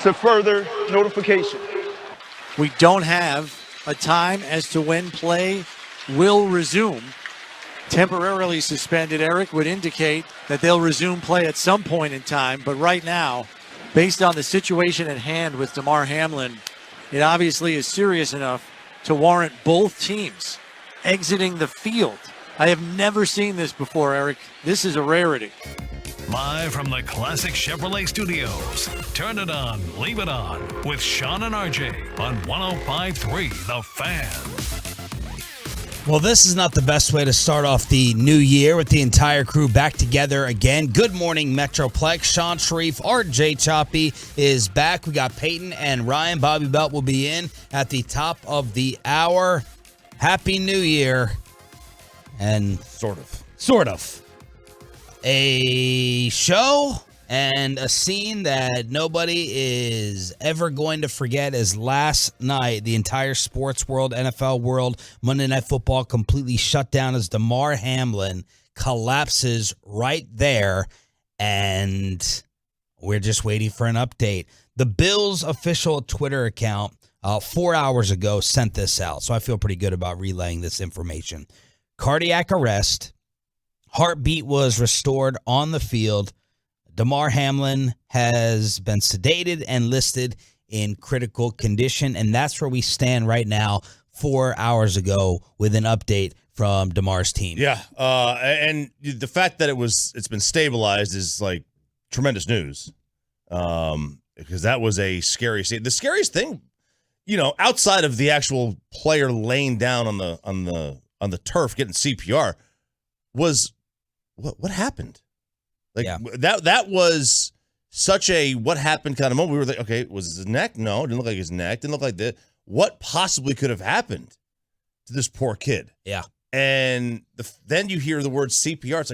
To further notification. We don't have a time as to when play will resume. Temporarily suspended, Eric, would indicate that they'll resume play at some point in time. But right now, based on the situation at hand with Damar Hamlin, it obviously is serious enough to warrant both teams exiting the field. I have never seen this before, Eric. This is a rarity. Live from the Classic Chevrolet Studios. Turn it on, leave it on with Sean and RJ on 105.3 The Fan. Well, this is not the best way to start off the new year with the entire crew back together again. Good morning, Metroplex. Sean Sharif, RJ Choppy is back. We got Peyton and Ryan. Bobby Belt will be in at the top of the hour. Happy New Year. And sort of. A show and a scene that nobody is ever going to forget is last night, the entire sports world, NFL world, Monday Night Football completely shut down as Damar Hamlin collapses right there, and we're just waiting for an update. The Bills' official Twitter account 4 hours ago sent this out, so I feel pretty good about relaying this information. Cardiac arrest. Heartbeat was restored on the field. Damar Hamlin has been sedated and listed in critical condition, and that's where we stand right now 4 hours ago with an update from Damar's team. Yeah, and the fact that it's been stabilized is like tremendous news, because that was a scary scene. The scariest thing, outside of the actual player laying down on the turf getting CPR, was what happened. That was such a what happened kind of moment. We were like, okay, was his neck? No, it didn't look like his neck. Didn't look like that. What possibly could have happened to this poor kid? Yeah. And then you hear the word CPR. It's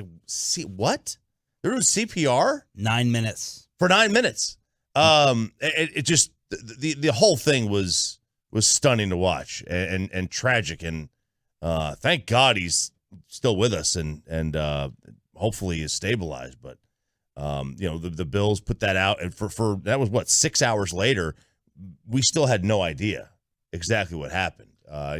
like, what? There was CPR? 9 minutes. For 9 minutes. It just, the whole thing was stunning to watch and tragic. And thank God he's still with us and hopefully is stabilized. But, the Bills put that out. And for that was 6 hours later, we still had no idea exactly what happened.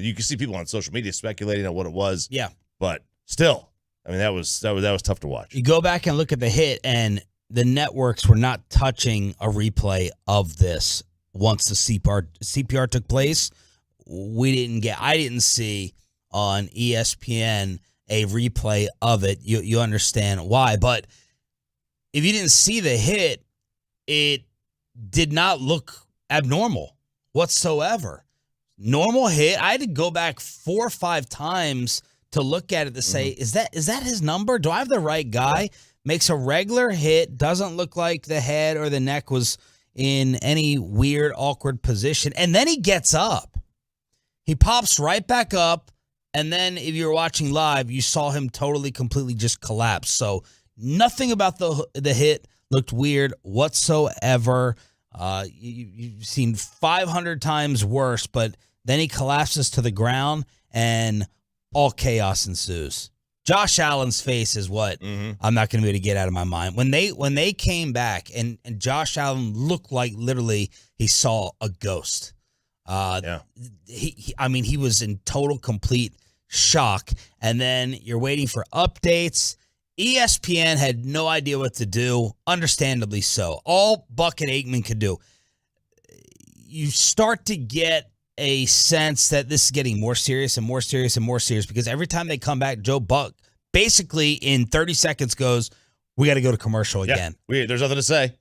You can see people on social media speculating on what it was. Yeah. But still, I mean, that was tough to watch. You go back and look at the hit, and the networks were not touching a replay of this once the CPR took place. I didn't see on ESPN a replay of it. You understand why. But if you didn't see the hit, it did not look abnormal whatsoever. Normal hit. I had to go back 4 or 5 times to look at it to say, is that his number? Do I have the right guy? Makes a regular hit, doesn't look like the head or the neck was in any weird, awkward position. And then he gets up. He pops right back up. And then if you were watching live, you saw him totally, completely just collapse. So nothing about the hit looked weird whatsoever. You've seen 500 times worse, but then he collapses to the ground and all chaos ensues. Josh Allen's face is what I'm not going to be able to get out of my mind. When they came back and Josh Allen looked like literally he saw a ghost. He was in total, complete shock. And then you're waiting for updates. ESPN had no idea what to do, understandably so. All Bucket Aikman could do. You start to get a sense that this is getting more serious and more serious and more serious because every time they come back, Joe Buck basically in 30 seconds goes, we got to go to commercial again. There's nothing to say.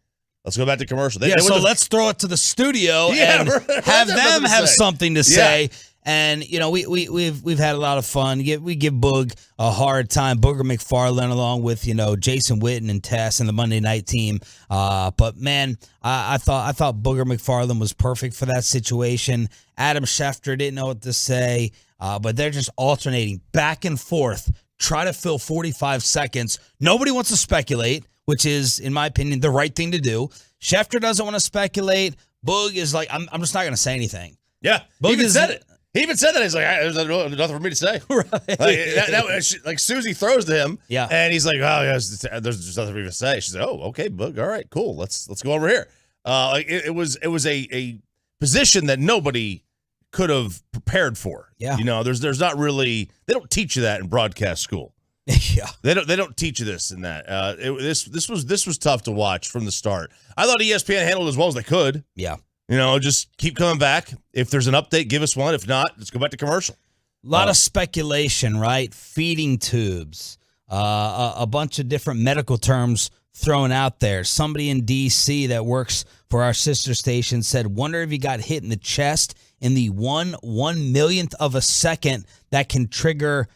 Let's go back to commercial. Let's throw it to the studio and have them have something to say. And, we've had a lot of fun. We give Boog a hard time. Booger McFarland along with, Jason Witten and Tess and the Monday Night team. But, man, I thought Booger McFarland was perfect for that situation. Adam Schefter didn't know what to say. But they're just alternating back and forth. Try to fill 45 seconds. Nobody wants to speculate, which is, in my opinion, the right thing to do. Schefter doesn't want to speculate. Boog is like, I'm just not going to say anything. Yeah, Boog even said it. He even said that. He's like, there's nothing for me to say. Right. Like Susie throws to him, and he's like, oh, yeah, there's just nothing for me to say. She's like, oh, okay, Boog, all right, cool. Let's go over here. It was a position that nobody could have prepared for. Yeah. There's not really, they don't teach you that in broadcast school. Yeah. They don't teach you this and that. This was tough to watch from the start. I thought ESPN handled it as well as they could. Yeah. Just keep coming back. If there's an update, give us one. If not, let's go back to commercial. A lot of speculation, right? Feeding tubes, a bunch of different medical terms thrown out there. Somebody in D.C. that works for our sister station said, wonder if he got hit in the chest in the 1/1,000,000th of a second that can trigger,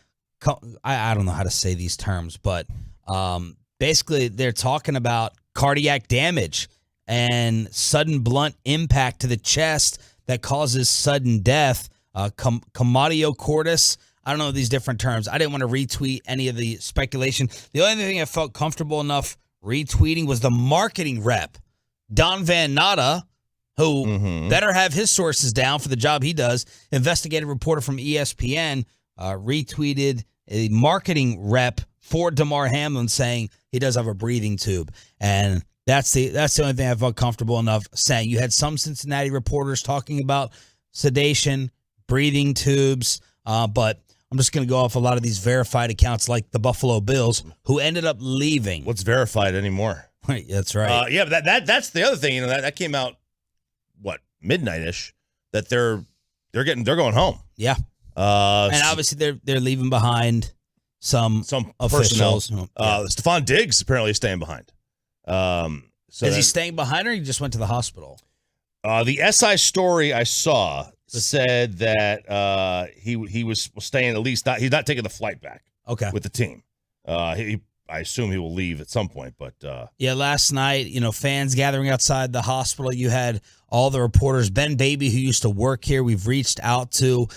I don't know how to say these terms, but basically they're talking about cardiac damage and sudden blunt impact to the chest that causes sudden death. Commodio cordis. I don't know these different terms. I didn't want to retweet any of the speculation. The only thing I felt comfortable enough retweeting was the marketing rep, Don Van Natta, who better have his sources down for the job he does. Investigative reporter from ESPN retweeted a marketing rep for Damar Hamlin saying he does have a breathing tube. And that's the only thing I felt comfortable enough saying. You had some Cincinnati reporters talking about sedation, breathing tubes, but I'm just going to go off a lot of these verified accounts like the Buffalo Bills, who ended up leaving. What's verified anymore? Right, that's right. But that's the other thing. That came out midnight-ish. That they're going home. Yeah, and obviously they're leaving behind some officials. Stephon Diggs apparently is staying behind. Is he staying behind, or he just went to the hospital? The SI story I saw said that he was staying, at least he's not taking the flight back. Okay, with the team. I assume he will leave at some point, but last night, fans gathering outside the hospital. You had all the reporters. Ben Baby, who used to work here, we've reached out to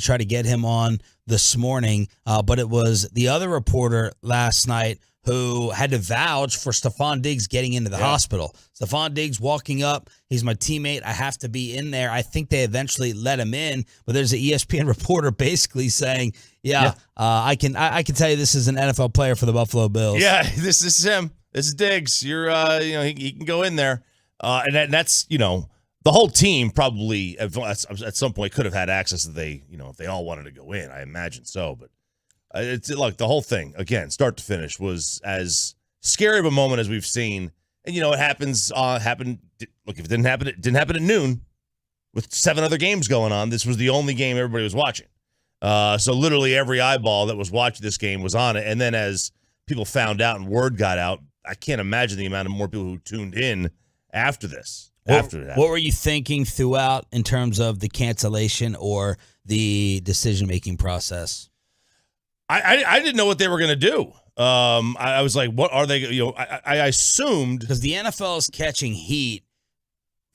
try to get him on this morning, but it was the other reporter last night who had to vouch for Stephon Diggs getting into the hospital. Stephon Diggs walking up, he's my teammate, I have to be in there. I think they eventually let him in, but there's an ESPN reporter basically saying, I can tell you this is an NFL player for the Buffalo Bills. Yeah, this is him. This is Diggs. You're he can go in there. And that's, the whole team probably at some point could have had access if they all wanted to go in. I imagine so, but the whole thing, again, start to finish, was as scary of a moment as we've seen. And, it happened. Look, if it didn't happen at noon with 7 other games going on. This was the only game everybody was watching. So literally every eyeball that was watching this game was on it. And then as people found out and word got out, I can't imagine the amount of more people who tuned in after this. What were you thinking throughout in terms of the cancellation or the decision-making process? I didn't know what they were going to do. I was like, what are they? I assumed because the NFL is catching heat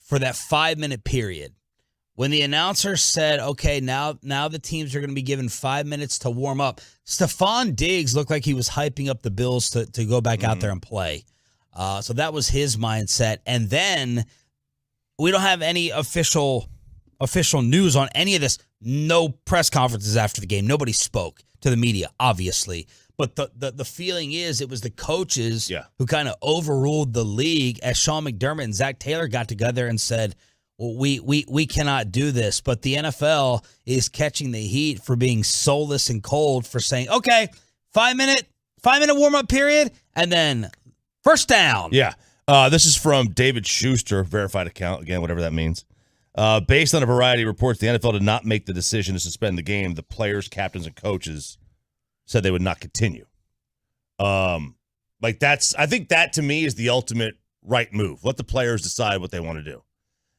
for that 5-minute period. When the announcer said, okay, now the teams are going to be given 5 minutes to warm up, Stephon Diggs looked like he was hyping up the Bills to go back out there and play. So that was his mindset. And then we don't have any official news on any of this. No press conferences after the game. Nobody spoke to the media, obviously. But the feeling is it was the coaches who kind of overruled the league as Sean McDermott and Zach Taylor got together and said, well, we cannot do this. But the NFL is catching the heat for being soulless and cold for saying, okay, 5-minute warm-up period, and then first down. Yeah. This is from David Schuster, verified account, again, whatever that means. Based on a variety of reports, the NFL did not make the decision to suspend the game. The players, captains, and coaches said they would not continue. I think that to me is the ultimate right move. Let the players decide what they want to do.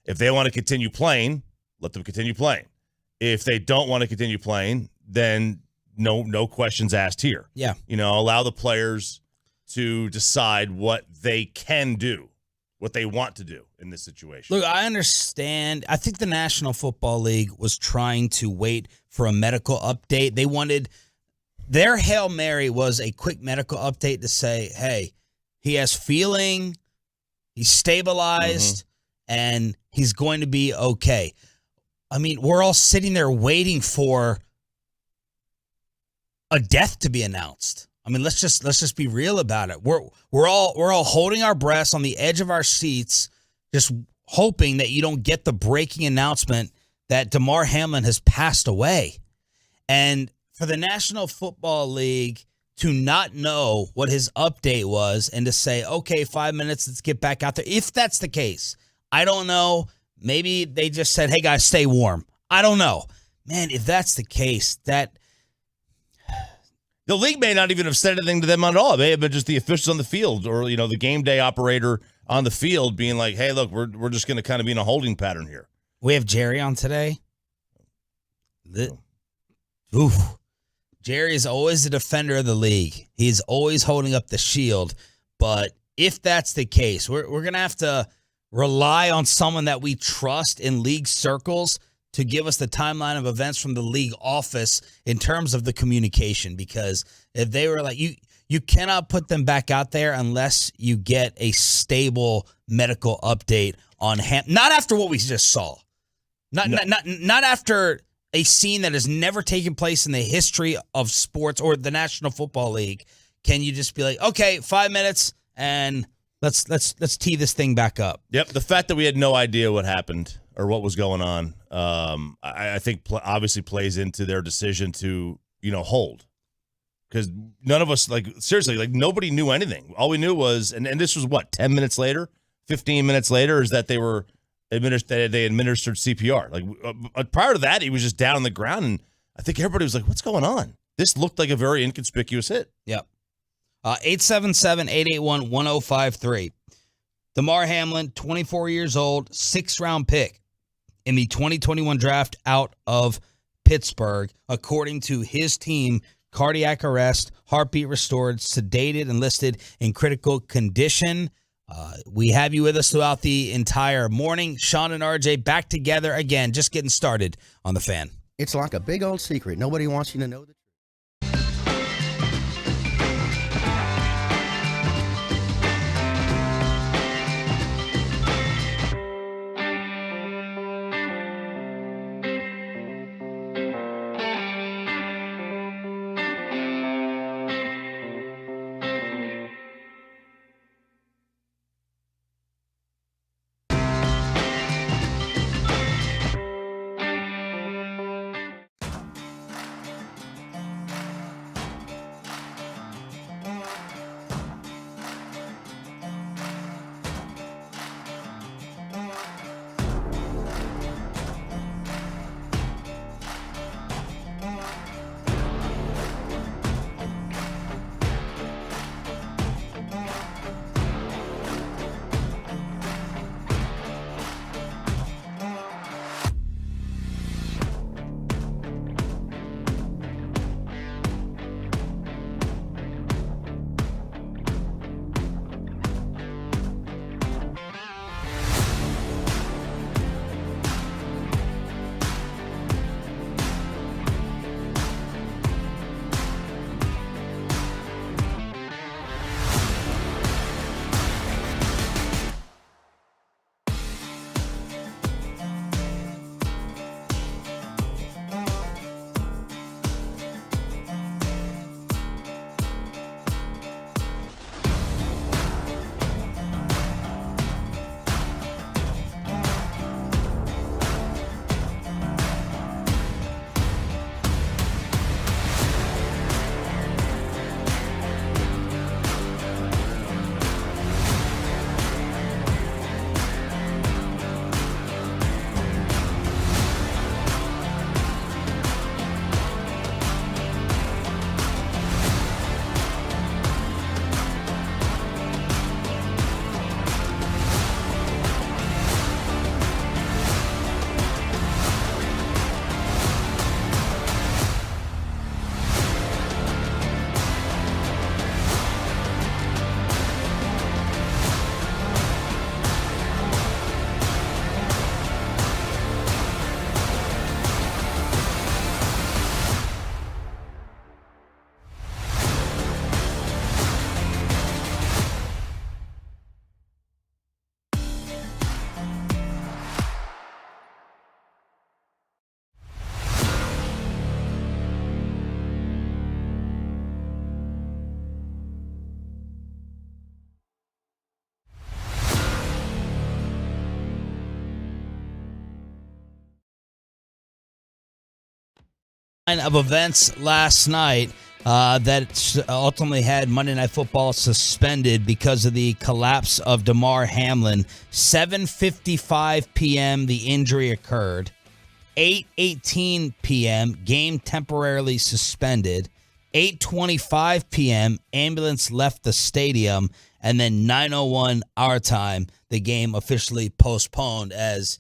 If they want to continue playing, let them continue playing. If they don't want to continue playing, then no questions asked here. Yeah. Allow the players to decide what they can do, what they want to do in this situation. Look, I understand. I think the National Football League was trying to wait for a medical update. They wanted their Hail Mary was a quick medical update to say, hey, he has feeling, he's stabilized, and he's going to be okay. I mean, we're all sitting there waiting for a death to be announced. I mean, let's just be real about it. We're all holding our breaths on the edge of our seats, just hoping that you don't get the breaking announcement that Damar Hamlin has passed away. And for the National Football League to not know what his update was and to say, okay, 5 minutes, let's get back out there. If that's the case, I don't know. Maybe they just said, hey, guys, stay warm. I don't know. Man, if that's the case, that the league may not even have said anything to them at all. It may have been just the officials on the field or, the game day operator on the field being like, hey, look, we're just going to kind of be in a holding pattern here. We have Jerry on today. Oof. Jerry is always the defender of the league. He's always holding up the shield. But if that's the case, we're going to have to rely on someone that we trust in league circles to give us the timeline of events from the league office in terms of the communication. Because if they were like, you cannot put them back out there unless you get a stable medical update on him. Not after what we just saw. Not after a scene that has never taken place in the history of sports or the National Football League. Can you just be like, okay, 5 minutes and let's tee this thing back up? Yep. The fact that we had no idea what happened or what was going on, I think obviously plays into their decision to, hold. Because none of us, seriously, nobody knew anything. All we knew was, and this was what, 10 minutes later, 15 minutes later, is that they administered CPR. Prior to that, he was just down on the ground, and I think everybody was like, what's going on? This looked like a very inconspicuous hit. Yep. 877-881-1053. Damar Hamlin, 24 years old, 6th-round pick in the 2021 draft out of Pittsburgh. According to his team, cardiac arrest, heartbeat restored, sedated, and listed in critical condition. We have you with us throughout the entire morning. Sean and RJ back together again, just getting started on The Fan. It's like a big old secret. Nobody wants you to know the truth. Of events last night that ultimately had Monday Night Football suspended because of the collapse of Damar Hamlin. 7:55 p.m. the injury occurred. 8:18 p.m. game temporarily suspended. 8:25 p.m. ambulance left the stadium, and then 9:01 our time the game officially postponed as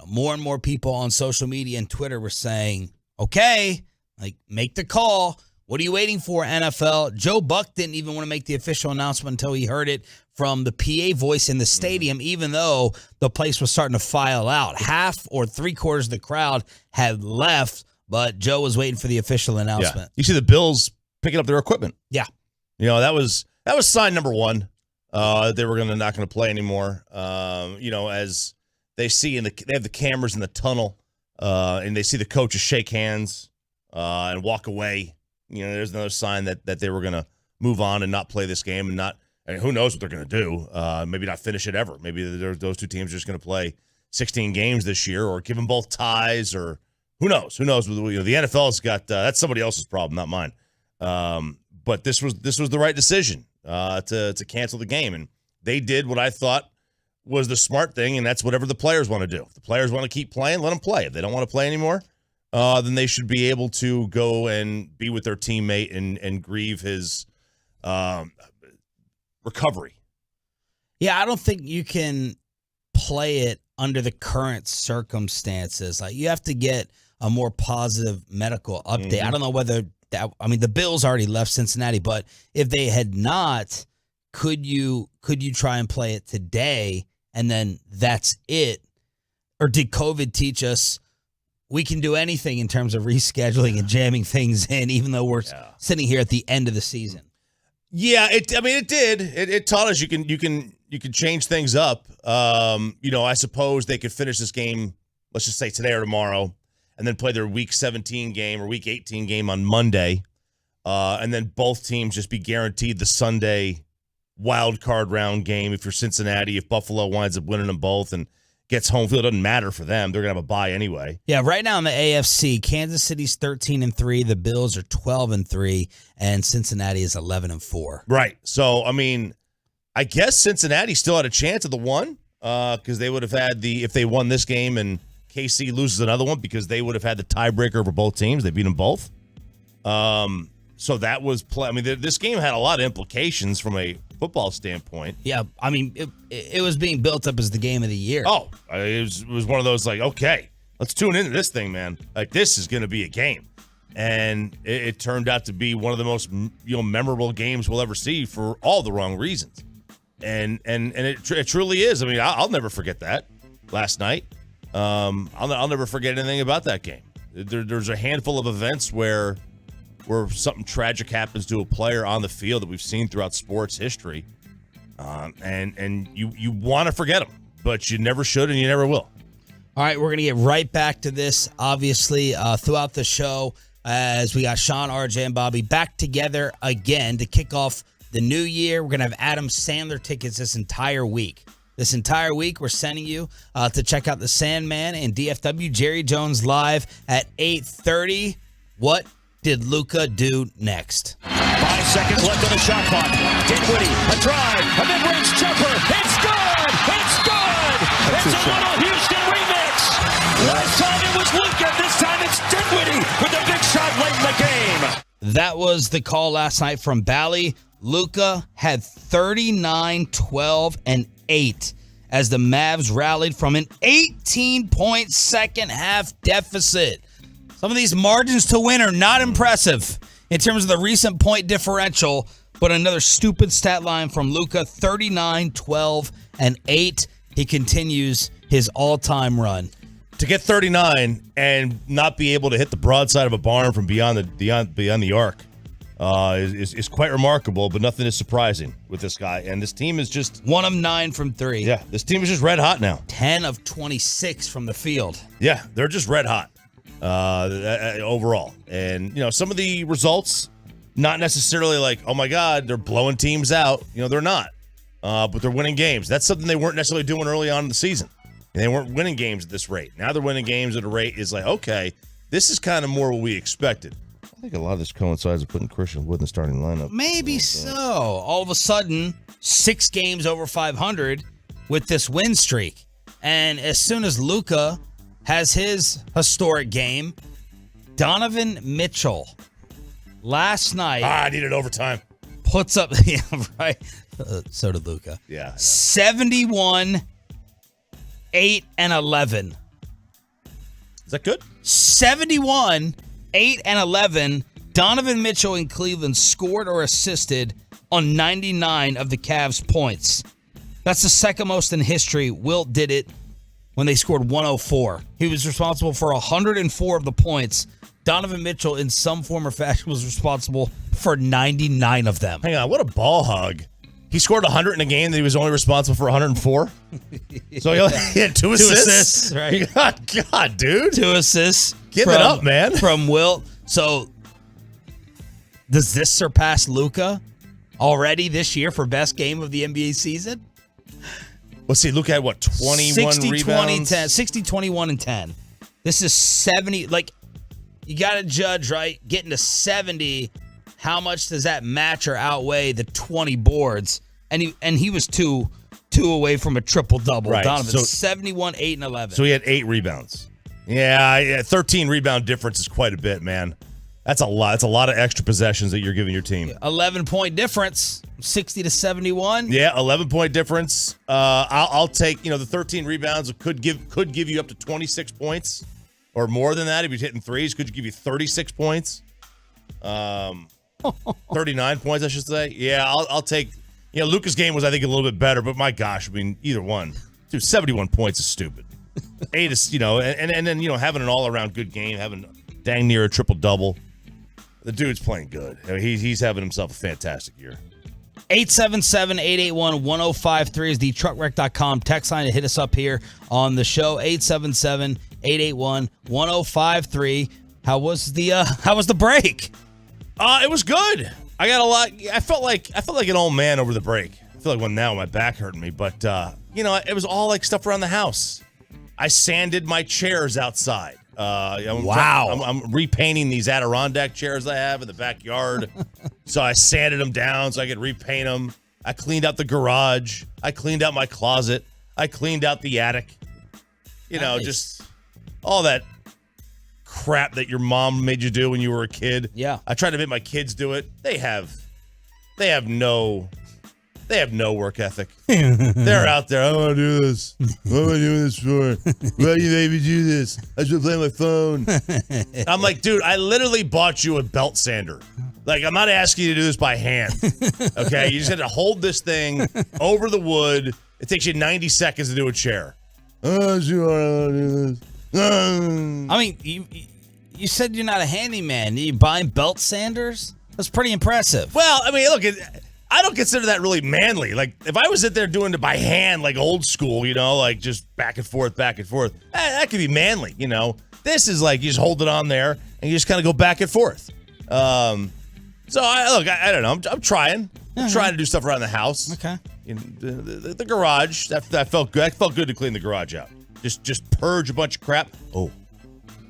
more and more people on social media and Twitter were saying, okay, like, make the call. What are you waiting for, NFL? Joe Buck didn't even want to make the official announcement until he heard it from the PA voice in the stadium, even though the place was starting to file out. Half or three-quarters of the crowd had left, but Joe was waiting for the official announcement. Yeah. You see the Bills picking up their equipment. Yeah. That was sign number one. They were not going to play anymore. As they see they have the cameras in the tunnel, and they see the coaches shake hands and walk away. There's another sign that they were going to move on and not play this game and who knows what they're going to do. Maybe not finish it ever. Maybe those two teams are just going to play 16 games this year or give them both ties or who knows? Who knows? The NFL's got that's somebody else's problem, not mine. But this was the right decision to cancel the game, and they did what I thought was the smart thing, and that's whatever the players want to do. If the players want to keep playing, let them play. If they don't want to play anymore, then they should be able to go and be with their teammate and grieve his recovery. Yeah, I don't think you can play it under the current circumstances. Like, you have to get a more positive medical update. Mm-hmm. I don't know whether the Bills already left Cincinnati, but if they had not, could you try and play it today and then that's it? Or did COVID teach us we can do anything in terms of rescheduling and jamming things in, even though we're sitting here at the end of the season? Yeah, it did. It taught us you can change things up. I suppose they could finish this game, let's just say today or tomorrow, and then play their Week 17 game or Week 18 game on Monday, and then both teams just be guaranteed the Sunday wild card round game. If you're Cincinnati, if Buffalo winds up winning them both and gets home field, it doesn't matter for them. They're gonna have a bye anyway. Yeah, right now in the AFC, Kansas City's 13-3, the Bills are 12-3, and Cincinnati is 11-4. Right. So I guess Cincinnati still had a chance at the one because they would have had if they won this game and KC loses another one, because they would have had the tiebreaker over both teams. They beat them both. So that was play. This game had a lot of implications from a football standpoint. Yeah, it was being built up as the game of the year. Oh, it was one of those like, okay, let's tune into this thing, man. Like, this is going to be a game. And it turned out to be one of the most memorable games we'll ever see for all the wrong reasons. And it truly is. I'll never forget that last night. I'll never forget anything about that game. There's a handful of events where something tragic happens to a player on the field that we've seen throughout sports history, and you want to forget them, but you never should and you never will. All right, we're going to get right back to this, obviously, throughout the show, as we got Sean, RJ, and Bobby back together again to kick off the new year. We're going to have Adam Sandler tickets this entire week. This entire week, we're sending you to check out The Sandman in DFW. Jerry Jones live at 8:30. What did Luka do next? 5 seconds left on the shot clock. Dinwiddie, a drive, a mid-range jumper. It's good! It's good! It's a little Houston remix. Last time it was Luka. This time it's Dinwiddie with a big shot late in the game. That was the call last night from Bally. Luka had 39, 12, and 8 as the Mavs rallied from an 18-point second-half deficit. Some of these margins to win are not impressive in terms of the recent point differential, but another stupid stat line from Luka, 39, 12, and 8. He continues his all-time run. To get 39 and not be able to hit the broadside of a barn from beyond the arc is quite remarkable, but nothing is surprising with this guy. And this team is just 1 of 9 from 3. Yeah, this team is just red hot now. 10 of 26 from the field. Yeah, they're just red hot overall. And, some of the results, not necessarily like, oh my God, they're blowing teams out. They're not. But they're winning games. That's something they weren't necessarily doing early on in the season. And they weren't winning games at this rate. Now they're winning games at a rate is like, okay, This is kind of more what we expected. I think a lot of this coincides with putting Christian Wood in the starting lineup. Maybe so. All of a sudden, 6 games over 500 with this win streak. And as soon as Luka has his historic game, Donovan Mitchell last night. I needed overtime. Puts up, yeah, right. So did Luka. Yeah. 71, 8, and 11. Is that good? 71, 8, and 11. Donovan Mitchell in Cleveland scored or assisted on 99 of the Cavs' points. That's the second most in history. Wilt did it when they scored 104. He was responsible for 104 of the points. Donovan Mitchell, in some form or fashion, was responsible for 99 of them. Hang on, what a ball hug. He scored 100 in a game that he was only responsible for 104? So he had 2 assists? 2 assists, right? God, dude. 2 assists. Give it up, man. From Wilt. So, does this surpass Luka already this year for best game of the NBA season? Let's see, Luka had what, 21 60, rebounds? 20, 10, 60, 21, and 10. This is 70. Like, you got to judge, right? Getting to 70, how much does that match or outweigh the 20 boards? And he was two away from a triple-double. Right. Donovan, So, 71, 8, and 11. So he had 8 rebounds. Yeah, 13 rebound difference is quite a bit, man. That's a lot. It's a lot of extra possessions that you're giving your team. 11-point difference, 60 to 71. Yeah, 11-point difference. I'll take, the 13 rebounds could give you up to 26 points or more than that if you're hitting threes. Could give you 36 points. 39 points, I should say. Yeah, I'll take. Luka's game was, I think, a little bit better, but my gosh, I mean, either one. Dude, 71 points is stupid. 8 is, and then having an all-around good game, having dang near a triple-double. The dude's playing good. I mean, he's having himself a fantastic year. 877-881-1053 is the truckwreck.com text line to hit us up here on the show. 877-881-1053. How was the break? It was good. I got a lot. I felt like an old man over the break. I feel like one now, my back hurting me, but it was all like stuff around the house. I sanded my chairs outside. Wow. I'm repainting these Adirondack chairs I have in the backyard. So I sanded them down so I could repaint them. I cleaned out the garage. I cleaned out my closet. I cleaned out the attic. Nice. Just all that crap that your mom made you do when you were a kid. Yeah. I tried to make my kids do it. They have no work ethic. They're out there. I want to do this. What am I doing this for? Why do you make me do this? I should play my phone. I'm like, dude, I literally bought you a belt sander. Like, I'm not asking you to do this by hand. Okay? You just had to hold this thing over the wood. It takes you 90 seconds to do a chair. Oh, sure, I want to do this. I mean, you said you're not a handyman. Are you buying belt sanders? That's pretty impressive. Well, I mean, look, I don't consider that really manly. Like, if I was sit there doing it by hand, like old school, like just back and forth, that could be manly, This is like you just hold it on there and you just kind of go back and forth. So, I don't know. I'm trying. I'm trying to do stuff around the house. Okay. The garage, that felt good. That felt good to clean the garage out. Just purge a bunch of crap. Oh,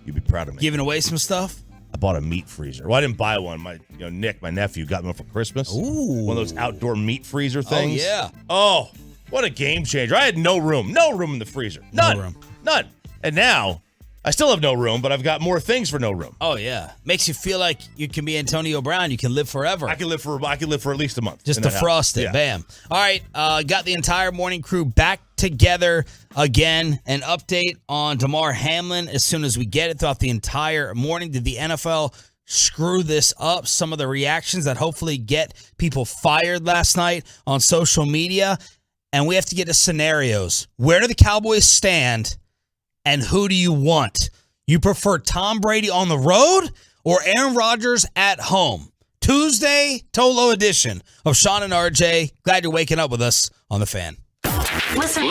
you'd be proud of me. Giving away some stuff? I bought a meat freezer. Well, I didn't buy one. Nick, my nephew, got me one for Christmas. Ooh. One of those outdoor meat freezer things. Oh, yeah. Oh, what a game changer. I had no room. No room in the freezer. None. None. And now, I still have no room, but I've got more things for no room. Oh, yeah. Makes you feel like you can be Antonio Brown. You can live forever. I can live for at least a month. Just defrost it. Yeah. Bam. All right. Got the entire morning crew back together again. An update on Damar Hamlin as soon as we get it throughout the entire morning. Did the NFL screw this up? Some of the reactions that hopefully get people fired last night on social media. And we have to get to scenarios. Where do the Cowboys stand? And who do you want? You prefer Tom Brady on the road or Aaron Rodgers at home? Tuesday, Tolo edition of Sean and RJ. Glad you're waking up with us on The Fan. Listen.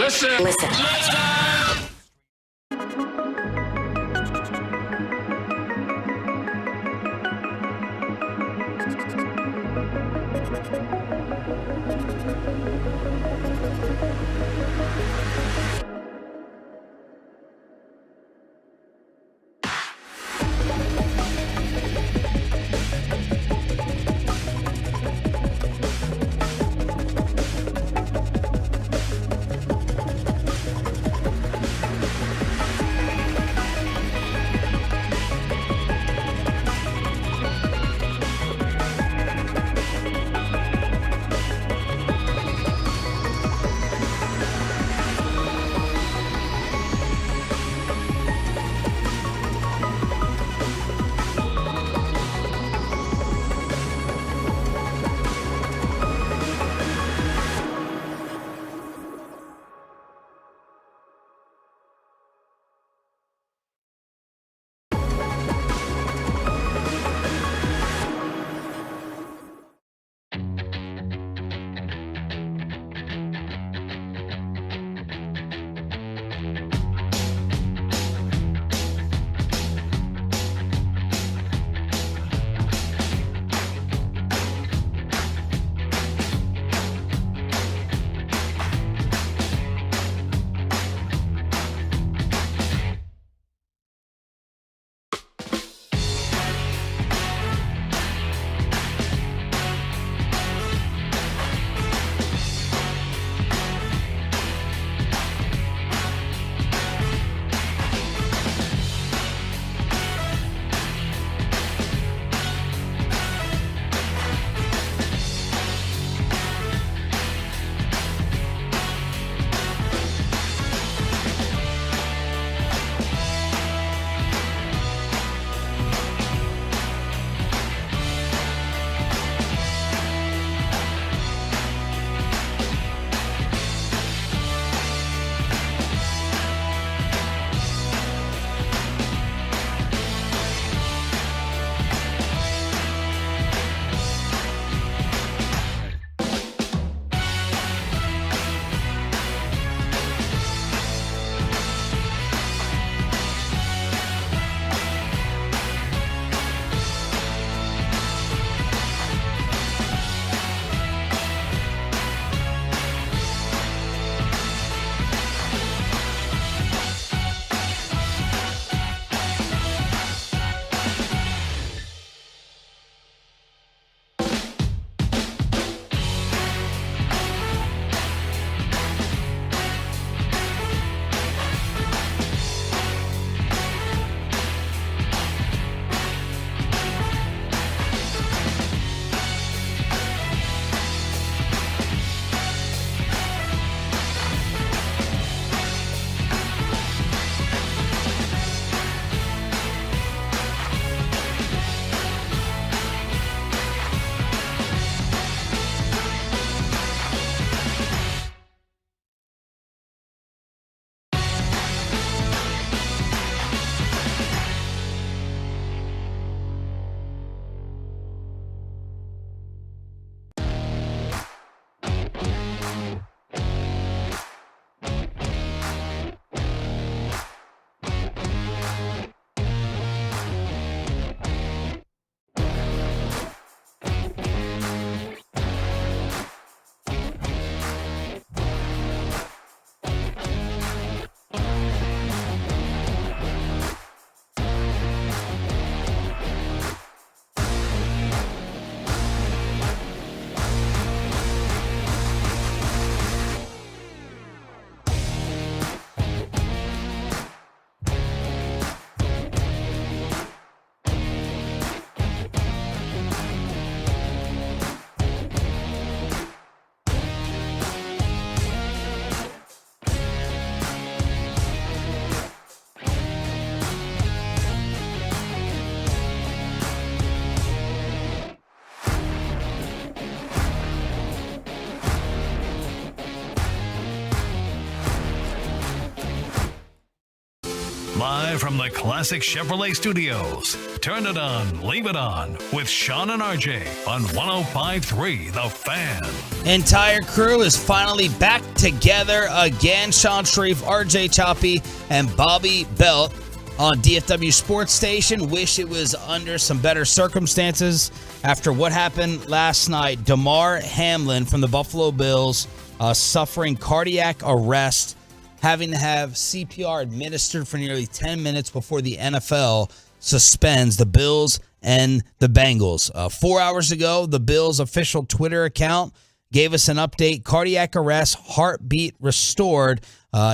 Live from the Classic Chevrolet Studios. Turn it on, leave it on with Sean and RJ on 105.3 The Fan. Entire crew is finally back together again. Sean Sharif, RJ Choppy, and Bobby Belt on DFW Sports Station. Wish it was under some better circumstances after what happened last night. Damar Hamlin from the Buffalo Bills suffering cardiac arrest, having to have CPR administered for nearly 10 minutes before the NFL suspends the Bills and the Bengals. 4 hours ago, the Bills' official Twitter account gave us an update. Cardiac arrest, heartbeat restored.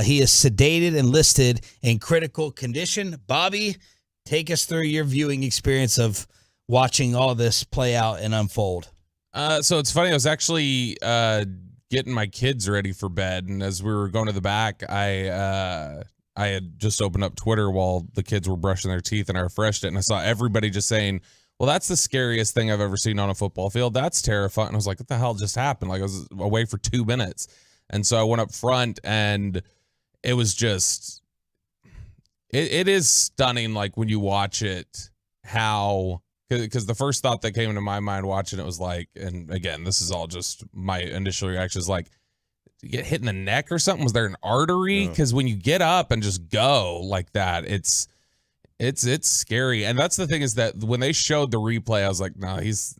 He is sedated and listed in critical condition. Bobby, take us through your viewing experience of watching all this play out and unfold. So it's funny. I was actually getting my kids ready for bed, and as we were going to the back, I had just opened up Twitter while the kids were brushing their teeth, and I refreshed it, and I saw everybody just saying, well, that's the scariest thing I've ever seen on a football field. That's terrifying. And I was like, what the hell just happened? Like, I was away for 2 minutes. And so I went up front, and it was just, it is stunning, like, when you watch it, how, because the first thought that came into my mind watching it was like, and again, this is all just my initial reaction, is like, you get hit in the neck or something? Was there an artery? Because when you get up and just go like that, it's scary. And that's the thing, is that when they showed the replay, I was like, no, this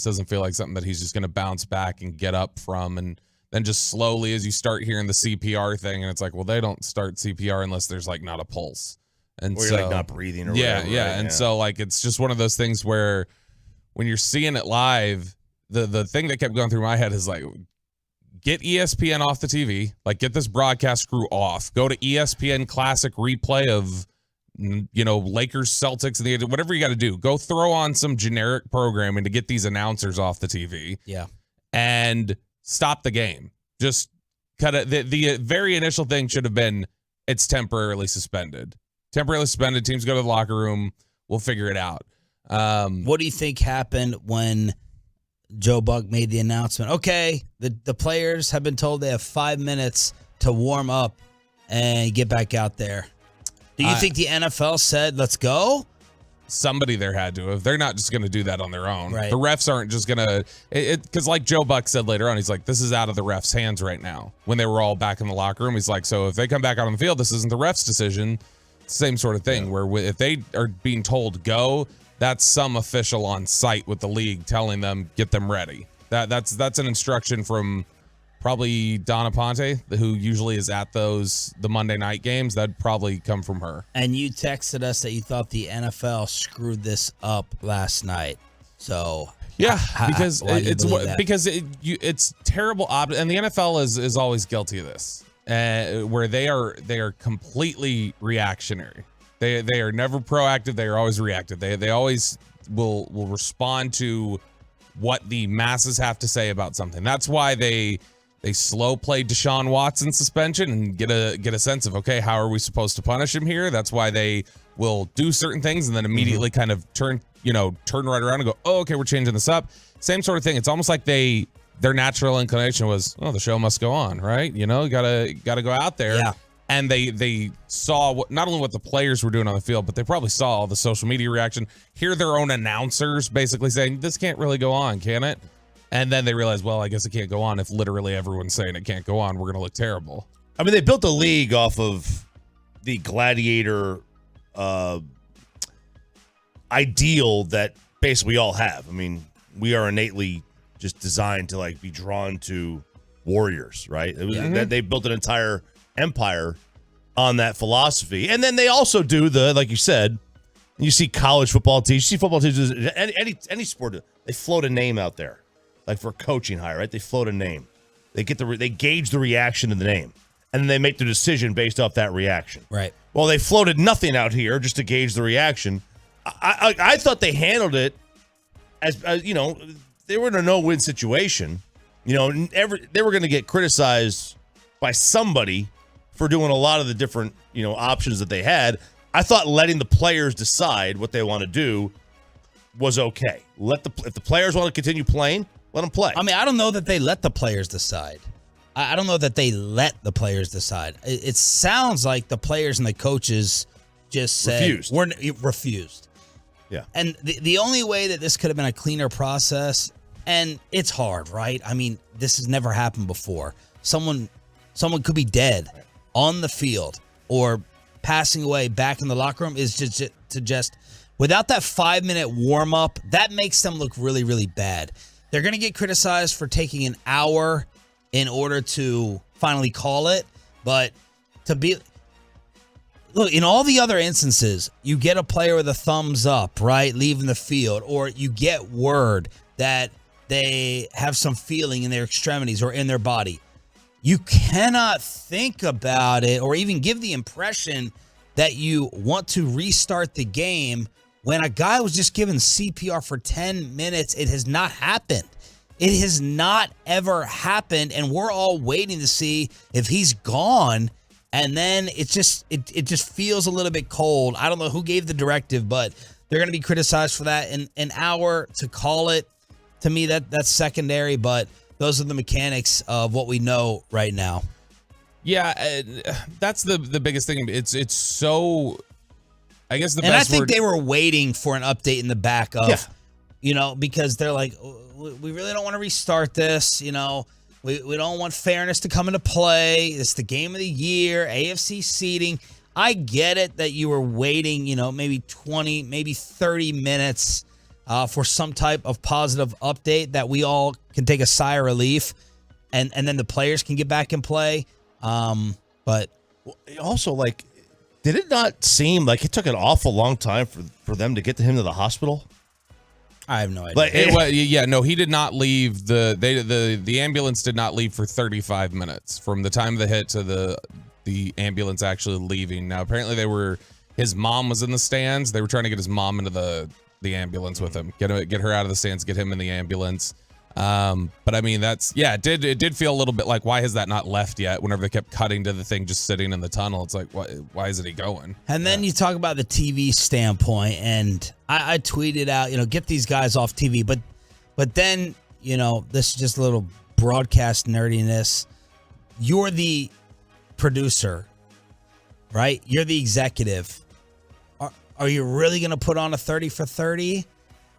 doesn't feel like something that he's just going to bounce back and get up from. And then just slowly, as you start hearing the CPR thing, and it's like, well, they don't start CPR unless there's like not a pulse. And or you're like not breathing or yeah, whatever. yeah. Right? And so like, it's just one of those things where when you're seeing it live, the thing that kept going through my head is like, get ESPN off the TV, like get this broadcast crew off, go to ESPN Classic replay of, Lakers, Celtics, and whatever you got to do. Go throw on some generic programming to get these announcers off the TV. Yeah. And stop the game. Just cut it. The very initial thing should have been, it's temporarily suspended. Temporarily suspended. Teams go to the locker room. We'll figure it out. What do you think happened when Joe Buck made the announcement? Okay, the players have been told they have 5 minutes to warm up and get back out there. Do you think the NFL said, let's go? Somebody there had to have. They're not just going to do that on their own. Right. The refs aren't just going to, because like Joe Buck said later on, he's like, this is out of the refs' hands right now. When they were all back in the locker room, he's like, so if they come back out on the field, this isn't the refs' decision. Same sort of thing, where if they are being told go, that's some official on site with the league telling them, get them ready. That's an instruction from probably Donna Ponte, who usually is at the Monday night games. That'd probably come from her. And you texted us that you thought the NFL screwed this up last night. So yeah, because it's terrible. And the NFL is always guilty of this, where they are completely reactionary. They are never proactive. They are always reactive. They always will respond to what the masses have to say about something. That's why they slow play Deshaun Watson suspension and get a sense of, okay, how are we supposed to punish him here? That's why they will do certain things and then immediately kind of turn right around and go, oh, okay, we're changing this up. Same sort of thing. It's almost like their natural inclination was, oh, the show must go on, right? Gotta go out there. Yeah. And they saw not only what the players were doing on the field, but they probably saw all the social media reaction, hear their own announcers basically saying, this can't really go on, can it? And then they realized, well, I guess it can't go on if literally everyone's saying it can't go on. We're going to look terrible. I mean, they built a league off of the gladiator ideal that basically we all have. I mean, we are innately just designed to like be drawn to warriors, right? They built an entire empire on that philosophy. And then they also do like you said, you see college football teams, you see football teams, any sport, they float a name out there. Like for a coaching hire, right? They float a name. They gauge the reaction to the name, and then they make their decision based off that reaction. Right. Well, they floated nothing out here just to gauge the reaction. I thought they handled it as they were in a no-win situation. They were going to get criticized by somebody for doing a lot of the different options that they had. I thought letting the players decide what they want to do was okay. If the players want to continue playing, let them play. I mean, I don't know that they let the players decide. I don't know that they let the players decide. It sounds like the players and the coaches just said Refused. Refused. Yeah. And the only way that this could have been a cleaner process, and it's hard, right? I mean, this has never happened before. Someone could be dead on the field or passing away back in the locker room is just without that 5-minute warm up, that makes them look really, really bad. They're going to get criticized for taking an hour in order to finally call it, but look, in all the other instances, you get a player with a thumbs up, right, leaving the field, or you get word that they have some feeling in their extremities or in their body. You cannot think about it or even give the impression that you want to restart the game when a guy was just given CPR for 10 minutes. It has not happened. It has not ever happened, and we're all waiting to see if he's gone. And then it just feels a little bit cold. I don't know who gave the directive, but they're going to be criticized for that. In an hour to call it, to me, that's secondary. But those are the mechanics of what we know right now. Yeah, that's the biggest thing. It's so. I guess the best. And I think word, they were waiting for an update in the back of, because they're like, we really don't want to restart this. We don't want fairness to come into play. It's the game of the year, AFC seeding. I get it that you were waiting, maybe 20, maybe 30 minutes for some type of positive update that we all can take a sigh of relief and then the players can get back in play. But also, did it not seem like it took an awful long time for them to get him to the hospital? I have no idea. He did not leave. The ambulance did not leave for 35 minutes from the time of the hit to the ambulance actually leaving. Now, apparently his mom was in the stands. They were trying to get his mom into the ambulance with him, get her out of the stands, get him in the ambulance. But I mean, it did feel a little bit like, why has that not left yet? Whenever they kept cutting to the thing just sitting in the tunnel, it's like, why isn't he going? And then you talk about the TV standpoint, and I tweeted out, get these guys off TV, but then, this is just a little broadcast nerdiness. You're the producer, right? You're the executive. Are you really going to put on a 30 for 30?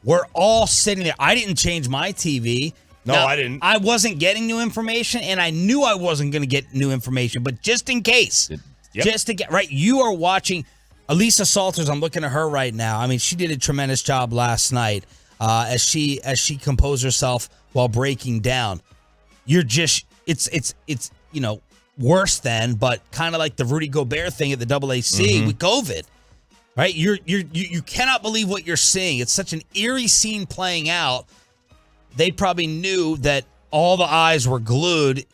We're all sitting there. I didn't change my TV. No, I didn't. I wasn't getting new information, and I knew I wasn't going to get new information. But just in case, just to get right, you are watching Elisa Salters. I'm looking at her right now. I mean, she did a tremendous job last night as she composed herself while breaking down. You're just it's worse than, but kind of like the Rudy Gobert thing at the AAC with COVID. Right, you cannot believe what you're seeing. It's such an eerie scene playing out. They probably knew that all the eyes were glued.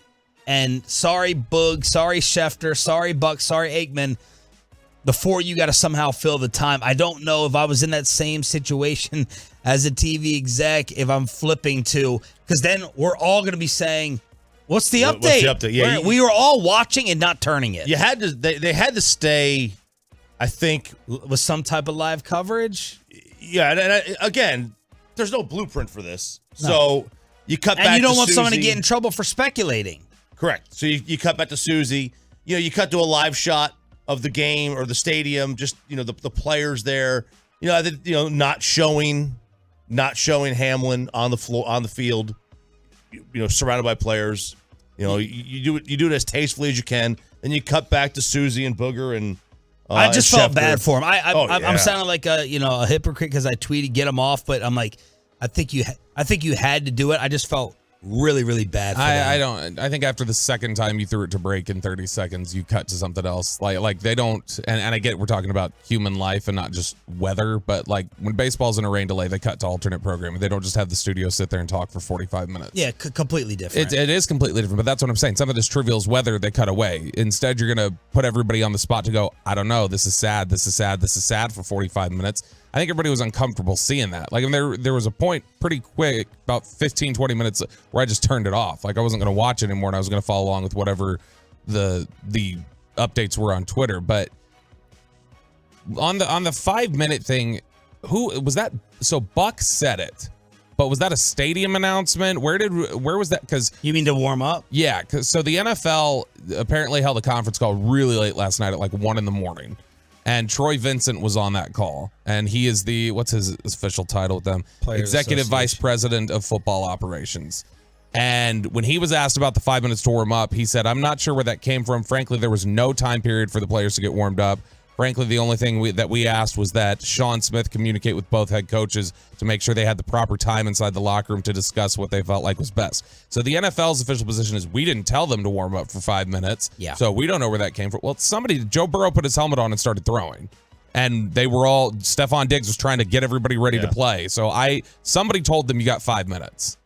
And sorry, Boog, sorry, Schefter, sorry, Buck, sorry, Aikman. The four you got to somehow fill the time. I don't know if I was in that same situation as a TV exec, if I'm flipping to, because then we're all going to be saying, "What's the update?" What's the update? Yeah, we were all watching and not turning it. You had to. They had to stay. I think with some type of live coverage. Yeah, and again, there's no blueprint for this, so you cut back. And you don't want Susie. someone to get in trouble for speculating. Correct. So you cut back to Susie. You cut to a live shot of the game or the stadium. Just the players there. Not showing Hamlin on the floor on the field. Surrounded by players. You do it as tastefully as you can. Then you cut back to Susie and Booger and. I just felt bad for him. I'm sounding like a hypocrite because I tweeted get him off, but I'm like, I think you had to do it. I just felt really, really bad for them. I think after the second time you threw it to break in 30 seconds, you cut to something else. Like they don't, and I get we're talking about human life and not just weather, but like when baseball's in a rain delay, they cut to alternate programming. They don't just have the studio sit there and talk for 45 minutes. Yeah, completely different. It is completely different, but that's what I'm saying. Something as trivial as weather, they cut away. Instead, you're going to put everybody on the spot to go, I don't know, this is sad, this is sad, this is sad for 45 minutes. I think everybody was uncomfortable seeing that. Like, there was a point pretty quick, about 15, 20 minutes, where I just turned it off. Like, I wasn't going to watch it anymore, and I was going to follow along with whatever the updates were on Twitter. But on the 5-minute thing, who was that? So Buck said it, but was that a stadium announcement? Where was that? Because you mean to warm up? Yeah, so the NFL apparently held a conference call really late last night at like 1 a.m. And Troy Vincent was on that call, and he is what's his official title with them? Players Executive Vice Association. President of Football Operations. And when he was asked about the 5 minutes to warm up, he said, I'm not sure where that came from. Frankly, there was no time period for the players to get warmed up. Frankly, the only thing that we asked was that Sean Smith communicate with both head coaches to make sure they had the proper time inside the locker room to discuss what they felt like was best. So the NFL's official position is we didn't tell them to warm up for 5 minutes. Yeah. So we don't know where that came from. Well, Joe Burrow put his helmet on and started throwing. And they were all, Stephon Diggs was trying to get everybody ready to play. So somebody told them you got 5 minutes.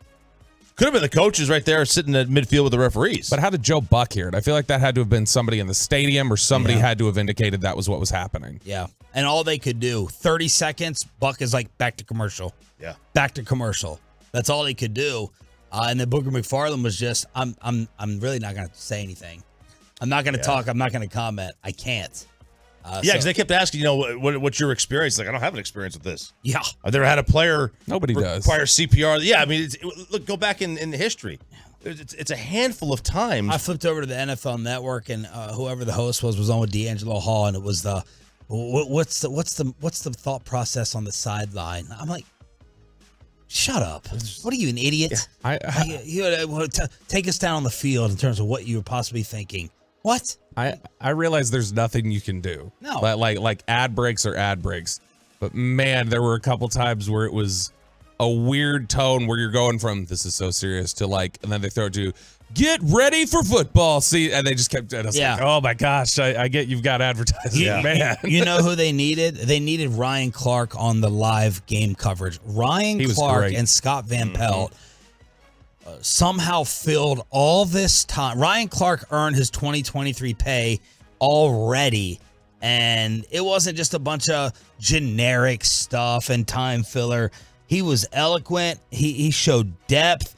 Could have been the coaches right there sitting at midfield with the referees. But how did Joe Buck hear it? I feel like that had to have been somebody in the stadium or somebody had to have indicated that was what was happening. Yeah. And all they could do, 30 seconds, Buck is like, back to commercial. Yeah. Back to commercial. That's all they could do. And then Booker McFarland was just, I'm really not going to say anything. I'm not going to talk. I'm not going to comment. I can't. Because they kept asking, what's your experience? Like, I don't have an experience with this. Yeah. I've never had a player Nobody does. require CPR. Yeah, I mean, look, go back in the history. It's a handful of times. I flipped over to the NFL Network, and whoever the host was on with D'Angelo Hall, and it was what's the thought process on the sideline? I'm like, shut up! What are you, an idiot? Yeah. Take us down on the field in terms of what you were possibly thinking. What? I realize there's nothing you can do. No. Like ad breaks or ad breaks. But man, there were a couple times where it was a weird tone where you're going from this is so serious to like, and then they throw it to get ready for football. See, and they just kept like, oh my gosh, I get you've got advertising. Man. You know who they needed? They needed Ryan Clark on the live game coverage. Ryan Clark and Scott Van Pelt somehow filled all this time. Ryan Clark earned his 2023 pay already, and it wasn't just a bunch of generic stuff and time filler. He was eloquent. He showed depth.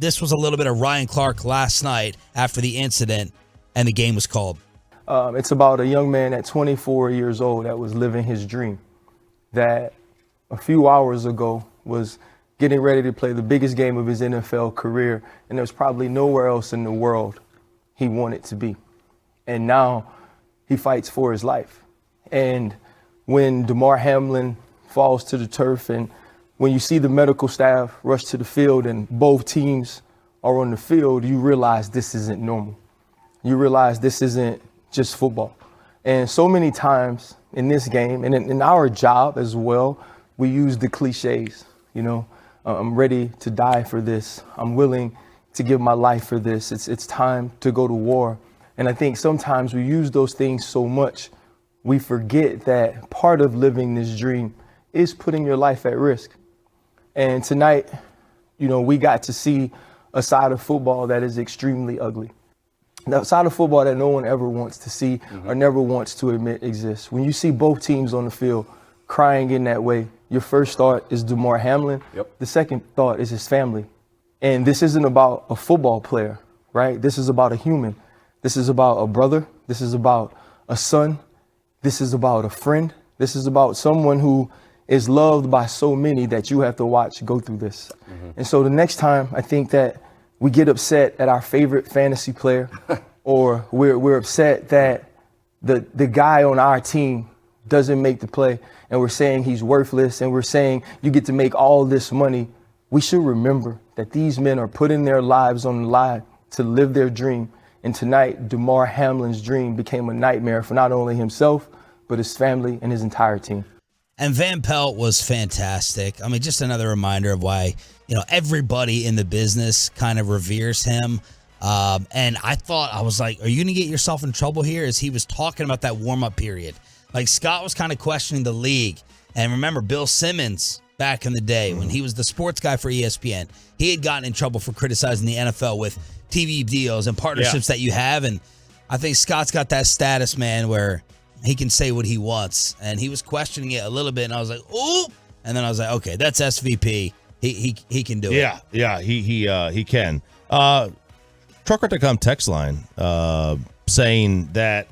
This was a little bit of Ryan Clark last night after the incident, and the game was called. It's about a young man at 24 years old that was living his dream, that a few hours ago was getting ready to play the biggest game of his NFL career, and there's probably nowhere else in the world he wanted to be. And now he fights for his life. And when Damar Hamlin falls to the turf, and when you see the medical staff rush to the field and both teams are on the field, you realize this isn't normal. You realize this isn't just football. And so many times in this game, and in our job as well, we use the cliches, I'm ready to die for this. I'm willing to give my life for this. It's time to go to war. And I think sometimes we use those things so much, we forget that part of living this dream is putting your life at risk. And tonight, we got to see a side of football that is extremely ugly. The side of football that no one ever wants to see or never wants to admit exists. When you see both teams on the field crying in that way, your first thought is Damar Hamlin. Yep. The second thought is his family. And this isn't about a football player, right? This is about a human. This is about a brother. This is about a son. This is about a friend. This is about someone who is loved by so many that you have to watch go through this. And so the next time I think that we get upset at our favorite fantasy player or we're upset that the guy on our team doesn't make the play, and we're saying he's worthless, and we're saying you get to make all this money, we should remember that these men are putting their lives on the line to live their dream. And tonight, Damar Hamlin's dream became a nightmare for not only himself, but his family and his entire team. And Van Pelt was fantastic. I mean, just another reminder of why, everybody in the business kind of reveres him. And I was like, are you going to get yourself in trouble here? As he was talking about that warm-up period. Like, Scott was kind of questioning the league. And remember, Bill Simmons, back in the day, when he was the sports guy for ESPN, he had gotten in trouble for criticizing the NFL with TV deals and partnerships that you have. And I think Scott's got that status, man, where he can say what he wants. And he was questioning it a little bit, and I was like, ooh. And then I was like, okay, that's SVP. He can do it. Yeah, he can. Trucker.com text line saying that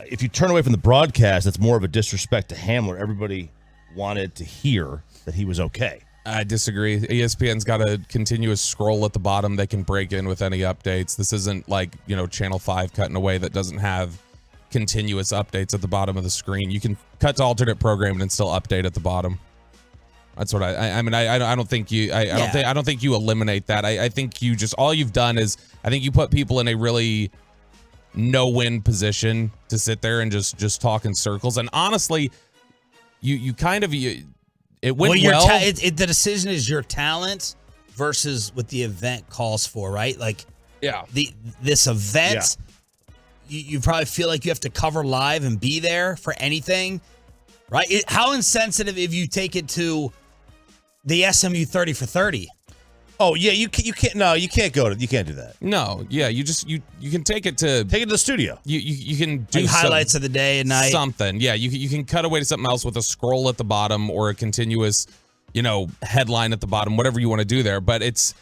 if you turn away from the broadcast, that's more of a disrespect to Hamler. Everybody wanted to hear that he was okay. I disagree. ESPN's got a continuous scroll at the bottom. They can break in with any updates. This isn't like, Channel 5 cutting away that doesn't have continuous updates at the bottom of the screen. You can cut to alternate programming and still update at the bottom. That's what I mean. I don't think you. I don't think you eliminate that. I think you just all you've done is I think you put people in a really no-win position to sit there and just talk in circles. And honestly, you kind of it went well. The decision is your talent versus what the event calls for, right? Like, yeah, this event, you probably feel like you have to cover live and be there for anything, right? How insensitive if you take it to the SMU 30 for 30. Oh yeah, you can't. No, you can't you can't do that. No, yeah, you can take it to the studio. You can do like highlights of the day and night. Something, yeah. You can cut away to something else with a scroll at the bottom or a continuous, headline at the bottom, whatever you want to do there. But it's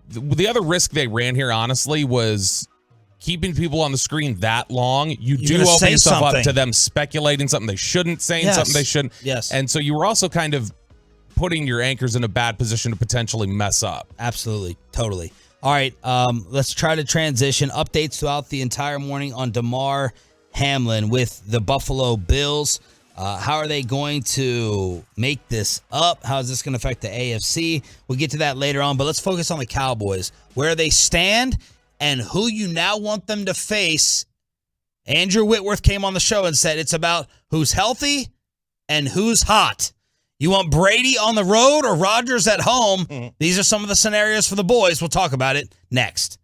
the other risk they ran here, honestly, was keeping people on the screen that long. You do open yourself up to them speculating something they shouldn't, saying something they shouldn't. Yes, and so you were also kind of putting your anchors in a bad position to potentially mess up. Absolutely. Totally. All right. Let's try to transition. Updates throughout the entire morning on Damar Hamlin with the Buffalo Bills. How are they going to make this up? How is this going to affect the AFC? We'll get to that later on, but let's focus on the Cowboys, where they stand and who you now want them to face. Andrew Whitworth came on the show and said it's about who's healthy and who's hot. You want Brady on the road or Rodgers at home? These are some of the scenarios for the boys. We'll talk about it next.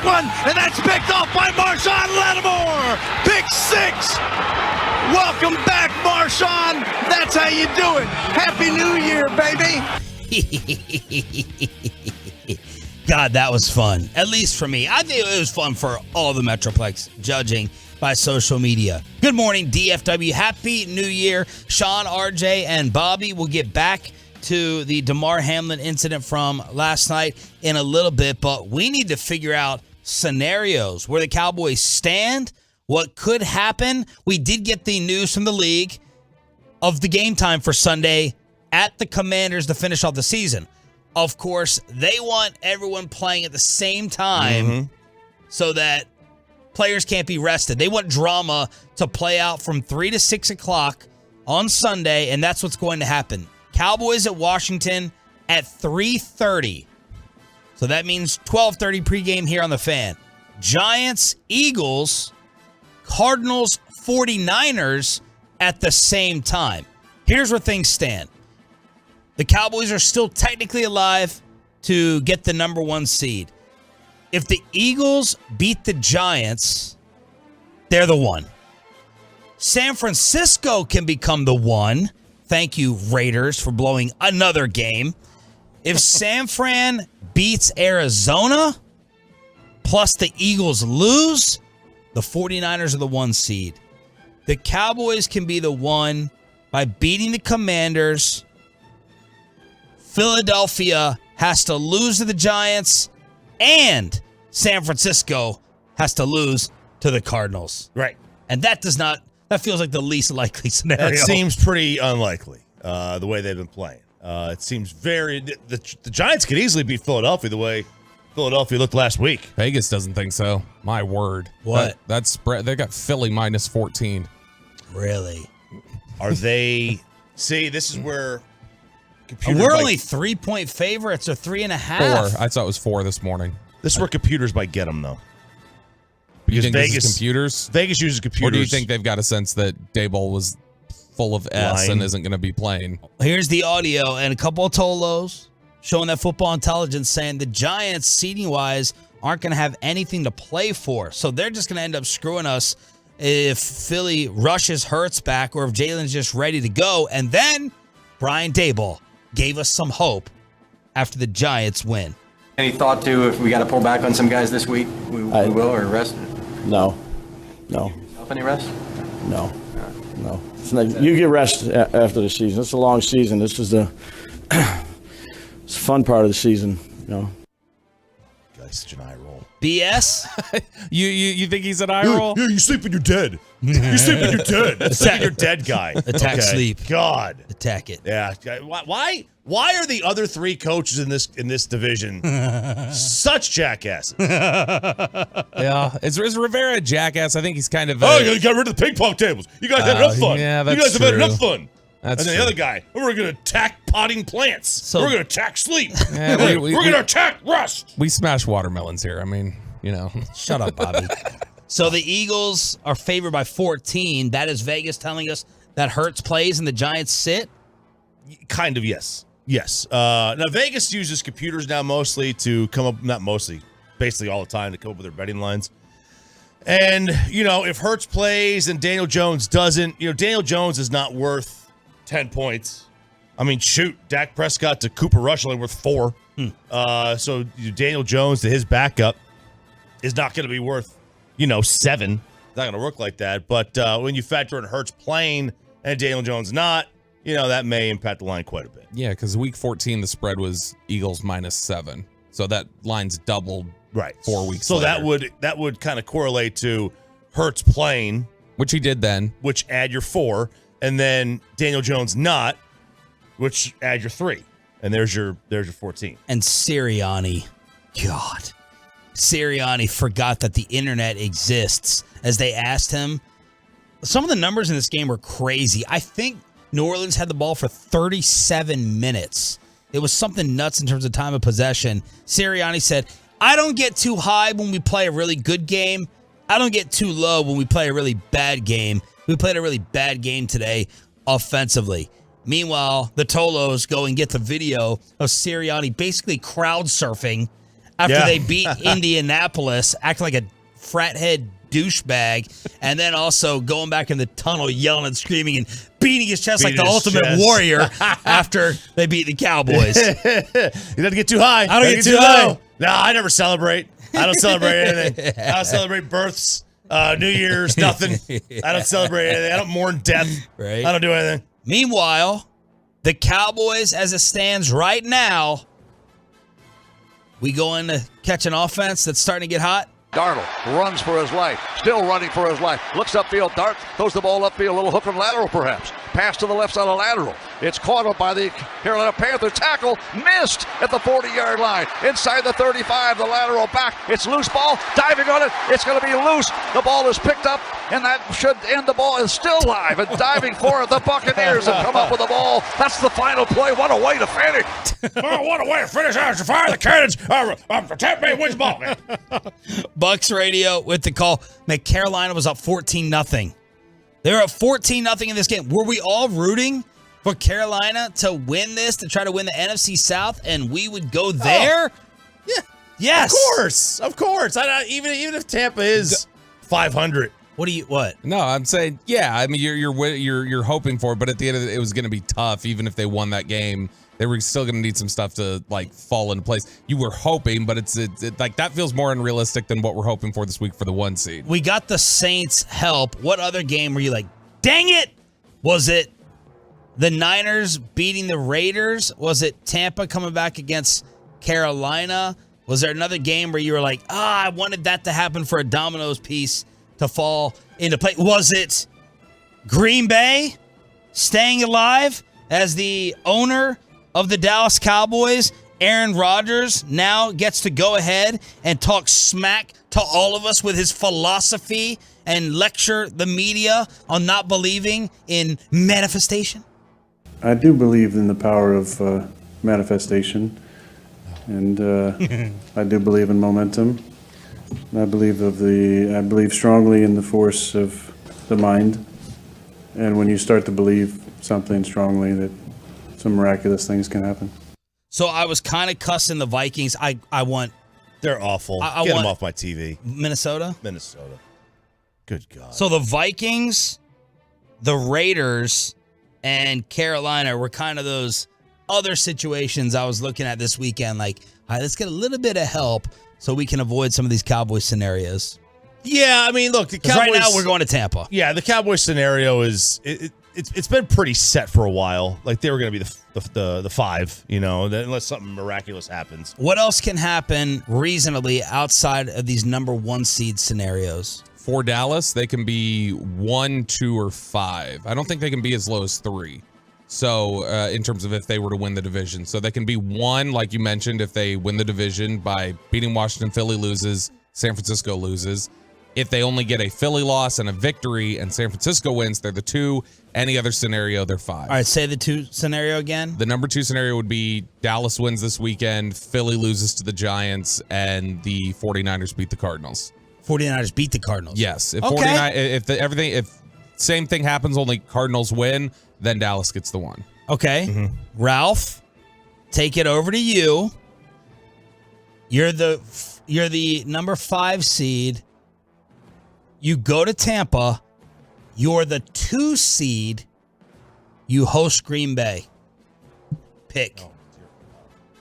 quick one, and that's picked off by Marshawn Lattimore. Pick 6. Welcome back, Marshawn. That's how you do it. Happy New Year, baby. God, that was fun. At least for me. I think it was fun for all the Metroplex, judging by social media. Good morning, DFW. Happy New Year. Sean, RJ, and Bobby will get back to the DeMar Hamlin incident from last night in a little bit, but we need to figure out scenarios where the Cowboys stand, what could happen. We did get the news from the league of the game time for Sunday at the Commanders to finish off the season. Of course, they want everyone playing at the same time so that players can't be rested. They want drama to play out from 3 to 6 o'clock on Sunday, and that's what's going to happen. Cowboys at Washington at 3:30. So that means 12:30 pregame here on the Fan. Giants, Eagles, Cardinals, 49ers at the same time. Here's where things stand. The Cowboys are still technically alive to get the number 1 seed. If the Eagles beat the Giants, they're the 1. San Francisco can become the 1. Thank you, Raiders, for blowing another game. If San Fran beats Arizona, plus the Eagles lose, the 49ers are the 1 seed. The Cowboys can be the 1 by beating the Commanders. Philadelphia has to lose to the Giants, and San Francisco has to lose to the Cardinals. Right. And that feels like the least likely scenario. That seems pretty unlikely, the way they've been playing. It seems the Giants could easily beat Philadelphia the way Philadelphia looked last week. Vegas doesn't think so. My word. What? That spread, they got Philly minus 14. Really? Are they? See, this is where we're only 3-point favorites or 3.5. 4. I thought it was 4 this morning. This is where computers might get them, though. You think Vegas, this is computers? Vegas uses computers. Or do you think they've got a sense that Daboll was full of S and isn't going to be playing? Here's the audio and a couple of Tolos showing that Football Intelligence saying the Giants, seeding-wise, aren't going to have anything to play for. So they're just going to end up screwing us if Philly rushes Hurts back or if Jalen's just ready to go. And then Brian Daboll gave us some hope after the Giants win. Any thought to if we got to pull back on some guys this week, we will, or rest? No. Help any rest? No. It's not, you get rest after the season. It's a long season. This is it's the fun part of the season, you know. Guy's such an eye roll. BS? You think he's an eye roll? Yeah, you sleep when you're dead. You sleep when you're dead. Sleep you're dead guy. Attack sleep. God. Attack it. Yeah. Why are the other 3 coaches in this division such jackasses? Yeah. Is Rivera a jackass? I think he's kind of. You got rid of the ping pong tables. You guys had enough fun. Yeah, that's you guys have had true. enough fun. That's and then true. the other guy, we're going to attack potting plants. So- we're going to attack sleep. Yeah, we're going to attack rest. We smash watermelons here. I mean, you know. Shut up, Bobby. So the Eagles are favored by 14. That is Vegas telling us that Hurts plays and the Giants sit? Kind of, yes. Yes. Now, Vegas uses computers now mostly to come up, not mostly, basically all the time to come up with their betting lines. And, if Hurts plays and Daniel Jones doesn't, Daniel Jones is not worth 10 points. I mean, shoot, Dak Prescott to Cooper Rush only worth 4. So Daniel Jones to his backup is not going to be worth, 7. It's not going to work like that. But when you factor in Hurts playing and Daniel Jones not, that may impact the line quite a bit. Yeah, because week 14, the spread was Eagles minus 7. So that line's doubled 4 weeks So later. that would kind of correlate to Hurts playing. Which he did then. Which add your 4. And then Daniel Jones not, which add your 3. And there's your 14. And Sirianni, God. Sirianni forgot that the internet exists as they asked him. Some of the numbers in this game were crazy. I think New Orleans had the ball for 37 minutes. It was something nuts in terms of time of possession. Sirianni said, I don't get too high when we play a really good game. I don't get too low when we play a really bad game. We played a really bad game today offensively. Meanwhile, the Tolos go and get the video of Sirianni basically crowd surfing after they beat Indianapolis, acting like a frat head douchebag, and then also going back in the tunnel yelling and screaming and beating his chest like the Ultimate Warrior after they beat the Cowboys. You don't get too high. I don't get too high. No, I never celebrate. I don't celebrate anything. I don't celebrate births, New Year's, nothing. I don't celebrate anything. I don't mourn death. Right. I don't do anything. Meanwhile, the Cowboys, as it stands right now, we go in to catch an offense that's starting to get hot. Darnold runs for his life, still running for his life. Looks upfield, Dart throws the ball upfield, a little hook and lateral perhaps. Pass to the left side of lateral. It's caught up by the Carolina Panthers. Tackle missed at the 40-yard line. Inside the 35, the lateral back. It's loose ball, diving on it. It's going to be loose. The ball is picked up, and that should end. The ball is still live and diving for it. The Buccaneers have come up with the ball. That's the final play. What a way to finish. Oh, what a way to finish. Fire the cannons. Tampa Bay wins ball, man. Bucks radio with the call. Man, Carolina was up 14-0. They were up 14-0 in this game. Were we all rooting for Carolina to win this, to try to win the NFC South, and we would go there? Oh, yeah. Yes. Of course. Even if Tampa is 500. What? No, I'm saying, yeah. I mean, you're hoping for it, but at the end of it was going to be tough. Even if they won that game, they were still going to need some stuff to like fall into place. You were hoping, but it's like that feels more unrealistic than what we're hoping for this week for the 1 seed. We got the Saints help. What other game were you like, dang it? Was it the Niners beating the Raiders? Was it Tampa coming back against Carolina? Was there another game where you were like, I wanted that to happen for a dominoes piece to fall into play? Was it Green Bay staying alive as the owner of the Dallas Cowboys? Aaron Rodgers now gets to go ahead and talk smack to all of us with his philosophy and lecture the media on not believing in manifestation? I do believe in the power of manifestation, and I do believe in momentum. I believe strongly in the force of the mind, and when you start to believe something strongly, that some miraculous things can happen. So I was kind of cussing the Vikings. I want. They're awful. I Get want them off my TV. Minnesota. Good God. So the Vikings, the Raiders, and Carolina were kind of those other situations I was looking at this weekend. Like, all right, let's get a little bit of help so we can avoid some of these Cowboys scenarios. Yeah, I mean, look, the Cowboys. Right now we're going to Tampa. Yeah, the Cowboys scenario is it's been pretty set for a while. Like they were going to be the 5, unless something miraculous happens. What else can happen reasonably outside of these number 1 seed scenarios? For Dallas, they can be 1, 2, or 5. I don't think they can be as low as 3. So in terms of if they were to win the division. So they can be 1, like you mentioned, if they win the division by beating Washington, Philly loses, San Francisco loses. If they only get a Philly loss and a victory and San Francisco wins, they're the 2. Any other scenario, they're 5. All right, say the 2 scenario again. The number 2 scenario would be Dallas wins this weekend, Philly loses to the Giants, and the 49ers beat the Cardinals. 49ers beat the Cardinals. Yes. If okay. If same thing happens, only Cardinals win, then Dallas gets the 1. Okay. Mm-hmm. Ralph, take it over to you. You're the number 5 seed. You go to Tampa. You're the 2 seed. You host Green Bay. Pick.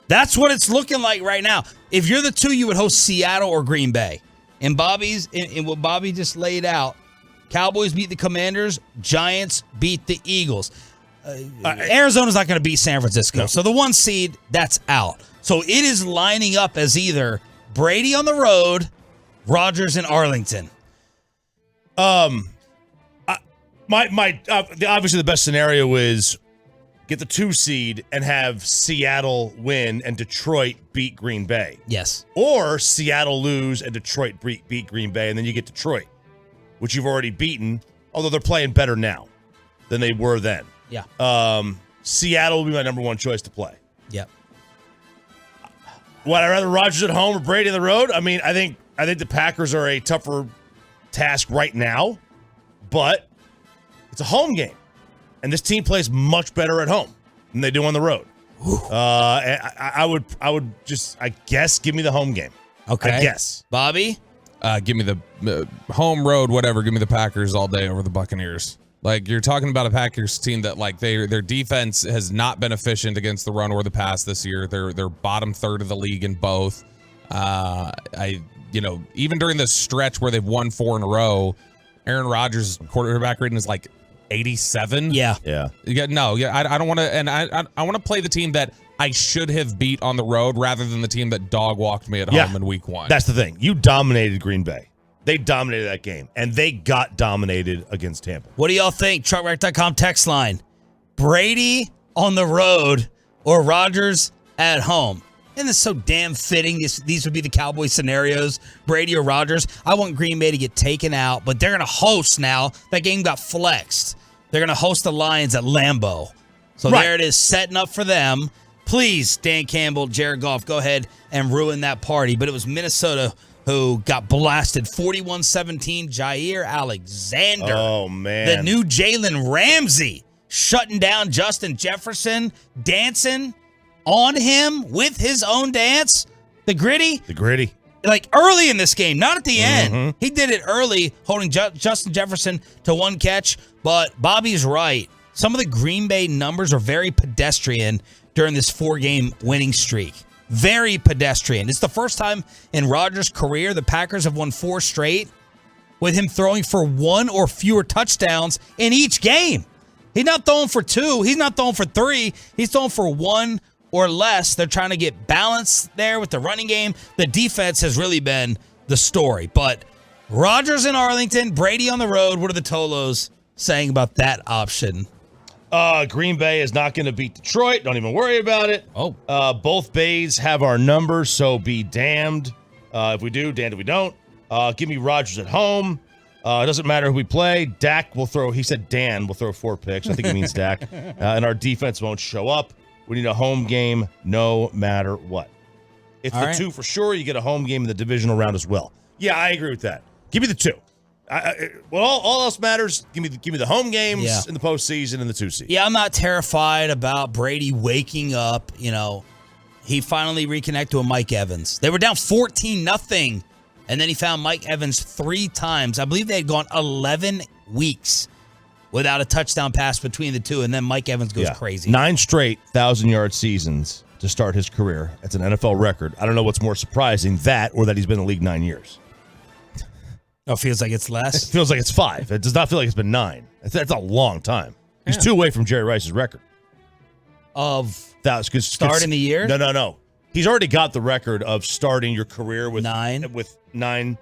That's what it's looking like right now. If you're the 2, you would host Seattle or Green Bay. And what Bobby just laid out, Cowboys beat the Commanders, Giants beat the Eagles. Arizona's not going to beat San Francisco. No. So the 1 seed, that's out. So it is lining up as either Brady on the road, Rodgers in Arlington. Obviously the best scenario is get the 2 seed and have Seattle win and Detroit beat Green Bay. Yes. Or Seattle lose and Detroit beat Green Bay, and then you get Detroit, which you've already beaten, although they're playing better now than they were then. Yeah. Seattle will be my number 1 choice to play. Yep. Would I rather Rodgers at home or Brady on the road? I mean, I think the Packers are a tougher task right now, but it's a home game. And this team plays much better at home than they do on the road. I would just, I guess, give me the home game. Okay. I guess. Bobby? Give me the home, road, whatever. Give me the Packers all day over the Buccaneers. Like, you're talking about a Packers team that, like, their defense has not been efficient against the run or the pass this year. They're bottom third of the league in both. Even during this stretch where they've won 4 in a row, Aaron Rodgers' quarterback rating is like 87. Yeah. Yeah. I don't want to, and I want to play the team that I should have beat on the road rather than the team that dog walked me at home in week 1. That's the thing. You dominated Green Bay. They dominated that game, and they got dominated against Tampa. What do y'all think? Truckwreck.com text line. Brady on the road or Rodgers at home? And it's so damn fitting. These would be the Cowboys scenarios. Brady or Rodgers. I want Green Bay to get taken out, but they're going to host now. That game got flexed. They're going to host the Lions at Lambeau. So there it is, setting up for them. Please, Dan Campbell, Jared Goff, go ahead and ruin that party. But it was Minnesota who got blasted 41-17. Jair Alexander. Oh, man. The new Jalen Ramsey shutting down Justin Jefferson, dancing on him with his own dance. The gritty. Like early in this game, not at the end. He did it early, holding Justin Jefferson to 1 catch. But Bobby's right. Some of the Green Bay numbers are very pedestrian during this 4-game winning streak. Very pedestrian. It's the first time in Rodgers' career the Packers have won 4 straight with him throwing for 1 or fewer touchdowns in each game. He's not throwing for 2. He's not throwing for 3. He's throwing for 1 or less. They're trying to get balance there with the running game. The defense has really been the story. But Rodgers in Arlington, Brady on the road. What are the Tolos saying about that option? Green Bay is not going to beat Detroit. Don't even worry about it. Both Bays have our numbers, so be damned if we do, damned if we don't. Give me Rodgers at home. It doesn't matter who we play. Dak will throw, he said Dan will throw 4 picks. I think he means Dak. And our defense won't show up. We need a home game no matter what. It's the 2 for sure. You get a home game in the divisional round as well. Yeah, I agree with that. Give me the 2. All else matters. Give me the home games in the postseason and the 2 seed. Yeah, I'm not terrified about Brady waking up. He finally reconnected with Mike Evans. They were down 14-0, and then he found Mike Evans 3 times. I believe they had gone 11 weeks without a touchdown pass between the two, and then Mike Evans goes crazy. 9 straight 1,000-yard seasons to start his career. That's an NFL record. I don't know what's more surprising, that or that he's been in the league 9 years. Oh, feels like it's less? It feels like it's 5. It does not feel like it's been 9. That's a long time. He's 2 away from Jerry Rice's record. Of starting the year? No. He's already got the record of starting your career with 9.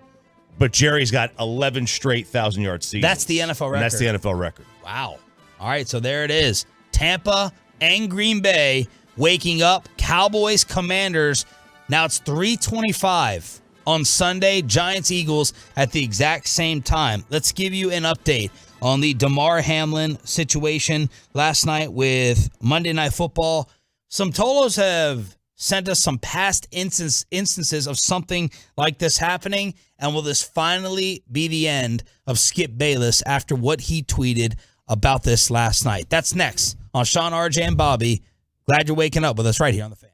But Jerry's got 11 straight 1,000-yard seasons. That's the NFL record. And that's the NFL record. Wow. All right, so there it is. Tampa and Green Bay waking up. Cowboys, Commanders. Now it's 3:25 on Sunday. Giants, Eagles at the exact same time. Let's give you an update on the Damar Hamlin situation last night with Monday Night Football. Some Tolos have sent us some past instances of something like this happening, and will this finally be the end of Skip Bayless after what he tweeted about this last night? That's next on Sean, RJ, and Bobby. Glad you're waking up with us right here on The Fan.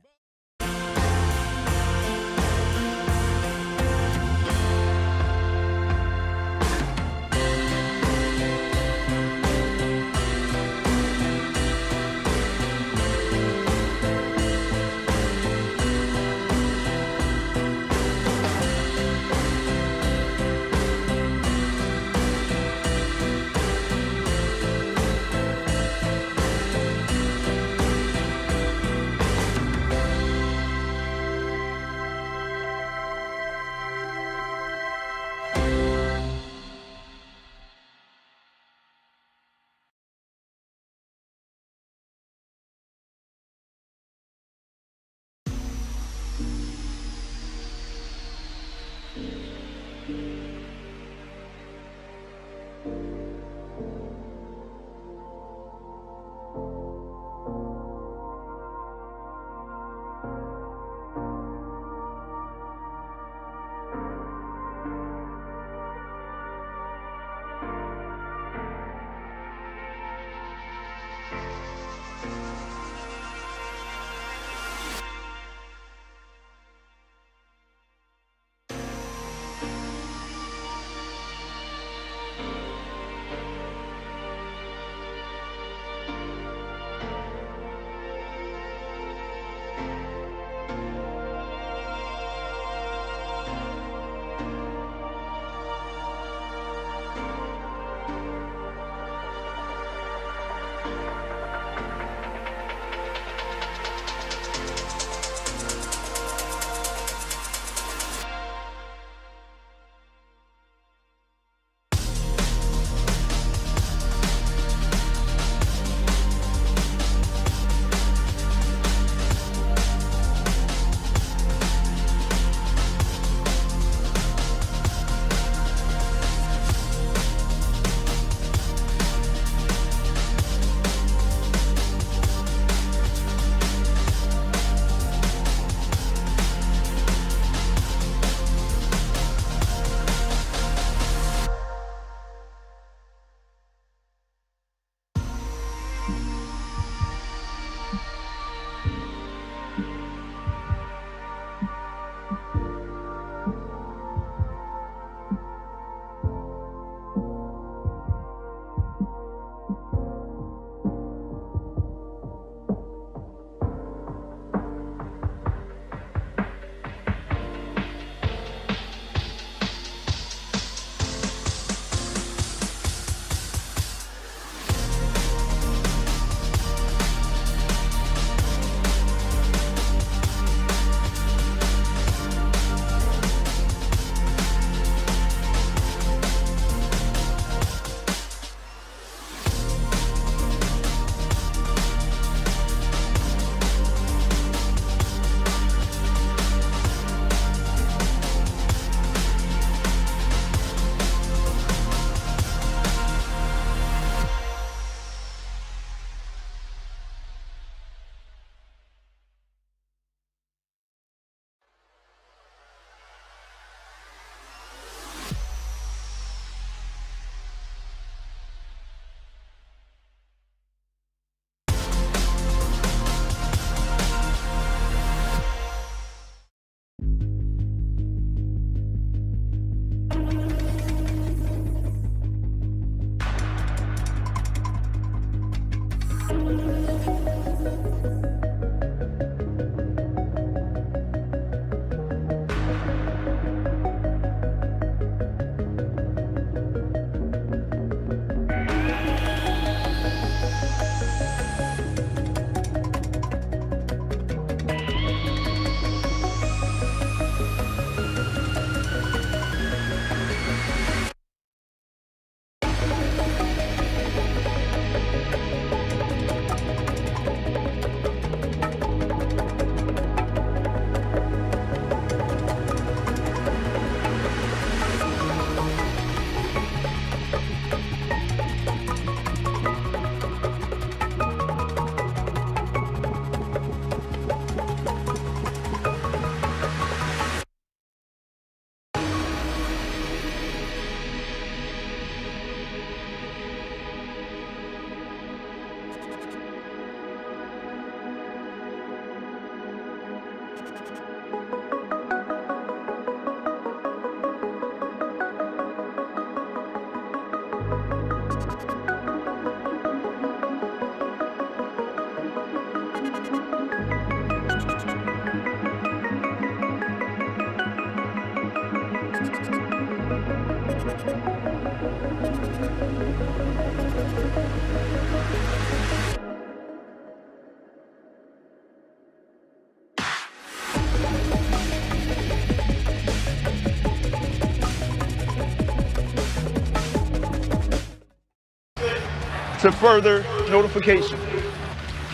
To further notification.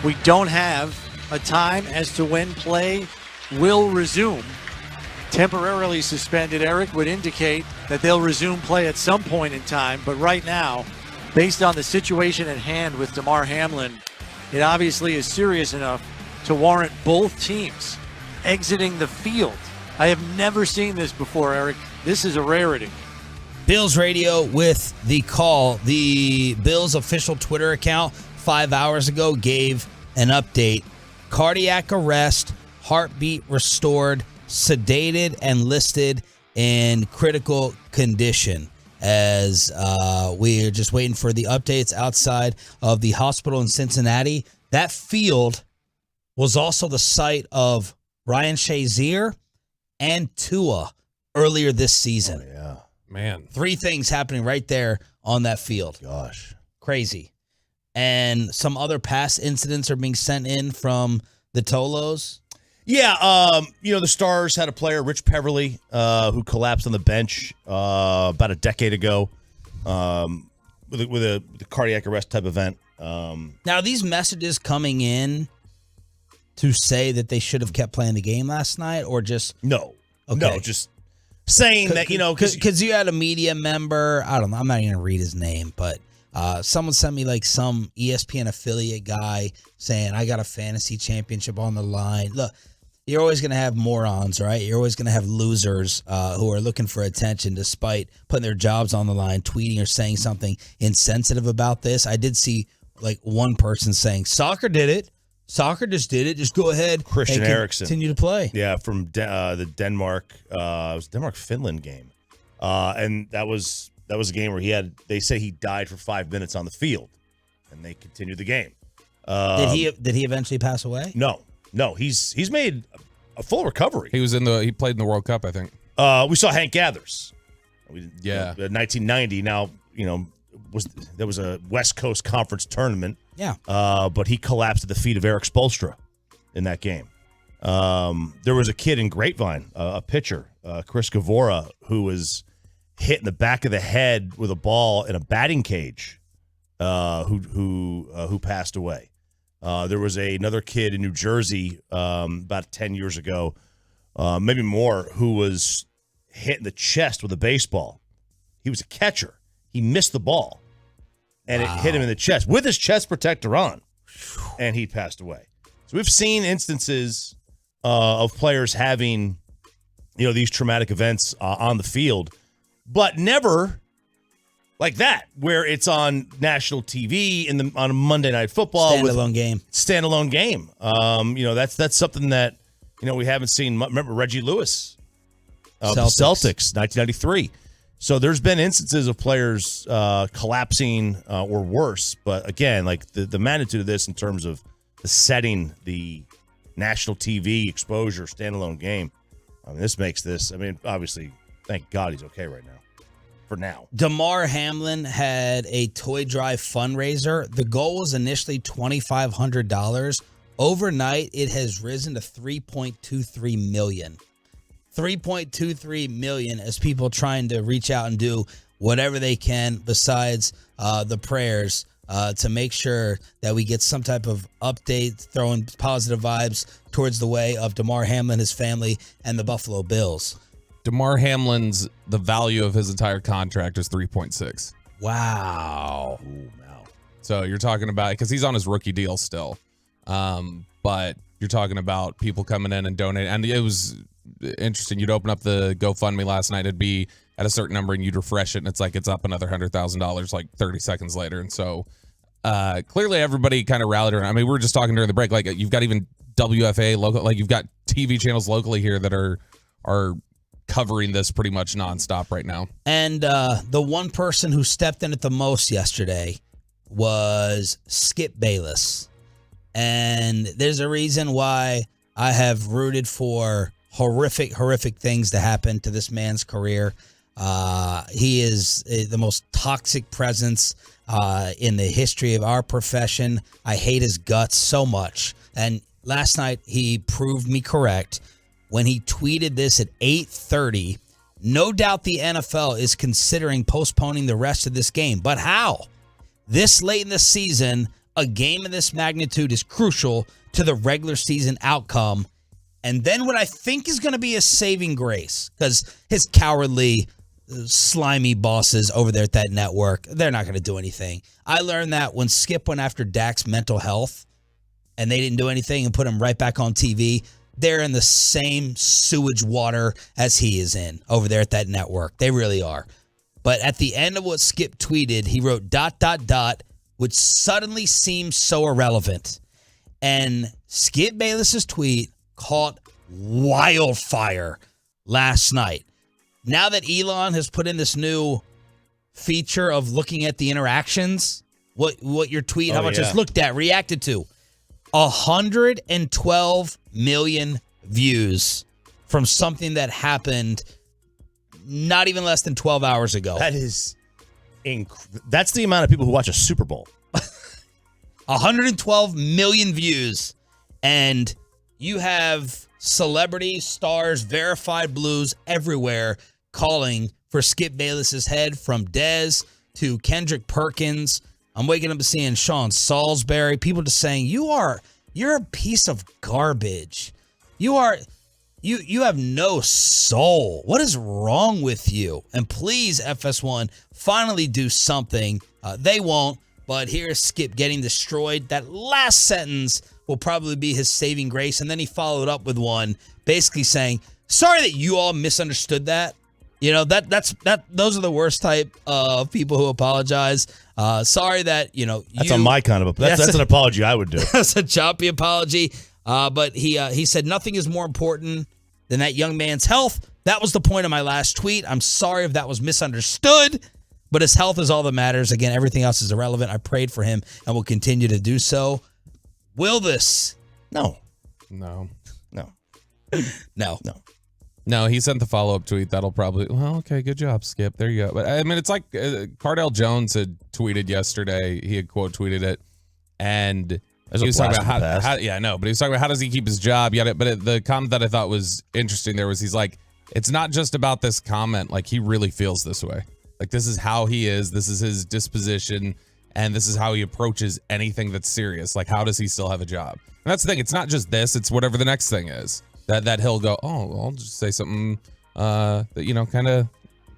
We don't have a time as to when play will resume. Temporarily suspended Eric would indicate that they'll resume play at some point in time, but right now, based on the situation at hand with Damar Hamlin, it obviously is serious enough to warrant both teams exiting the field. I have never seen this before, Eric. This is a rarity. Bills Radio with the call. The Bills official Twitter account 5 hours ago gave an update. Cardiac arrest, heartbeat restored, sedated, and listed in critical condition. As we're just waiting for the updates outside of the hospital in Cincinnati. That field was also the site of Ryan Shazier and Tua earlier this season. Oh, yeah. Man. 3 things happening right there on that field. Gosh. Crazy. And some other past incidents are being sent in from the Tolos. Yeah, the Stars had a player, Rich Peverly, who collapsed on the bench about a decade ago with a cardiac arrest type event. Now, are these messages coming in to say that they should have kept playing the game last night, or just no? Okay. No, just saying that, because you had a media member. I don't know. I'm not even gonna read his name, but someone sent me like some ESPN affiliate guy saying, I got a fantasy championship on the line. Look, you're always going to have morons, right? You're always going to have losers who are looking for attention despite putting their jobs on the line, tweeting or saying something insensitive about this. I did see like one person saying, soccer did it. Soccer just did it. Just go ahead. Christian and Eriksen. continue to play. Yeah, from the Denmark, it was Denmark-Finland game. And that was a game where they say he died for 5 minutes on the field, and they continued the game. Did he eventually pass away? No, he's made a full recovery. He played in the World Cup, I think. We saw Hank Gathers. 1990. Now, there was a West Coast Conference tournament. Yeah. But he collapsed at the feet of Eric Spoelstra in that game. There was a kid in Grapevine, a pitcher, Chris Gavora, who was hit in the back of the head with a ball in a batting cage, who passed away. There was another kid in New Jersey about 10 years ago, maybe more, who was hit in the chest with a baseball. He was a catcher. He missed the ball, and it hit him in the chest with his chest protector on, and he passed away. So we've seen instances of players having, these traumatic events on the field, but never like that, where it's on national TV on a Monday Night Football. Standalone game. That's something that, we haven't seen. Remember Reggie Lewis of the Celtics, 1993. So there's been instances of players collapsing or worse. But again, like the magnitude of this in terms of the setting, the national TV exposure, standalone game, I mean, this makes this, I mean, obviously, thank God he's okay right now. For now. Damar Hamlin had a toy drive fundraiser. The goal was initially $2,500. Overnight, it has risen to $3.23 million. $3.23 million as people trying to reach out and do whatever they can besides the prayers to make sure that we get some type of update, throwing positive vibes towards the way of Damar Hamlin, his family, and the Buffalo Bills. Damar Hamlin's, the value of his entire contract is 3.6. Wow. Ooh, wow. So you're talking about, because he's on his rookie deal still. But you're talking about people coming in and donating. And it was interesting. You'd open up the GoFundMe last night. It'd be at a certain number and you'd refresh it. And it's like, it's up another $100,000 like 30 seconds later. And so clearly everybody kind of rallied around. I mean, we were just talking during the break, like you've got even WFA local, like you've got TV channels locally here that are covering this pretty much nonstop right now. And the one person who stepped in it the most yesterday was Skip Bayless. And there's a reason why I have rooted for horrific things to happen to this man's career. He is the most toxic presence in the history of our profession. I hate his guts so much. And last night he proved me correct when he tweeted this at 8:30. No doubt the NFL is considering postponing the rest of this game. But how? This late in the season, a game of this magnitude is crucial to the regular season outcome. And then what I think is going to be a saving grace, because his cowardly, slimy bosses over there at that network, they're not going to do anything. I learned that when Skip went after Dak's mental health and they didn't do anything and put him right back on TV. They're in the same sewage water as he is in over there at that network. They really are. But at the end of what Skip tweeted, he wrote ... which suddenly seems so irrelevant. And Skip Bayless's tweet caught wildfire last night. Now that Elon has put in this new feature of looking at the interactions, what your tweet, how much is looked at, reacted to, 112 million views from something that happened not even less than 12 hours ago. That is that's the amount of people who watch a Super Bowl. 112 million views. And you have celebrities, stars, verified blues everywhere calling for Skip Bayless's head, from Dez to Kendrick Perkins. I'm waking up to seeing Sean Salisbury. People just saying, you're a piece of garbage. You have no soul. What is wrong with you? And please, FS1, finally do something. They won't, but here's Skip getting destroyed. That last sentence will probably be his saving grace. And then he followed up with one basically saying, sorry that you all misunderstood that. You know, those are the worst type of people who apologize. Sorry that, that's on my kind of that's an apology I would do. That's a choppy apology. But he said nothing is more important than that young man's health. That was the point of my last tweet. I'm sorry if that was misunderstood, but his health is all that matters. Again, everything else is irrelevant. I prayed for him and will continue to do so. Will this? No. No, he sent the follow-up tweet. That'll probably, okay, good job, Skip. There you go. But I mean, it's like Cardell Jones had tweeted yesterday. He had quote tweeted it. And he was talking about how yeah, I know, but he was talking about how does he keep his job? But the comment that I thought was interesting there was he's like, it's not just about this comment. Like, he really feels this way. Like, this is how he is. This is his disposition. And this is how he approaches anything that's serious. Like, how does he still have a job? And that's the thing. It's not just this. It's whatever the next thing is. That he'll go, I'll just say something that, kind of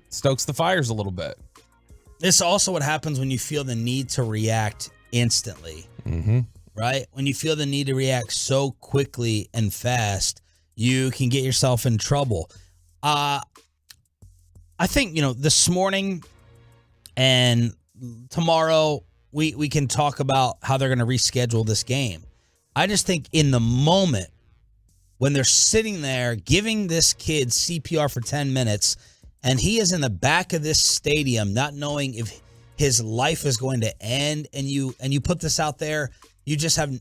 stokes the fires a little bit. This is also what happens when you feel the need to react instantly. Mm-hmm. Right? When you feel the need to react so quickly and fast, you can get yourself in trouble. I think, this morning and tomorrow we can talk about how they're going to reschedule this game. I just think in the moment, when they're sitting there giving this kid CPR for 10 minutes and he is in the back of this stadium not knowing if his life is going to end, and you put this out there, you just have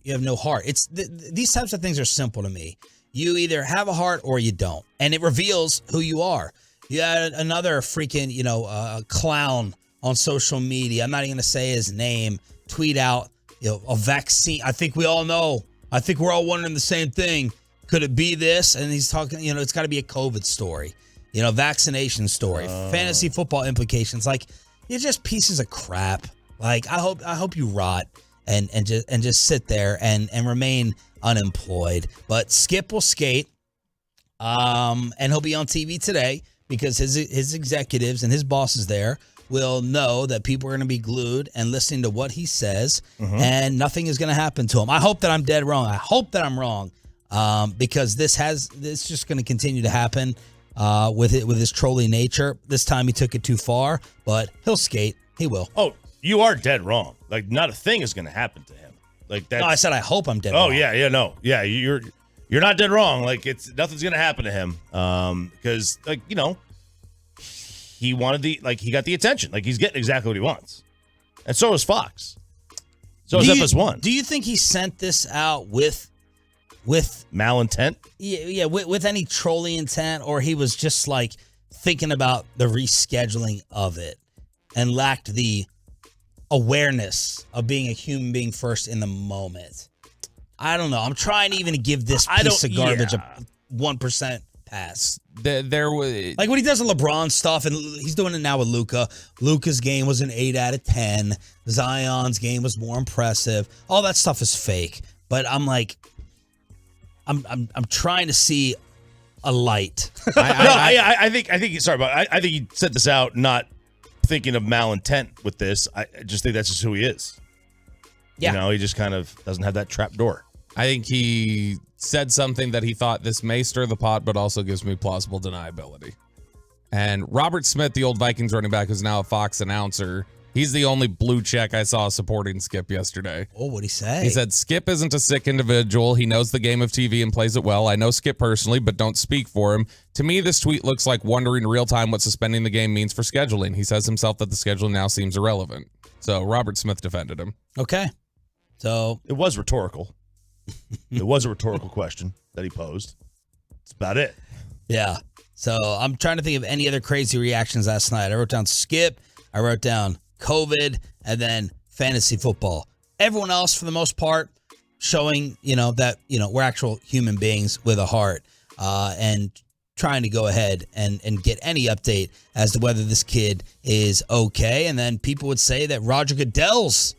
no heart. It's these types of things are simple to me. You either have a heart or you don't, and it reveals who you are. You had another freaking clown on social media. I'm not even going to say his name. Tweet out a vaccine. I think we all know. I think we're all wondering the same thing. Could it be this? And he's talking. It's got to be a COVID story. Vaccination story. Fantasy football implications. Like, you're just pieces of crap. Like, I hope you rot and just sit there and remain unemployed. But Skip will skate, and he'll be on TV today because his executives and his bosses there will know that people are going to be glued and listening to what he says, and nothing is going to happen to him. I hope that I'm dead wrong. I hope that I'm wrong, because this just going to continue to happen with his trolling nature. This time he took it too far, but he'll skate. He will. Oh, you are dead wrong. Like, not a thing is going to happen to him. Like that. No, I said I hope I'm dead wrong. Oh yeah, no, yeah. You're not dead wrong. Like, nothing's going to happen to him. Because he wanted he got the attention. Like, he's getting exactly what he wants, and so is Fox. So is FS1. Do you think he sent this out with malintent? Yeah, with any trolling intent, or he was just like thinking about the rescheduling of it and lacked the awareness of being a human being first in the moment? I don't know. I'm trying even to give this piece of garbage a 1% pass. There was like when he does the LeBron stuff, and he's doing it now with Luka. Luka's game was an 8 out of 10. Zion's game was more impressive. All that stuff is fake. But I'm like, I'm trying to see a light. I think sorry, but I think he set this out not thinking of malintent with this. I just think that's just who he is. Yeah. He just kind of doesn't have that trap door. I think he said something that he thought this may stir the pot, but also gives me plausible deniability. And Robert Smith, the old Vikings running back, who's now a Fox announcer, he's the only blue check I saw supporting Skip yesterday. Oh, what'd he say? He said, Skip isn't a sick individual. He knows the game of TV and plays it well. I know Skip personally, but don't speak for him. To me, this tweet looks like wondering real time what suspending the game means for scheduling. He says himself that the scheduling now seems irrelevant. So Robert Smith defended him. Okay. So it was rhetorical. It was a rhetorical question that he posed. That's about it. Yeah. So I'm trying to think of any other crazy reactions last night. I wrote down Skip. I wrote down COVID, and then fantasy football. Everyone else, for the most part, showing, that, we're actual human beings with a heart, and trying to go ahead and get any update as to whether this kid is okay. And then people would say that Roger Goodell's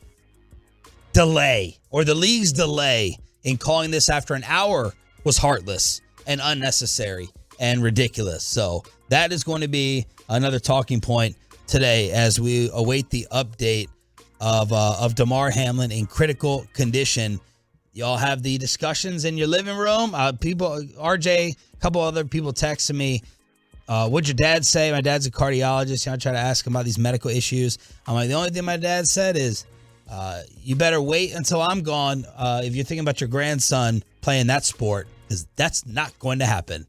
delay or the league's delay in calling this after an hour was heartless and unnecessary and ridiculous. So that is going to be another talking point today as we await the update of Damar Hamlin in critical condition. Y'all have the discussions in your living room. RJ, a couple other people texting me, what'd your dad say? My dad's a cardiologist. I try to ask him about these medical issues. I'm like, the only thing my dad said is, you better wait until I'm gone if you're thinking about your grandson playing that sport, because that's not going to happen.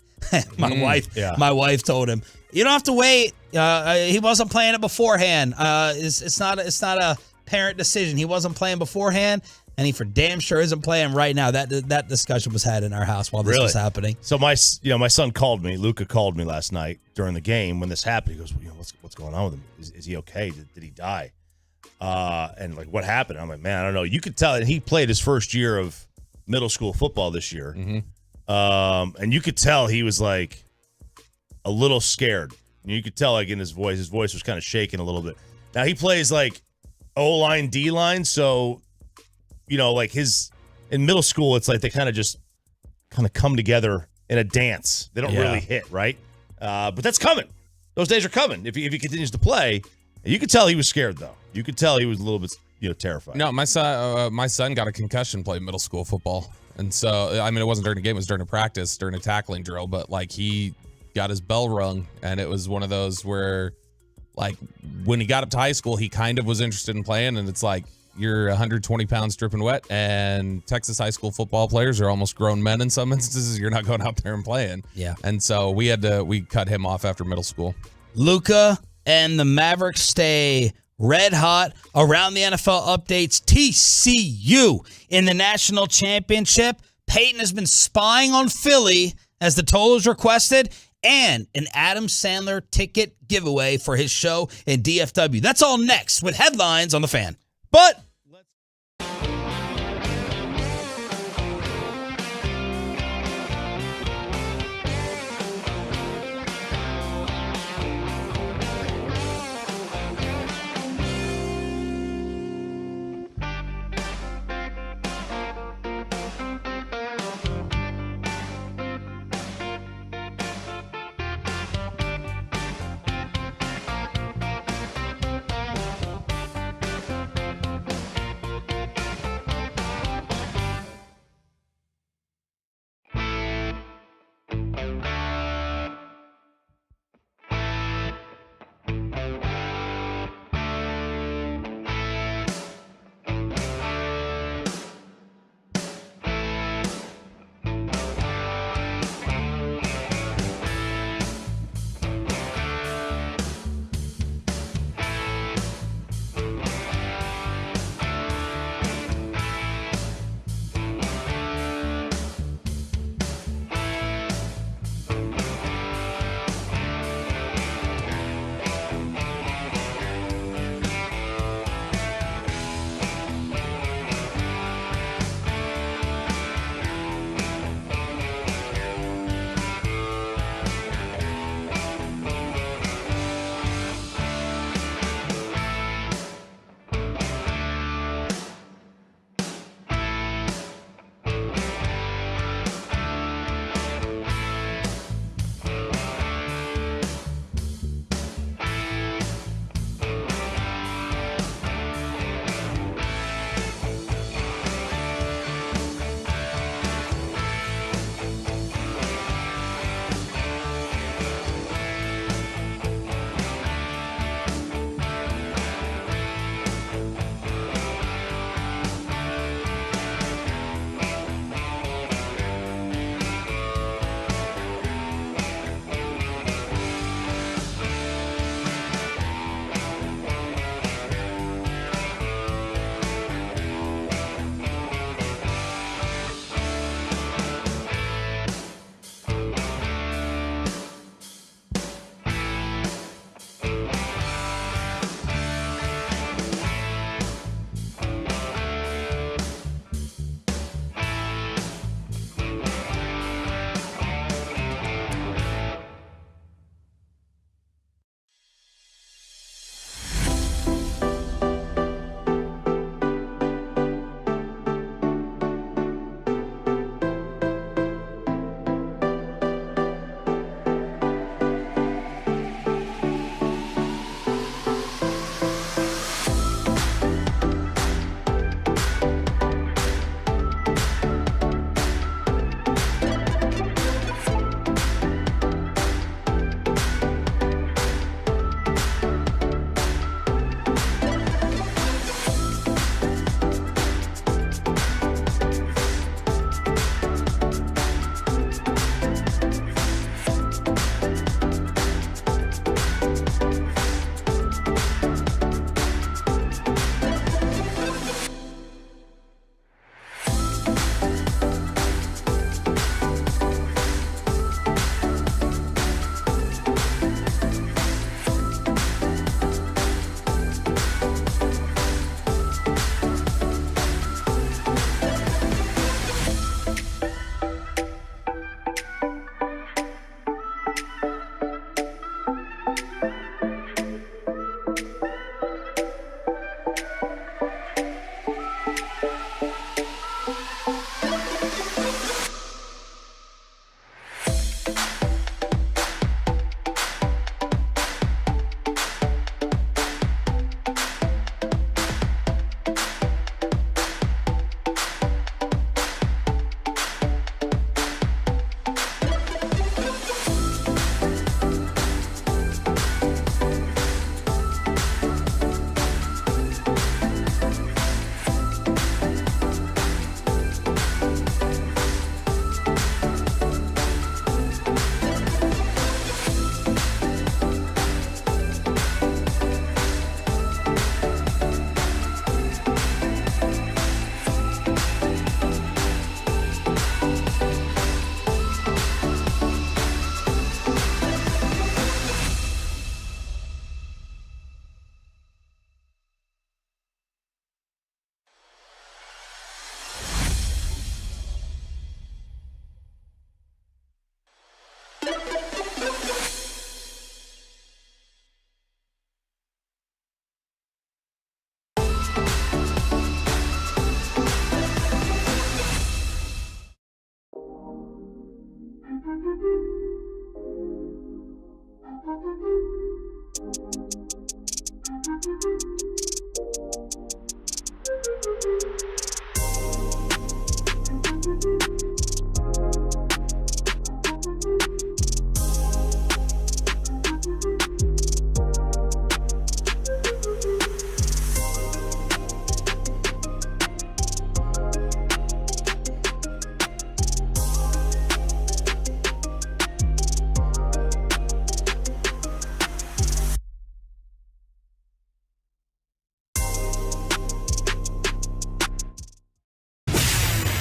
My wife told him, you don't have to wait. He wasn't playing it beforehand. It's not a parent decision. He wasn't playing beforehand, and he for damn sure isn't playing right now. That discussion was had in our house while this was happening. So my son called me. Luca called me last night during the game when this happened. He goes, what's going on with him? Is he okay? Did he die? And like, what happened? I'm like, man, I don't know. You could tell that he played his first year of middle school football this year. Mm-hmm. And you could tell he was like a little scared. You could tell like in his voice was kind of shaking a little bit. Now he plays like O-line, D-line. So, like in middle school, it's like they kind of come together in a dance. They don't really hit, right? But that's coming. Those days are coming if he continues to play. And you could tell he was scared, though. You could tell he was a little bit, terrified. No, my son got a concussion playing middle school football. And so, it wasn't during a game. It was during a practice, during a tackling drill. But, like, he got his bell rung. And it was one of those where, like, when he got up to high school, he kind of was interested in playing. And it's like, you're 120 pounds dripping wet, and Texas high school football players are almost grown men in some instances. You're not going out there and playing. Yeah. And so we cut him off after middle school. Luka and the Mavericks stay red hot around the NFL updates. TCU in the national championship. Peyton has been spying on Philly as the total is requested, and an Adam Sandler ticket giveaway for his show in DFW. That's all next with headlines on The Fan. But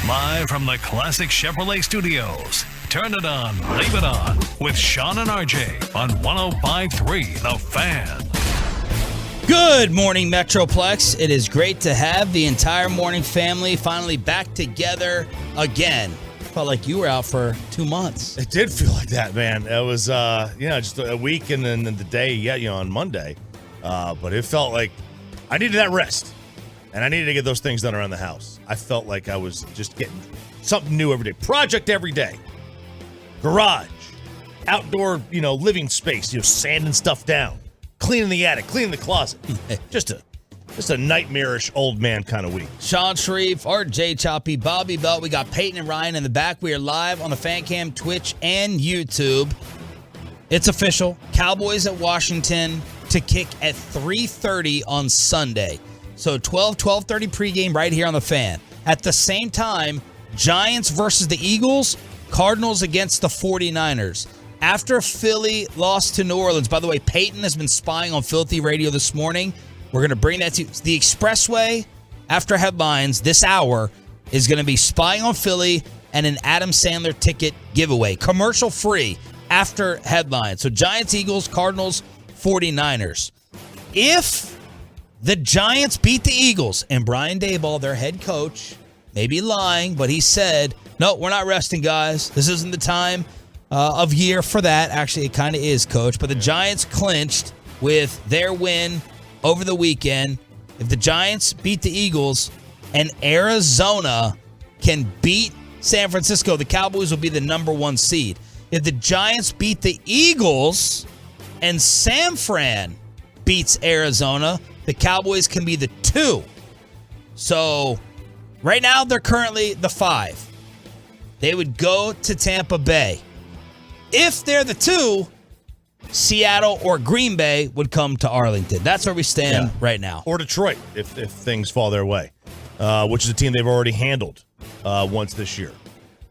Live from the Classic Chevrolet Studios. Turn it on, leave it on with Sean and RJ on 105.3 The Fan. Good morning, Metroplex. It is great to have the entire morning family finally back together again. Felt like you were out for 2 months. It did feel like that, man. It was, just a week and then the day, on Monday. But it felt like I needed that rest. And I needed to get those things done around the house. I felt like I was just getting something new every day. Project every day. Garage. Outdoor, living space. Sanding stuff down. Cleaning the attic. Cleaning the closet. Just a nightmarish old man kind of week. Sean Sharif, RJ Choppy, Bobby Belt. We got Peyton and Ryan in the back. We are live on the Fan Cam, Twitch, and YouTube. It's official. Cowboys at Washington to kick at 3:30 on Sunday. So 12:30 pregame right here on the Fan. At the same time, Giants versus the Eagles, Cardinals against the 49ers. After Philly lost to New Orleans, by the way, Peyton has been spying on Filthy Radio this morning. We're going to bring that to the Expressway. After headlines this hour is going to be spying on Philly and an Adam Sandler ticket giveaway. Commercial free after headlines. So Giants, Eagles, Cardinals, 49ers. If the Giants beat the Eagles, and Brian Daboll, their head coach, may be lying, but he said, no, we're not resting, guys. This isn't the time of year for that. Actually, it kind of is, Coach. But the Giants clinched with their win over the weekend. If the Giants beat the Eagles and Arizona can beat San Francisco, the Cowboys will be the number 1 seed. If the Giants beat the Eagles and San Fran beats Arizona, the Cowboys can be the 2. So right now they're currently the 5. They would go to Tampa Bay. If they're the 2, Seattle or Green Bay would come to Arlington. That's where we stand right now. Or Detroit, if things fall their way, which is a team they've already handled once this year.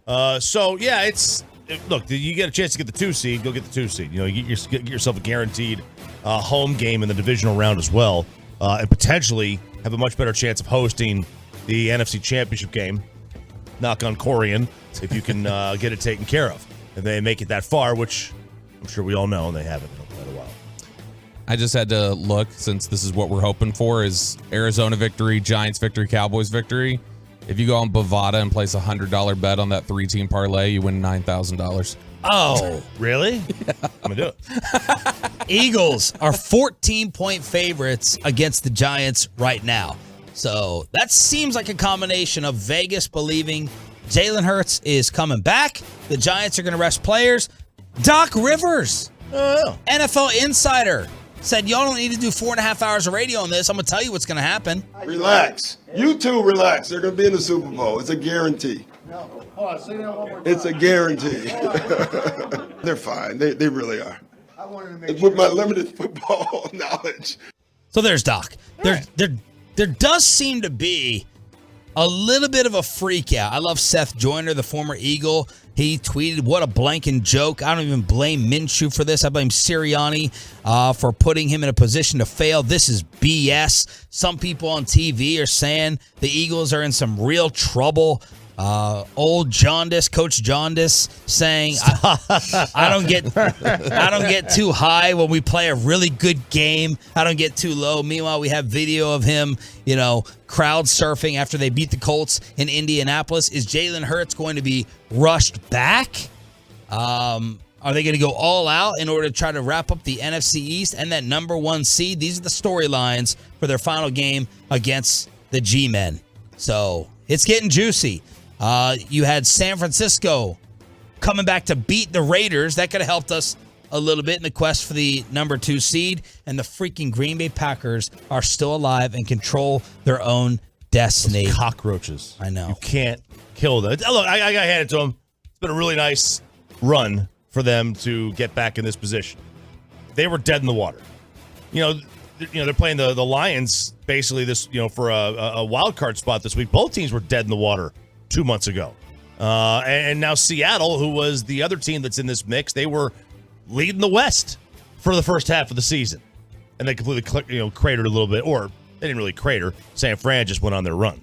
Look, you get a chance to get the 2 seed, go get the 2 seed. Get yourself a guaranteed home game in the divisional round as well, and potentially have a much better chance of hosting the NFC Championship game. Knock on Corian, if you can get it taken care of. If they make it that far, which I'm sure we all know they haven't in quite a while. I just had to look, since this is what we're hoping for, is Arizona victory, Giants victory, Cowboys victory. If you go on Bovada and place a $100 bet on that 3-team parlay, you win $9,000. Oh, really? Yeah. I'm going to do it. Eagles are 14-point favorites against the Giants right now. So that seems like a combination of Vegas believing Jalen Hurts is coming back. The Giants are going to rest players. Doc Rivers, NFL insider, said, y'all don't need to do 4.5 hours of radio on this. I'm going to tell you what's going to happen. Relax. You two relax. They're going to be in the Super Bowl. It's a guarantee. It's a guarantee. They're fine. They really are. With my limited football knowledge. So there's Doc. There does seem to be a little bit of a freak out. I love Seth Joyner, the former Eagle. He tweeted, what a blanking joke. I don't even blame Minshew for this. I blame Sirianni for putting him in a position to fail. This is BS. Some people on TV are saying the Eagles are in some real trouble. Old Jaundice, Coach Jaundice, saying I don't get too high when we play a really good game. I don't get too low. Meanwhile, we have video of him, crowd surfing after they beat the Colts in Indianapolis. Is Jalen Hurts going to be rushed back? Are they going to go all out in order to try to wrap up the NFC East and that number 1 seed? These are the storylines for their final game against the G-Men. So it's getting juicy. You had San Francisco coming back to beat the Raiders. That could have helped us a little bit in the quest for the number 2 seed. And the freaking Green Bay Packers are still alive and control their own destiny. Those cockroaches. I know. You can't kill them. Look, I got to hand it to them. It's been a really nice run for them to get back in this position. They were dead in the water. They're playing the Lions basically this, for a wild card spot this week. Both teams were dead in the water 2 months ago. And now Seattle, who was the other team that's in this mix, they were leading the West for the first half of the season. And they completely cratered a little bit, or they didn't really crater. San Fran just went on their run.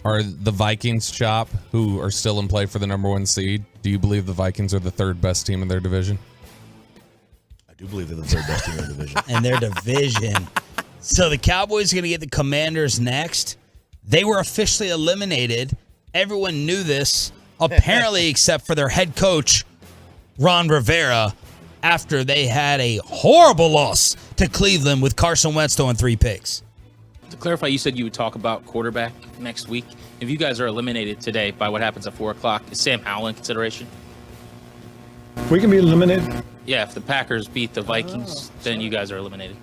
Are the Vikings, Chop, who are still in play for the number 1 seed, do you believe the Vikings are the 3rd best team in their division? I do believe they're the 3rd best team in their division. In their division. So the Cowboys are going to get the Commanders next. They were officially eliminated. Everyone knew this, apparently except for their head coach, Ron Rivera, after they had a horrible loss to Cleveland with Carson Wentz throwing 3 picks. To clarify, you said you would talk about quarterback next week. If you guys are eliminated today by what happens at 4 o'clock, is Sam Howell in consideration? We can be eliminated. Yeah, if the Packers beat the Vikings, then you guys are eliminated.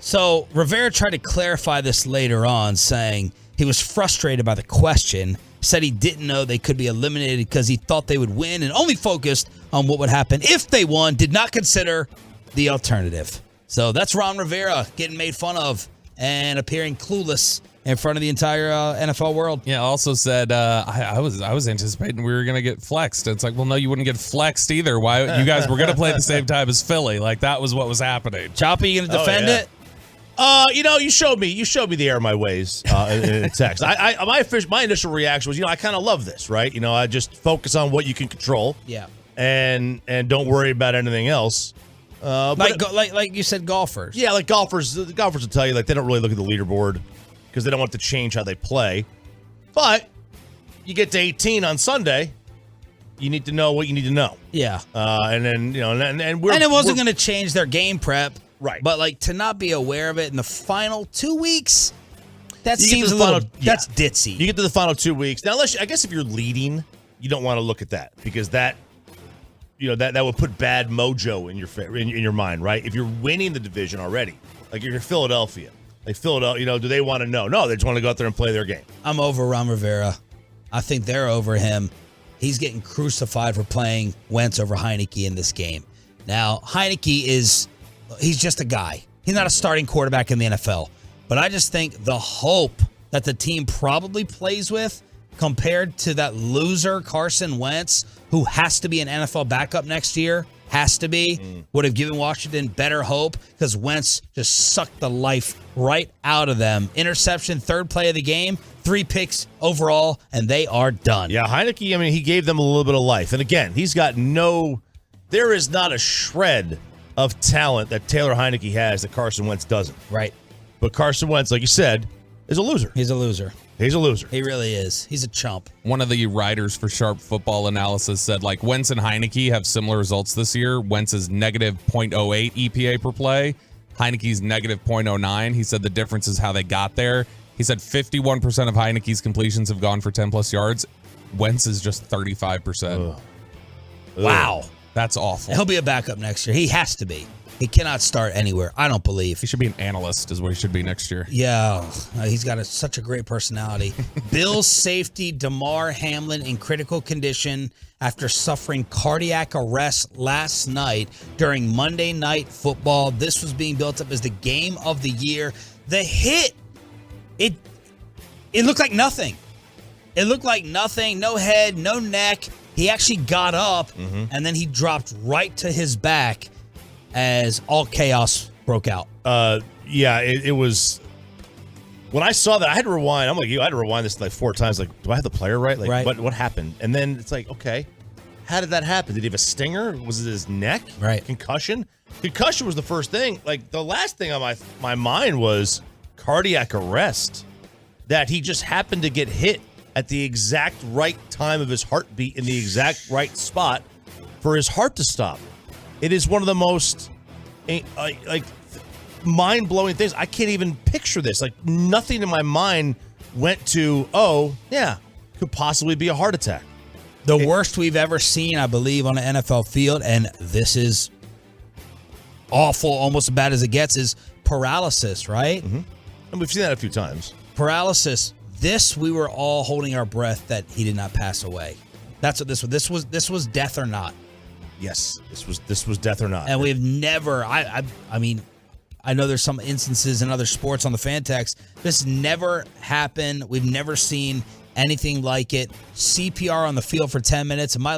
So Rivera tried to clarify this later on, saying he was frustrated by the question, said he didn't know they could be eliminated because he thought they would win and only focused on what would happen if they won, did not consider the alternative. So that's Ron Rivera getting made fun of and appearing clueless in front of the entire NFL world. Yeah, also said I was anticipating we were going to get flexed. It's like, well, no, you wouldn't get flexed either. Why? You guys were going to play at the same time as Philly. Like, that was what was happening. Choppy, you going to defend it? You showed me the error of my ways in text. My initial reaction was, I kind of love this, right? I just focus on what you can control. Yeah. And don't worry about anything else. Like you said, golfers. Yeah, like golfers. The golfers will tell you, like, they don't really look at the leaderboard because they don't want to change how they play. But you get to 18 on Sunday, you need to know what you need to know. Yeah. And then, and it wasn't going to change their game prep. Right. But, like, to not be aware of it in the final 2 weeks, that You seems get a to the little, that's ditzy. You get to the final 2 weeks. Now, I guess if you're leading, you don't want to look at that because that would put bad mojo in your mind, right? If you're winning the division already, like if you're Philadelphia, do they want to know? No, they just want to go out there and play their game. I'm over Ron Rivera. I think they're over him. He's getting crucified for playing Wentz over Heineke in this game. Now, Heineke he's just a guy. He's not a starting quarterback in the NFL. But I just think the hope that the team probably plays with compared to that loser Carson Wentz, who has to be an NFL backup next year, would have given Washington better hope because Wentz just sucked the life right out of them. Interception, 3rd play of the game, 3 picks overall, and they are done. Yeah, Heineke, he gave them a little bit of life. And again, there is not a shred of talent that Taylor Heineke has that Carson Wentz doesn't. Right. But Carson Wentz, like you said, is a loser. He's a loser. He's a loser. He really is. He's a chump. One of the writers for Sharp Football Analysis said, like, Wentz and Heineke have similar results this year. Wentz is negative 0.08 EPA per play. Heineke's negative 0.09. He said the difference is how they got there. He said 51% of Heineke's completions have gone for 10-plus yards. Wentz is just 35%. Ugh. Wow. That's awful. He'll be a backup next year. He has to be. He cannot start anywhere, I don't believe. He should be an analyst is what he should be next year. Yeah, he's got such a great personality. Bills safety Damar Hamlin in critical condition after suffering cardiac arrest last night during Monday Night Football. This was being built up as the game of the year. The hit, it looked like nothing. It looked like nothing, no head, no neck. He actually got up, and then he dropped right to his back as all chaos broke out. It was... When I saw that, I had to rewind. I'm like you. I had to rewind this like 4 times. Like, do I have the player right? Like, right. What happened? And then it's like, okay, how did that happen? Did he have a stinger? Was it his neck? Right. Concussion? Concussion was the first thing. Like, the last thing on my mind was cardiac arrest. That he just happened to get hit at the exact right time of his heartbeat in the exact right spot for his heart to stop. It is one of the most mind-blowing things. I can't even picture this. Like, nothing in my mind went to, could possibly be a heart attack. The worst we've ever seen, I believe, on an NFL field, and this is awful, almost as bad as it gets, is paralysis, right? Mm-hmm. And we've seen that a few times. Paralysis. This, we were all holding our breath that he did not pass away. That's what this was. This was death or not. Yes, this was death or not. And we've never, I mean, I know there's some instances in other sports on the fan text. This never happened. We've never seen anything like it. CPR on the field for 10 minutes. And my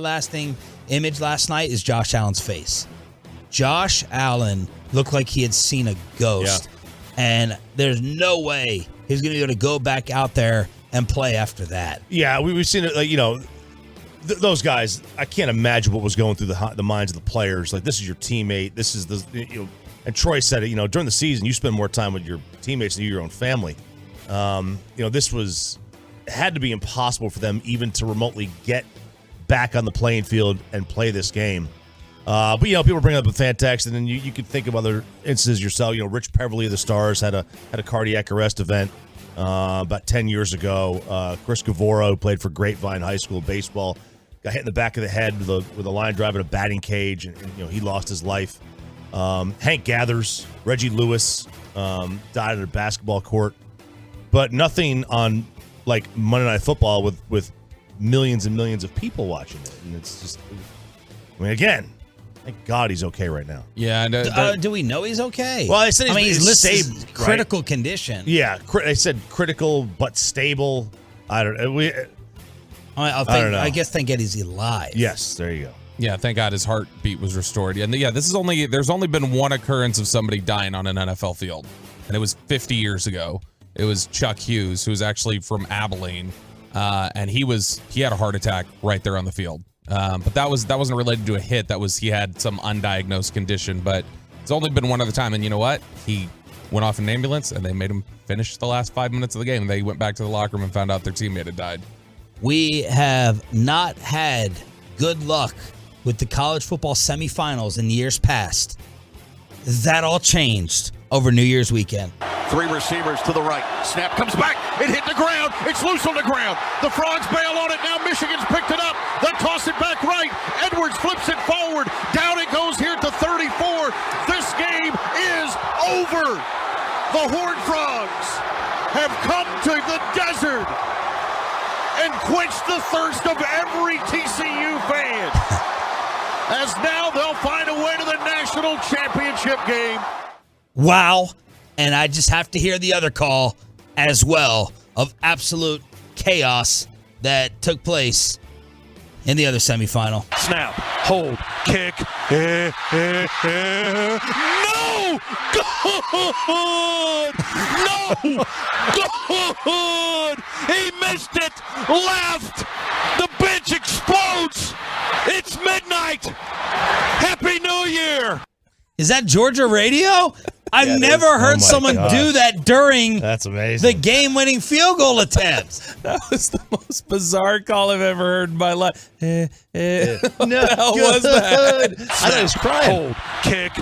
image last night is Josh Allen's face. Josh Allen looked like he had seen a ghost. Yeah. And there's no way he's going to be able to go back out there and play after that. Yeah, we've seen it. Like, those guys. I can't imagine what was going through the minds of the players. Like, this is your teammate. This is the And Troy said it. During the season, you spend more time with your teammates than your own family. This had to be impossible for them even to remotely get back on the playing field and play this game. But people bring up the fan text, and then you could think of other instances yourself. Rich Peverly of the Stars had a cardiac arrest event about 10 years ago. Chris Gavoro, who played for Grapevine High School baseball, got hit in the back of the head with a line drive at a batting cage, and he lost his life. Hank Gathers, Reggie Lewis died at a basketball court, but nothing on like Monday Night Football with millions and millions of people watching it, and it's just. Again. Thank God he's okay right now. Yeah. Do we know he's okay? Well, they said he's listed stable, critical right? condition. Yeah, they said critical but stable. I don't know. I don't know. I guess thank God he's alive. Yes, there you go. Yeah, thank God his heartbeat was restored. And there's only been one occurrence of somebody dying on an NFL field, and it was 50 years ago. It was Chuck Hughes, who was actually from Abilene, and he had a heart attack right there on the field. But that wasn't related to a hit. He had some undiagnosed condition, but it's only been one other time. And you know what? He went off in an ambulance, and they made him finish the last 5 minutes of the game. They went back to the locker room and found out their teammate had died. We have not had good luck with the college football semifinals in years past. That all changed over New Year's weekend. 3 receivers to the right. Snap comes back. It hit the ground. It's loose on the ground. The Frogs bail on it. Now Michigan's picked it up. They toss it back right. Edwards flips it forward. Down it goes here to 34. This game is over. The Horned Frogs have come to the desert and quenched the thirst of every TCU fan. As now they'll find a way to the national championship game. Wow. And I just have to hear the other call as well of absolute chaos that took place in the other semifinal. Snap, hold, kick. No! Good! No! Good! He missed it! Left! The bench explodes! It's midnight! Happy New Year! Is that Georgia radio? I've never heard someone do that during That's amazing. the game-winning field goal attempt. That was the most bizarre call I've ever heard in my life. No, what the hell was that? I thought he was crying. Hold, kick.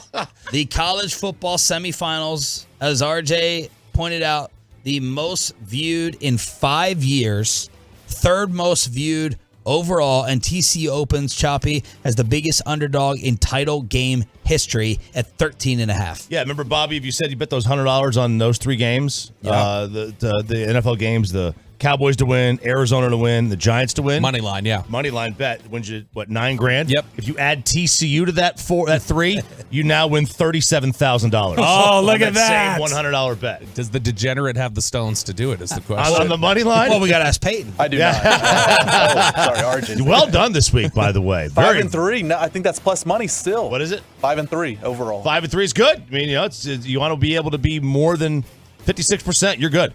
No! The college football semifinals, as RJ pointed out, the most viewed in 5 years, third most viewed overall, and TCU opens Choppy as the biggest underdog in title game history at 13.5. Yeah, remember, Bobby, if you said you bet those $100 on those 3 games, the NFL games, the Cowboys to win, Arizona to win, the Giants to win. Money line, yeah. Money line bet wins you, what, $9,000? Yep. If you add TCU to that 3, you now win $37,000. Oh, look at that. Same $100 bet. Does the degenerate have the stones to do it is the question. On the money line? Well, we got to ask Peyton. I do not. Oh, sorry, RJ. Well done this week, by the way. 5-3. No, I think that's plus money still. What is it? 5-3 overall. 5-3 is good. I mean, you want to be able to be more than 56%. You're good.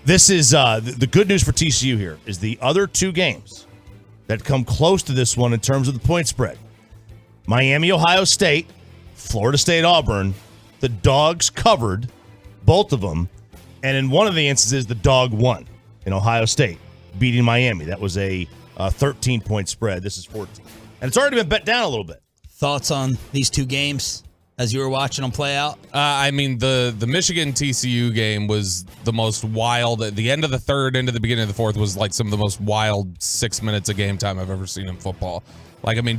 This is the good news for TCU here is the other 2 games that come close to this one in terms of the point spread. Miami, Ohio State, Florida State, Auburn. The Dogs covered both of them. And in one of the instances, the dog won in Ohio State, beating Miami. That was a 13-point spread. This is 14. And it's already been bet down a little bit. Thoughts on these 2 games as you were watching them play out? I mean, the Michigan TCU game was the most wild. At the end of the third, into the beginning of the fourth was like some of the most wild 6 minutes of game time I've ever seen in football. Like, I mean,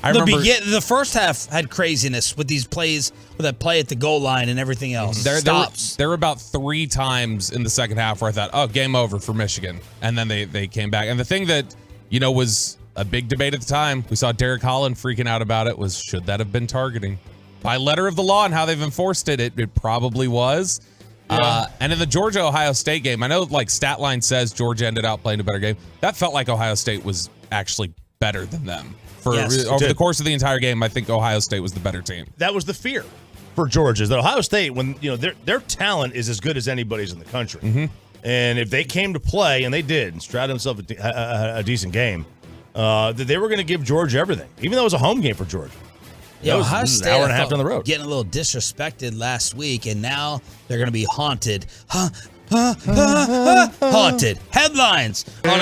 I remember the first half had craziness with these plays, with that play at the goal line and everything else. There were about 3 times in the second half where I thought, oh, game over for Michigan. And then they came back. And the thing that, was a big debate at the time, we saw Derek Holland freaking out about it, was should that have been targeting? By letter of the law and how they've enforced it, it probably was. Yeah. And in the Georgia-Ohio State game, I know like Statline says Georgia ended up playing a better game. That felt like Ohio State was actually better than them. Over the course of the entire game, I think Ohio State was the better team. That was the fear. for Georgia is that Ohio State, when their talent is as good as anybody's in the country, and if they came to play, and they did, and Stroud himself a decent game, that they were going to give Georgia everything, even though it was a home game for Georgia. Yeah, Ohio This is State, an hour and a half down the road. Getting a little disrespected last week, and now they're going to be haunted. Haunted. Headlines on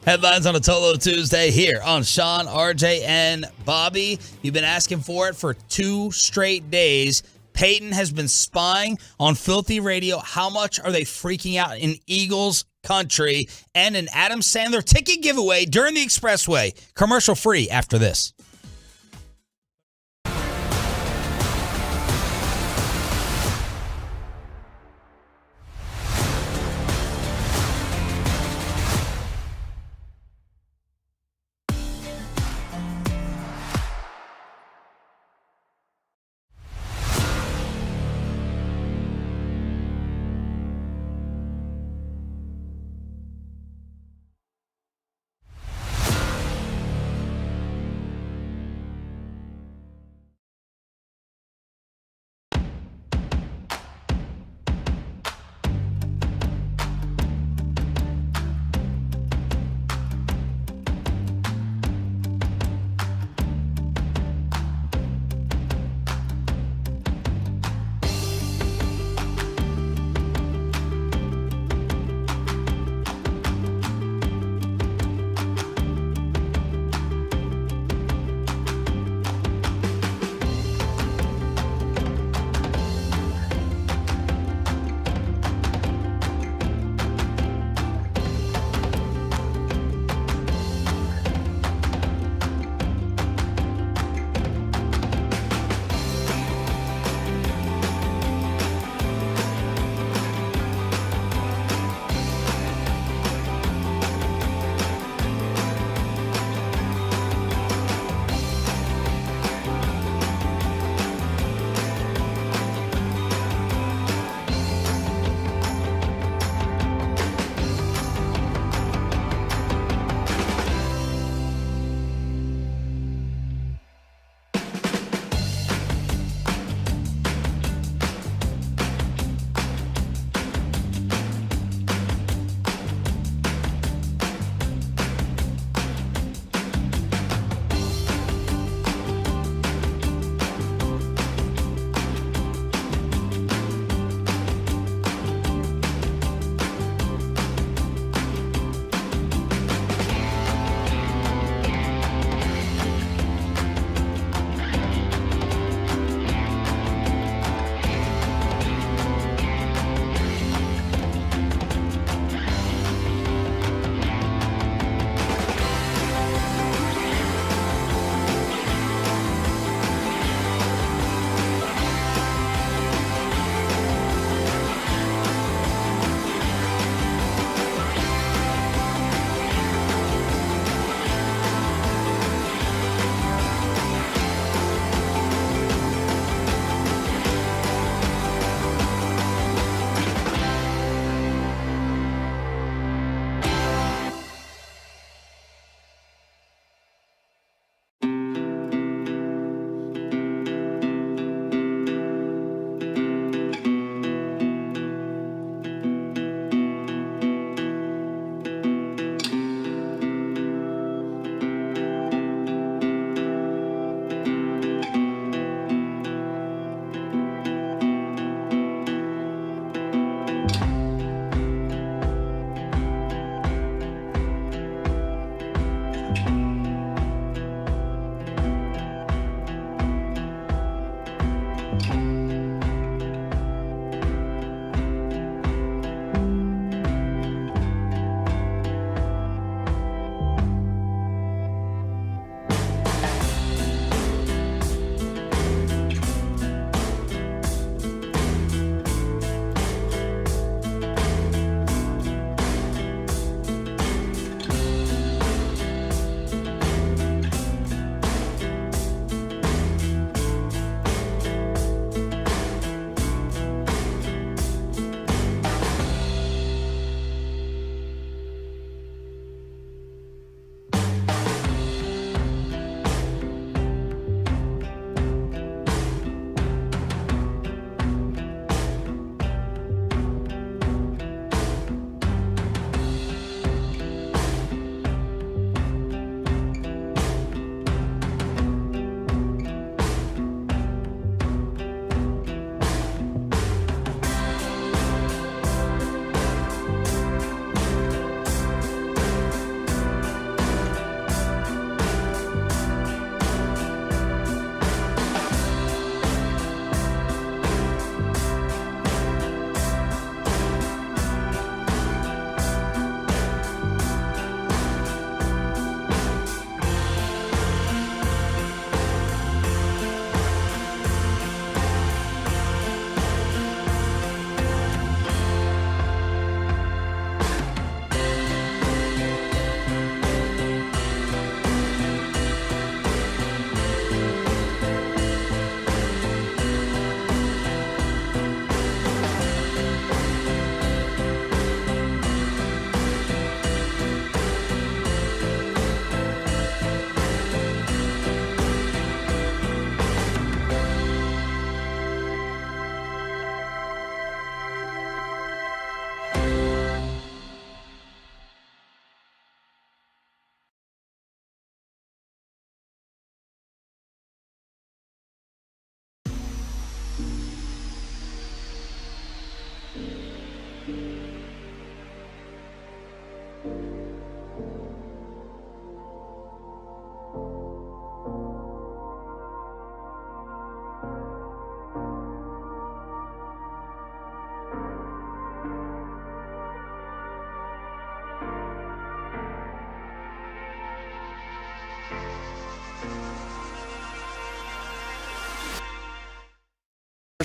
Headlines on a Tolo Tuesday here on Sean, RJ, and Bobby. You've been asking for it for 2 straight days. Peyton has been spying on Filthy Radio. How much are they freaking out in Eagles country? And an Adam Sandler ticket giveaway during the Expressway. Commercial free after this.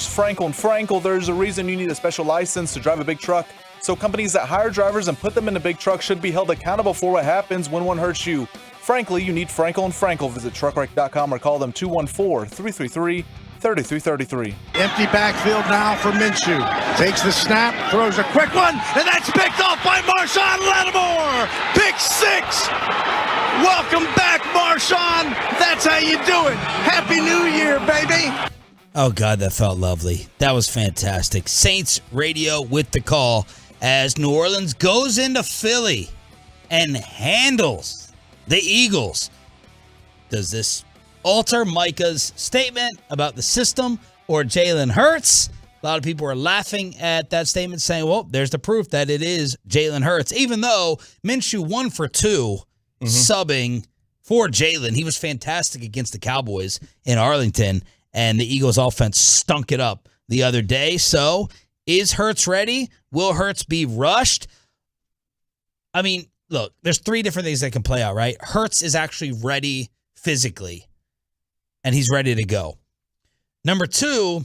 Frankel & Frankel. There's a reason you need a special license to drive a big truck. So companies that hire drivers and put them in a big truck should be held accountable for what happens when one hurts you. Frankly, you need Frankel & Frankel. Visit truckwreck.com or call them 214-333-3333. Empty backfield now for Minshew. Takes the snap, throws a quick one, and that's picked off by Marshawn Lattimore. Pick 6. Welcome back, Marshawn. That's how you do it. Happy New Year, baby. Oh, God, that felt lovely. That was fantastic. Saints radio with the call as New Orleans goes into Philly and handles the Eagles. Does this alter Micah's statement about the system or Jalen Hurts? A lot of people are laughing at that statement saying, well, there's the proof that it is Jalen Hurts, even though Minshew 1 for 2 subbing for Jalen. He was fantastic against the Cowboys in Arlington, and the Eagles offense stunk it up the other day. So is Hurts ready? Will Hurts be rushed? I mean, look, there's 3 different things that can play out, right? Hurts is actually ready physically, and he's ready to go. Number 2,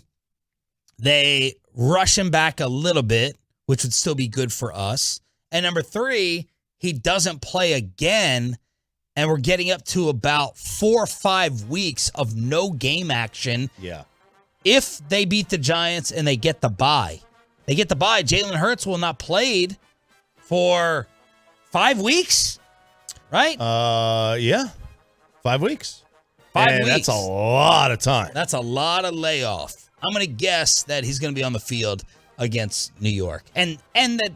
they rush him back a little bit, which would still be good for us. And number 3, he doesn't play again, and we're getting up to about 4 or 5 weeks of no game action. Yeah. If they beat the Giants and they get the bye, Jalen Hurts will not played for 5 weeks, right? Yeah. 5 weeks. 5 and weeks. That's a lot of time. That's a lot of layoff. I'm going to guess that he's going to be on the field against New York. And that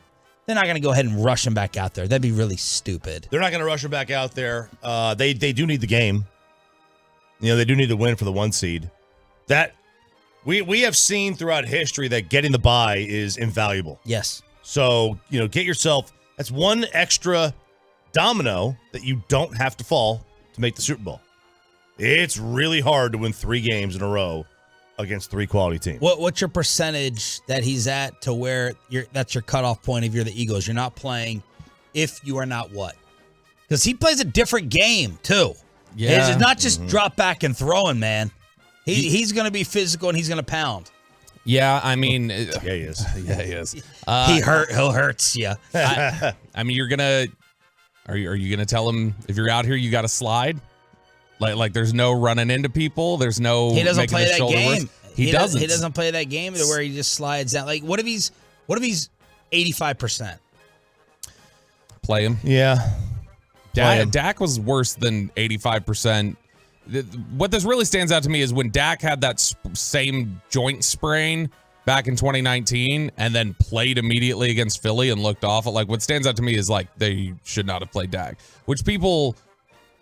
they're not going to go ahead and rush him back out there. That'd be really stupid. They're not going to rush him back out there. They do need the game. You know, they do need to win for the 1 seed. That we have seen throughout history that getting the bye is invaluable. Yes. So, you know, get yourself, that's one extra domino that you don't have to fall to make the Super Bowl. It's really hard to win 3 games in a row against 3 quality teams. What's your percentage that he's at to where that's your cutoff point if you're the Eagles? You're not playing if you are not what? Because he plays a different game, too. Yeah. It's not just drop back and throwing, man. He's going to be physical and he's going to pound. Yeah, I mean... Yeah, he is. Yeah, he is. He'll hurts you. I mean, you're going to... Are you going to tell him, if you're out here, you got to slide? Like there's no running into people. There's no. He doesn't making play his that shoulder game. worse. He doesn't. He doesn't play that game to where he just slides down. Like, what if he's 85%? Play him. Yeah. Dak was worse than 85%. What this really stands out to me is when Dak had that same joint sprain back in 2019 and then played immediately against Philly and looked awful. Like, what stands out to me is like they should not have played Dak, which people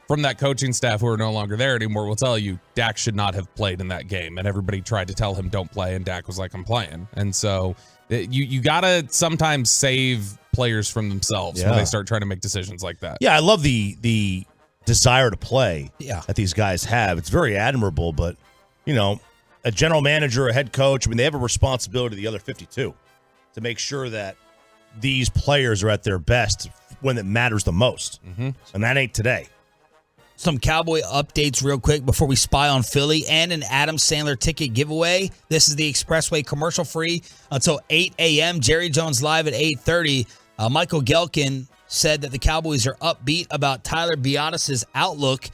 from that coaching staff who are no longer there anymore will tell you Dak should not have played in that game. And everybody tried to tell him don't play, and Dak was like, I'm playing. And so you got to sometimes save players from themselves when they start trying to make decisions like that. Yeah, I love the desire to play that these guys have. It's very admirable, but, you know, a general manager, a head coach, I mean, they have a responsibility to the other 52 to make sure that these players are at their best when it matters the most. Mm-hmm. And that ain't today. Some Cowboy updates real quick before we spy on Philly and an Adam Sandler ticket giveaway. This is the Expressway commercial free until 8 a.m. Jerry Jones live at 8:30. Michael Gelkin said that the Cowboys are upbeat about Tyler Biadasz' outlook.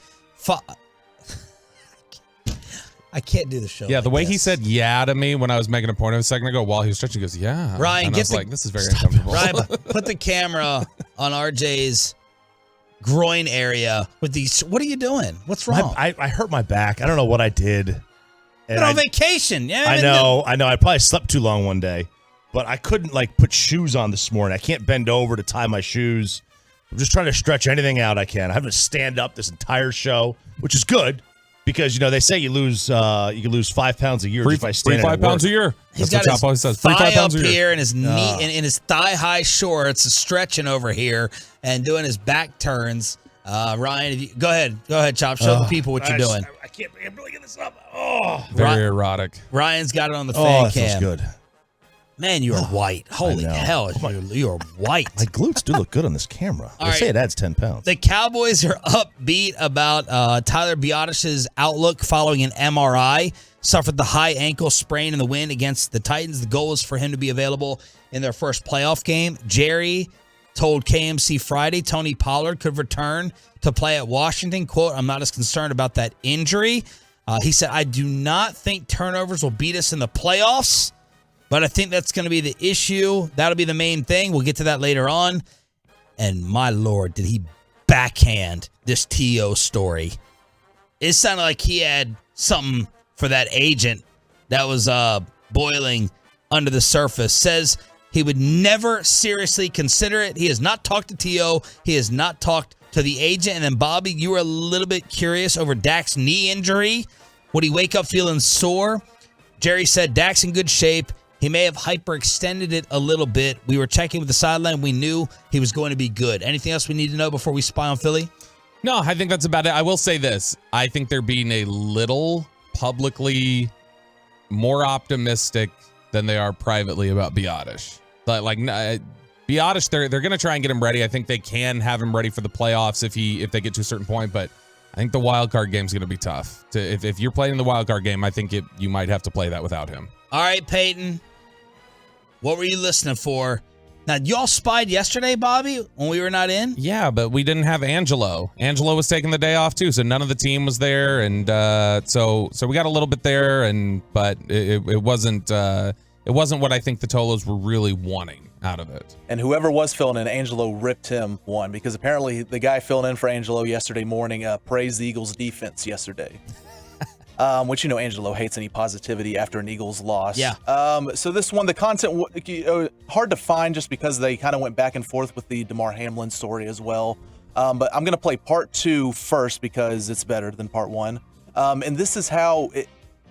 I can't do the show. Yeah, the way he said "yeah" to me when I was making a point a second ago while he was stretching, he goes, "Yeah." Ryan, and I was like, "This is very uncomfortable." Ryan, put the camera on RJ's groin area with these. What are you doing? What's wrong? I hurt my back. I don't know what I did. You're on vacation. Yeah, I know. I probably slept too long one day, but I couldn't put shoes on this morning. I can't bend over to tie my shoes. I'm just trying to stretch anything out I can. I have to stand up this entire show, which is good because they say you can lose 5 pounds a year if I stand 5 pounds a year. He's That's got what Chop always says. 3 thigh 5 pounds up a year. here and his knee in his thigh-high shorts, stretching over here and doing his back turns. Ryan, go ahead, Chop. Show the people what you're doing. I can't really get this up. Oh, very erotic. Ryan's got it on the fan that cam. feels good. Man, you are white. Holy hell, you are white. My glutes do look good on this camera. They say it adds 10 pounds. The Cowboys are upbeat about Tyler Biadasz' outlook following an MRI. suffered the high ankle sprain in the win against the Titans. The goal is for him to be available in their first playoff game. Jerry told KMC Friday Tony Pollard could return to play at Washington. Quote, I'm not as concerned about that injury. He said, I do not think turnovers will beat us in the playoffs, but I think that's going to be the issue. That'll be the main thing. We'll get to that later on. And my Lord, did he backhand this T.O. story. It sounded like he had something for that agent that was boiling under the surface. Says he would never seriously consider it. He has not talked to T.O. He has not talked to the agent. And then, Bobby, you were a little bit curious over Dak's knee injury. Would he wake up feeling sore? Jerry said Dak's in good shape. He may have hyperextended it a little bit. We were checking with the sideline. We knew he was going to be good. Anything else we need to know before we spy on Philly? No, I think that's about it. I will say this. I think they're being a little publicly more optimistic than they are privately about Biotish. But Biotish, they're going to try and get him ready. I think they can have him ready for the playoffs if they get to a certain point. But I think the wild card game is going to be tough. If you're playing the wild card game, I think you might have to play that without him. All right, Peyton. What were you listening for? Now, y'all spied yesterday, Bobby, when we were not in? Yeah, but we didn't have Angelo. Angelo was taking the day off, too, so none of the team was there. And so we got a little bit there, but it wasn't what I think the Tolos were really wanting out of it. And whoever was filling in, Angelo ripped him one, because apparently the guy filling in for Angelo yesterday morning praised the Eagles' defense yesterday. Which, Angelo hates any positivity after an Eagles loss. Yeah. So this one, the content, hard to find just because they kind of went back and forth with the DeMar Hamlin story as well. But I'm going to play part 2 first because it's better than part 1. And this is how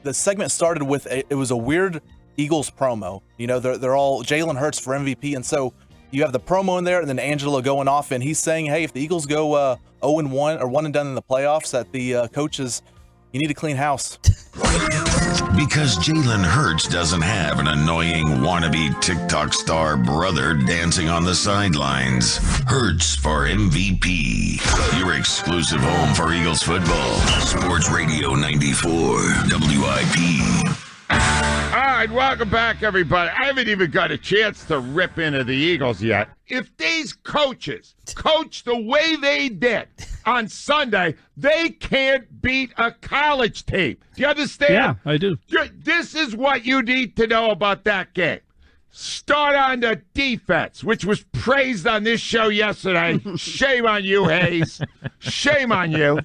the segment started with, it was a weird Eagles promo. They're all Jalen Hurts for MVP. And so you have the promo in there and then Angelo going off and he's saying, hey, if the Eagles go 0-1 or 1 and done in the playoffs, that the coaches, you need to clean house. Because Jalen Hurts doesn't have an annoying wannabe TikTok star brother dancing on the sidelines. Hurts for MVP. Your exclusive home for Eagles football. Sports Radio 94 WIP. All right, welcome back, everybody. I haven't even got a chance to rip into the Eagles yet. If these coaches coach the way they did on Sunday, they can't beat a college team. Do you understand? Yeah, I do. This is what you need to know about that game. Start on the defense, which was praised on this show yesterday. Shame on you, Hayes. Shame on you.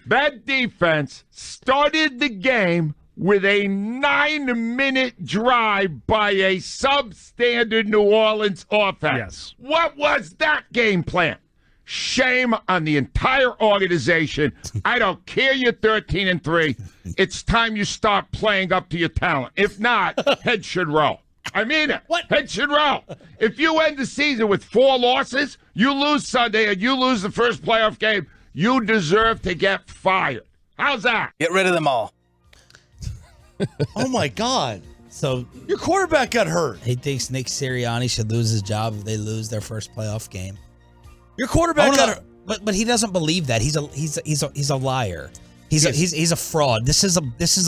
That defense started the game with a 9-minute drive by a substandard New Orleans offense. Yes. What was that game plan? Shame on the entire organization. I don't care you're 13-3. It's time you start playing up to your talent. If not, head should roll. I mean it. What? Head should roll. If you end the season with 4 losses, you lose Sunday, and you lose the first playoff game, you deserve to get fired. How's that? Get rid of them all. Oh, my God. So Your quarterback got hurt. he thinks Nick Sirianni should lose his job if they lose their first playoff game. Your quarterback got hurt. But he doesn't believe that. He's a liar. He's a fraud. This is a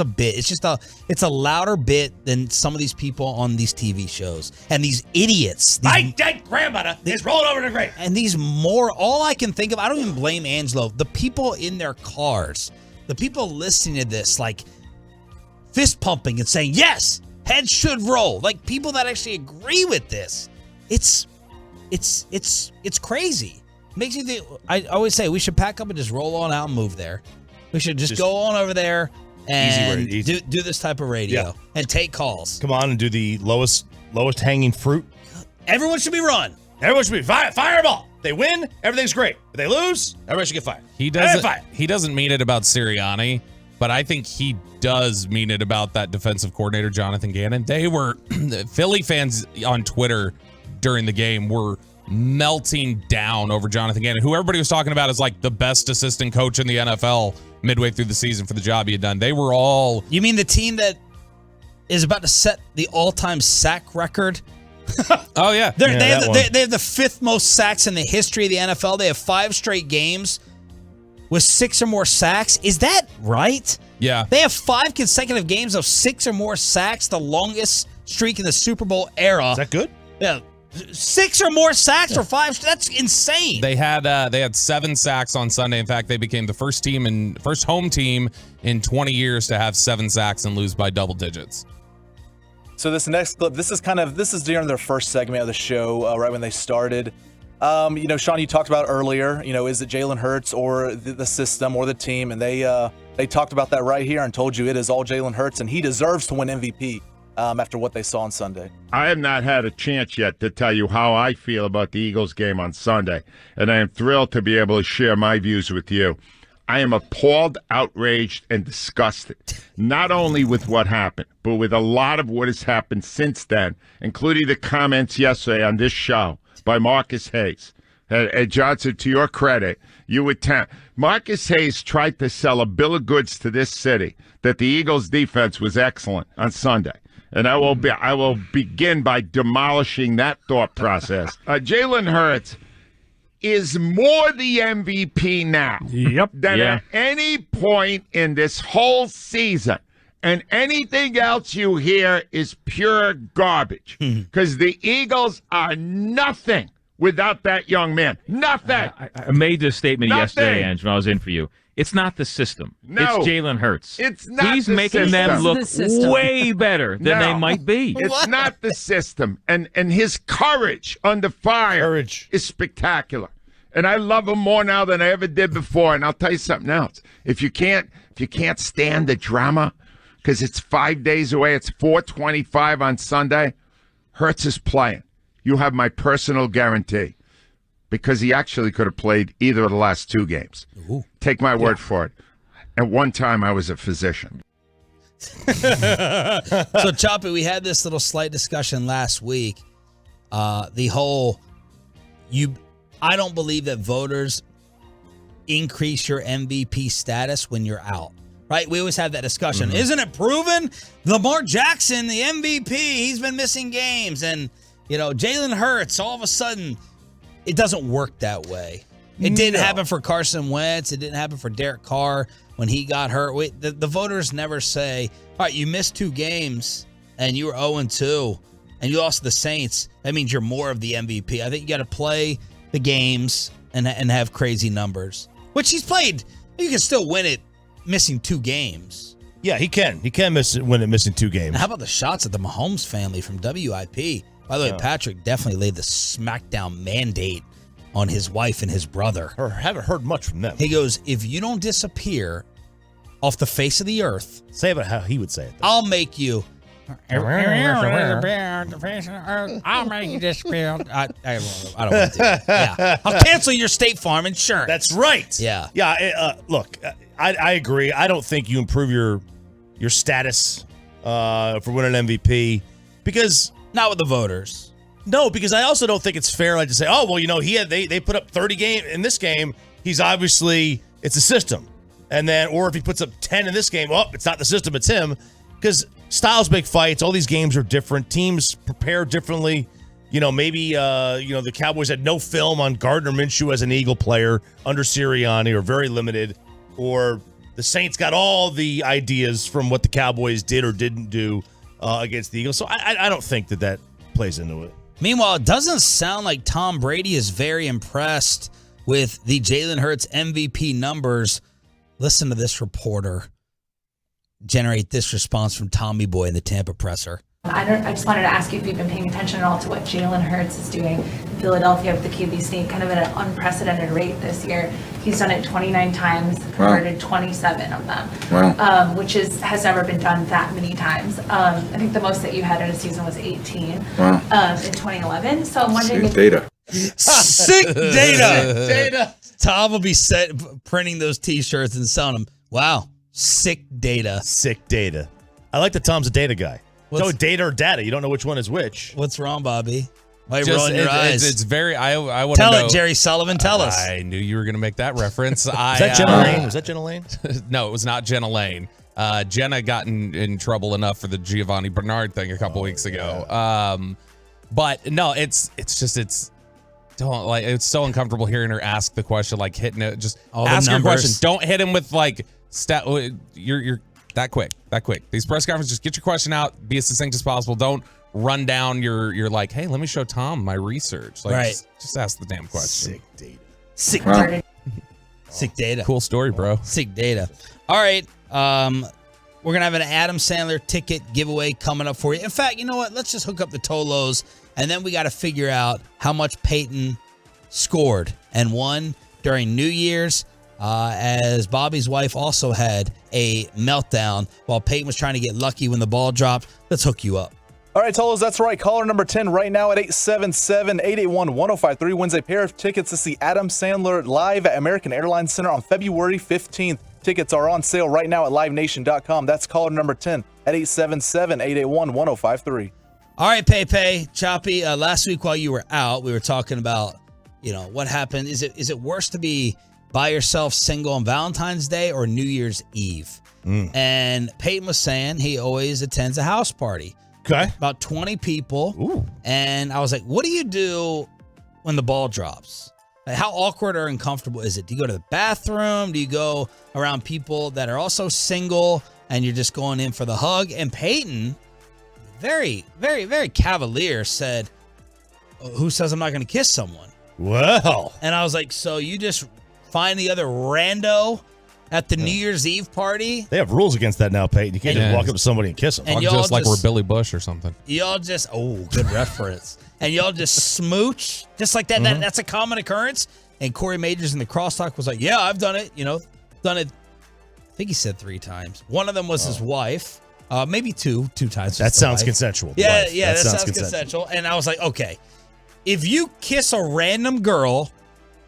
bit. It's a louder bit than some of these people on these TV shows and these idiots. My dead grandmother is rolled over the grave. And all I can think of, I don't even blame Angelo. The people in their cars, the people listening to this, like fist pumping and saying, yes, heads should roll. Like people that actually agree with this. It's crazy. Makes you think. I always say we should pack up and just roll on out and move there. We should just go on over there and do this type of radio and take calls. Come on and do the lowest hanging fruit. Everyone should be run. Everyone should be fireball. They win, everything's great. If they lose, everybody should get fired. He doesn't mean it about Sirianni, but I think he does mean it about that defensive coordinator, Jonathan Gannon. They were Philly fans on Twitter during the game were melting down over Jonathan Gannon, who everybody was talking about as like the best assistant coach in the NFL midway through the season for the job he had done. They were all... You mean the team that is about to set the all-time sack record? Oh, yeah. They have the 5th most sacks in the history of the NFL. They have 5 straight games with 6 or more sacks. Is that right? Yeah. They have 5 consecutive games of 6 or more sacks, the longest streak in the Super Bowl era. Is that good? Yeah. 6 or more sacks or 5. That's insane. They had 7 sacks on Sunday. In fact, they became the first home team in 20 years to have 7 sacks and lose by double digits. So this next clip, this is during their first segment of the show, right when they started. Sean, you talked about earlier, is it Jalen Hurts or the system or the team? And they talked about that right here and told you it is all Jalen Hurts, and he deserves to win MVP after what they saw on Sunday. I have not had a chance yet to tell you how I feel about the Eagles game on Sunday, and I am thrilled to be able to share my views with you. I am appalled, outraged, and disgusted, not only with what happened, but with a lot of what has happened since then, including the comments yesterday on this show by Marcus Hayes. And Johnson, to your credit, Marcus Hayes tried to sell a bill of goods to this city that the Eagles' defense was excellent on Sunday. And I will begin by demolishing that thought process. Jalen Hurts is more the MVP now than at any point in this whole season. And anything else you hear is pure garbage. Because the Eagles are nothing without that young man. Nothing. I made this statement yesterday, Ange, when I was in for you. It's not the system. No. It's Jalen Hurts. It's not He's the making system. them look way better than they might be. It's not the system. And his courage under fire is spectacular. And I love him more now than I ever did before. And I'll tell you something else. If you can't stand the drama, because it's 5 days away, it's 4:25 on Sunday, Hurts is playing. You have my personal guarantee. Because he actually could have played either of the last 2 games. Ooh. Take my word for it. At one time, I was a physician. So, Choppy, we had this little slight discussion last week. The whole, I don't believe that voters increase your MVP status when you're out. Right? We always have that discussion. Mm-hmm. Isn't it proven? Lamar Jackson, the MVP, he's been missing games. And, Jalen Hurts, all of a sudden, it doesn't work that way. It didn't happen for Carson Wentz. It didn't happen for Derek Carr when he got hurt. The voters never say, all right, you missed 2 games and you were 0-2 and you lost to the Saints. That means you're more of the MVP. I think you got to play the games and have crazy numbers, which he's played. You can still win it missing 2 games. Yeah, he can. He can win it missing 2 games. Now, how about the shots at the Mahomes family from WIP? By the way, Patrick definitely laid the smackdown mandate on his wife and his brother. Haven't heard much from them. He goes, if you don't disappear off the face of the earth. Say about how he would say it, though. I'll make you. I'll make you disappear. I don't want to do it. Yeah. I'll cancel your State Farm insurance. That's right. Yeah. Yeah, look, I agree. I don't think you improve your status for winning an MVP because... Not with the voters. No, because I also don't think it's fair to say, oh, well, they put up 30 game in this game. He's obviously, it's a system. And then, or if he puts up 10 in this game, it's not the system, it's him. Because styles make fights. All these games are different. Teams prepare differently. Maybe, the Cowboys had no film on Gardner Minshew as an Eagle player under Sirianni or very limited. Or the Saints got all the ideas from what the Cowboys did or didn't do against the Eagles. So I don't think that plays into it. Meanwhile, it doesn't sound like Tom Brady is very impressed with the Jalen Hurts MVP numbers. Listen to this reporter generate this response from Tommy Boy in the Tampa presser. I just wanted to ask you if you've been paying attention at all to what Jalen Hurts is doing in Philadelphia with the QB sneak, kind of at an unprecedented rate this year. He's done it 29 times, converted 27 of them, which has never been done that many times. I think the most that you had in a season was 18 in 2011. So I'm wondering Sick data. Sick data. Tom will be printing those T-shirts and selling them. Wow, sick data. Sick data. I like that Tom's a data guy. No, data or data. You don't know which one is which. What's wrong, Bobby? Why are you rolling your eyes? It's very. I want to know. Tell it, Jerry Sullivan. Tell us. I knew you were going to make that reference. Was that Jenna Lane? Was that Jenna Lane? No, it was not Jenna Lane. Jenna got in trouble enough for the Giovanni Bernard thing a couple weeks ago. But no, it's don't like. It's so uncomfortable hearing her ask the question, like hitting it. Just ask her question. Don't hit him with like You're that quick. These press conferences, just get your question out, be as succinct as possible. Don't run down your like, hey, let me show Tom my research. Like, Right. Just ask the damn question. Sick data. Sick data. Cool story, bro. Sick data. All right. We're going to have an Adam Sandler ticket giveaway coming up for you. In fact, you know what? Let's just hook up the Tolos, and then we got to figure out how much Peyton scored and won during New Year's, as Bobby's wife also had a meltdown while Peyton was trying to get lucky when the ball dropped. Let's hook you up. All right, Tolos, that's right. Caller number 10 right now at 877-881-1053 wins a pair of tickets to see Adam Sandler live at American Airlines Center on February 15th. Tickets are on sale right now at livenation.com. That's caller number 10 at 877-881-1053. All right, Pepe, Choppy, last week while you were out, we were talking about, what happened. Is it worse to be by yourself single on Valentine's Day or New Year's Eve? And Peyton was saying he always attends a house party. Okay. About 20 people. Ooh. And I was like, what do you do when the ball drops? Like, how awkward or uncomfortable is it? Do you go to the bathroom? Do you go around people that are also single and you're just going in for the hug? And Peyton, very, very, very cavalier, said, who says I'm not going to kiss someone? Well. And I was like, so you just find the other rando at the New Year's Eve party? They have rules against that now, Peyton. You can't just walk up to somebody and kiss them. And Just like we're Billy Bush or something. Y'all just, good reference. And y'all just smooch, just like that. That's a common occurrence. And Corey Majors in the crosstalk was like, yeah, I've done it. Done it. I think he said 3 times. One of them was his wife. Maybe two times. That sounds consensual. Yeah, that sounds consensual. And I was like, okay, if you kiss a random girl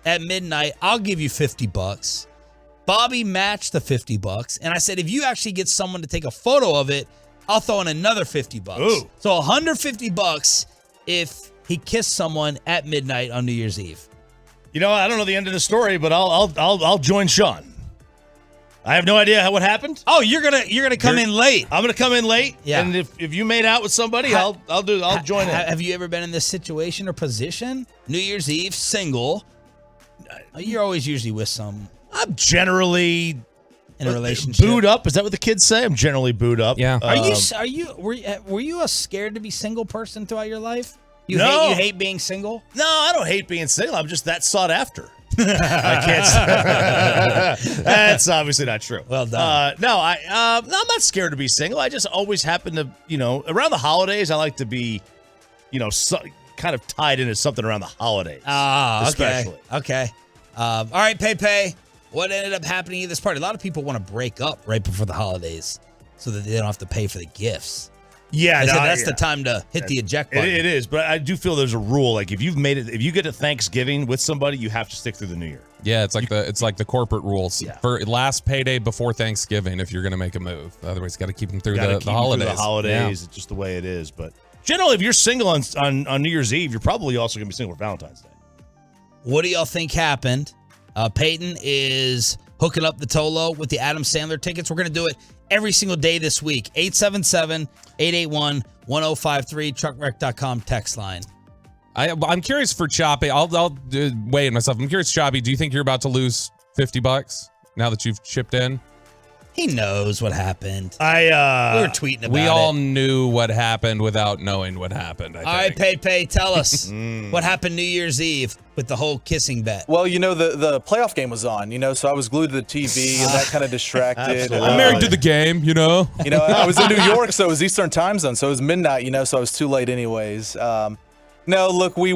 at midnight, I'll give you $50. Bobby matched the $50, and I said, if you actually get someone to take a photo of it, I'll throw in another $50. Ooh. So $150 if he kissed someone at midnight on New Year's Eve. I don't know the end of the story, but I'll join Sean. I have no idea what happened. Oh, you're gonna come in late. I'm gonna come in late. Yeah. And if you made out with somebody, I'll join in. Have you ever been in this situation or position? New Year's Eve, single. You're always usually with some. I'm generally in a relationship. Booed up? Is that what the kids say? I'm generally booed up. Yeah. Were you a scared to be single person throughout your life? You No. hate being single? No, I don't hate being single. I'm just that sought after. I can't. That's obviously not true. Well done. No, I'm not scared to be single. I just always happen to, around the holidays, I like to be, kind of tied into something around the holidays. Especially. Okay. All right, Pepe. What ended up happening at this party? A lot of people want to break up right before the holidays so that they don't have to pay for the gifts. Yeah, that's the time to hit the eject button. It is, but I do feel there's a rule. Like if you've made it, if you get to Thanksgiving with somebody, you have to stick through the New Year. Yeah, it's like the corporate rules for last payday before Thanksgiving if you're going to make a move. Otherwise, you got to keep them through the holidays. The holidays, it's just the way it is. But generally, if you're single on New Year's Eve, you're probably also going to be single for Valentine's Day. What do y'all think happened? Peyton is hooking up the Tolo with the Adam Sandler tickets. We're going to do it every single day this week. 877-881-1053, truckwreck.com text line. I'm curious for Choppy. I'll weigh in myself. I'm curious, Choppy, do you think you're about to lose $50 now that you've chipped in? He knows what happened. We were tweeting about it. We all knew what happened without knowing what happened, I think. All right, Pepe, tell us what happened New Year's Eve with the whole kissing bet. Well, the playoff game was on, so I was glued to the TV and that kind of distracted. I'm married to the game, I was in New York, so it was Eastern time zone, so it was midnight, so I was too late anyways. No, look, we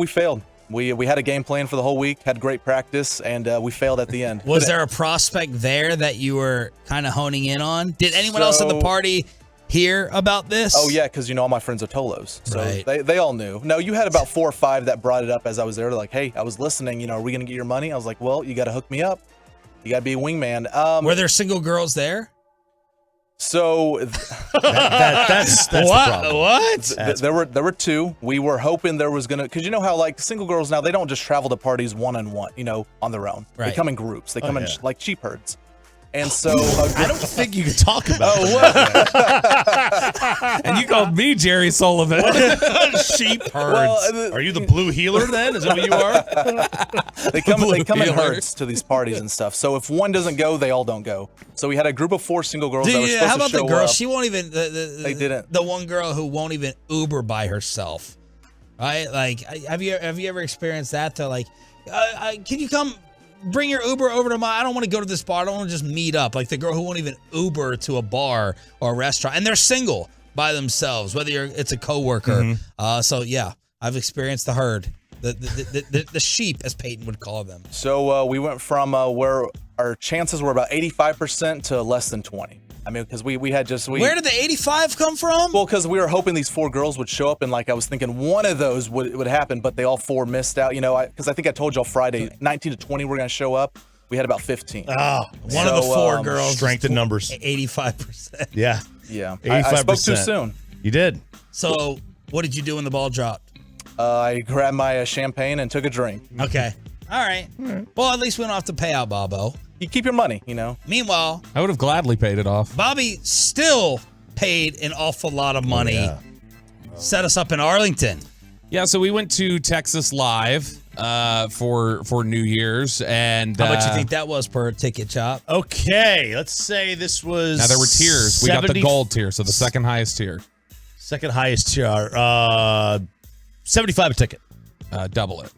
failed. We had a game plan for the whole week, had great practice, and we failed at the end. Was there a prospect there that you were kind of honing in on? Did anyone else at the party hear about this? Oh, yeah, because, all my friends are Tolos. So Right. they all knew. No, you had about 4 or 5 that brought it up as I was there. Like, hey, I was listening. Are we going to get your money? I was like, well, you got to hook me up. You got to be a wingman. Were there single girls there? So that's the problem. What? There were 2. We were hoping there was gonna, because how like single girls now, they don't just travel to parties one on one, on their own. Right. They come in groups. They come in like sheep herds. And so I don't think you can talk about And you called me Jerry Sullivan. sheep herds. Are you the blue healer then? Is that what you are? They come in herds to these parties and stuff. So if one doesn't go, they all don't go. So we had a group of 4 single girls that were supposed how about to show the girl? up. She won't even. They didn't. The one girl who won't even Uber by herself. Right? Like, have you ever experienced that? To like, can you come? Bring your Uber over to I don't want to go to this bar. I don't want to just meet up. Like the girl who won't even Uber to a bar or a restaurant. And they're single by themselves, whether it's a coworker. So, yeah, I've experienced the herd. The sheep, as Peyton would call them. So we went from where our chances were about 85% to less than 20. I mean, because we had just... Where did the 85 come from? Well, because we were hoping these 4 girls would show up, and like I was thinking one of those would happen, but they all 4 missed out. You know, because I think I told y'all Friday, 19 to 20 were going to show up. We had about 15. Oh, one of the 4 girls. Strength in numbers. 85%. Yeah. Yeah. 85%. I spoke too soon. You did. So what did you do when the ball dropped? I grabbed my champagne and took a drink. Okay. All right. Well, at least we don't have to pay out Bobo. You keep your money, you know. Meanwhile, I would have gladly paid it off. Bobby still paid an awful lot of money. Set us up in Arlington. Yeah, so we went to Texas Live for New Year's, and how much you think that was per ticket, Chop? Okay, let's say this was. Now there were tiers. We got the gold tier, so the second highest tier. Second highest tier. 75 a ticket. Double it.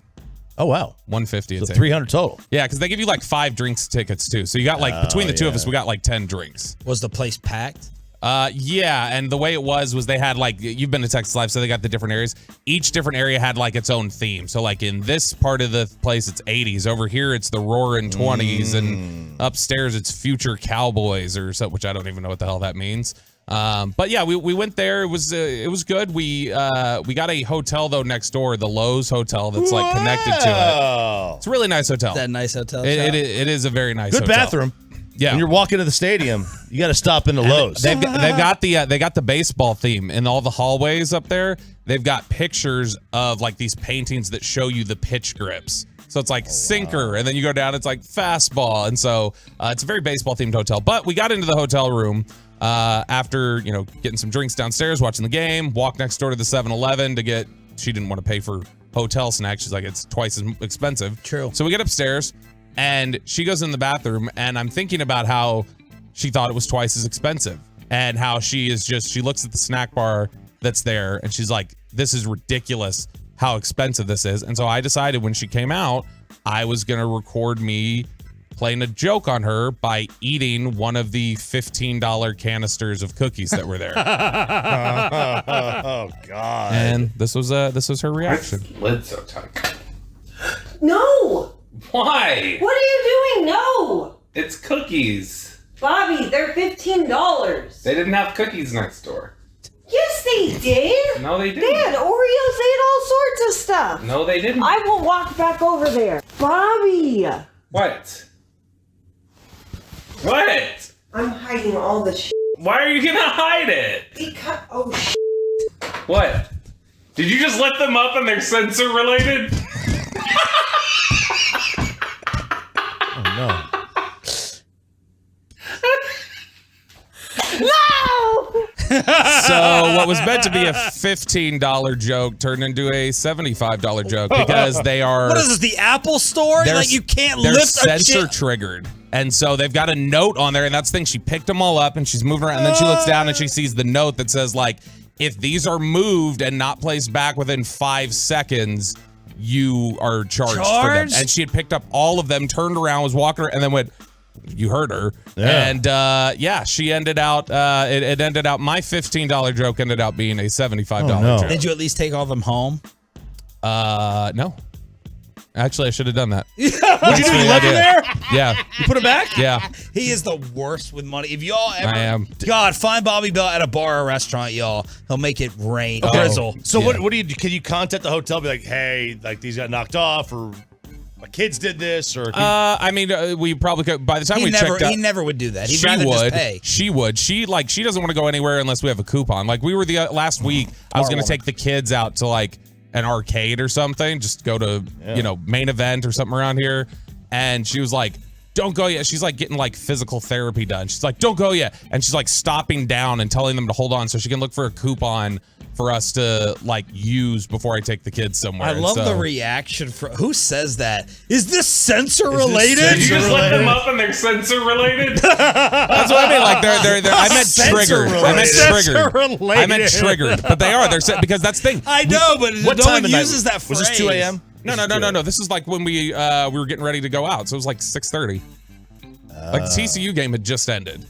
Oh wow, 150 a so ticket. 300 total. Yeah, because they give you like 5 drinks tickets too. So you got like between the two of us, we got like 10 drinks. Was the place packed? Yeah, and the way it was they had like, you've been to Texas Live, so they got the different areas. Each different area had like its own theme. So like in this part of the place, it's 80s. Over here, it's the roaring 20s, and upstairs it's future cowboys or something, which I don't even know what the hell that means. But yeah, we went there. It was good. We got a hotel though next door, the Lowe's Hotel, that's like connected to it. It's a really nice hotel. Is that a nice hotel? It is a very nice Good hotel. bathroom. Yeah. When you're walking to the stadium, you got to stop in the Lowe's. They've got the baseball theme in all the hallways up there. They've got pictures of like these paintings that show you the pitch grips. So it's like sinker, and then you go down, it's like fastball, and so it's a very baseball themed hotel. But we got into the hotel room after getting some drinks downstairs, watching the game. Walked next door to the 7-Eleven to get. She didn't want to pay for hotel snacks. She's like, it's twice as expensive. True. So we get upstairs. And she goes in the bathroom, and I'm thinking about how she thought it was twice as expensive, and how she looks at the snack bar that's there, and she's like, this is ridiculous how expensive this is. And so I decided when she came out, I was going to record me playing a joke on her by eating one of the $15 canisters of cookies that were there. Oh, God. And this was her reaction. Lid so tight. No! Why? What are you doing? No! It's cookies. Bobby, they're $15. They didn't have cookies next door. Yes, they did. No, they didn't. They had Oreos. They had all sorts of stuff. No, they didn't. I will walk back over there. Bobby! What? What? I'm hiding all the shit. Why are you gonna hide it? Because, oh, shit. What? Did you just let them up and they're sensor related? Oh, no. No! So what was meant to be a $15 joke turned into a $75 joke because they are. What is this, the Apple Store? Like you can't they're lift a sensor shit. triggered. And so they've got a note on there, and that's the thing. She picked them all up and she's moving around, and then she looks down and she sees the note that says, like, if these are moved and not placed back within 5 seconds, you are charged for them. And she had picked up all of them, turned around, was walking, and then went, you heard her. Yeah. And she ended out, it ended out, my $15 joke ended up being a $75 joke. Did you at least take all of them home? No. Actually, I should have done that. What'd you do? You left it there? Yeah. You put it back? Yeah. He is the worst with money. If y'all ever, I am. God, find Bobby Bell at a bar or restaurant, y'all. He'll make it rain, drizzle. So what do you do? Can you contact the hotel? Be like, hey, like these got knocked off, or my kids did this, or I mean, we probably could. By the time checked out, he never would do that. He'd rather just pay. She would. She doesn't want to go anywhere unless we have a coupon. Like we were the last week. I was going to take the kids out to like an arcade or something, just go to main event or something around here, and she was like, don't go yet. She's like getting like physical therapy done. She's like, don't go yet. And she's like stopping down and telling them to hold on so she can look for a coupon for us to like use before I take the kids somewhere. I love the reaction for who says that. Is this sensor related? Did you just let them up and they're sensor related? That's what I mean. Like they're I meant triggered. I meant triggered. But they are. They're because that's the thing. I know, but what no time one of uses night? that phrase. Was this 2 a.m.? No. This is like when we were getting ready to go out. So it was like 6:30. Like the TCU game had just ended.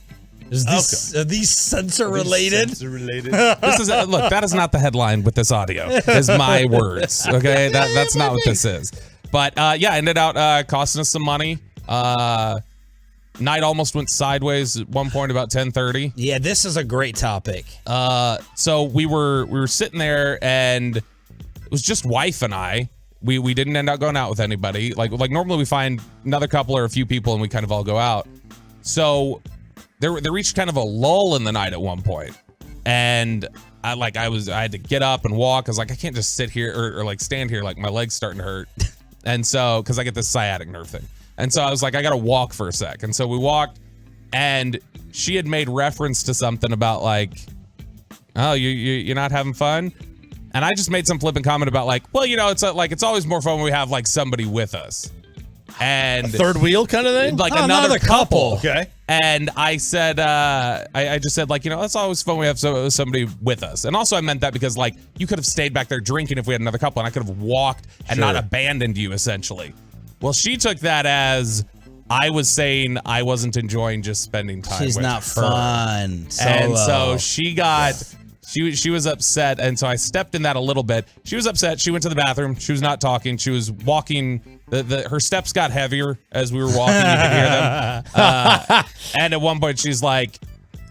Are these sensor related? This is look. That is not the headline with this audio. Is my words. Okay, that's not what this is. But yeah, ended out costing us some money. Night almost went sideways at one point about 10:30. Yeah, this is a great topic. So we were sitting there and it was just wife and I. We didn't end up going out with anybody. Like normally we find another couple or a few people and we kind of all go out. So there reached kind of a lull in the night at one point. And I had to get up and walk. I was like, I can't just sit here or like stand here. Like my leg's starting to hurt. And so, cause I get this sciatic nerve thing. And so I was like, I got to walk for a sec. And so we walked and she had made reference to something about like, oh, you're not having fun. And I just made some flippant comment about like, well, you know, it's always more fun when we have like somebody with us. And a third wheel kind of thing? Like another couple. Okay. And I said, I just said like, you know, it's always fun when we have somebody with us. And also I meant that because like you could have stayed back there drinking if we had another couple and I could have walked and not abandoned you essentially. Well, she took that as I was saying I wasn't enjoying just spending time with her. She's not fun. And so she got... She was upset, and so I stepped in that a little bit. She was upset. She went to the bathroom. She was not talking. She was walking. Her steps got heavier as we were walking. You could hear them. And at one point, she's like,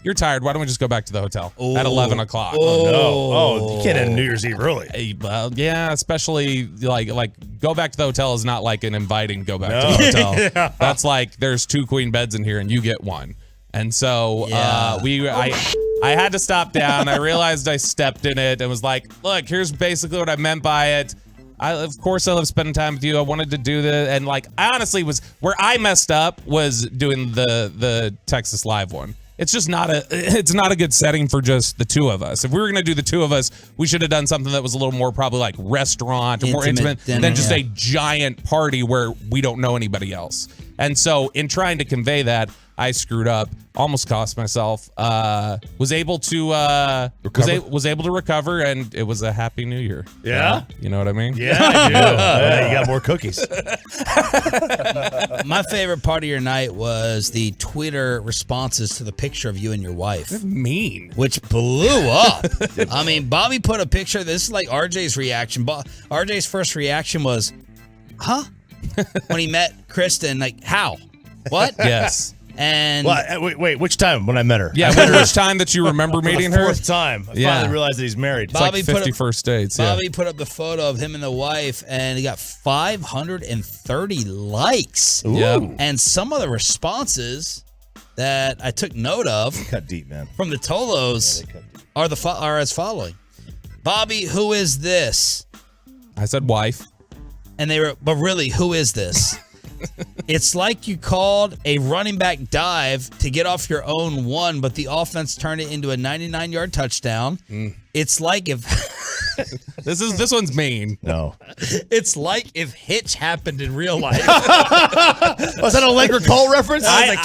"You're tired. Why don't we just go back to the hotel at 11 o'clock?" Oh no! Oh, you can't end New Year's Eve early. Well, yeah, especially like go back to the hotel is not like an inviting go back to the hotel. Yeah. That's like there's 2 queen beds in here, and you get one. And so I had to stop down. I realized I stepped in it and was like, look, here's basically what I meant by it. Of course I love spending time with you. I wanted to do this. And like, I honestly was, where I messed up was doing the Texas Live one. It's just not a good setting for just the two of us. If we were going to do the two of us, we should have done something that was a little more probably like restaurant or more intimate than just a giant party where we don't know anybody else. And so in trying to convey that, I screwed up, almost cost myself, was able to recover, and it was a happy new year. Yeah? You know what I mean? Yeah, I do. Yeah, you got more cookies. My favorite part of your night was the Twitter responses to the picture of you and your wife. That's mean. Which blew up. I mean, Bobby put a picture. This is like RJ's reaction. RJ's first reaction was, huh? When he met Kristen, like, how? What? Yes. And wait, which time when I met her? Yeah, which time that you remember meeting her? Fourth time. I finally realized that he's married. It's like 50 first dates. Bobby put up the photo of him and the wife, and he got 530 likes. Ooh. And some of the responses that I took note of cut deep, man. From the Tolos are as following. Bobby, who is this? I said wife. And they were, but really, who is this? It's like you called a running back dive to get off your own one, but the offense turned it into a 99-yard touchdown. It's like if this one's mean. No, it's like if Hitch happened in real life. Was that an Allegra Cole reference? Allegra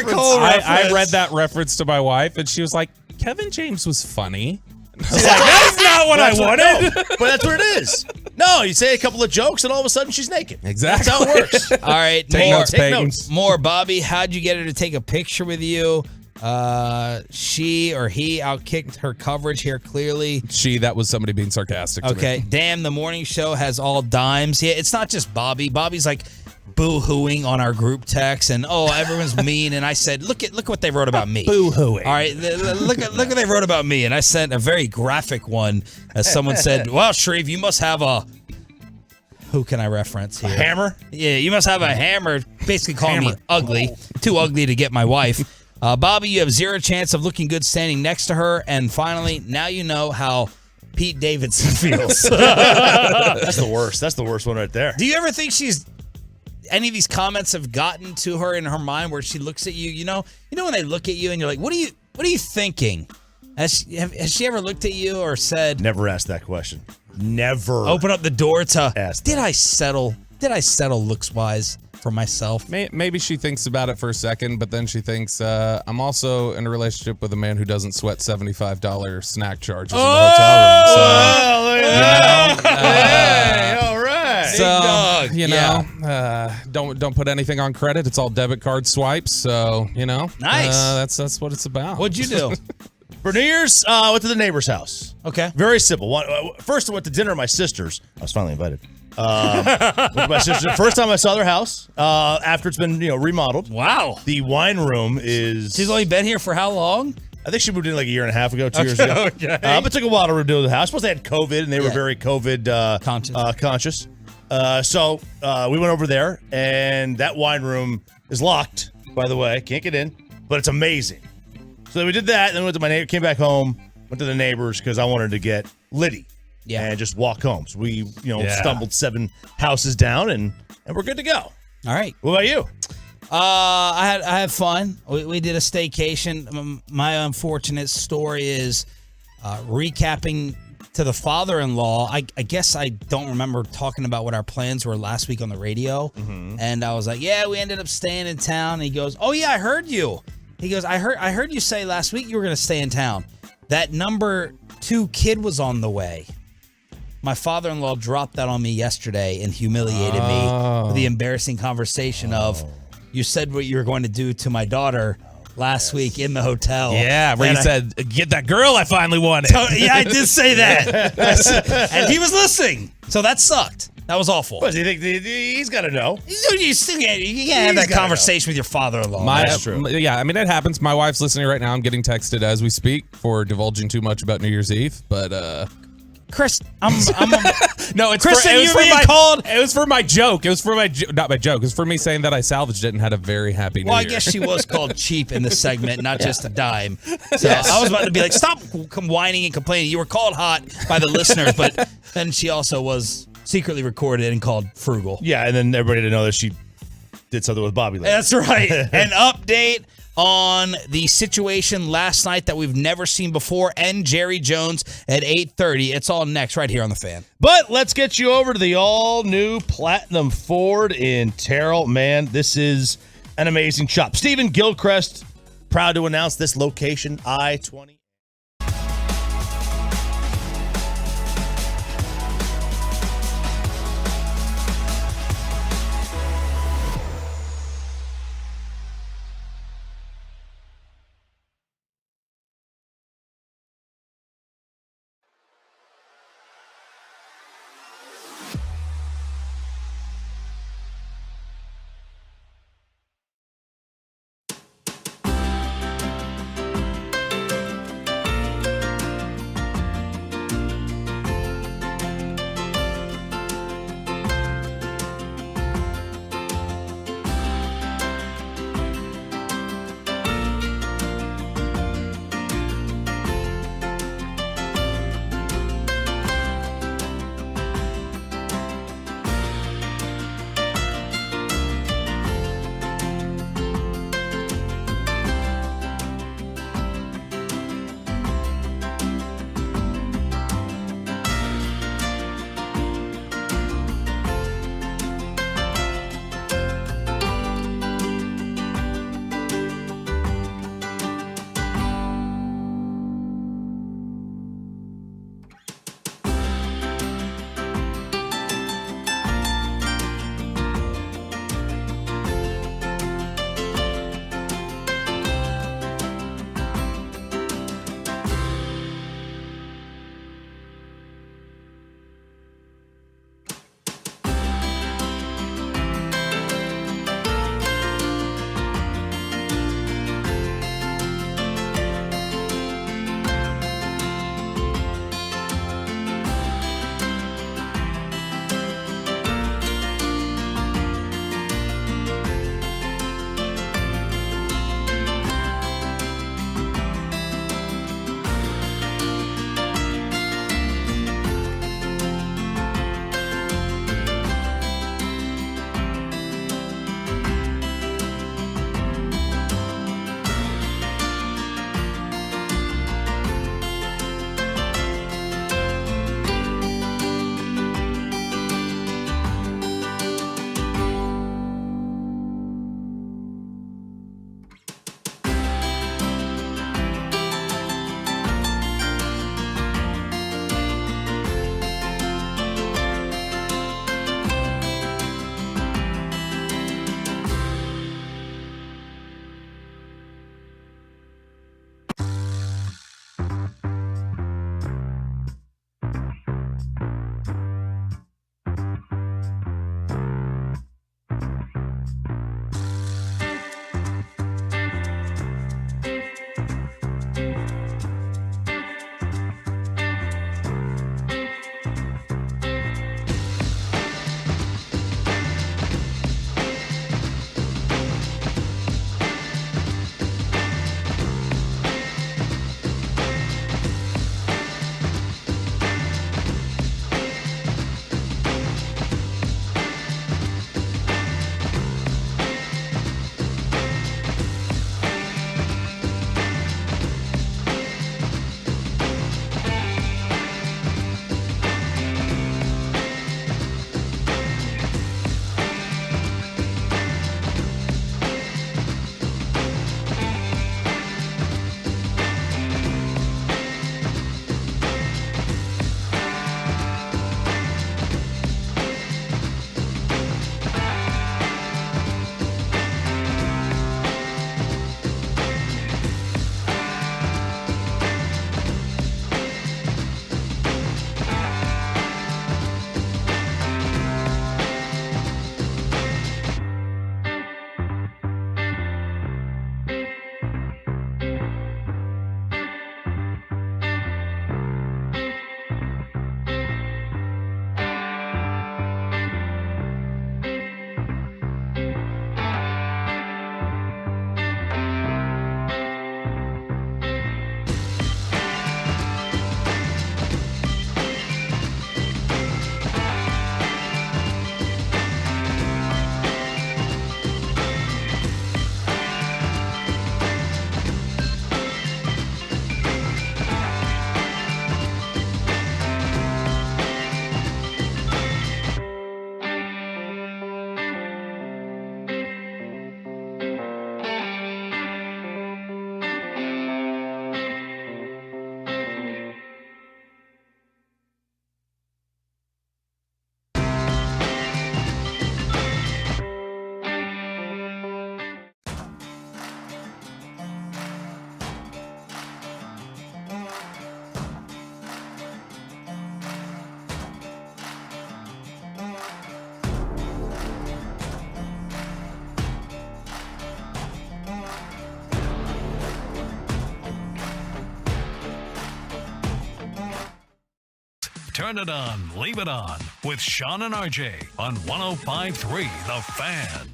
Cole reference. I read that reference to my wife, and she was like, "Kevin James was funny." I was like, that's not what I wanted. No, but that's what it is. No, you say a couple of jokes and all of a sudden she's naked. Exactly. That's how it works. All right, Take notes. More. Bobby, how'd you get her to take a picture with you? She or he outkicked her coverage here clearly. That was somebody being sarcastic to Okay, me. damn, the morning show has all dimes. Yeah, it's not just Bobby. Bobby's like boo-hooing on our group text, and everyone's mean. And I said, look what they wrote about me. Boo-hooing. All right, look what they wrote about me. And I sent a very graphic one, as someone said, well, Shreve, you must have a... Who can I reference here? A hammer? Yeah, you must have a hammer. Basically calling me ugly. Too ugly to get my wife. Bobby, you have zero chance of looking good standing next to her. And finally, now you know how Pete Davidson feels. That's the worst. That's the worst one right there. Do you ever think she's any of these comments have gotten to her in her mind where she looks at you? You know when they look at you and you're like, what are you thinking? Has she ever looked at you or said? Never asked that question. Never. Open up the door to. Ask Did I settle looks wise for myself? Maybe she thinks about it for a second, but then she thinks, I'm also in a relationship with a man who doesn't sweat $75 snack charges in the hotel room. So, Hey, all right. So, don't put anything on credit. It's all debit card swipes. So, nice. That's what it's about. What'd you do? For New Year's, went to the neighbor's house. Okay. Very simple. First, I went to dinner at my sister's. I was finally invited. Went to my sister. First time I saw their house after it's been remodeled. Wow. The wine room is. She's only been here for how long? I think she moved in like a year and a half ago, 2 years ago. Okay. But it took a while to redo the house. Suppose they had COVID and they were very COVID conscious. So we went over there, and that wine room is locked, by the way. Can't get in, but it's amazing. So we did that, and then went to my neighbor, came back home, went to the neighbors because I wanted to get Liddy and just walk home. So we, stumbled 7 houses down, and we're good to go. All right. What about you? I had fun. We did a staycation. My unfortunate story is recapping to the father-in-law. I guess I don't remember talking about what our plans were last week on the radio. Mm-hmm. And I was like, yeah, we ended up staying in town. And he goes, oh, yeah, I heard you. He goes, I heard you say last week you were going to stay in town. That number 2 kid was on the way. My father-in-law dropped that on me yesterday and humiliated me with the embarrassing conversation of, you said what you were going to do to my daughter last week in the hotel. Yeah, where you said, get that girl I finally wanted. Yeah, I did say that. And he was listening. So that sucked. That was awful. What, do you think he's got to know? You can't have that conversation with your father-in-law. That's true. Yeah, I mean, it happens. My wife's listening right now. I'm getting texted as we speak for divulging too much about New Year's Eve. But, Chris, I'm no, it's Chris, it was for my joke. It was for my not my joke. It was for me saying that I salvaged it and had a very happy New Well, Year. I guess she was called cheap in this segment, not just a dime. So I was about to be like, stop whining and complaining. You were called hot by the listeners, but then she also was secretly recorded and called frugal. Yeah, and then everybody to know that she did something with Bobby later. That's right. An update on the situation last night that we've never seen before, and Jerry Jones at 8:30. It's all next right here on The Fan. But let's get you over to the all-new Platinum Ford in Terrell. Man, this is an amazing shop. Stephen Gilchrist, proud to announce this location, I-20. Turn it on, leave it on with Sean and RJ on 105.3 The Fan.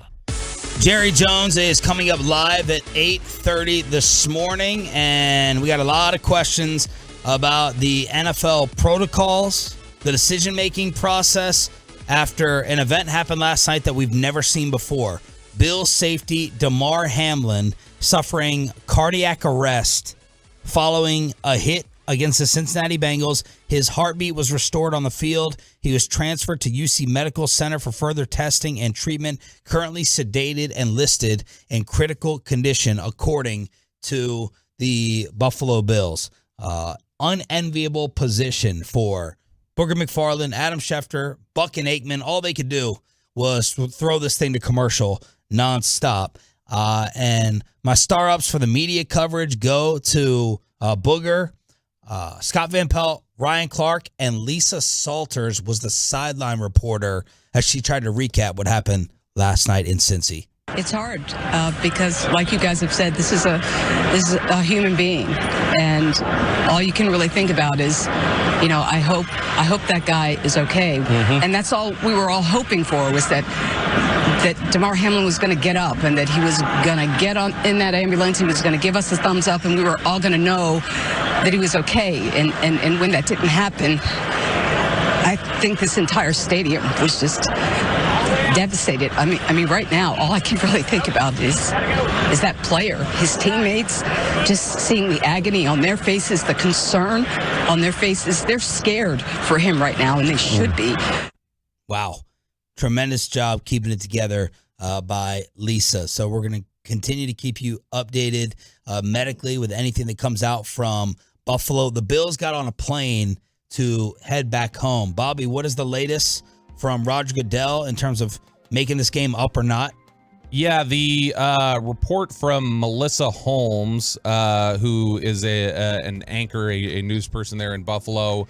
Jerry Jones is coming up live at 8:30 this morning, and we got a lot of questions about the NFL protocols, the decision-making process after an event happened last night that we've never seen before. Bills safety Damar Hamlin suffering cardiac arrest following a hit against the Cincinnati Bengals. His heartbeat was restored on the field. He was transferred to UC Medical Center for further testing and treatment, currently sedated and listed in critical condition, according to the Buffalo Bills. Unenviable position for Booger McFarland, Adam Schefter, Buck and Aikman. All they could do was throw this thing to commercial nonstop. And my star-ups for the media coverage go to Booger, Scott Van Pelt, Ryan Clark, and Lisa Salters was the sideline reporter as she tried to recap what happened last night in Cincy. It's hard because, like you guys have said, this is a human being, and all you can really think about is, I hope that guy is okay, and that's all we were all hoping for, was that Damar Hamlin was going to get up and that he was going to get on in that ambulance. He was going to give us a thumbs up, and we were all going to know that he was okay. And when that didn't happen, I think this entire stadium was just devastated. I mean, right now, all I can really think about is that player, his teammates, just seeing the agony on their faces, the concern on their faces. They're scared for him right now, and they should be. Wow. Tremendous job keeping it together by Lisa. So we're going to continue to keep you updated medically with anything that comes out from Buffalo. The Bills got on a plane to head back home. Bobby, what is the latest from Roger Goodell in terms of making this game up or not? Yeah, the report from Melissa Holmes, who is an anchor, a news person there in Buffalo,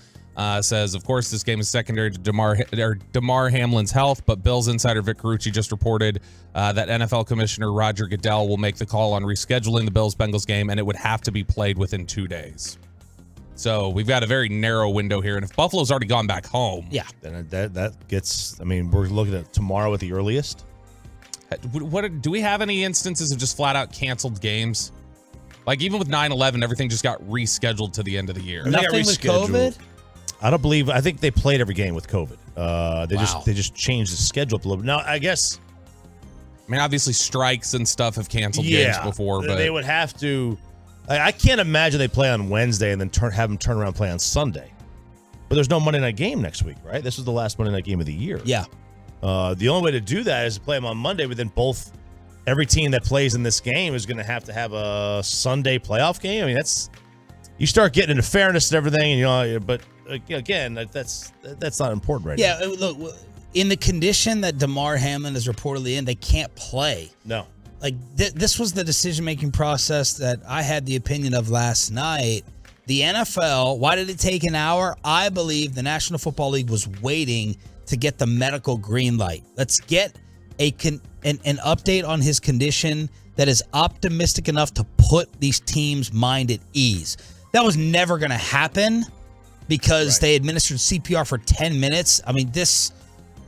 says, of course, this game is secondary to Damar Hamlin's health, but Bills insider Vic Carucci just reported that NFL Commissioner Roger Goodell will make the call on rescheduling the Bills-Bengals game, and it would have to be played within 2 days. So we've got a very narrow window here, and if Buffalo's already gone back home, then that gets. I mean, we're looking at tomorrow at the earliest. What do we have any instances of just flat out canceled games? Like even with 9/11, everything just got rescheduled to the end of the year. Nothing with COVID? I don't believe. I think they played every game with COVID. They just changed the schedule up a little bit. Now, I guess. I mean, obviously strikes and stuff have canceled games before, but they would have to. I can't imagine they play on Wednesday and then have them turn around and play on Sunday. But there's no Monday night game next week, right? This is the last Monday night game of the year. Yeah. The only way to do that is to play them on Monday, but then every team that plays in this game is going to have a Sunday playoff game. I mean, you start getting into fairness and everything, and but again, that's not important right now. Yeah, look, in the condition that Damar Hamlin is reportedly in, they can't play. No. Like, this was the decision-making process that I had the opinion of last night. The NFL, why did it take an hour? I believe the National Football League was waiting to get the medical green light. Let's get an update on his condition that is optimistic enough to put these teams' mind at ease. That was never going to happen because they administered CPR for 10 minutes. I mean, the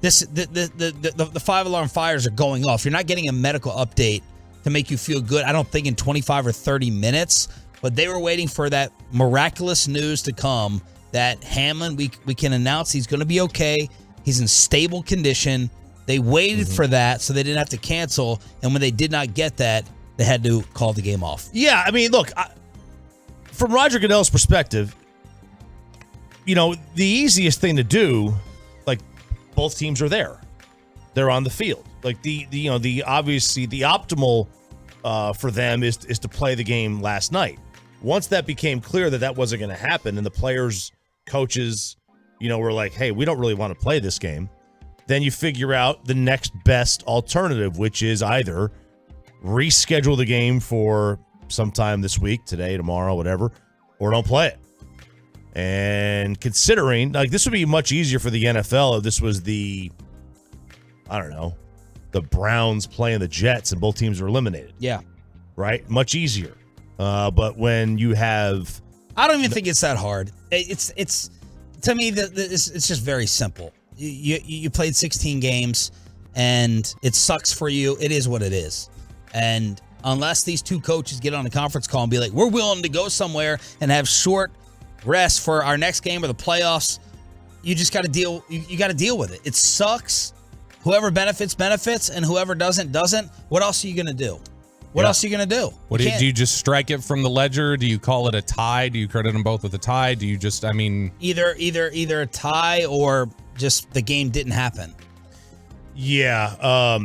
5-alarm fires are going off. You're not getting a medical update to make you feel good, I don't think, in 25 or 30 minutes. But they were waiting for that miraculous news to come that Hamlin, we can announce he's going to be okay. He's in stable condition. They waited for that so they didn't have to cancel. And when they did not get that, they had to call the game off. Yeah, I mean, look, from Roger Goodell's perspective, the easiest thing to do, like, both teams are there. They're on the field. Like obviously the optimal for them is to play the game last night. Once that became clear that wasn't going to happen, and the players, coaches, were like, hey, we don't really want to play this game, then you figure out the next best alternative, which is either reschedule the game for sometime this week, today, tomorrow, whatever, or don't play it. And considering, like, this would be much easier for the NFL if this was the Browns playing the Jets and both teams are eliminated. Yeah. Right? Much easier. But when you have... I don't even think it's that hard. It's to me, it's just very simple. You played 16 games, and it sucks for you. It is what it is. And unless these two coaches get on a conference call and be like, we're willing to go somewhere and have short rest for our next game or the playoffs, you just got to deal. You got to deal with it. It sucks. Whoever benefits, and whoever doesn't. What else are you going to do? What else are you going to do? What do you just strike it from the ledger? Do you call it a tie? Do you credit them both with a tie? Do you just, either a tie or just the game didn't happen? Yeah.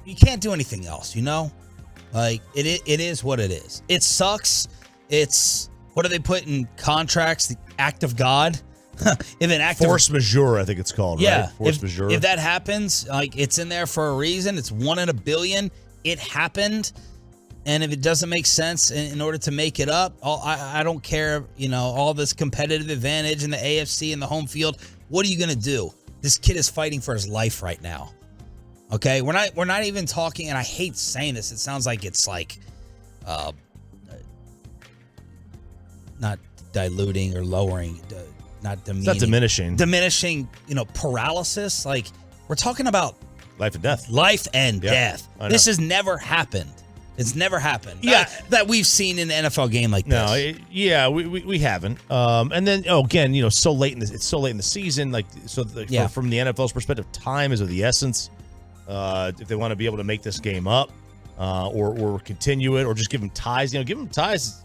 You can't do anything else, Like, it is what it is. It sucks. It's, what do they put in contracts? The act of God? If an act Force majeure, I think it's called, yeah, right? Force majeure. If that happens, like, it's in there for a reason. It's 1 in a billion. It happened. And if it doesn't make sense in order to make it up, I don't care, all this competitive advantage in the AFC and the home field. What are you going to do? This kid is fighting for his life right now. Okay? We're not even talking, and I hate saying this. It sounds like it's like not diluting or lowering, not demeaning. It's not diminishing. Diminishing, paralysis. Like, we're talking about life and death. Life and death. This has never happened. It's never happened. Yeah. That we've seen in an NFL game like this. No, we haven't. And then again, so late it's so late in the season. Like, from the NFL's perspective, time is of the essence. If they want to be able to make this game up, or continue it, or just give them ties. Give them ties.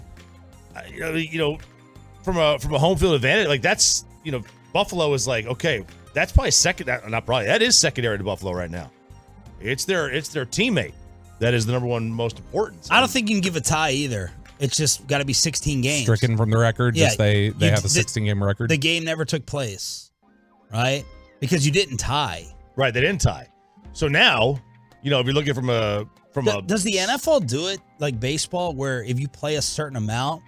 From a home field advantage, like that's Buffalo is like, okay, that's probably that is secondary to Buffalo right now. It's their teammate that is the number one most important. I don't think you can give a tie either. It's just got to be 16 games. Stricken from the record. Yeah, just they have a 16-game record. The game never took place, right? Because you didn't tie. Right, they didn't tie. So now, if you're looking does the NFL do it like baseball, where if you play a certain amount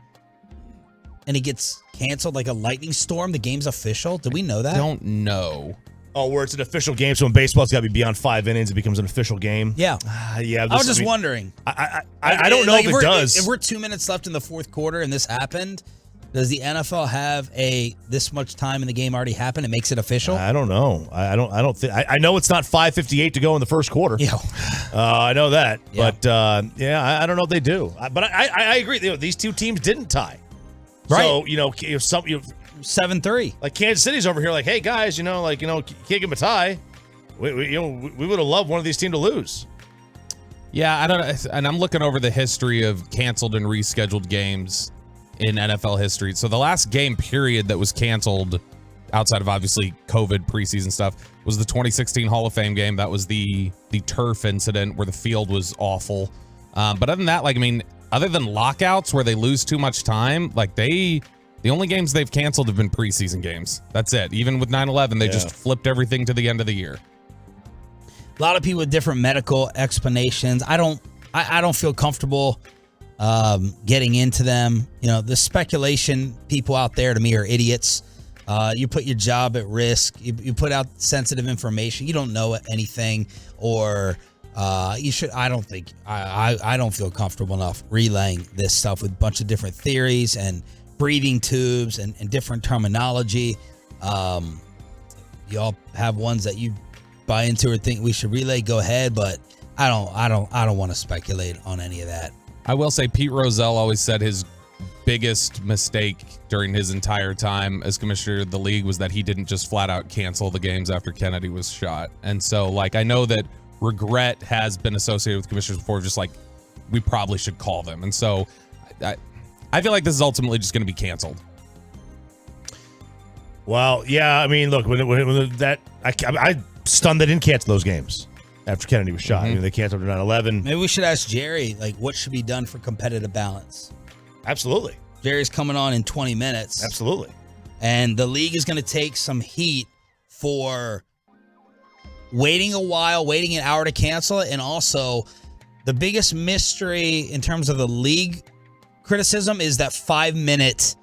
and it gets canceled like a lightning storm, the game's official? Did we know that? I don't know. Oh, where it's an official game, so in baseball it's got to be beyond 5 innings, it becomes an official game. Yeah. Yeah. I was just wondering. I don't know if it does. If we're 2 minutes left in the fourth quarter and this happened, does the NFL have this much time in the game already happened? It makes it official? I don't know. I don't think. I know it's not 5:58 to go in the first quarter. Yeah. I know that. Yeah. But I don't know if they do. But I agree. These two teams didn't tie. Right. So, if 7-3. Like Kansas City's over here, like, hey guys, you can't give them a tie. We would have loved one of these teams to lose. Yeah, I don't know. And I'm looking over the history of canceled and rescheduled games in NFL history. So the last game period that was canceled, outside of obviously COVID preseason stuff, was the 2016 Hall of Fame game. That was the turf incident where the field was awful. But other than that, other than lockouts where they lose too much time, the only games they've canceled have been preseason games. That's it. Even with 9/11, they just flipped everything to the end of the year. A lot of people with different medical explanations. I don't feel comfortable getting into them. The speculation people out there, to me, are idiots. You put your job at risk. You put out sensitive information. You don't know anything, or you should. I don't think. I don't feel comfortable enough relaying this stuff with a bunch of different theories and breathing tubes and different terminology. You all have ones that you buy into or think we should relay. Go ahead, but I don't want to speculate on any of that. I will say Pete Rozelle always said his biggest mistake during his entire time as commissioner of the league was that he didn't just flat out cancel the games after Kennedy was shot. And so, I know that regret has been associated with commissioners before, just we probably should call them. And so I feel like this is ultimately just going to be canceled. Well, yeah, look, when I stunned they didn't cancel those games after Kennedy was shot. Mm-hmm. They canceled 9/11. Maybe we should ask Jerry, what should be done for competitive balance? Absolutely. Jerry's coming on in 20 minutes. Absolutely. And the league is going to take some heat for waiting a while, waiting an hour to cancel it. And also, the biggest mystery in terms of the league criticism is that 5-minute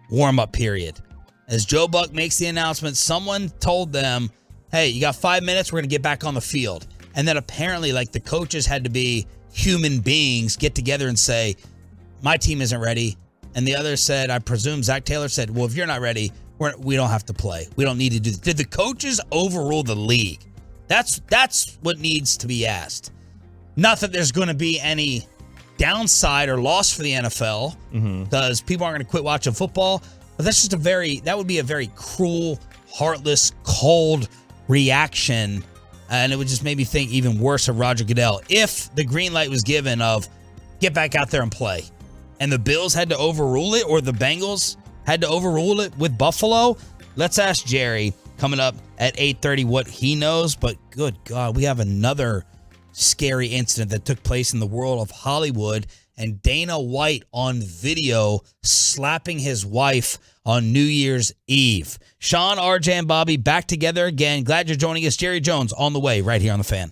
warm-up period. As Joe Buck makes the announcement, someone told them, hey, you got 5 minutes, we're going to get back on the field. And then apparently, the coaches had to be human beings, get together and say, my team isn't ready. and the other said, I presume Zach Taylor said, well, if you're not ready, we don't have to play. We don't need to do this. Did the coaches overrule the league? That's what needs to be asked. Not that there's going to be any downside or loss for the NFL, because people aren't going to quit watching football. But that's just that would be a very cruel, heartless, cold reaction. And it would just make me think even worse of Roger Goodell. If the green light was given of get back out there and play, and the Bills had to overrule it, or the Bengals had to overrule it with Buffalo, let's ask Jerry coming up at 8:30 what he knows. But good God, we have another scary incident that took place in the world of Hollywood, and Dana White on video slapping his wife on New Year's Eve. Sean, RJ, and Bobby back together again. Glad you're joining us. Jerry Jones on the way right here on The Fan.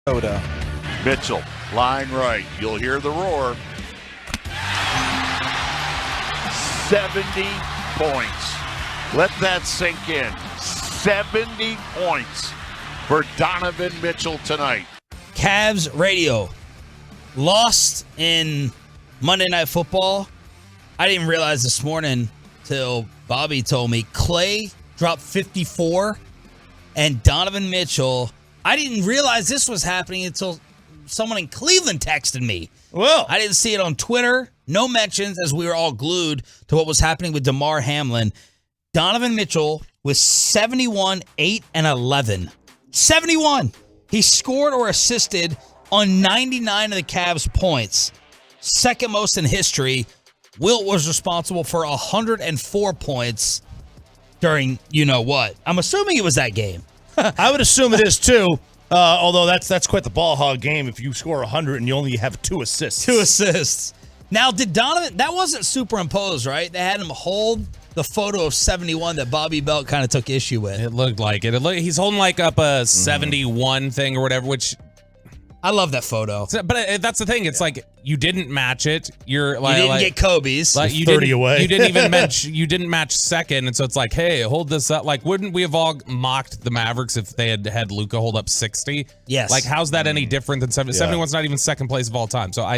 Mitchell, line right. You'll hear the roar. 70 points. Let that sink in. 70 points for Donovan Mitchell tonight. Cavs radio. Lost in Monday Night Football. I didn't realize this morning till Bobby told me Clay dropped 54 and Donovan Mitchell. I didn't realize this was happening until someone in Cleveland texted me. Well, I didn't see it on Twitter. No mentions as we were all glued to what was happening with DeMar Hamlin. Donovan Mitchell with 71, 8, and 11. 71. He scored or assisted on 99 of the Cavs' points. Second most in history. Wilt was responsible for 104 points during you-know-what. I'm assuming it was that game. I would assume it is, too. Although that's quite the ball hog game if you score 100 and you only have 2 assists. 2 assists. Now, did Donovan, that wasn't superimposed, right? They had him hold the photo of 71 that Bobby Belt kind of took issue with. It looked like it. He's holding like up a 71 thing or whatever, which I love that photo. But that's the thing. It's like you didn't match it. You didn't get Kobe's. Like you 30 away. You didn't even match. You didn't match second, and so it's like, hey, hold this up. Like, wouldn't we have all mocked the Mavericks if they had Luka hold up 60? Yes. Like, how's that any different than 70? 71's not even second place of all time. So all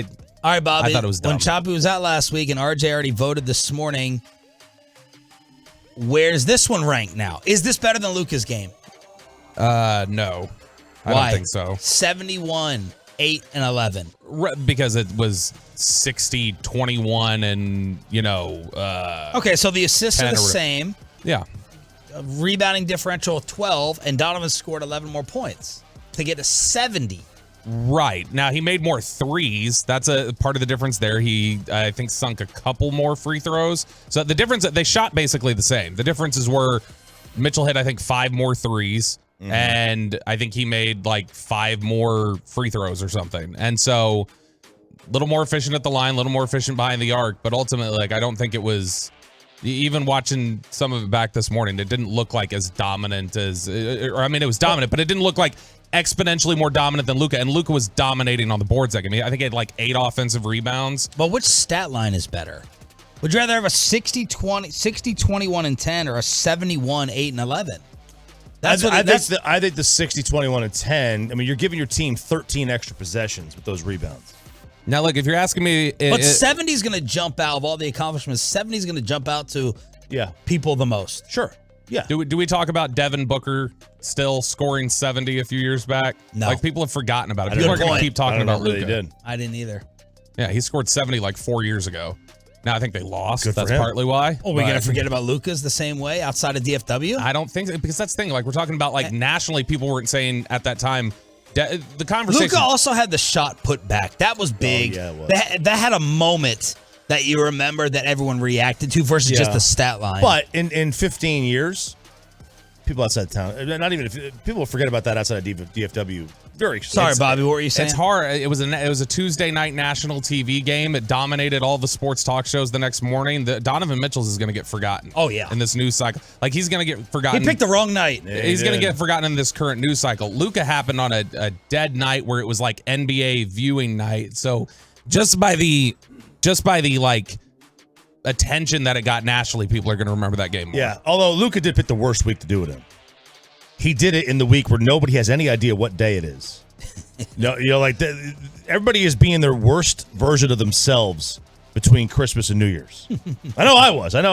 right, Bobby. I thought it was dumb. When Choppy was out last week and RJ already voted this morning, where's this one ranked now? Is this better than Luka's game? No. I Why? don't think so. 71, 8, and 11. Because it was 60, 21, and, okay, so the assists are 10 the or- same. Yeah. Rebounding differential of 12, and Donovan scored 11 more points to get to 70. Right. Now, he made more threes. That's a part of the difference there. He, I think, sunk a couple more free throws. So the difference, they shot basically the same. The differences were Mitchell hit, I think, 5 more threes, and I think he made like 5 more free throws or something. And so a little more efficient at the line, a little more efficient behind the arc, but ultimately, like, I don't think it was, even watching some of it back this morning, it didn't look like as dominant as, or I mean, it was dominant, but it didn't look like exponentially more dominant than Luka, and Luka was dominating on the boards that game. I think he had like 8 offensive rebounds. But which stat line is better? Would you rather have a 60, 21, and 10 or a 71, 8, and 11? I think the 60, 21, and 10, I mean, you're giving your team 13 extra possessions with those rebounds. Now, look, if you're asking me... But 70 is going to jump out of all the accomplishments. 70 is going to jump out to people the most. Sure. Yeah. Do we talk about Devin Booker still scoring 70 a few years back? No. Like, people have forgotten about it. Good People are going to point. keep talking about Luka. I didn't either. Yeah, he scored 70 like 4 years ago. Now I think they lost. Good for That's him. partly why. Oh, we're going to forget about Luka's the same way outside of DFW? I don't think so, because that's the thing. Like, we're talking about, like, nationally, people weren't saying at that time. The conversation. Luka also had the shot put back. That was big. yeah, it was. That had a moment that you remember that everyone reacted to versus just the stat line. But in 15 years, people outside town, not even people forget about that outside of DFW. Very sorry, Bobby. What were you saying? It's hard. It was a Tuesday night national TV game. It dominated all the sports talk shows the next morning. Donovan Mitchell's is going to get forgotten. Oh yeah, in this news cycle, like he's going to get forgotten. He picked the wrong night. Yeah, he's going to get forgotten in this current news cycle. Luka happened on a dead night where it was like NBA viewing night. So just by the like attention that it got nationally, people are going to remember that game more. Yeah. Although Luka did pick the worst week to do it in. He did it in the week where nobody has any idea what day it is. Everybody is being their worst version of themselves between Christmas and New Year's. I know I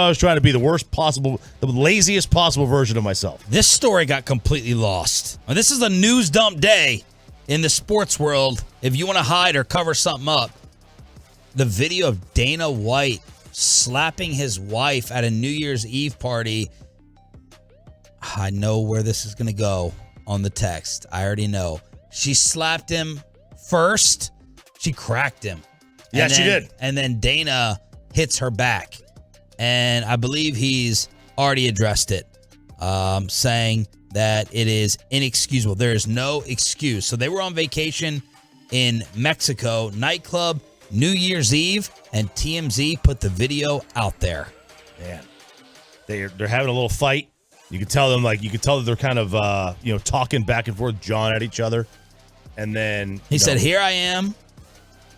was trying to be the worst possible, the laziest possible version of myself. This story got completely lost. Now, this is a news dump day in the sports world. If you want to hide or cover something up, the video of Dana White slapping his wife at a New Year's Eve party. I know where this is going to go on the text. I already know. She slapped him first. She cracked him. Yeah, she did. And then Dana hits her back. And I believe he's already addressed it, saying that it is inexcusable. There is no excuse. So they were on vacation in Mexico, nightclub, New Year's Eve, and TMZ put the video out there. Man, they're having a little fight. You can tell them, that they're kind of, talking back and forth, jawing at each other. And then he said, "Here I am.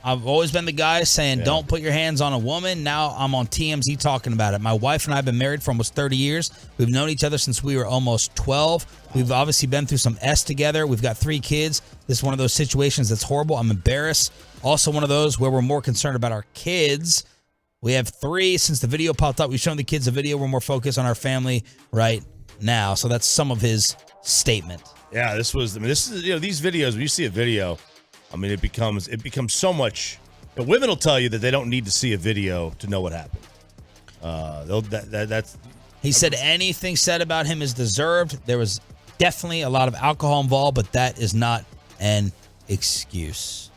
I've always been the guy saying, don't put your hands on a woman. Now I'm on TMZ talking about it. My wife and I have been married for almost 30 years. We've known each other since we were almost 12. We've obviously been through some S together. We've got 3 kids. This is one of those situations that's horrible. I'm embarrassed. Also one of those where we're more concerned about our kids. We have 3 since the video popped up. We've shown the kids a video. We're more focused on our family right now." So that's some of his statement. Yeah, this is these videos, when you see a video, I mean, it becomes so much. Women will tell you that they don't need to see a video to know what happened. He said anything said about him is deserved. There was definitely a lot of alcohol involved, but that is not an excuse.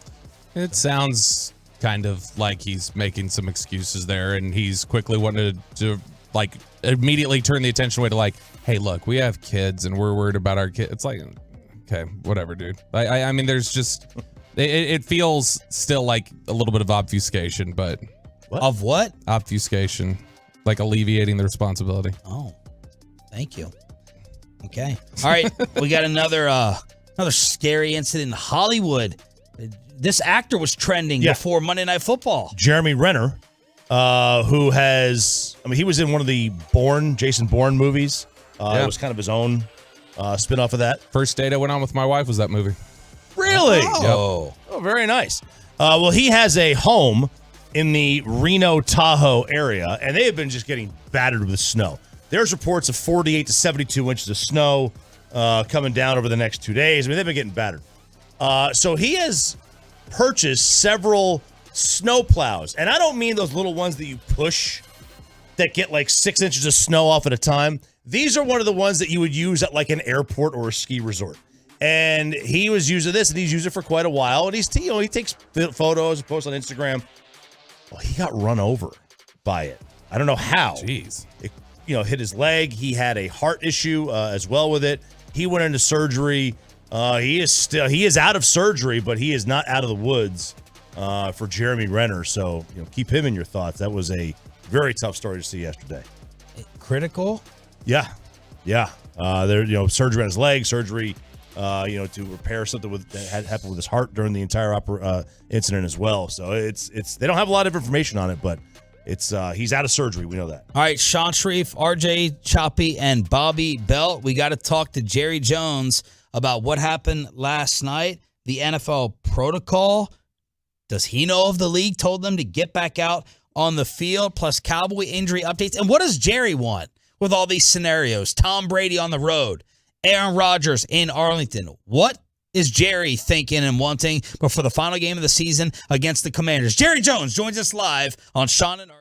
It sounds kind of like he's making some excuses there, and he's quickly wanted to like immediately turn the attention away to like, hey, look, we have kids and we're worried about our kids. It's like, okay, whatever, dude. I mean, there's just, it feels still like a little bit of obfuscation, but. What? Of what? Obfuscation. Like alleviating the responsibility. Oh, thank you. Okay. All right. We got another scary incident in Hollywood. This actor was trending before Monday Night Football. Jeremy Renner, who he was in one of the Jason Bourne movies. It was kind of his own spin-off of that. First date I went on with my wife was that movie. Really? Oh. Oh, very nice. Well, he has a home in the Reno, Tahoe area, and they have been just getting battered with snow. There's reports of 48 to 72 inches of snow coming down over the next 2 days. I mean, they've been getting battered. So he has purchased several snow plows, and I don't mean those little ones that you push that get like 6 inches of snow off at a time. These are one of the ones that you would use at like an airport or a ski resort. And he was using this, and he's used it for quite a while. And he takes photos, posts on Instagram. Well, he got run over by it. I don't know how. Jeez. It, hit his leg. He had a heart issue as well with it. He went into surgery. He is out of surgery, but he is not out of the woods for Jeremy Renner. So keep him in your thoughts. That was a very tough story to see yesterday. Critical? Yeah. Surgery on his leg, surgery, to repair something that had happened with his heart during the entire incident as well. So it's they don't have a lot of information on it, but he's out of surgery. We know that. All right, Sean Sharif, RJ Choppy, and Bobby Belt. We got to talk to Jerry Jones about what happened last night. The NFL protocol. Does he know if the league told them to get back out on the field? Plus Cowboy injury updates. And what does Jerry want with all these scenarios? Tom Brady on the road. Aaron Rodgers in Arlington. What is Jerry thinking and wanting before the final game of the season against the Commanders? Jerry Jones joins us live on Sean and RJ.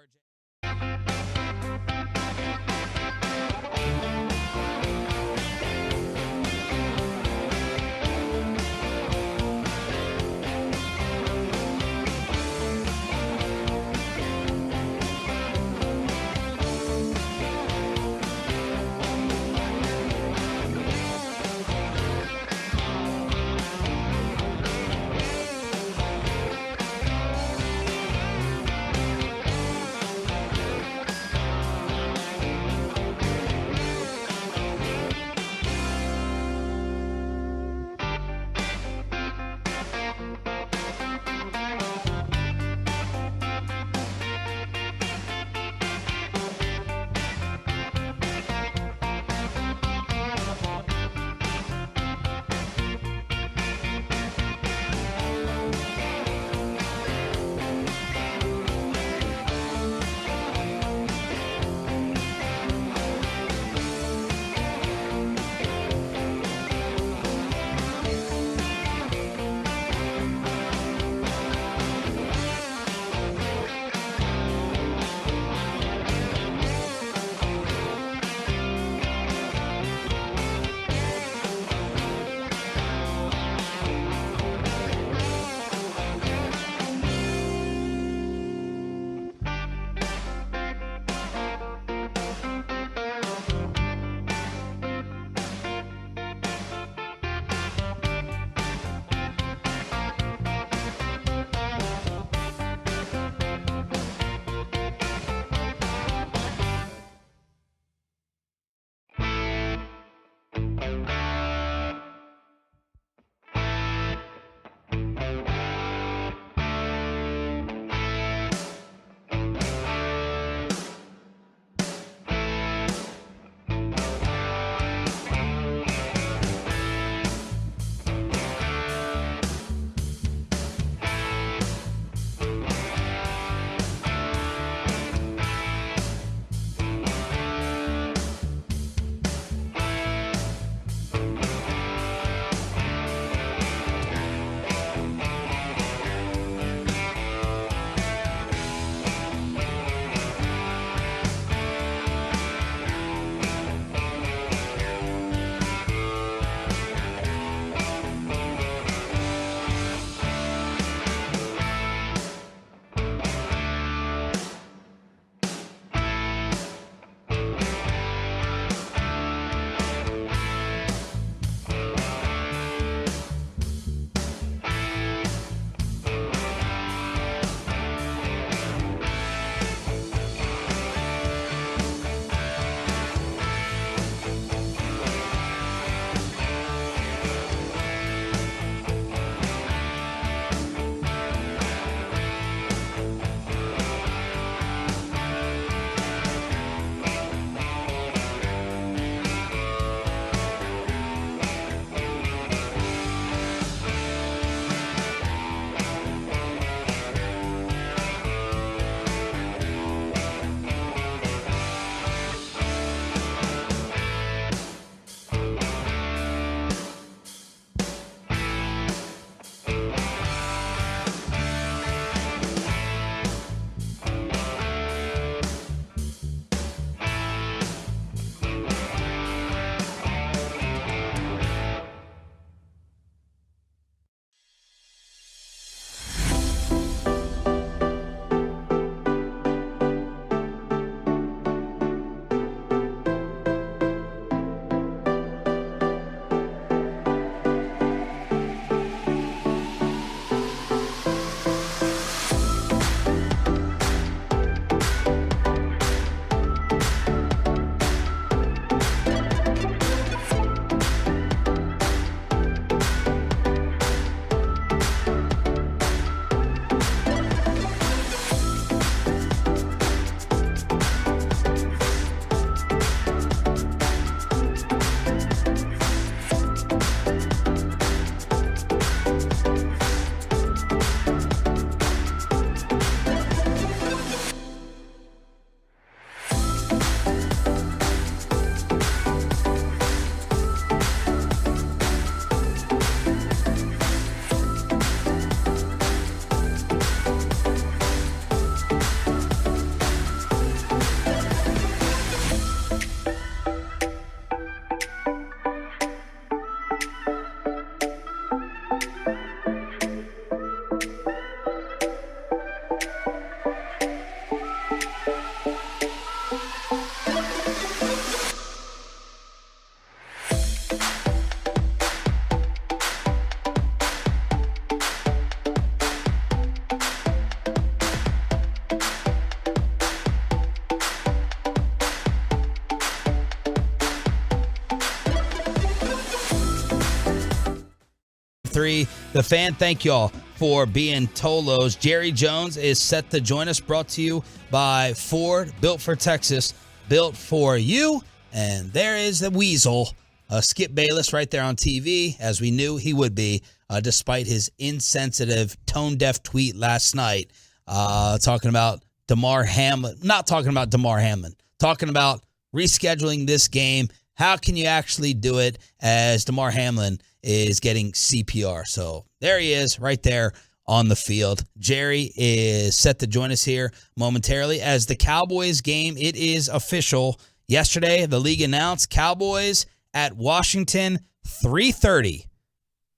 105.3. The Fan, thank y'all for being Tolos. Jerry Jones is set to join us, brought to you by Ford, built for Texas, built for you. And there is the weasel, Skip Bayless, right there on TV, as we knew he would be, despite his insensitive, tone-deaf tweet last night, talking about Damar Hamlin. Not talking about Damar Hamlin. Talking about rescheduling this game. How can you actually do it as Damar Hamlin is getting CPR? So there he is right there on the field. Jerry is set to join us here momentarily as the Cowboys game. It is official. Yesterday, the league announced Cowboys at Washington, 3:30.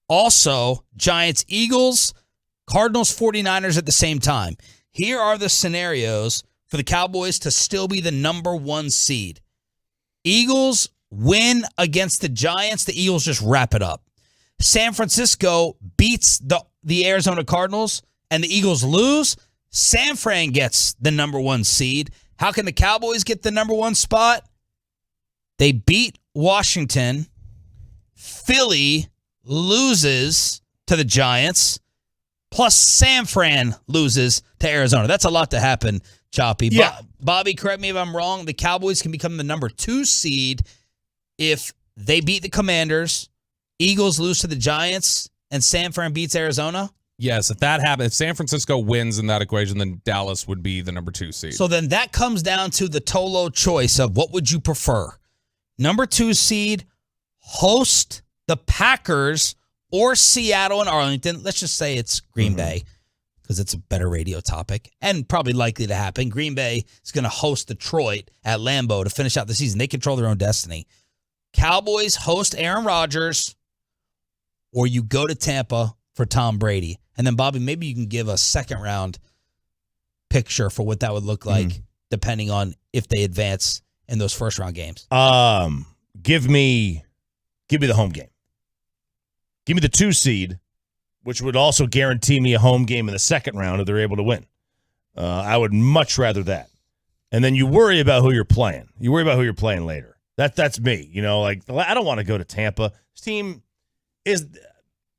Also, Giants, Eagles, Cardinals, 49ers at the same time. Here are the scenarios for the Cowboys to still be the number 1 seed. Eagles win against the Giants. The Eagles just wrap it up. San Francisco beats the Arizona Cardinals and the Eagles lose. San Fran gets the number 1 seed. How can the Cowboys get the number 1 spot? They beat Washington. Philly loses to the Giants. Plus San Fran loses to Arizona. That's a lot to happen, Choppy. Yeah. Bobby, correct me if I'm wrong. The Cowboys can become the number 2 seed if they beat the Commanders, Eagles lose to the Giants, and San Fran beats Arizona? Yes, if that happens, if San Francisco wins in that equation, then Dallas would be the number 2 seed. So then that comes down to the Tolo choice of what would you prefer? Number 2 seed, host the Packers or Seattle and Arlington. Let's just say it's Green Bay because it's a better radio topic and probably likely to happen. Green Bay is going to host Detroit at Lambeau to finish out the season. They control their own destiny. Cowboys host Aaron Rodgers, or you go to Tampa for Tom Brady. And then, Bobby, maybe you can give a second-round picture for what that would look like depending on if they advance in those first-round games. Give me the home game. Give me the 2 seed, which would also guarantee me a home game in the second round if they're able to win. I would much rather that. And then you worry about who you're playing. You worry about who you're playing later. That's me. You know, like, I don't want to go to Tampa. This team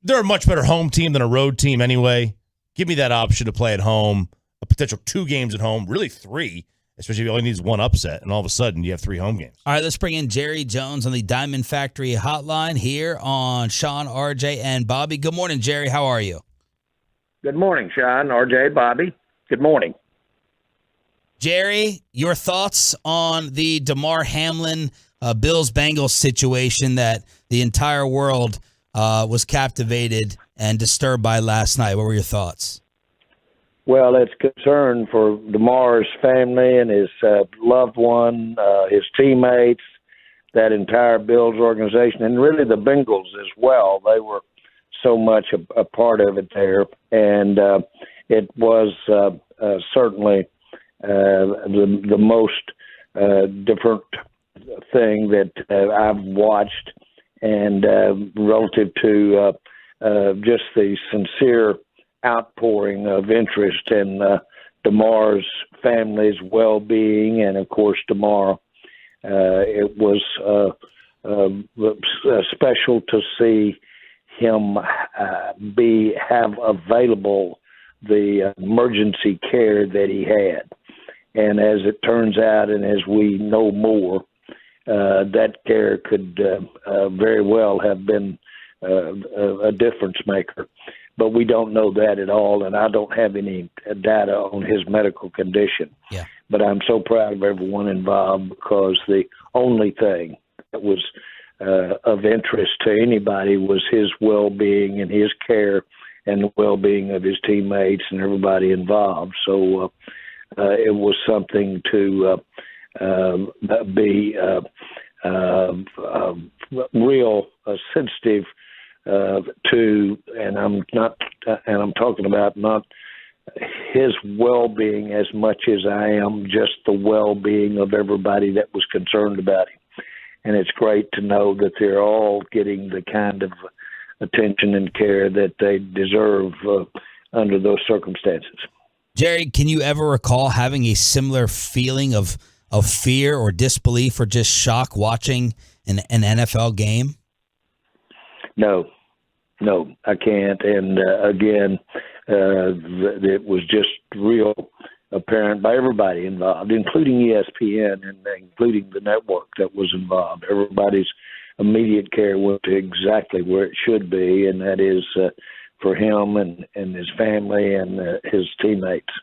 they're a much better home team than a road team anyway. Give me that option to play at home, a potential 2 games at home, really 3, especially if you only needs 1 upset, and all of a sudden you have 3 home games. All right, let's bring in Jerry Jones on the Diamond Factory hotline here on Sean, RJ, and Bobby. Good morning, Jerry. How are you? Good morning, Sean, RJ, Bobby. Good morning. Jerry, your thoughts on the Damar Hamlin Bills-Bengals situation that the entire world was captivated and disturbed by last night. What were your thoughts? Well, it's concern for Damar's family and his loved one, his teammates, that entire Bills organization, and really the Bengals as well. They were so much a part of it there. And it was certainly the most different thing that I've watched, and relative to just the sincere outpouring of interest in Damar's family's well-being, and of course Damar. It was special to see him have available the emergency care that he had, and as it turns out, and as we know more, that care could very well have been a difference maker. But we don't know that at all, and I don't have any data on his medical condition. Yeah. But I'm so proud of everyone involved, because the only thing that was of interest to anybody was his well-being and his care and the well-being of his teammates and everybody involved. So it was something to be real sensitive to, and I'm talking about not his well-being as much as I am just the well-being of everybody that was concerned about him. And it's great to know that they're all getting the kind of attention and care that they deserve under those circumstances. Jerry, can you ever recall having a similar feeling of fear or disbelief or just shock watching an NFL game? No, No, I can't. And again, it was just real apparent by everybody involved, including ESPN and including the network that was involved. Everybody's immediate care went to exactly where it should be, and that is for him and his family and his teammates.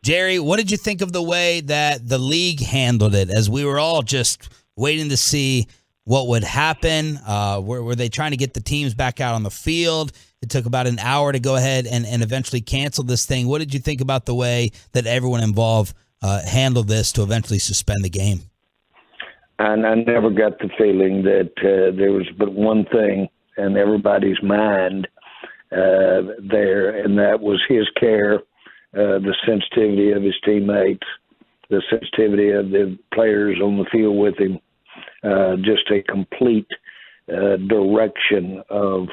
Jerry, what did you think of the way that the league handled it, as we were all just waiting to see what would happen? Were they trying to get the teams back out on the field? It took about an hour to go ahead and eventually cancel this thing. What did you think about the way that everyone involved handled this to eventually suspend the game? And I never got the feeling that there was but one thing in everybody's mind there, and that was his care, the sensitivity of his teammates, the sensitivity of the players on the field with him, just a complete direction of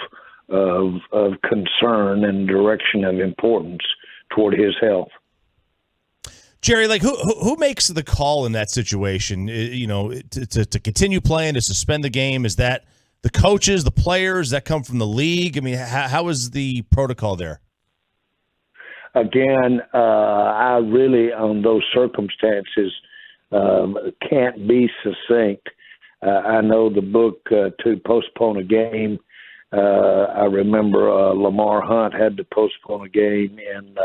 concern and direction of importance toward his health. Jerry, like who makes the call in that situation? You know, to continue playing, to suspend the game? Is that the coaches, the players that come from the league? I mean, how is the protocol there? Again, I really, on those circumstances, can't be succinct. I know the book to postpone a game. I remember Lamar Hunt had to postpone a game in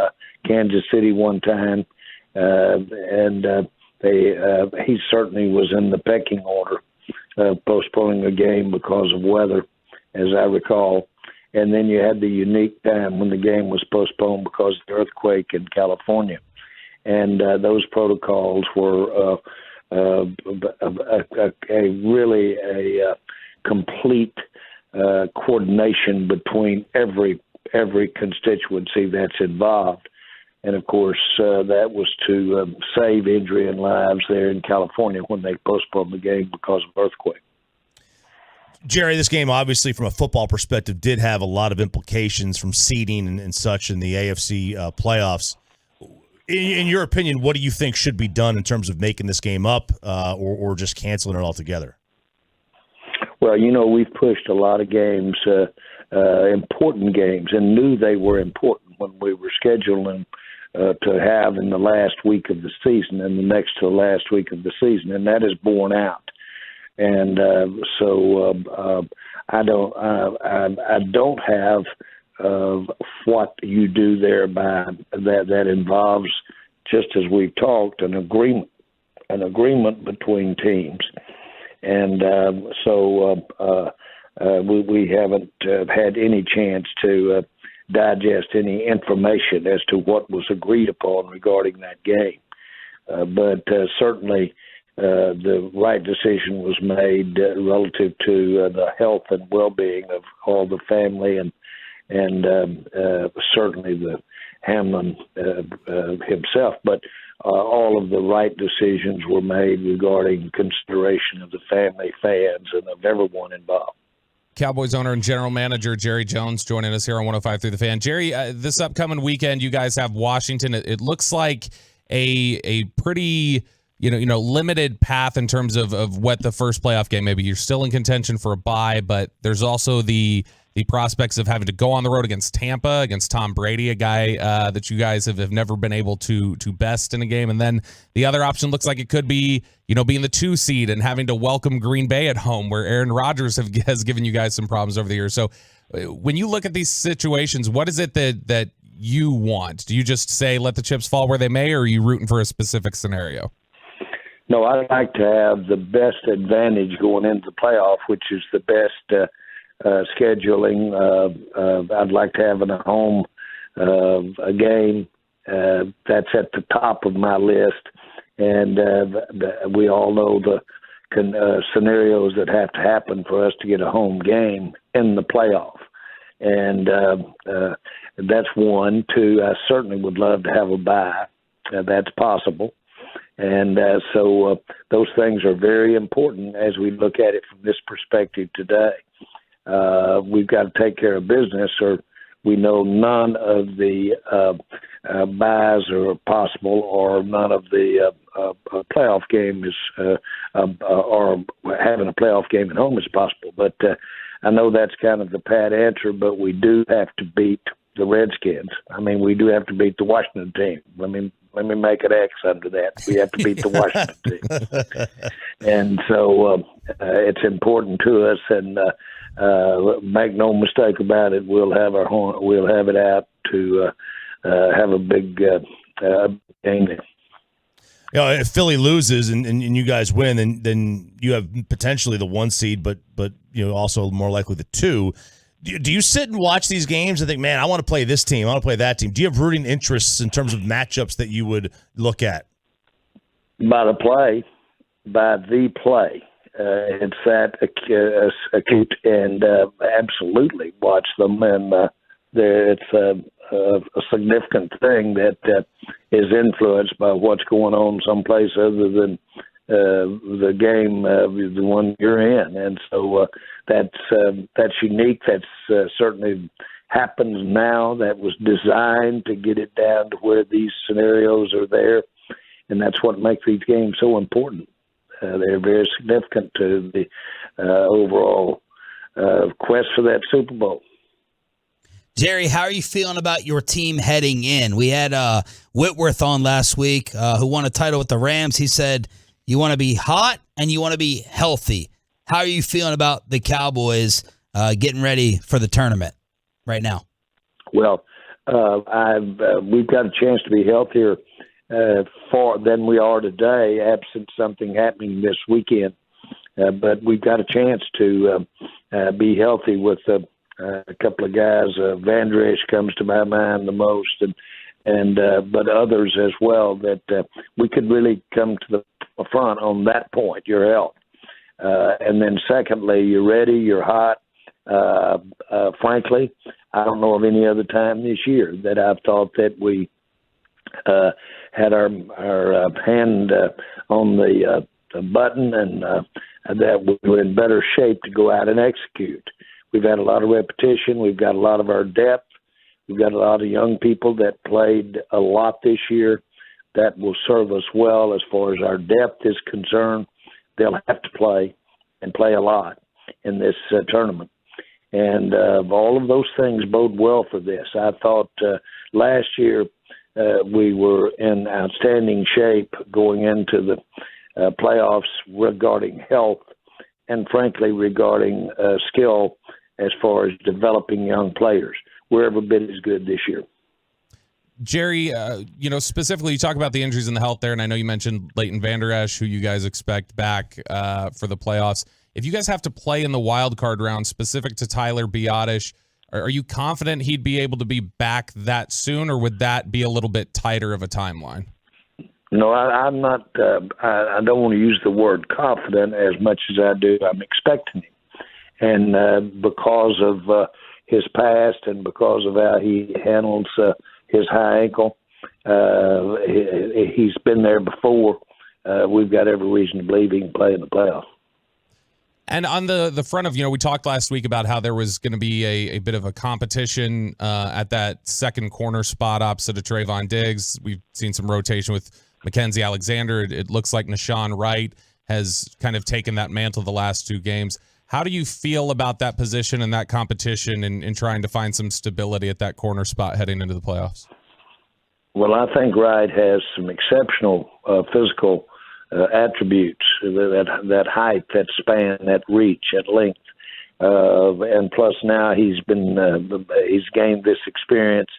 Kansas City one time, and he certainly was in the pecking order of postponing a game because of weather, as I recall. And then you had the unique time when the game was postponed because of the earthquake in California. And those protocols were really a complete coordination between every constituency that's involved. And, of course, that was to save injury and lives there in California when they postponed the game because of earthquake. Jerry, this game, obviously, from a football perspective, did have a lot of implications from seeding and such in the AFC playoffs. In your opinion, what do you think should be done in terms of making this game up or just canceling it altogether? Well, you know, we've pushed a lot of games, important games, and knew they were important when we were scheduling to have in the last week of the season and the next to the last week of the season, and that is borne out. And so I don't have what you do there by that involves, just as we've talked, an agreement between teams. And so we haven't had any chance to digest any information as to what was agreed upon regarding that game. But certainly the right decision was made relative to the health and well-being of all the family and certainly the Hamlin himself. But all of the right decisions were made regarding consideration of the family, fans, and of everyone involved. Cowboys owner and general manager Jerry Jones joining us here on 105 Through the Fan. Jerry, this upcoming weekend, you guys have Washington. It looks like a pretty limited path in terms of what the first playoff game. Maybe you're still in contention for a bye, but there's also the prospects of having to go on the road against Tampa, against Tom Brady, a guy that you guys have never been able to best in a game. And then the other option looks like it could be, being the 2 seed and having to welcome Green Bay at home, where Aaron Rodgers has given you guys some problems over the years. So when you look at these situations, what is it that you want? Do you just say, let the chips fall where they may, or are you rooting for a specific scenario? No, I'd like to have the best advantage going into the playoff, which is the best scheduling. I'd like to have in a home a game that's at the top of my list, and we all know the scenarios that have to happen for us to get a home game in the playoff, and that's one. 2, I certainly would love to have a bye. That's possible. And so those things are very important as we look at it from this perspective today. We've got to take care of business, or we know none of the buys are possible, or none of the playoff game is, or having a playoff game at home is possible. But I know that's kind of the pat answer, but we do have to beat the Redskins. I mean, we do have to beat the Washington team. Let me make an X under that. We have to beat the Washington team. And so it's important to us, and make no mistake about it, we'll have it out to have a big game there. You know, if Philly loses and you guys win, then you have potentially the 1 seed, but you know, also more likely the 2. Do you sit and watch these games and think, man, I want to play this team, I want to play that team? Do you have rooting interests in terms of matchups that you would look at? By the play. It's that acute, and absolutely watch them. And it's a significant thing that is influenced by what's going on someplace other than the game, the one you're in. And so that's unique. That's certainly happens now. That was designed to get it down to where these scenarios are there, and that's what makes these games so important. They're very significant to the overall quest for that Super Bowl. Jerry, how are you feeling about your team heading in? We had Whitworth on last week who won a title with the Rams. He said you want to be hot and you want to be healthy. How are you feeling about the Cowboys getting ready for the tournament right now? Well, we've got a chance to be healthier than we are today, absent something happening this weekend. But we've got a chance to be healthy with a couple of guys. Van Der Esch comes to my mind the most, but others as well, that we could really come to the front on that point, your health. And then secondly, you're ready, you're hot. Frankly, I don't know of any other time this year that I've thought that we had our hand on the button, and that we were in better shape to go out and execute. We've had a lot of repetition. We've got a lot of our depth. We've got a lot of young people that played a lot this year. That will serve us well as far as our depth is concerned. They'll have to play and play a lot in this tournament. And all of those things bode well for this. I thought last year we were in outstanding shape going into the playoffs regarding health and, frankly, regarding skill as far as developing young players. We're every bit as good this year. Jerry, specifically you talk about the injuries and the health there, and I know you mentioned Leighton Vander Esch, who you guys expect back for the playoffs. If you guys have to play in the wild card round specific to Tyler Biotish, are you confident he'd be able to be back that soon, or would that be a little bit tighter of a timeline? No, I'm not. I don't want to use the word confident as much as I do. I'm expecting him. And because of his past and because of how he handles his high ankle, he's been there before. We've got every reason to believe he can play in the playoffs. And on the front of, we talked last week about how there was going to be a bit of a competition at that second corner spot opposite of Trayvon Diggs. We've seen some rotation with Mackenzie Alexander. It looks like Nashawn Wright has kind of taken that mantle the last 2 games. How do you feel about that position and that competition in trying to find some stability at that corner spot heading into the playoffs? Well, I think Wright has some exceptional physical attributes, that height, that span, that reach, that length, and plus now he's gained this experience.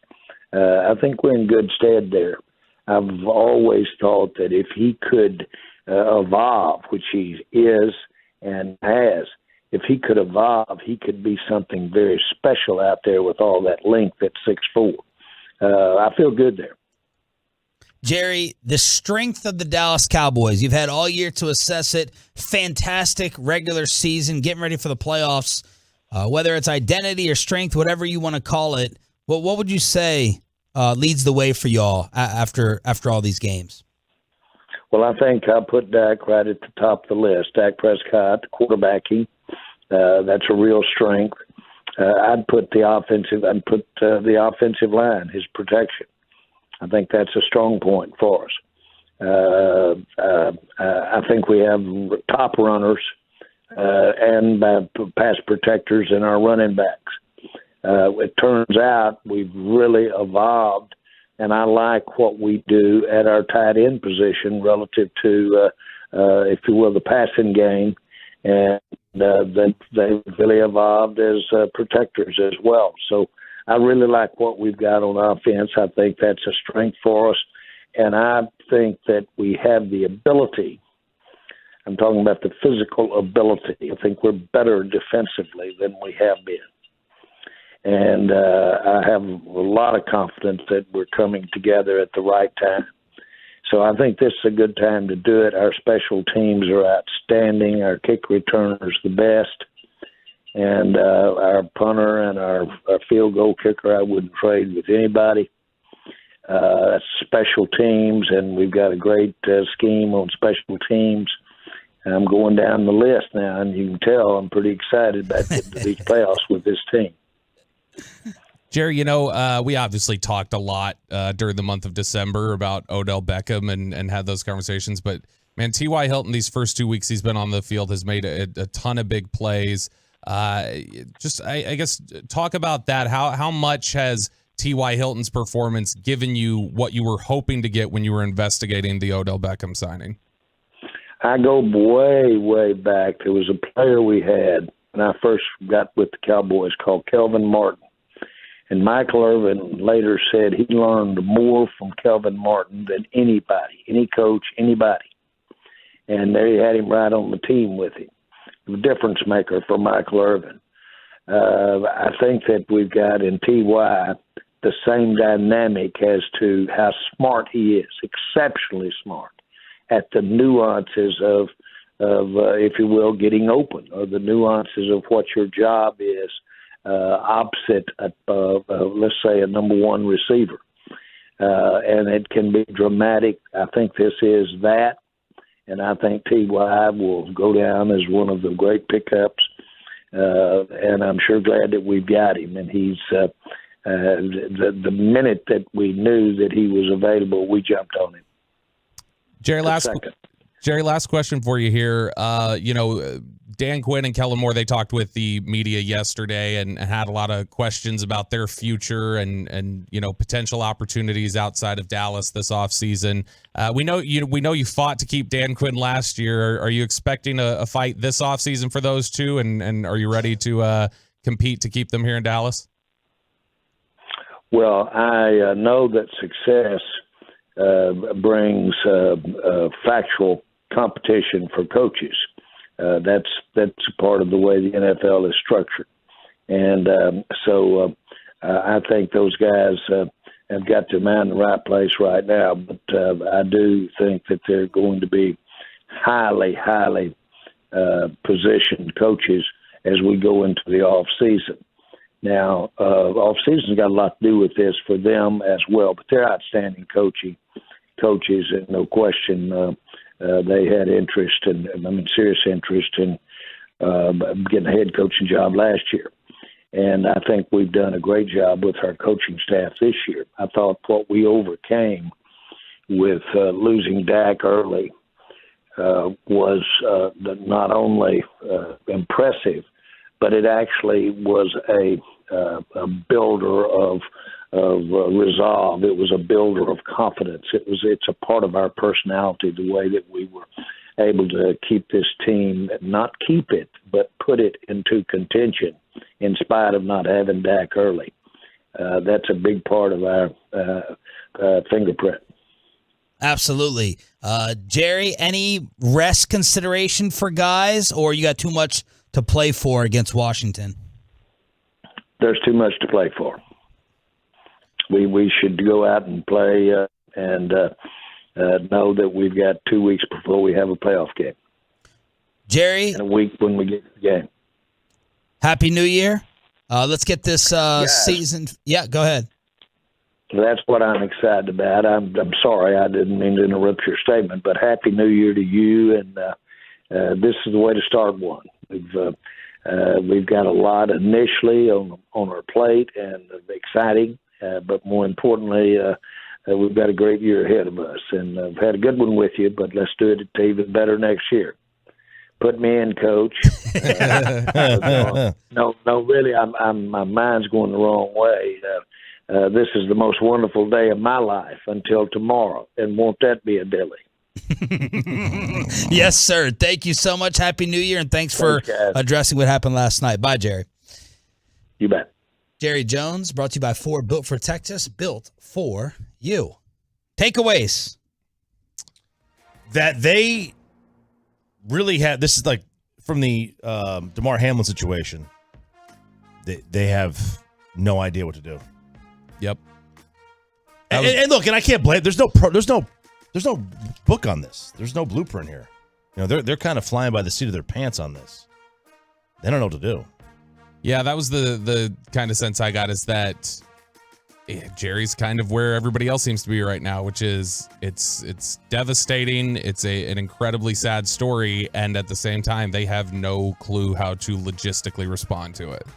I think we're in good stead there. I've always thought that if he could evolve, which he is and has, if he could evolve, he could be something very special out there with all that length at 6'4". I feel good there. Jerry, the strength of the Dallas Cowboys, you've had all year to assess it. Fantastic regular season, getting ready for the playoffs. Whether it's identity or strength, whatever you want to call it, what would you say leads the way for y'all after all these games? Well, I think I'll put Dak right at the top of the list. Dak Prescott, quarterbacking, that's a real strength. I'd put the offensive line, his protection. I think that's a strong point for us. I think we have top runners and pass protectors in our running backs. It turns out we've really evolved, and I like what we do at our tight end position relative to, if you will, the passing game, and that they've really evolved as protectors as well. So I really like what we've got on offense. I think that's a strength for us, and I think that we have the ability. I'm talking about the physical ability. I think we're better defensively than we have been. And I have a lot of confidence that we're coming together at the right time. So I think this is a good time to do it. Our special teams are outstanding. Our kick returners the best. And our punter and our field goal kicker, I wouldn't trade with anybody. Special teams, and we've got a great scheme on special teams. And I'm going down the list now, and you can tell I'm pretty excited about getting to these playoffs with this team. Jerry, we obviously talked a lot during the month of December about Odell Beckham and had those conversations. But, man, T.Y. Hilton, these first 2 weeks he's been on the field, has made a ton of big plays. I guess, talk about that. How much has T.Y. Hilton's performance given you what you were hoping to get when you were investigating the Odell Beckham signing? I go way, way back. There was a player we had when I first got with the Cowboys called Kelvin Martin. And Michael Irvin later said he learned more from Kelvin Martin than anybody, any coach, anybody. And there he had him right on the team with him. The difference maker for Michael Irvin. I think that we've got in T.Y. the same dynamic as to how smart he is, exceptionally smart, at the nuances of if you will, getting open, or the nuances of what your job is opposite, let's say, a number one receiver. And it can be dramatic. I think this is that. And I think T.Y. will go down as one of the great pickups. And I'm sure glad that we've got him. And he's the minute that we knew that he was available, we jumped on him. Jerry, last question for you here. Dan Quinn and Kellen Moore, they talked with the media yesterday and had a lot of questions about their future and potential opportunities outside of Dallas this offseason. We know you fought to keep Dan Quinn last year. Are you expecting a fight this offseason for those two, and are you ready to compete to keep them here in Dallas? Well, I know that success brings factual competition for coaches. That's a part of the way the NFL is structured. And so I think those guys have got their mind in the right place right now. But I do think that they're going to be highly, highly positioned coaches as we go into the off season. Now, off season's got a lot to do with this for them as well, but they're outstanding coaches, and no question they had serious interest in getting a head coaching job last year. And I think we've done a great job with our coaching staff this year. I thought what we overcame with losing Dak early was not only impressive, but it actually was a builder of resolve. It was a builder of confidence. It's a part of our personality, the way that we were able to keep this team, not keep it, but put it into contention in spite of not having Dak early. That's a big part of our fingerprint. Absolutely. Jerry, any rest consideration for guys, or you got too much to play for against Washington? There's too much to play for. We should go out and play and know that we've got 2 weeks before we have a playoff game. Jerry? And a week when we get to the game. Happy New Year. Let's get this season. Yeah, go ahead. That's what I'm excited about. I'm sorry, I didn't mean to interrupt your statement, but Happy New Year to you. And this is the way to start one. We've got a lot initially on our plate and exciting. But more importantly, we've got a great year ahead of us. And I've had a good one with you, but let's do it even better next year. Put me in, Coach. No, really, my mind's going the wrong way. This is the most wonderful day of my life until tomorrow, and won't that be a dilly? Yes, sir. Thank you so much. Happy New Year, and thanks for addressing what happened last night. Bye, Jerry. You bet. Jerry Jones, brought to you by Ford, built for Texas, built for you. Takeaways. That they really had, this is like from the DeMar Hamlin situation, they have no idea what to do. Yep. And look, and I can't blame. There's no book on this. There's no blueprint here. You know, they're kind of flying by the seat of their pants on this. They don't know what to do. Yeah, that was the kind of sense I got, is that Jerry's kind of where everybody else seems to be right now, which is it's devastating. It's an incredibly sad story, and at the same time, they have no clue how to logistically respond to it.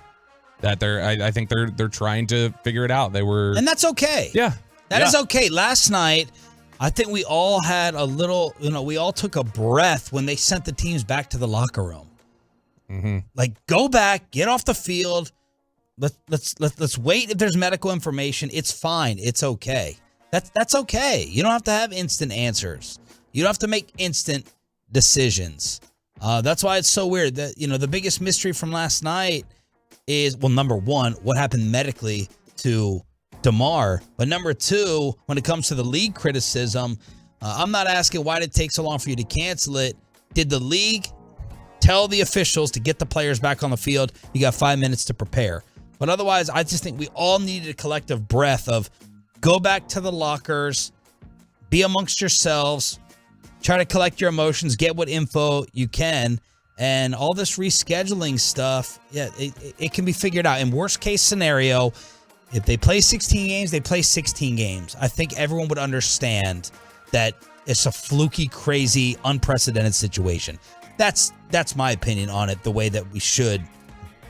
That I think they're trying to figure it out. And that's okay. Yeah. That is okay. Last night, I think we all had a little, we all took a breath when they sent the teams back to the locker room. Mm-hmm. Like, go back, get off the field. Let's wait. If there's medical information, it's fine. It's okay. That's okay. You don't have to have instant answers. You don't have to make instant decisions. That's why it's so weird that, the biggest mystery from last night is, well, number one, what happened medically to DeMar. But number two, when it comes to the league criticism, I'm not asking why did it take so long for you to cancel it. Did the league tell the officials to get the players back on the field? You got 5 minutes to prepare. But otherwise, I just think we all needed a collective breath of go back to the lockers, be amongst yourselves, try to collect your emotions, get what info you can. And all this rescheduling stuff, it can be figured out. In worst case scenario, if they play 16 games, they play 16 games. I think everyone would understand that it's a fluky, crazy, unprecedented situation. That's my opinion on it, the way that we should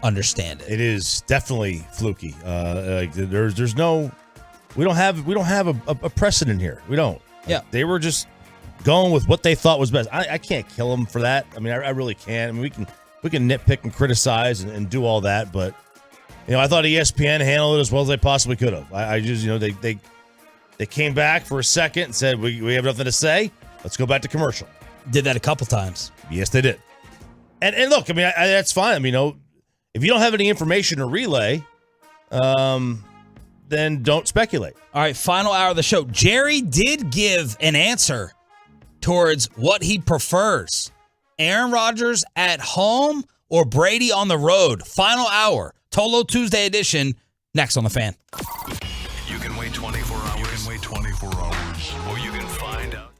understand it. It is definitely fluky. There's no, we don't have a precedent here. We don't. Yeah. They were just going with what they thought was best. I can't kill them for that. I mean, I really can't. I mean, we can nitpick and criticize and do all that, but I thought ESPN handled it as well as they possibly could have. I just, they came back for a second and said, we have nothing to say. Let's go back to commercial. Did that a couple times. Yes, they did. And look, I mean, that's fine. I mean, if you don't have any information to relay, then don't speculate. All right, final hour of the show. Jerry did give an answer towards what he prefers. Aaron Rodgers at home or Brady on the road. Final hour. Tolo Tuesday edition. Next on The Fan. You can wait 24 hours. You can wait 24 hours. Or you can find out.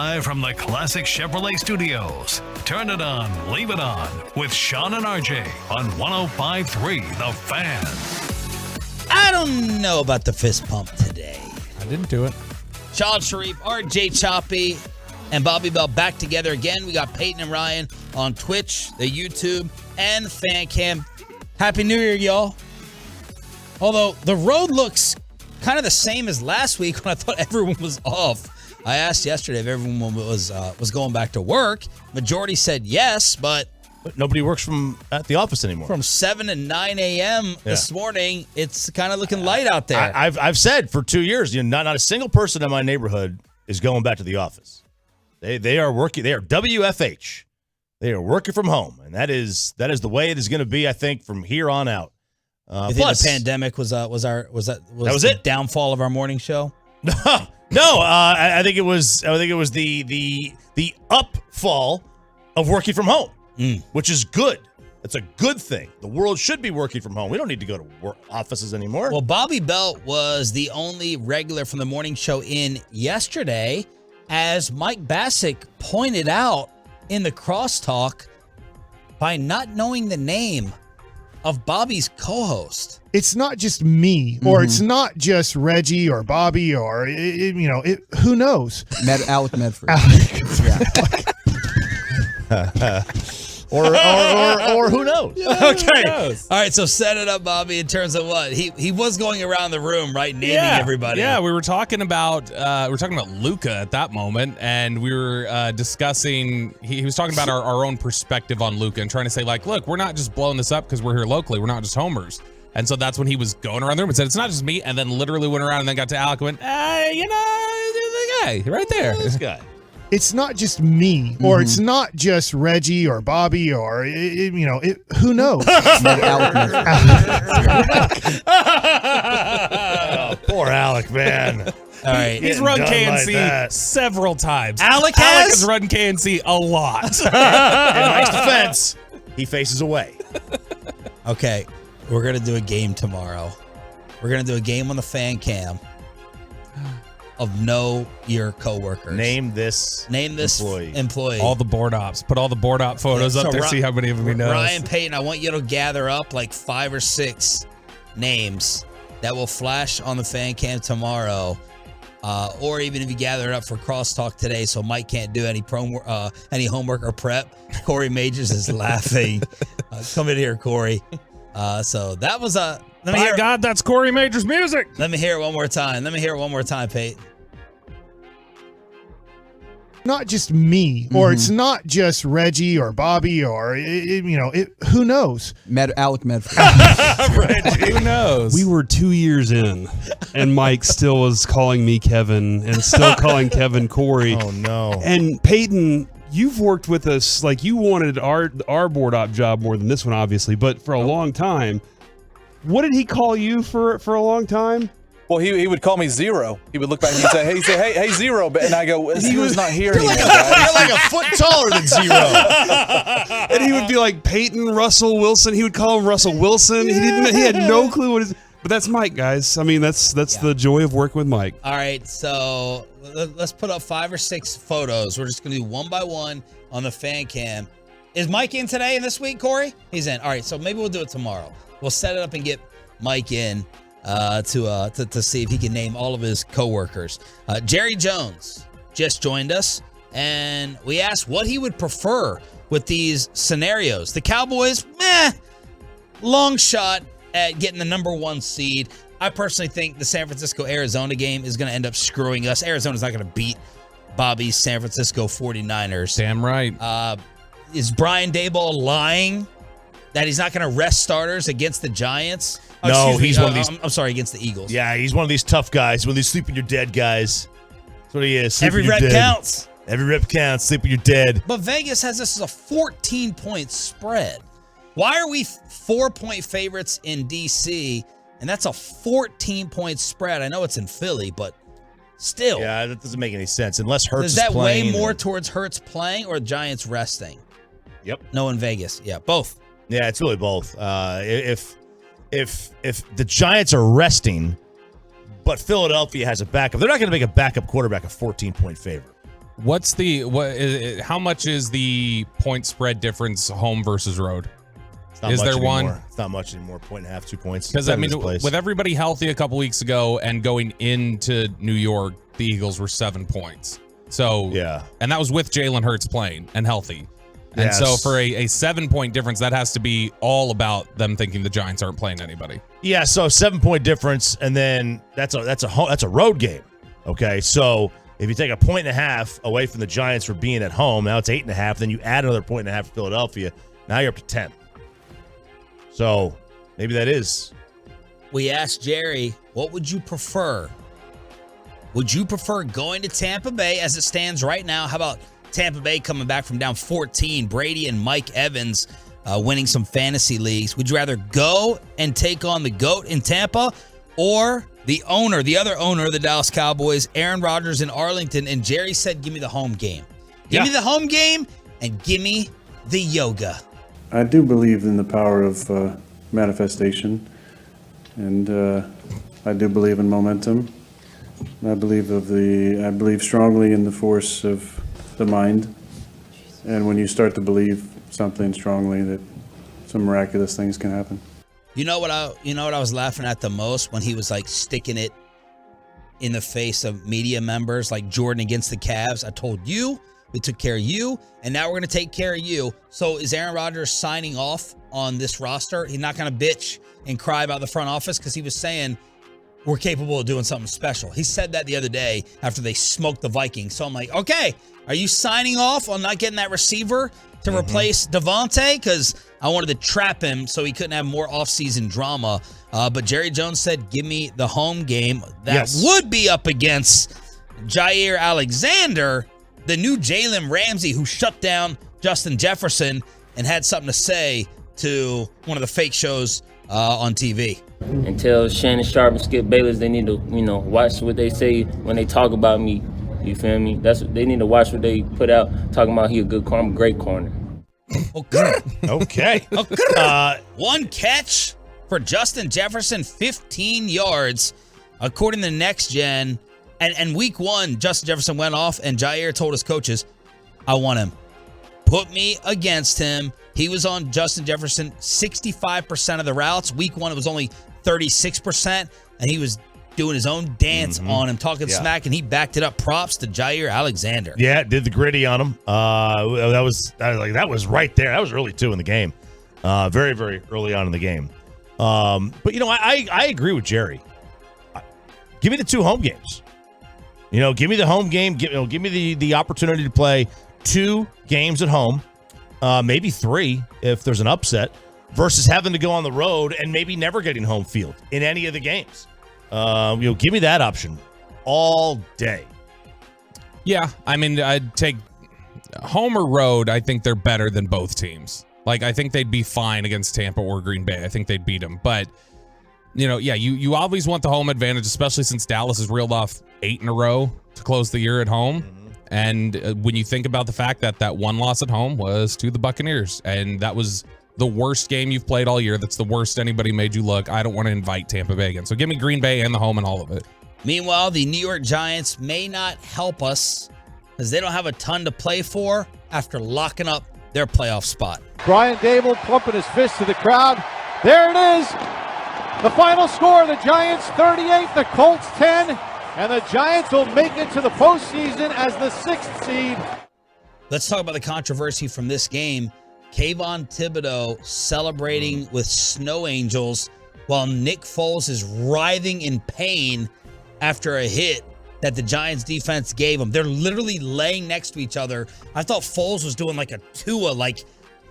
Live from the Classic Chevrolet Studios. Turn it on, leave it on with Sean and RJ on 105.3 The Fan. I don't know about the fist pump today. I didn't do it. Sean Sharif, RJ Choppy, and Bobby Bell back together again. We got Peyton and Ryan on Twitch, the YouTube, and the fan cam. Happy New Year, y'all. Although the road looks kind of the same as last week when I thought everyone was off. I asked yesterday if everyone was going back to work. Majority said yes, but nobody works at the office anymore. From 7 to 9 a.m. this morning, it's kind of looking light out there. I've said for 2 years, not a single person in my neighborhood is going back to the office. They are working. They are WFH. They are working from home, and that is the way it is going to be. I think from here on out. You think the pandemic was the downfall of our morning show? No, I think it was the upfall of working from home, which is good. It's a good thing. The world should be working from home. We don't need to go to offices anymore. Well, Bobby Belt was the only regular from the morning show in yesterday, as Mike Bassick pointed out in the crosstalk by not knowing the name of Bobby's co-host. It's not just me, or it's not just Reggie or Bobby, or who knows? Alec Medford. or who knows? Okay. All right, so set it up, Bobby, in terms of what he was going around the room, right, naming everybody. Yeah, we were talking about Luca at that moment, and we were discussing. He was talking about our own perspective on Luca and trying to say, like, look, we're not just blowing this up because we're here locally. We're not just homers. And so that's when he was going around the room and said, it's not just me, and then literally went around and then got to Alec and went, the guy right there. This guy. It's not just me, or it's not just Reggie or Bobby, or who knows? Oh, poor Alec, man. All right, he's run KNC several times. Alec has run KNC a lot. In Mike's defense, he faces away. Okay, we're gonna do a game tomorrow. We're gonna do a game on the fan cam of know your coworkers. Name this employee. All the board ops. Put all the board op photos up there. See how many of them he knows. Ryan Payton, I want you to gather up like 5 or 6 names that will flash on the fan cam tomorrow. Or even if you gather it up for crosstalk today, so Mike can't do any homework or prep. Corey Majors is laughing. Come in here, Corey. So that was a. My God, that's Corey Majors' music. Let me hear it one more time. Peyton. Not just me, or it's not just Reggie or Bobby, or who knows? Alec Medford. Reggie, who knows? We were 2 years in, and Mike still was calling me Kevin, and still calling Kevin Corey. Oh no! And Peyton, you've worked with us like you wanted our board op job more than this one, obviously, but for a long time. What did he call you for a long time? Well, he would call me Zero. He would look back and he'd say, hey, Zero. And I go, Zero's not here anymore. You're like a foot taller than Zero. And he would be like Peyton Russell Wilson. He would call him Russell Wilson. Yeah. He had no clue what his. But that's Mike, guys. I mean, that's the joy of working with Mike. All right, so let's put up 5 or 6 photos. We're just going to do one by one on the fan cam. Is Mike in today and this week, Corey? He's in. All right, so maybe we'll do it tomorrow. We'll set it up and get Mike in to see if he can name all of his coworkers. Jerry Jones just joined us, and we asked what he would prefer with these scenarios. The Cowboys, long shot at getting the number 1 seed. I personally think the San Francisco-Arizona game is going to end up screwing us. Arizona's not going to beat Bobby's San Francisco 49ers. Damn right. Is Brian Daboll lying that he's not going to rest starters against the Giants? No, he's one of these. I'm sorry, against the Eagles. Yeah, he's one of these tough guys. One of these sleeping your dead guys. That's what he is. Every rep counts. Every rep counts. Sleeping your dead. But Vegas has this as a 14-point spread. Why are we 4-point favorites in D.C., and that's a 14-point spread? I know it's in Philly, but still. Yeah, that doesn't make any sense. Unless Hurts is playing. Way more towards Hurts playing or Giants resting? Yep. No, in Vegas. Yeah, both. Yeah, it's really both. If the Giants are resting, but Philadelphia has a backup, they're not going to make a backup quarterback a 14-point favorite. How much is the point spread difference home versus road? Is there one? It's not much anymore. 1.5, 2 points. Because I mean, with everybody healthy a couple weeks ago and going into New York, the Eagles were 7 points. So yeah, and that was with Jalen Hurts playing and healthy. And so for a 7-point difference, that has to be all about them thinking the Giants aren't playing anybody. Yeah, so 7-point difference, and then that's a road game. Okay, so if you take a 1.5 away from the Giants for being at home, now it's 8.5. Then you add another 1.5 to Philadelphia. Now you're up to 10. So maybe that is. We asked Jerry, what would you prefer? Would you prefer going to Tampa Bay as it stands right now? How about Tampa Bay coming back from down 14, Brady and Mike Evans winning some fantasy leagues? Would you rather go and take on the GOAT in Tampa or the other owner of the Dallas Cowboys, Aaron Rodgers in Arlington? And Jerry said, give me the home game. Give me the home game and give me the yoga. I do believe in the power of manifestation, and I do believe in momentum. I believe strongly in the force of the mind, and when you start to believe something strongly, that some miraculous things can happen. You know what I was laughing at the most when he was like sticking it in the face of media members like Jordan against the Cavs. I told you, we took care of you, and now we're going to take care of you. So is Aaron Rodgers signing off on this roster? He's not going to bitch and cry about the front office because he was saying we're capable of doing something special. He said that the other day after they smoked the Vikings. So I'm like, okay, are you signing off on not getting that receiver to replace Devontae? Because I wanted to trap him so he couldn't have more offseason drama. But Jerry Jones said, give me the home game. That would be up against Jair Alexander, the new Jalen Ramsey, who shut down Justin Jefferson and had something to say to one of the fake shows on TV. And tell Shannon Sharp and Skip Bayless they need to, watch what they say when they talk about me. You feel me? They need to watch what they put out talking about he a good corner, great corner. Okay. One catch for Justin Jefferson, 15 yards, according to Next Gen. And week one, Justin Jefferson went off, and Jair told his coaches, I want him. Put me against him. He was on Justin Jefferson 65% of the routes. Week one, it was only 36%, and he was doing his own dance on him, talking smack, and he backed it up. Props to Jair Alexander. Yeah, did the gritty on him. That was right there. That was early, too, in the game. Very, very early on in the game. But, I agree with Jerry. Give me the 2 home games. Give me the home game. Give me the opportunity to play 2 games at home, maybe 3 if there's an upset, versus having to go on the road and maybe never getting home field in any of the games. Give me that option all day. Yeah, I mean, I'd take home or road. I think they're better than both teams. Like, I think they'd be fine against Tampa or Green Bay. I think they'd beat them. But, you always want the home advantage, especially since Dallas has reeled off 8 in a row to close the year at home. And when you think about the fact that one loss at home was to the Buccaneers, and that was the worst game you've played all year. That's the worst anybody made you look. I don't want to invite Tampa Bay again. So give me Green Bay and the home and all of it. Meanwhile, the New York Giants may not help us because they don't have a ton to play for after locking up their playoff spot. Brian Dable pumping his fist to the crowd. There it is. The final score, the Giants 38, the Colts 10, and the Giants will make it to the postseason as the 6th seed. Let's talk about the controversy from this game. Kayvon Thibodeau celebrating with snow angels while Nick Foles is writhing in pain after a hit that the Giants defense gave him. They're literally laying next to each other. I thought Foles was doing like a Tua,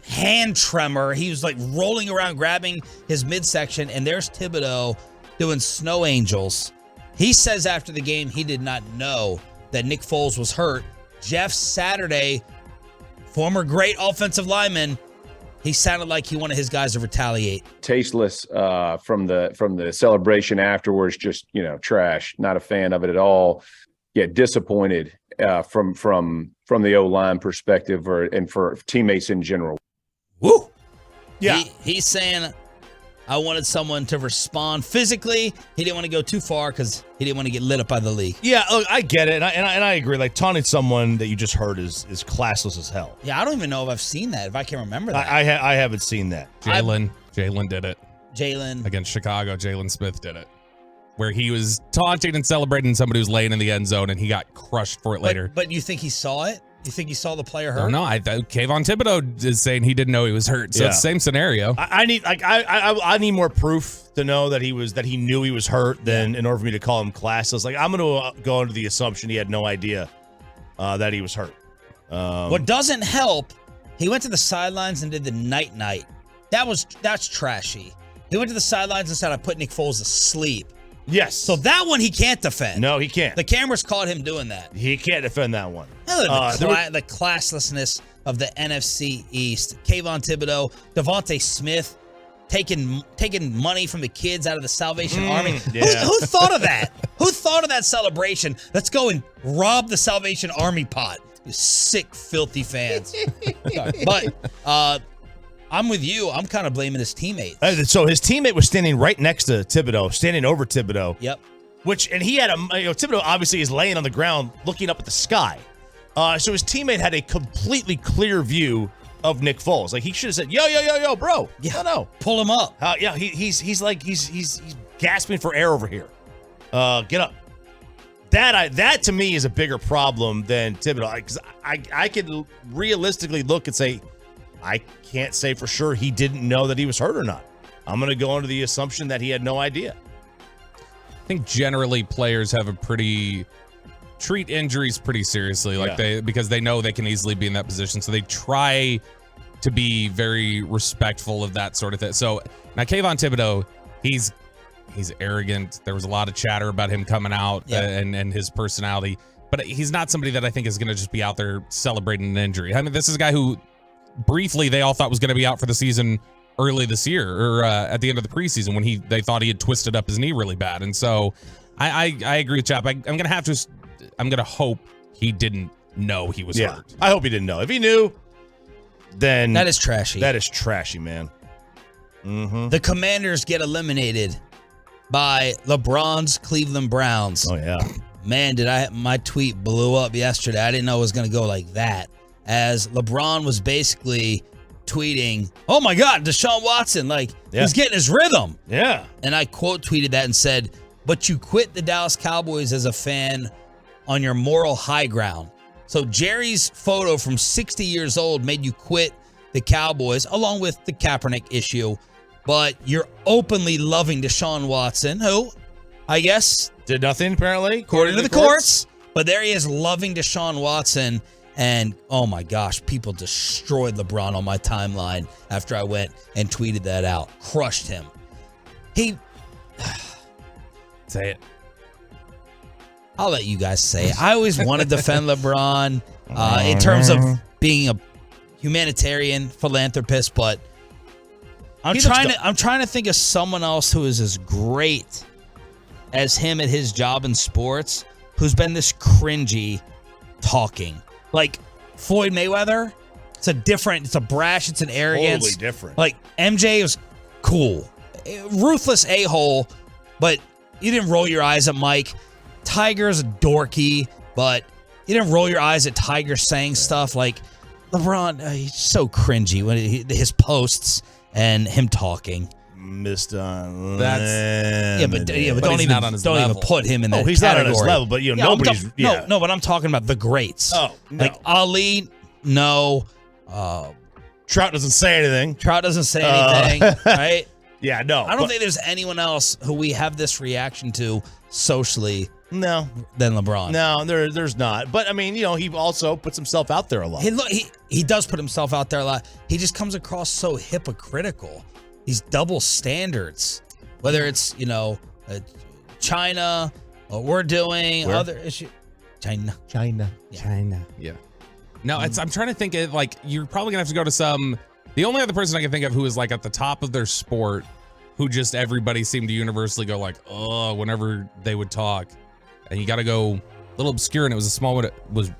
hand tremor. He was rolling around, grabbing his midsection, and there's Thibodeau doing snow angels. He says after the game he did not know that Nick Foles was hurt. Jeff Saturday, former great offensive lineman, he sounded like he wanted his guys to retaliate. Tasteless from the celebration afterwards, just trash. Not a fan of it at all. Yeah, disappointed from the O-line perspective and for teammates in general. Woo! Yeah, he's saying I wanted someone to respond physically. He didn't want to go too far because he didn't want to get lit up by the league. Yeah, look, I get it, and I agree. Like, taunting someone that you just heard is classless as hell. Yeah, I don't even know if I've seen that, if I can remember that. I haven't seen that. Jalen did it. Jalen. Against Chicago, Jalen Smith did it. Where he was taunting and celebrating somebody who's laying in the end zone, and he got crushed for it later. But you think he saw it? You think he saw the player hurt? No, Kayvon Thibodeau is saying he didn't know he was hurt. So it's the same scenario. I need more proof to know that he knew he was hurt than in order for me to call him classless. Like, I'm going to go into the assumption he had no idea that he was hurt. What doesn't help, he went to the sidelines and did the night. That's trashy. He went to the sidelines and said, I put Nick Foles to sleep. Yes. So that one he can't defend. No, he can't. The cameras caught him doing that. He can't defend that one. The classlessness of the NFC East. Kayvon Thibodeau, Devontae Smith, taking money from the kids out of the Salvation Army. Yeah. Who thought of that? Who thought of that celebration? Let's go and rob the Salvation Army pot. You sick, filthy fans. But I'm with you. I'm kind of blaming his teammates. So his teammate was standing right next to Thibodeau, standing over Thibodeau. Yep. And he had Thibodeau obviously is laying on the ground looking up at the sky. So his teammate had a completely clear view of Nick Foles. Like, he should have said, yo, bro. Yeah. No. Pull him up. Yeah, he's gasping for air over here. Get up. That to me is a bigger problem than Thibodeau. Because I could realistically look and say, I can't say for sure he didn't know that he was hurt or not. I'm going to go under the assumption that he had no idea. I think generally players have treat injuries pretty seriously, because they know they can easily be in that position. So they try to be very respectful of that sort of thing. So now Kayvon Thibodeau, he's arrogant. There was a lot of chatter about him coming out and his personality, but he's not somebody that I think is going to just be out there celebrating an injury. I mean, this is a guy who briefly they all thought was going to be out for the season early this year, or at the end of the preseason when they thought he had twisted up his knee really bad. And so I agree with Chap. I'm going to hope he didn't know he was hurt. I hope he didn't know. If he knew, then That is trashy. That is trashy, man. Mm-hmm. The Commanders get eliminated by LeBron's Cleveland Browns. Oh yeah. Man, my tweet blew up yesterday. I didn't know it was going to go like that. As LeBron was basically tweeting, oh my God, Deshaun Watson, he's getting his rhythm. Yeah. And I quote tweeted that and said, but you quit the Dallas Cowboys as a fan on your moral high ground. So Jerry's photo from 60 years old made you quit the Cowboys, along with the Kaepernick issue. But you're openly loving Deshaun Watson, who I guess did nothing, apparently, according to the courts. But there he is loving Deshaun Watson. And, oh my gosh, people destroyed LeBron on my timeline after I went and tweeted that out. Crushed him. Say it. I'll let you guys say it. I always want to defend LeBron in terms of being a humanitarian philanthropist, but I'm trying to think of someone else who is as great as him at his job in sports, who's been this cringy talking. Like Floyd Mayweather, it's a brash, it's an arrogance. Totally different. Like MJ was cool, ruthless a-hole, but you didn't roll your eyes at Mike. Tiger's dorky, but you didn't roll your eyes at Tiger saying stuff like LeBron. He's so cringy when his posts and him talking. Missed on. But don't even put him in that. He's category. Not on his level, but nobody's. No, but I'm talking about the greats. Oh, no. Like Ali, no. Trout doesn't say anything. Right? Yeah, no. I don't think there's anyone else who we have this reaction to socially. No, than LeBron. No, there's not. But I mean, he also puts himself out there a lot. He does put himself out there a lot. He just comes across so hypocritical. These double standards, whether it's China, what we're doing, other issue, China. Yeah. No, I'm trying to think of you're probably gonna have to go to some. The only other person I can think of who is at the top of their sport, who just everybody seemed to universally go oh, whenever they would talk, and you got to go a little obscure, and it was a small one. It was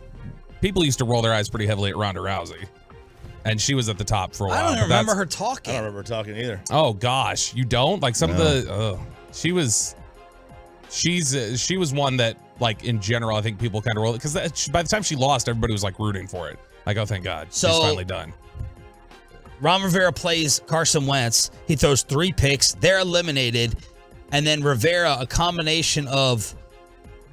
people used to roll their eyes pretty heavily at Ronda Rousey. and she was at the top for a while. I don't but remember that's- her talking. I don't remember talking either. Oh gosh, you don't like some of the. She was one that, like, in general, I think people kind of roll it because by the time she lost, everybody was like rooting for it. Like, oh, thank God, she's finally done. Ron Rivera plays Carson Wentz. He throws 3 picks. They're eliminated. And then Rivera, a combination of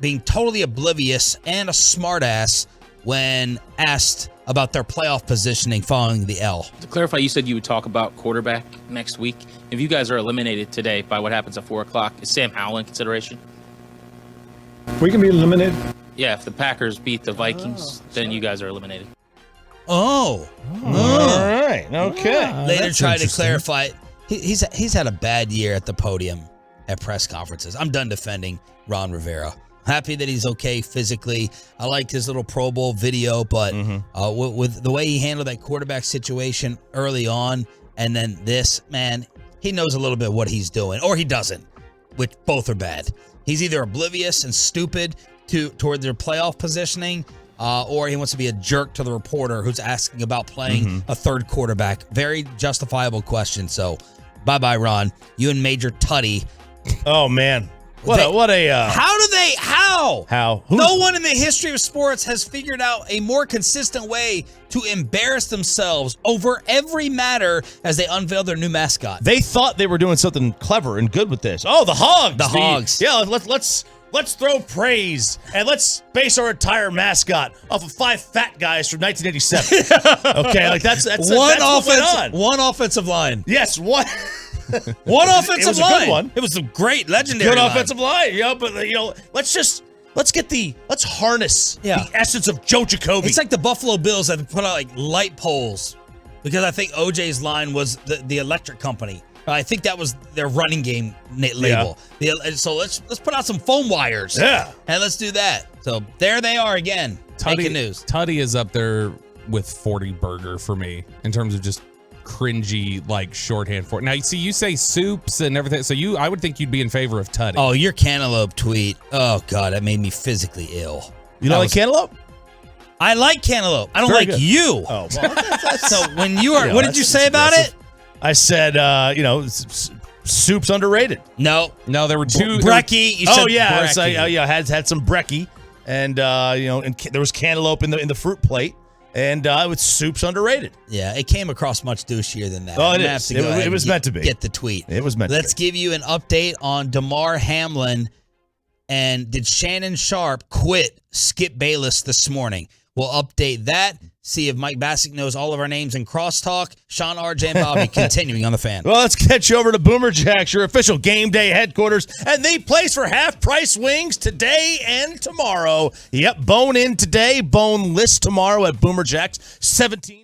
being totally oblivious and a smartass when asked about their playoff positioning following the L. To clarify, you said you would talk about quarterback next week. If you guys are eliminated today by what happens at 4 o'clock, is Sam Howell in consideration? We can be eliminated. Yeah, if the Packers beat the Vikings, then you guys are eliminated. Oh. All right. Okay. Later tried to clarify it. He's had a bad year at the podium at press conferences. I'm done defending Ron Rivera. Happy that he's okay physically. I liked his little Pro Bowl video, but with the way he handled that quarterback situation early on, and then this, man, he knows a little bit what he's doing, or he doesn't, which both are bad. He's either oblivious and stupid toward their playoff positioning, or he wants to be a jerk to the reporter who's asking about playing a third quarterback. Very justifiable question. So, bye-bye, Ron. You and Major Tutty. Oh, man. How? No one in the history of sports has figured out a more consistent way to embarrass themselves over every matter as they unveil their new mascot. They thought they were doing something clever and good with this. Oh, the Hogs. The Hogs. Yeah, let's throw praise and let's base our entire mascot off of 5 fat guys from 1987. Okay, like that's one offensive line. Yes, one. One offensive It was a line. good one. It was a great, legendary Good line. offensive line. Yeah, but let's harness the essence of Joe Jacoby. It's like the Buffalo Bills that put out like light poles because I think OJ's line was the electric company. I think that was their running game label. So let's put out some foam wires. Yeah, and let's do that. So there they are again. Making news. Tutty is up there with 40 Burger for me in terms of just cringy, like, shorthand for it. Now, you see, you say soups and everything, so I would think you'd be in favor of Tutty. Oh, your cantaloupe tweet. Oh, God, that made me physically ill. You don't like cantaloupe? I like cantaloupe. I don't Very like good. you. Oh, well, so when you are, what did you say about it? I said, soup's underrated. No, there were 2 brekkie. You said brekkie. I had some brekkie, and and there was cantaloupe in the fruit plate. And soup's underrated. Yeah, it came across much douchier than that. Oh, I'm it gonna is. have to go ahead It was and meant to be. Get the tweet. It was meant Let's to be. give you an update on DeMar Hamlin. And did Shannon Sharp quit Skip Bayless this morning? We'll update that. See if Mike Bassick knows all of our names in crosstalk. Sean, RJ, and Bobby continuing on the Fan. Well, let's get you over to Boomer Jacks, your official game day headquarters, and the place for half-price wings today and tomorrow. Yep, bone in today, boneless tomorrow at Boomer Jacks, 17.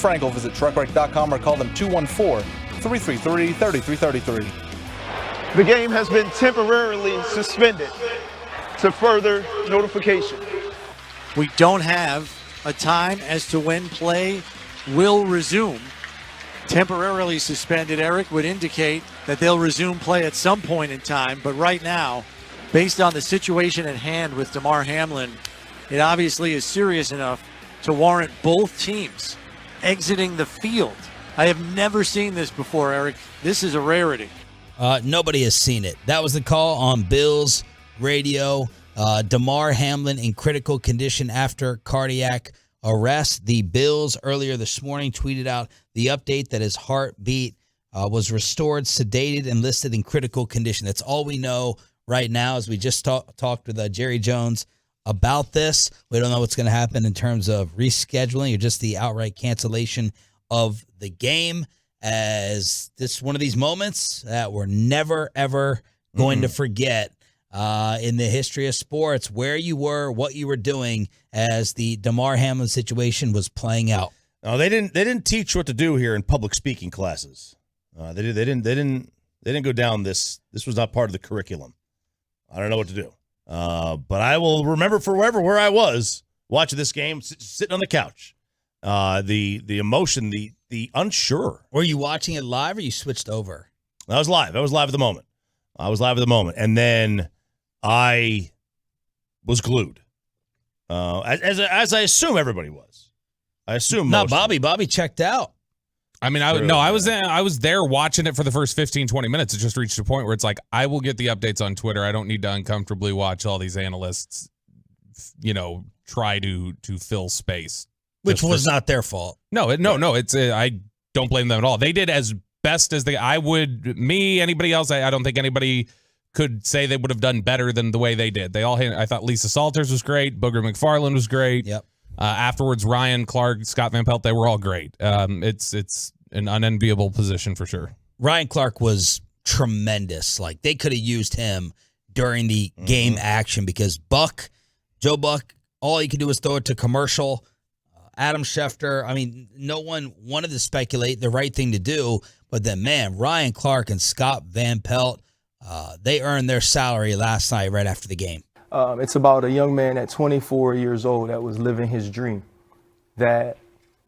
Frankel. Visit truckwreck.com or call them 214-333-3333. The game has been temporarily suspended to further notification. We don't have a time as to when play will resume. Temporarily suspended, Eric, would indicate that they'll resume play at some point in time. But right now, based on the situation at hand with Damar Hamlin, it obviously is serious enough to warrant both teams exiting the field. I have never seen this before, Eric. This is a rarity. Nobody has seen it. That was the call on Bills radio. Damar Hamlin in critical condition after cardiac arrest. The Bills earlier this morning tweeted out the update that his heartbeat was restored, sedated, and listed in critical condition. That's all we know right now, as we just talked with Jerry Jones about this. We don't know what's going to happen in terms of rescheduling or just the outright cancellation of the game, as this is one of these moments that we're never, ever going to forget in the history of sports, where you were, what you were doing as the Damar Hamlin situation was playing out. No, they didn't teach what to do here in public speaking classes. They didn't go down this. This was not part of the curriculum. I don't know what to do. But I will remember forever where I was watching this game, sitting on the couch. The emotion, the unsure. Were you watching it live or you switched over? I was live. At the moment. And then I was glued. As I assume everybody was. I assume No, most. Bobby checked out. I mean, I was there watching it for the first 15, 20 minutes. It just reached a point where it's like, I will get the updates on Twitter. I don't need to uncomfortably watch all these analysts, try to fill space. Which was not their fault. No. It's I don't blame them at all. They did as best as anybody else. I don't think anybody could say they would have done better than the way they did. I thought Lisa Salters was great. Booger McFarland was great. Yep. Afterwards, Ryan Clark, Scott Van Pelt, they were all great. It's an unenviable position for sure. Ryan Clark was tremendous. Like, they could have used him during the game action, because Joe Buck, all he could do was throw it to commercial. Adam Schefter, I mean, no one wanted to speculate the right thing to do, but then, man, Ryan Clark and Scott Van Pelt, they earned their salary last night right after the game. It's about a young man at 24 years old that was living his dream, that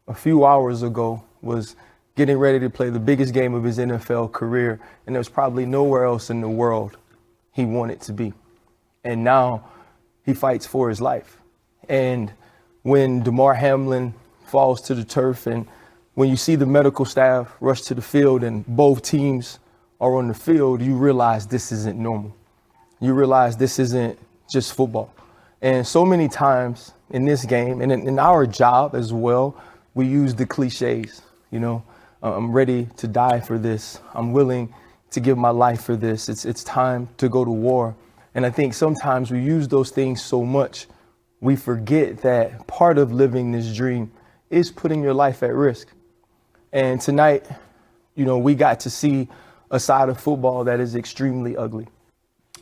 a few hours ago was getting ready to play the biggest game of his NFL career, and there's probably nowhere else in the world he wanted to be. And now he fights for his life. And when Damar Hamlin falls to the turf, and when you see the medical staff rush to the field and both teams are on the field, you realize this isn't normal. You realize this isn't just football. And so many times in this game, and in our job as well, we use the cliches. I'm ready to die for this. I'm willing to give my life for this. It's time to go to war. And I think sometimes we use those things so much, we forget that part of living this dream is putting your life at risk. And tonight, we got to see a side of football that is extremely ugly.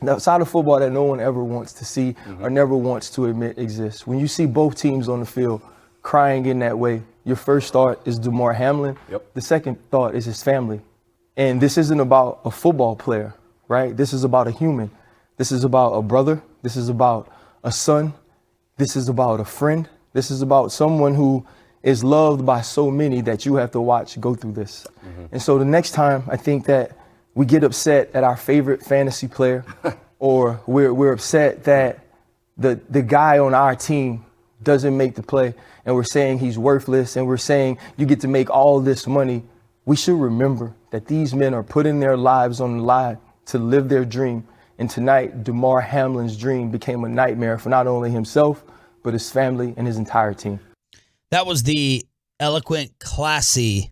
The side of football that no one ever wants to see or never wants to admit exists. When you see both teams on the field crying in that way, your first thought is Damar Hamlin. Yep. The second thought is his family. And this isn't about a football player, right? This is about a human. This is about a brother. This is about a son. This is about a friend. This is about someone who is loved by so many that you have to watch go through this. And so the next time I think that we get upset at our favorite fantasy player, or we're upset that the guy on our team doesn't make the play, and we're saying he's worthless, and we're saying you get to make all this money, we should remember that these men are putting their lives on the line to live their dream. And tonight, Damar Hamlin's dream became a nightmare for not only himself, but his family and his entire team. That was the eloquent, classy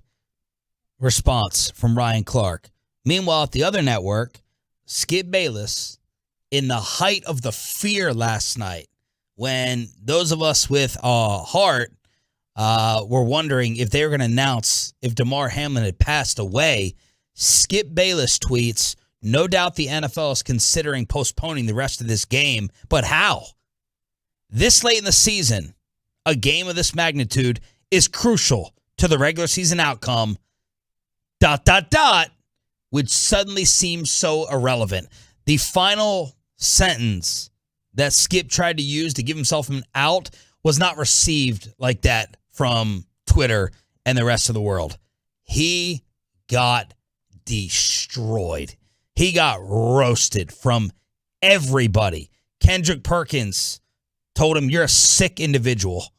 response from Ryan Clark. Meanwhile, at the other network, Skip Bayless, in the height of the fear last night, when those of us with a heart were wondering if they were going to announce if Damar Hamlin had passed away, Skip Bayless tweets, "No doubt the NFL is considering postponing the rest of this game, but how? This late in the season, a game of this magnitude is crucial to the regular season outcome, ... would suddenly seem so irrelevant. The final sentence that Skip tried to use to give himself an out was not received like that from Twitter and the rest of the world. He got destroyed. He got roasted from everybody. Kendrick Perkins told him, "You're a sick individual."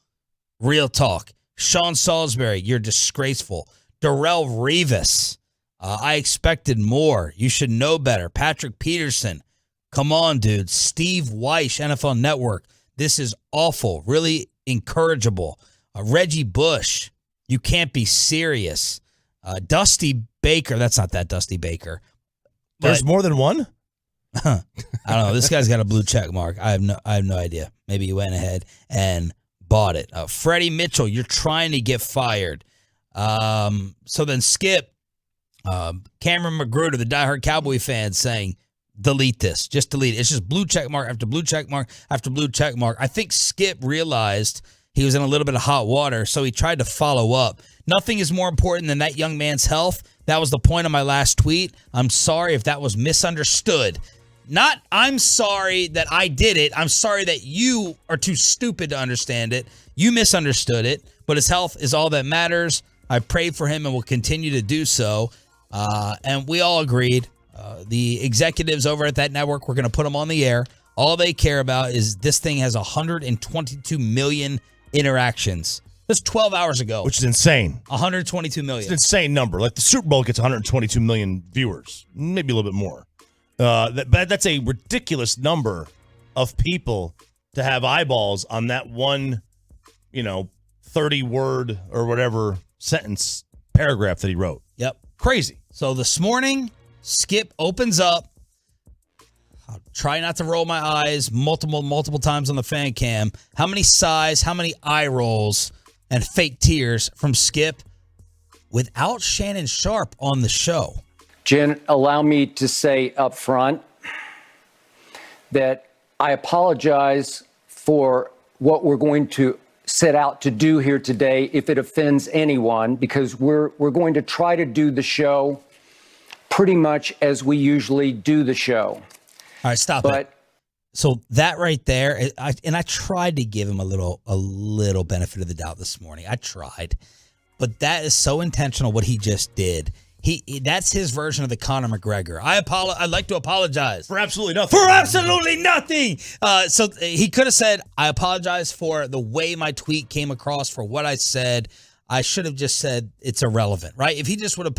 Real talk. Sean Salisbury, "You're disgraceful." Darrelle Revis, "I expected more. You should know better." Patrick Peterson, "Come on, dude." Steve Weish, NFL Network, "This is awful. Really incorrigible." Reggie Bush, "You can't be serious." Dusty Baker, that's not that Dusty Baker. There's more than one? I don't know. This guy's got a blue check mark. I have no idea. Maybe he went ahead and bought it. Freddie Mitchell, "You're trying to get fired." So then Skip, Cameron Magruder, the diehard Cowboy fan, saying, "Delete this. Just delete it." It's just blue check mark after blue check mark after blue check mark. I think Skip realized he was in a little bit of hot water, so he tried to follow up. "Nothing is more important than that young man's health. That was the point of my last tweet. I'm sorry if that was misunderstood." Not, "I'm sorry that I did it. I'm sorry that you are too stupid to understand it. You misunderstood it, but his health is all that matters. I prayed for him and will continue to do so." And we all agreed. The executives over at that network, we're going to put them on the air. All they care about is this thing has 122 million interactions. That's 12 hours ago. Which is insane. 122 million. It's an insane number. Like the Super Bowl gets 122 million viewers, maybe a little bit more. That's a ridiculous number of people to have eyeballs on that one, 30-word or whatever sentence paragraph that he wrote. Yep. Crazy. So this morning, Skip opens up. I'll try not to roll my eyes multiple times on the fan cam. How many sighs, how many eye rolls, and fake tears from Skip without Shannon Sharp on the show? Jen, allow me to say up front that I apologize for what we're going to set out to do here today if it offends anyone, because we're going to try to do the show pretty much as we usually do the show. All right, stop it. So that right there, I tried to give him a little benefit of the doubt this morning. I tried, but that is so intentional what he just did. That's his version of the Conor McGregor. I'd like to apologize for absolutely nothing. For absolutely nothing. So he could have said, "I apologize for the way my tweet came across, for what I said. I should have just said it's irrelevant," right? If he just would have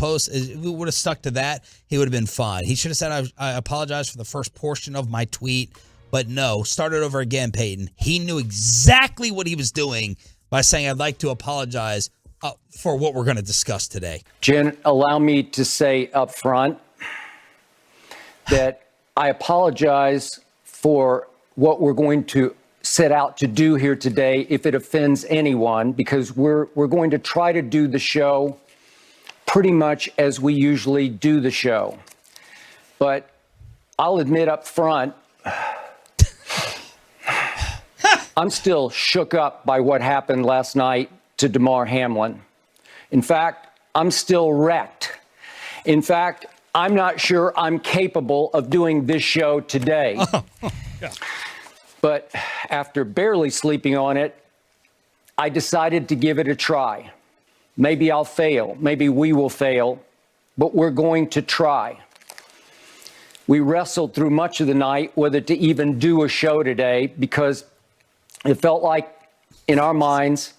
we would have stuck to that, he would have been fine. He should have said, I apologize for the first portion of my tweet. But no, start it over again, Peyton. He knew exactly what he was doing by saying, "I'd like to apologize for what we're going to discuss today." Jen, allow me to say up front that I apologize for what we're going to set out to do here today if it offends anyone, because we're going to try to do the show pretty much as we usually do the show. But I'll admit up front, I'm still shook up by what happened last night to Damar Hamlin. In fact, I'm still wrecked. In fact, I'm not sure I'm capable of doing this show today. But after barely sleeping on it, I decided to give it a try. Maybe I'll fail. Maybe we will fail, but we're going to try. We wrestled through much of the night whether to even do a show today, because it felt like in our minds,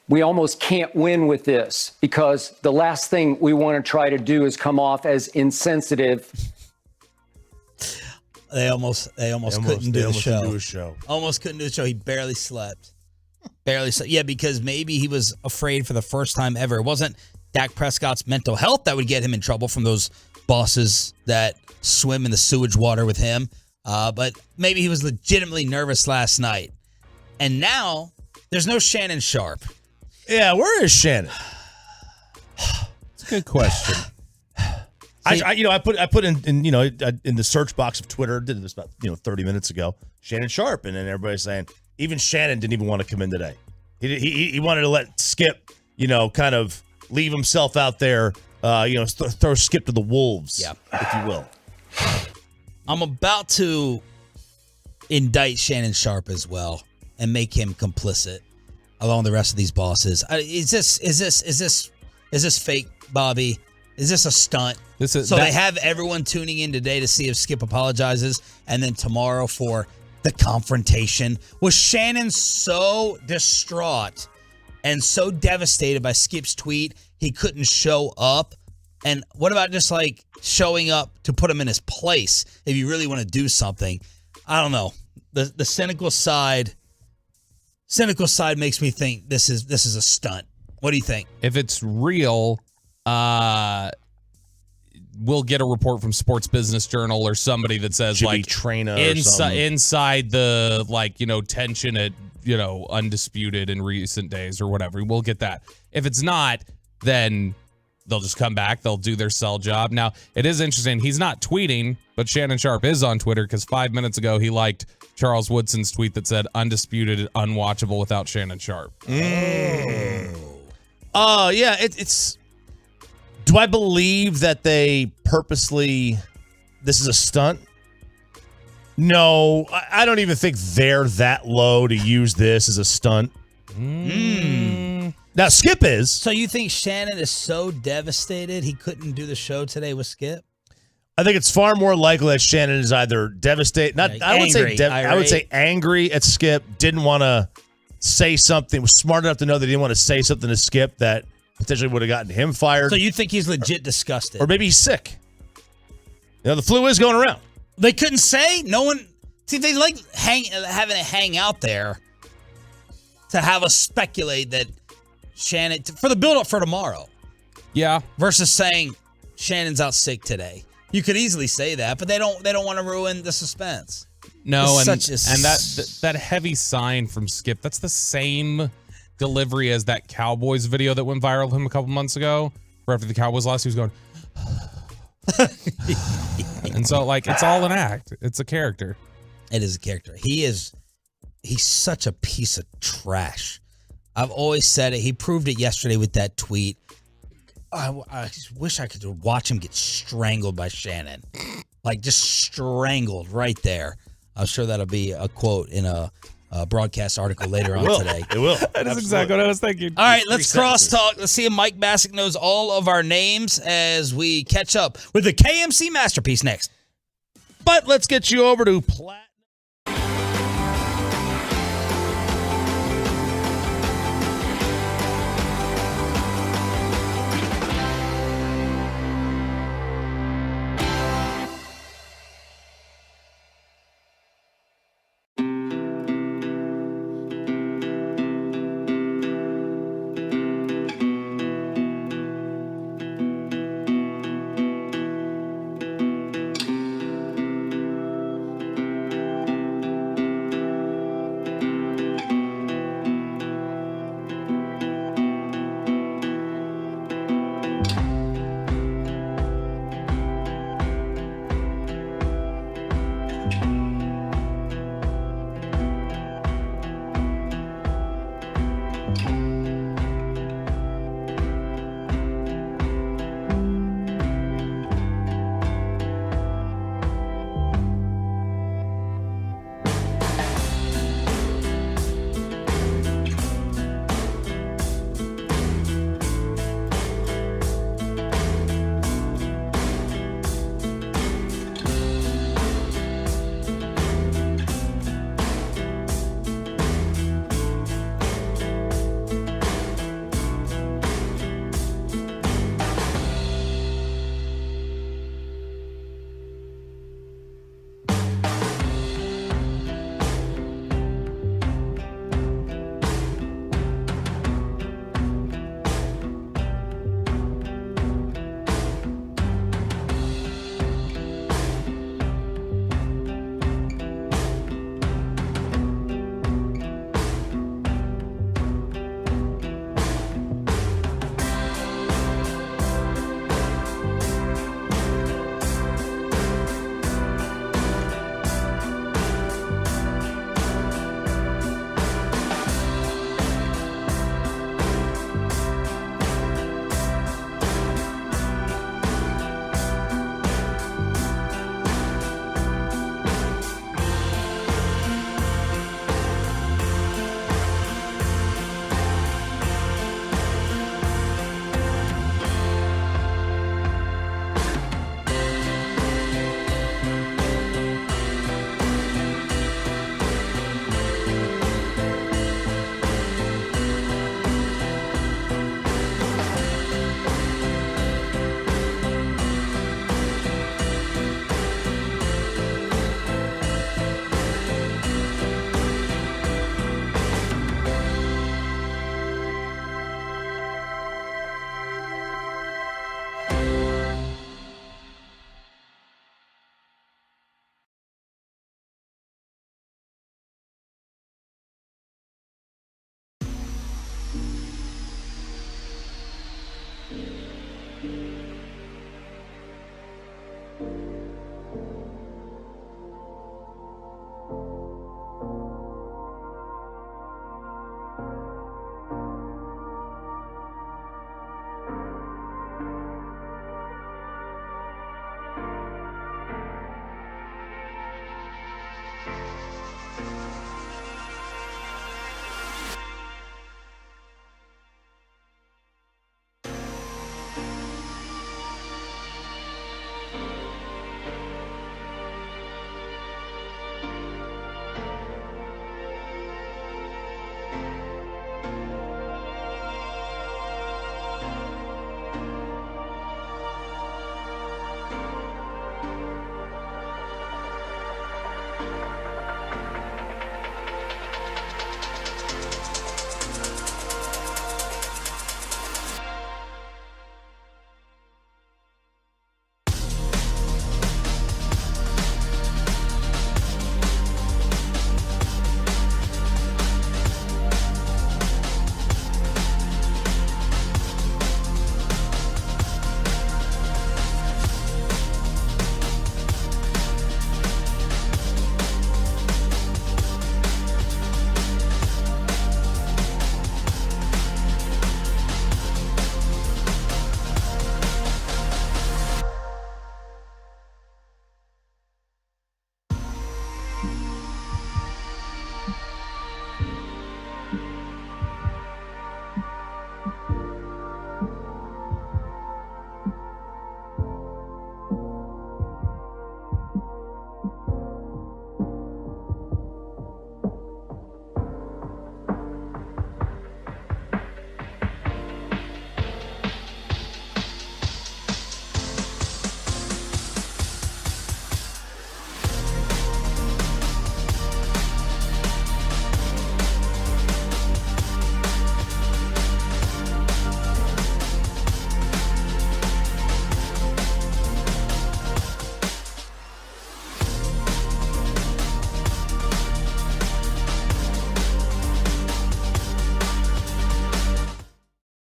we almost can't win with this, because the last thing we want to try to do is come off as insensitive. They almost couldn't do the show. Almost couldn't do the show. He barely slept. Barely slept. Yeah, because maybe he was afraid for the first time ever. It wasn't Dak Prescott's mental health that would get him in trouble from those bosses that swim in the sewage water with him. But maybe he was legitimately nervous last night. And now there's no Shannon Sharp. Yeah, where is Shannon? It's a good question. I put in the search box of Twitter, did this about 30 minutes ago, Shannon Sharp, and then everybody's saying even Shannon didn't even want to come in today. He wanted to let Skip kind of leave himself out there, throw Skip to the wolves, if you will. I'm about to indict Shannon Sharp as well and make him complicit along the rest of these bosses. Is this fake, Bobby? Is this a stunt? They have everyone tuning in today to see if Skip apologizes, and then tomorrow for the confrontation. Was Shannon so distraught and so devastated by Skip's tweet he couldn't show up? And what about just like showing up to put him in his place if you really want to do something? I don't know. The cynical side makes me think this is a stunt. What do you think? If it's real, we'll get a report from Sports Business Journal or somebody that says Should be like Trina or something. inside the tension at Undisputed in recent days or whatever. We'll get that. If it's not, then they'll just come back. They'll do their sell job. Now, it is interesting. He's not tweeting, but Shannon Sharp is on Twitter because 5 minutes ago he liked Charles Woodson's tweet that said Undisputed unwatchable without Shannon Sharp. Yeah, it's. Do I believe that they purposely? This is a stunt. No, I don't even think they're that low to use this as a stunt. Now Skip is. So you think Shannon is so devastated he couldn't do the show today with Skip? I think it's far more likely that Shannon is either devastated. I would say angry at Skip. Didn't want to say something. Was smart enough to know that he didn't want to say something to Skip that potentially would have gotten him fired. So you think he's legit disgusted? Or maybe he's sick. The flu is going around. They couldn't say? No one. See, they like having it hang out there to have us speculate that Shannon, for the build-up for tomorrow. Yeah. Versus saying Shannon's out sick today. You could easily say that, but they don't want to ruin the suspense. No, and that heavy sign from Skip, that's the same delivery as that Cowboys video that went viral of him a couple months ago, where after the Cowboys lost, he was going. And so, it's all an act. It's a character. It is a character. He's such a piece of trash. I've always said it. He proved it yesterday with that tweet. I just wish I could watch him get strangled by Shannon. Just strangled right there. I'm sure that'll be a quote in a broadcast article later on today. It will. That is exactly what I was thinking. All right, let's crosstalk. Let's see if Mike Bassick knows all of our names as we catch up with the KMC Masterpiece next. But let's get you over to Platinum.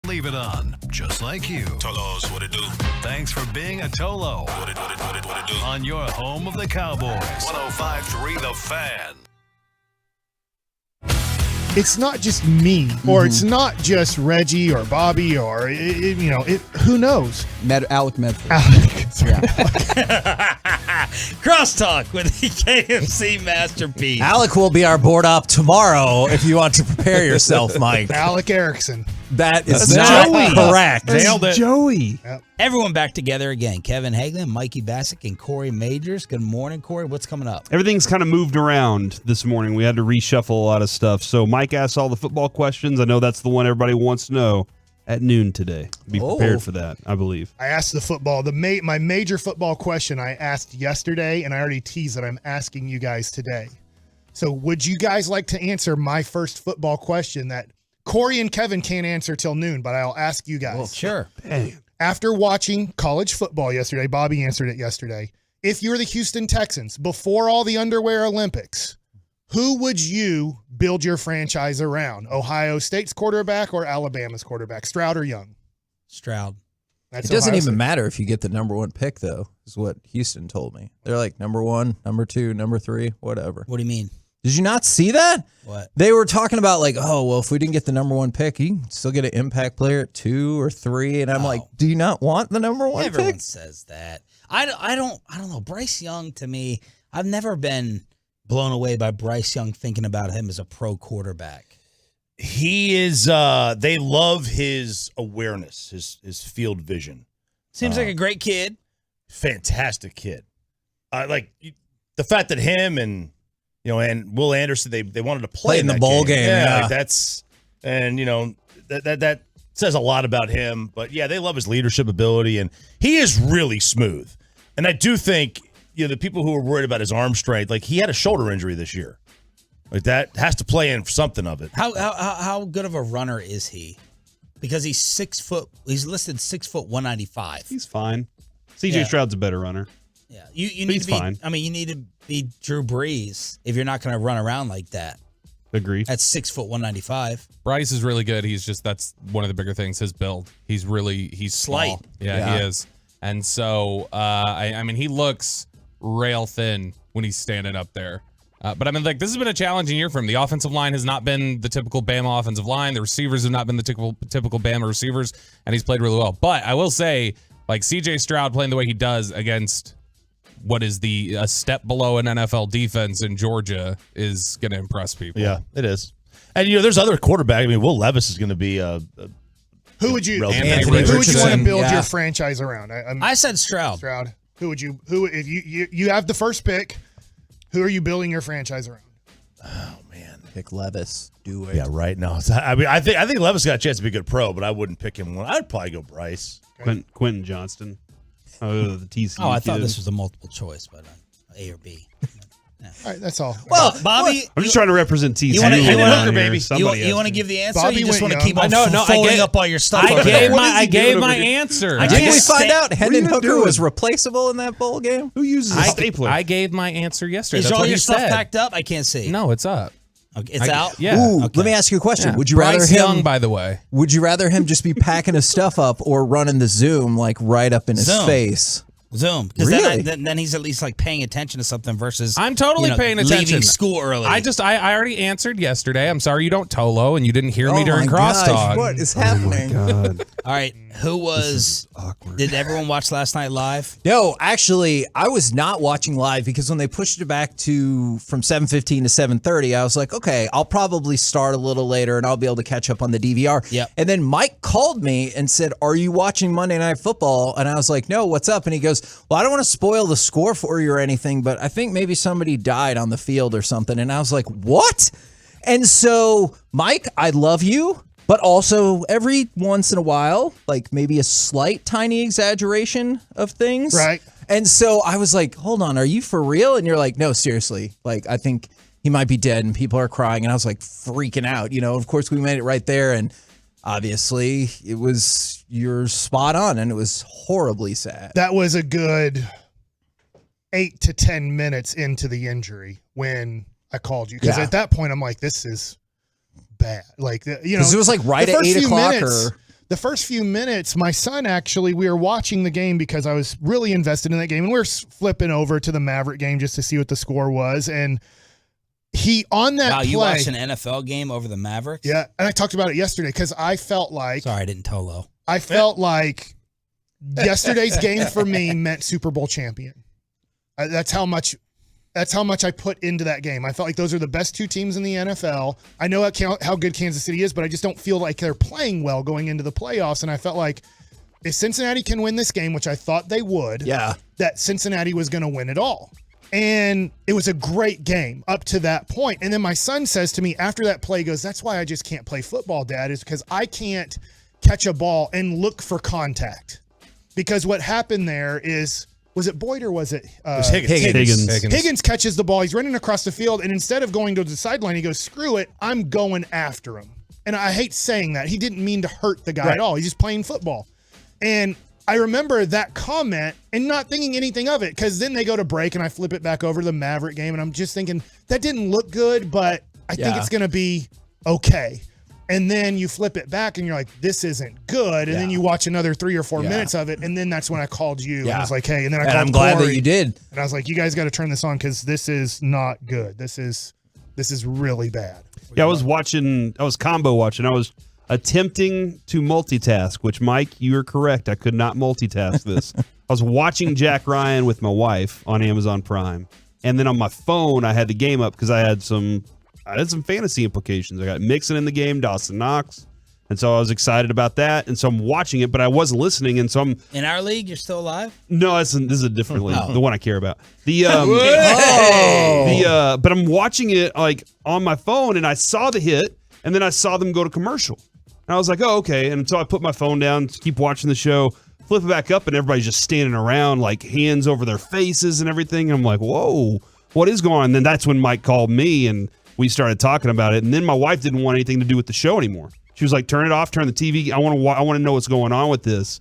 Leave it on, just like you. Tolos, what it do? Thanks for being a Tolo. What it do? On your home of the Cowboys. 105.3 The Fan. It's not just me, or it's not just Reggie or Bobby, or who knows? Alec Medford. Crosstalk with the KFC masterpiece. Alec will be our board op tomorrow if you want to prepare yourself, Mike. Alec Erickson. That is not correct. Nailed it. Joey. Yep. Everyone back together again. Kevin Hagelin, Mikey Bassick, and Corey Majors. Good morning, Corey. What's coming up? Everything's kind of moved around this morning. We had to reshuffle a lot of stuff. So Mike asked all the football questions. I know that's the one everybody wants to know at noon today. Be prepared for that, I believe. I asked the football. My major football question I asked yesterday, and I already teased that I'm asking you guys today. So would you guys like to answer my first football question that Corey and Kevin can't answer till noon, but I'll ask you guys. Well, sure. Dang. After watching college football yesterday, Bobby answered it yesterday. If you're the Houston Texans, before all the underwear Olympics, who would you build your franchise around? Ohio State's quarterback or Alabama's quarterback? Stroud or Young? Stroud. It doesn't even matter if you get the number one pick, though, is what Houston told me. They're like number 1, number 2, number 3, whatever. What do you mean? Did you not see that? What? They were talking about like, oh, well, if we didn't get the number 1 pick, you can still get an impact player at 2 or 3. And I'm like, do you not want the number 1 Everyone pick? says that. I don't know. Bryce Young, to me, I've never been blown away by Bryce Young thinking about him as a pro quarterback. He is, they love his awareness, his field vision. Seems like a great kid. Fantastic kid. Like the fact that him and Will Anderson, they wanted to play in the that bowl game. Yeah. Like that's, and that says a lot about him. But yeah, they love his leadership ability, and he is really smooth. And I do think the people who are worried about his arm strength, like he had a shoulder injury this year, like that has to play in for something of it. How good of a runner is he? Because he's 6 foot. He's listed 6 foot 195. He's fine. CJ Stroud's a better runner. Yeah, you need to be. Fine. I mean, you need to be Drew Brees if you're not going to run around like that. Agreed. At 6 foot 195. Bryce is really good. That's one of the bigger things. His build. He's slight. small. Yeah, he is. And so, I mean, he looks rail thin when he's standing up there. But I mean, like, this has been a challenging year for him. The offensive line has not been the typical Bama offensive line. The receivers have not been the typical Bama receivers, and he's played really well. But I will say, like, C.J. Stroud playing the way he does against what is a step below an NFL defense in Georgia is going to impress people. Yeah, it is. And, there's other quarterback. I mean, Will Levis is going to be who would you want to build your franchise around? I said Stroud. Who if you have the first pick, who are you building your franchise around? Oh man, pick Levis. Do it. Yeah, right. No, I mean, I think Levis got a chance to be a good pro, but I wouldn't pick him. I'd probably go Bryce. Quentin Johnston. Oh, the TCU. Oh, I thought this was a multiple choice, but A or B. All right, that's all. Well, Bobby, I'm just trying to represent TCU. You want to give the answer? Bobby You just want to went keep on young. folding up all your stuff. I gave my answer. Didn't we find out Hendon Hooker was replaceable in that bowl game? Who uses a stapler? I gave my answer yesterday. Is That's all what your he stuff said. packed up? I can't see. No, it's up. Okay, it's out? Yeah. Ooh, Okay. let me ask you a question. Yeah. Would you Bryce rather him Young, by the way? Would you rather him just be packing his stuff up or running the Zoom like right up in his face? Zoom. Because Really? then he's at least like paying attention to something versus I'm totally paying attention. leaving school early. I already answered yesterday. I'm sorry you don't Tolo and you didn't hear me Oh during my gosh, crosstalk. what is happening? God. All right. Who was awkward? Did everyone watch last night live? No, actually, I was not watching live because when they pushed it back from 7:15 to 7:30, I was like, okay, I'll probably start a little later and I'll be able to catch up on the DVR. Yep. And then Mike called me and said, "Are you watching Monday Night Football?" And I was like, "No, what's up?" And he goes, "Well, I don't want to spoil the score for you or anything, but I think maybe somebody died on the field or something." And I was like, "What?" And so, Mike, I love you. But also, every once in a while, like maybe a slight, tiny exaggeration of things. Right. And so I was like, hold on, are you for real? And you're like, no, seriously. Like, I think he might be dead and people are crying. And I was like freaking out. Of course, we made it right there. And obviously, you're spot on. And it was horribly sad. That was a good 8 to 10 minutes into the injury when I called you. Because at that point, I'm like, this is bad. Like, because it was like right at 8 o'clock the first few minutes, my son we were watching the game because I was really invested in that game, and we were flipping over to the Maverick game just to see what the score was. And he on that play, you watched an NFL game over the Mavericks? Yeah, and I talked about it yesterday because I felt like Sorry, I didn't Tolo. I felt like yesterday's game for me meant Super Bowl champion. That's how much I put into that game. I felt like those are the best two teams in the NFL. I know how good Kansas City is, but I just don't feel like they're playing well going into the playoffs. And I felt like if Cincinnati can win this game, which I thought they would, that Cincinnati was going to win it all. And it was a great game up to that point. And then my son says to me after that play, goes, "That's why I just can't play football, Dad, is because I can't catch a ball and look for contact." Because what happened there is, was it Boyd or was it? It was Higgins. Higgins catches the ball. He's running across the field, and instead of going to the sideline, he goes, "Screw it, I'm going after him." And I hate saying that. He didn't mean to hurt the guy at all. He's just playing football. And I remember that comment and not thinking anything of it, because then they go to break, and I flip it back over to the Maverick game, and I'm just thinking, that didn't look good, but I think it's going to be okay. And then you flip it back and you're like, this isn't good. And then you watch another 3 or 4 minutes of it. And then that's when I called you and I was like, hey, and then I called I'm glad Corey, that you did. And I was like, you guys got to turn this on because this is not good. This is really bad. Yeah, I was combo watching. I was attempting to multitask, which, Mike, you are correct. I could not multitask this. I was watching Jack Ryan with my wife on Amazon Prime. And then on my phone, I had the game up because I had some fantasy implications. I got Mixon in the game, Dawson Knox. And so I was excited about that. And so I'm watching it, but I wasn't listening. And so I'm in our league. You're still alive? No, this is a different league, Oh. the one I care about. But I'm watching it like on my phone, and I saw the hit, and then I saw them go to commercial. And I was like, oh, okay. And so I put my phone down to keep watching the show, flip it back up, and everybody's just standing around, like hands over their faces and everything. And I'm like, whoa, what is going on? And then that's when Mike called me, and we started talking about it. And then my wife didn't want anything to do with the show anymore. She was like, turn it off, turn the TV. I want to know what's going on with this.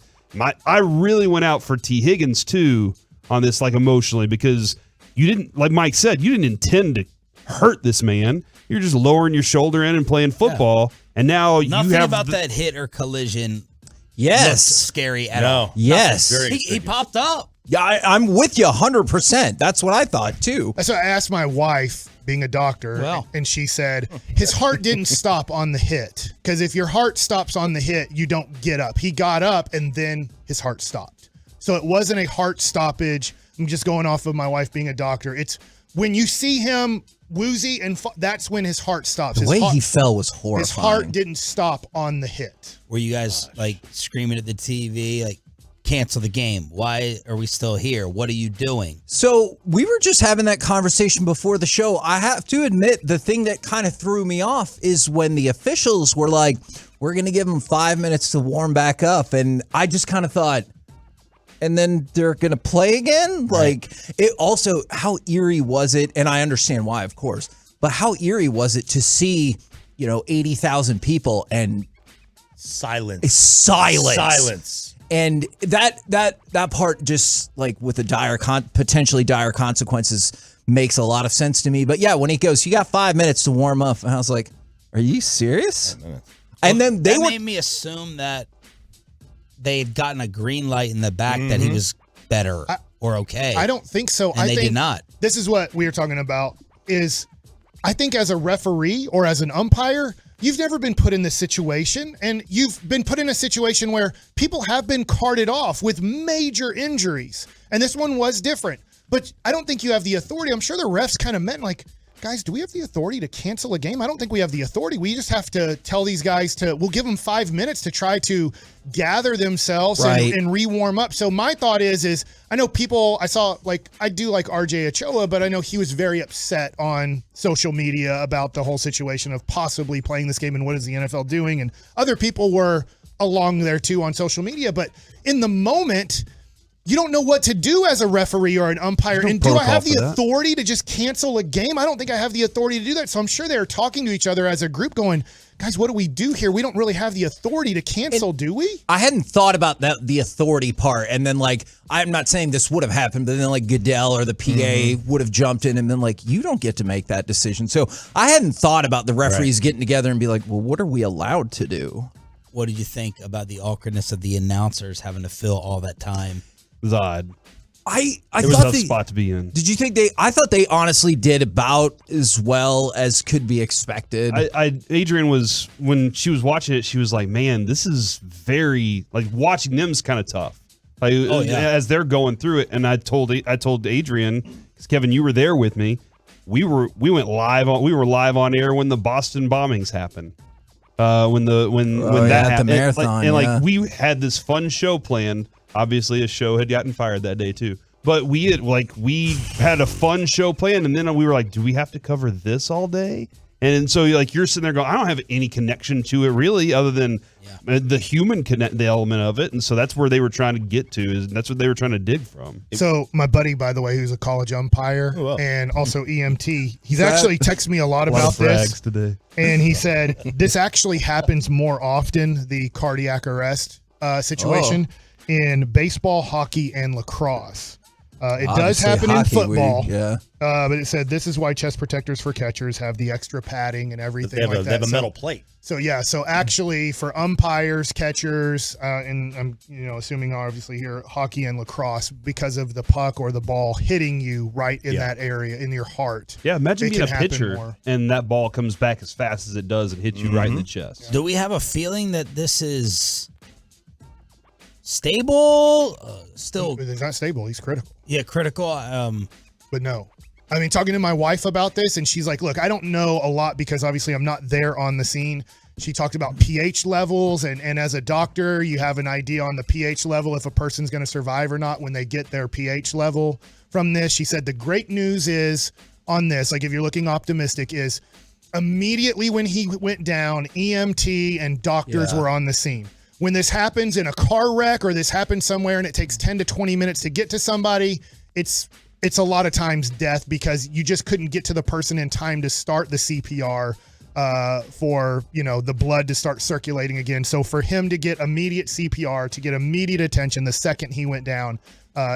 I really went out for T. Higgins, too, on this, like emotionally, because you didn't, like Mike said, you didn't intend to hurt this man. You're just lowering your shoulder in and playing football, and now Nothing you have about that hit or collision. Yes. looked scary at all. Yes. He popped up. Yeah, I'm with you 100%. That's what I thought too. That's what I asked my wife, being a doctor, and she said his heart didn't stop on the hit. Because if your heart stops on the hit, you don't get up. He got up, and then his heart stopped. So it wasn't a heart stoppage. I'm just going off of my wife being a doctor. It's when you see him woozy, and that's when his heart stops. The way he fell was horrifying. His heart didn't stop on the hit. Were you guys like screaming at the TV, like, cancel the game? Why are we still here? What are you doing? So we were just having that conversation before the show. I have to admit, the thing that kind of threw me off is when the officials were like, we're going to give them 5 minutes to warm back up. And I just kind of thought, and then they're going to play again? Like, it also, how eerie was it? And I understand why, of course, but how eerie was it to see, 80,000 people and silence. Silence. And that part, just like with the potentially dire consequences, makes a lot of sense to me. But yeah, when he goes, you got 5 minutes to warm up, and I was like, are you serious? And then that made me assume that they had gotten a green light in the back that he was better or okay. I don't think so. And they did not. This is what we were talking about. Is I think as a referee or as an umpire, you've never been put in this situation, and you've been put in a situation where people have been carted off with major injuries, and this one was different. But I don't think you have the authority. I'm sure the refs kind of meant like, guys, do we have the authority to cancel a game? I don't think we have the authority. We just have to tell these guys we'll give them 5 minutes to try to gather themselves and re-warm up. So my thought is I know people, I do like RJ Ochoa, but I know he was very upset on social media about the whole situation of possibly playing this game and what is the NFL doing. And other people were along there too on social media. But in the moment, you don't know what to do as a referee or an umpire. And do I have the authority to just cancel a game? I don't think I have the authority to do that. So I'm sure they're talking to each other as a group going, guys, what do we do here? We don't really have the authority to cancel, do we? I hadn't thought about the authority part. And then, I'm not saying this would have happened, but then, Goodell or the PA would have jumped in and been like, you don't get to make that decision. So I hadn't thought about the referees getting together and be like, well, what are we allowed to do? What did you think about the awkwardness of the announcers having to fill all that time? It was odd. I it was a tough spot to be in. Did you think I thought they honestly did about as well as could be expected. Adrian was, when she was watching it, she was like, man, this is very, watching them is kind of tough. As they're going through it. And I told Adrian, because Kevin, you were there with me. We were live on air when the Boston bombings happened. When that happened. The marathon, and we had this fun show planned. Obviously, a show had gotten fired that day too. But we had a fun show planned, and then we were like, do we have to cover this all day? And so you're sitting there going, I don't have any connection to it really, other than the human the element of it. And so that's where they were trying to get to. That's what they were trying to dig from. So my buddy, by the way, who's a college umpire and also EMT, he's actually texted me a lot about this today. And he said this actually happens more often, the cardiac arrest situation, in baseball, hockey, and lacrosse. It does happen in football, but it said this is why chest protectors for catchers have the extra padding and everything like that. They have a metal plate. So actually for umpires, catchers, and I'm assuming obviously here hockey and lacrosse, because of the puck or the ball hitting you right in that area in your heart. Yeah, imagine being a pitcher and that ball comes back as fast as it does and hits you right in the chest. Do we have a feeling that this is stable? Still, it's not stable. He's critical. Yeah, critical. But no. I mean, talking to my wife about this, and she's like, look, I don't know a lot because obviously I'm not there on the scene. She talked about pH levels, and as a doctor, you have an idea on the pH level if a person's going to survive or not when they get their pH level from this. She said the great news is on this, if you're looking optimistic, is immediately when he went down, EMT and doctors were on the scene. When this happens in a car wreck or this happens somewhere and it takes 10 to 20 minutes to get to somebody, it's a lot of times death because you just couldn't get to the person in time to start the CPR for the blood to start circulating again. So for him to get immediate CPR, to get immediate attention the second he went down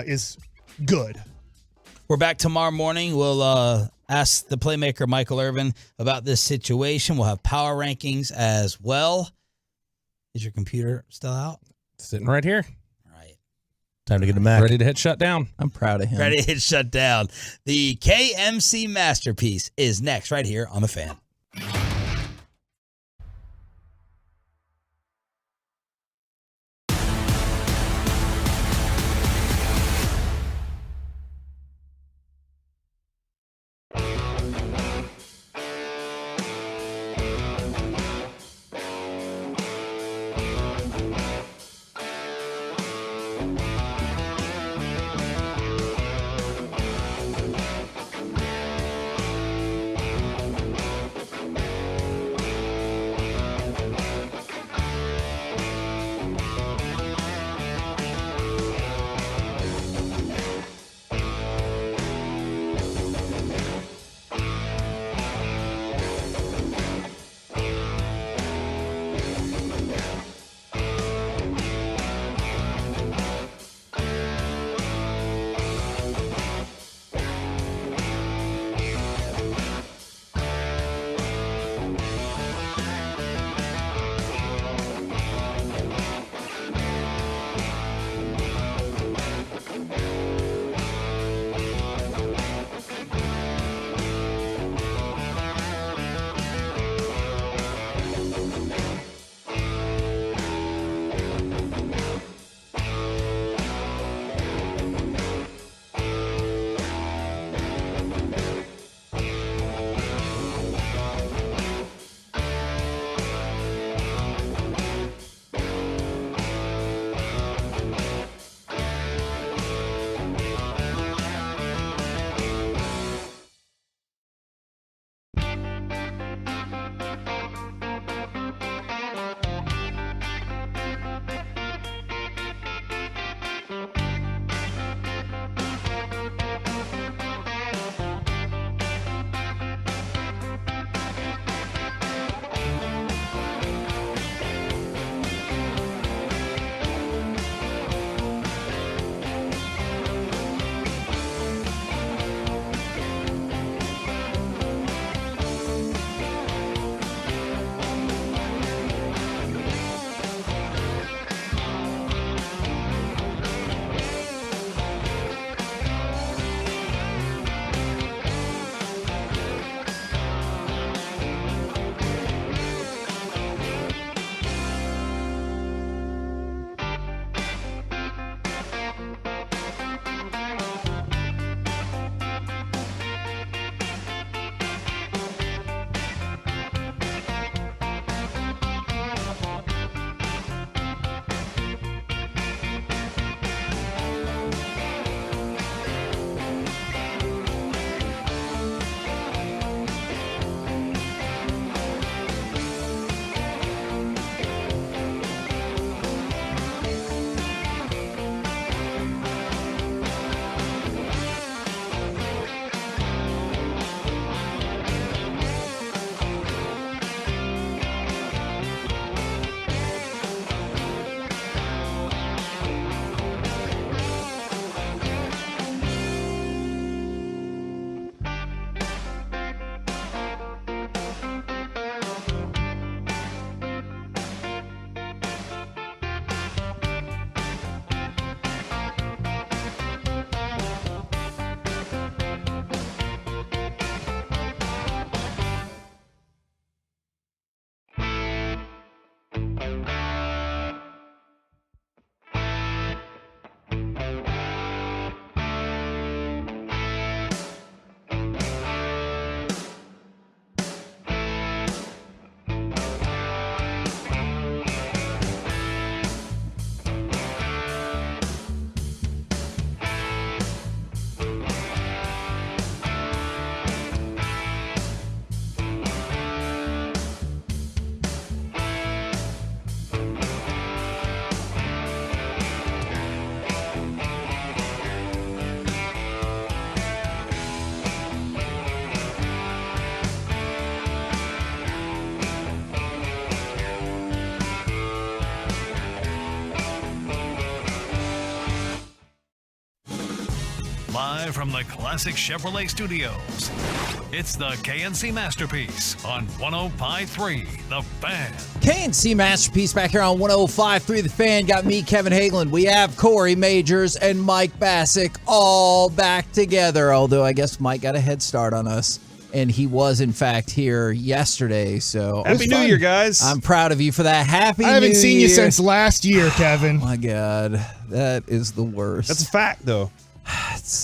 is good. We're back tomorrow morning. We'll Ask the playmaker Michael Irvin about this situation. We'll have power rankings as well. Is your computer still out? Sitting right here. Time to get a Mac. Ready to hit shut down. I'm proud of him. Ready to hit shut down. The KMC Masterpiece is next right here on The Fan. Live from the Classic Chevrolet Studios, it's the KNC Masterpiece on 105.3 The Fan. KNC Masterpiece back here on 105.3 The Fan. Got me, Kevin Hagelin. We have Corey Majors and Mike Bassick all back together, although I guess Mike got a head start on us. And he was, in fact, here yesterday. So Happy New Year, guys. I'm proud of you for that. Happy New Year. I haven't seen you since last year, Kevin. Oh, my God. That is the worst. That's a fact, though.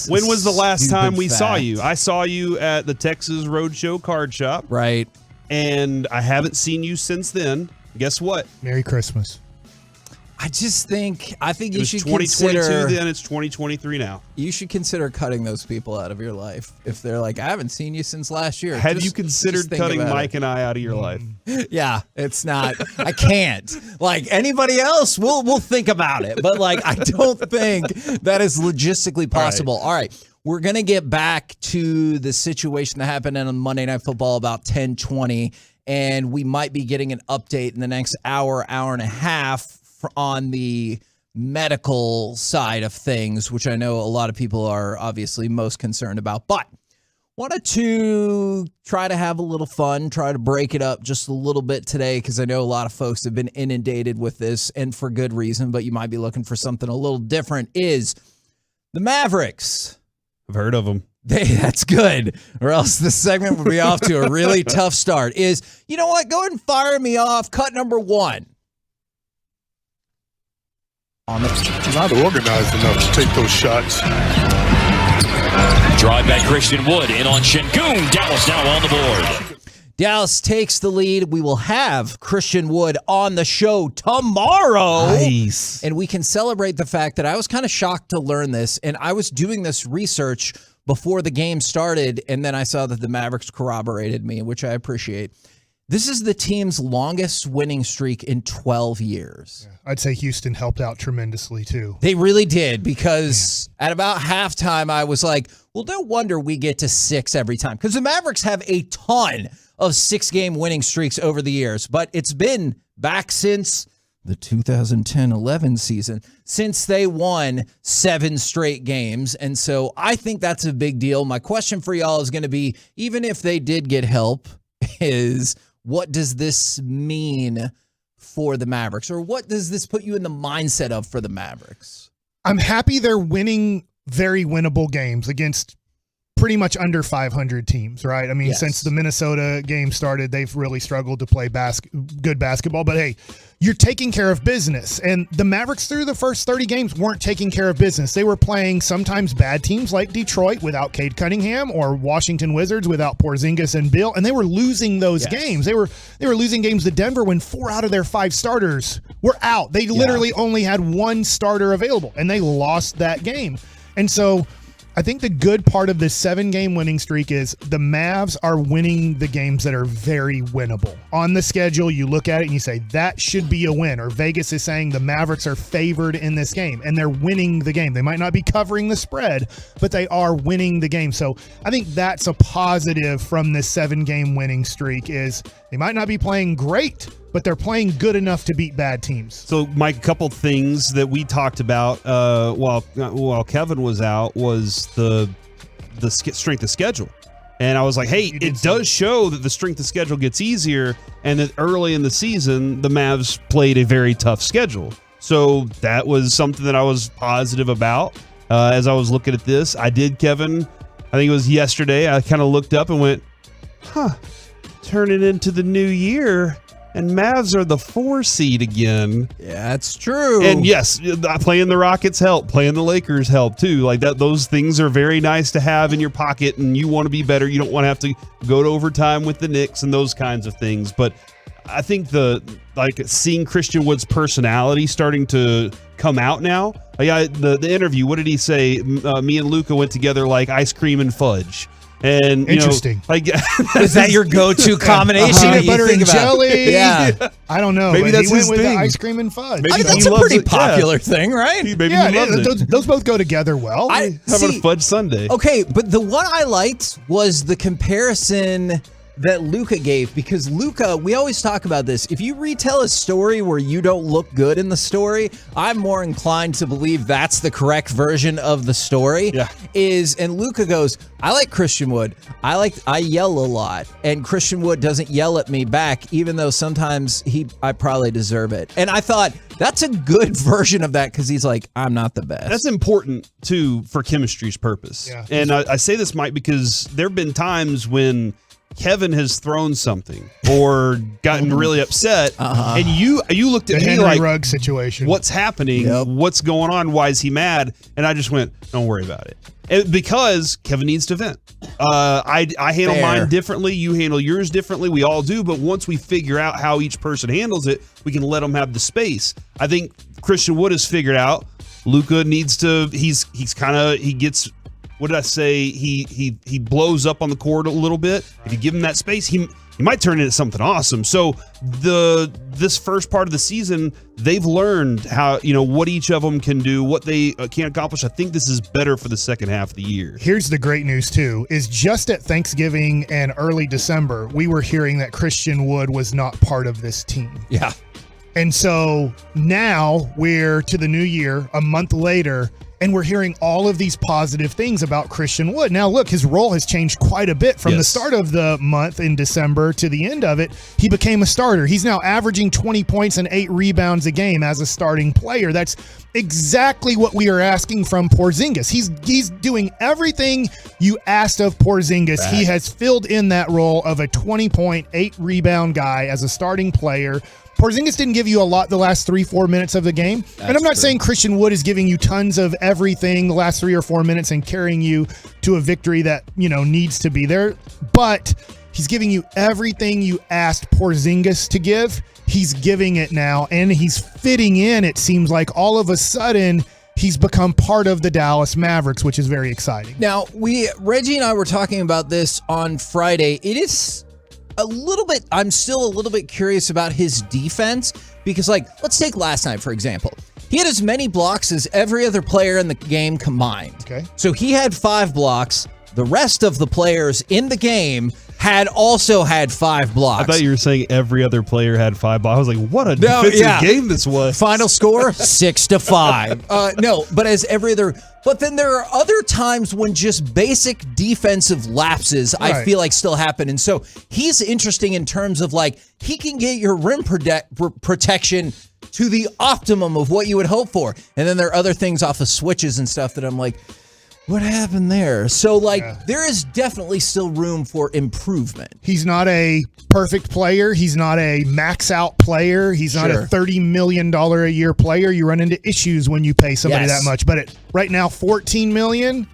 When was the last time we saw you? I saw you at the Texas Roadshow Card Shop. Right. And I haven't seen you since then. Guess what? Merry Christmas. I think you should 2022 consider. then, it's 2023 now. You should consider cutting those people out of your life. If they're like, I haven't seen you since last year. Have you considered cutting Mike and I out of your life? Yeah, it's not. I can't. Like anybody else, we'll think about it. But like, I don't think that is logistically possible. All right. We're going to get back to the situation that happened on Monday Night Football about 10:20, and we might be getting an update in the next hour and a half on the medical side of things, which I know a lot of people are obviously most concerned about. But wanted to try to have a little fun, try to break it up just a little bit today, because I know a lot of folks have been inundated with this, and for good reason, but you might be looking for something a little different, is the Mavericks. I've heard of them. That's good, or else this segment would be off to a really tough start. You know what? Go ahead and fire me off. Cut number one. Not organized enough to take those shots. Drive by Christian Wood in on Şengün. Dallas now on the board. Dallas takes the lead. We will have Christian Wood on the show tomorrow. Nice. And we can celebrate the fact that I was kind of shocked to learn this, and I was doing this research before the game started, and then I saw that the Mavericks corroborated me, which I appreciate. This is the team's longest winning streak in 12 years. Yeah, I'd say Houston helped out tremendously, too. They really did, because at about halftime, I was like, well, no wonder we get to 6 every time, because the Mavericks have a ton of 6-game winning streaks over the years, but it's been back since the 2010-11 season, since they won 7 straight games, and so I think that's a big deal. My question for y'all is going to be, even if they did get help, is what does this mean for the Mavericks? Or what does this put you in the mindset of for the Mavericks? I'm happy they're winning very winnable games against pretty much under 500 teams, right? I mean, Yes. Since the Minnesota game started, they've really struggled to play good basketball. But hey, you're taking care of business. And the Mavericks through the first 30 games weren't taking care of business. They were playing sometimes bad teams like Detroit without Cade Cunningham, or Washington Wizards without Porzingis and Bill, and they were losing those games. They were losing games to Denver when 4 out of their 5 starters were out. They literally only had 1 starter available, and they lost that game. And so I think the good part of this 7-game winning streak is the Mavs are winning the games that are very winnable. On the schedule, you look at it and you say, that should be a win. Or Vegas is saying the Mavericks are favored in this game, and they're winning the game. They might not be covering the spread, but they are winning the game. So I think that's a positive from this 7-game winning streak, is they might not be playing great, but they're playing good enough to beat bad teams. So, Mike, a couple things that we talked about while Kevin was out was the strength of schedule. And I was like, hey, it does show that the strength of schedule gets easier, and that early in the season, the Mavs played a very tough schedule. So that was something that I was positive about as I was looking at this. I did, Kevin, I think it was yesterday, I kind of looked up and went, turning into the new year, and Mavs are the 4 seed again. Yeah, that's true. And yes, playing the Rockets help. Playing the Lakers help too. Like that, those things are very nice to have in your pocket, and you want to be better. You don't want to have to go to overtime with the Knicks and those kinds of things. But I think seeing Christian Wood's personality starting to come out now. The interview, what did he say? Me and Luka went together like ice cream and fudge. And interesting. Is that your go-to combination? Peanut butter and jelly. Yeah. I don't know. Maybe that's he went his with thing. the ice cream and fudge. I mean, that's a pretty popular thing, right? Maybe he loves it. Those both go together well. How about a fudge sundae? Okay, but the one I liked was the comparison that Luka gave, because Luka, we always talk about this. If you retell a story where you don't look good in the story, I'm more inclined to believe that's the correct version of the story. Yeah. And Luka goes, I like Christian Wood. I yell a lot, and Christian Wood doesn't yell at me back, even though sometimes I probably deserve it. And I thought that's a good version of that, because he's like, I'm not the best. That's important too for chemistry's purpose. Yeah. And I say this, Mike, because there have been times when Kevin has thrown something or gotten really upset, and you looked at The me Henry like, Ruggs situation. what's happening? Yep. What's going on? Why is he mad? And I just went, don't worry about it. Because Kevin needs to vent. I handle mine differently. You handle yours differently. We all do. But once we figure out how each person handles it, we can let them have the space. I think Christian Wood has figured out Luka needs to. He gets. What did I say? He blows up on the court a little bit. If you give him that space, he might turn into something awesome. So this first part of the season, they've learned how, what each of them can do, what they can accomplish. I think this is better for the second half of the year. Here's the great news too, is just at Thanksgiving and early December, we were hearing that Christian Wood was not part of this team. Yeah. And so now we're to the new year, a month later, and we're hearing all of these positive things about Christian Wood. Now, look, his role has changed quite a bit from the start of the month in December to the end of it. He became a starter. He's now averaging 20 points and 8 rebounds a game as a starting player. That's exactly what we are asking from Porzingis. He's doing everything you asked of Porzingis. He has filled in that role of a 20-point, 8-rebound guy as a starting player. Porzingis didn't give you a lot the last 3-4 minutes of the game. And I'm not saying Christian Wood is giving you tons of everything the last 3 or 4 minutes and carrying you to a victory that, needs to be there. But he's giving you everything you asked Porzingis to give. He's giving it now, and he's fitting in, it seems like. All of a sudden, he's become part of the Dallas Mavericks, which is very exciting. Now, Reggie and I were talking about this on Friday. It is I'm still a little bit curious about his defense, because, let's take last night, for example. He had as many blocks as every other player in the game combined. Okay. So he had 5 blocks. The rest of the players in the game also had 5 blocks. I thought you were saying every other player had 5 blocks. I was like, what a defensive game this was. Final score, 6-5. No, but as every other. But then there are other times when just basic defensive lapses, Right. I feel like, still happen. And so he's interesting in terms of, he can get your rim protection to the optimum of what you would hope for. And then there are other things off of switches and stuff that I'm like, what happened there? So, there is definitely still room for improvement. He's not a perfect player. He's not a max out player. He's not a $30 million a year player. You run into issues when you pay somebody that much. But right now, $14 million,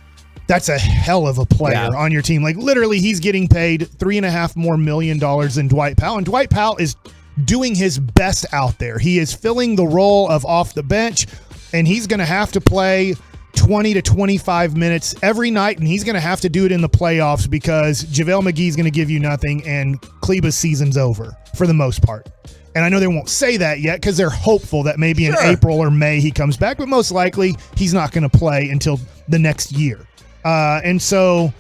that's a hell of a player on your team. Literally, he's getting paid $3.5 million more than Dwight Powell. And Dwight Powell is doing his best out there. He is filling the role of off the bench, and he's going to have to play 20 to 25 minutes every night, and he's going to have to do it in the playoffs, because JaVale McGee's going to give you nothing, and Kleba's season's over for the most part. And I know they won't say that yet, because they're hopeful that maybe in April or May he comes back, but most likely he's not going to play until the next year. And so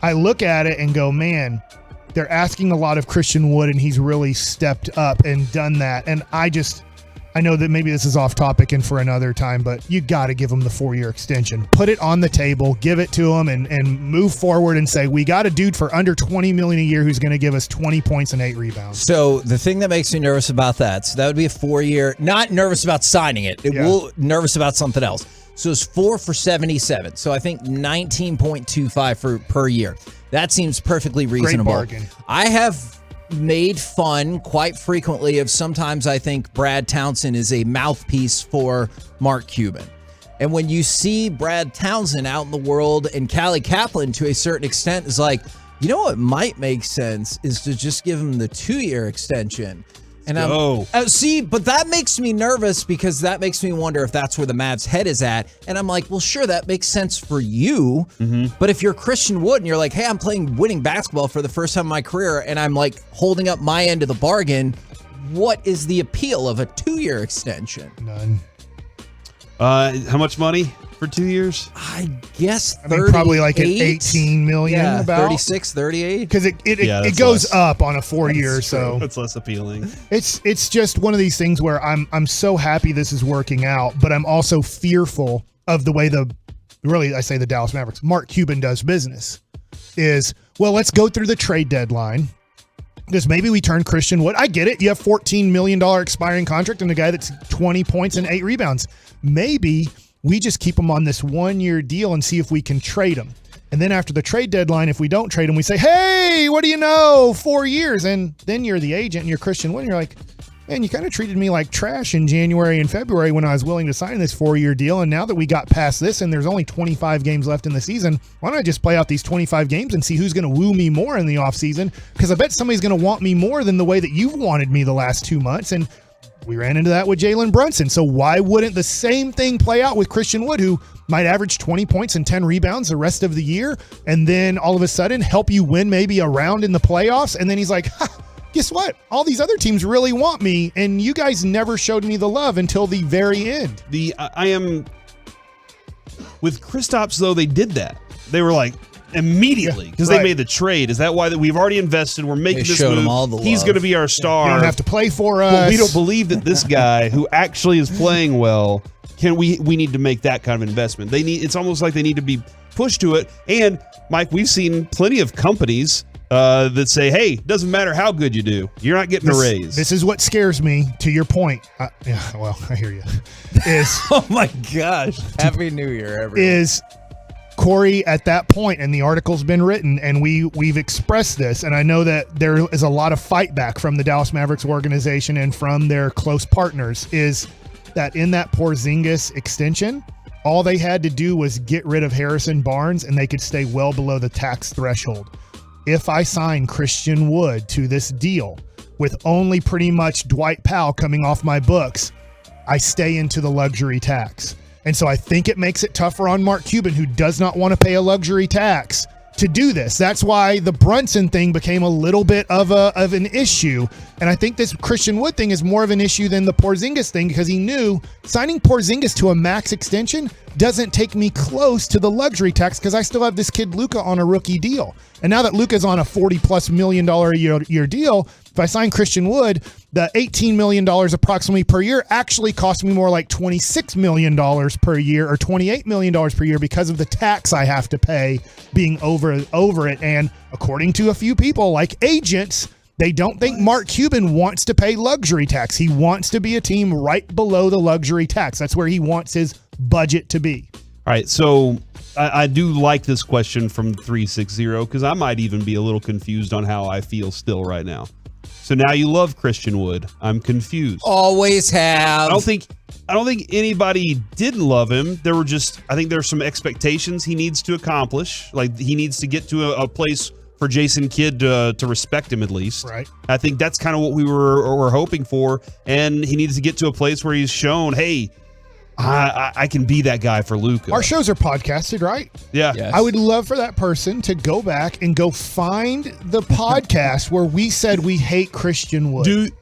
I look at it and go, man, they're asking a lot of Christian Wood, and he's really stepped up and done that. And I know that maybe this is off topic and for another time, but you got to give him the 4-year extension. Put it on the table, give it to him, and move forward and say, we got a dude for under $20 million a year who's going to give us 20 points and 8 rebounds. So the thing that makes me nervous about that, so that would be a 4-year, not nervous about signing it. Will nervous about something else. So it's 4 for 77. So I think 19.25 per year. That seems perfectly reasonable. Great bargain. I have made fun quite frequently of sometimes I think Brad Townsend is a mouthpiece for Mark Cuban. And when you see Brad Townsend out in the world, and Callie Kaplan to a certain extent is like, what might make sense is to just give him the 2-year extension. And but that makes me nervous, because that makes me wonder if that's where the Mavs' head is at. And I'm like, well, sure, that makes sense for you. But if you're Christian Wood and you're like, hey, I'm playing winning basketball for the first time in my career, and I'm holding up my end of the bargain, what is the appeal of a 2-year extension? None. How much money for 2 years? I guess probably like an 18 million. Yeah, about 36, 38. because it goes up on a 4 year. So That's less appealing. it's just one of these things where I'm so happy this is working out, but I'm also fearful of the way the Dallas Mavericks, Mark Cuban does business. Is, well, let's go through the trade deadline. Because maybe we turn Christian Wood. I get it. You have $14 million expiring contract and a guy that's 20 points and 8 rebounds. Maybe we just keep him on this 1 year deal and see if we can trade him. And then after the trade deadline, if we don't trade him, we say, hey, what do you know? 4 years. And then you're the agent and you're Christian Wood. And you're like, man, you kind of treated me like trash in January and February when I was willing to sign this 4 year deal. And now that we got past this and there's only 25 games left in the season, why don't I just play out these 25 games and see who's going to woo me more in the offseason? Because I bet somebody's going to want me more than the way that you've wanted me the last 2 months. And we ran into that with Jalen Brunson. So why wouldn't the same thing play out with Christian Wood, who might average 20 points and 10 rebounds the rest of the year, and then all of a sudden help you win maybe a round in the playoffs? And then he's like, guess what? All these other teams really want me, and you guys never showed me the love until the very end. With Kristaps, though, they did that. They were like, immediately, because they made the trade. Is that why that we've already invested? We're making this move. Him all the He's going to be our star. You don't have to play for us. But we don't believe that this guy, who actually is playing well, we need to make that kind of investment. It's almost like they need to be pushed to it. And Mike, we've seen plenty of companies that say, hey, doesn't matter how good you do, you're not getting a raise. This is what scares me, to your point. I hear you. Oh my gosh. Happy New Year, everyone. Is Corey at that point, and the article's been written, and we've expressed this, and I know that there is a lot of fight back from the Dallas Mavericks organization and from their close partners, is that in that Porzingis extension, all they had to do was get rid of Harrison Barnes and they could stay well below the tax threshold. If I sign Christian Wood to this deal with only pretty much Dwight Powell coming off my books, I stay into the luxury tax. And so I think it makes it tougher on Mark Cuban, who does not want to pay a luxury tax, to do this. That's why the Brunson thing became a little bit of an issue. And I think this Christian Wood thing is more of an issue than the Porzingis thing, because he knew signing Porzingis to a max extension doesn't take me close to the luxury tax, because I still have this kid Luka on a rookie deal. And now that Luka's on a $40+ million a year deal, if I sign Christian Wood, the $18 million approximately per year actually costs me more like $26 million per year or $28 million per year, because of the tax I have to pay being over it. And according to a few people like agents, they don't think Mark Cuban wants to pay luxury tax. He wants to be a team right below the luxury tax. That's where he wants his budget to be. All right, so I do like this question from 360, because I might even be a little confused on how I feel still right now. So now you love Christian Wood. I'm confused. Always have. I don't think anybody didn't love him. I think there's some expectations he needs to accomplish. Like, he needs to get to a place for Jason Kidd to respect him, at least. Right. I think that's kind of what we were hoping for. And he needs to get to a place where he's shown, hey, I can be that guy for Luka. Our shows are podcasted, right? Yeah. Yes. I would love for that person to go back and go find the podcast where we said we hate Christian Wood.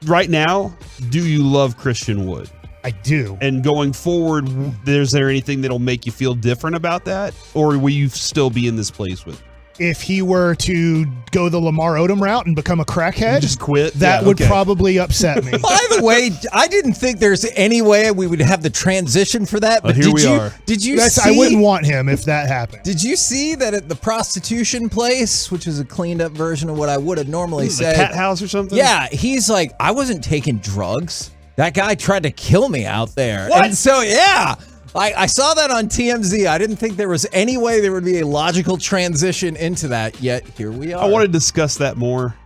Right now, do you love Christian Wood? I do. And going forward, is there anything that'll make you feel different about that? Or will you still be in this place with? If he were to go the Lamar Odom route and become a crackhead, just quit, that would probably upset me. By the way, I didn't think there's any way we would have the transition for that. But here we are. Did you see? I wouldn't want him if that happened. Did you see that at the prostitution place, which is a cleaned up version of what I would have normally said? The cat house or something? Yeah, he's like, I wasn't taking drugs. That guy tried to kill me out there. What? And so, yeah. I saw that on TMZ. I didn't think there was any way there would be a logical transition into that, yet here we are. I want to discuss that more.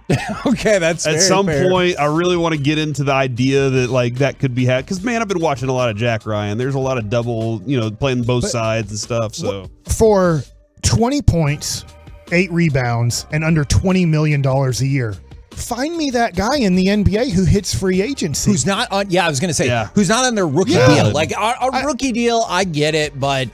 Okay, that's at some point. I really want to get into the idea that that could be had, because man, I've been watching a lot of Jack Ryan. There's a lot of double, playing both sides and stuff. So for 20 points, 8 rebounds, and under $20 million a year, find me that guy in the NBA who hits free agency. Who's not on, I was going to say, who's not on their rookie deal. Like, a rookie deal, I get it, but...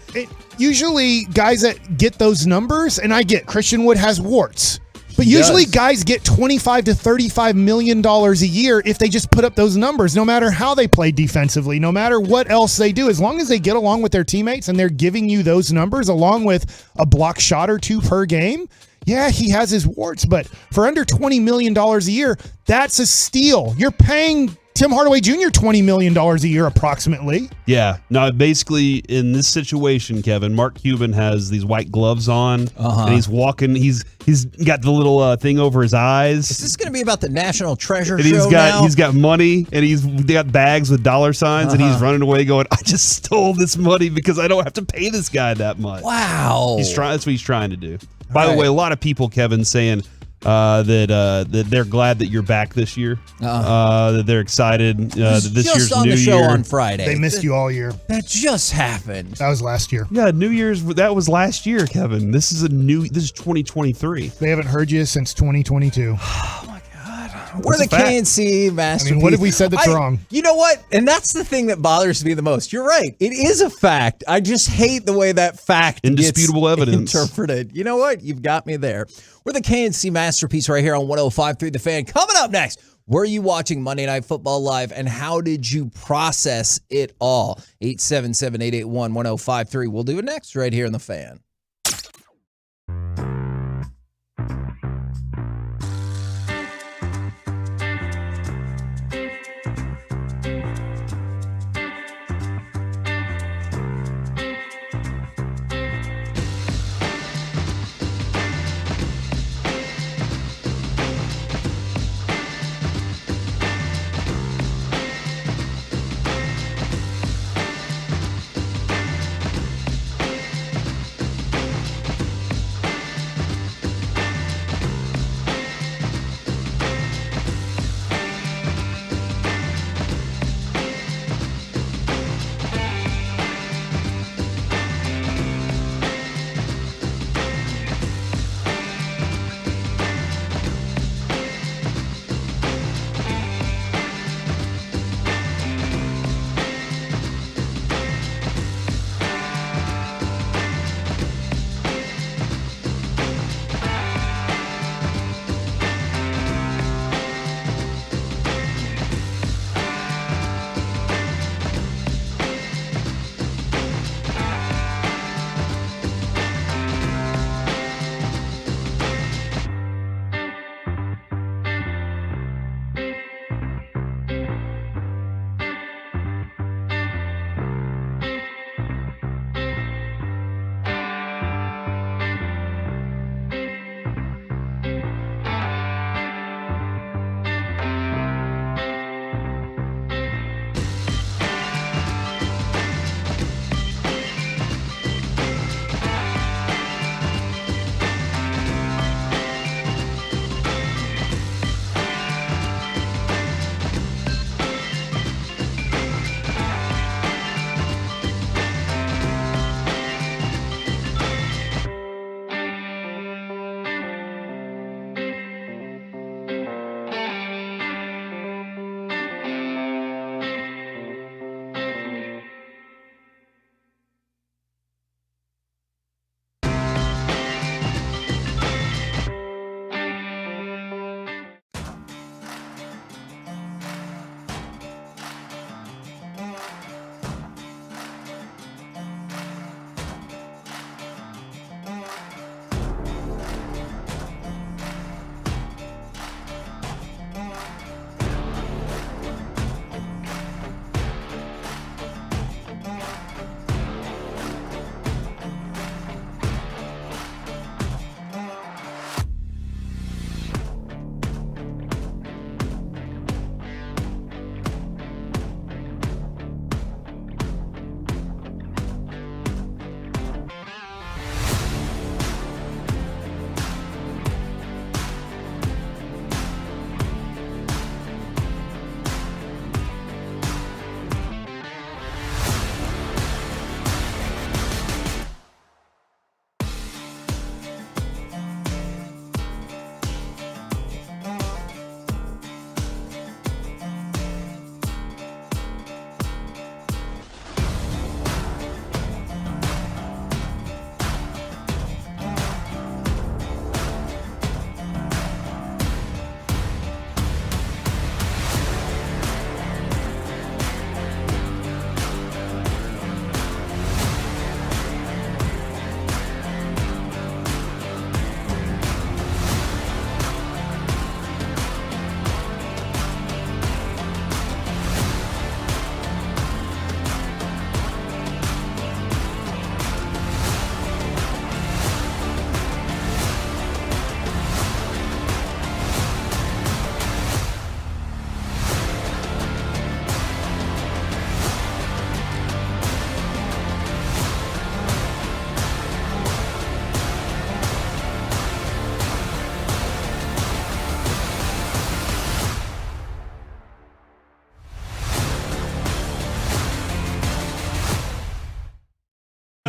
Usually, guys that get those numbers, and I get Christian Wood has warts. But usually guys get $25 to $35 million a year if they just put up those numbers, no matter how they play defensively, no matter what else they do. As long as they get along with their teammates and they're giving you those numbers along with a block shot or two per game, yeah, he has his warts. But for under $20 million a year, that's a steal. You're paying Tim Hardaway Jr. $20 million a year approximately. Yeah. No, basically in this situation, Kevin, Mark Cuban has these white gloves on and he's walking. He's got the little thing over his eyes. Is this going to be about the National Treasure and show now? He's got money and he's got bags with dollar signs and he's running away going, I just stole this money because I don't have to pay this guy that much. Wow. That's what he's trying to do. By the way, a lot of people, Kevin, saying that they're glad that you're back this year. That they're excited that this year's on New the show Year. on Friday. They missed you all year. That just happened. That was last year. Yeah, New Year's, that was last year, Kevin. This is 2023. They haven't heard you since 2022. We're the KNC masterpiece. I mean, what have we said that's wrong? You know what? And that's the thing that bothers me the most. You're right. It is a fact. I just hate the way that fact Indisputable gets evidence. interpreted. You know what? You've got me there. We're the KNC masterpiece right here on 105.3 The Fan. Coming up next, were you watching Monday Night Football live and how did you process it all? 877-881-1053. We'll do it next right here in The Fan.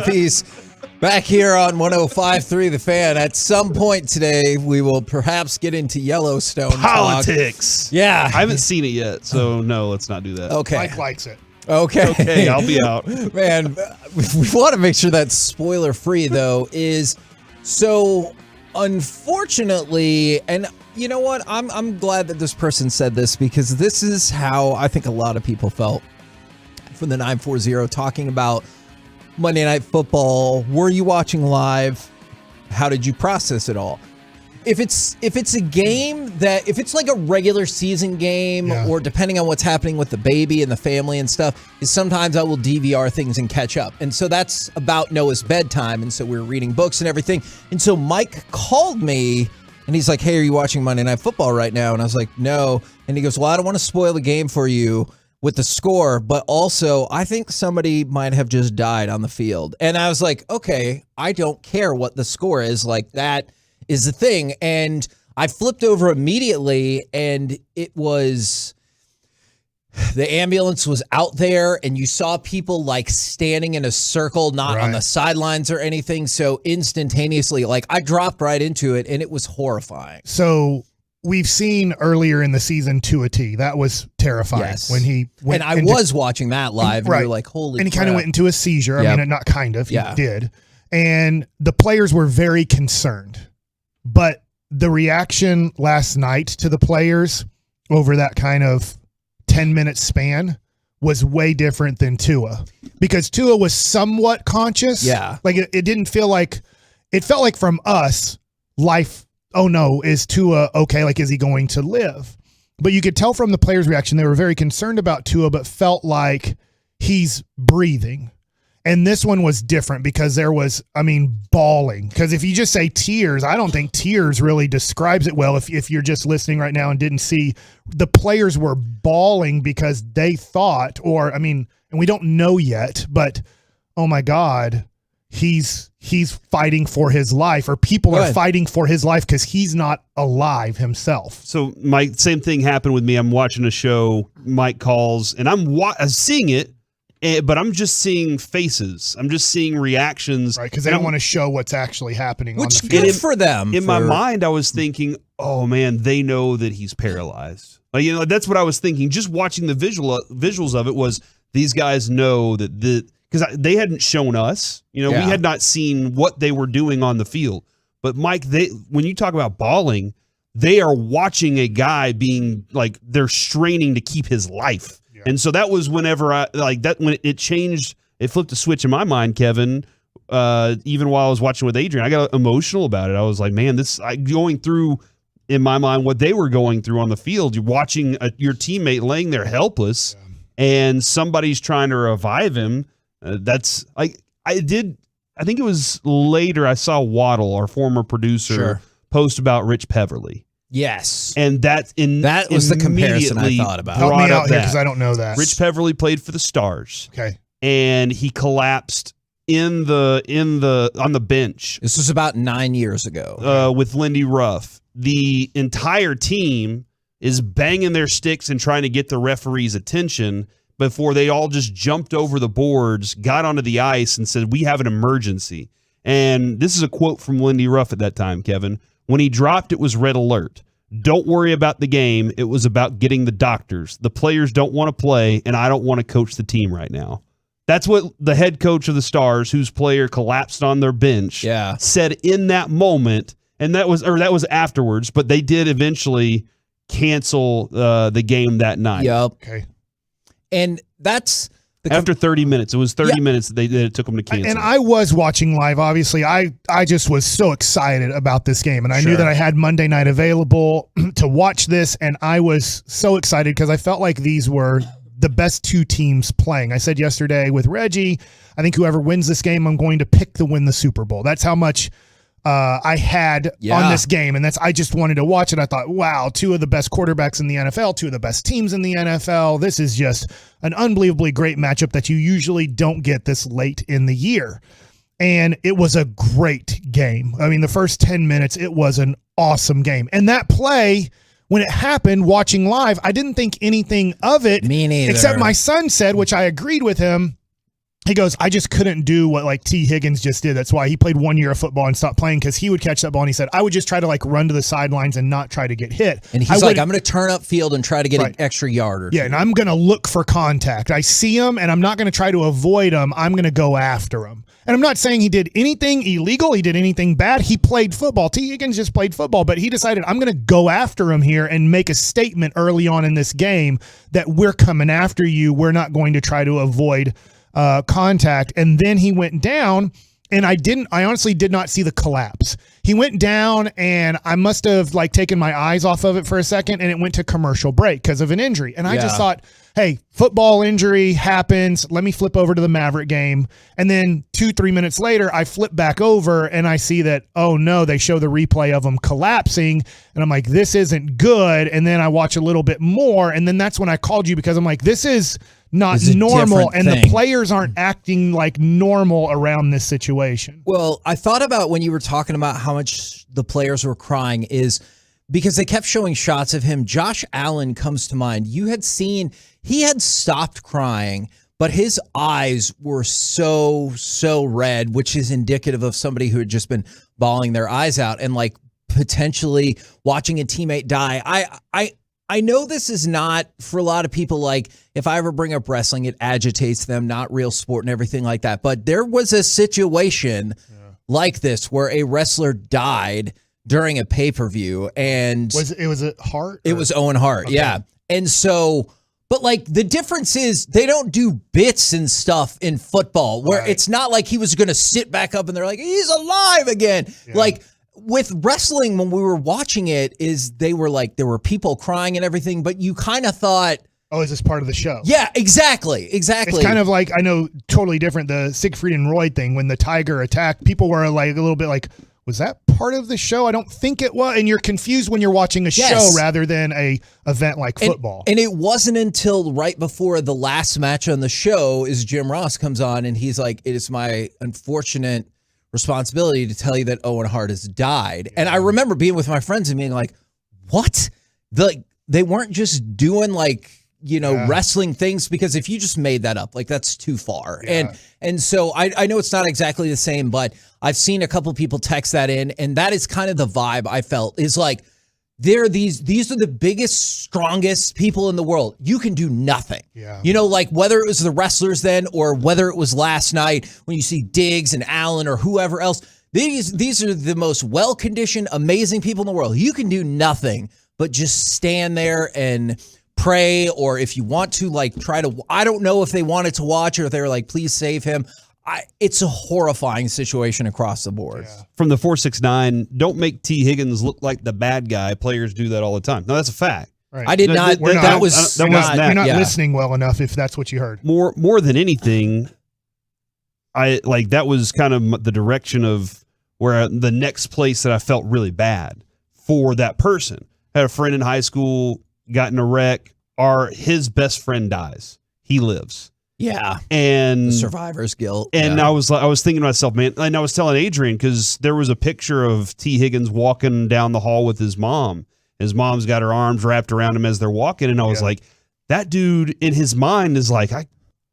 Peace. Back here on 105.3 The Fan. At some point today, we will perhaps get into Yellowstone Politics. Talk. Yeah. I haven't seen it yet, so no, let's not do that. Okay. Mike likes it. Okay. Okay, I'll be out. Man, we want to make sure that's spoiler-free, though, is so unfortunately, and you know what? I'm glad that this person said this because this is how I think a lot of people felt from the 940 talking about Monday Night Football. Were you watching live? How did you process it all? If it's a game if it's like a regular season game, or depending on what's happening with the baby and the family and stuff, is sometimes I will DVR things and catch up. And so that's about Noah's bedtime. And so we were reading books and everything. And so Mike called me and he's like, "Hey, are you watching Monday Night Football right now?" And I was like, "No." And he goes, "Well, I don't want to spoil the game for you with the score, but also I think somebody might have just died on the field." And I was like, okay, I don't care what the score is. Like, that is the thing. And I flipped over immediately and it was, the ambulance was out there and you saw people like standing in a circle, not on the sidelines or anything. So instantaneously, like, I dropped right into it and it was horrifying. So we've seen earlier in the season to a T. That was terrifying when he went. And I was watching that live. And you're like, holy And he crap. kind of went into a seizure. I mean, not kind of. He did. And the players were very concerned. But the reaction last night to the players over that kind of 10-minute span was way different than Tua. Because Tua was somewhat conscious. Yeah. Like, it didn't feel like, it felt like from us, life, oh no, is Tua okay? Like, is he going to live? But you could tell from the players' reaction, they were very concerned about Tua, but felt like he's breathing. And this one was different because there was, bawling. Because if you just say tears, I don't think tears really describes it well. If you're just listening right now and didn't see, the players were bawling because they thought, and we don't know yet, but oh my God, he's fighting for his life, or people are fighting for his life because he's not alive himself. So, Mike, same thing happened with me. I'm watching a show. Mike calls, and I'm seeing it, but I'm just seeing faces. I'm just seeing reactions. Right, because they don't want to show what's actually happening. Which on the field. good for them. In my mind, I was thinking, oh man, they know that he's paralyzed. Like, that's what I was thinking. Just watching the visuals of it was, these guys know that because they hadn't shown us. We had not seen what they were doing on the field. But Mike, when you talk about bawling, they are watching a guy being like, they're straining to keep his life. And so that was whenever when it changed, it flipped a switch in my mind, Kevin. Even while I was watching with Adrian, I got emotional about it. I was like, man, going through in my mind what they were going through on the field. You're watching your teammate laying there helpless, and somebody's trying to revive him. I think it was later I saw Waddle, our former producer, post about Rich Peverly. Yes. And that was the comparison I thought about. Help me out here because I don't know that. Rich Peverly played for the Stars. Okay. And he collapsed on the bench. This was about 9 years ago. With Lindy Ruff. The entire team is banging their sticks and trying to get the referee's attention before they all just jumped over the boards, got onto the ice, and said, "We have an emergency." And this is a quote from Lindy Ruff at that time, Kevin. When he dropped, it was red alert. Don't worry about the game. It was about getting the doctors. The players don't want to play, and I don't want to coach the team right now. That's what the head coach of the Stars, whose player collapsed on their bench, said in that moment. And that was afterwards, but they did eventually cancel the game that night. Yep. Okay. And that's after 30 minutes. It was 30 minutes that it took them to cancel. And I was watching live. Obviously, I just was so excited about this game, and I knew that I had Monday night available to watch this, and I was so excited because I felt like these were the best two teams playing. I said yesterday with Reggie, I think whoever wins this game, I'm going to pick to win the Super Bowl. That's how much I had on this game, and I just wanted to watch it. I thought, wow, two of the best quarterbacks in the NFL, two of the best teams in the NFL. This is just an unbelievably great matchup that you usually don't get this late in the year. And it was a great game. I mean, the first 10 minutes, it was an awesome game. And that play, when it happened, watching live, I didn't think anything of it. Me neither. Except my son said, which I agreed with him, He goes, I just couldn't do what like T. Higgins just did. That's why he played 1 year of football and stopped playing, because he would catch that ball and he said, I would just try to like run to the sidelines and not try to get hit. And he's like, I'm going to turn up field and try to get an extra yard or two. Yeah, and I'm going to look for contact. I see him and I'm not going to try to avoid him. I'm going to go after him. And I'm not saying he did anything illegal. He did anything bad. He played football. T. Higgins just played football, but he decided I'm going to go after him here and make a statement early on in this game that we're coming after you. We're not going to try to avoid contact. And then he went down, and I honestly did not see the collapse. He went down, and I must have like taken my eyes off of it for a second, and it went to commercial break because of an injury. And I just thought, hey, football injury happens. Let me flip over to the Maverick game. And then 2-3 minutes later, I flip back over and I see that, oh no, they show the replay of him collapsing. And I'm like, this isn't good. And then I watch a little bit more. And then that's when I called you, because I'm like, this is not normal. And the players aren't acting like normal around this situation. Well, I thought about when you were talking about how much the players were crying is because they kept showing shots of him. Josh Allen comes to mind. You had seen he had stopped crying, but his eyes were so red, which is indicative of somebody who had just been bawling their eyes out and like potentially watching a teammate die. I know this is not for a lot of people. Like if I ever bring up wrestling, it agitates them, not real sport and everything like that. But there was a situation like this where a wrestler died during a pay-per-view, and was it Hart? It was Owen Hart. Okay. Yeah. And so, but like the difference is they don't do bits and stuff in football where it's not like he was going to sit back up and they're like, he's alive again. Yeah. Like with wrestling, when we were watching it, they were like, there were people crying and everything, but you kind of thought, oh, is this part of the show? Yeah, exactly. It's kind of like, I know, totally different, the Siegfried and Roy thing, when the tiger attacked, people were like a little bit like, was that part of the show? I don't think it was. And you're confused when you're watching a show rather than a event like football. And it wasn't until right before the last match on the show is Jim Ross comes on and he's like, it is my unfortunate responsibility to tell you that Owen Hart has died. Yeah. And I remember being with my friends and being like, what? They weren't just doing like, wrestling things, because if you just made that up, like that's too far. Yeah. And so I know it's not exactly the same, but I've seen a couple people text that in, and that is kind of the vibe I felt is like, these are the biggest, strongest people in the world. You can do nothing. Yeah. Like whether it was the wrestlers then or whether it was last night when you see Diggs and Allen or whoever else, these are the most well-conditioned, amazing people in the world. You can do nothing but just stand there and pray, or if you want to like try to, I don't know if they wanted to watch or if they were like, please save him. It's a horrifying situation across the board. Yeah. From the 469, don't make T. Higgins look like the bad guy. Players do that all the time. No, that's a fact. Right. I did not. You're not listening well enough if that's what you heard. More than anything, that was kind of the direction of where the next place that I felt really bad for that person. I had a friend in high school, got in a wreck. His best friend dies. He lives. Yeah. And the survivor's guilt. And I was thinking to myself, man, and I was telling Adrian, because there was a picture of T. Higgins walking down the hall with his mom. His mom's got her arms wrapped around him as they're walking. And I was like, that dude in his mind is like,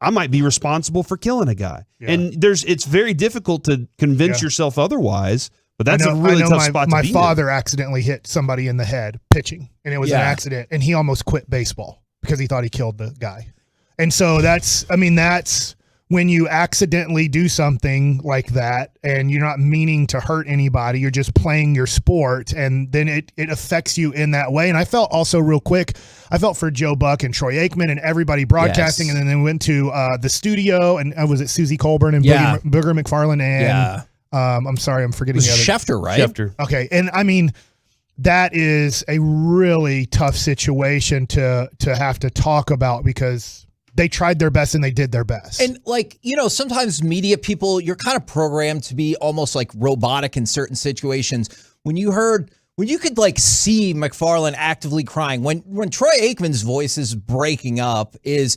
I might be responsible for killing a guy. Yeah. And it's very difficult to convince yourself otherwise. But that's a really tough spot to be in. My father accidentally hit somebody in the head pitching, and it was an accident, and he almost quit baseball because he thought he killed the guy. And so that's when you accidentally do something like that, and you're not meaning to hurt anybody, you're just playing your sport, and then it affects you in that way. And I felt also real quick, I felt for Joe Buck and Troy Aikman and everybody broadcasting, and then they went to the studio, and was it Susie Colburn and Booger McFarland and I'm sorry, I'm forgetting the other. Schefter, right? Schefter. Okay, and I mean, that is a really tough situation to have to talk about, because they tried their best and they did their best. And sometimes media people, you're kind of programmed to be almost like robotic in certain situations. When you could like see McFarland actively crying, when Troy Aikman's voice is breaking up, it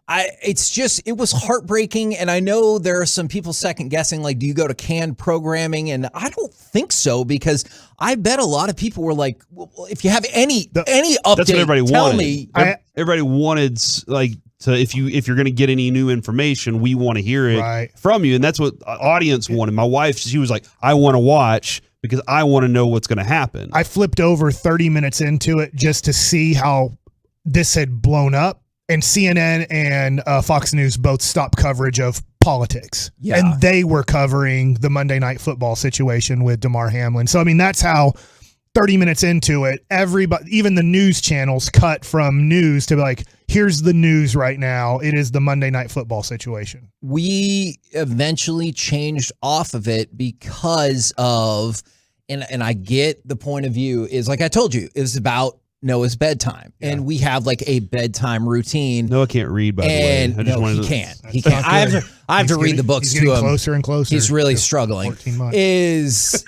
was heartbreaking. And I know there are some people second guessing, like, do you go to canned programming? And I don't think so, because I bet a lot of people were like, well, if you have any update, that's what everybody tell wanted. me. Everybody wanted like So if you're going to get any new information, we want to hear it from you. And that's what audience wanted. My wife, she was like, I want to watch because I want to know what's going to happen. I flipped over 30 minutes into it just to see how this had blown up. And CNN and Fox News both stopped coverage of politics. Yeah. And they were covering the Monday Night Football situation with Damar Hamlin. So, I mean, that's how 30 minutes into it, everybody, even the news channels cut from news to be like, here's the news right now. It is the Monday Night Football situation. We eventually changed off of it because of, and I get the point of view, is like I told you, it was about Noah's bedtime. Yeah. And we have like a bedtime routine. Noah can't read, by the way. And no, he can't. He can't. I have to read the books to him. Closer and closer. He's really struggling. 14 months.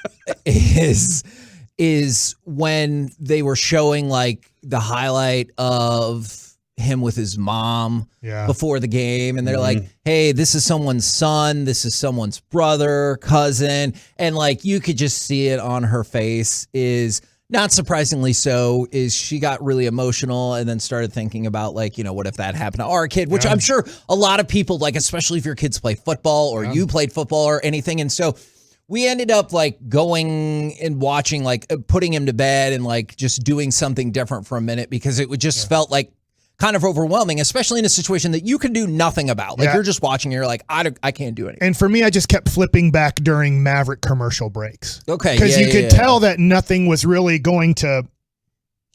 Is when they were showing like the highlight of him with his mom before the game, and they're like, hey, this is someone's son, this is someone's brother, cousin, and like you could just see it on her face. Is not surprisingly so, is she got really emotional and then started thinking about like, you know, what if that happened to our kid, which I'm sure a lot of people, like, especially if your kids play football or you played football or anything. And so we ended up like going and watching, like putting him to bed and like just doing something different for a minute because it would just felt like kind of overwhelming, especially in a situation that you can do nothing about. Like you're just watching, you're like, I can't do anything. And for me, I just kept flipping back during Maverick commercial breaks. Okay. Because you could tell that nothing was really going to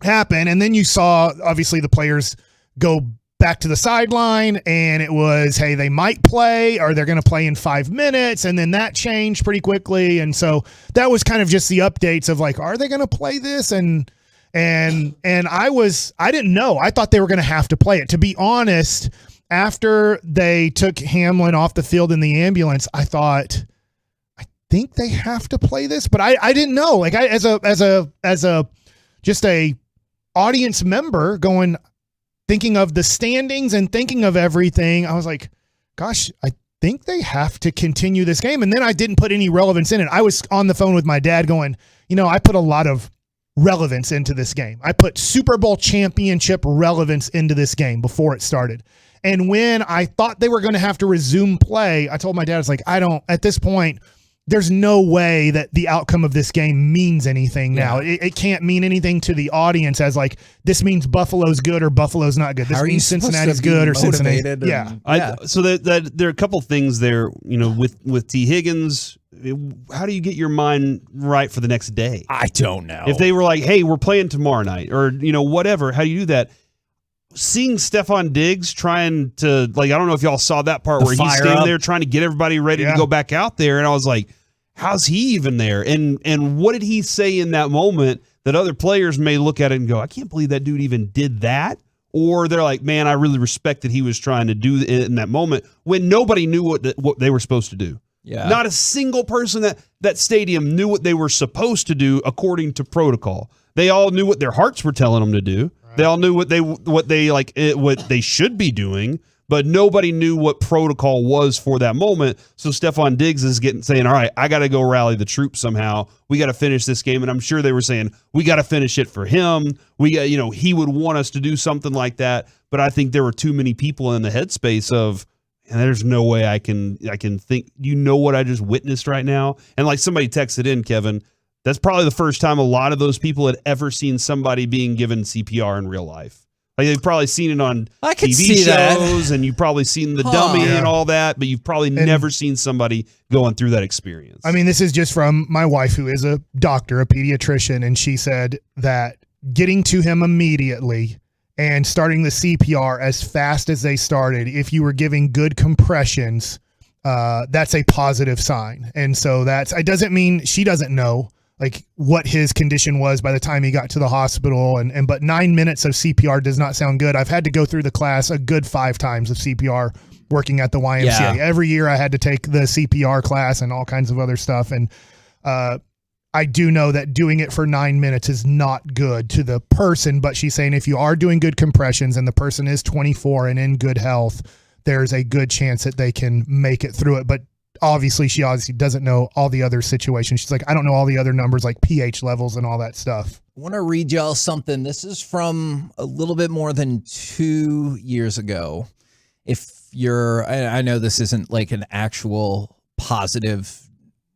happen. And then you saw, obviously, the players go back to the sideline and it was, hey, they might play or they're going to play in 5 minutes. And then that changed pretty quickly. And so that was kind of just the updates of like, are they going to play this? And I didn't know. I thought they were going to have to play it. To be honest, after they took Hamlin off the field in the ambulance, I thought, I think they have to play this, but I didn't know. Like as a just a audience member thinking of the standings and thinking of everything, I was like, gosh, I think they have to continue this game. And then I didn't put any relevance in it. I was on the phone with my dad going, you know, I put a lot of relevance into this game. I put Super Bowl championship relevance into this game before it started. And when I thought they were going to have to resume play, I told my dad, it's like, at this point, there's no way that the outcome of this game means anything now. It can't mean anything to the audience as like, this means Buffalo's good or Buffalo's not good. This means Cincinnati's good or Cincinnati. So that there are a couple things there, you know, with T. Higgins. How do you get your mind right for the next day? I don't know. If they were like, hey, we're playing tomorrow night or, you know, whatever, how do you do that? Seeing Stephon Diggs trying to, like, I don't know if y'all saw that part where he's standing there trying to get everybody ready to go back out there. And I was like, how's he even there? And what did he say in that moment that other players may look at it and go, I can't believe that dude even did that? Or they're like, man, I really respect that he was trying to do it in that moment when nobody knew what they were supposed to do. Yeah. Not a single person that stadium knew what they were supposed to do according to protocol. They all knew what their hearts were telling them to do. Right. They all knew what they should be doing, but nobody knew what protocol was for that moment. So Stephon Diggs is saying, all right, I got to go rally the troops somehow. We got to finish this game. And I'm sure they were saying, we got to finish it for him. He would want us to do something like that. But I think there were too many people in the headspace of, and there's no way I can think, you know what I just witnessed right now? And like somebody texted in, Kevin, that's probably the first time a lot of those people had ever seen somebody being given CPR in real life. Like they've probably seen it on TV shows and you've probably seen the dummy and all that, but you've probably never seen somebody going through that experience. I mean, this is just from my wife, who is a doctor, a pediatrician, and she said that getting to him immediately and starting the CPR as fast as they started, if you were giving good compressions, that's a positive sign. And so it doesn't mean she doesn't know like what his condition was by the time he got to the hospital. But 9 minutes of CPR does not sound good. I've had to go through the class a good 5 times of CPR working at the YMCA. Yeah. Every year I had to take the CPR class and all kinds of other stuff. And I do know that doing it for 9 minutes is not good to the person, but she's saying if you are doing good compressions and the person is 24 and in good health, there's a good chance that they can make it through it. But she obviously doesn't know all the other situations. She's like, I don't know all the other numbers like pH levels and all that stuff. I want to read y'all something. This is from a little bit more than 2 years ago. if you're, I know this isn't like an actual positive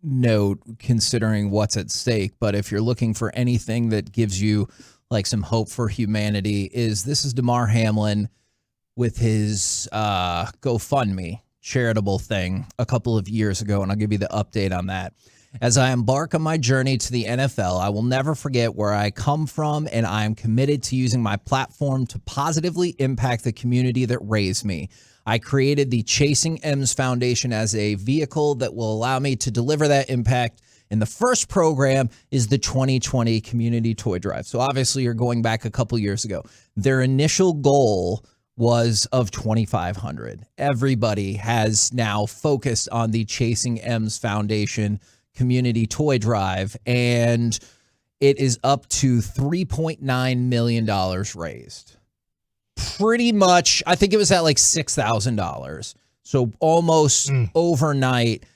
note considering what's at stake, but if you're looking for anything that gives you like some hope for humanity, this is Damar Hamlin with his GoFundMe charitable thing a couple of years ago, and I'll give you the update on that. As I embark on my journey to the NFL, I will never forget where I come from, and I am committed to using my platform to positively impact the community that raised me. I created the Chasing M's Foundation as a vehicle that will allow me to deliver that impact. And the first program is the 2020 Community Toy Drive. So obviously you're going back a couple years ago. Their initial goal was of 2,500. Everybody has now focused on the Chasing M's Foundation Community Toy Drive, and it is up to $3.9 million raised. Pretty much, I think it was at like $6,000. So almost overnight,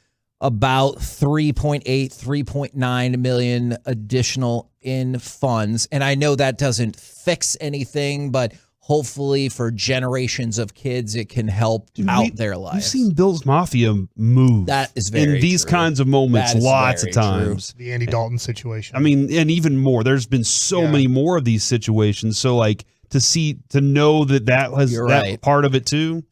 about 3.9 million additional in funds. And I know that doesn't fix anything, but hopefully for generations of kids, it can help out their lives. We've seen Bill's Mafia move. That is very in these true. kinds of moments lots of times. The Andy Dalton situation. I mean, and even more. There's been so many more of these situations. So like to know that has that part of it too.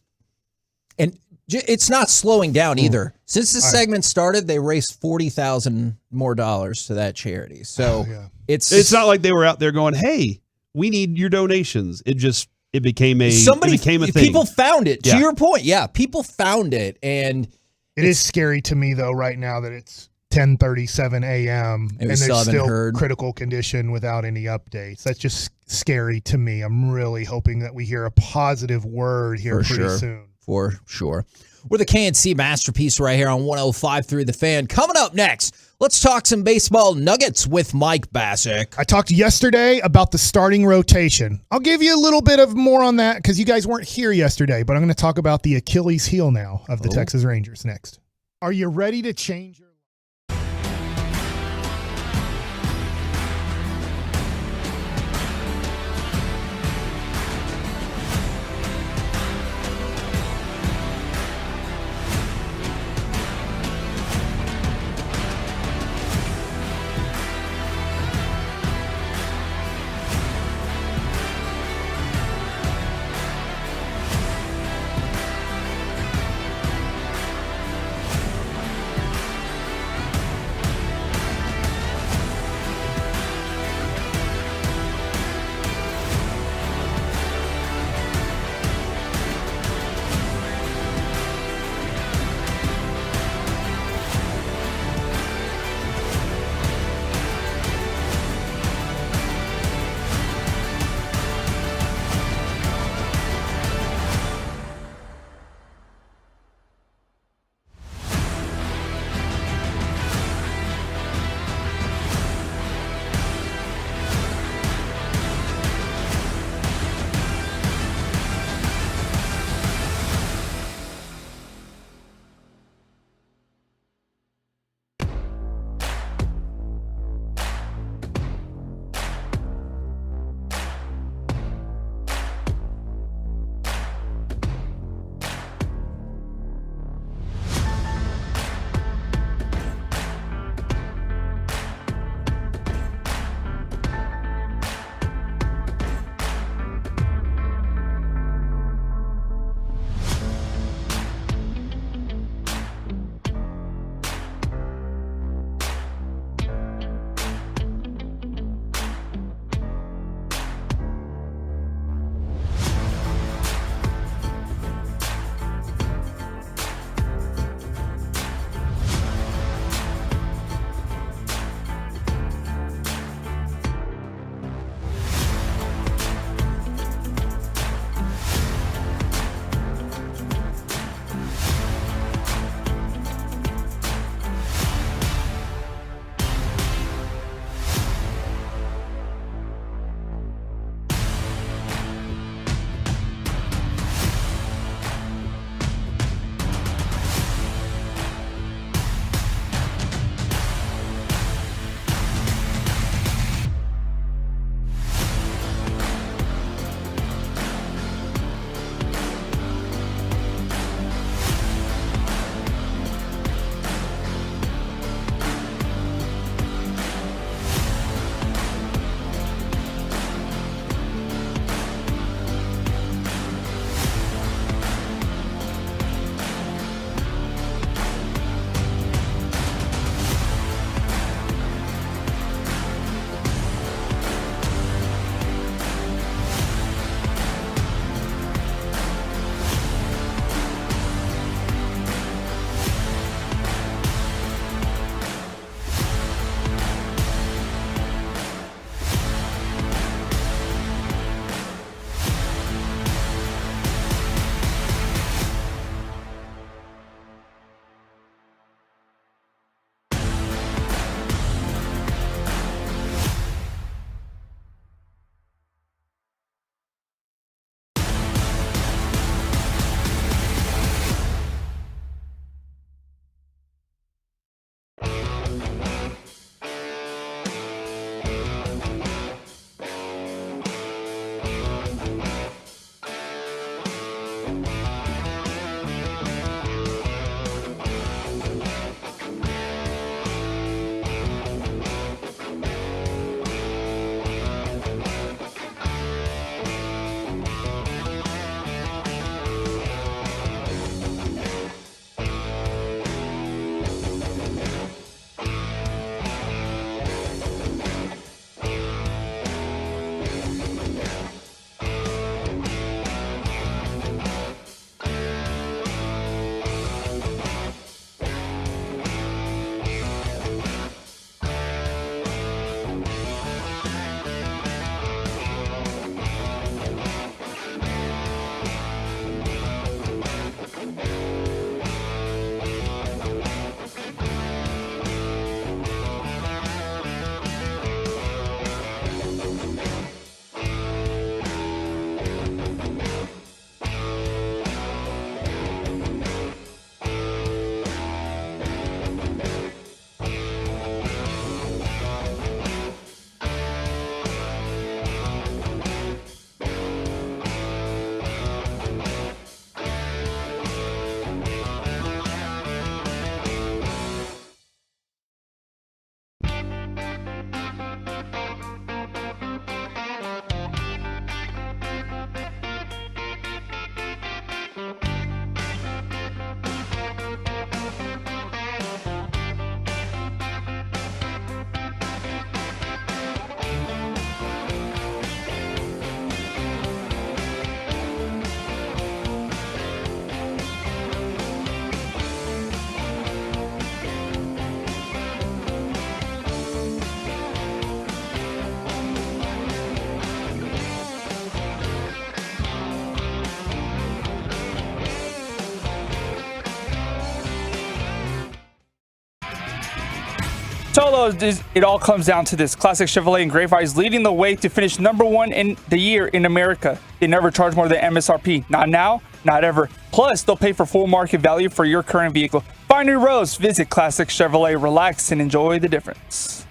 And it's not slowing down either. Since the segment started, they raised $40,000 more to that charity. So it's not like they were out there going, "Hey, we need your donations." It became a thing. People found it. To your point, people found it, and it is scary to me though right now that it's 10:37 a.m. and there's still critical condition without any updates. That's just scary to me. I'm really hoping that we hear a positive word here pretty soon. For sure. We're the KNC Masterpiece right here on 105.3 The Fan. Coming up next, let's talk some baseball nuggets with Mike Bassick. I talked yesterday about the starting rotation. I'll give you a little bit of more on that because you guys weren't here yesterday, but I'm going to talk about the Achilles heel now of the Texas Rangers next. Are you ready to change your Solo, it all comes down to this. Classic Chevrolet and Grapevine is leading the way to finish #1 in the year in America. They never charge more than MSRP. Not now, not ever. Plus, they'll pay for full market value for your current vehicle. Find new roads. Visit Classic Chevrolet. Relax and enjoy the difference.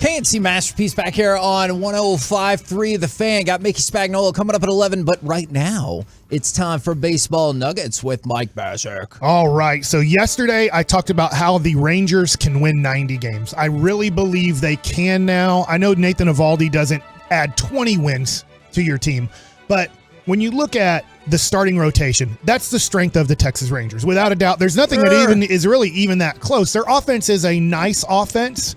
KNC Masterpiece back here on 105.3 The Fan. Got Mickey Spagnuolo coming up at 11, but right now it's time for Baseball Nuggets with Mike Bassick. All right. So yesterday I talked about how the Rangers can win 90 games. I really believe they can now. I know Nathan Eovaldi doesn't add 20 wins to your team, but when you look at the starting rotation, that's the strength of the Texas Rangers. Without a doubt, there's nothing that even is really even that close. Their offense is a nice offense.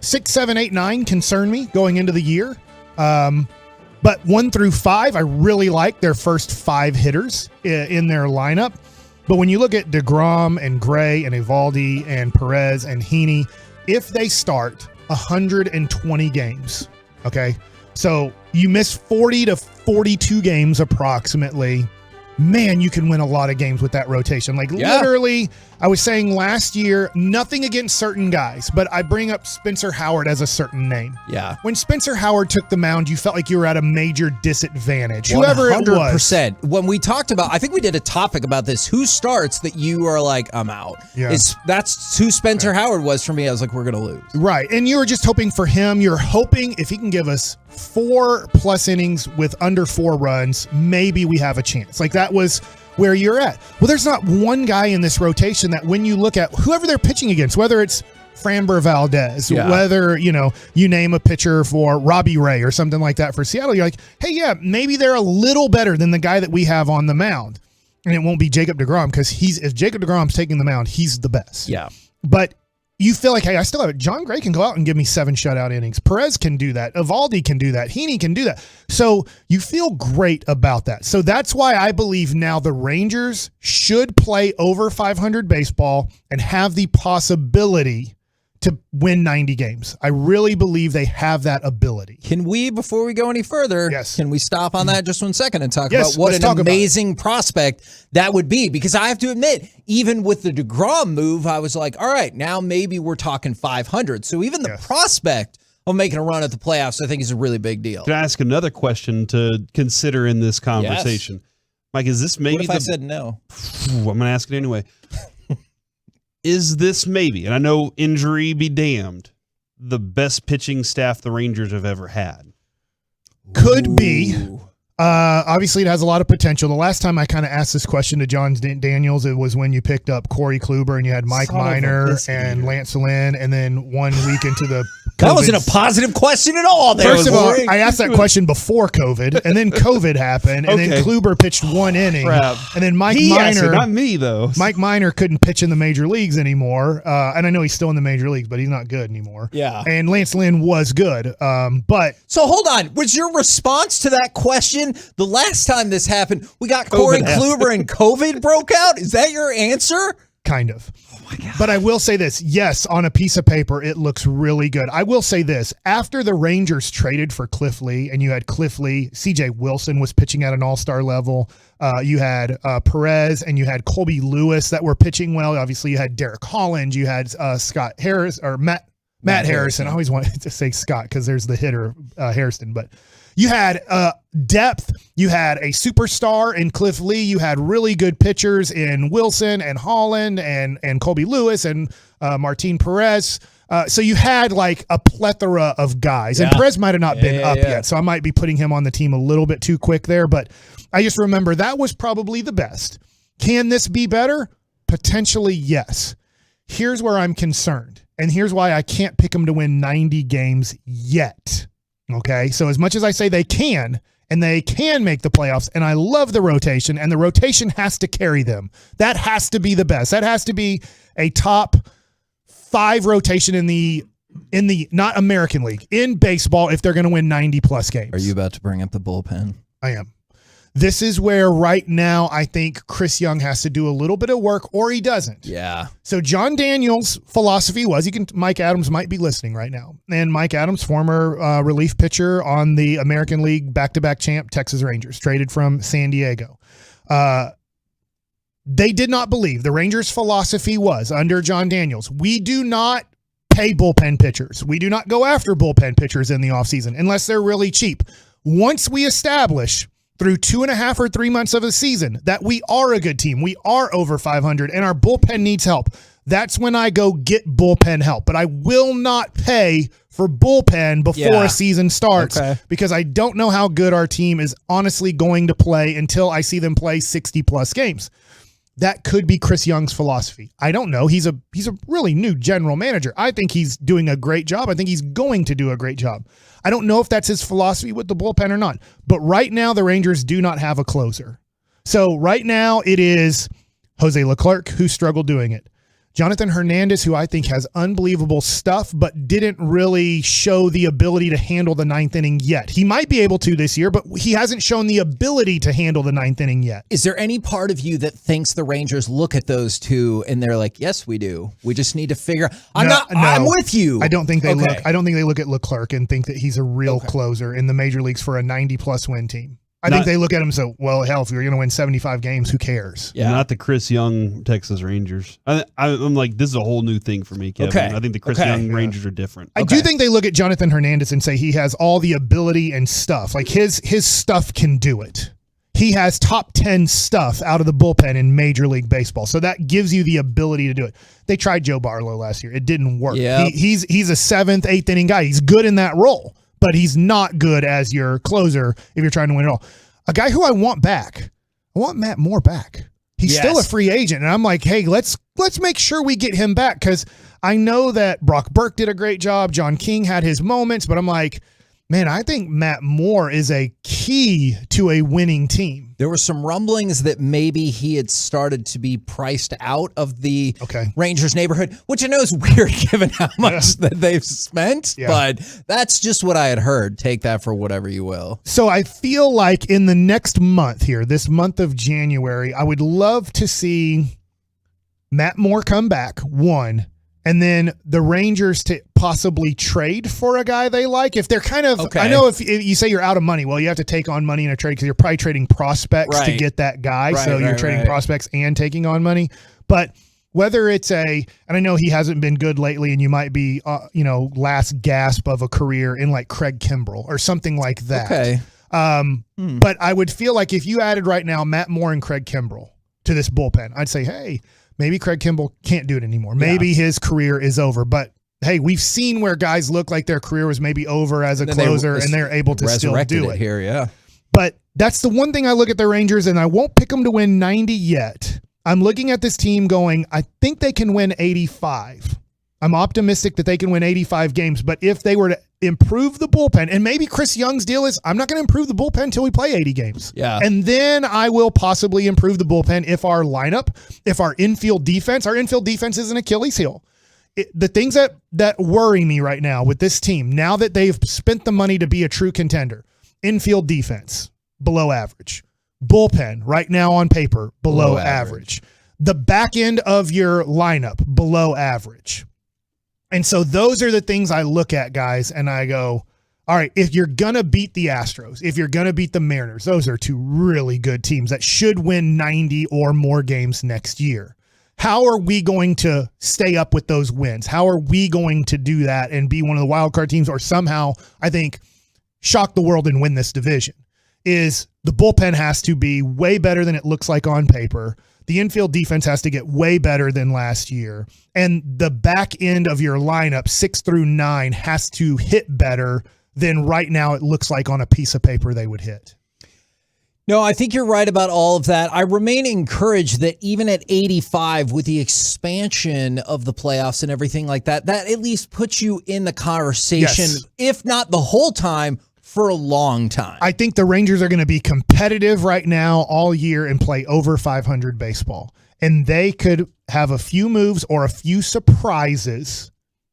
6, 7, 8, 9 concern me going into the year. But 1 through 5, I really like their first 5 hitters in their lineup. But when you look at DeGrom and Gray and Eovaldi and Perez and Heaney, if they start 120 games, okay, so you miss 40 to 42 games approximately, man, you can win a lot of games with that rotation. Like literally, I was saying last year, nothing against certain guys, but I bring up Spencer Howard as a certain name. Yeah. When Spencer Howard took the mound, you felt like you were at a major disadvantage. Whoever it was. 100%. When we talked about, I think we did a topic about this, who starts that you are like, I'm out. Yeah. That's who Spencer Howard was for me. I was like, we're going to lose. Right. And you were just hoping for him. You're hoping if he can give us 4+ innings with under 4 runs, maybe we have a chance. Like that was where you're at. Well, there's not one guy in this rotation that when you look at whoever they're pitching against, whether it's Framber Valdez, whether, you name a pitcher for Robbie Ray or something like that for Seattle, you're like, hey, yeah, maybe they're a little better than the guy that we have on the mound. And it won't be Jacob deGrom because if Jacob deGrom's taking the mound, he's the best. Yeah. But you feel like, hey, I still have it. John Gray can go out and give me 7 shutout innings. Perez can do that. Eovaldi can do that. Heaney can do that. So you feel great about that. So that's why I believe now the Rangers should play over 500 baseball and have the possibility to win 90 games. I really believe they have that ability. Can we, before we go any further, can we stop on that just 1 second and talk Yes, about what let's an talk about amazing prospect that would be? Because I have to admit, even with the DeGrom move, I was like, all right, now maybe we're talking 500. So even the prospect of making a run at the playoffs, I think is a really big deal. Can I ask another question to consider in this conversation? Yes. Mike, is this maybe what if I said no? I'm going to ask it anyway. Is this maybe, and I know injury be damned, the best pitching staff the Rangers have ever had? Could be. Obviously, it has a lot of potential. The last time I kind of asked this question to John Daniels, it was when you picked up Corey Kluber and you had Mike Minor and Lance Lynn, and then 1 week into the that wasn't a positive question at all. There. First of all, I asked that question before COVID, and then COVID happened, and then Kluber pitched 1 inning, and then Mike Minor, not me though. Mike Minor couldn't pitch in the major leagues anymore, and I know he's still in the major leagues, but he's not good anymore. Yeah, and Lance Lynn was good, but so hold on. Was your response to that question the last time this happened? We got Corey Kluber and COVID broke out. Is that your answer? Kind of. But I will say this. Yes, on a piece of paper, it looks really good. I will say this. After the Rangers traded for Cliff Lee, and you had Cliff Lee, C.J. Wilson was pitching at an all-star level. You had Perez and you had Colby Lewis that were pitching well. Obviously, you had Derek Holland. You had Scott Harris or Matt Harrison. I always wanted to say Scott because there's the hitter, Harrison. But you had depth. You had a superstar in Cliff Lee. You had really good pitchers in Wilson and Holland and Colby Lewis and Martin Perez. So you had like a plethora of guys. And Perez might have not been up yet, so I might be putting him on the team a little bit too quick there. But I just remember that was probably the best. Can this be better? Potentially, yes. Here's where I'm concerned, and here's why I can't pick them to win 90 games yet. Okay, so as much as I say they can, and they can make the playoffs, and I love the rotation, and the rotation has to carry them. That has to be the best. That has to be a top 5 rotation in the not American League, in baseball if they're going to win 90-plus games. Are you about to bring up the bullpen? I am. This is where right now I think Chris Young has to do a little bit of work, or he doesn't. Yeah. So John Daniels' philosophy was, Mike Adams might be listening right now, and Mike Adams, former relief pitcher on the American League back-to-back champ Texas Rangers, traded from San Diego. They did not believe. The Rangers' philosophy was, under John Daniels, we do not pay bullpen pitchers. We do not go after bullpen pitchers in the offseason unless they're really cheap. Once we establish through 2.5 or 3 months of a season that we are a good team, we are over 500, and our bullpen needs help, that's when I go get bullpen help. But I will not pay for bullpen before a season starts because I don't know how good our team is honestly going to play until I see them play 60-plus games. That could be Chris Young's philosophy. I don't know. He's a really new general manager. I think he's doing a great job. I think he's going to do a great job. I don't know if that's his philosophy with the bullpen or not. But right now, the Rangers do not have a closer. So right now, it is Jose Leclerc who struggled doing it. Jonathan Hernandez, who I think has unbelievable stuff, but didn't really show the ability to handle the ninth inning yet. He might be able to this year, but he hasn't shown the ability to handle the ninth inning yet. Is there any part of you that thinks the Rangers look at those two and they're like, yes, we do. We just need to figure I'm with you. I don't think they look at Leclerc and think that he's a real closer in the major leagues for a 90-plus win team. I think they look at him and say, well, hell, if you're going to win 75 games, who cares? Yeah. Not the Chris Young Texas Rangers. I'm like, this is a whole new thing for me, Kevin. I think the Chris Young Rangers are different. I do think they look at Jonathan Hernandez and say he has all the ability and stuff. Like his stuff can do it. He has top 10 stuff out of the bullpen in Major League Baseball. So that gives you the ability to do it. They tried Joe Barlow last year. It didn't work. Yep. He's a 7th, 8th inning guy. He's good in that role, but he's not good as your closer if you're trying to win it all. A guy who I want back, I want Matt Moore back. He's still a free agent, and I'm like, hey, let's make sure we get him back because I know that Brock Burke did a great job. John King had his moments, but I'm like, man, I think Matt Moore is a key to a winning team. There were some rumblings that maybe he had started to be priced out of the Rangers neighborhood, which I know is weird given how much that they've spent, but that's just what I had heard. Take that for whatever you will. So I feel like in the next month here, this month of January, I would love to see Matt Moore come back, one, and then the Rangers to possibly trade for a guy they like. If they're kind of, I know if you say you're out of money, well, you have to take on money in a trade because you're probably trading prospects to get that guy. So you're trading prospects and taking on money. But whether it's and I know he hasn't been good lately and you might be, last gasp of a career in like Craig Kimbrell or something like that. But I would feel like if you added right now Matt Moore and Craig Kimbrell to this bullpen, I'd say, hey, maybe Craig Kimbrell can't do it anymore. Maybe his career is over. But, hey, we've seen where guys look like their career was maybe over as a closer, and they're able to still do it. Here, But that's the one thing I look at the Rangers, and I won't pick them to win 90 yet. I'm looking at this team going, I think they can win 85. I'm optimistic that they can win 85 games. But if they were to improve the bullpen, and maybe Chris Young's deal is, I'm not going to improve the bullpen until we play 80 games. And then I will possibly improve the bullpen if our lineup, if our infield defense is an Achilles heel. The things that worry me right now with this team, now that they've spent the money to be a true contender, infield defense, below average. Bullpen, right now on paper, below average. The back end of your lineup, below average. And so those are the things I look at, guys, and I go, all right, if you're going to beat the Astros, if you're going to beat the Mariners, those are two really good teams that should win 90 or more games next year. How are we going to stay up with those wins? How are we going to do that and be one of the wild card teams or somehow, I think, shock the world and win this division? Is the bullpen has to be way better than it looks like on paper. The infield defense has to get way better than last year. And the back end of your lineup, 6 through 9, has to hit better than right now it looks like on a piece of paper they would hit. No, I think you're right about all of that. I remain encouraged that even at 85, with the expansion of the playoffs and everything like that, that at least puts you in the conversation, if not the whole time, for a long time. I think the Rangers are going to be competitive right now all year and play over 500 baseball. And they could have a few moves or a few surprises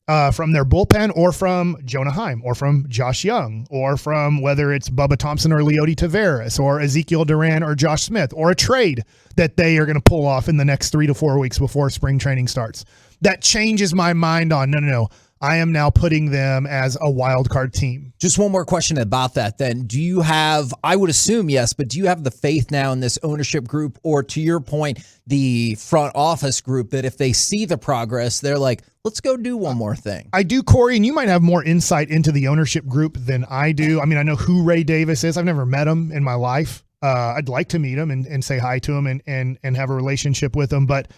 from their bullpen or from Jonah Heim or from Josh Young or from whether it's Bubba Thompson or Leody Taveras or Ezekiel Duran or Josh Smith or a trade that they are going to pull off in the next 3 to 4 weeks before spring training starts. That changes my mind on, no. I am now putting them as a wild card team. Just one more question about that then. Do you have, I would assume yes, but do you have the faith now in this ownership group, or to your point, the front office group, that if they see the progress, they're like, let's go do one more thing? I do, Corey, and you might have more insight into the ownership group than I do. I mean, I know who Ray Davis is. I've never met him in my life. I'd like to meet him and say hi to him and have a relationship with him, but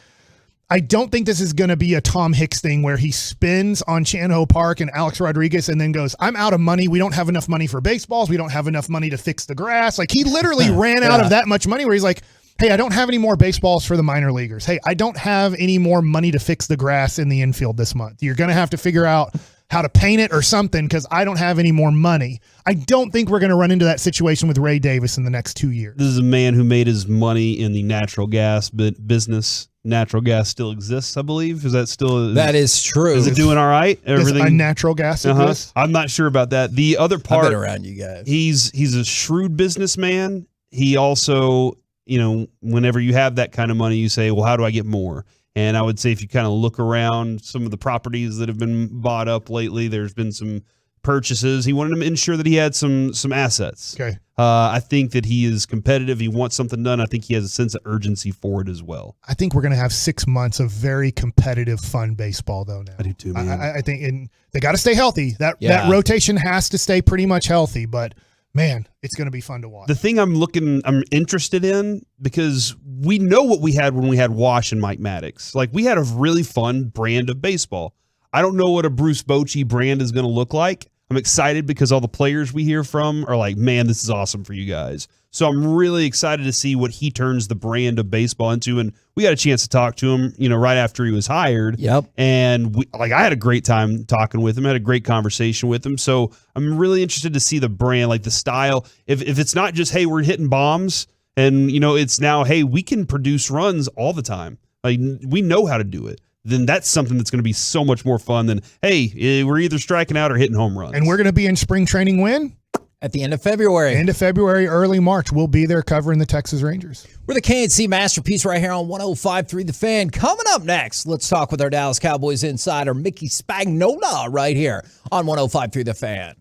I don't think this is going to be a Tom Hicks thing where he spins on Chan-Ho Park and Alex Rodriguez and then goes, I'm out of money. We don't have enough money for baseballs. We don't have enough money to fix the grass. Like, he literally ran out of that much money where he's like, hey, I don't have any more baseballs for the minor leaguers. Hey, I don't have any more money to fix the grass in the infield this month. You're going to have to figure out how to paint it or something because I don't have any more money. I don't think we're going to run into that situation with Ray Davis in the next 2 years. This is a man who made his money in the natural gas business. Natural gas still exists, I believe. Is that still? That is true. Is it doing all right? Everything. Does natural gas exist? I'm not sure about that. The other part, I've been around you guys. He's a shrewd businessman. He also, whenever you have that kind of money, you say, well, how do I get more? And I would say if you kind of look around some of the properties that have been bought up lately, there's been some purchases. He wanted to ensure that he had some assets. Okay. I think that he is competitive. He wants something done. I think he has a sense of urgency for it as well. I think we're going to have 6 months of very competitive, fun baseball, though, now. I do too, man. I think and they got to stay healthy. That rotation has to stay pretty much healthy, but man, it's going to be fun to watch. The thing I'm interested in, because we know what we had when we had Wash and Mike Maddox. Like, we had a really fun brand of baseball. I don't know what a Bruce Bochy brand is going to look like. I'm excited because all the players we hear from are like, man, this is awesome for you guys. So I'm really excited to see what he turns the brand of baseball into. And we got a chance to talk to him, right after he was hired. Yep. And I had a great time talking with him. I had a great conversation with him. So I'm really interested to see the brand, like the style. If it's not just, hey, we're hitting bombs and, it's now, hey, we can produce runs all the time. Like, we know how to do it. Then that's something that's going to be so much more fun than, hey, we're either striking out or hitting home runs. And we're going to be in spring training when? At the end of February. End of February, early March. We'll be there covering the Texas Rangers. We're the KNC Masterpiece right here on 105.3 The Fan. Coming up next, let's talk with our Dallas Cowboys insider, Mickey Spagnola, right here on 105.3 The Fan.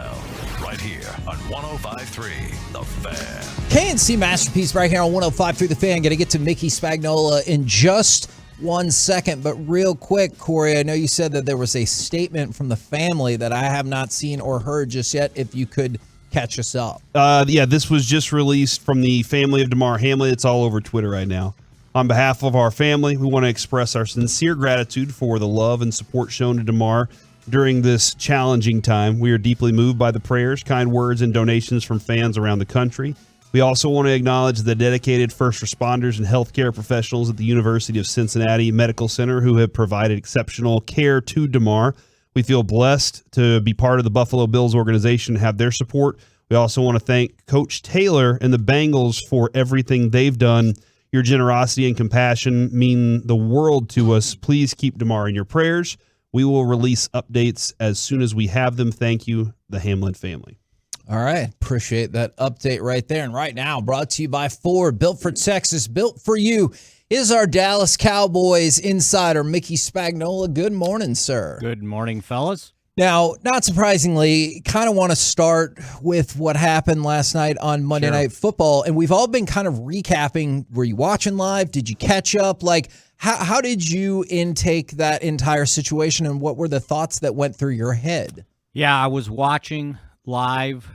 NFL, right here on 105.3 The Fan. KNC Masterpiece right here on 105.3 The Fan. Going to get to Mickey Spagnola in just 1 second, but real quick, Corey, I know you said that there was a statement from the family that I have not seen or heard just yet. If you could catch us up. Yeah, this was just released from the family of Damar Hamlin. It's all over Twitter right now. On behalf of our family, we want to express our sincere gratitude for the love and support shown to Damar during this challenging time. We are deeply moved by the prayers, kind words, and donations from fans around the country. We also want to acknowledge the dedicated first responders and healthcare professionals at the University of Cincinnati Medical Center who have provided exceptional care to Damar. We feel blessed to be part of the Buffalo Bills organization and have their support. We also want to thank Coach Taylor and the Bengals for everything they've done. Your generosity and compassion mean the world to us. Please keep Damar in your prayers. We will release updates as soon as we have them. Thank you, the Hamlin family. All right. Appreciate that update right there. And right now, brought to you by Ford, built for Texas, built for you, is our Dallas Cowboys insider, Mickey Spagnola. Good morning, sir. Good morning, fellas. Now, not surprisingly, kind of want to start with what happened last night on Monday Night Football. And we've all been kind of recapping. Were you watching live? Did you catch up? Like, how did you intake that entire situation, and what were the thoughts that went through your head? Yeah, I was watching live,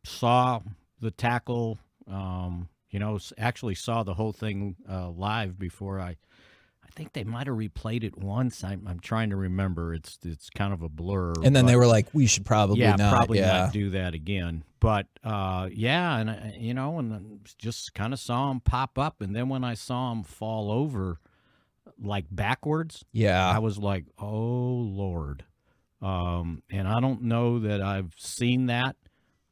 saw the tackle, actually saw the whole thing live before I think they might have replayed it once. I'm trying to remember. It's kind of a blur. And then they were like, we should probably not do that again. But and just kind of saw him pop up, and then when I saw him fall over like backwards, I was like, oh Lord. And I don't know that I've seen that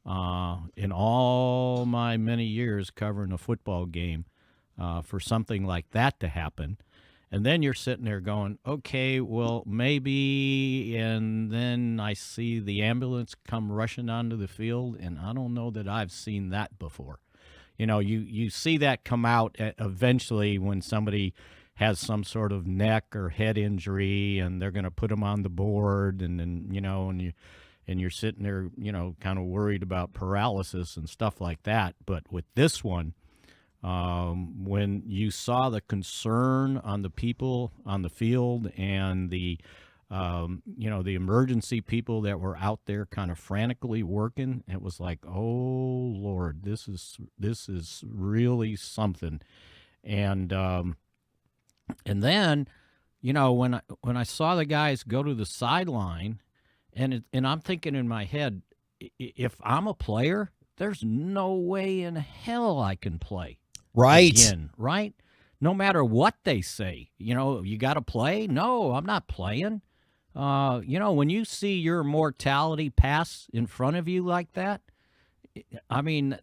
in all my many years covering a football game for something like that to happen. And then you're sitting there going, okay, well, maybe. And then I see the ambulance come rushing onto the field, and I don't know that I've seen that before. You see that come out eventually when somebody has some sort of neck or head injury, and they're going to put them on the board, and then, and you're sitting there, kind of worried about paralysis and stuff like that. But with this one, when you saw the concern on the people on the field and the emergency people that were out there kind of frantically working, it was like, oh Lord, this is really something. And then, when I saw the guys go to the sideline, and I'm thinking in my head, if I'm a player, there's no way in hell I can play. Right. Again, right? No matter what they say, you got to play. No, I'm not playing. When you see your mortality pass in front of you like that, I mean,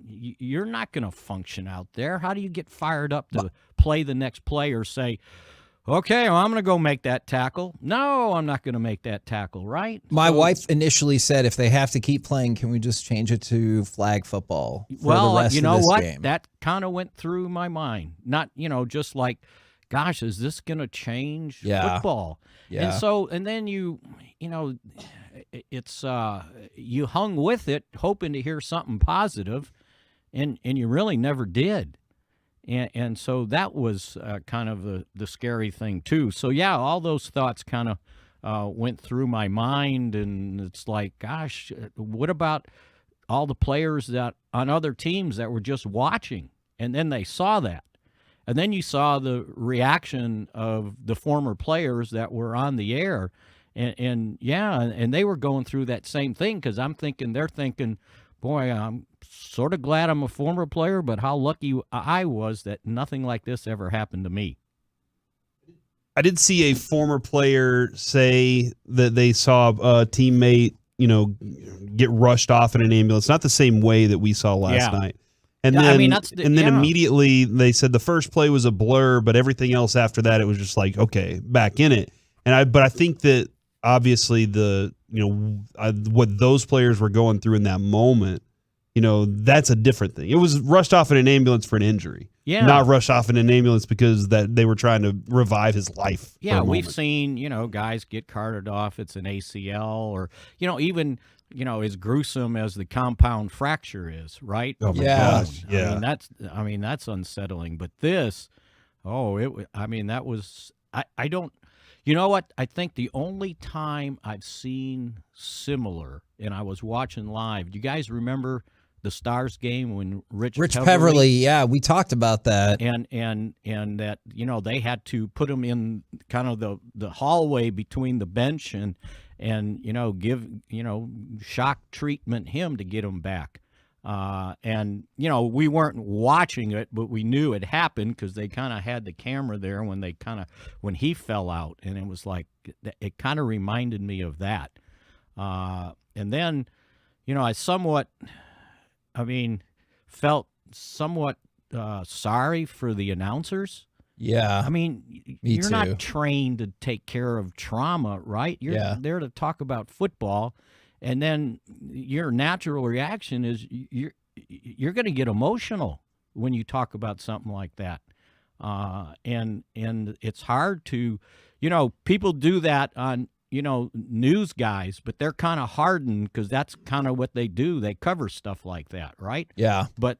you're not going to function out there. How do you get fired up to play the next play or say, okay, well, I'm going to go make that tackle? No, I'm not going to make that tackle, right? My wife initially said, if they have to keep playing, can we just change it to flag football for the rest of this game? That kind of went through my mind. Not, just like, gosh, is this going to change football? Yeah. And then it's you hung with it, hoping to hear something positive, and you really never did. And so that was kind of the scary thing, too. So, yeah, all those thoughts kind of went through my mind, and it's like, gosh, what about all the players that on other teams that were just watching, and then they saw that? And then you saw the reaction of the former players that were on the air, and they were going through that same thing, because they're thinking, boy, I'm sort of glad I'm a former player, but how lucky I was that nothing like this ever happened to me. I did see a former player say that they saw a teammate, get rushed off in an ambulance. Not the same way that we saw last night. And then, immediately they said the first play was a blur, but everything else after that, it was just like, okay, back in it. But I think that obviously what those players were going through in that moment, that's a different thing. It was rushed off in an ambulance for an injury. Yeah. Not rushed off in an ambulance because that they were trying to revive his life. Yeah, we've seen, guys get carted off. It's an ACL, or, even as gruesome as the compound fracture is, right? Oh my gosh, yeah. I mean that's unsettling. But this, that was I don't. You know what? I think the only time I've seen similar, and I was watching live. Do you guys remember the Stars game when Rich Peverly? Yeah, we talked about that. And that they had to put him in kind of the hallway between the bench and give shock treatment him to get him back. We weren't watching it, but we knew it happened because they kind of had the camera there when he fell out, and it was like it kind of reminded me of that. And then, I felt somewhat sorry for the announcers. Yeah. You're not trained to take care of trauma, right? You're there to talk about football. And then your natural reaction is you're going to get emotional when you talk about something like that, and it's hard to, people do that on news guys, but they're kind of hardened because that's kind of what they do. They cover stuff like that, right? Yeah. But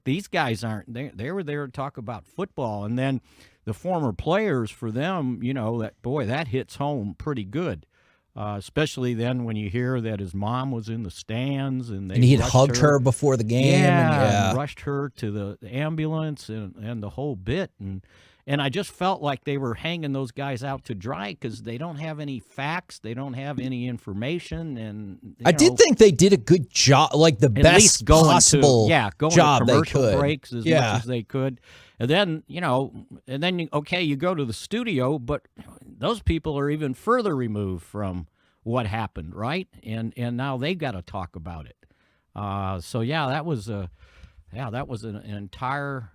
these guys aren't. They were there to talk about football, and then the former players, for them, that hits home pretty good. Especially then when you hear that his mom was in the stands and he had hugged her before the game. And rushed her to the ambulance and the whole bit. And I just felt like they were hanging those guys out to dry because they don't have any facts. They don't have any information. And I did think they did a good job, like the best possible job to they could. Breaks as much as they could. And then, you go to the studio, but those people are even further removed from what happened, right? And now they've got to talk about it. That was an entire,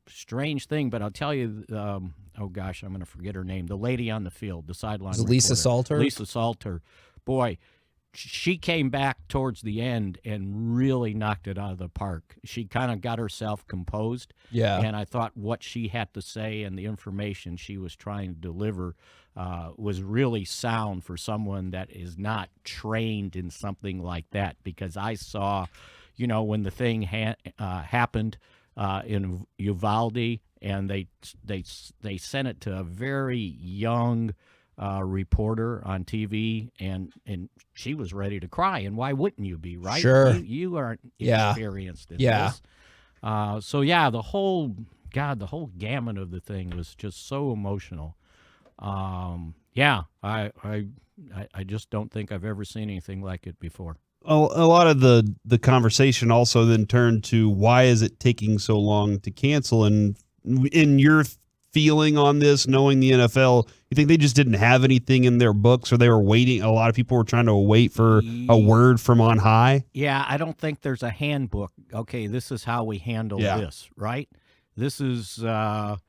strange thing. But I'll tell you, I'm going to forget her name. The lady on the field, the sideline. Lisa Salter? Lisa Salter. Boy, she came back towards the end and really knocked it out of the park. She kind of got herself composed. Yeah. And I thought what she had to say and the information she was trying to deliver was really sound for someone that is not trained in something like that. Because I saw, when the thing happened in Uvalde, and they sent it to a very young reporter on TV, and she was ready to cry. And why wouldn't you be, right? Sure. You aren't experienced in this. The whole gamut of the thing was just so emotional. I just don't think I've ever seen anything like it before. A lot of the conversation also then turned to why is it taking so long to cancel? And in your feeling on this, knowing the NFL, you think they just didn't have anything in their books, or they were waiting? A lot of people were trying to wait for a word from on high. Yeah, I don't think there's a handbook. Okay, this is how we handle this, right? This is, and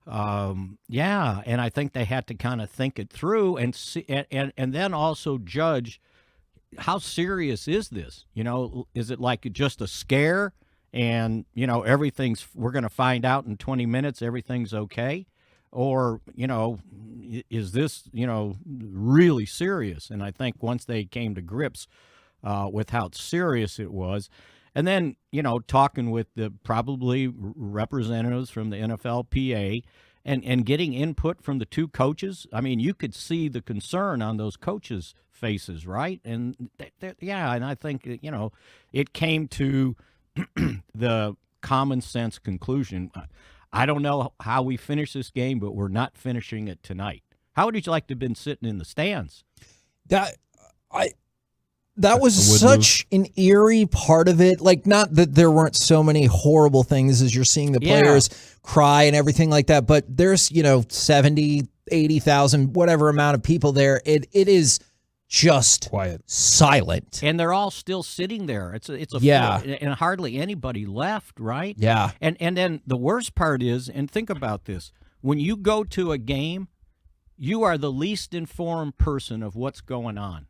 I think they had to kind of think it through and see, and then also judge how serious is this? Is it like just a scare? And, we're going to find out in 20 minutes, everything's okay? Or, is this, really serious? And I think once they came to grips with how serious it was, and then, talking with the probably representatives from the NFLPA and getting input from the two coaches, you could see the concern on those coaches' faces, right? And, and I think, it came to the common sense conclusion. I don't know how we finish this game, but we're not finishing it tonight. How would you like to have been sitting in the stands? That was such an eerie part of it. Like, not that there weren't so many horrible things as you're seeing the players cry and everything like that, but there's, 70, 80,000, whatever amount of people there. It is just quiet, silent, and they're all still sitting there. It's a and hardly anybody left, right? Yeah. And then the worst part is, and think about this: when you go to a game, you are the least informed person of what's going on.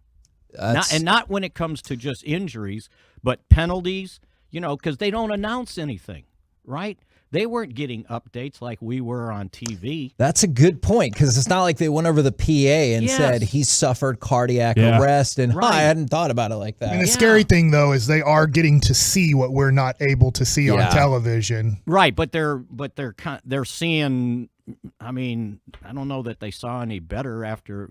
Not when it comes to just injuries, but penalties. Because they don't announce anything, right? they weren't getting updates like we were on TV. That's a good point, because it's not like they went over the PA and said he suffered cardiac arrest. And I hadn't thought about it like that. And the scary thing, though, is they are getting to see what we're not able to see on television. Right, but they're seeing. I mean, I don't know that they saw any better after,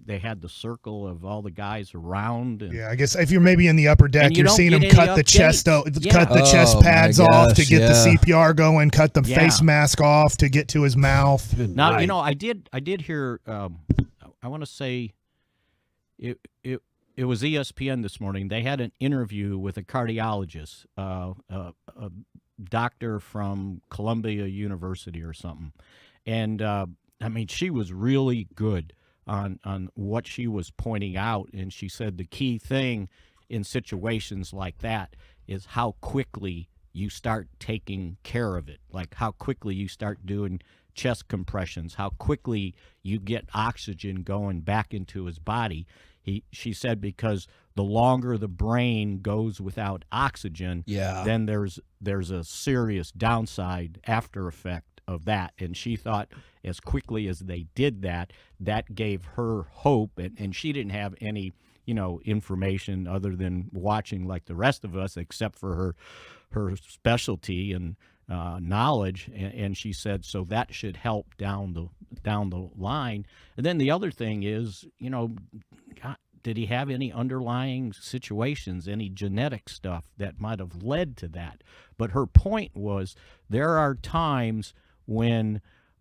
they had the circle of all the guys around. And, I guess if you're maybe in the upper deck, you're seeing them cut the chest chest pads off to get the CPR going, cut the face mask off to get to his mouth. Now, I did hear. I want to say, it was ESPN this morning. They had an interview with a cardiologist, a doctor from Columbia University or something. And, she was really good on what she was pointing out. And she said the key thing in situations like that is how quickly you start taking care of it, like how quickly you start doing chest compressions, how quickly you get oxygen going back into his body. She said because the longer the brain goes without oxygen, then there's a serious downside after effect of that. And she thought as quickly as they did that gave her hope. And she didn't have any, information other than watching like the rest of us, except for her specialty and knowledge. And she said, so that should help down the line. And then the other thing is, God, did he have any underlying situations, any genetic stuff that might have led to that? But her point was there are times when,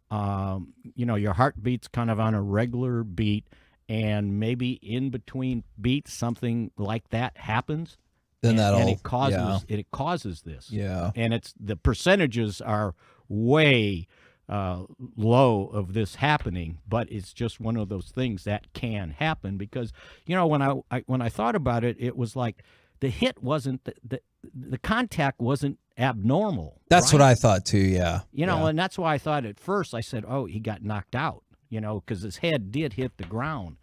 your heartbeat's kind of on a regular beat, and maybe in between beats something like that happens. Then it causes this. Yeah. And the percentages are way low of this happening, but it's just one of those things that can happen because when I thought about it, it was like the hit wasn't the contact wasn't abnormal. That's what I thought too. Yeah. And that's why I thought at first I said, oh, he got knocked out. Because his head did hit the ground.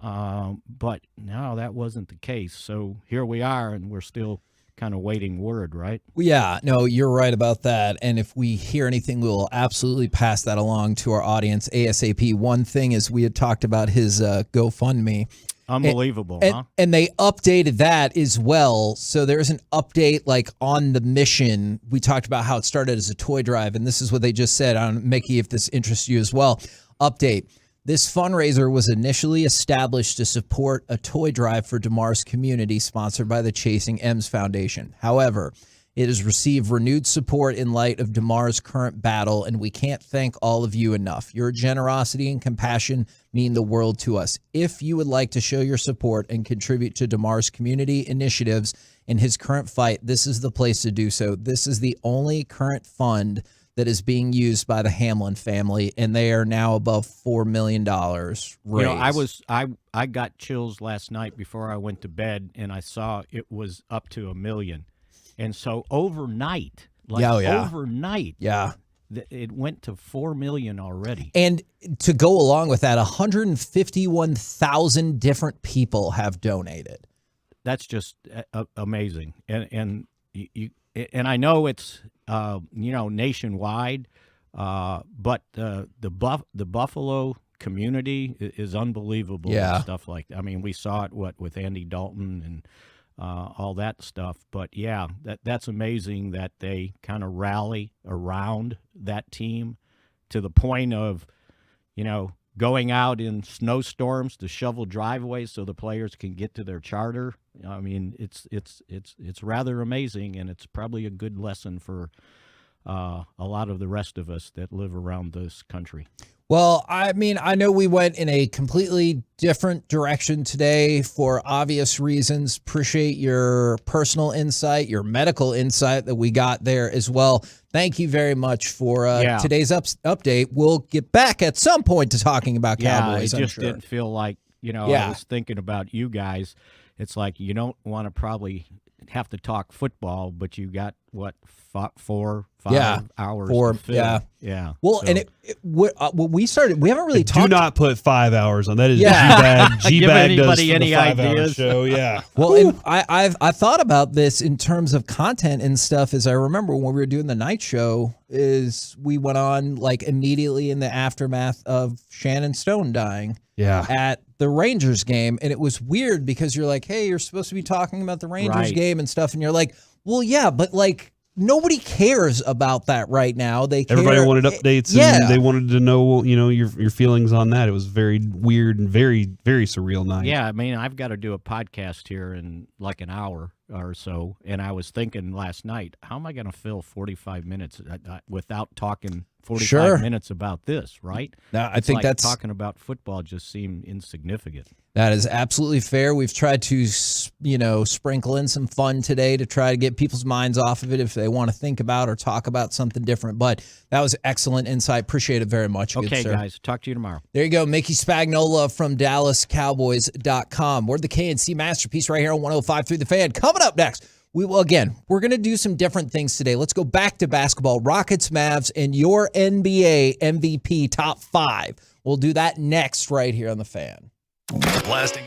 But no, that wasn't the case. So here we are, and we're still kind of waiting word, right? Yeah, no, you're right about that. And if we hear anything, we will absolutely pass that along to our audience ASAP. One thing is we had talked about his GoFundMe. Unbelievable, huh? And they updated that as well. So there's an update like on the mission. We talked about how it started as a toy drive, and this is what they just said on Mickey, if this interests you as well. Update. This fundraiser was initially established to support a toy drive for DeMar's community sponsored by the Chasing M's Foundation. However, it has received renewed support in light of DeMar's current battle, and we can't thank all of you enough. Your generosity and compassion mean the world to us. If you would like to show your support and contribute to DeMar's community initiatives in his current fight, this is the place to do so. This is the only current fund that is being used by the Hamlin family, and they are now above $4 million raised. I got chills last night before I went to bed, and I saw it was up to $1 million, and so overnight, overnight, it went to $4 million already. And to go along with that, 151,000 different people have donated. That's just amazing, and I know it's nationwide, but the Buffalo community is unbelievable. Yeah. And stuff like that. I mean, we saw it with Andy Dalton and all that stuff. But yeah, that's amazing that they kind of rally around that team to the point of going out in snowstorms to shovel driveways so the players can get to their charter. I mean, it's rather amazing, and it's probably a good lesson for a lot of the rest of us that live around this country. Well, I mean, I know we went in a completely different direction today for obvious reasons. Appreciate your personal insight, your medical insight that we got there as well. Thank you very much for today's update. We'll get back at some point to talking about Cowboys. It just didn't feel like, I was thinking about you guys. It's like you don't want to probably have to talk football, but you got what, 4-5 hours to fill. Yeah. Well, So- and we started, we haven't really Do talked. not put 5 hours on that. Is Yeah. G-Bag. Give G-Bag does anybody for any the 5 hour ideas? show. Yeah. Well, and I thought about this in terms of content and stuff. As I remember when we were doing the night show, is we went on like immediately in the aftermath of Shannon Stone dying. Yeah. At the Rangers game, and it was weird because you're like, hey, you're supposed to be talking about the Rangers Right. game and stuff, and you're like, well, yeah, but like nobody cares about that right now. They care. Everybody wanted updates, Yeah. and they wanted to know, your feelings on that. It was very weird and very, very surreal night. Yeah, I mean, I've got to do a podcast here in like an hour or so, and I was thinking last night, how am I going to fill 45 minutes without talking 45 Sure. minutes about this, right? No, I It's think like that's talking about football just seemed insignificant. That is absolutely fair. We've tried to, sprinkle in some fun today to try to get people's minds off of it if they want to think about or talk about something different. But that was excellent insight. Appreciate it very much. Good Okay, sir. guys, talk to you tomorrow. There you go. Mickey Spagnola from DallasCowboys.com. We're the KNC Masterpiece right here on 105.3 The Fan. Coming up next, we're going to do some different things today. Let's go back to basketball. Rockets, Mavs, and your NBA MVP top 5. We'll do that next right here on The Fan. Blasting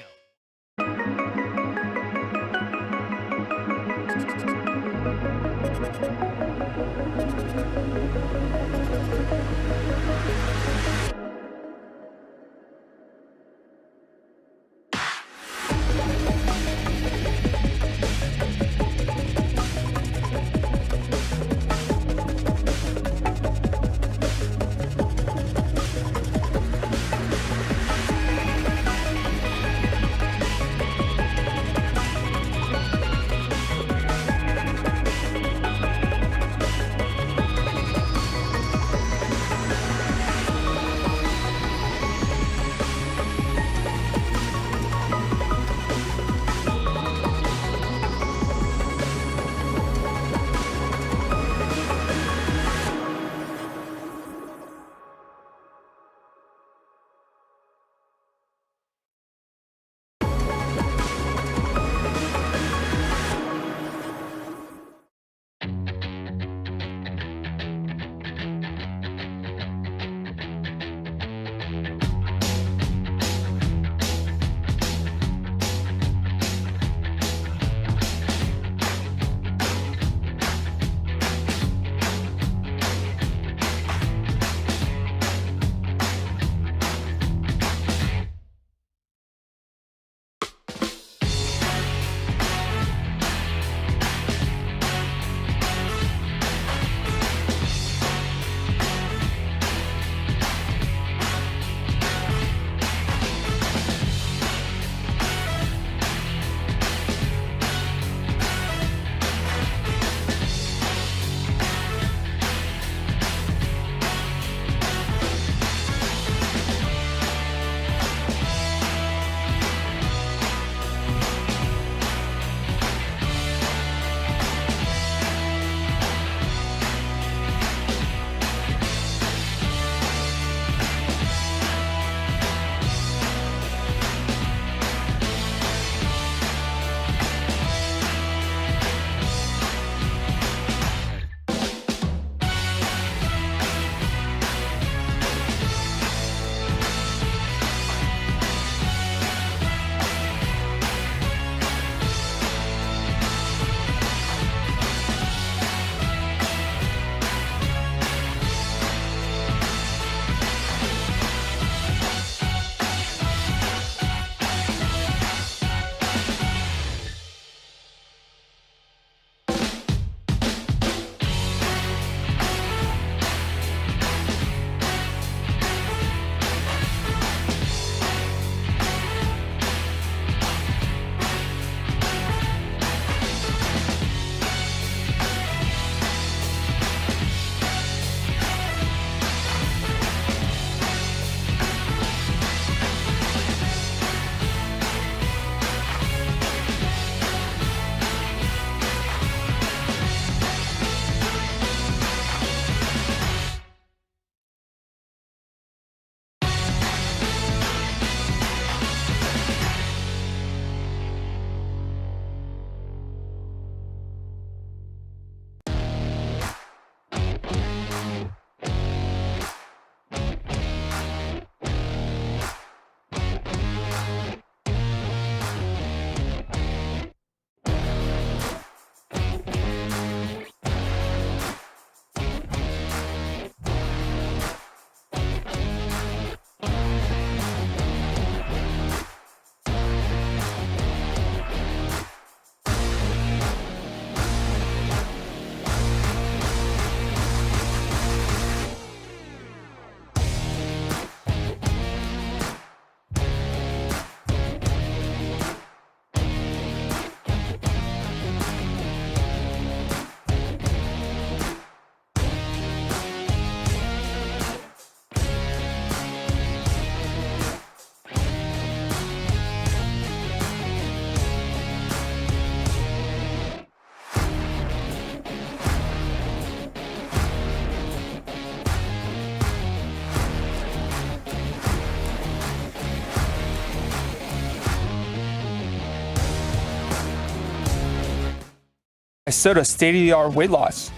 I showed a state-of-the-art weight loss.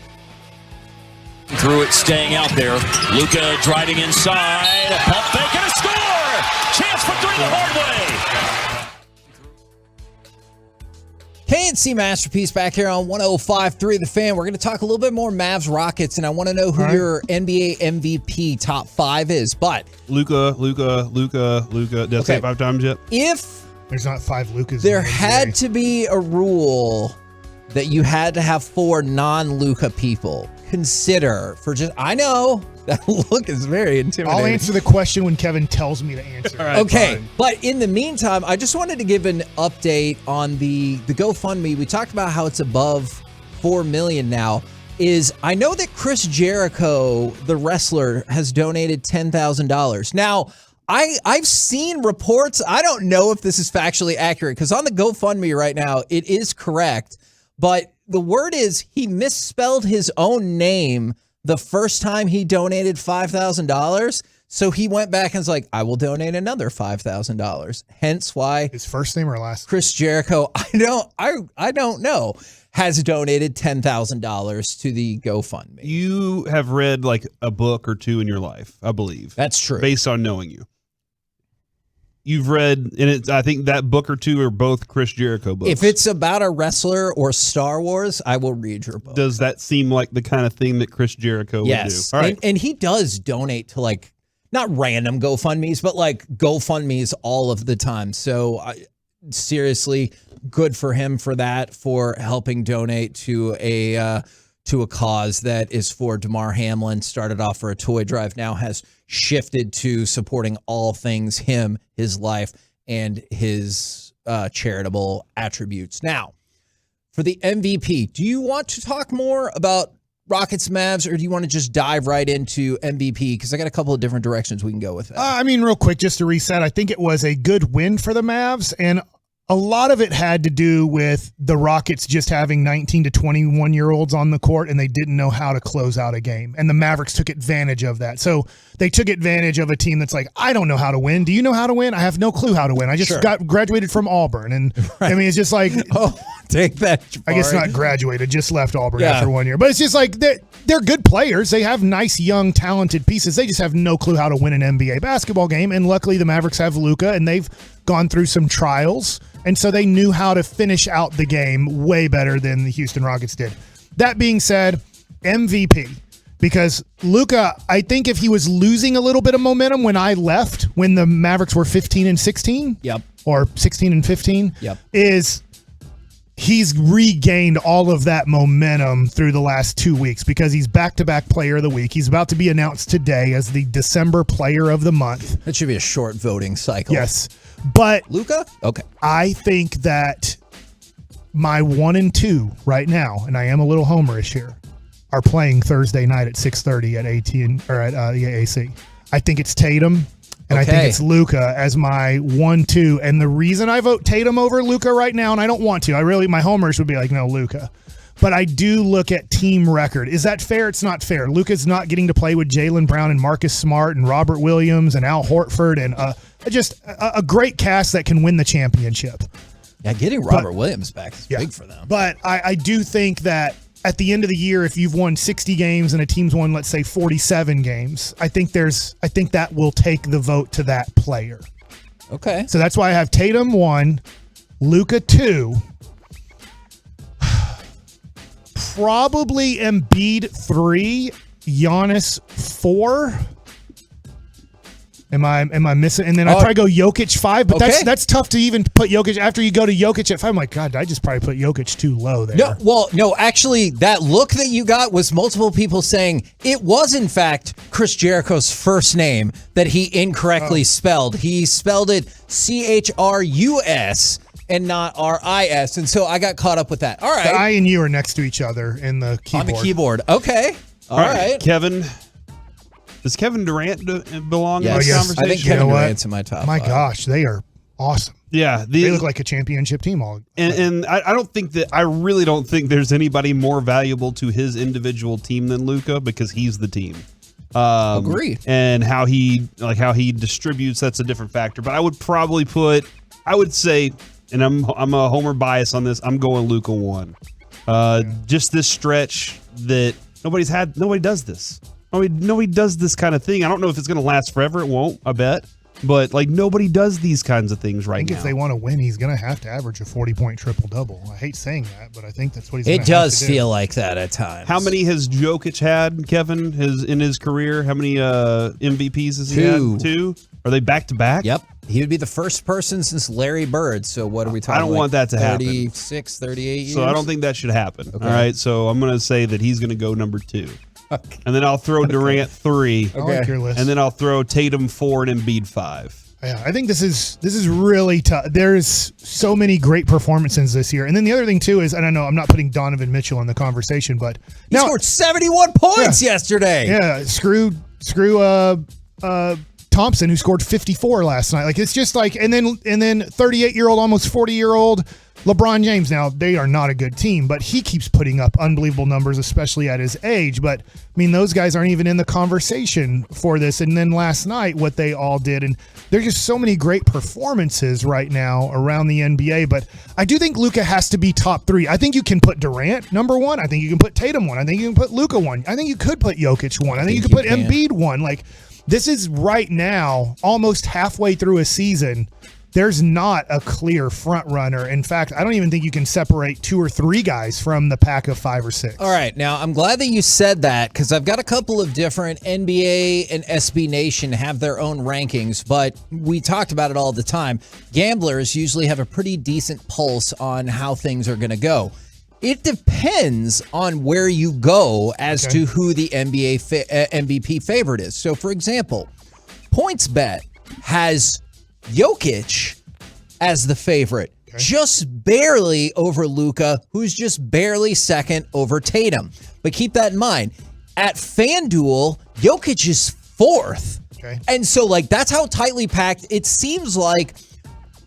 Through it, staying out there. Luka driving inside. A pump fake and a score! Chance for three the hard way. KNC Masterpiece back here on 105.3 The Fan. We're going to talk a little bit more Mavs Rockets, and I want to know who your NBA MVP top 5 is. But Luka. Did I say it 5 times yet? If there's not 5 Lukas, there had to be a rule that you had to have 4 non-Luka people consider for just, I know that look is very intimidating. I'll answer the question when Kevin tells me to answer. Right, okay, fine. But in the meantime, I just wanted to give an update on the GoFundMe. We talked about how it's above 4 million now. I know that Chris Jericho, the wrestler, has donated $10,000. Now, I've seen reports. I don't know if this is factually accurate because on the GoFundMe right now, it is correct. But the word is he misspelled his own name the first time he donated $5,000. So he went back and was like, I will donate another $5,000. Hence why his first name or last Chris Jericho, I don't know, has donated $10,000 to the GoFundMe. You have read like a book or 2 in your life, I believe. That's true. Based on knowing you. You've read, and I think that book or 2 are both Chris Jericho books. If it's about a wrestler or Star Wars, I will read your book. Does that seem like the kind of thing that Chris Jericho would do? Yes. All right. And he does donate to like, not random GoFundMes, but like GoFundMes all of the time. So seriously, good for him for that, for helping donate to a cause that is for Damar Hamlin. Started off for a toy drive, now has shifted to supporting all things him, his life, and his charitable attributes. Now, for the MVP, do you want to talk more about Rockets, Mavs, or do you want to just dive right into MVP? Because I got a couple of different directions we can go with that. I mean, real quick, just to reset, I think it was a good win for the Mavs, and a lot of it had to do with the Rockets just having 19 to 21-year-olds on the court, and they didn't know how to close out a game. And the Mavericks took advantage of that. So they took advantage of a team that's like, I don't know how to win. Do you know how to win? I have no clue how to win. I just graduated from Auburn. And right. I mean, it's just like, take that. I guess not graduated, just left Auburn after 1 year. But it's just like they're good players. They have nice, young, talented pieces. They just have no clue how to win an NBA basketball game. And luckily, the Mavericks have Luka, and they've gone through some trials. And so they knew how to finish out the game way better than the Houston Rockets did. That being said, MVP. Because Luka, I think if he was losing a little bit of momentum when I left, when the Mavericks were 15 and 16, or 16 and 15, he's regained all of that momentum through the last 2 weeks because he's back-to-back player of the week. He's about to be announced today as the December player of the month. That should be a short voting cycle. Yes. But Luka? Okay. I think that my 1 and 2 right now, and I am a little homerish here, are playing Thursday night at 6:30 at the AAC. I think it's Tatum, and I think it's Luka as my 1-2. And the reason I vote Tatum over Luka right now, and I don't want to, my homers would be like, no, Luka. But I do look at team record. Is that fair? It's not fair. Luka's not getting to play with Jaylen Brown and Marcus Smart and Robert Williams and Al Horford and just a great cast that can win the championship. Yeah, getting Robert Williams back is big for them. But I do think that at the end of the year, if you've won 60 games and a team's won, let's say 47 games, I think that will take the vote to that player. Okay. So that's why I have Tatum 1, Luka 2, probably Embiid 3, Giannis 4. Am I missing? And then I probably go Jokic 5, but that's tough to even put Jokic after you go to Jokic at 5. I'm like, God, I just probably put Jokic too low there. No, actually, that look that you got was multiple people saying it was, in fact, Chris Jericho's first name that he incorrectly spelled. He spelled it CHRUS and not RIS, and so I got caught up with that. All right. The I and U are next to each other in the keyboard. On the keyboard. Okay. All right. Kevin. Does Kevin Durant belong in this conversation? I think Kevin Durant's in my top 5. My gosh, they are awesome. Yeah. They look like a championship team. And I really don't think there's anybody more valuable to his individual team than Luka because he's the team. Agreed. And how he distributes, that's a different factor. But I would probably say, and I'm a homer bias on this, I'm going Luka 1. Just this stretch that nobody does this. Nobody does this kind of thing. I don't know if it's going to last forever. It won't, I bet. But like nobody does these kinds of things right now. I think if they want to win, he's going to have to average a 40-point triple-double. I hate saying that, but I think that's what he's going to have to do. It does feel like that at times. How many has Jokic had, Kevin, in his career? How many MVPs has he had? 2? Are they back-to-back? Yep. He would be the first person since Larry Bird. So what are we talking about? I don't want that to happen. 36, 38 years? So I don't think that should happen. Okay. All right, so I'm going to say that he's going to go number 2. Okay. And then I'll throw Durant 3. I like your list. And then I'll throw Tatum 4 and Embiid 5. Yeah, I think this is really tough. There's so many great performances this year. And then the other thing, too, is, and I know I'm not putting Donovan Mitchell in the conversation, but he scored 71 points yesterday. Yeah, screw Thompson, who scored 54 last night. Like, it's just like, and then 38-year-old, almost 40-year-old LeBron James. Now, they are not a good team, but he keeps putting up unbelievable numbers, especially at his age. But, I mean, those guys aren't even in the conversation for this. And then last night, what they all did. And there's just so many great performances right now around the NBA. But I do think Luka has to be top 3. I think you can put Durant number 1. I think you can put Tatum 1. I think you can put Luka 1. I think you could put Jokic 1. I think you could put Embiid 1. Like, this is right now, almost halfway through a season. There's not a clear front runner. In fact, I don't even think you can separate 2 or 3 guys from the pack of 5 or 6. All right. Now, I'm glad that you said that because I've got a couple of different NBA and SB Nation have their own rankings, but we talked about it all the time. Gamblers usually have a pretty decent pulse on how things are going to go. It depends on where you go as to who the MVP favorite is. So, for example, PointsBet has Jokic as the favorite, just barely over Luka, who's just barely second over Tatum. But keep that in mind. At FanDuel, Jokic is 4th. Okay. And so, like, that's how tightly packed. It seems like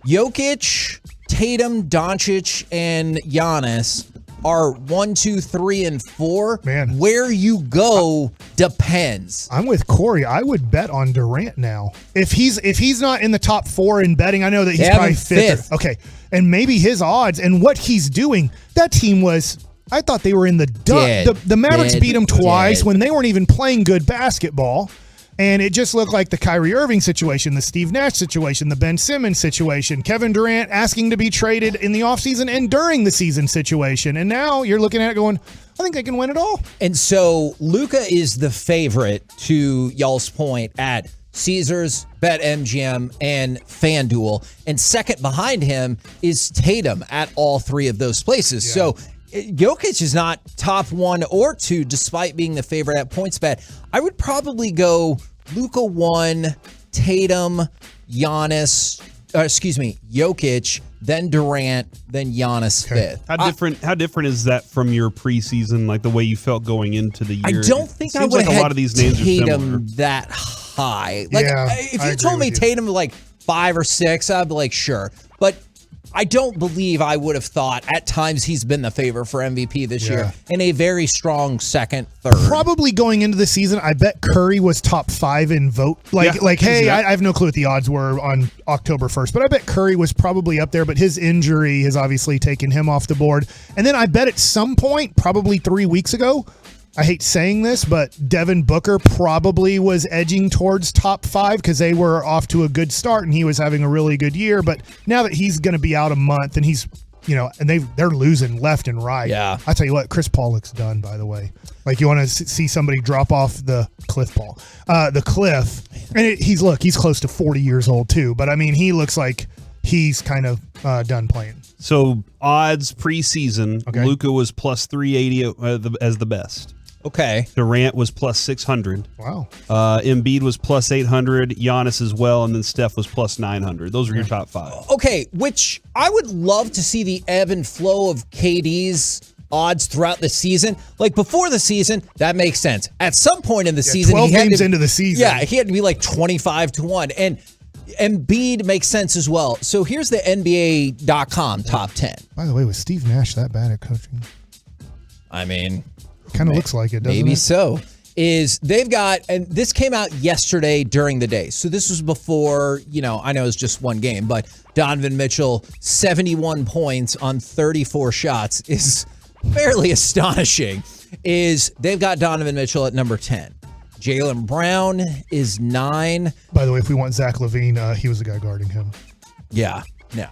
Jokic, Tatum, Doncic, and Giannis are 1, 2, 3, and 4. Man, where you go depends. I'm with Corey. I would bet on Durant now. If he's not in the top 4 in betting, I know that he's probably 5th. Okay, and maybe his odds and what he's doing. That team was. I thought they were in the dump. The Mavericks beat them twice when they weren't even playing good basketball. And it just looked like the Kyrie Irving situation, the Steve Nash situation, the Ben Simmons situation, Kevin Durant asking to be traded in the offseason and during the season situation. And now you're looking at it going, I think they can win it all. And so Luka is the favorite, to y'all's point, at Caesars, BetMGM, and FanDuel. And second behind him is Tatum at all 3 of those places. Yeah. So Jokic is not top 1 or 2, despite being the favorite at PointsBet. I would probably go Luka 1, Tatum, Giannis, Jokic, then Durant, then Giannis 5th. How different is that from your preseason, like the way you felt going into the year? I don't think I would like have a lot of these names Tatum that high. Like, if you told me Tatum like 5 or 6, I'd be like, sure. But I don't believe I would have thought at times he's been the favorite for MVP this year in a very strong second, third. Probably going into the season, I bet Curry was top 5 in vote. Hey, I have no clue what the odds were on October 1st, but I bet Curry was probably up there, but his injury has obviously taken him off the board. And then I bet at some point, probably 3 weeks ago, I hate saying this, but Devin Booker probably was edging towards top 5 because they were off to a good start and he was having a really good year. But now that he's going to be out a month and he's, and they're losing left and right. Yeah. I tell you what, Chris Paul looks done, by the way. Like, you want to see somebody drop off the cliff, and he's close to 40 years old too. But I mean, he looks like he's kind of done playing. So odds preseason, Luka was plus 380 as the best. Okay. Durant was plus 600. Wow. Embiid was plus 800. Giannis as well, and then Steph was plus 900. Those are your top 5. Okay, which I would love to see the ebb and flow of KD's odds throughout the season. Like before the season, that makes sense. At some point in the season, 12 games into the season. Yeah, he had to be like 25-1. And Embiid makes sense as well. So here's the NBA.com top 10. By the way, was Steve Nash that bad at coaching? I mean, kind of looks like it, doesn't it? Maybe so. They've got, and this came out yesterday during the day. So this was before, I know it's just one game, but Donovan Mitchell, 71 points on 34 shots is fairly astonishing is they've got Donovan Mitchell at number 10. Jaylen Brown is 9. By the way, if we want Zach LaVine, he was the guy guarding him. Yeah, no.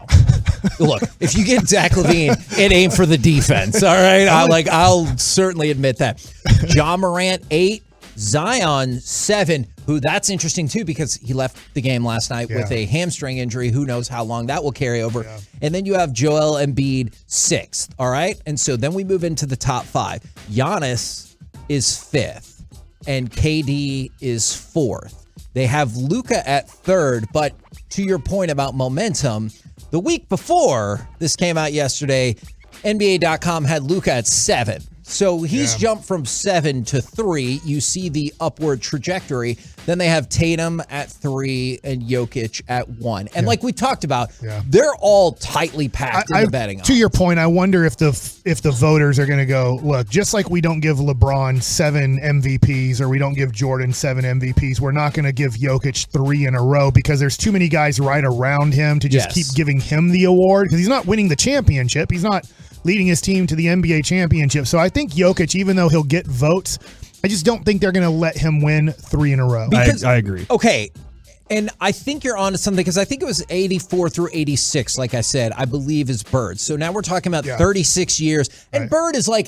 Look, if you get Zach LaVine, it ain't for the defense, all right? I'll certainly admit that. Ja Morant, 8. Zion, 7, who that's interesting too because he left the game last night with a hamstring injury. Who knows how long that will carry over. Yeah. And then you have Joel Embiid, 6th, all right? And so then we move into the top 5. Giannis is 5th, and KD is 4th. They have Luka at 3rd, but to your point about momentum, the week before this came out yesterday, NBA.com had Luka at 7. So he's jumped from 7 to 3. You see the upward trajectory. Then they have Tatum at 3 and Jokic at 1. And like we talked about, they're all tightly packed in the betting odds. To your point, I wonder if the voters are going to go, look, just like we don't give LeBron 7 MVPs or we don't give Jordan 7 MVPs, we're not going to give Jokic 3 in a row because there's too many guys right around him to just keep giving him the award because he's not winning the championship. He's not leading his team to the NBA championship. So I think Jokic, even though he'll get votes, I just don't think they're going to let him win 3 in a row. I agree. Okay. And I think you're onto something because I think it was 84 through 86, like I said, I believe is Bird. So now we're talking about 36 years. And Bird is like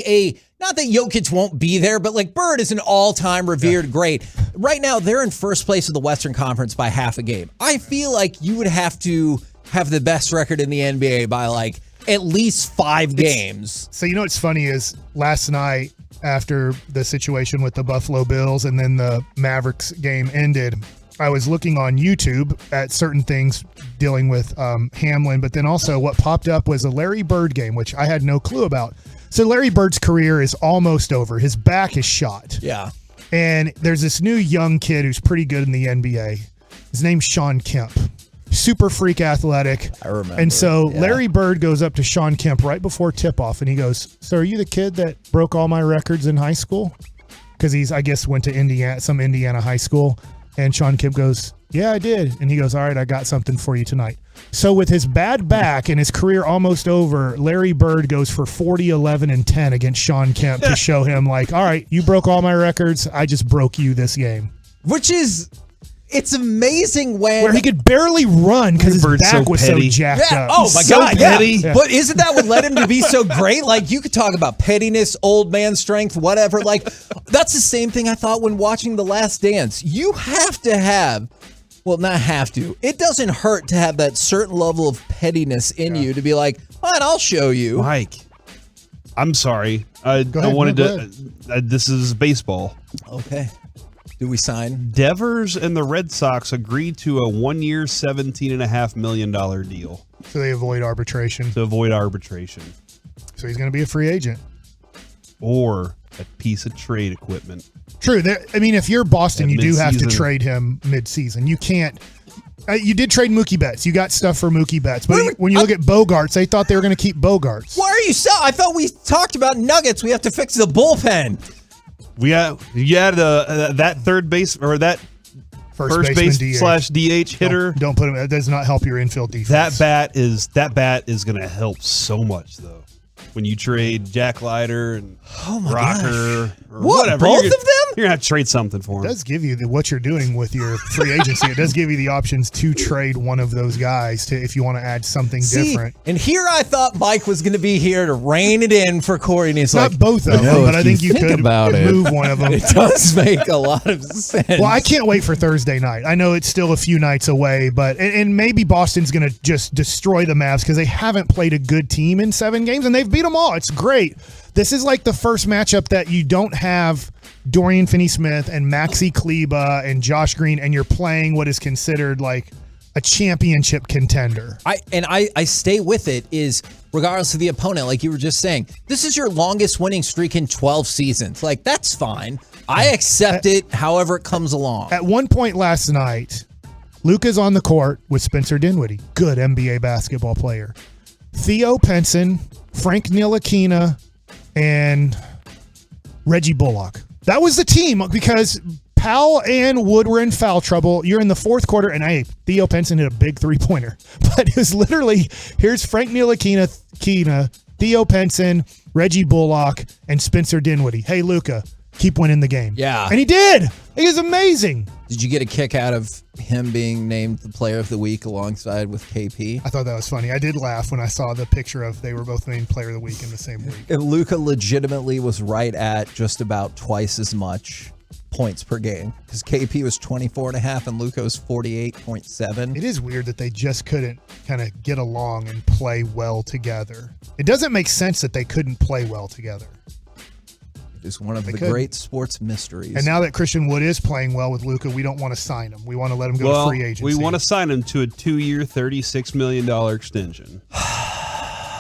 not that Jokic won't be there, but like Bird is an all-time revered great. Right now, they're in first place of the Western Conference by half a game. I feel like you would have to have the best record in the NBA by like at least 5 games. So you know what's funny is last night after the situation with the Buffalo Bills and then the Mavericks game ended, I was looking on YouTube at certain things dealing with Hamlin, but then also what popped up was a Larry Bird game, which I had no clue about. So Larry Bird's career is almost over. His back is shot. Yeah. And there's this new young kid who's pretty good in the NBA. His name's Sean Kemp. Super freak athletic. I remember. And so Larry Bird goes up to Sean Kemp right before tip-off, and he goes, so are you the kid that broke all my records in high school? Because he's, I guess, went to Indiana high school. And Sean Kemp goes, yeah, I did. And he goes, all right, I got something for you tonight. So with his bad back and his career almost over, Larry Bird goes for 40, 11, and 10 against Sean Kemp to show him like, all right, you broke all my records. I just broke you this game. Which is... It's amazing where he could barely run because his back was so jacked up. Oh my God, yeah. But isn't that what led him to be so great? Like you could talk about pettiness, old man strength, whatever. Like that's the same thing I thought when watching The Last Dance. You have to have, well, not have to. It doesn't hurt to have that certain level of pettiness in you to be like, all right, I'll show you. Mike, I'm sorry. I wanted to. This is baseball. Okay. Do we sign? Devers and the Red Sox agreed to a 1-year, $17.5 million deal. So they avoid arbitration. To avoid arbitration. So he's going to be a free agent. Or a piece of trade equipment. True. I mean, if you're Boston, you do have to trade him mid-season. You can't. You did trade Mookie Betts. You got stuff for Mookie Betts. But when you look at Bogarts, they thought they were going to keep Bogarts. Why are you so? I thought we talked about Nuggets. We have to fix the bullpen. You had that third base or that first base /DH hitter. Don't put him. That does not help your infield defense. That bat is going to help so much though. When you trade Jack Leiter and Rocker or whatever, both of them? You're gonna have to trade something for him. It does give you what you're doing with your free agency. It does give you the options to trade one of those guys if you want to add something different. And here I thought Mike was going to be here to rein it in for Corey, and he's not both of them, but I think you could move one of them. It does make a lot of sense. Well, I can't wait for Thursday night. I know it's still a few nights away, but and maybe Boston's going to just destroy the Mavs because they haven't played a good team in 7 games, and they've beat them all. It's great. This is like the first matchup that you don't have Dorian Finney-Smith and Maxi Kleba and Josh Green, and you're playing what is considered like a championship contender. I stay with it is regardless of the opponent, like you were just saying, this is your longest winning streak in 12 seasons. Like, that's fine. I accept it however it comes along. At one point last night, Luka's on the court with Spencer Dinwiddie, good NBA basketball player. Theo Penson, Frank Ntilikina, and Reggie Bullock. That was the team because Powell and Wood were in foul trouble. You're in the fourth quarter, and Theo Penson hit a big 3-pointer. But it was literally, here's Frank Ntilikina, Theo Penson, Reggie Bullock, and Spencer Dinwiddie. Hey, Luka, keep winning the game. Yeah. And he did. He is amazing. Did you get a kick out of him being named the player of the week alongside with KP? I thought that was funny. I did laugh when I saw the picture of they were both named player of the week in the same week. And Luka legitimately was right at just about twice as much points per game because KP was 24.5 and Luka was 48.7. It is weird that they just couldn't kind of get along and play well together. It doesn't make sense that they couldn't play well together. It is one of the great sports mysteries. And now that Christian Wood is playing well with Luka, we don't want to sign him. We want to let him go to free agency. We want to sign him to a 2-year, $36 million extension.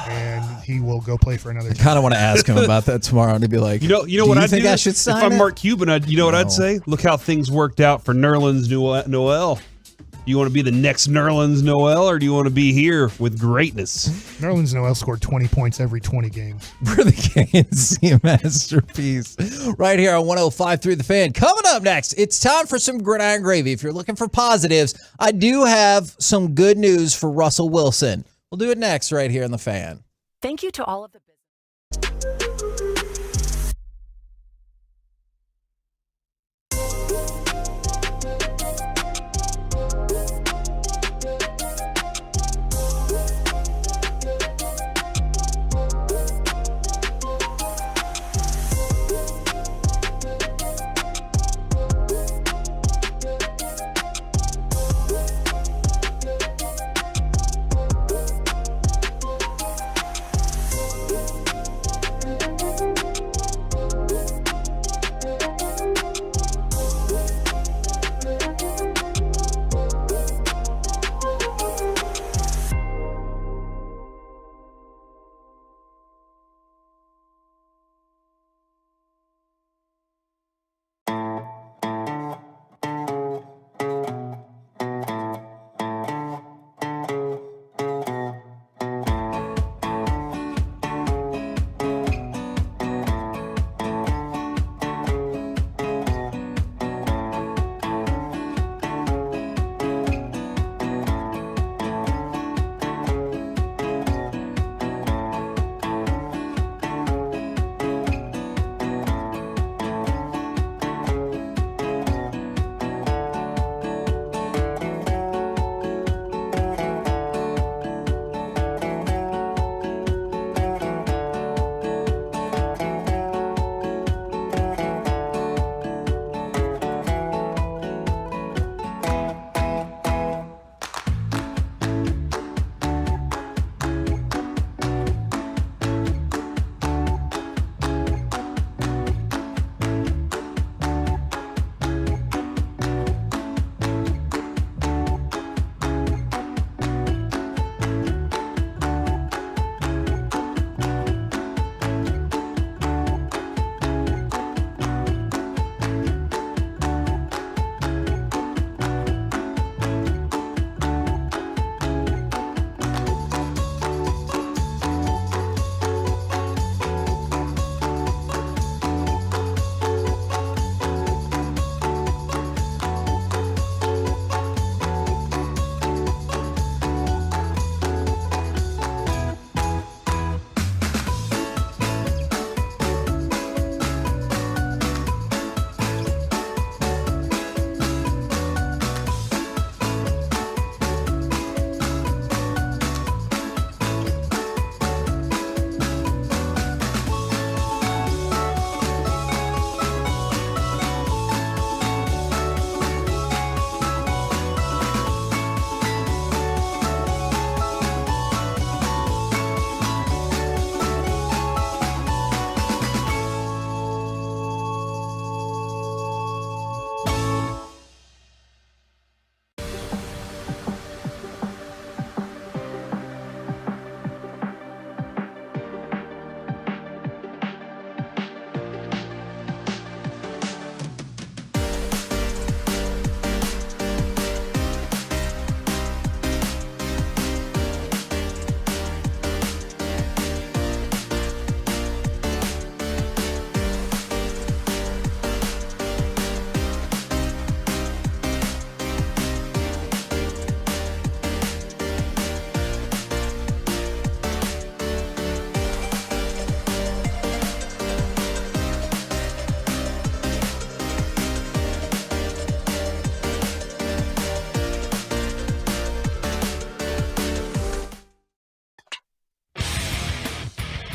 And he will go play for another team. I kind of want to ask him about that tomorrow and to be like, you know what I I'd think do? I should sign if I'm it? Mark Cuban, what I'd say? Look how things worked out for Nerlens Noel. Do you want to be the next Nerlens Noel, or do you want to be here with greatness? Nerlens Noel scored 20 points every 20 games. For the KNC masterpiece. Right here on 105.3 The Fan. Coming up next, it's time for some gridiron gravy. If you're looking for positives, I do have some good news for Russell Wilson. We'll do it next right here on The Fan. Thank you to all of the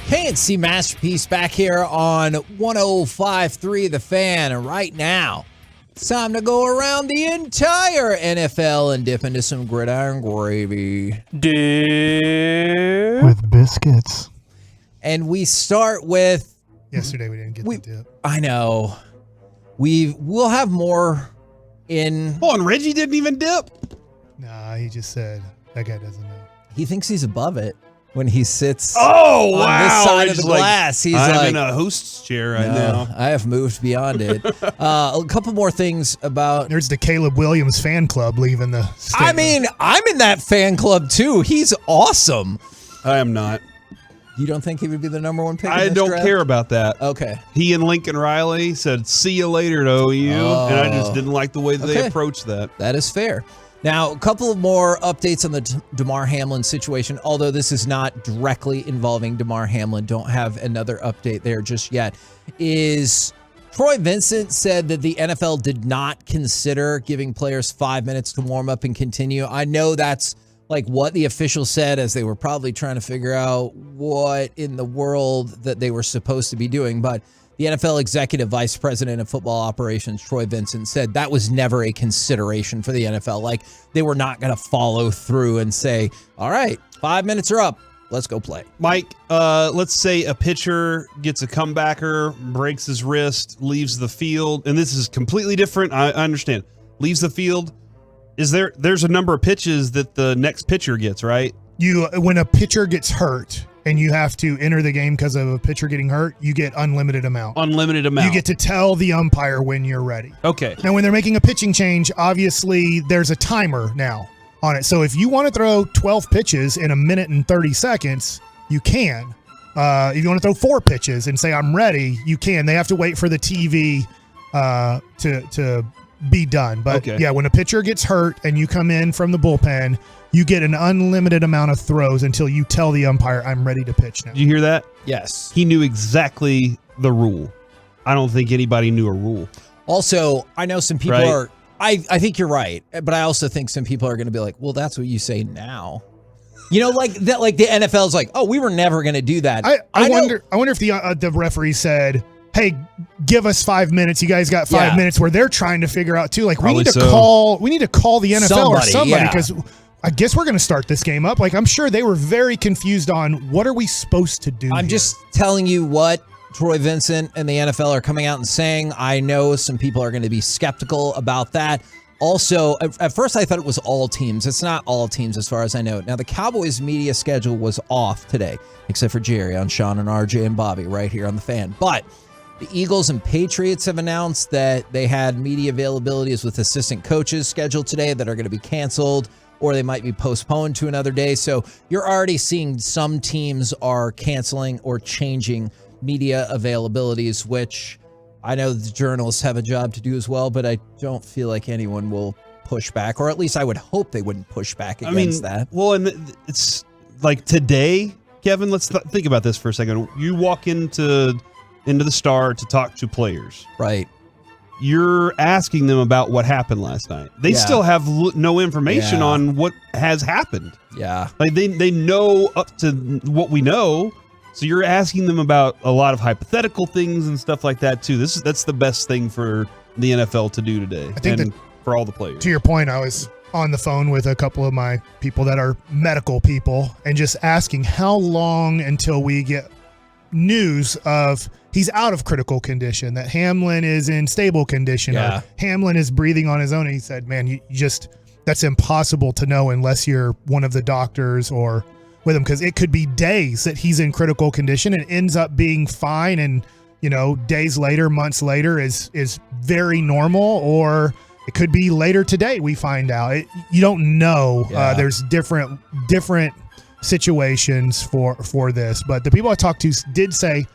KNC Masterpiece back here on 105.3 The Fan. And right now, it's time to go around the entire NFL and dip into some gridiron gravy. Dip. With biscuits. And we start with... Yesterday we didn't get the dip. I know. We'll have more in... Oh, and Reggie didn't even dip? Nah, he just said that guy doesn't know. He thinks he's above it when he sits on this side of the glass. He's I'm like, in a host's chair right now. I have moved beyond it. A couple more things about... There's the Caleb Williams fan club leaving the statement. I mean, I'm in that fan club too. He's awesome. I am not. You don't think he would be the number one pick? I don't care about that. Okay. He and Lincoln Riley said, "See you later to OU," and I just didn't like the way that they approached that. That is fair. Now, a couple of more updates on the Damar Hamlin situation, although this is not directly involving Damar Hamlin. Don't have another update there just yet. Is Troy Vincent said that the NFL did not consider giving players 5 minutes to warm up and continue. I know that's like what the officials said as they were probably trying to figure out what in the world that they were supposed to be doing. But the NFL executive vice president of football operations, Troy Vincent, said that was never a consideration for the NFL. Like, they were not going to follow through and say, all right, 5 minutes are up. Let's go play. Mike, let's say a pitcher gets a comebacker, breaks his wrist, leaves the field, and this is completely different. I understand. Leaves the field. There's a number of pitches that the next pitcher gets, right? When a pitcher gets hurt and you have to enter the game because of a pitcher getting hurt, you get unlimited amount. Unlimited amount. You get to tell the umpire when you're ready. Okay. Now, when they're making a pitching change, obviously there's a timer now on it. So if you want to throw 12 pitches in a minute and 30 seconds, you can. If you want to throw 4 pitches and say, I'm ready, you can. They have to wait for the TV to be done. But yeah, when a pitcher gets hurt and you come in from the bullpen, you get an unlimited amount of throws until you tell the umpire, I'm ready to pitch now. Did you hear that? Yes. He knew exactly the rule. I don't think anybody knew a rule. Also, I know some people Right. are, I think you're right, but I also think some people are going to be like, well, that's what you say now. You know, like that, like the NFL's like, oh, we were never going to do that. I wonder if the referee said, hey, give us 5 minutes. You guys got 5 minutes, where they're trying to figure out too. Like, we need to call the NFL or somebody, because I guess we're going to start this game up. Like, I'm sure they were very confused on what are we supposed to do. I'm just telling you what Troy Vincent and the NFL are coming out and saying. I know some people are going to be skeptical about that. Also, at first I thought it was all teams. It's not all teams as far as I know. Now, the Cowboys media schedule was off today, except for Jerry on Sean and RJ and Bobby right here on the Fan. But the Eagles and Patriots have announced that they had media availabilities with assistant coaches scheduled today that are going to be canceled, or they might be postponed to another day. So you're already seeing some teams are canceling or changing media availabilities, which I know the journalists have a job to do as well, but I don't feel like anyone will push back, or at least I would hope they wouldn't push back against that. Well, and it's like today, Kevin, let's think about this for a second. You walk into the Star to talk to players. Right. You're asking them about what happened last night. They still have no information on what has happened. Yeah. Like they know up to what we know. So you're asking them about a lot of hypothetical things and stuff like that too. That's the best thing for the NFL to do today. I think and for all the players. To your point, I was on the phone with a couple of my people that are medical people and just asking how long until we get news of he's out of critical condition, that Hamlin is in stable condition, or Hamlin is breathing on his own. And he said, man, that's impossible to know unless you're one of the doctors or with him, because it could be days that he's in critical condition and ends up being fine, and days later, months later is very normal, or it could be later today we find out. You don't know. There's different situations for this, but the people I talked to did say,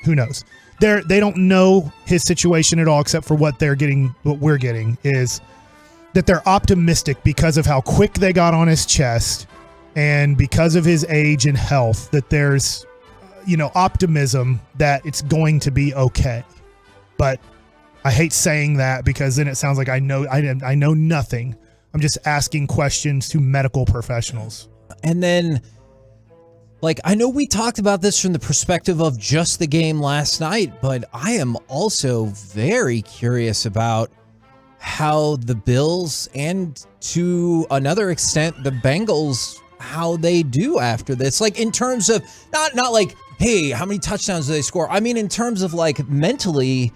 who knows? They don't know his situation at all, except for what we're getting is that they're optimistic because of how quick they got on his chest and because of his age and health, that there's optimism that it's going to be okay. But I hate saying that, because then it sounds like I know nothing. I'm just asking questions to medical professionals. And then Like, I know we talked about this from the perspective of just the game last night, but I am also very curious about how the Bills and to another extent the Bengals, how they do after this. Like, in terms of not like, hey, how many touchdowns do they score? I mean, in terms of like mentally,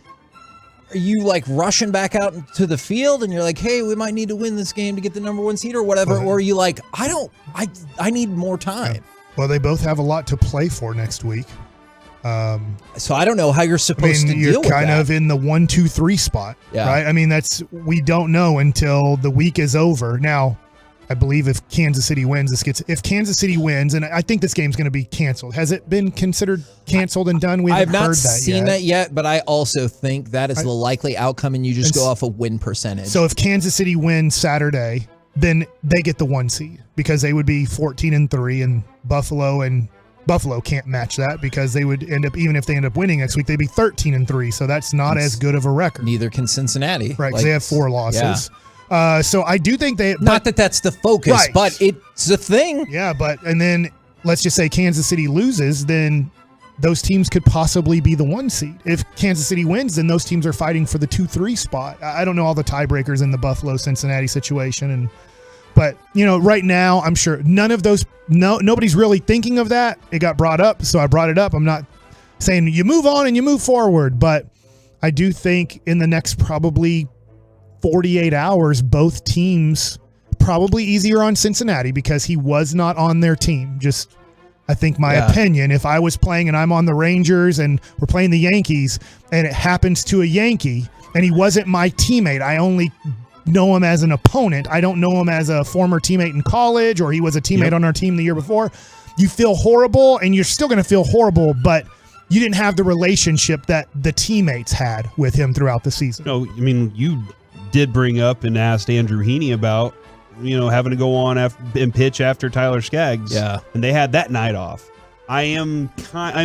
are you like rushing back out to the field and you're like, hey, we might need to win this game to get the number 1 seed or whatever? Or are you like, I need more time? Yeah. Well, they both have a lot to play for next week. So I don't know how you're supposed to deal with that. You're kind of in the 1, 2, 3 spot, right? I mean, we don't know until the week is over. Now, I believe if Kansas City wins, if Kansas City wins, and I think this game's going to be canceled. Has it been considered canceled and done? We haven't heard that yet. I've not seen that yet, but I also think that is the likely outcome, and you just go off a win percentage. So if Kansas City wins Saturday, then they get the 1 seed because they would be 14-3, and Buffalo can't match that because they would end up, even if they end up winning next week, they'd be 13-3. So that's not as good of a record. Neither can Cincinnati. Right, because they have 4 losses. Yeah. So I do think not that that's the focus, right. But it's a thing. Yeah, and then let's just say Kansas City loses, then those teams could possibly be the 1 seed. If Kansas City wins, then those teams are fighting for the 2-3 spot. I don't know all the tiebreakers in the Buffalo-Cincinnati situation, but right now I'm sure nobody's really thinking of that. It got brought up, so I brought it up. I'm not saying you move on and you move forward, but I do think in the next probably 48 hours, both teams, probably easier on Cincinnati because he was not on their team. Just, I think my opinion, if I was playing and I'm on the Rangers and we're playing the Yankees and it happens to a Yankee and he wasn't my teammate, I only know him as an opponent. I don't know him as a former teammate in college or he was a teammate on our team the year before. You feel horrible, and you're still going to feel horrible, but you didn't have the relationship that the teammates had with him throughout the season. No, I mean, you did bring up and asked Andrew Heaney about, having to go on and pitch after Tyler Skaggs. Yeah. And they had that night off. I'm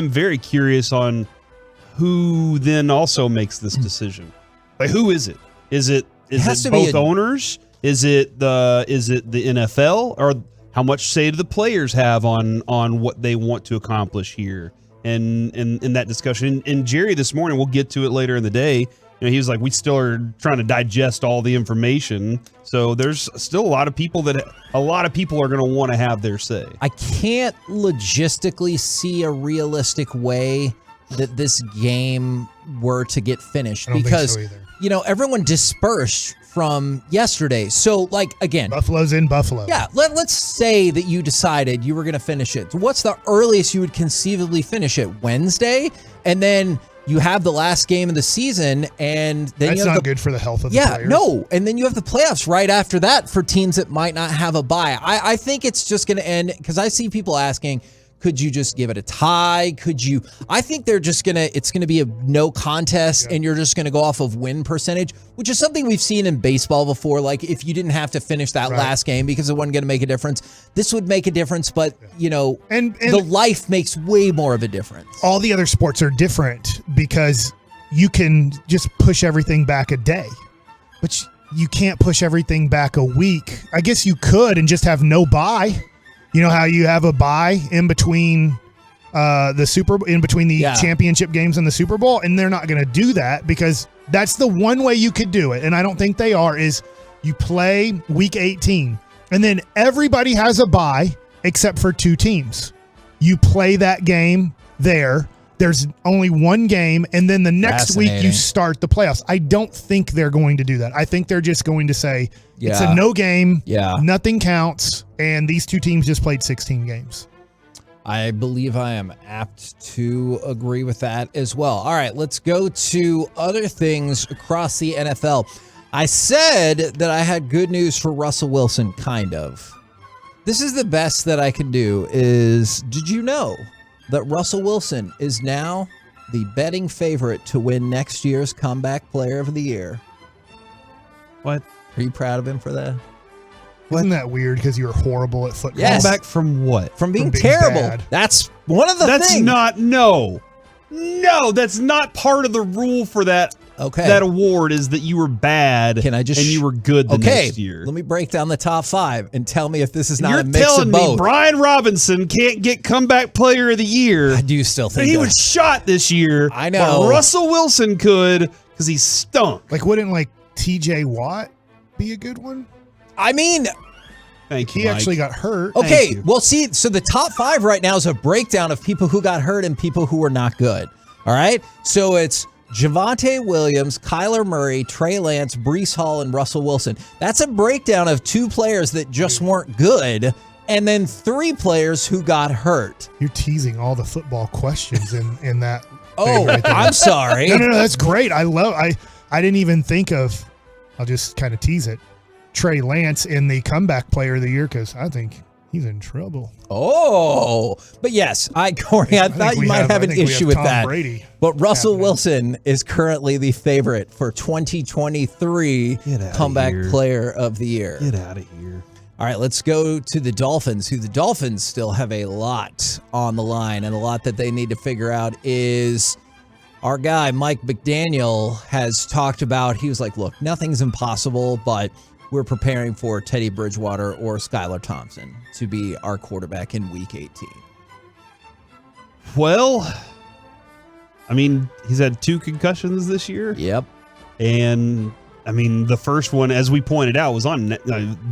very curious on who then also makes this decision. Like, who is it? Is it both owners? Is it the NFL? Or how much say do the players have on what they want to accomplish here? And in that discussion, and Jerry this morning, we'll get to it later in the day. He was like, we still are trying to digest all the information. So there's still a lot of people are going to want to have their say. I can't logistically see a realistic way that this game were to get finished because, everyone dispersed from yesterday. So, again, Buffalo's in Buffalo. Yeah, let's say that you decided you were going to finish it. What's the earliest you would conceivably finish it? Wednesday? And then you have the last game of the season, and then that's not good for the health of the players. No, and then you have the playoffs right after that for teams that might not have a bye. I think it's just going to end because I see people asking, could you just give it a tie? I think it's going to be a no contest, and you're just going to go off of win percentage, which is something we've seen in baseball before. Like, if you didn't have to finish that last game because it wasn't going to make a difference, this would make a difference, but, and the life makes way more of a difference. All the other sports are different because you can just push everything back a day, but you can't push everything back a week. I guess you could and just have no bye. You know how you have a bye in between the championship games and the Super Bowl, and they're not going to do that because that's the one way you could do it, and I don't think they are, is you play week 18, and then everybody has a bye except for 2 teams. You play that game there. There's only one game, and then the next week you start the playoffs. I don't think they're going to do that. I think they're just going to say it's a no game, nothing counts, and these 2 teams just played 16 games. I believe I am apt to agree with that as well. All right, let's go to other things across the NFL. I said that I had good news for Russell Wilson, kind of. This is the best that I can do is, did you know that Russell Wilson is now the betting favorite to win next year's Comeback Player of the Year? What? Are you proud of him for that? Isn't that weird because you were horrible at football? Yes. Comeback from what? From being terrible. Bad. That's one of the things. No, that's not part of the rule for that. Okay. that award is that you were bad Can I just and you were good the next year. Let me break down the top 5 and tell me if this is not You're a mix telling of me both. Brian Robinson can't get comeback player of the year. I do still think he that. was shot this year. I know. But Russell Wilson could because he stunk. Like, wouldn't like TJ Watt be a good one? I mean, Thank you, He Mike. actually got hurt. okay, well, see, so the top 5 right now is a breakdown of people who got hurt and people who were not good. All right? So it's Javonte Williams, Kyler Murray, Trey Lance, Breece Hall, and Russell Wilson. That's a breakdown of 2 players that just weren't good, and then 3 players who got hurt. You're teasing all the football questions in that. Oh, thing right there. I'm sorry. No, that's great. I didn't even think of. I'll just kind of tease it. Trey Lance in the comeback player of the year because I think he's in trouble. Oh, but yes, Corey, I thought you might have an issue with that. Brady But Russell Wilson is currently the favorite for 2023 comeback player of the year. Get out of here. All right, let's go to the Dolphins, who the Dolphins still have a lot on the line, and a lot that they need to figure out is our guy, Mike McDaniel, has talked about, he was like, look, nothing's impossible, but we're preparing for Teddy Bridgewater or Skylar Thompson to be our quarterback in Week 18. Well, I mean, he's had 2 concussions this year. Yep. And, I mean, the first one, as we pointed out, was on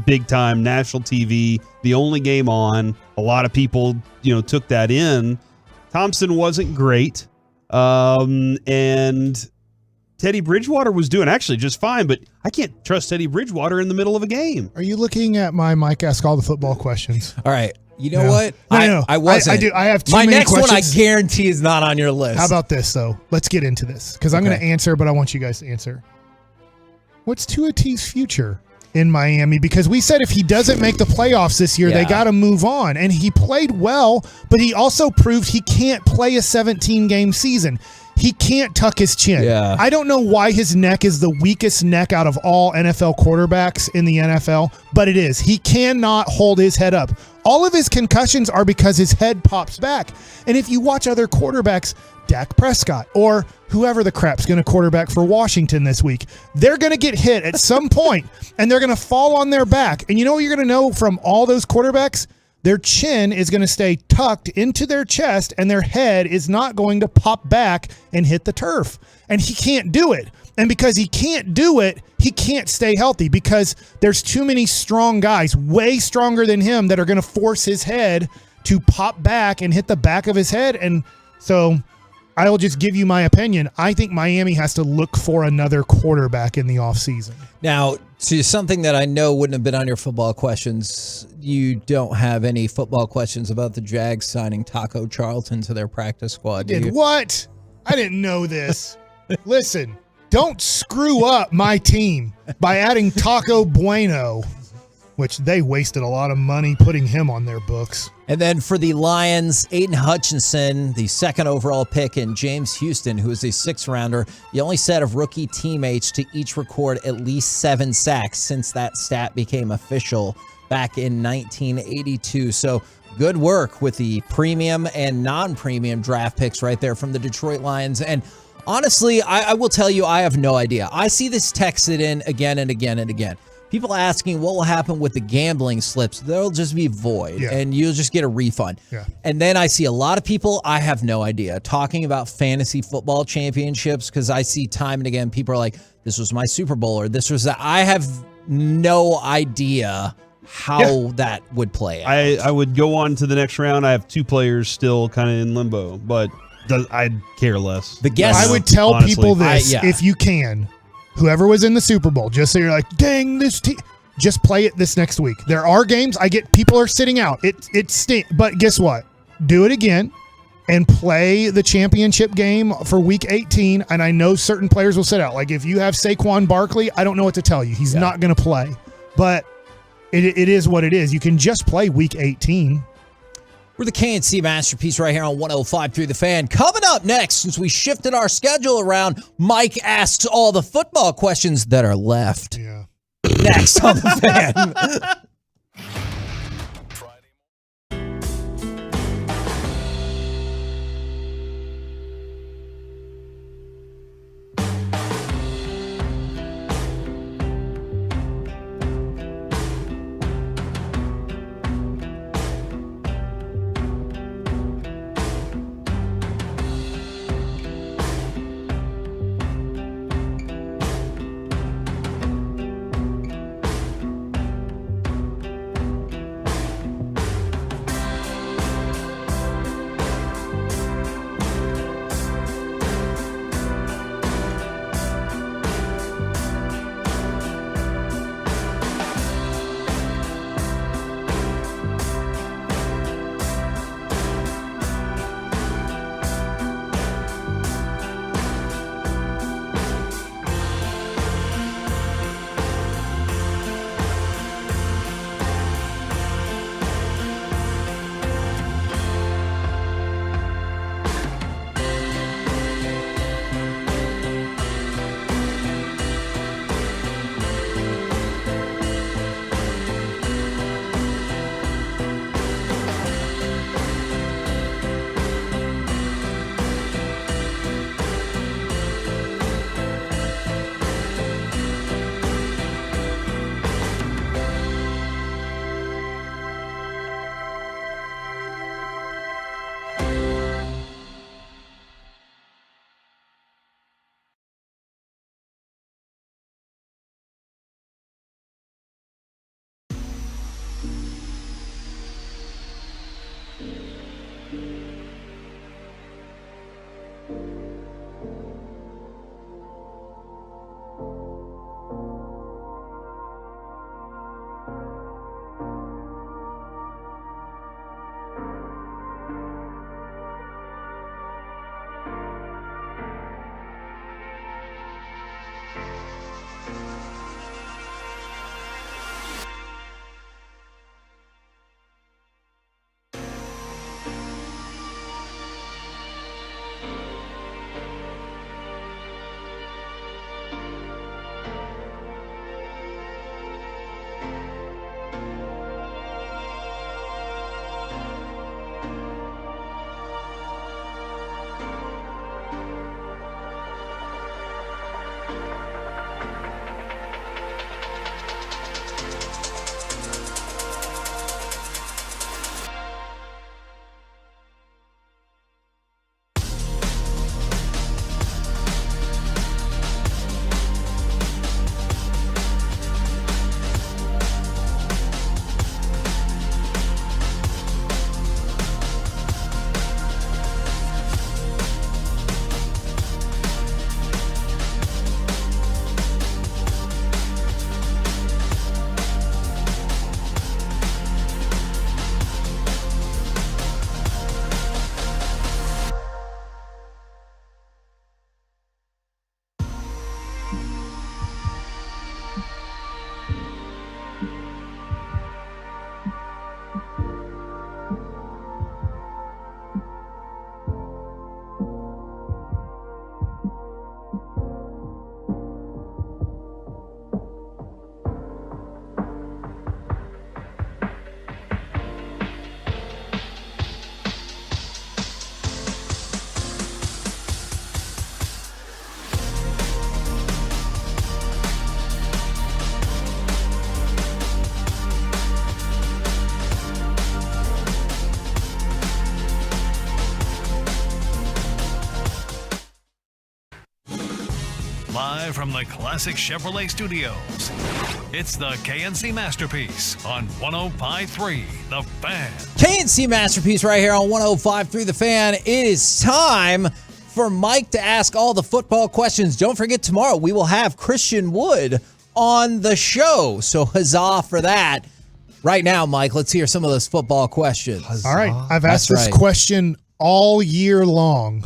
big-time national TV, the only game on. A lot of people, took that in. Thompson wasn't great. And Teddy Bridgewater was doing actually just fine, but I can't trust Teddy Bridgewater in the middle of a game. Are you looking at my Mike Ask All the Football questions? All right. You know what? No. I wasn't. I do. I have too My many next questions. one I guarantee is not on your list. How about this, though? Let's get into this because I'm going to answer, but I want you guys to answer. What's Tua T's future in Miami? Because we said if he doesn't make the playoffs this year, they got to move on. And he played well, but he also proved he can't play a 17-game season. He can't tuck his chin. Yeah. I don't know why his neck is the weakest neck out of all NFL quarterbacks in the NFL, but it is. He cannot hold his head up. All of his concussions are because his head pops back. And if you watch other quarterbacks, Dak Prescott or whoever the crap's going to quarterback for Washington this week, they're going to get hit at some point and they're going to fall on their back. And you know what you're going to know from all those quarterbacks? Their chin is going to stay tucked into their chest and their head is not going to pop back and hit the turf. And he can't do it. And because he can't do it, he can't stay healthy because there's too many strong guys, way stronger than him, that are going to force his head to pop back and hit the back of his head. And so I will just give you my opinion. I think Miami has to look for another quarterback in the offseason. Now, to something that I know wouldn't have been on your football questions, you don't have any football questions about the Jags signing Taco Charlton to their practice squad, do you? What? I didn't know this. Listen, don't screw up my team by adding Taco Bueno, which they wasted a lot of money putting him on their books. And then for the Lions, Aiden Hutchinson, the 2nd overall pick, and James Houston, who is a 6th-rounder, the only set of rookie teammates to each record at least 7 sacks since that stat became official back in 1982. So good work with the premium and non-premium draft picks right there from the Detroit Lions. And honestly, I will tell you, I have no idea. I see this texted in again and again and again. People asking what will happen with the gambling slips. They'll just be void, and you'll just get a refund. Yeah. And then I see a lot of people, I have no idea, talking about fantasy football championships because I see time and again people are like, this was my Super Bowl or this was that. I have no idea how that would play out. I would go on to the next round. I have 2 players still kind of in limbo, but I'd care less. The guess I would tell honestly. people this if you can. Whoever was in the Super Bowl, just so you're like, dang, this team. Just play it this next week. There are games I get. People are sitting out. It stinks. But guess what? Do it again and play the championship game for Week 18. And I know certain players will sit out. Like if you have Saquon Barkley, I don't know what to tell you. He's not going to play. But it is what it is. You can just play Week 18. We're the KNC Masterpiece right here on 105.3 The Fan. Coming up next, since we shifted our schedule around, Mike asks all the football questions that are left. Yeah. Next on The Fan. Live from the Classic Chevrolet Studios, it's the KNC Masterpiece on 105.3 The Fan. KNC Masterpiece right here on 105.3 The Fan. It is time for Mike to ask all the football questions. Don't forget, tomorrow we will have Christian Wood on the show, so huzzah for that. Right now, Mike, let's hear some of those football questions. All right. I've asked this question all year long,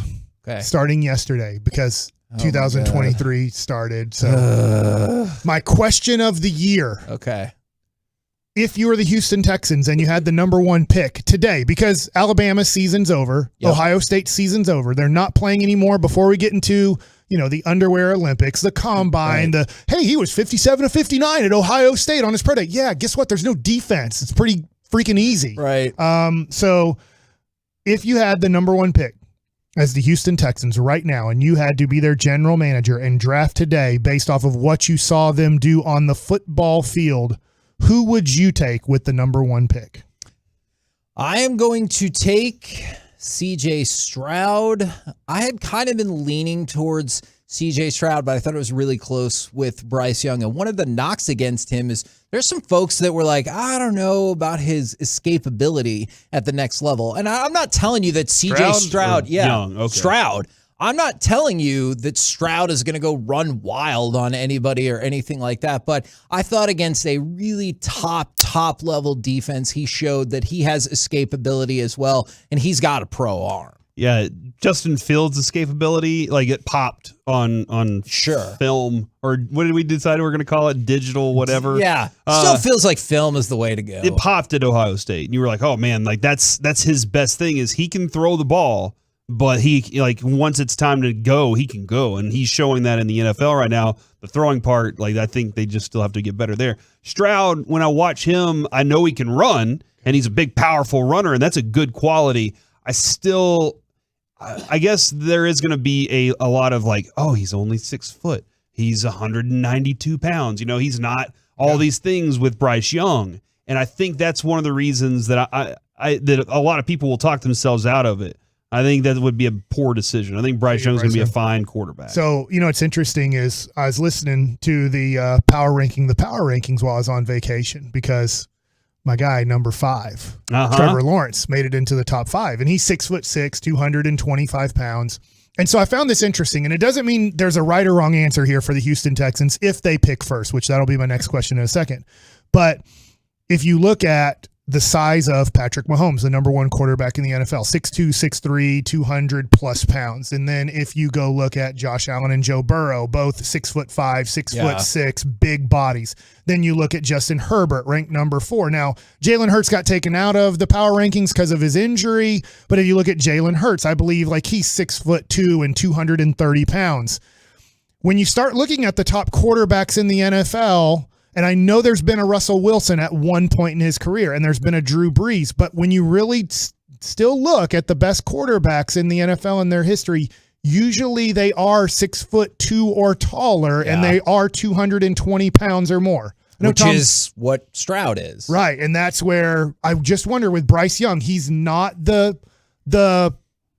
starting yesterday, because 2023 started. So my question of the year. Okay. If you were the Houston Texans and you had the number 1 pick today, because Alabama season's over, Ohio State season's over, they're not playing anymore before we get into, the underwear Olympics, the combine, hey, he was 57 of 59 at Ohio State on his pro day. Yeah, guess what? There's no defense. It's pretty freaking easy. Right. So if you had the number 1 pick as the Houston Texans right now, and you had to be their general manager and draft today based off of what you saw them do on the football field, who would you take with the number 1 pick? I am going to take CJ Stroud. I had kind of been leaning towards CJ Stroud, but I thought it was really close with Bryce Young. And one of the knocks against him is there's some folks that were like, I don't know about his escapability at the next level. And I'm not telling you that CJ Stroud, Young? Okay. Stroud. I'm not telling you that Stroud is going to go run wild on anybody or anything like that, but I thought against a really top level defense, he showed that he has escapability as well, and he's got a pro arm. Yeah, Justin Fields' escapability, like it popped on film, or what did we decide we were going to call it? Digital, whatever. Yeah, still feels like film is the way to go. It popped at Ohio State, and you were like, oh man, like that's his best thing is he can throw the ball. But he, once it's time to go, he can go. And he's showing that in the NFL right now. The throwing part, I think they just still have to get better there. Stroud, when I watch him, I know he can run, and he's a big, powerful runner, and that's a good quality. I guess there is going to be a lot of he's only 6 foot. He's 192 pounds. He's not all these things with Bryce Young. And I think that's one of the reasons that that a lot of people will talk themselves out of it. I think that would be a poor decision. I think Bryce Young's going to be a fine quarterback. So, what's interesting is I was listening to the power rankings while I was on vacation, because my guy, number 5, Trevor Lawrence, made it into the top 5, and he's 6'6", 225 pounds. And so I found this interesting, and it doesn't mean there's a right or wrong answer here for the Houston Texans if they pick first, which that'll be my next question in a second. But if you look at the size of Patrick Mahomes, the number 1 quarterback in the NFL, 6'2", 6'3", 200+ pounds. And then if you go look at Josh Allen and Joe Burrow, both 6'5", 6'6", big bodies. Then you look at Justin Herbert, ranked number 4. Now, Jalen Hurts got taken out of the power rankings because of his injury. But if you look at Jalen Hurts, I believe he's 6'2" and 230 pounds. When you start looking at the top quarterbacks in the NFL, and I know there's been a Russell Wilson at one point in his career, and there's been a Drew Brees, but when you really still look at the best quarterbacks in the NFL in their history, usually they are 6'2" or taller, and they are 220 pounds or more. Which is what Stroud is. Right, and that's where I just wonder with Bryce Young, he's not the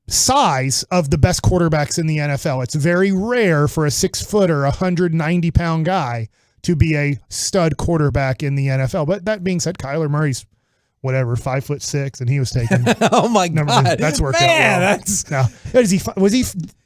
size of the best quarterbacks in the NFL. It's very rare for a 6-footer, 190-pound guy to be a stud quarterback in the NFL. But that being said, Kyler Murray's 5'6", and he was taken. Oh my God, that's worked out well. That's now. He's 5'11"?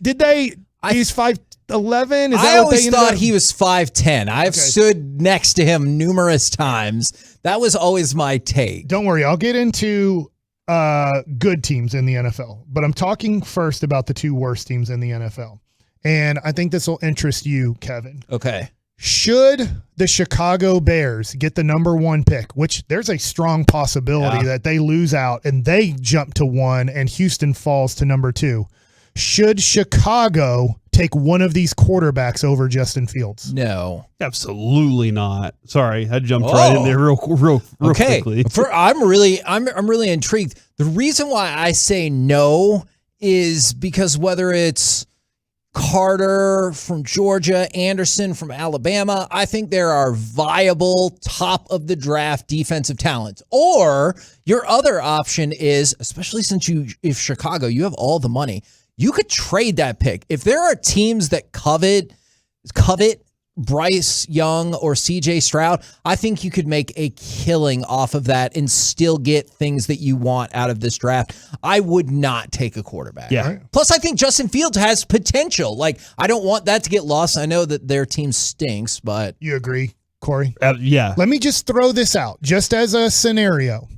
Is that I always thought he was 5'10". I've stood next to him numerous times. That was always my take. Don't worry, I'll get into good teams in the NFL, but I'm talking first about the 2 worst teams in the NFL, and I think this will interest you, Kevin. Okay. Should the Chicago Bears get the number 1 pick, which there's a strong possibility that they lose out and they jump to 1 and Houston falls to number 2, should Chicago take one of these quarterbacks over Justin Fields? No. Absolutely not. Sorry, I jumped right in there real quickly. I'm really intrigued. The reason why I say no is because whether it's Carter from Georgia, Anderson from Alabama, I think there are viable top of the draft defensive talents. Or your other option is, especially since if Chicago, you have all the money, you could trade that pick. If there are teams that covet covet Bryce Young or CJ Stroud, I think you could make a killing off of that and still get things that you want out of this draft. I would not take a quarterback. Yeah. Right. Plus, I think Justin Fields has potential. Like, I don't want that to get lost. I know that their team stinks, but... You agree, Corey? Yeah. Let me just throw this out, just as a scenario.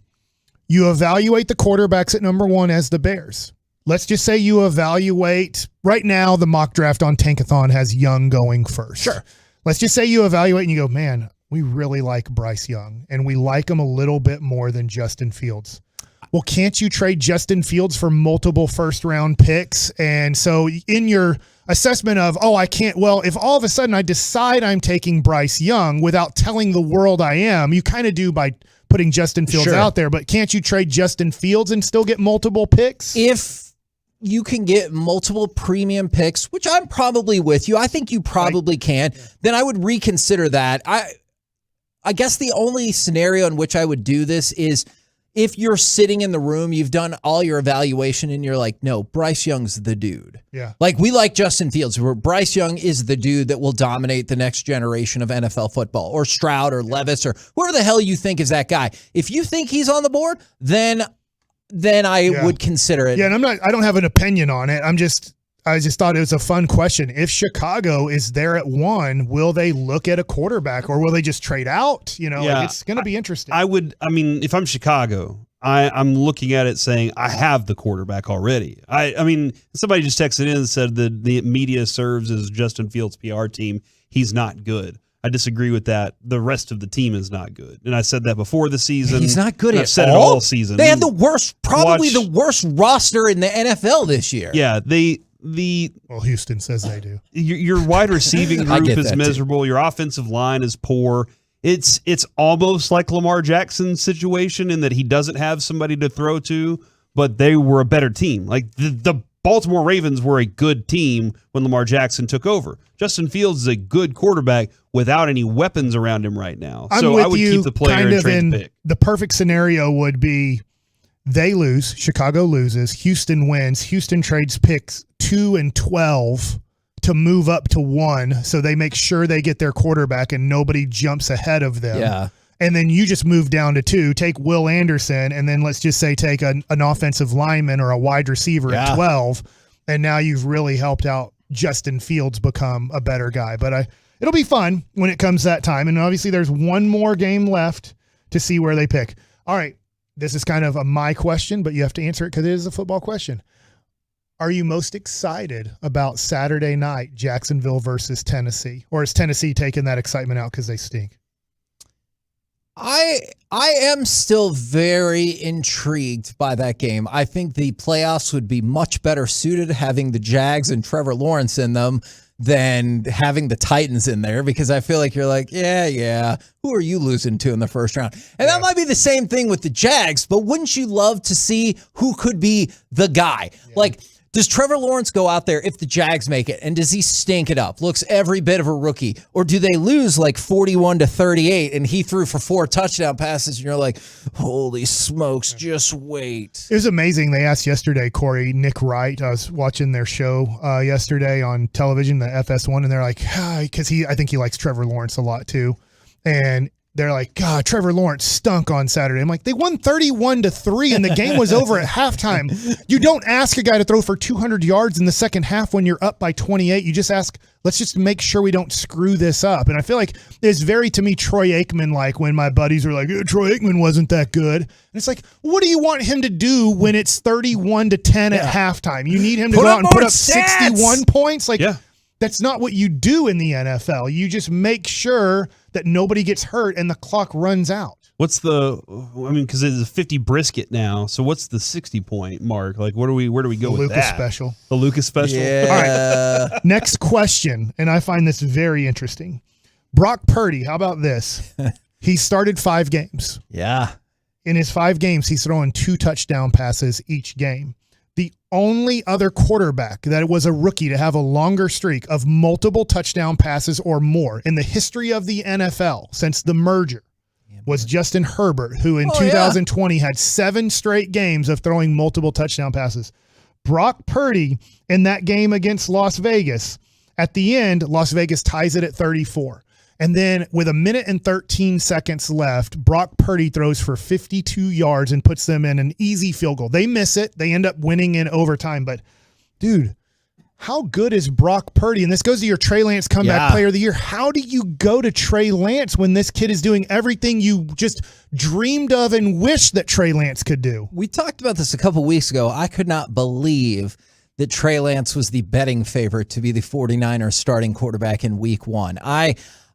You evaluate the quarterbacks at number 1 as the Bears. Let's just say you evaluate... Right now, the mock draft on Tankathon has Young going first. Sure. Let's just say you evaluate and you go, man, we really like Bryce Young, and we like him a little bit more than Justin Fields. Well, can't you trade Justin Fields for multiple first-round picks? And so in your assessment of, I can't, well, if all of a sudden I decide I'm taking Bryce Young without telling the world I am, you kind of do by putting Justin Fields out there, but can't you trade Justin Fields and still get multiple picks? If you can get multiple premium picks, which I'm probably with you. I think you probably can. Then I would reconsider that. I guess the only scenario in which I would do this is if you're sitting in the room, you've done all your evaluation, and you're like, no, Bryce Young's the dude. Yeah. Like, we like Justin Fields, where Bryce Young is the dude that will dominate the next generation of NFL football, or Stroud or Levis or whoever the hell you think is that guy. If you think he's on the board, then I would consider it. Yeah, and I don't have an opinion on it. I just thought it was a fun question. If Chicago is there at 1, will they look at a quarterback, or will they just trade out? It's going to be interesting. If I'm Chicago, I'm looking at it saying I have the quarterback already. Somebody just texted in and said that the media serves as Justin Fields' PR team. He's not good. I disagree with that. The rest of the team is not good. And I said that before the season. He's not good at all. I've said it all season. They have the worst roster in the NFL this year. Yeah, well, Houston says they do. Your wide receiving group is miserable. Your offensive line is poor. It's almost like Lamar Jackson's situation in that he doesn't have somebody to throw to, but they were a better team. Like the Baltimore Ravens were a good team when Lamar Jackson took over. Justin Fields is a good quarterback without any weapons around him right now. So I would keep the player and trade the pick. The perfect scenario would be they lose, Chicago loses, Houston wins, Houston trades picks 2 and 12 to move up to 1, so they make sure they get their quarterback and nobody jumps ahead of them. Yeah. And then you just move down to 2, take Will Anderson, and then let's just say take an offensive lineman or a wide receiver at 12, and now you've really helped out Justin Fields become a better guy. But it'll be fun when it comes that time, and obviously there's one more game left to see where they pick. All right, this is kind of my question, but you have to answer it because it is a football question. Are you most excited about Saturday night, Jacksonville versus Tennessee? Or is Tennessee taking that excitement out because they stink? I am still very intrigued by that game. I think the playoffs would be much better suited having the Jags and Trevor Lawrence in them than having the Titans in there, because I feel like you're like, yeah, who are you losing to in the first round? And that might be the same thing with the Jags, but wouldn't you love to see who could be the guy? Yeah. Like, does Trevor Lawrence go out there if the Jags make it, and does he stink it up? Looks every bit of a rookie. Or do they lose like 41-38 and he threw for 4 touchdown passes and you're like, holy smokes, just wait. It was amazing. They asked yesterday, Corey, Nick Wright. I was watching their show yesterday on television, the FS1, and they're like, because I think he likes Trevor Lawrence a lot too. And they're like, God, Trevor Lawrence stunk on Saturday. I'm like, they won 31-3 and the game was over at halftime. You don't ask a guy to throw for 200 yards in the second half when you're up by 28. You just ask, let's just make sure we don't screw this up. And I feel like it's very, to me, Troy Aikman, like when my buddies are like, Troy Aikman wasn't that good. And it's like, what do you want him to do when it's 31-10 at halftime? You need him to go out and put up 61 points? Like, that's not what you do in the NFL. You just make sure that nobody gets hurt and the clock runs out. What's because it's a 50 brisket now. So what's the 60-point mark? Like, where do we go with that? Lucas special. The Lucas special. Yeah. All right. Next question, and I find this very interesting. Brock Purdy, how about this? He started 5 games. Yeah. In his 5 games, he's throwing 2 touchdown passes each game. The only other quarterback that was a rookie to have a longer streak of multiple touchdown passes or more in the history of the NFL since the merger was Justin Herbert, who in 2020 had 7 straight games of throwing multiple touchdown passes. Brock Purdy in that game against Las Vegas At the end, Las Vegas ties it at 34. And then with 1:13 left, Brock Purdy throws for 52 yards and puts them in an easy field goal. They miss it. They end up winning in overtime. But, dude, how good is Brock Purdy? And this goes to your Trey Lance comeback player of the year. How do you go to Trey Lance when this kid is doing everything you just dreamed of and wished that Trey Lance could do? We talked about this a couple weeks ago. I could not believe that Trey Lance was the betting favorite to be the 49ers starting quarterback in week 1.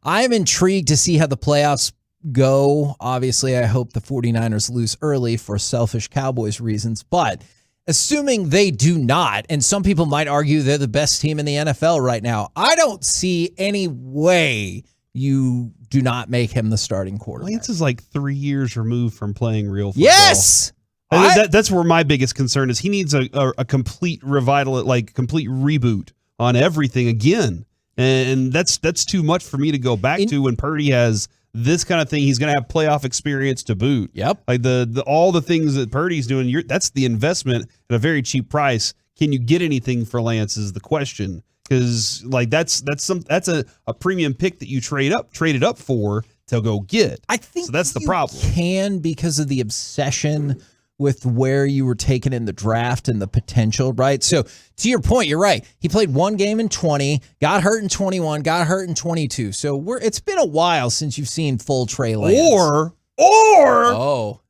I'm intrigued to see how the playoffs go. Obviously, I hope the 49ers lose early for selfish Cowboys reasons, but assuming they do not, and some people might argue they're the best team in the NFL right now, I don't see any way you do not make him the starting quarterback. Lance is like 3 years removed from playing real football. Yes! That's where my biggest concern is. He needs a complete complete reboot on everything again. And that's too much for me to go back to when Purdy has this kind of thing. He's going to have playoff experience to boot. Yep. Like all the things that Purdy's doing, that's the investment at a very cheap price. Can you get anything for Lance is the question. Because like that's a premium pick that you traded up for to go get. I think so that's the problem. Can because of the obsession with where you were taken in the draft and the potential, right? So to your point, you're right. He played one game in 20, got hurt in 21, got hurt in 22. So it's been a while since you've seen full Trey Lance. Or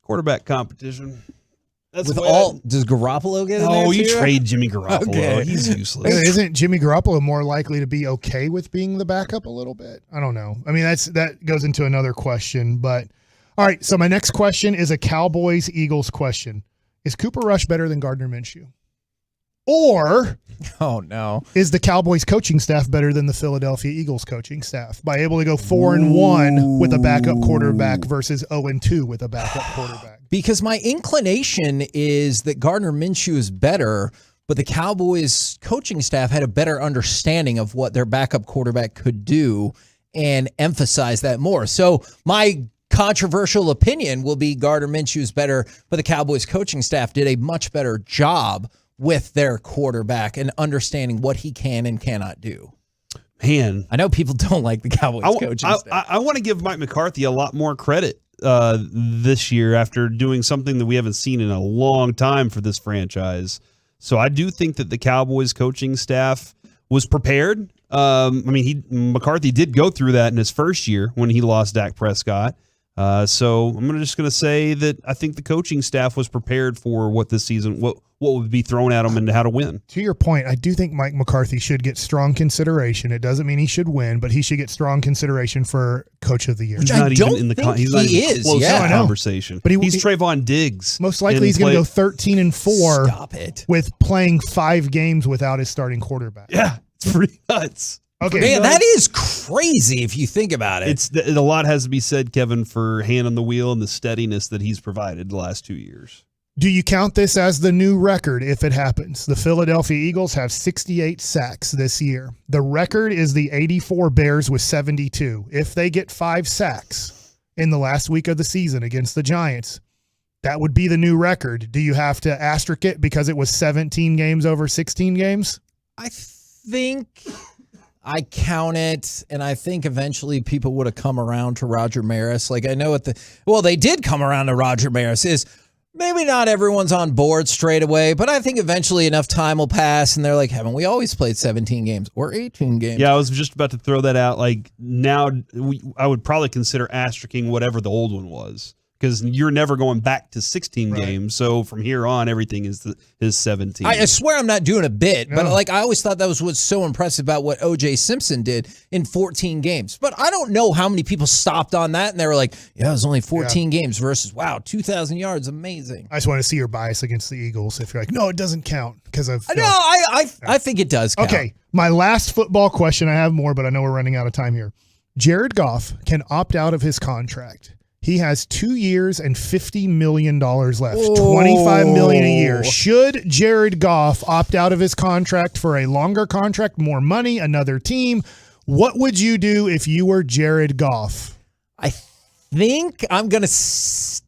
quarterback competition. Does Garoppolo get in there? Oh, you trade Jimmy Garoppolo. Okay. He's useless. Isn't Jimmy Garoppolo more likely to be okay with being the backup a little bit? I don't know. I mean, that goes into another question, but all right. So my next question is a Cowboys-Eagles question. Is Cooper Rush better than Gardner Minshew? Or oh no, is the Cowboys coaching staff better than the Philadelphia Eagles coaching staff by able to go 4-1 with a backup quarterback versus 0-2 with a backup quarterback? Because my inclination is that Gardner Minshew is better, but the Cowboys coaching staff had a better understanding of what their backup quarterback could do and emphasize that more. So my controversial opinion will be Gardner Minshew is better, but the Cowboys coaching staff did a much better job with their quarterback and understanding what he can and cannot do. Man, I know people don't like the Cowboys coaching staff. I want to give Mike McCarthy a lot more credit this year after doing something that we haven't seen in a long time for this franchise. So I do think that the Cowboys coaching staff was prepared. McCarthy did go through that in his first year when he lost Dak Prescott. So I'm just going to say that I think the coaching staff was prepared for what this season, what would be thrown at them and how to win. To your point, I do think Mike McCarthy should get strong consideration. It doesn't mean he should win, but he should get strong consideration for Coach of the Year. He's not even in the conversation. But he's Trayvon Diggs. Most likely he's going to go 13-4. Stop it. With playing 5 games without his starting quarterback. Yeah, it's pretty nuts. Okay, man, that is crazy if you think about it. A lot has to be said, Kevin, for hand on the wheel and the steadiness that he's provided the last 2 years. Do you count this as the new record if it happens? The Philadelphia Eagles have 68 sacks this year. The record is the 84 Bears with 72. If they get 5 sacks in the last week of the season against the Giants, that would be the new record. Do you have to asterisk it because it was 17 games over 16 games? I think I count it, and I think eventually people would have come around to Roger Maris. Like I know they did come around to Roger Maris. Is maybe not everyone's on board straight away, but I think eventually enough time will pass, and they're like, haven't we always played 17 games or 18 games? Yeah, I was just about to throw that out. Like now, I would probably consider asterisking whatever the old one was. Because you're never going back to 16 games. So from here on, everything is 17. I swear I'm not doing a bit, but I always thought that was what's so impressive about what O.J. Simpson did in 14 games. But I don't know how many people stopped on that and they were like, yeah, it was only 14 games versus, wow, 2,000 yards, amazing. I just want to see your bias against the Eagles. If you're like, no, it doesn't count because of. No, I think it does count. Okay, my last football question. I have more, but I know we're running out of time here. Jared Goff can opt out of his contract. He has 2 years and $50 million left, $25 million a year. Should Jared Goff opt out of his contract for a longer contract, more money, another team? What would you do if you were Jared Goff? I think I'm going to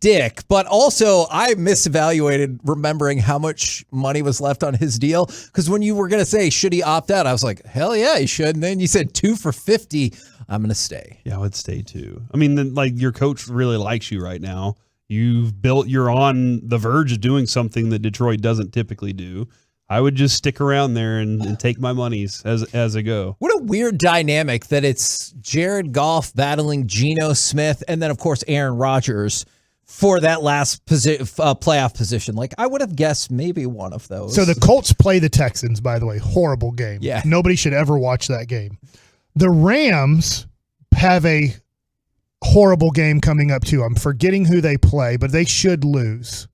dick, but also I misevaluated remembering how much money was left on his deal. Because when you were going to say, should he opt out? I was like, hell yeah, he should. And then you said 2 for $50. I'm going to stay. Yeah, I would stay too. I mean, like your coach really likes you right now. You're on the verge of doing something that Detroit doesn't typically do. I would just stick around there and take my monies as I go. What a weird dynamic that it's Jared Goff battling Geno Smith and then, of course, Aaron Rodgers for that last playoff position. Like, I would have guessed maybe one of those. So the Colts play the Texans, by the way. Horrible game. Yeah. Nobody should ever watch that game. The Rams have a horrible game coming up, too. I'm forgetting who they play, but they should lose.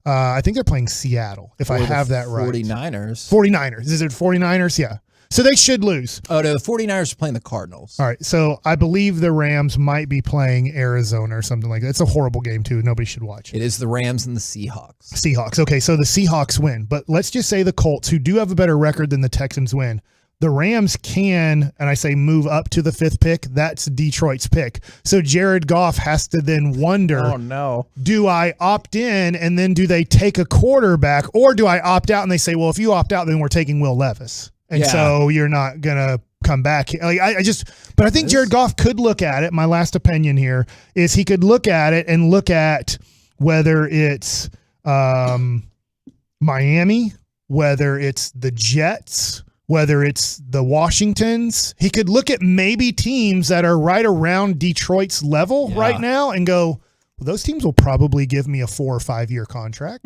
I think they're playing Seattle, if I have that right. 49ers. 49ers. Is it 49ers? Yeah. So they should lose. Oh, no, the 49ers are playing the Cardinals. All right. So I believe the Rams might be playing Arizona or something like that. It's a horrible game, too. Nobody should watch it. It is the Rams and the Seahawks. Seahawks. Okay, so the Seahawks win. But let's just say the Colts, who do have a better record than the Texans, win. The Rams can, and I say move up to the 5th pick. That's Detroit's pick. So Jared Goff has to then wonder, oh, no. Do I opt in and then do they take a quarterback, or do I opt out and they say, well, if you opt out, then we're taking Will Levis. And so you're not going to come back. Like but I think Jared Goff could look at it. My last opinion here is he could look at it and look at whether it's Miami, whether it's the Jets, whether it's the Washingtons. He could look at maybe teams that are right around Detroit's level right now and go, well, those teams will probably give me a 4 or 5 year contract.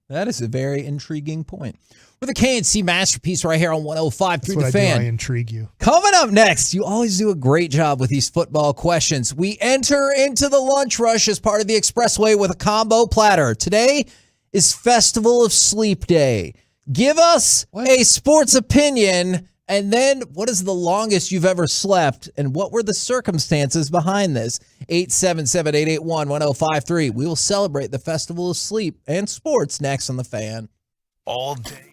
That is a very intriguing point. With a KNC masterpiece right here on 105 through the Fan. I intrigue you. Coming up next, you always do a great job with these football questions. We enter into the lunch rush as part of the Expressway with a combo platter. Today is Festival of Sleep Day. Give us a sports opinion, and then what is the longest you've ever slept, and what were the circumstances behind this? 877-881-1053. We will celebrate the Festival of Sleep and sports next on The Fan. All day.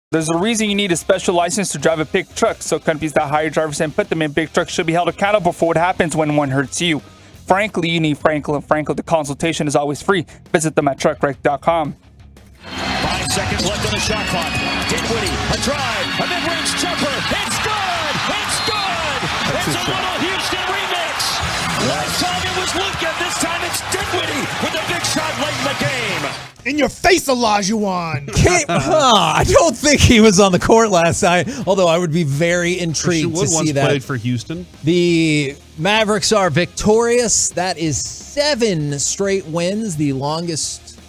There's a reason you need a special license to drive a big truck, so companies that hire drivers and put them in big trucks should be held accountable for what happens when one hurts you. Frankly, you need Frankel & Frankel. The consultation is always free. Visit them at truckwreck.com. 5 seconds left on the shot clock. Dinwiddie, a drive, a mid-range jumper. It's good! It's good! It's a little Houston remix. Last time it was Luka. This time it's Dinwiddie with a big shot late in the game. In your face, Olajuwon. I don't think he was on the court last night, although I would be very intrigued to see that. Played for Houston. The Mavericks are victorious. That is 7 straight wins, the longest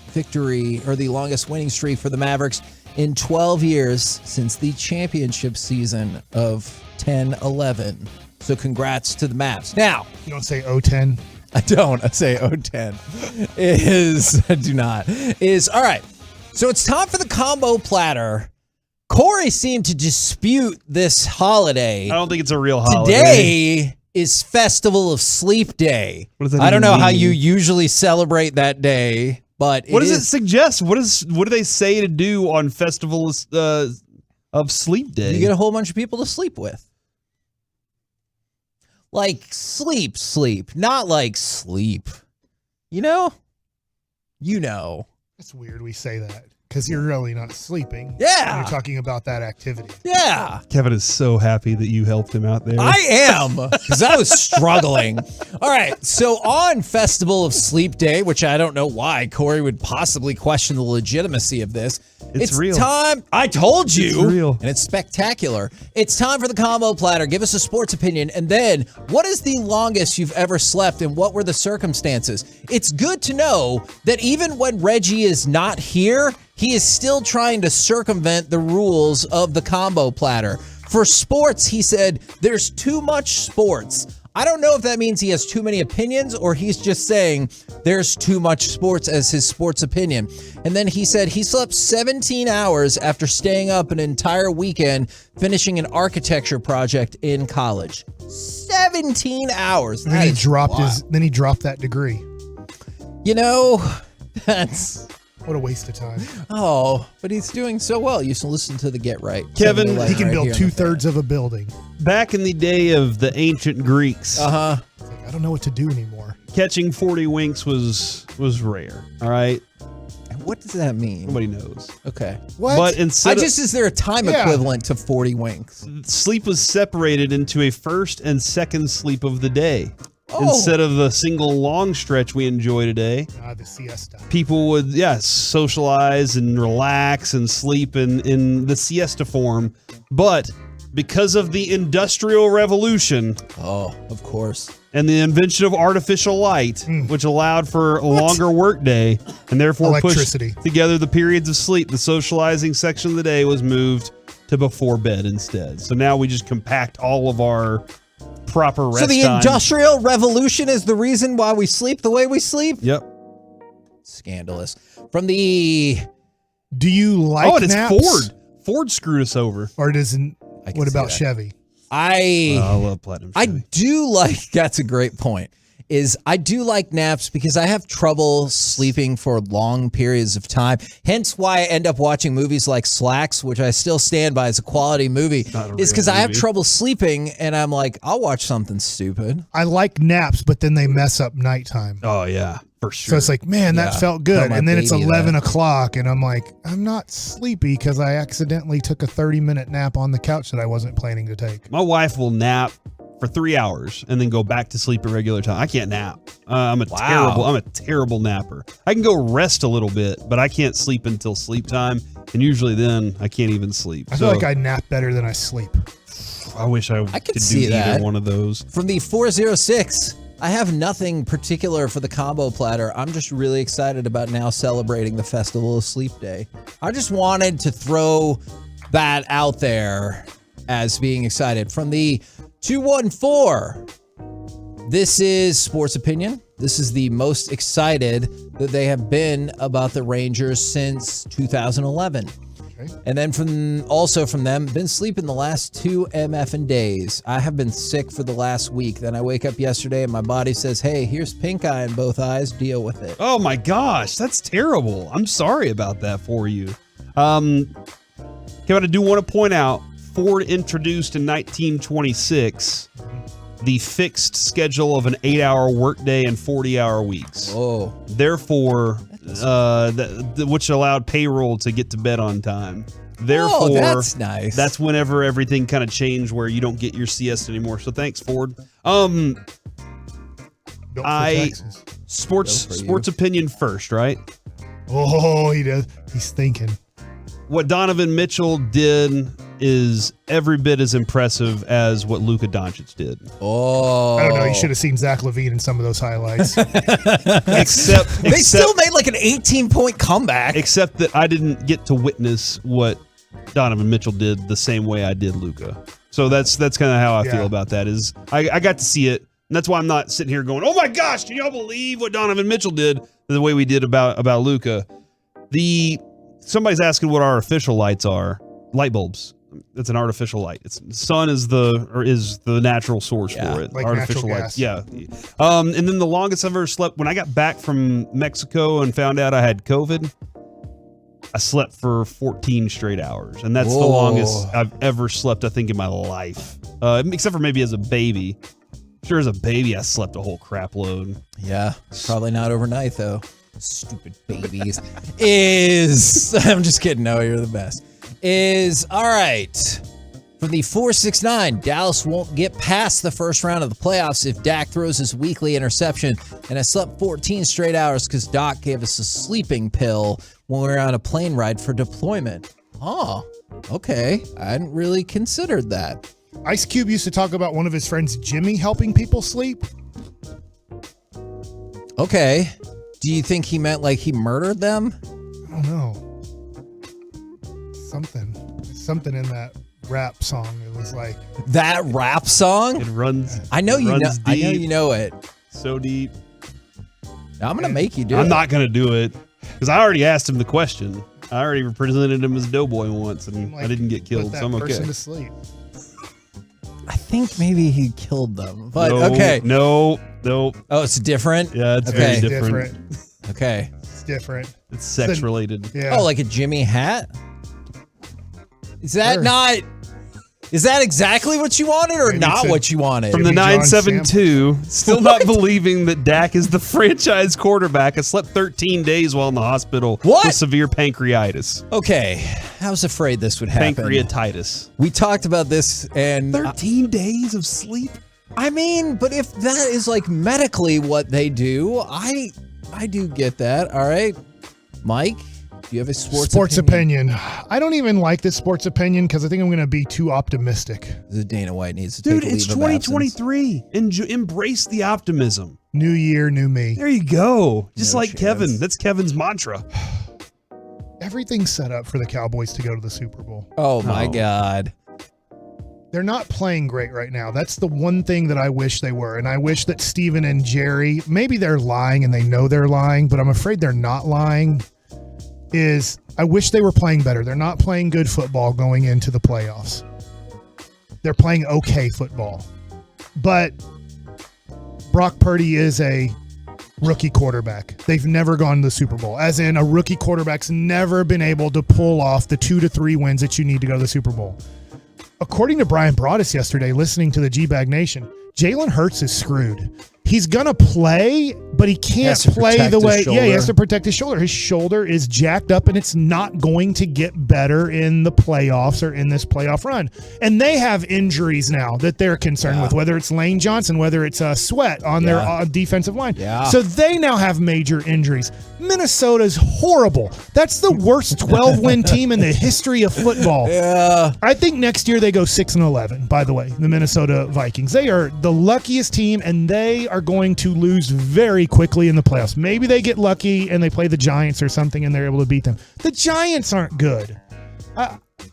victory or the longest winning streak for the Mavericks in 12 years since the championship season of 10-11. So congrats to the Mavs. Now, you don't say 0-10. I don't. I say 0-10. I do not. All right. So it's time for the combo platter. Corey seemed to dispute this holiday. I don't think it's a real holiday. Today is Festival of Sleep Day. What does that I don't even know how mean? you usually celebrate that day, but what does it suggest? What do they say to do on Festival of Sleep Day? You get a whole bunch of people to sleep with. Like sleep, not like sleep. You know? It's weird we say that because you're really not sleeping. Yeah. When you're talking about that activity. Yeah. Kevin is so happy that you helped him out there. I am, because I was struggling. All right, so on Festival of Sleep Day, which I don't know why Corey would possibly question the legitimacy of this. It's real. Time. I told you. It's real. And it's spectacular. It's time for the combo platter. Give us a sports opinion. And then, what is the longest you've ever slept and what were the circumstances? It's good to know that even when Reggie is not here, he is still trying to circumvent the rules of the combo platter. For sports, he said, there's too much sports. I don't know if that means he has too many opinions or he's just saying there's too much sports as his sports opinion. And then he said he slept 17 hours after staying up an entire weekend finishing an architecture project in college. 17 hours. And then he dropped that degree. You know, that's... What a waste of time. Oh, but he's doing so well. You used to listen to the Get Right. Kevin, he can build 2/3 of a building. Back in the day of the ancient Greeks, I don't know what to do anymore. catching 40 winks was rare. All right. What does that mean? Nobody knows. Okay. What? But instead is there a time equivalent to 40 winks? Sleep was separated into a first and second sleep of the day. Oh. Instead of the single long stretch we enjoy today. The siesta. People would, socialize and relax and sleep in the siesta form. But because of the Industrial Revolution. Oh, of course. And the invention of artificial light, which allowed for a longer workday and therefore pushed together the periods of sleep, the socializing section of the day was moved to before bed instead. So now we just compact all of our proper rest So the time. Industrial Revolution is the reason why we sleep the way we sleep? Yep. Scandalous. From the... Do you like and it's naps? Ford. Ford screwed us over. Or doesn't... What about Chevy? I love Platinum I Chevy. do like... That's a great point. I do like naps because I have trouble sleeping for long periods of time. Hence why I end up watching movies like Slacks, which I still stand by as a quality movie, is because I have trouble sleeping and I'm like, I'll watch something stupid. I like naps, but then they mess up nighttime. Oh, yeah, for sure. So it's like, man, that felt good. Tell my And then it's baby 11 that. o'clock and I'm like, I'm not sleepy because I accidentally took a 30-minute nap on the couch that I wasn't planning to take. My wife will nap for 3 hours and then go back to sleep at regular time. I can't nap. I'm a terrible napper. I can go rest a little bit, but I can't sleep until sleep time. And usually then I can't even sleep. I feel like I nap better than I sleep. I wish I could do see either that. one of those. From the 406, I have nothing particular for the combo platter. I'm just really excited about now celebrating the Festival of Sleep Day. I just wanted to throw that out there as being excited. From the 214, this is Sports Opinion. This is the most excited that they have been about the Rangers since 2011. Okay. And then from them, been sleeping the last 2 MFing days. I have been sick for the last week. Then I wake up yesterday and my body says, hey, here's pink eye in both eyes. Deal with it. Oh my gosh, that's terrible. I'm sorry about that for you. Kevin, I do want to point out, Ford introduced in 1926 the fixed schedule of an 8-hour workday and 40-hour weeks. Oh. Therefore, which allowed payroll to get to bed on time. Therefore, that's nice. That's whenever everything kind of changed where you don't get your siesta anymore. So thanks, Ford. Sports opinion first, right? Oh, he does. He's thinking. What Donovan Mitchell did is every bit as impressive as what Luka Doncic did. Oh, I don't know. You should have seen Zach LaVine in some of those highlights. except they still made like an 18-point comeback. Except that I didn't get to witness what Donovan Mitchell did the same way I did Luka. So that's kind of how I feel about that. Is I got to see it, and that's why I'm not sitting here going, "Oh my gosh, can y'all believe what Donovan Mitchell did?" The way we did about Luka. Somebody's asking what our official lights are. Light bulbs. It's an artificial light. The sun is the natural source for it. Like artificial natural lights. gas. Yeah. And then the longest I've ever slept, when I got back from Mexico and found out I had COVID, I slept for 14 straight hours. And that's the longest I've ever slept, I think, in my life. Except for maybe as a baby. Sure, as a baby, I slept a whole crap load. Yeah. Probably not overnight, though. Stupid babies. I'm just kidding. No, you're the best. All right. From the 469, Dallas won't get past the first round of the playoffs if Dak throws his weekly interception. And I slept 14 straight hours because Doc gave us a sleeping pill when we were on a plane ride for deployment. Oh, okay. I hadn't really considered that. Ice Cube used to talk about one of his friends, Jimmy, helping people sleep. Okay. Do you think he meant like he murdered them? I don't know. Something in that rap song. It was like that rap song. It runs. I know you know. runs I know deep. you know it. So deep. I'm gonna make you do it. I'm not gonna do it because I already asked him the question. I already represented him as a doughboy once, and I didn't get killed, put that so I'm okay. person to sleep. I think maybe he killed them, but No, okay. No. Oh, it's different. Yeah, it's okay. very different. Okay. It's different. It's sex related. Yeah. Oh, like a Jimmy hat? Is that Sure. not? Is that exactly what you wanted, or Maybe not it's what you wanted? From the John 972, still not believing that Dak is the franchise quarterback. I slept 13 days while in the hospital with severe pancreatitis. Okay, I was afraid this would happen. Pancreatitis. We talked about this, and 13 days of sleep. I mean, but if that is like medically what they do, I do get that. All right, Mike, do you have a sports opinion? I don't even like this sports opinion because I think I'm going to be too optimistic. The Dana White needs to Dude, take a it's leave of absence. 2023. Embrace the optimism. New year, new me. There you go. Just No like chance. Kevin. That's Kevin's mantra. Everything's set up for the Cowboys to go to the Super Bowl. Oh my God. They're not playing great right now. That's the one thing that I wish they were. And I wish that Steven and Jerry, maybe they're lying and they know they're lying, but I'm afraid they're not lying. I wish they were playing better. They're not playing good football going into the playoffs. They're playing okay football. But Brock Purdy is a rookie quarterback. They've never gone to the Super Bowl. As in, a rookie quarterback's never been able to pull off the 2 to 3 wins that you need to go to the Super Bowl. According to Brian Broaddus yesterday, listening to the G-Bag Nation, Jalen Hurts is screwed. He's going to play, but he can't play the way. Yeah, he has to protect his shoulder. His shoulder is jacked up, and it's not going to get better in the playoffs or in this playoff run. And they have injuries now that they're concerned with, whether it's Lane Johnson, whether it's Sweat on their defensive line. Yeah. So they now have major injuries. Minnesota's horrible. That's the worst 12-win team in the history of football. Yeah. I think next year they go 6-11, by the way, the Minnesota Vikings. They are the luckiest team, and they are going to lose very quickly in the playoffs. Maybe they get lucky and they play the Giants or something and they're able to beat them. The Giants aren't good.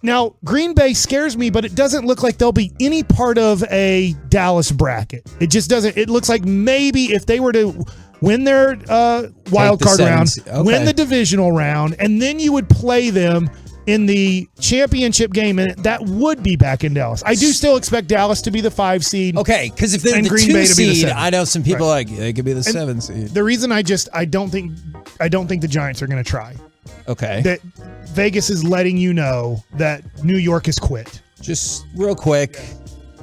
Now, Green Bay scares me, but it doesn't look like they'll be any part of a Dallas bracket. It just doesn't. It looks like maybe if they were to win their wild card round, win the divisional round, and then you would play them in the championship game, and that would be back in Dallas. I do still expect Dallas to be the 5 seed. Okay, because if they're the Green 2 Bay to be the seed, 7. I know some people Right. like they could be the 7 seed. The reason I don't think the Giants are going to try. Okay. That Vegas is letting you know that New York has quit. Just real quick,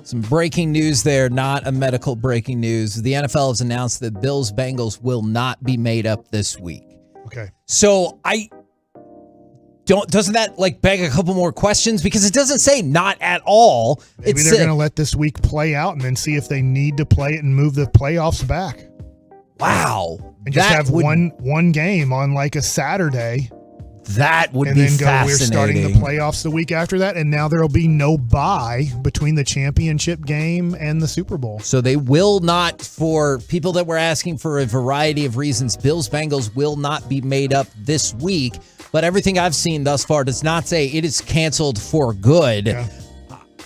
some breaking news there, not a medical breaking news. The NFL has announced that Bills-Bengals will not be made up this week. Okay. So doesn't that like beg a couple more questions? Because it doesn't say not at all. Maybe they're going to let this week play out and then see if they need to play it and move the playoffs back. Wow. And just have one game on like a Saturday. That would and be then go, fascinating. we're starting the playoffs the week after that, and now there'll be no bye between the championship game and the Super Bowl. So they will not, for people that were asking for a variety of reasons, Bills-Bengals will not be made up this week. But everything I've seen thus far does not say it is canceled for good. Yeah.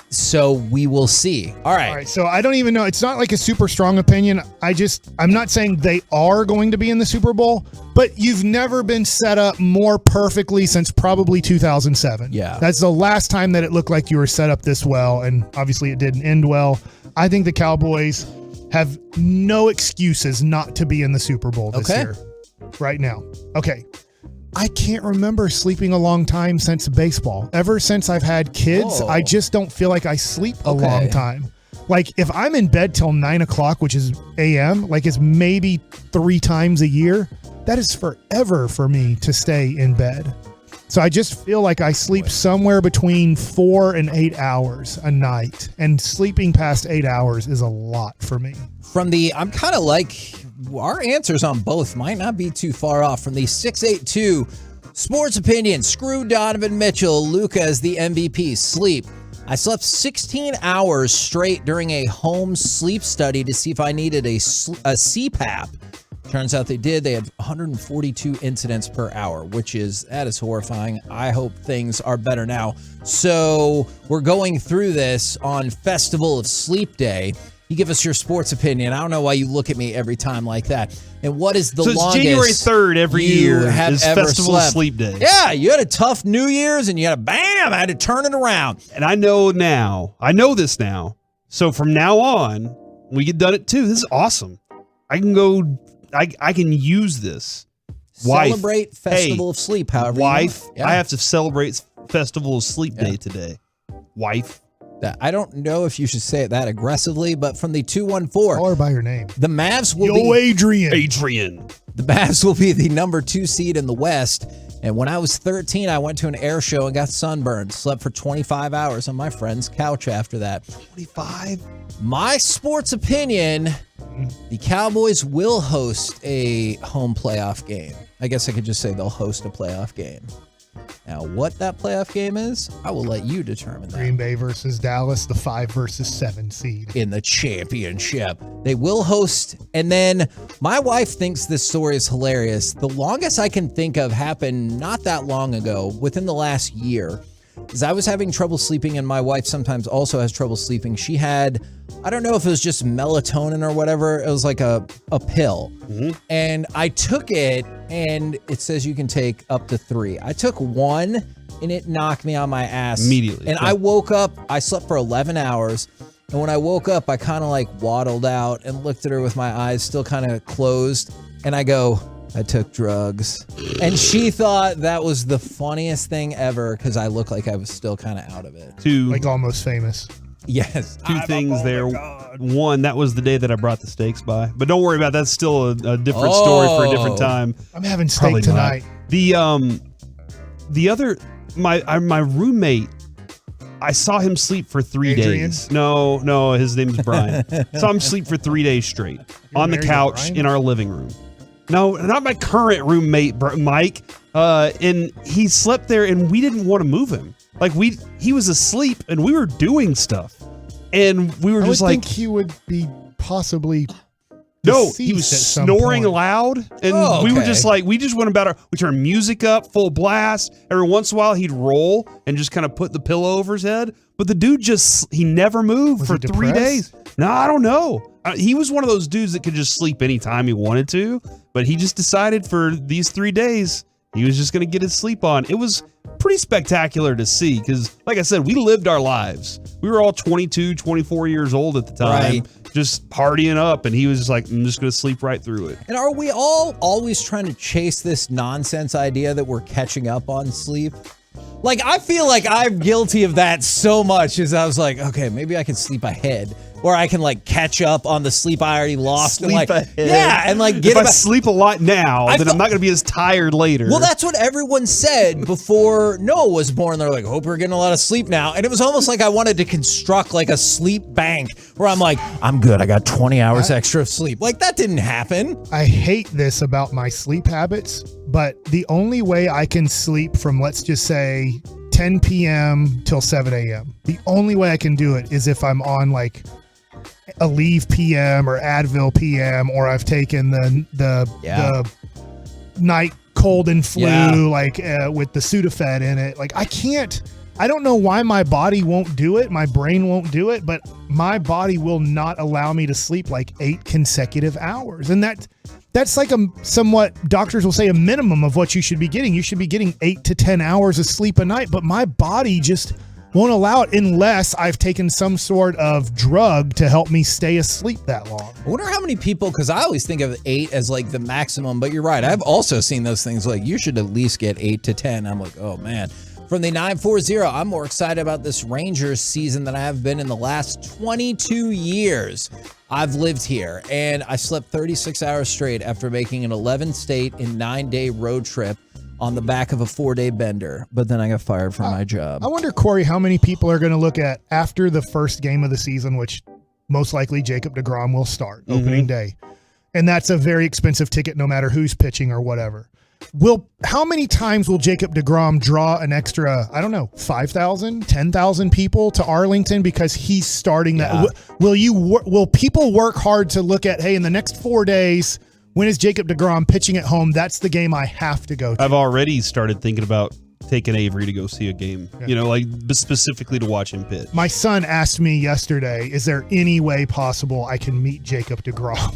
So we will see. All right. All right. So I don't even know. It's not like a super strong opinion. I'm not saying they are going to be in the Super Bowl, but you've never been set up more perfectly since probably 2007. Yeah. That's the last time that it looked like you were set up this well. And obviously it didn't end well. I think the Cowboys have no excuses not to be in the Super Bowl this year. Right now. Okay. I can't remember sleeping a long time since baseball. Ever since I've had kids, I just don't feel like I sleep a long time. Like if I'm in bed till 9 o'clock, which is a.m., like it's maybe 3 times a year, that is forever for me to stay in bed. So I just feel like I sleep somewhere between 4 and 8 hours a night. And sleeping past 8 hours is a lot for me. I'm kind of like, our answers on both might not be too far off. From the 682 Sports Opinion, screw Donovan Mitchell, Luka is the MVP, sleep. I slept 16 hours straight during a home sleep study to see if I needed a CPAP. Turns out they did. They had 142 incidents per hour, that is horrifying. I hope things are better now. So we're going through this on Festival of Sleep Day. You give us your sports opinion. I don't know why you look at me every time like that. And what is the longest January 3rd every year have is ever Festival slept? of Sleep Day. Yeah, you had a tough New Year's and you had bam, I had to turn it around. And I know this now. So from now on, we get done at 2. This is awesome. I can go, I can use this. Celebrate Festival of Sleep, however. Wife, Yeah. I have to celebrate Festival of Sleep Day today. Wife. I don't know if you should say it that aggressively, but from the 214. Call her by your name. The Mavs will Yo, be Adrian. The Mavs will be the number 2 seed in the West. And when I was 13, I went to an air show and got sunburned. Slept for 25 hours on my friend's couch after that. 25? My sports opinion, the Cowboys will host a home playoff game. I guess I could just say they'll host a playoff game. Now, what that playoff game is, I will let you determine that. Green Bay versus Dallas, the 5 versus 7 seed. In the championship. They will host, and then my wife thinks this story is hilarious. The longest I can think of happened not that long ago, within the last year, is I was having trouble sleeping, and my wife sometimes also has trouble sleeping. She had, I don't know if it was just melatonin or whatever, it was like a pill. And I took it, and it says you can take up to 3. I took 1, and it knocked me on my ass. Immediately. And I woke up, I slept for 11 hours, and when I woke up, I kind of like waddled out and looked at her with my eyes still kind of closed, and I go, I took drugs. And she thought that was the funniest thing ever because I looked like I was still kind of out of it. Like Almost Famous. Yes. 2 things there. One, that was the day that I brought the steaks by. But don't worry about that. That's still a different story for a different time. I'm having steak Probably tonight. Not. The other, my roommate, I saw him sleep for 3 Adrian? days. No, his name's Brian. Saw him sleep for 3 days straight on the married to couch Brian? in our living room. No, not my current roommate, Mike. And he slept there, and we didn't want to move him. Like he was asleep, and we were doing stuff, and we were I just would like, think he would be possibly. no, he deceased was at some snoring point. loud, and Oh, we were okay. just like, we just went about we turned music up full blast. Every once in a while, he'd roll and just kind of put the pillow over his head, but the dude he never moved Was for he 3 days. depressed? No, I don't know. He was one of those dudes that could just sleep anytime he wanted to, but he just decided for these 3 days he was just going to get his sleep on. It was pretty spectacular to see because, like I said, we lived our lives. We were all 22, 24 years old at the time, Right. just partying up, and he was just like, I'm just going to sleep right through it. And are we all always trying to chase this nonsense idea that we're catching up on sleep? Like, I feel like I'm guilty of that so much as I was like, okay, maybe I can sleep ahead. Or I can like catch up on the sleep I already lost. and, like, ahead. Yeah, and like get if I about- sleep a lot now, then I'm not going to be as tired later. Well, that's what everyone said before Noah was born. They're like, hope we're getting a lot of sleep now. And it was almost like I wanted to construct like a sleep bank where I'm like, I'm good. I got 20 hours extra of sleep. Like that didn't happen. I hate this about my sleep habits, but the only way I can sleep from, let's just say, 10 p.m. till 7 a.m. The only way I can do it is if I'm on like a Leave PM or Advil PM, or I've taken the night cold and flu with the Sudafed in it. Like I don't know why my body won't do it. My brain won't do it, but my body will not allow me to sleep like 8 consecutive hours. And that's like a somewhat, doctors will say, a minimum of what you should be getting. You should be getting 8 to 10 hours of sleep a night, but my body just won't allow it unless I've taken some sort of drug to help me stay asleep that long. I wonder how many people, because I always think of 8 as like the maximum, but you're right. I've also seen those things like you should at least get 8 to 10. I'm like, oh man. From the 940, I'm more excited about this Rangers season than I have been in the last 22 years I've lived here. And I slept 36 hours straight after making an 11-state and 9-day road trip on the back of a 4-day bender. But then I got fired from my job. I wonder, Corey, how many people are going to look at after the first game of the season, which most likely Jacob deGrom will start opening day. And that's a very expensive ticket no matter who's pitching or whatever. How many times will Jacob deGrom draw an extra, 5,000, 10,000 people to Arlington because he's starting that? Will people work hard to look at, hey, in the next 4 days, When is Jacob deGrom pitching at home? That's the game I have to go to. I've already started thinking about taking Avery to go see a game, like specifically to watch him pitch. My son asked me yesterday, is there any way possible I can meet Jacob deGrom?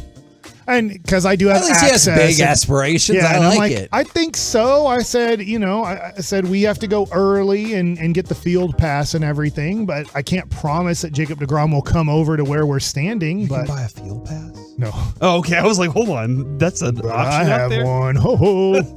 And because I do have access. At least he has big aspirations. Yeah, I I'm like it. I think so. I said, I said we have to go early and get the field pass and everything, but I can't promise that Jacob deGrom will come over to where we're standing. But can buy a field pass? No. Oh, okay. I was like, hold on. That's an option I out have there? one. Ho ho.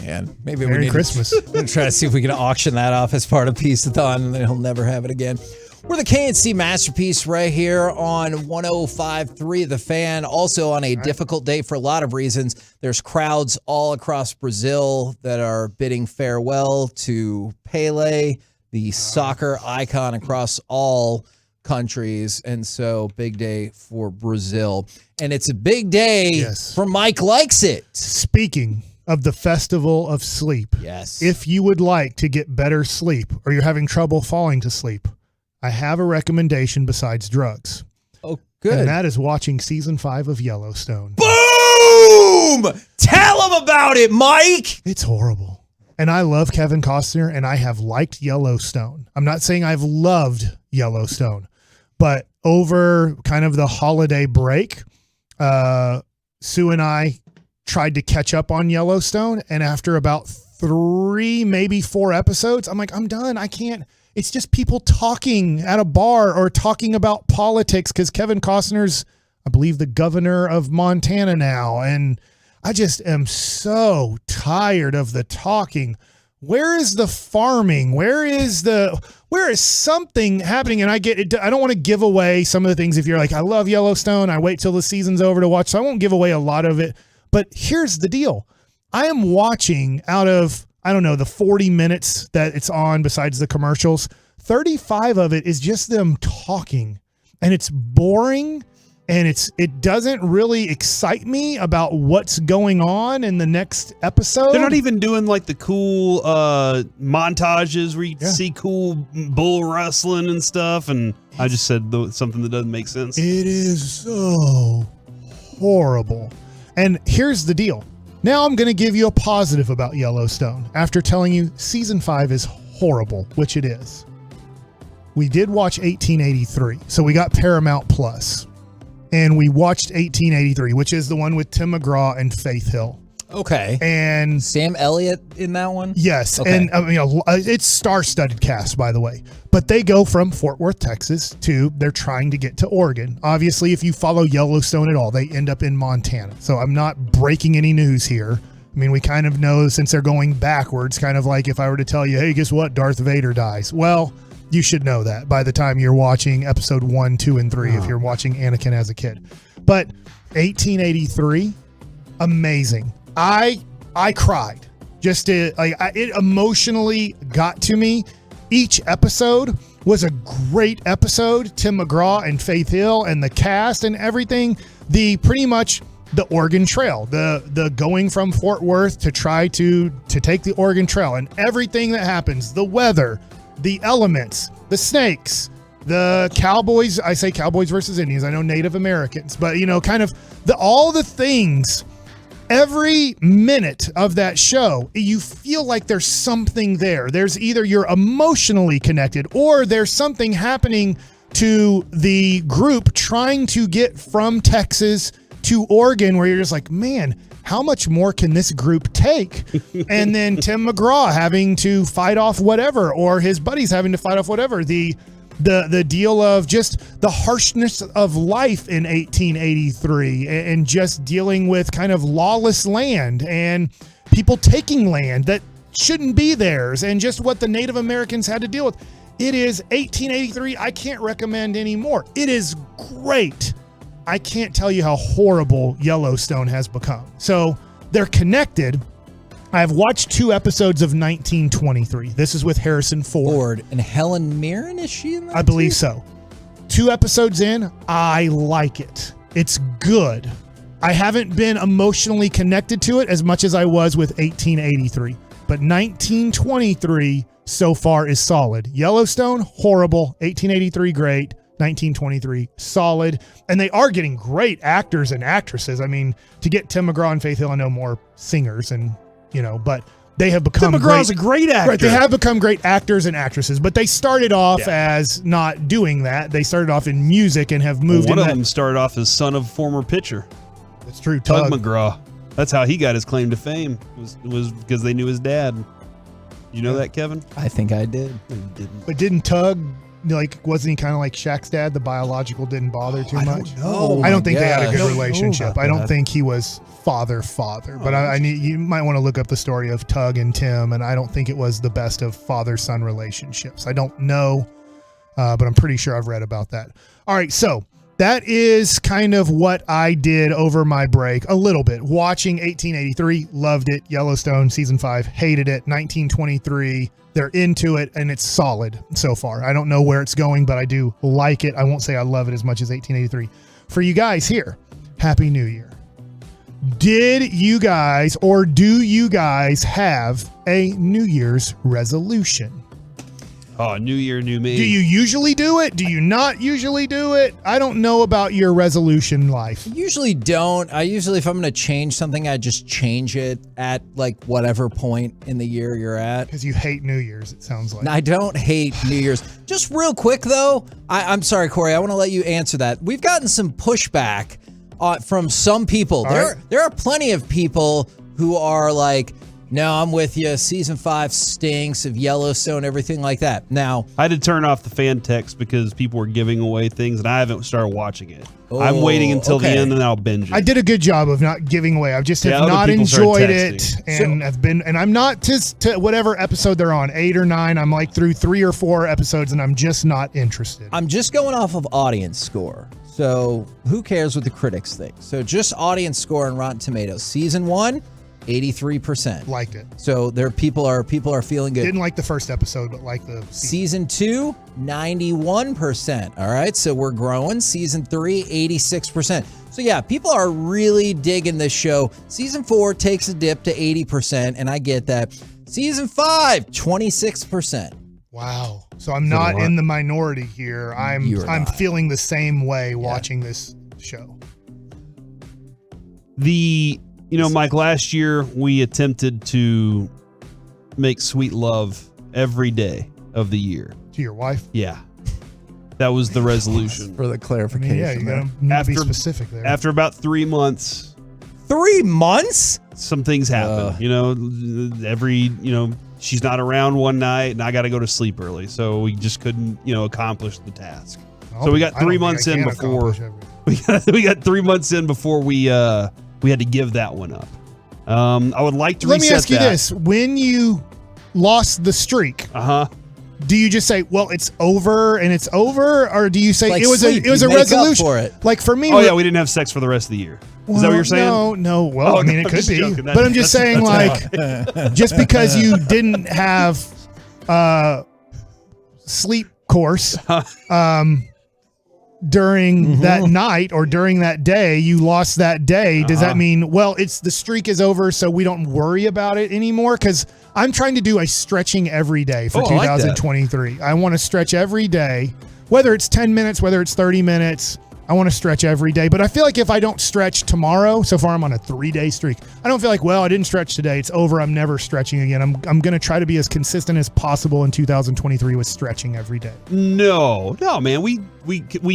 Man, maybe Merry we need Christmas. to try to see if we can auction that off as part of Peace-a-thon, and then he'll never have it again. We're the KNC Masterpiece right here on 105.3 The Fan. Also on a difficult day for a lot of reasons. There's crowds all across Brazil that are bidding farewell to Pele, the soccer icon across all countries. And so big day for Brazil. And it's a big day for Mike Likes It. Speaking of the Festival of Sleep. Yes. If you would like to get better sleep or you're having trouble falling to sleep, I have a recommendation besides drugs. Oh, good. And that is watching season 5 of Yellowstone. Boom! Tell him about it, Mike! It's horrible. And I love Kevin Costner, and I have liked Yellowstone. I'm not saying I've loved Yellowstone, but over kind of the holiday break, Sue and I tried to catch up on Yellowstone, and after about 3, maybe 4 episodes, I'm like, I'm done. I can't. It's just people talking at a bar or talking about politics because Kevin Costner's, I believe, the governor of Montana now. And I just am so tired of the talking. Where is the farming? Where is something happening? And I get it. I don't want to give away some of the things. If you're like, I love Yellowstone, I wait till the season's over to watch. So I won't give away a lot of it. But here's the deal. I am watching out of, I don't know, the 40 minutes that it's on besides the commercials, 35 of it is just them talking, and it's boring, and it doesn't really excite me about what's going on in the next episode. They're not even doing like the cool montages where you see cool bull wrestling and stuff. And I just said something that doesn't make sense. It is so horrible. And here's the deal. Now I'm going to give you a positive about Yellowstone after telling you season 5 is horrible, which it is. We did watch 1883. So we got Paramount Plus, and we watched 1883, which is the one with Tim McGraw and Faith Hill. Okay. And Sam Elliott in that one? Yes. Okay. And it's star-studded cast, by the way. But they go from Fort Worth, Texas to they're trying to get to Oregon. Obviously, if you follow Yellowstone at all, they end up in Montana. So I'm not breaking any news here. I mean, we kind of know since they're going backwards, kind of like if I were to tell you, hey, guess what? Darth Vader dies. Well, you should know that by the time you're watching episode 1, 2, and 3, if you're watching Anakin as a kid. But 1883, amazing. I cried. It emotionally got to me. Each episode was a great episode. Tim McGraw and Faith Hill and the cast and everything. Pretty much the Oregon Trail, the going from Fort Worth to try to take the Oregon Trail and everything that happens, the weather, the elements, the snakes, the cowboys. I say cowboys versus Indians. I know Native Americans, but kind of all the things. Every minute of that show, you feel like there's something there. There's either you're emotionally connected or there's something happening to the group trying to get from Texas to Oregon where you're just like, man, how much more can this group take? And then Tim McGraw having to fight off whatever, or his buddies having to fight off whatever. The deal of just the harshness of life in 1883 and just dealing with kind of lawless land and people taking land that shouldn't be theirs and just what the Native Americans had to deal with. It is 1883. I can't recommend any more. It is great. I can't tell you how horrible Yellowstone has become. So they're connected. I've watched 2 episodes of 1923. This is with Harrison Ford. And Helen Mirren, is she in that? I believe so. 2 episodes in, I like it. It's good. I haven't been emotionally connected to it as much as I was with 1883. But 1923 so far is solid. Yellowstone, horrible. 1883, great. 1923, solid. And they are getting great actors and actresses. I mean, to get Tim McGraw and Faith Hill, I know more singers and, but they have become Tim McGraw's a great actor. Right, they have become great actors and actresses, but they started off as not doing that. They started off in music and have moved. One of them started off as son of former pitcher. That's true. Tug McGraw. That's how he got his claim to fame. Was because they knew his dad. You know that, Kevin? I think I did. But didn't Tug, wasn't he kind of like Shaq's dad? The biological didn't bother too much. know. I don't think they had a Yeah. good I don't relationship. know I don't about think he was father. But I need, you might want to look up the story of Tug and Tim, and I don't think it was the best of father-son relationships. I don't know, but I'm pretty sure I've read about that. All right, so that is kind of what I did over my break a little bit. Watching 1883, loved it. Yellowstone season 5, hated it. 1923, they're into it, and it's solid so far. I don't know where it's going, but I do like it. I won't say I love it as much as 1883. For you guys here, Happy New Year. Did you guys, or do you guys have a New Year's resolution? Oh, new year, new me. Do you usually do it? Do you not usually do it? I don't know about your resolution life. I usually don't. I usually, if I'm going to change something, I just change it at like whatever point in the year you're at. Because you hate New Year's, it sounds like. I don't hate New Year's. Just real quick, though, I'm sorry, Corey, I want to let you answer that. We've gotten some pushback from some people. There are plenty of people who are like, no, I'm with you. Season 5 stinks of Yellowstone, everything like that. Now, I had to turn off the fan text because people were giving away things, and I haven't started watching it. I'm waiting until the end, and then I'll binge it. I did a good job of not giving away. I just have not enjoyed it, and I'm not to whatever episode they're on, 8 or 9. I'm like through 3 or 4 episodes, and I'm just not interested. I'm just going off of audience score. So who cares what the critics think? So just audience score on Rotten Tomatoes. Season 1, 83%. Liked it. So people are feeling good. Didn't like the first episode, but like the season 2, 91%. All right, so we're growing. Season 3, 86%. So yeah, people are really digging this show. Season 4 takes a dip to 80%, and I get that. Season 5, 26%. Wow. So I'm not in the minority here. I'm feeling the same way watching this show. Mike, last year we attempted to make sweet love every day of the year. To your wife? Yeah. That was the resolution. For the clarification. I mean, yeah, you gotta be specific there. After about 3 months. 3 months? Some things happen. She's not around one night and I got to go to sleep early. So we just couldn't, accomplish the task. So we got 3 months in before we got 3 months in before we had to give that one up. I would like to Let me ask you this. When you lost the streak, do you just say, well, it's over and it's over? Or do you say like it was a make resolution? up for it. Like for me, we didn't have sex for the rest of the year. Is that what you're saying? No. Well, I mean, it could be. Joking. But I'm just saying, just because you didn't have sleep course during that night or during that day, you lost that day. Does that mean, well, the streak is over, so we don't worry about it anymore? Because I'm trying to do a stretching every day for 2023. I want to stretch every day, whether it's 10 minutes, whether it's 30 minutes. I want to stretch every day, but I feel like if I don't stretch tomorrow, so far I'm on a 3-day streak. I don't feel like, well, I didn't stretch today. It's over. I'm never stretching again. I'm going to try to be as consistent as possible in 2023 with stretching every day. No, man. We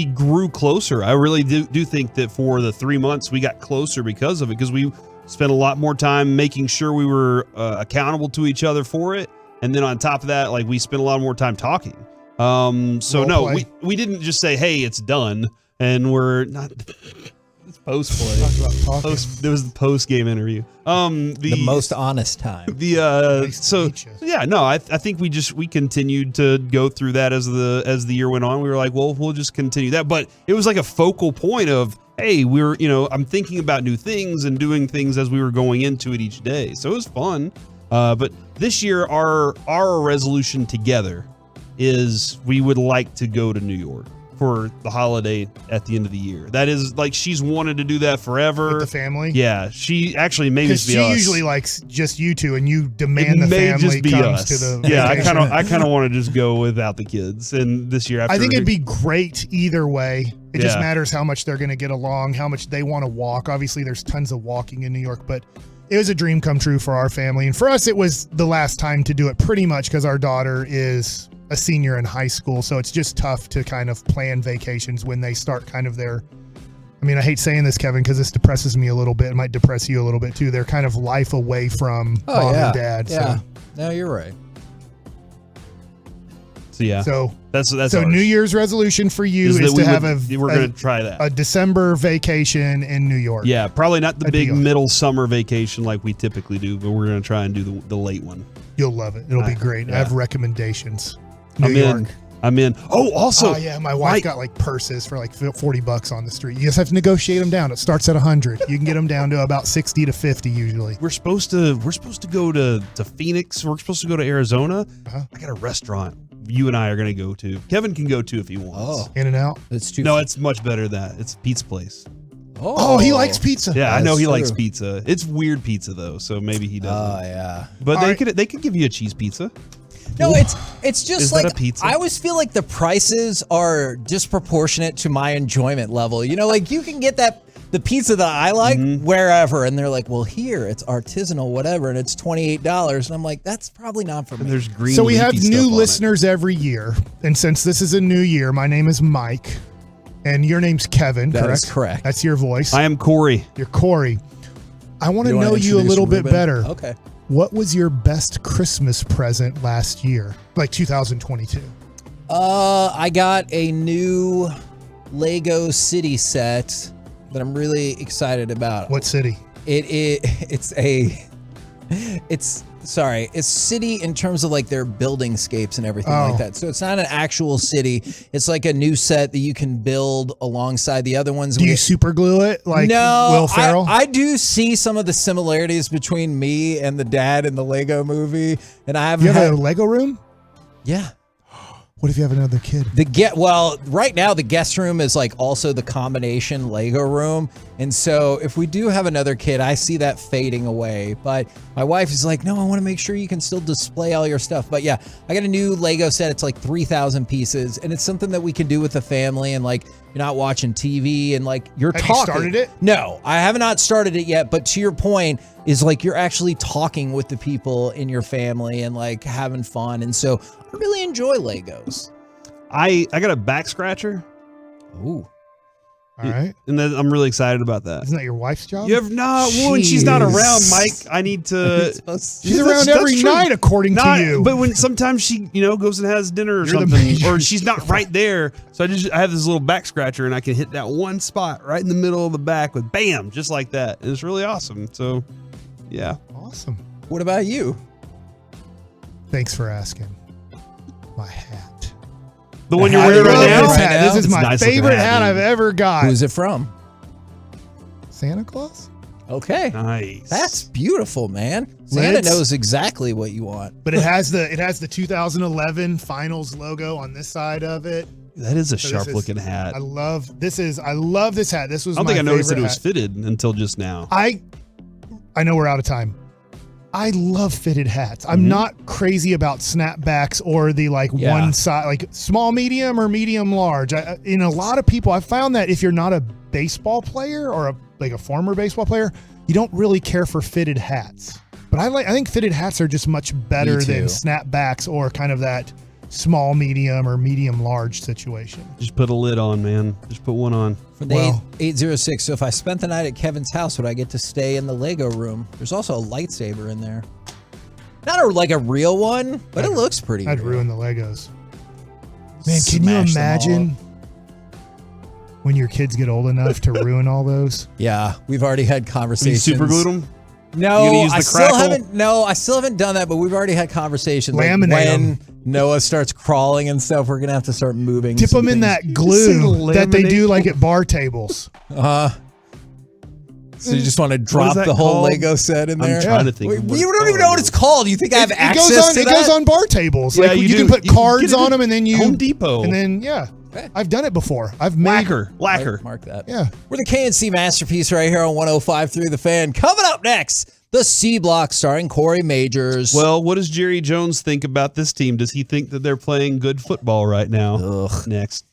grew closer. I really do think that for the 3 months we got closer because of it, because we spent a lot more time making sure we were accountable to each other for it. And then on top of that, like, we spent a lot more time talking. We didn't just say, hey, it's done. And we're not. It's post play. There was the post game interview. The most honest time. I think we continued to go through that as the year went on. We were like, well, we'll just continue that. But it was like a focal point of, hey, I'm thinking about new things and doing things as we were going into it each day. So it was fun. But this year, our resolution together is we would like to go to New York. for the holiday at the end of the year. That is like she's wanted to do that forever. With the family? Yeah. She actually may just be she us. usually likes just you two, and you demand the may family just be comes us. to the Yeah, vacation. I kind of want to just go without the kids. And this year, after I think it'd be great either way. It just Yeah. matters how much they're going to get along, how much they want to walk. Obviously, there's tons of walking in New York, but it was a dream come true for our family. And for us, it was the last time to do it pretty much because our daughter is a senior in high school. So it's just tough to kind of plan vacations when they start kind of their, I mean, I hate saying this, Kevin, because this depresses me a little bit. It might depress you a little bit too. They're kind of life away from mom and dad. Yeah. So. No, you're right. So yeah. So that's so ours. New Year's resolution for you Is is that to have we're going to try that. a December vacation in New York. Yeah, probably not the That'd be big awesome. middle summer vacation like we typically do, but we're going to try and do the late one. You'll love it. It'll be great. I Yeah. have recommendations. New I'm York. in. I'm in. Oh, also, Oh yeah, my wife got like purses for like $40 on the street. You just have to negotiate them down. It starts at 100. You can get them down to about 60 to 50 usually. we're supposed to go to Phoenix. We're supposed to go to Arizona. I got a restaurant you and I are going to go to. Kevin can go too if he wants. Oh, In and out. it's too. No, it's much better than that. It's a pizza place. Oh, he likes pizza. Yeah, I know That's he likes true. pizza. It's weird pizza though, so maybe he doesn't. Oh yeah. But All they right. could give you a cheese pizza. No, it's just Is that like a pizza? I always feel like the prices are disproportionate to my enjoyment level. You know, like you can get the pizza that I like wherever, and they're like, well, here it's artisanal, whatever, and it's $28, and I'm like, that's probably not for me. And there's green. So we have leafy new stuff on it. listeners every year. And since this is a new year, my name is Mike and your name's Kevin, That correct? is correct. That's your voice. I am Corey. You're Corey. I want to You wanna know you a introduce little bit Ruben? better. Okay. What was your best Christmas present last year? Like 2022? I got a new Lego city set that I'm really excited about. What city? It's city in terms of like their buildingscapes and everything Oh. like that. So it's not an actual city. It's like a new set that you can build alongside the other ones. Do you super glue it like no, Will Ferrell? I do see some of the similarities between me and the dad in the Lego movie, and I you have a Lego room? yeah. What if you have another kid? Right now the guest room is like also the combination Lego room. And so if we do have another kid, I see that fading away. But my wife is like, no, I want to make sure you can still display all your stuff. But yeah, I got a new Lego set. It's like 3,000 pieces, and it's something that we can do with the family, and like you're not watching TV and like you're Have talking. you started it? No, I have not started it yet. But to your point is like you're actually talking with the people in your family and like having fun. And so I really enjoy Legos. I got a back scratcher. Ooh. All right. And then I'm really excited about that. Isn't that your wife's job? You have not. Well, when she's not around, Mike, I need to. She's around every night, according to you. But when sometimes she, goes and has dinner or You're the something, major- or she's not right there, so I have this little back scratcher, and I can hit that one spot right in the middle of the back with bam, just like that, and it's really awesome. So, yeah, Awesome. What about you? Thanks for asking. My hat. the one The you're hat wearing you right wear now. right now? This is It's a my nice looking favorite hat, hat dude. I've ever got. Who's it from? Santa Claus? Okay. Nice. That's beautiful, man. Santa Let's- knows exactly what you want. But it has the 2011 finals logo on this side of it. That is a So this sharp is- looking hat. I love this hat. This was I don't my think I noticed that favorite it was hat. fitted until just now. I know we're out of time. I love fitted hats. I'm Mhm. not crazy about snapbacks or the one side, like small, medium, or medium large. In a lot of people, I found that if you're not a baseball player or a former baseball player, you don't really care for fitted hats. But I think fitted hats are just much better Me too. than snapbacks or kind of that small, medium, or medium large situation. Just put a lid on, man. Just put one on. From the 806. So if I spent the night at Kevin's house, would I get to stay in the Lego room? There's also a lightsaber in there. Not a real one, but it looks pretty. I'd real. ruin the Legos. Man, can you Smash them all imagine when your kids get old enough to ruin all those? Yeah, we've already had Have you conversations. super glued them? No, You gonna use I the still crackle? haven't. No, I still haven't done that. But we've already had conversations. Like Laminate when 'em. Noah starts crawling and stuff, we're gonna have to start moving. Dip some them in things. that glue that they do laminate like at bar tables. So you just want to drop that the whole called? Lego set in I'm there? trying to think of what You it's don't even know what called. it's called. You think I have access to It that? goes on bar tables. Yeah, Like you you can do. put You can cards get it on at them, and then you Home Depot. and then yeah. I've done it before. I've made lacquer. Mark that. Yeah. We're the KNC Masterpiece right here on 105.3 The Fan. Coming up next, the C Block starring Corey Majors. Well, what does Jerry Jones think about this team? Does he think that they're playing good football right now? Next.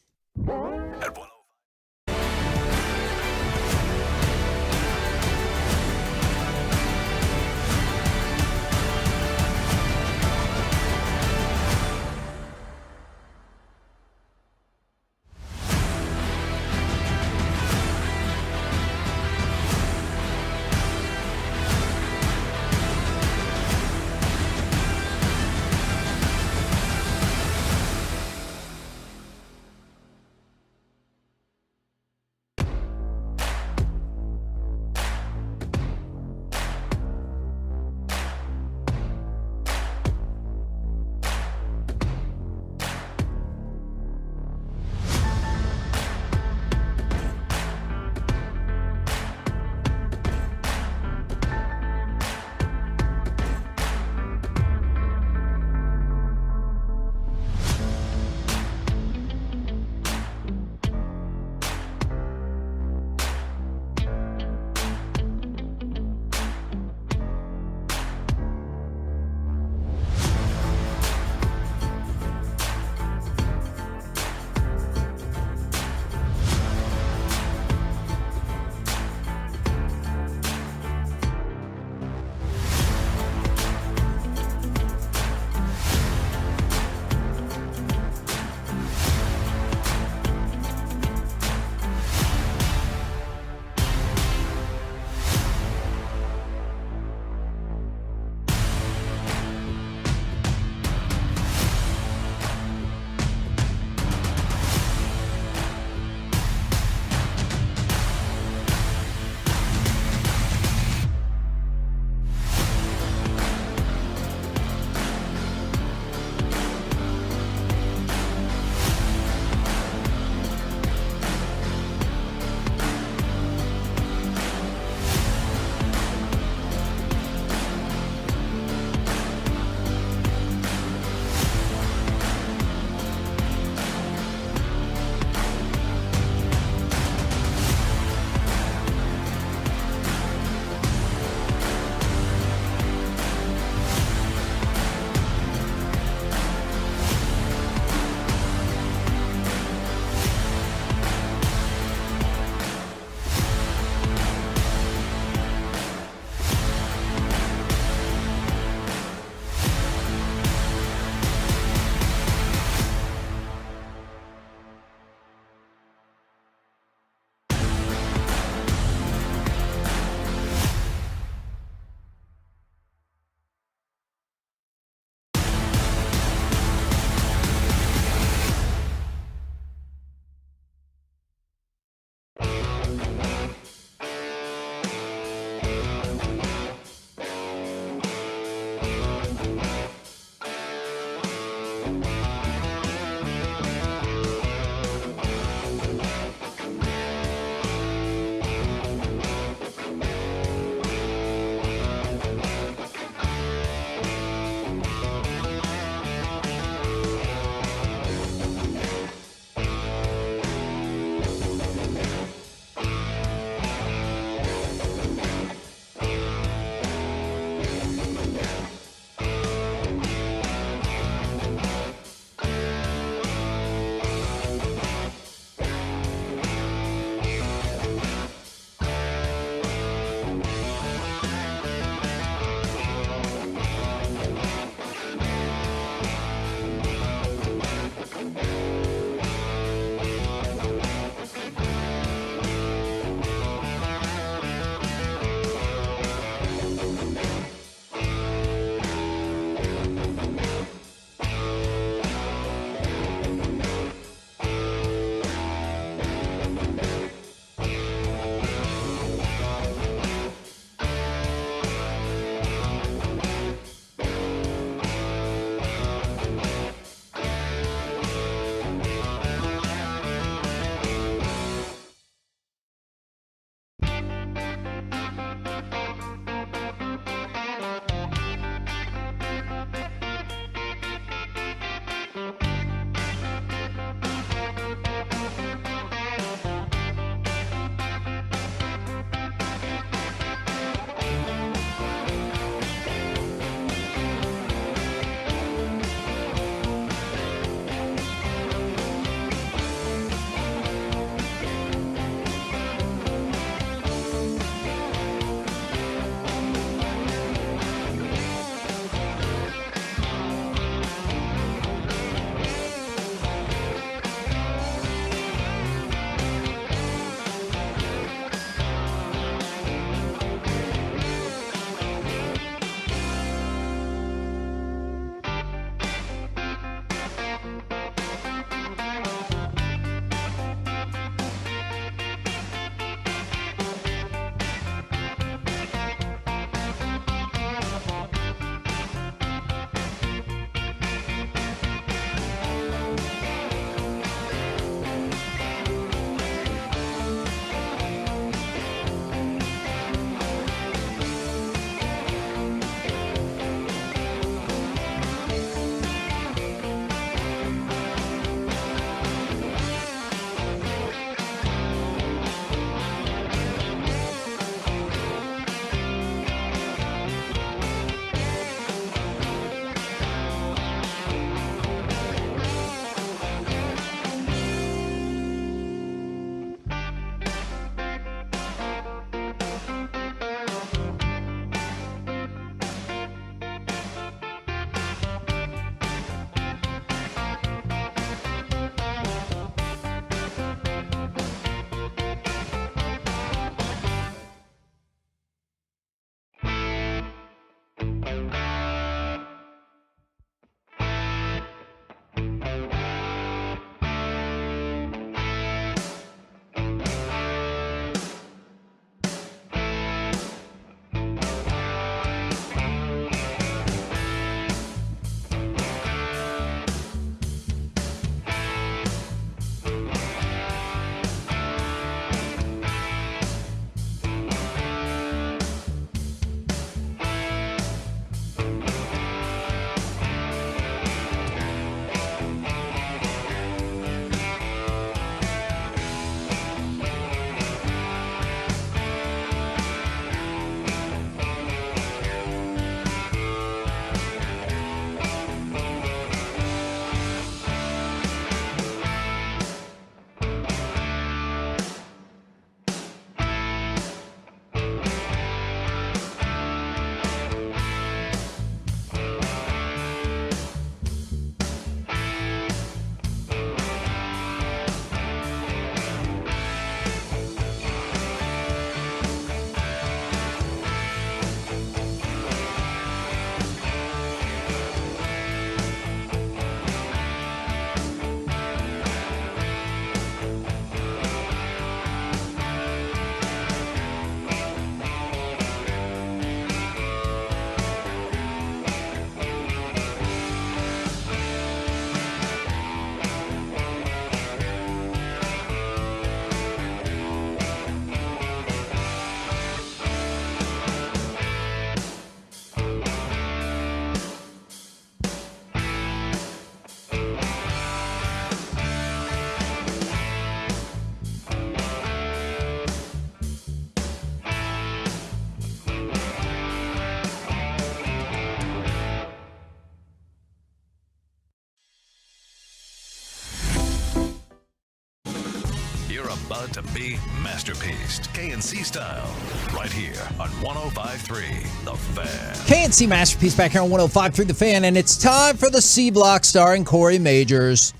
You're about to be masterpieced, KNC style, right here on 105.3 The Fan. KNC Masterpiece back here on 105.3 The Fan, and it's time for the C Block starring Corey Majors.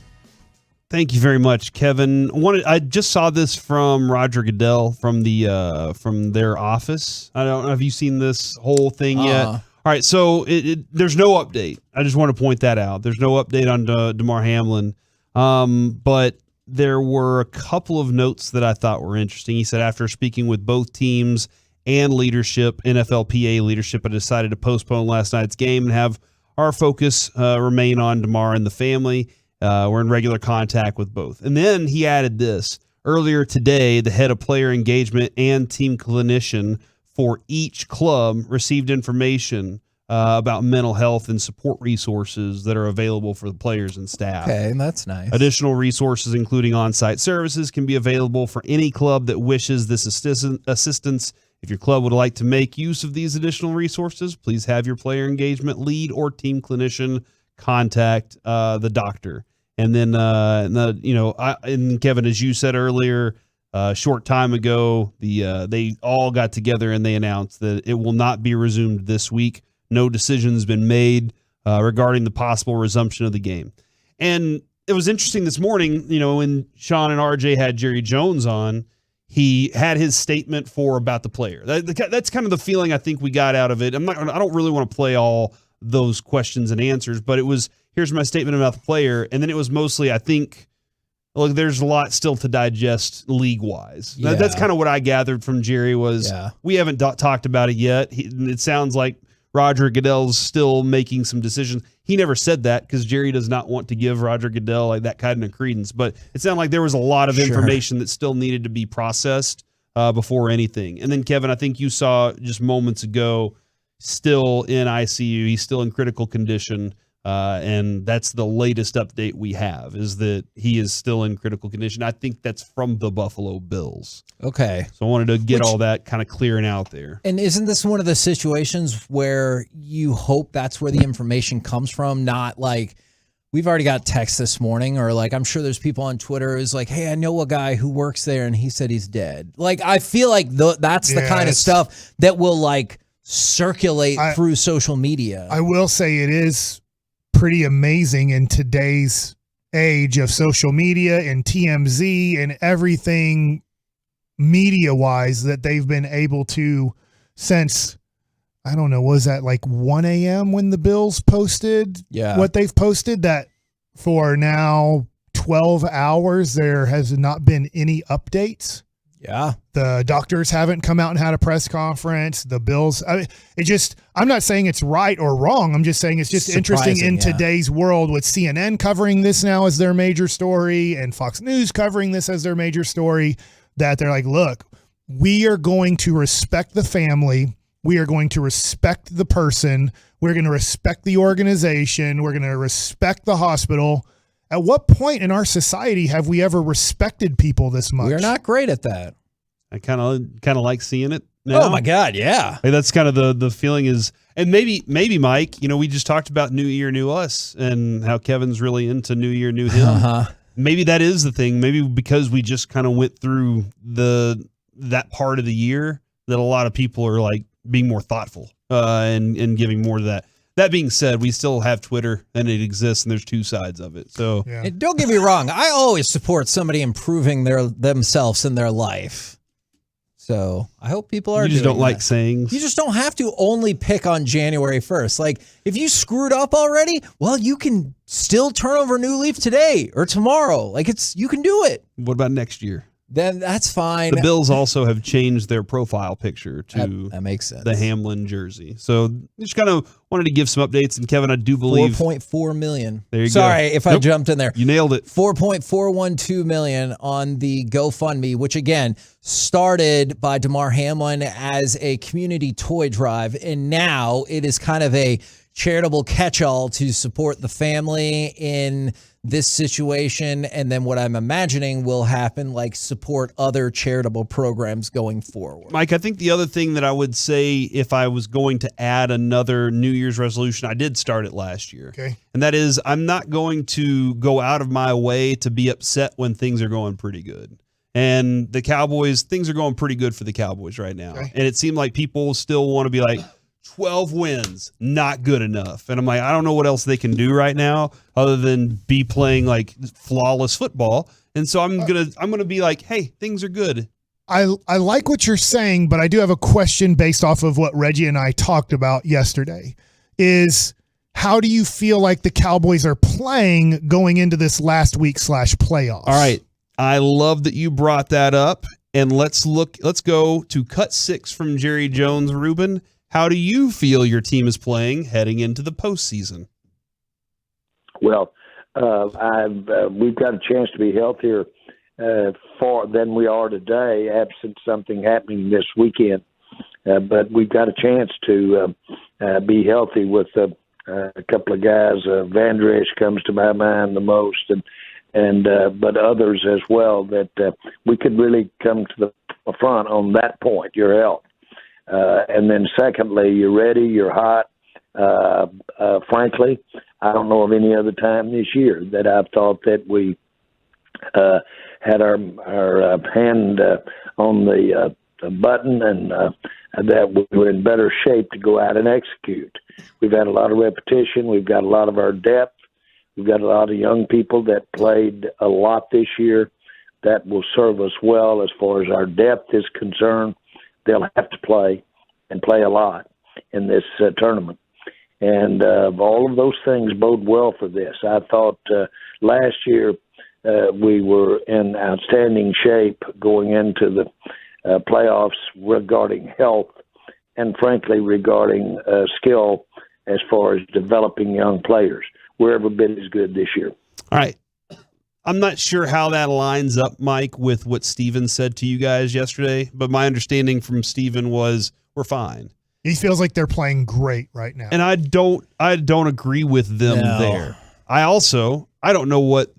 Thank you very much, Kevin. I just saw this from Roger Goodell from their office. I don't know. Have you seen this whole thing yet? All right, so there's no update. I just want to point that out. There's no update on DeMar Hamlin, but there were a couple of notes that I thought were interesting. He said, after speaking with both teams and leadership, NFLPA leadership, I decided to postpone last night's game and have our focus remain on DeMar and the family. We're in regular contact with both. And then he added this. Earlier today, the head of player engagement and team clinician for each club received information about mental health and support resources that are available for the players and staff. Okay, that's nice. Additional resources, including on-site services, can be available for any club that wishes this assistance. If your club would like to make use of these additional resources, please have your player engagement lead or team clinician contact the doctor. And then, and Kevin, as you said earlier, a short time ago, they all got together and they announced that it will not be resumed this week. No decision's been made regarding the possible resumption of the game. And it was interesting this morning, when Sean and RJ had Jerry Jones on, he had his statement about the player. That's kind of the feeling I think we got out of it. I don't really want to play all those questions and answers, but it was, here's my statement about the player. And then it was mostly, I think, look, there's a lot still to digest league-wise. Yeah. That's kind of what I gathered from Jerry was we haven't talked about it yet. It sounds like Roger Goodell's still making some decisions. He never said that because Jerry does not want to give Roger Goodell like that kind of credence. But it sounded like there was a lot of information that still needed to be processed before anything. And then, Kevin, I think you saw just moments ago, still in ICU. He's still in critical condition. And that's the latest update we have, is that he is still in critical condition. I think that's from the Buffalo Bills. Okay. So I wanted to get all that kind of clearing out there. And isn't this one of the situations where you hope that's where the information comes from? Not like, we've already got text this morning, or like, I'm sure there's people on Twitter who's like, hey, I know a guy who works there and he said he's dead. Like, I feel like that's the kind of stuff that will like circulate through social media. I will say it is pretty amazing in today's age of social media and TMZ and everything media-wise that they've been able to, since, I don't know, was that like 1 a.m. when the Bills posted what they've posted, that for now 12 hours there has not been any updates. Yeah. The doctors haven't come out and had a press conference. The Bills, I'm not saying it's right or wrong. I'm just saying it's just interesting in today's world with CNN covering this now as their major story and Fox News covering this as their major story, that they're like, look, we are going to respect the family. We are going to respect the person. We're going to respect the organization. We're going to respect the hospital. At what point in our society have we ever respected people this much? We're not great at that. I kind of like seeing it now. Oh my God, yeah. Like that's kind of the feeling is, and maybe Mike, we just talked about New Year, New Us, and how Kevin's really into New Year, New Him. Maybe that is the thing. Maybe because we just kind of went through that part of the year, that a lot of people are like being more thoughtful and giving more to that. That being said, we still have Twitter, and it exists, and there's two sides of it. So, and don't get me wrong, I always support somebody improving themselves in their life. So I hope people are. You just don't like sayings. You just don't have to only pick on January 1st. Like, if you screwed up already, well, you can still turn over a new leaf today or tomorrow. Like, you can do it. What about next year? Then that's fine. The Bills also have changed their profile picture to that makes sense. The Hamlin jersey. So just kind of wanted to give some updates. And Kevin, I do believe 4.4 million. There you go. Sorry if I jumped in there. You nailed it. 4.412 million on the GoFundMe, which again started by DeMar Hamlin as a community toy drive, and now it is kind of a charitable catch-all to support the family in this situation, and then what I'm imagining will happen, like support other charitable programs going forward. Mike, I think the other thing that I would say, if I was going to add another New Year's resolution, I did start it last year. Okay. And that is, I'm not going to go out of my way to be upset when things are going pretty good. And the Cowboys, things are going pretty good for the Cowboys right now. Okay. And it seemed like people still want to be like, 12 wins, not good enough. And I'm like, I don't know what else they can do right now other than be playing like flawless football. And so I'm gonna be like, hey, things are good. I like what you're saying, but I do have a question based off of what Reggie and I talked about yesterday. Is how do you feel like the Cowboys are playing going into this last week / playoffs? All right. I love that you brought that up. And let's go to cut 6 from Jerry Jones. Ruben, how do you feel your team is playing heading into the postseason? Well, we've got a chance to be healthier than we are today, absent something happening this weekend. But we've got a chance to be healthy with a couple of guys. Van Der Esch comes to my mind the most, but others as well, that we could really come to the front on that point, your health. And then secondly, you're ready, you're hot. Frankly, I don't know of any other time this year that I've thought that we had our hand on the button and that we were in better shape to go out and execute. We've had a lot of repetition. We've got a lot of our depth. We've got a lot of young people that played a lot this year that will serve us well as far as our depth is concerned. They'll have to play and play a lot in this tournament. And all of those things bode well for this. I thought last year we were in outstanding shape going into the playoffs regarding health and, frankly, regarding skill as far as developing young players. We're every bit as good this year. All right. I'm not sure how that lines up, Mike, with what Steven said to you guys yesterday, but my understanding from Steven was we're fine. He feels like they're playing great right now. And I don't agree with them there. I don't know what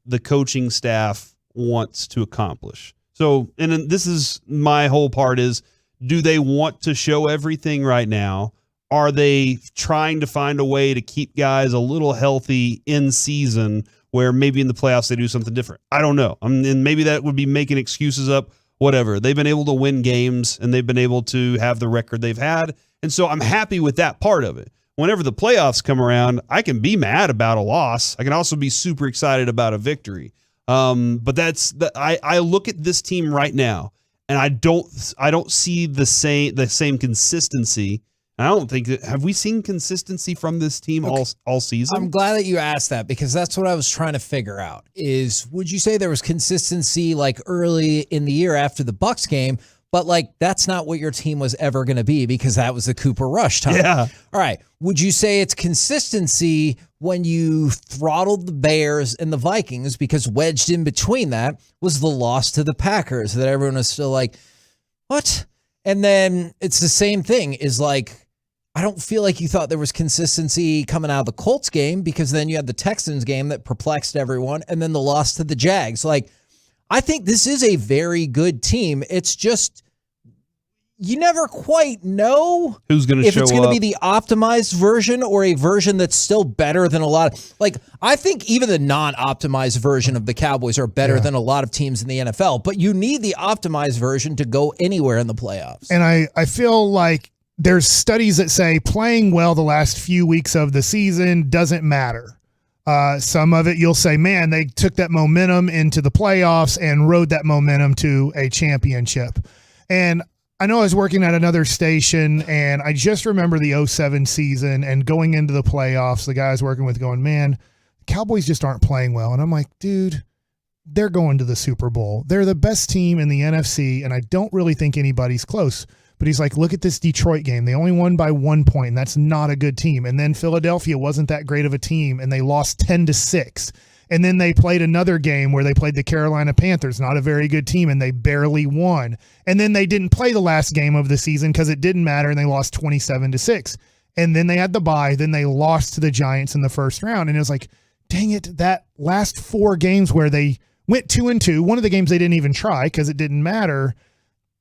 the coaching staff wants to accomplish. So, and then this is my whole part is, do they want to show everything right now? Are they trying to find a way to keep guys a little healthy in season where maybe in the playoffs they do something different? I don't know. And maybe that would be making excuses up, whatever. They've been able to win games and they've been able to have the record they've had. And so I'm happy with that part of it. Whenever the playoffs come around, I can be mad about a loss. I can also be super excited about a victory. But I look at this team right now and I don't see the same consistency. I don't think have we seen consistency from this team all season? I'm glad that you asked that because that's what I was trying to figure out is would you say there was consistency like early in the year after the Bucs game, but like that's not what your team was ever going to be because that was the Cooper Rush time. Yeah. All right. Would you say it's consistency when you throttled the Bears and the Vikings because wedged in between that was the loss to the Packers that everyone was still like, what? And then it's the same thing is like, I don't feel like you thought there was consistency coming out of the Colts game because then you had the Texans game that perplexed everyone and then the loss to the Jags. Like, I think this is a very good team. It's just, you never quite know who's going to show up. If it's going to be the optimized version or a version that's still better than a lot of, like, I think even the non-optimized version of the Cowboys are better than a lot of teams in the NFL, but you need the optimized version to go anywhere in the playoffs. And I feel like there's studies that say playing well the last few weeks of the season doesn't matter. Some of it you'll say, man, they took that momentum into the playoffs and rode that momentum to a championship. And I know I was working at another station and I just remember the 2007 season and going into the playoffs, the guys working with going, man, the Cowboys just aren't playing well. And I'm like, dude, they're going to the Super Bowl. They're the best team in the NFC. And I don't really think anybody's close. But he's like, look at this Detroit game. They only won by 1 point, and that's not a good team. And then Philadelphia wasn't that great of a team, and they lost 10-6. And then they played another game where they played the Carolina Panthers, not a very good team, and they barely won. And then they didn't play the last game of the season because it didn't matter, and they lost 27-6. And then they had the bye. Then they lost to the Giants in the first round. And it was like, dang it, that last 4 games where they went 2-2, one of the games they didn't even try because it didn't matter,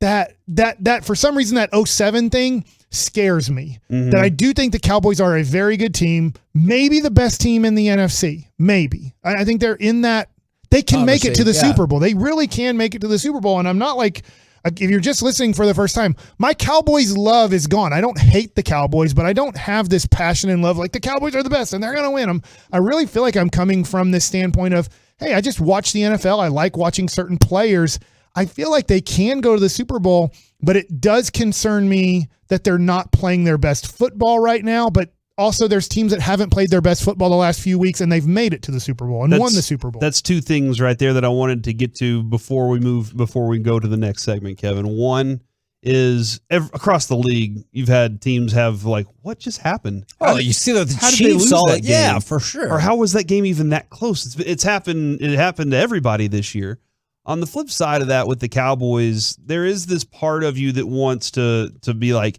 that for some reason that 2007 thing scares me. Mm-hmm. That I do think the Cowboys are a very good team, maybe the best team in the NFC, maybe. I think they're in that they can make it to the Super Bowl. They really can make it to the Super Bowl. And I'm not like, if you're just listening for the first time, my Cowboys love is gone. I don't hate the Cowboys, but I don't have this passion and love like the Cowboys are the best and they're going to win them. I really feel like I'm coming from this standpoint of, hey, I just watch the NFL. I like watching certain players. I feel like they can go to the Super Bowl, but it does concern me that they're not playing their best football right now. But also there's teams that haven't played their best football the last few weeks and they've made it to the Super Bowl and won the Super Bowl. That's two things right there that I wanted to get to before we go to the next segment, Kevin. One is across the league, you've had teams have like, what just happened? You see that the how did they Chiefs lose all that game? Yeah, for sure. Or how was that game even that close? It's happened. It happened to everybody this year. On the flip side of that, with the Cowboys, there is this part of you that wants to be like,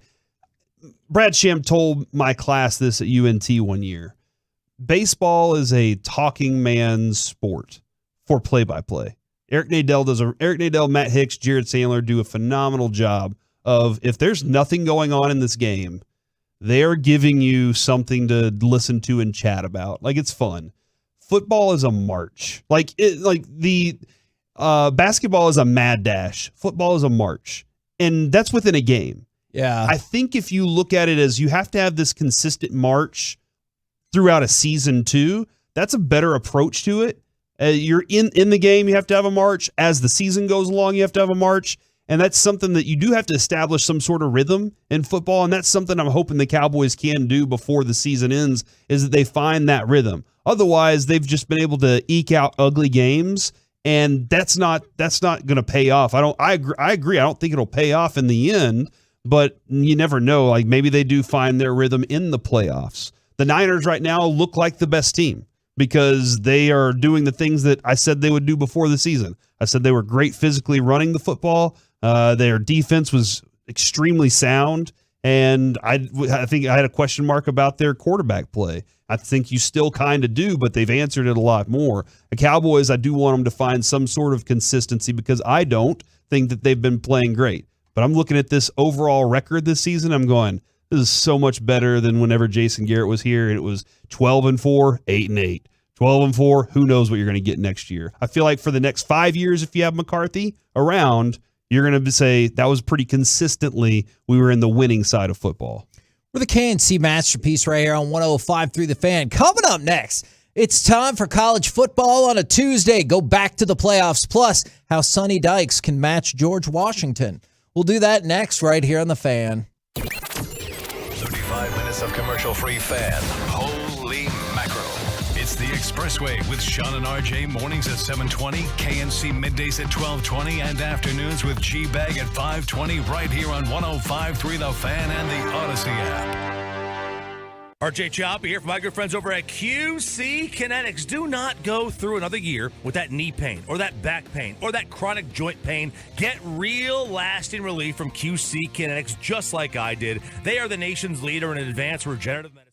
Brad Sham told my class this at UNT one year. Baseball is a talking man's sport for play-by-play. Eric Nadell, Matt Hicks, Jared Sandler do a phenomenal job of, if there's nothing going on in this game, they're giving you something to listen to and chat about. Like, it's fun. Football is a march. Basketball is a mad dash. Football is a march. And that's within a game. Yeah. I think if you look at it as you have to have this consistent march throughout a season too, that's a better approach to it. You're in the game, you have to have a march. As the season goes along, you have to have a march. And that's something that you do have to establish some sort of rhythm in football. And that's something I'm hoping the Cowboys can do before the season ends, is that they find that rhythm. Otherwise, they've just been able to eke out ugly games. And that's not going to pay off. I agree. I don't think it'll pay off in the end. But you never know. Like, maybe they do find their rhythm in the playoffs. The Niners right now look like the best team because they are doing the things that I said they would do before the season. I said they were great physically running the football. Their defense was extremely sound. And I think I had a question mark about their quarterback play. I think you still kind of do, but they've answered it a lot more. The Cowboys, I do want them to find some sort of consistency because I don't think that they've been playing great. But I'm looking at this overall record this season. I'm going, this is so much better than whenever Jason Garrett was here. And it was 12-4, 8-8, 12-4. Who knows what you're going to get next year? I feel like for the next 5 years, if you have McCarthy around, you're going to say that was pretty consistently we were in the winning side of football. We're the KNC Masterpiece right here on 105.3 The Fan. Coming up next, it's time for college football on a Tuesday. Go back to the playoffs, plus how Sonny Dykes can match George Washington. We'll do that next right here on The Fan. 35 minutes of commercial-free Fan. Holy mackerel. It's the Expressway with Sean and RJ, mornings at 7:20, KNC middays at 12:20, and afternoons with G-Bag at 5:20 right here on 105.3 The Fan and the Odyssey app. RJ Chop here from my good friends over at QC Kinetics. Do not go through another year with that knee pain or that back pain or that chronic joint pain. Get real lasting relief from QC Kinetics, just like I did. They are the nation's leader in advanced regenerative medicine.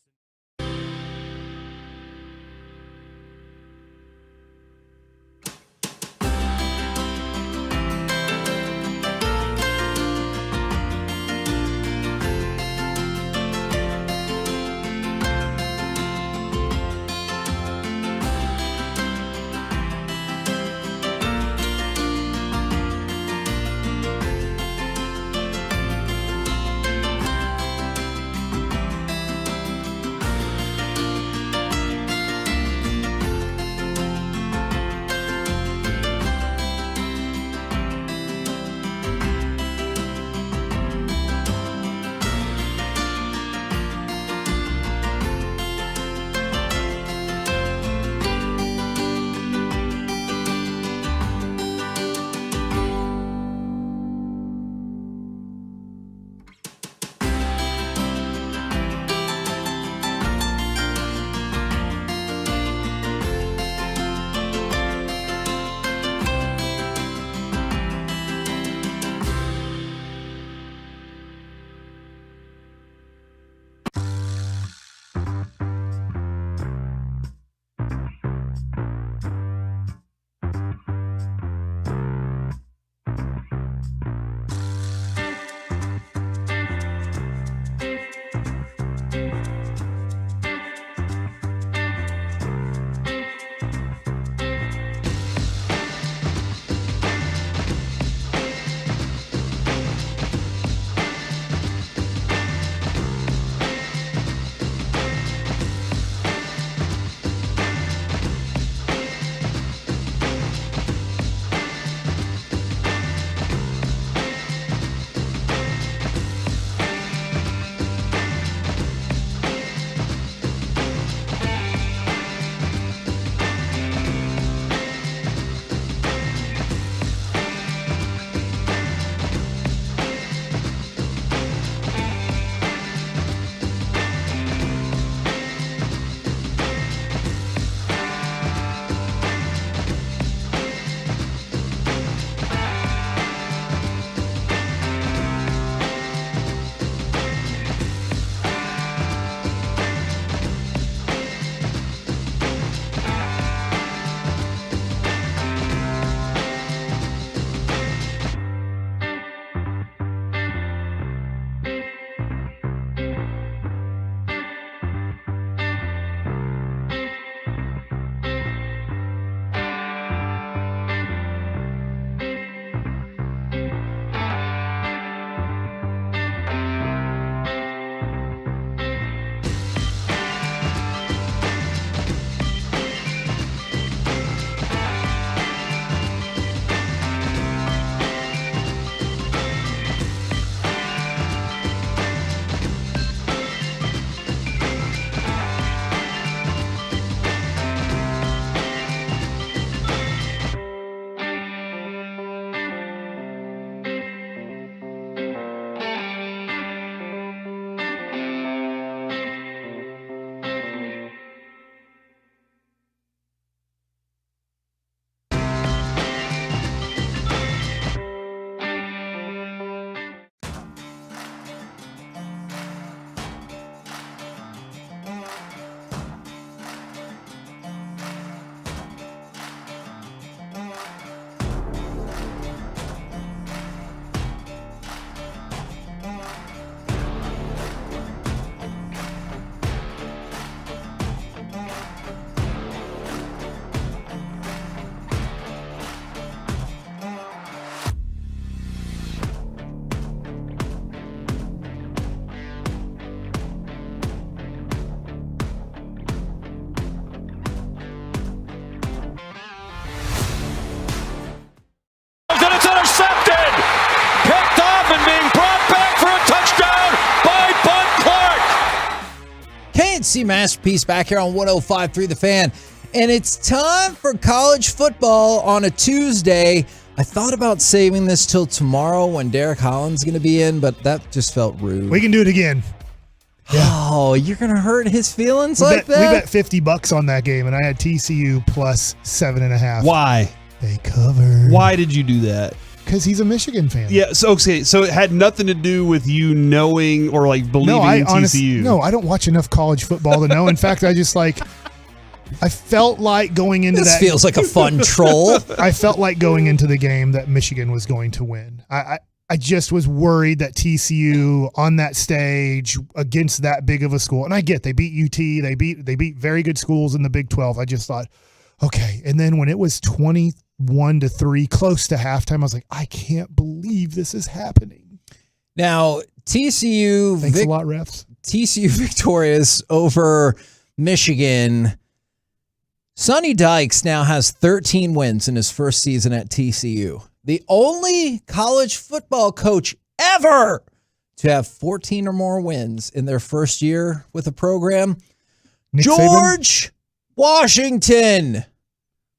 K&C Masterpiece back here on 105.3 The Fan. And it's time for college football on a Tuesday. I thought about saving this till tomorrow when Derek Holland's going to be in, but that just felt rude. We can do it again. Yeah. Oh, you're going to hurt his feelings We like bet that? $50 on that game, and I had TCU plus 7.5. Why? They covered. Why did you do that? Because he's a Michigan fan. Yeah, so it had nothing to do with you knowing or like believing in TCU. No, I don't watch enough college football to know. In fact, I felt like going into This that. feels like a fun troll. I felt like going into the game that Michigan was going to win. I just was worried that TCU on that stage against that big of a school, and I get they beat UT, they beat very good schools in the Big 12. I just thought, okay. And then when it was 21-3, close to halftime, I was like, I can't believe this is happening. Now, TCU. Thanks a lot, refs. TCU victorious over Michigan. Sonny Dykes now has 13 wins in his first season at TCU. The only college football coach ever to have 14 or more wins in their first year with a program. Nick George Washington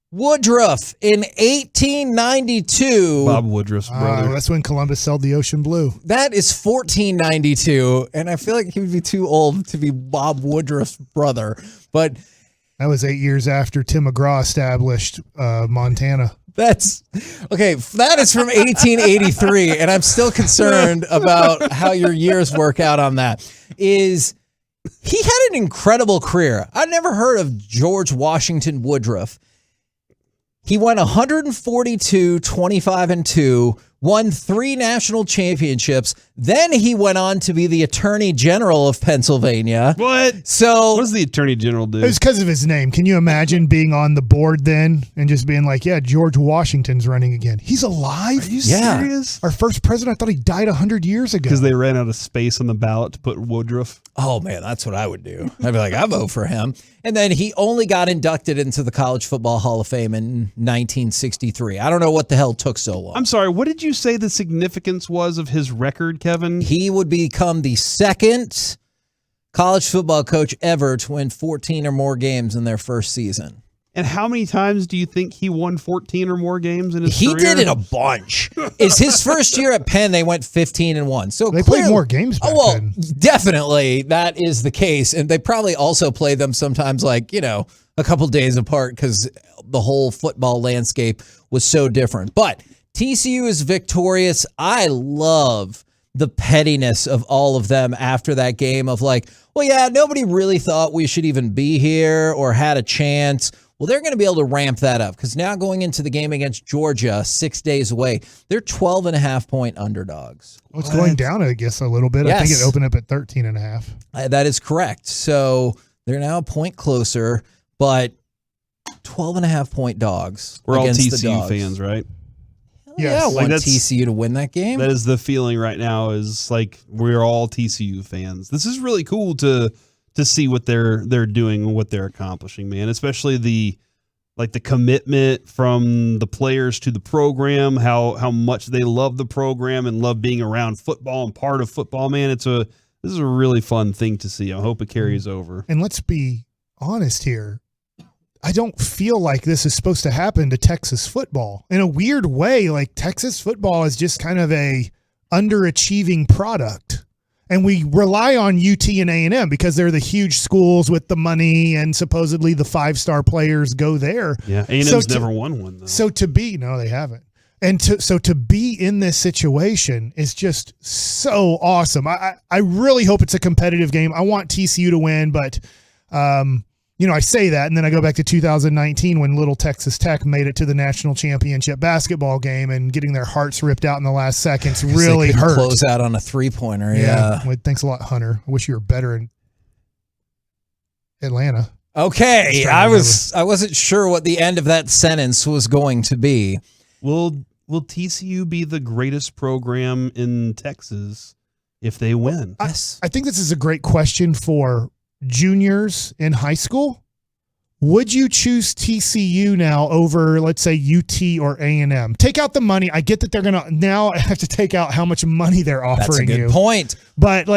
Woodruff in 1892. Bob Woodruff's brother. That's when Columbus sailed the ocean blue. That is 1492, and I feel like he would be too old to be Bob Woodruff's brother. But that was 8 years after Tim McGraw established Montana. That's okay. That is from 1883, and I'm still concerned about how your years work out on that. He had an incredible career. I never heard of George Washington Woodruff. He went 142, 25-2, won 3 national championships. Then he went on to be the Attorney General of Pennsylvania. What? So what does the Attorney General do? It was because of his name. Can you imagine being on the board then and just being like, yeah, George Washington's running again. He's alive? Are you serious? Our first president, I thought he died 100 years ago. Because they ran out of space on the ballot to put Woodruff. Oh, man, that's what I would do. I'd be like, I vote for him. And then he only got inducted into the College Football Hall of Fame in 1963. I don't know what the hell took so long. I'm sorry, what did you say the significance was of his record, Kevin? He would become the second college football coach ever to win 14 or more games in their first season. And how many times do you think he won 14 or more games in his career? He did it a bunch. It's his first year at Penn. They went 15-1. So they played more games back then. Definitely that is the case. And they probably also play them sometimes like, a couple days apart because the whole football landscape was so different. But TCU is victorious. I love the pettiness of all of them after that game of like, well, yeah, nobody really thought we should even be here or had a chance. Well, they're going to be able to ramp that up because now going into the game against Georgia 6 days away, they're 12.5-point underdogs. Well, it's going down, I guess, a little bit. Yes. I think it opened up at 13.5. That is correct. So they're now a point closer, but 12.5-point dogs. We're all against the TCU dogs. fans, right? Yeah, I want TCU to win that game. That is the feeling right now is like we're all TCU fans. This is really cool to see what they're doing and what they're accomplishing, man. Especially the commitment from the players to the program, how much they love the program and love being around football and part of football, man. This is a really fun thing to see. I hope it carries over. And let's be honest here. I don't feel like this is supposed to happen to Texas football. In a weird way, like Texas football is just kind of a underachieving product. And we rely on UT and A&M because they're the huge schools with the money and supposedly the 5-star players go there. Yeah, A&M's never won one, though. So no, they haven't. And to be in this situation is just so awesome. I really hope it's a competitive game. I want TCU to win, but I say that, and then I go back to 2019 when Little Texas Tech made it to the national championship basketball game, and getting their hearts ripped out in the last seconds really hurt. Close out on a 3-pointer. Yeah. Well, thanks a lot, Hunter. I wish you were better in Atlanta. Okay, I wasn't sure what the end of that sentence was going to be. Will TCU be the greatest program in Texas if they win? Yes. I think this is a great question for juniors in high school. Would you choose TCU now over, let's say, UT or A&M? Take out the money. I get that they're going to now have to take out how much money they're offering you. That's a good point. But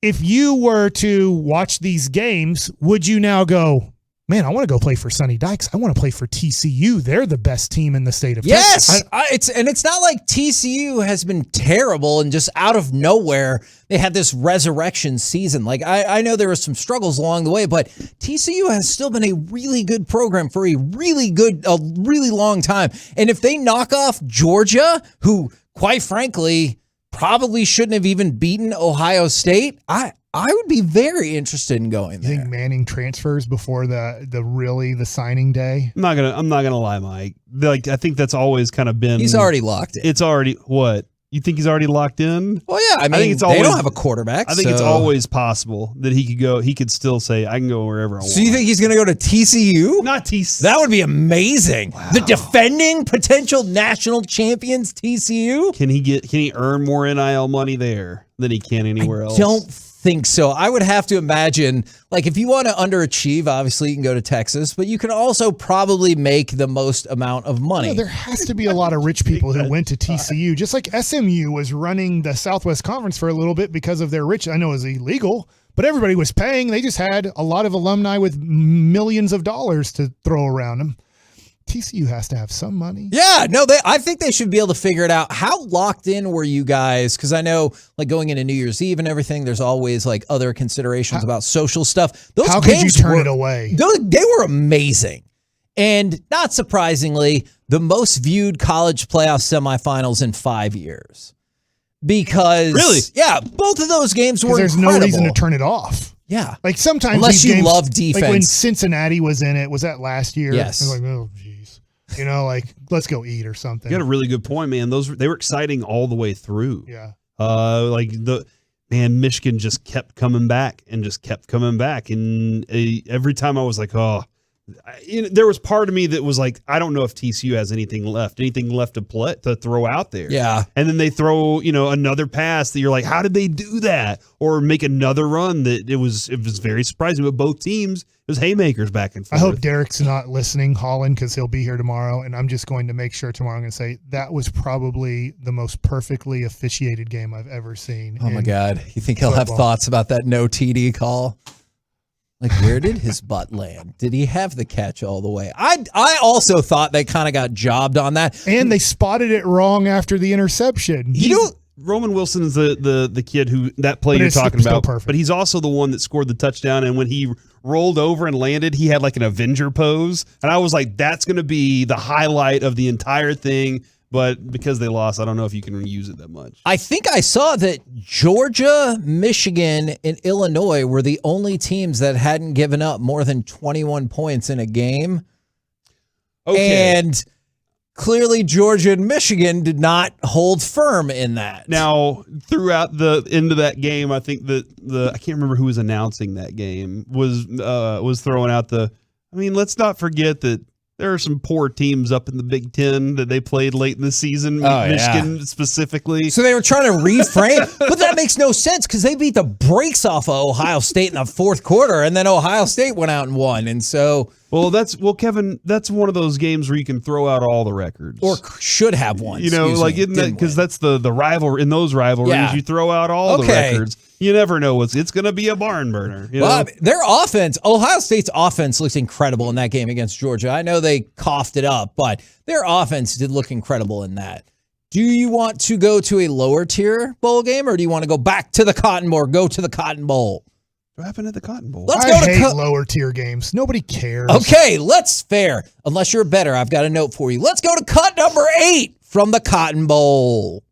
if you were to watch these games, would you now go, man, I want to go play for Sonny Dykes. I want to play for TCU. They're the best team in the state of Texas. Yes, it's not like TCU has been terrible and just out of nowhere they had this resurrection season. Like I know there were some struggles along the way, but TCU has still been a really good program for a really long time. And if they knock off Georgia, who quite frankly probably shouldn't have even beaten Ohio State, I would be very interested in going there. You think Manning transfers before the signing day? I'm not gonna lie, Mike. Like, I think that's always kind of been. He's already locked in. It's already what? You think he's already locked in? Well, yeah. I think they don't have a quarterback. I think it's always possible that he could go. He could still say, "I can go wherever I want." So you think he's going to go to TCU? Not TCU. That would be amazing. Wow. The defending potential national champions, TCU. Can he earn more NIL money there than he can anywhere else? Don't think so. I would have to imagine, like, if you want to underachieve, obviously you can go to Texas, but you can also probably make the most amount of money. There has to be a lot of rich people who went to TCU, just like SMU was running the Southwest Conference for a little bit because of their rich. I know it was illegal, but everybody was paying. They just had a lot of alumni with millions of dollars to throw around them. TCU has to have some money. Yeah, no, I think they should be able to figure it out. How locked in were you guys? Because I know, like, going into New Year's Eve and everything, there's always like other considerations about social stuff. Those how games could you turn it away? They were amazing. And not surprisingly, the most viewed college playoff semifinals in 5 years. Because, really? Yeah, both of those games were there's incredible. no reason to turn it off. Yeah. Like sometimes unless these you games, love defense. Like when Cincinnati was in it, was that last year? Yes. I was like, oh, geez. You know, like, let's go eat or something. You got a really good point, man. They were exciting all the way through. Yeah. Michigan just kept coming back. And every time I was like, there was part of me that was like, I don't know if TCU has anything left to throw out there. Yeah. And then they throw, another pass that you're like, how did they do that? Or make another run that it was very surprising. But both teams, it was haymakers back and forth. I hope Derek's not listening, Holland, because he'll be here tomorrow. And I'm just going to make sure tomorrow I'm going to say that was probably the most perfectly officiated game I've ever seen. Oh, my God. You think he'll have thoughts about that no TD call? Like, where did his butt land? Did he have the catch all the way? I also thought they kind of got jobbed on that. And they spotted it wrong after the interception. Roman Wilson is the kid that play you're talking about. But he's also the one that scored the touchdown. And when he rolled over and landed, he had like an Avenger pose. And I was like, that's going to be the highlight of the entire thing. But because they lost, I don't know if you can use it that much. I think I saw that Georgia, Michigan, and Illinois were the only teams that hadn't given up more than 21 points in a game. Okay. And clearly Georgia and Michigan did not hold firm in that. Now, throughout the end of that game, I think that I can't remember who was announcing that game, was throwing out let's not forget that there are some poor teams up in the Big Ten that they played late in the season, Michigan specifically. So they were trying to reframe, but that makes no sense because they beat the brakes off of Ohio State in the fourth quarter, and then Ohio State went out and won. And so, Kevin, that's one of those games where you can throw out all the records, or should have one. Because that's the rival in those rivalries. You throw out all the records. You never know it's going to be a barn burner. Their offense, Ohio State's offense looked incredible in that game against Georgia. I know they coughed it up, but their offense did look incredible in that. Do you want to go to a lower tier bowl game, or do you want to go back to the Cotton Bowl or go to the Cotton Bowl? What happened at the Cotton Bowl? I hate lower tier games. Nobody cares. Okay, fair. Unless you're better, I've got a note for you. Let's go to cut number 8 from the Cotton Bowl.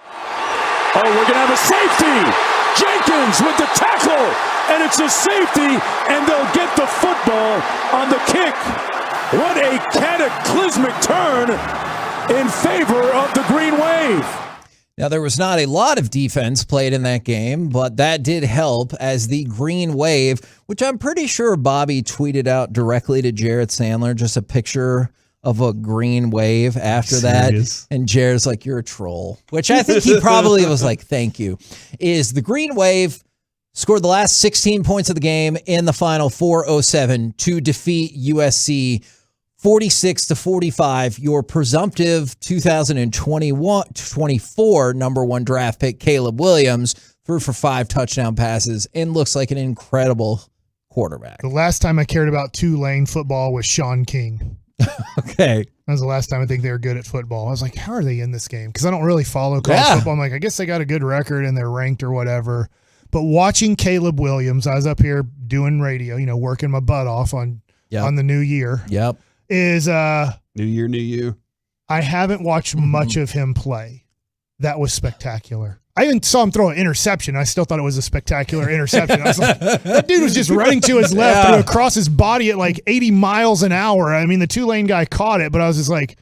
Oh, we're going to have a safety. Jenkins with the tackle, and it's a safety, and they'll get the football on the kick. What a cataclysmic turn in favor of the Green Wave. Now, there was not a lot of defense played in that game, but that did help as the Green Wave, which I'm pretty sure Bobby tweeted out directly to Jared Sandler, just a picture of a green wave after that. And Jared's like, you're a troll, which I think he probably was like, thank you. Is the Green Wave scored the last 16 points of the game in the final 4:07 to defeat USC 46-45. Your presumptive 2024 number 1 draft pick, Caleb Williams, threw for 5 touchdown passes, and looks like an incredible quarterback. The last time I cared about Tulane football was Sean King. Okay. That was the last time I think they were good at football. I was like, how are they in this game? Because I don't really follow college football. I'm like, I guess they got a good record and they're ranked or whatever. But watching Caleb Williams, I was up here doing radio, working my butt off on the new year. Yep. Is New year, new you. I haven't watched much of him play. That was spectacular. I even saw him throw an interception. I still thought it was a spectacular interception. I was like, that dude was just running to his left, threw across his body at like 80 miles an hour. I mean, the Tulane guy caught it, but I was just like,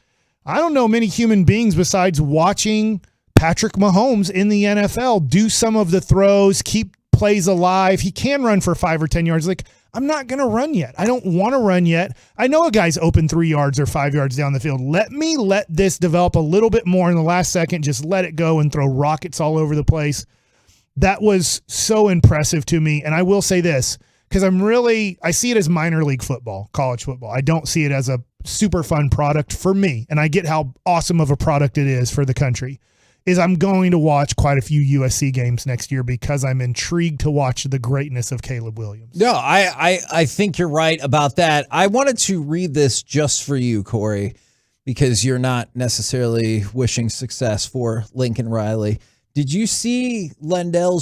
I don't know many human beings besides watching Patrick Mahomes in the NFL do some of the throws, keep plays alive. He can run for 5 or 10 yards. Like, I'm not going to run yet. I don't want to run yet. I know a guy's open 3 yards or 5 yards down the field. Let this develop a little bit more in the last second. Just let it go and throw rockets all over the place. That was so impressive to me. And I will say this, because I see it as minor league football, college football. I don't see it as a super fun product for me. And I get how awesome of a product it is for the country. Is I'm going to watch quite a few USC games next year because I'm intrigued to watch the greatness of Caleb Williams. No, I think you're right about that. I wanted to read this just for you, Corey, because you're not necessarily wishing success for Lincoln Riley. Did you see Lendell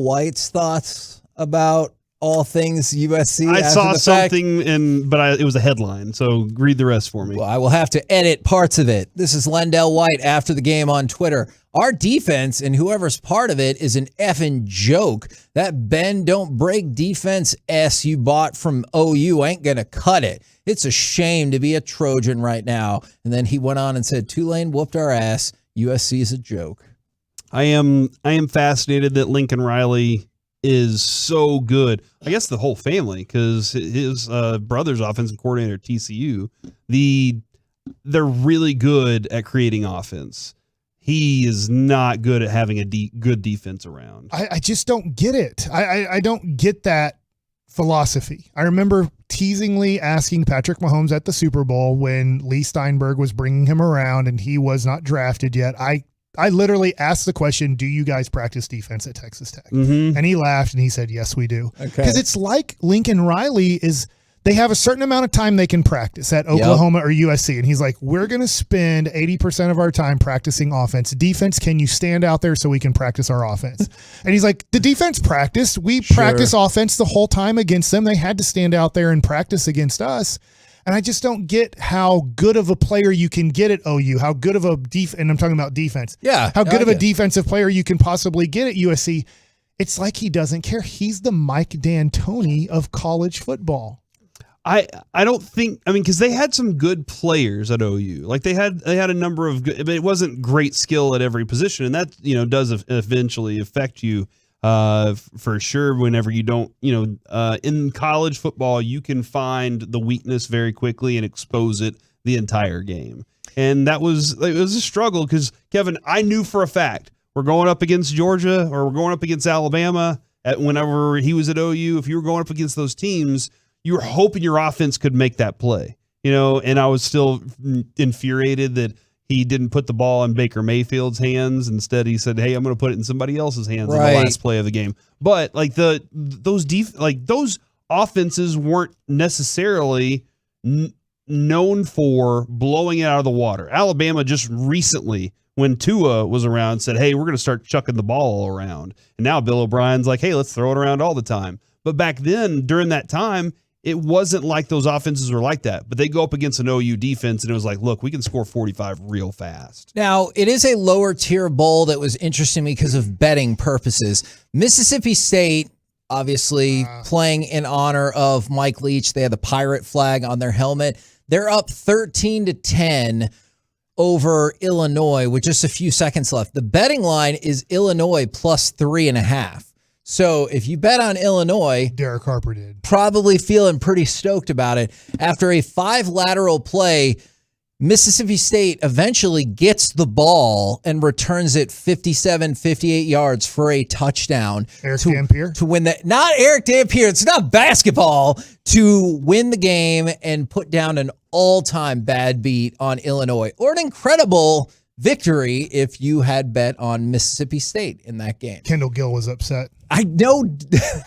White's thoughts about all things USC? I saw something, but it was a headline, so read the rest for me. Well, I will have to edit parts of it. This is Lendell White after the game on Twitter. Our defense and whoever's part of it is an effing joke. That bend don't break defense you bought from OU ain't gonna cut it. It's a shame to be a Trojan right now. And then he went on and said, Tulane whooped our ass. USC is a joke. I am fascinated that Lincoln Riley is so good. I guess the whole family, because his brother's offensive coordinator at TCU, they're really good at creating offense. He is not good at having a good defense around. I just don't get it. I don't get that philosophy. I remember teasingly asking Patrick Mahomes at the Super Bowl when Lee Steinberg was bringing him around and he was not drafted yet. I literally asked the question, do you guys practice defense at Texas Tech? Mm-hmm. And he laughed and he said, yes, we do. Okay. Because it's like Lincoln Riley they have a certain amount of time they can practice at Oklahoma or USC. And he's like, we're going to spend 80% of our time practicing offense. Defense, can you stand out there so we can practice our offense? And he's like, the defense practiced. We practice offense the whole time against them. They had to stand out there and practice against us. And I just don't get how good of a player you can get at OU, how good of a and I'm talking about defense. Yeah. How good of a defensive player you can possibly get at USC. It's like he doesn't care. He's the Mike D'Antoni of college football. I don't think, because they had some good players at OU. Like they had a number of good, but it wasn't great skill at every position, and that does eventually affect you for sure. Whenever you don't, in college football, you can find the weakness very quickly and expose it the entire game, and it was a struggle because Kevin, I knew for a fact we're going up against Georgia or we're going up against Alabama. Whenever he was at OU, if you were going up against those teams, you were hoping your offense could make that play, and I was still infuriated that he didn't put the ball in Baker Mayfield's hands. Instead, he said, hey, I'm going to put it in somebody else's hands in the last play of the game. But like those offenses weren't necessarily known for blowing it out of the water. Alabama just recently, when Tua was around, said, hey, we're going to start chucking the ball all around. And now Bill O'Brien's like, hey, let's throw it around all the time. But back then, during that time, it wasn't like those offenses were like that. But they go up against an OU defense, and it was like, look, we can score 45 real fast. Now, it is a lower tier bowl that was interesting because of betting purposes. Mississippi State, obviously playing in honor of Mike Leach. They had the pirate flag on their helmet. They're up 13-10 over Illinois with just a few seconds left. The betting line is Illinois plus 3.5. So if you bet on Illinois, Derek Harper did. Probably feeling pretty stoked about it. After a 5 lateral play, Mississippi State eventually gets the ball and returns it 57, 58 yards for a touchdown. Eric Dampier? To win that. Not Eric Dampier. It's not basketball. To win the game and put down an all-time bad beat on Illinois. Or an incredible victory if you had bet on Mississippi State in that game. Kendall Gill was upset. I know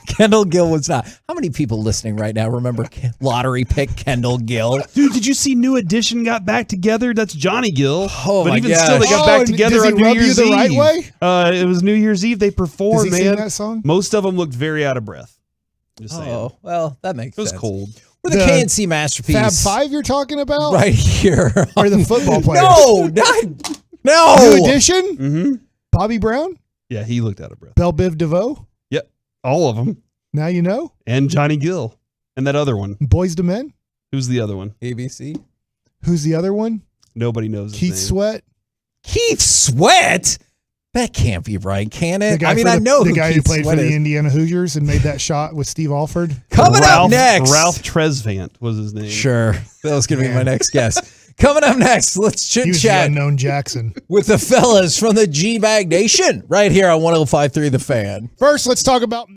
Kendall Gill was not. How many people listening right now remember lottery pick Kendall Gill? Dude, did you see New Edition got back together? That's Johnny Gill. Oh, but my even gosh. still, they got back together does he on New rub you Year's the Eve. right way? It was New Year's Eve. They performed, Does he man. sing that song? Most of them looked very out of breath. Just saying. Oh, well, that makes sense. It was cold. We're the KNC masterpiece. Fab Five you're talking about? Right here. Or the football players? No. New Edition? Mm-hmm. Bobby Brown? Yeah, he looked out of breath. Belle Biv DeVoe? Yep. All of them. Now you know? And Johnny Gill. And that other one. Boys to Men? Who's the other one? ABC. Who's the other one? Nobody knows his Keith name. Sweat? Keith Sweat? That can't be right, can it? I mean, I know the who guy Keith who played Sweat for is. the Indiana Hoosiers and made that shot with Steve Alford. Coming up next. Ralph Tresvant was his name. Sure. That was going to be my next guess. Coming up next, let's He was the chit-chat unknown Jackson. with the fellas from the G-Bag Nation right here on 105.3 The Fan. First, let's talk about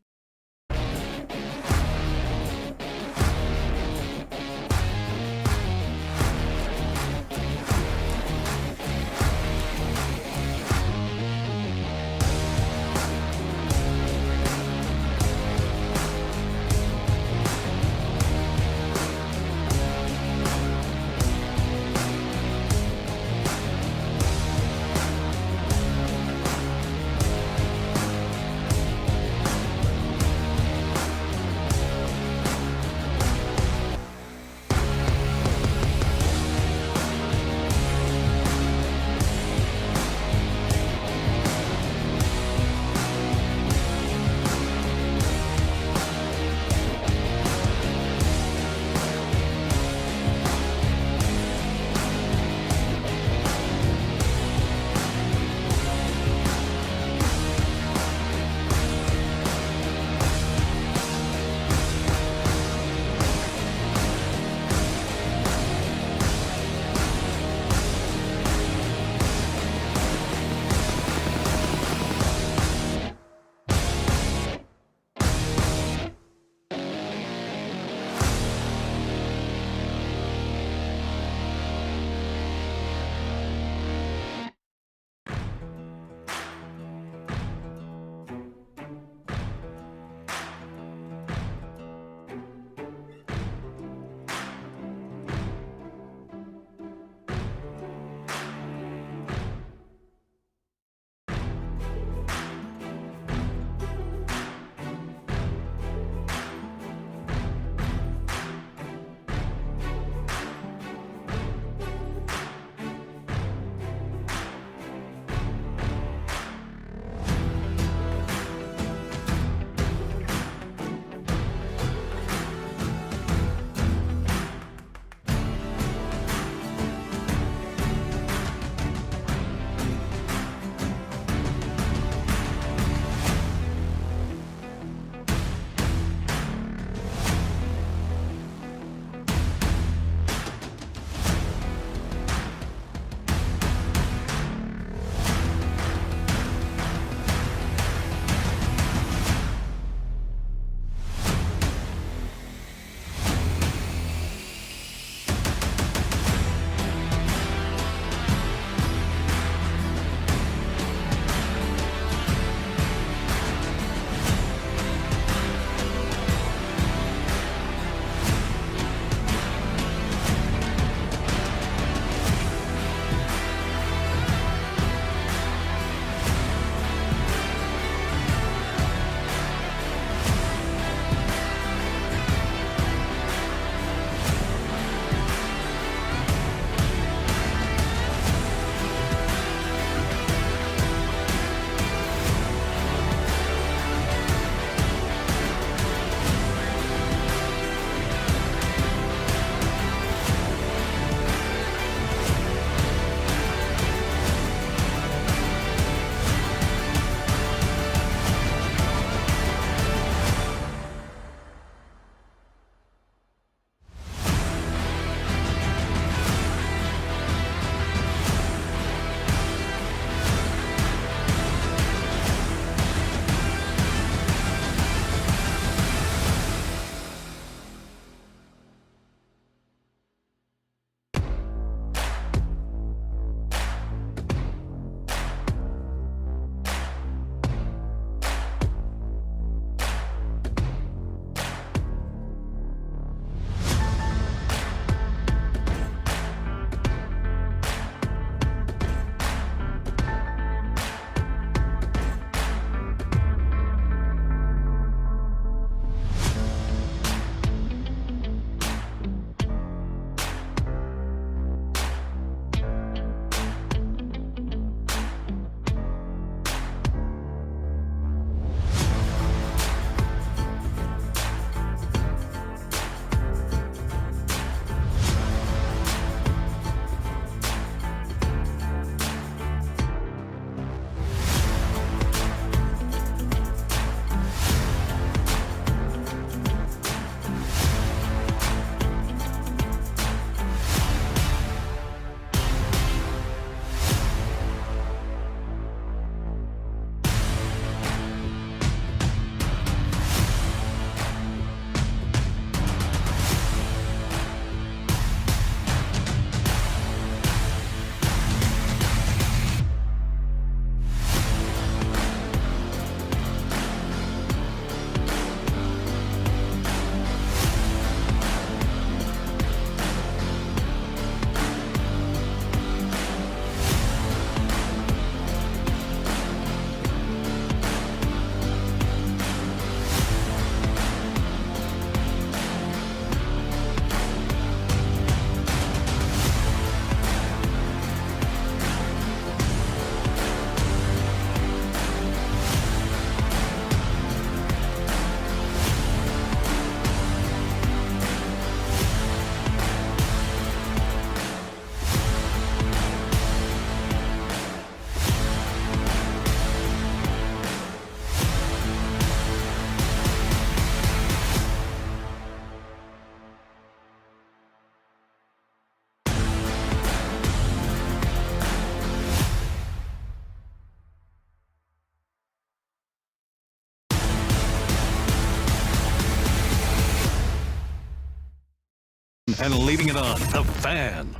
And leaving it on The Fan.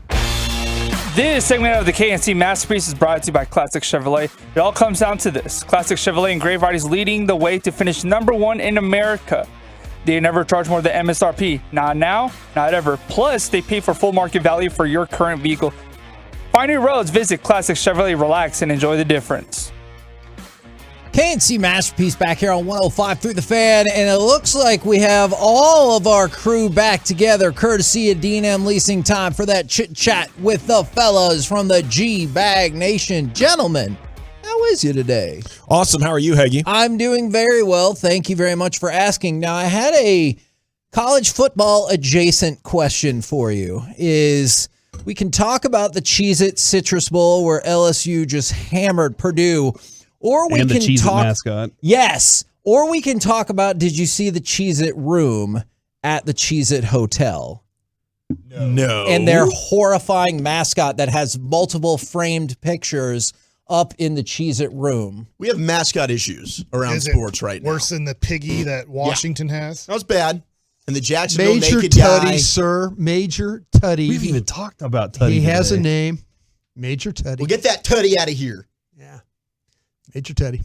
This segment of the KNC Masterpiece is brought to you by Classic Chevrolet. It all comes down to this. Classic Chevrolet and Grave Varieties leading the way to finish #1 in America. They never charge more than MSRP. Not now, not ever. Plus, they pay for full market value for your current vehicle. Find new roads. Visit Classic Chevrolet. Relax and enjoy the difference. KNC Masterpiece back here on 105 through the Fan, and it looks like we have all of our crew back together, courtesy of D&M Leasing. Time for that chit-chat with the fellas from the G-Bag Nation. Gentlemen, how is you today? Awesome. How are you, Heggy? I'm doing very well. Thank you very much for asking. Now, I had a college football adjacent question for you. We can talk about the Cheez-It Citrus Bowl where LSU just hammered Purdue. Or we and the can Cheez-It talk. mascot. Yes. Or we can talk about, did you see the Cheez-It room at the Cheez-It Hotel? No. And their horrifying mascot that has multiple framed pictures up in the Cheez-It room. We have mascot issues around Is it sports right now. Worse than the piggy that Washington has? That was bad. And the Jacksonville Major naked Tutty, guy. sir. Major Tutty. We haven't even talked about Tutty He has a today. name. Major Tutty. Well, get that Tutty out of here. Major Tutty.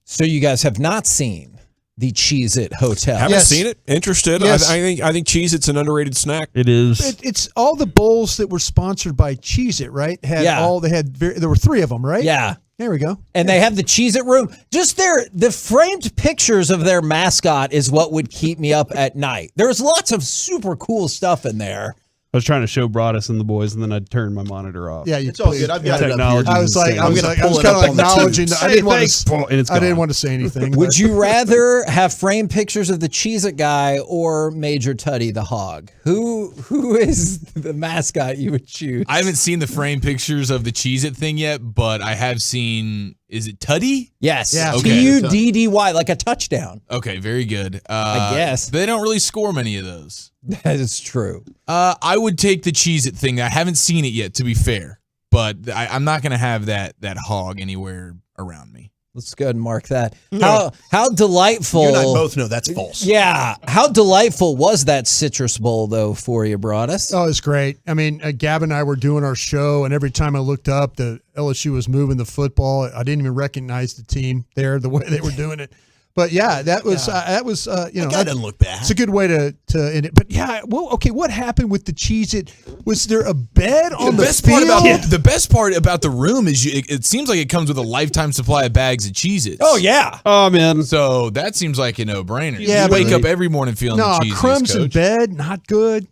So you guys have not seen the Cheez-It Hotel? Haven't seen it. Interested. Yes. I think Cheez-It's an underrated snack. It is. It's all the bowls that were sponsored by Cheez-It, right? There were 3 of them, right? Yeah. There we go. And they have the Cheez-It room. Just the framed pictures of their mascot is what would keep me up at night. There's lots of super cool stuff in there. I was trying to show Broadus and the boys, and then I turned my monitor off. Yeah, It's all good. I've got it up here. I was kind of acknowledging. I didn't want to say anything. Would you rather have framed pictures of the Cheez-It guy or Major Tutty the hog? Who is the mascot you would choose? I haven't seen the frame pictures of the Cheez-It thing yet, but I have seen. Is it Tutty? Yes. Yeah. Okay. Tuddy, like a touchdown. Okay, very good. I guess. They don't really score many of those. That is true. I would take the Cheez-It thing. I haven't seen it yet, to be fair, but I'm not going to have that hog anywhere around me. Let's go ahead and mark that. How delightful. You and I both know that's false. Yeah. How delightful was that Citrus Bowl, though, for you, Broadus? Oh, it's great. I mean, Gab and I were doing our show, and every time I looked up, the LSU was moving the football. I didn't even recognize the team there, the way they were doing it. But yeah, that was you know, that doesn't look bad. It's a good way to end it. But yeah, well, okay, what happened with the Cheez-It? Was there a bed on the field? The best part about the room is it seems like it comes with a lifetime supply of bags of Cheez-Its. Oh yeah. Oh man. So that seems like a no-brainer. Yeah, you wake up every morning feeling the Cheez-Its, crumbs in Coach. bed, not good.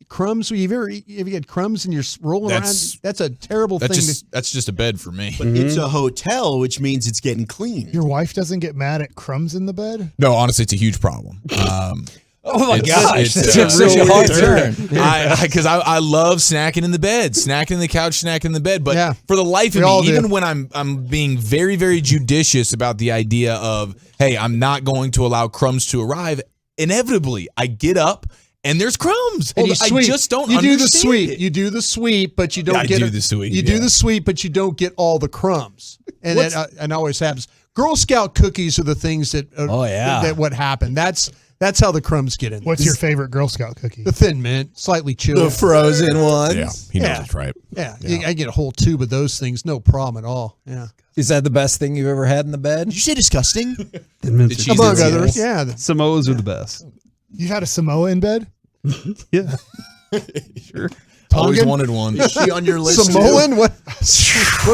Crumbs. Have you had crumbs and you're rolling around? That's a terrible thing. That's just a bed for me. But it's a hotel, which means it's getting clean. Your wife doesn't get mad at crumbs in the bed? No, honestly, it's a huge problem. Oh my gosh, that's a really hard turn. Because I love snacking in the bed, snacking in the couch, snacking in the bed. But for the life of me, even when I'm being very, very judicious about the idea of, hey, I'm not going to allow crumbs to arrive, inevitably I get up and there's crumbs. And I just don't You understand do the sweep. it. You do the sweep, but you don't I get do the sweep, You do the sweep, but you don't get all the crumbs. And that always happens. Girl Scout cookies are the things that that what happened. That's how the crumbs get in. What's your favorite Girl Scout cookie? The Thin Mint, slightly chilled. The frozen ones. Yeah, he knows it's right. Yeah, I get a whole tube of those things, no problem at all. Yeah. Is that the best thing you've ever had in the bed? Did you say disgusting? Among others, yeah. Samoas are the best. You had a Samoa in bed? Yeah. Sure. Always wanted one. Is she on your list? Samoan? What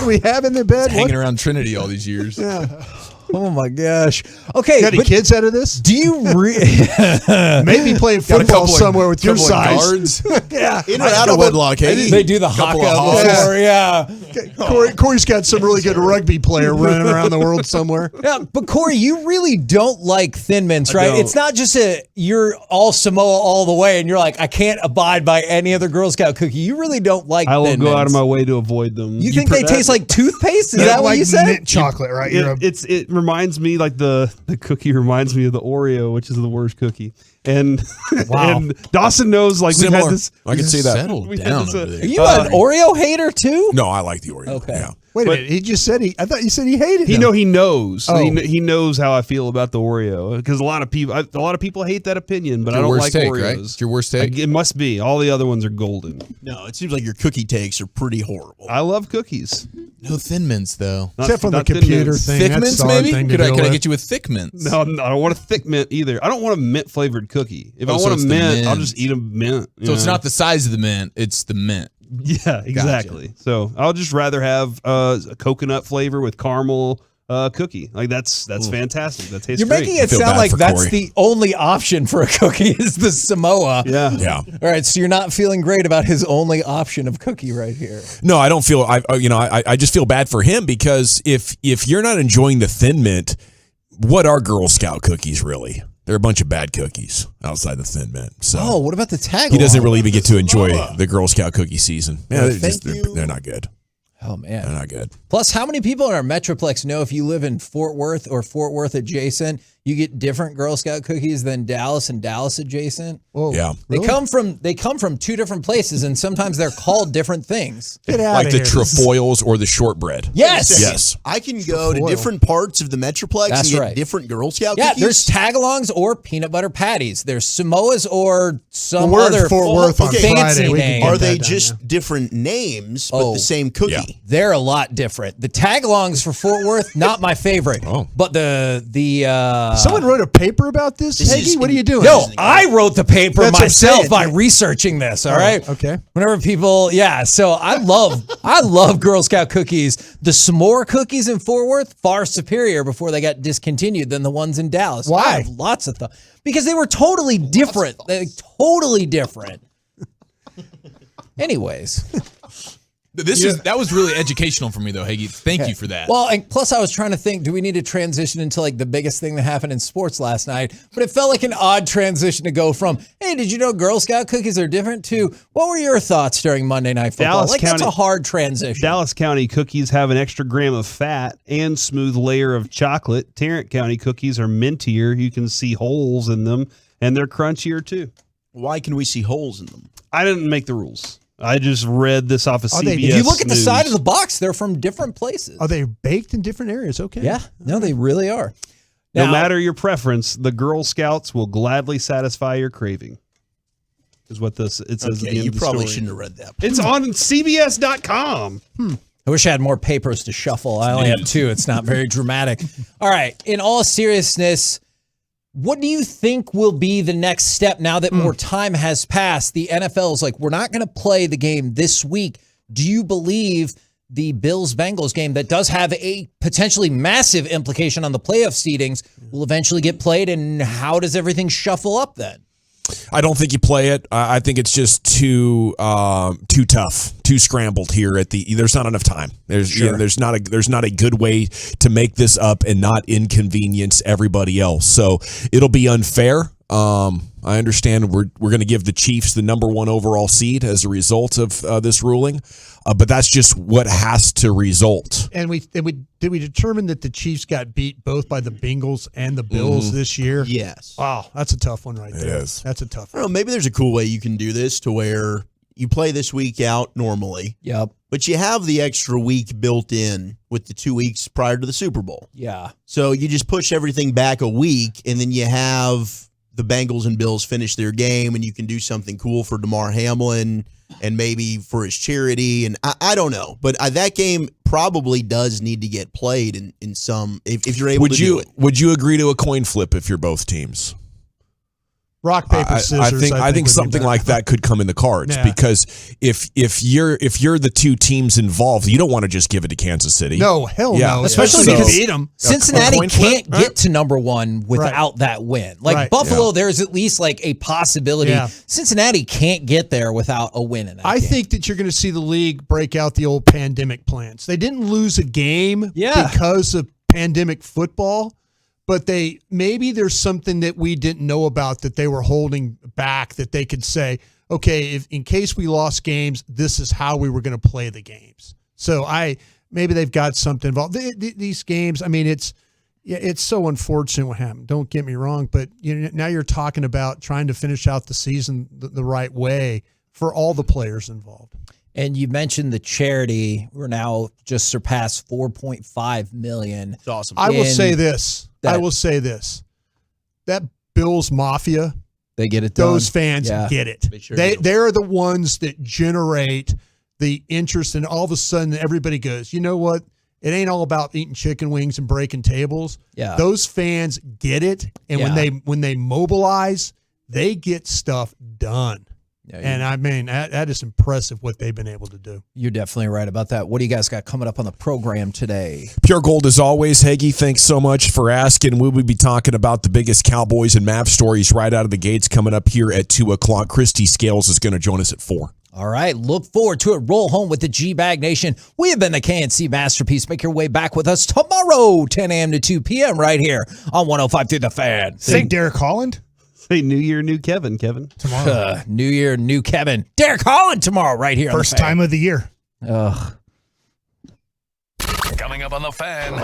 do we have in the bed? Hanging around Trinity all these years. Yeah. Oh my gosh. Okay. Got any kids out of this? Do you maybe playing football somewhere with your size? Guards. Yeah. In or out of wedlock, hey? They do the haka before, yeah. Corey's got some really good rugby player running around the world somewhere. Yeah, but Corey, you really don't like Thin Mints, right? don't. It's not just you're all Samoa all the way and you're like, I can't abide by any other Girl Scout cookie. You really don't like I will Thin go Mints. out of my way to avoid them. You think they taste like toothpaste? Is that what like you said? mint chocolate, right? It reminds me, like the cookie reminds me of the Oreo, which is the worst cookie. And Wow. and Dawson knows, like, Similar. we've had this. I can see that. Settle we had down this, over there. Are you an Oreo hater too? No, I like the Oreo. Okay. Yeah. Wait a minute. He just said I thought you said he hated He them. he knows. Oh. He knows how I feel about the Oreo because a lot of people hate that opinion, but It's I your don't worst like take, Oreos. right? It's your worst take? It must be. All the other ones are golden. No, it seems like your cookie takes are pretty horrible. I love cookies. No Thin Mints, though. Except for the not Thin computer Mints. thing. Thick That's Mints, the hard maybe? thing to Could I deal with. get you with Thick Mints? No, I don't want a thick mint either. I don't want a mint flavored cookie. If Oh, I so want it's a the mint, I'll mint. just eat a mint. So it's not the size of the mint, it's the mint. Yeah, exactly. So I'll just rather have a coconut flavor with caramel cookie. Like that's fantastic. That tastes You're great. making it sound like that's the only option for a cookie is the Samoa. Yeah. All right, so you're not feeling great about his only option of cookie right here. No, I don't feel. I just feel bad for him because if you're not enjoying the Thin Mint, what are Girl Scout cookies really? They're a bunch of bad cookies outside the Thin Mint. So Oh, what about the tag? he doesn't really even get to enjoy the Girl Scout cookie season. Yeah, they're not good. Oh man, They're not good. Plus, how many people in our Metroplex know if you live in Fort Worth or Fort Worth adjacent, you get different Girl Scout cookies than Dallas and Dallas adjacent? Whoa, yeah, They come from two different places, and sometimes they're called different things. Like the trefoils or the shortbread. Yes. Yes. I can go to Trefoil. different parts of the Metroplex That's and get right. different Girl Scout Yeah, cookies. there's tagalongs or peanut butter patties. There's Samoas or some Well, we're in other Fort Worth on fancy Friday. We can name. get Are they that done, just different names but the same cookie? They're a lot different. The tagalongs for Fort Worth, not my favorite. But the Someone wrote a paper about this. Peggy, what are you doing? No, I wrote the paper That's what I'm myself saying. by researching this. All Oh, right. okay. Whenever people, so I love Girl Scout cookies. The s'more cookies in Fort Worth far superior before they got discontinued than the ones in Dallas. Why? I have lots of thoughts because they were totally different. Totally different. Anyways. That was really educational for me, though, Hagee. Thank you for that. Well, and plus I was trying to think, do we need to transition into like the biggest thing that happened in sports last night? But it felt like an odd transition to go from, hey, did you know Girl Scout cookies are different, to what were your thoughts during Monday Night Football? That's a hard transition. Dallas County cookies have an extra gram of fat and smooth layer of chocolate. Tarrant County cookies are mintier. You can see holes in them, and they're crunchier too. Why can we see holes in them? I didn't make the rules. I just read this off of CBS. If you look at the News. side of the box, they're from different places. Are they baked in different areas? Okay. Yeah. No, they really are. No Now- matter your preference, the Girl Scouts will gladly satisfy your craving. Is what it says. At the end you of the probably story. shouldn't have read that. It's on CBS.com. I wish I had more papers to shuffle. I only have two. It's not very dramatic. All right. In all seriousness, what do you think will be the next step now that more time has passed? The NFL is like, we're not going to play the game this week. Do you believe the Bills-Bengals game that does have a potentially massive implication on the playoff seedings will eventually get played? And how does everything shuffle up then? I don't think you play it. I think it's just too tough, too scrambled here. There's not enough time. There's not a good way to make this up and not inconvenience everybody else. So it'll be unfair. I understand we're going to give the Chiefs the number 1 overall seed as a result of this ruling, but that's just what has to result. And did we determine that the Chiefs got beat both by the Bengals and the Bills this year? Yes. Wow, that's a tough one right there. It is. That's a tough I one. don't know, maybe there's a cool way you can do this to where you play this week out normally. Yep. But you have the extra week built in with the 2 weeks prior to the Super Bowl. Yeah. So you just push everything back a week, and then you have the Bengals and Bills finish their game, and you can do something cool for Damar Hamlin and maybe for his charity. And I don't know. But that game probably does need to get played in some, if you're able to do it. Would you agree to a coin flip if you're both teams? Rock, paper, scissors. I think something like that could come in the cards because if you're the two teams involved, you don't want to just give it to Kansas City. No, hell no. Especially So- because beat 'em. Cincinnati A coin flip, can't get to number 1 without that win. Like Right. Buffalo, there's at least like a possibility. Yeah. Cincinnati can't get there without a win in that I game. think that you're going to see the league break out the old pandemic plans. They didn't lose a game because of pandemic football, but maybe there's something that we didn't know about that they were holding back that they could say, okay, if in case we lost games, this is how we were going to play the games. So maybe they've got something involved. These games, I mean, it's so unfortunate what happened. Don't get me wrong, but now you're talking about trying to finish out the season the right way for all the players involved. And you mentioned the charity. We're now just surpassed 4.5 million. It's awesome. I will say this. That Bills Mafia, they get it done. Those fans get it. They're the ones that generate the interest, and all of a sudden everybody goes, you know what? It ain't all about eating chicken wings and breaking tables. Yeah. Those fans get it, and when they mobilize, they get stuff done. And I mean, that is impressive what they've been able to do. You're definitely right about that. What do you guys got coming up on the program today? Pure Gold as always. Heggie, thanks so much for asking. We will be talking about the biggest Cowboys and Mavs stories right out of the gates coming up here at 2 o'clock. Christy Scales is going to join us at 4. All right, look forward to it. Roll home with the G-Bag Nation. We have been the KNC Masterpiece. Make your way back with us tomorrow, 10 a.m. to 2 p.m. right here on 105.3 The Fan. Say Derek Holland. Say New Year, New Kevin. Tomorrow. New Year, New Kevin. Derek Holland tomorrow right here. First time of the year. Ugh. Coming up on The Fan.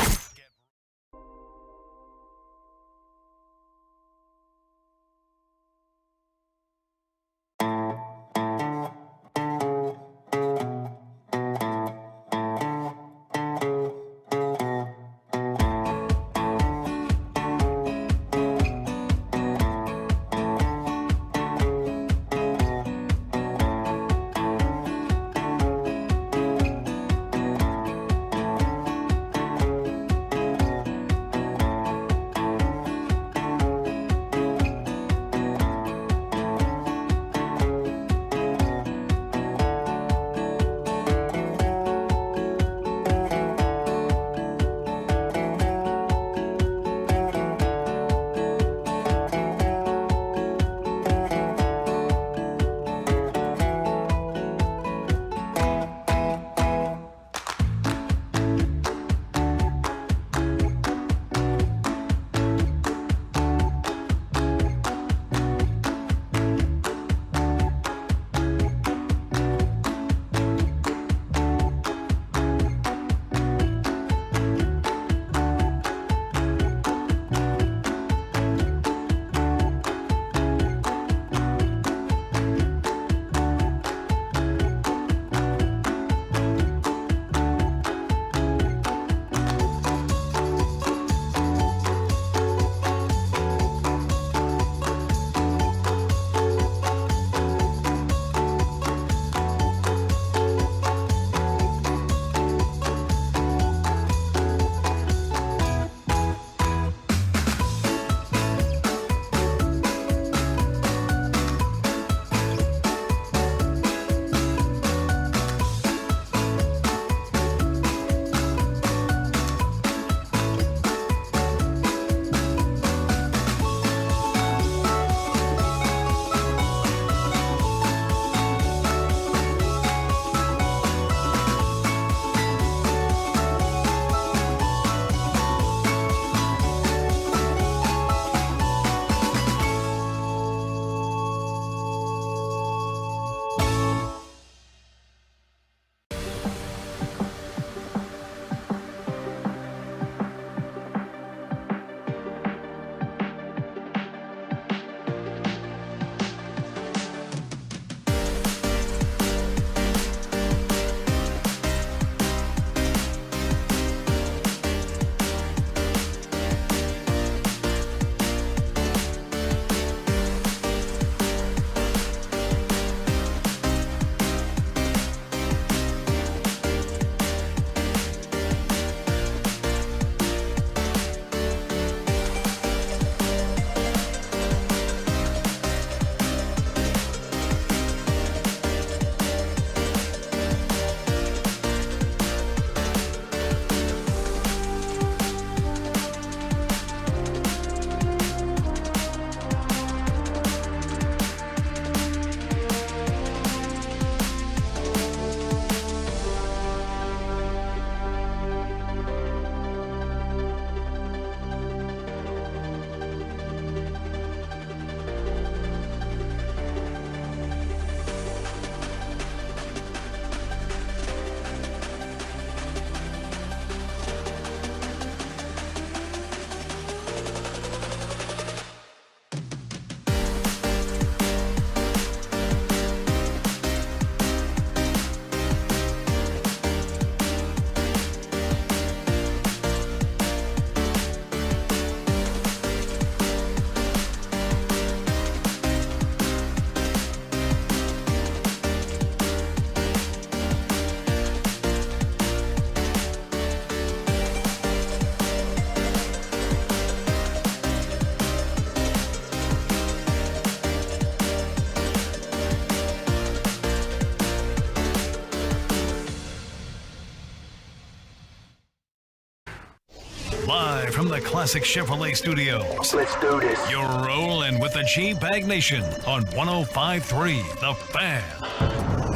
Live from the Classic Chevrolet Studios. Let's do this. You're rolling with the G-Bag Nation on 105.3 The Fan.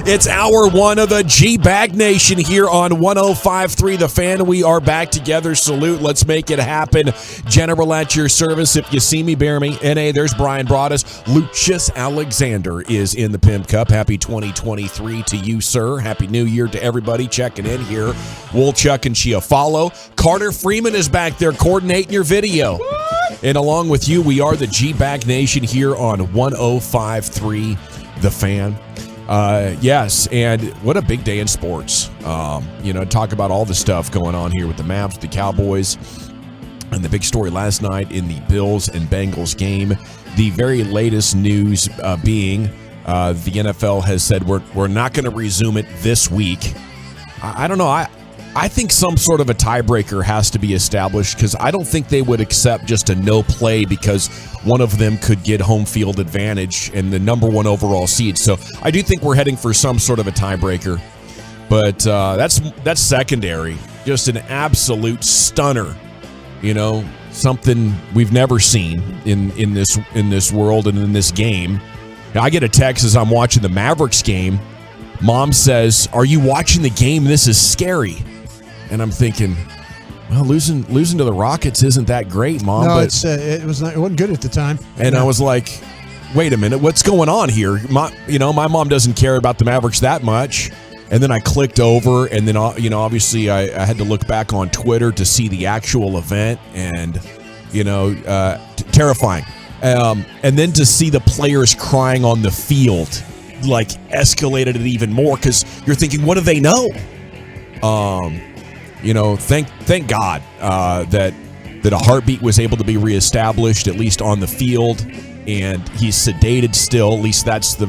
It's hour one of the G-Bag Nation here on 105.3 The Fan. We are back together. Salute. Let's make it happen. General at your service. If you see me, bear me. N.A., there's Brian Broaddus. Lucius Alexander is in the Pimp Cup. Happy 2023 to you, sir. Happy New Year to everybody checking in here. Wolchuk and Chiafalo. Carter Freeman is back there coordinating your video. What? And along with you, we are the G-Bag Nation here on 105.3 The Fan. Yes, and what a big day in sports. Talk about all the stuff going on here with the Mavs, the Cowboys, and the big story last night in the Bills and Bengals game. The very latest news being the NFL has said we're not going to resume it this week. I don't know. I think some sort of a tiebreaker has to be established because I don't think they would accept just a no play because one of them could get home field advantage and the number one overall seed. So I do think we're heading for some sort of a tiebreaker, but that's secondary. Just an absolute stunner, something we've never seen in this world and in this game. Now, I get a text as I'm watching the Mavericks game. Mom says, "Are you watching the game? This is scary." And I'm thinking, well, losing to the Rockets isn't that great, Mom. No, but it wasn't good at the time. And I was like, wait a minute, what's going on here? My mom doesn't care about the Mavericks that much. And then I clicked over, and then obviously I had to look back on Twitter to see the actual event, and terrifying. And then to see the players crying on the field, escalated it even more because you're thinking, what do they know? Thank God that a heartbeat was able to be reestablished, at least on the field, and he's sedated still. At least that's the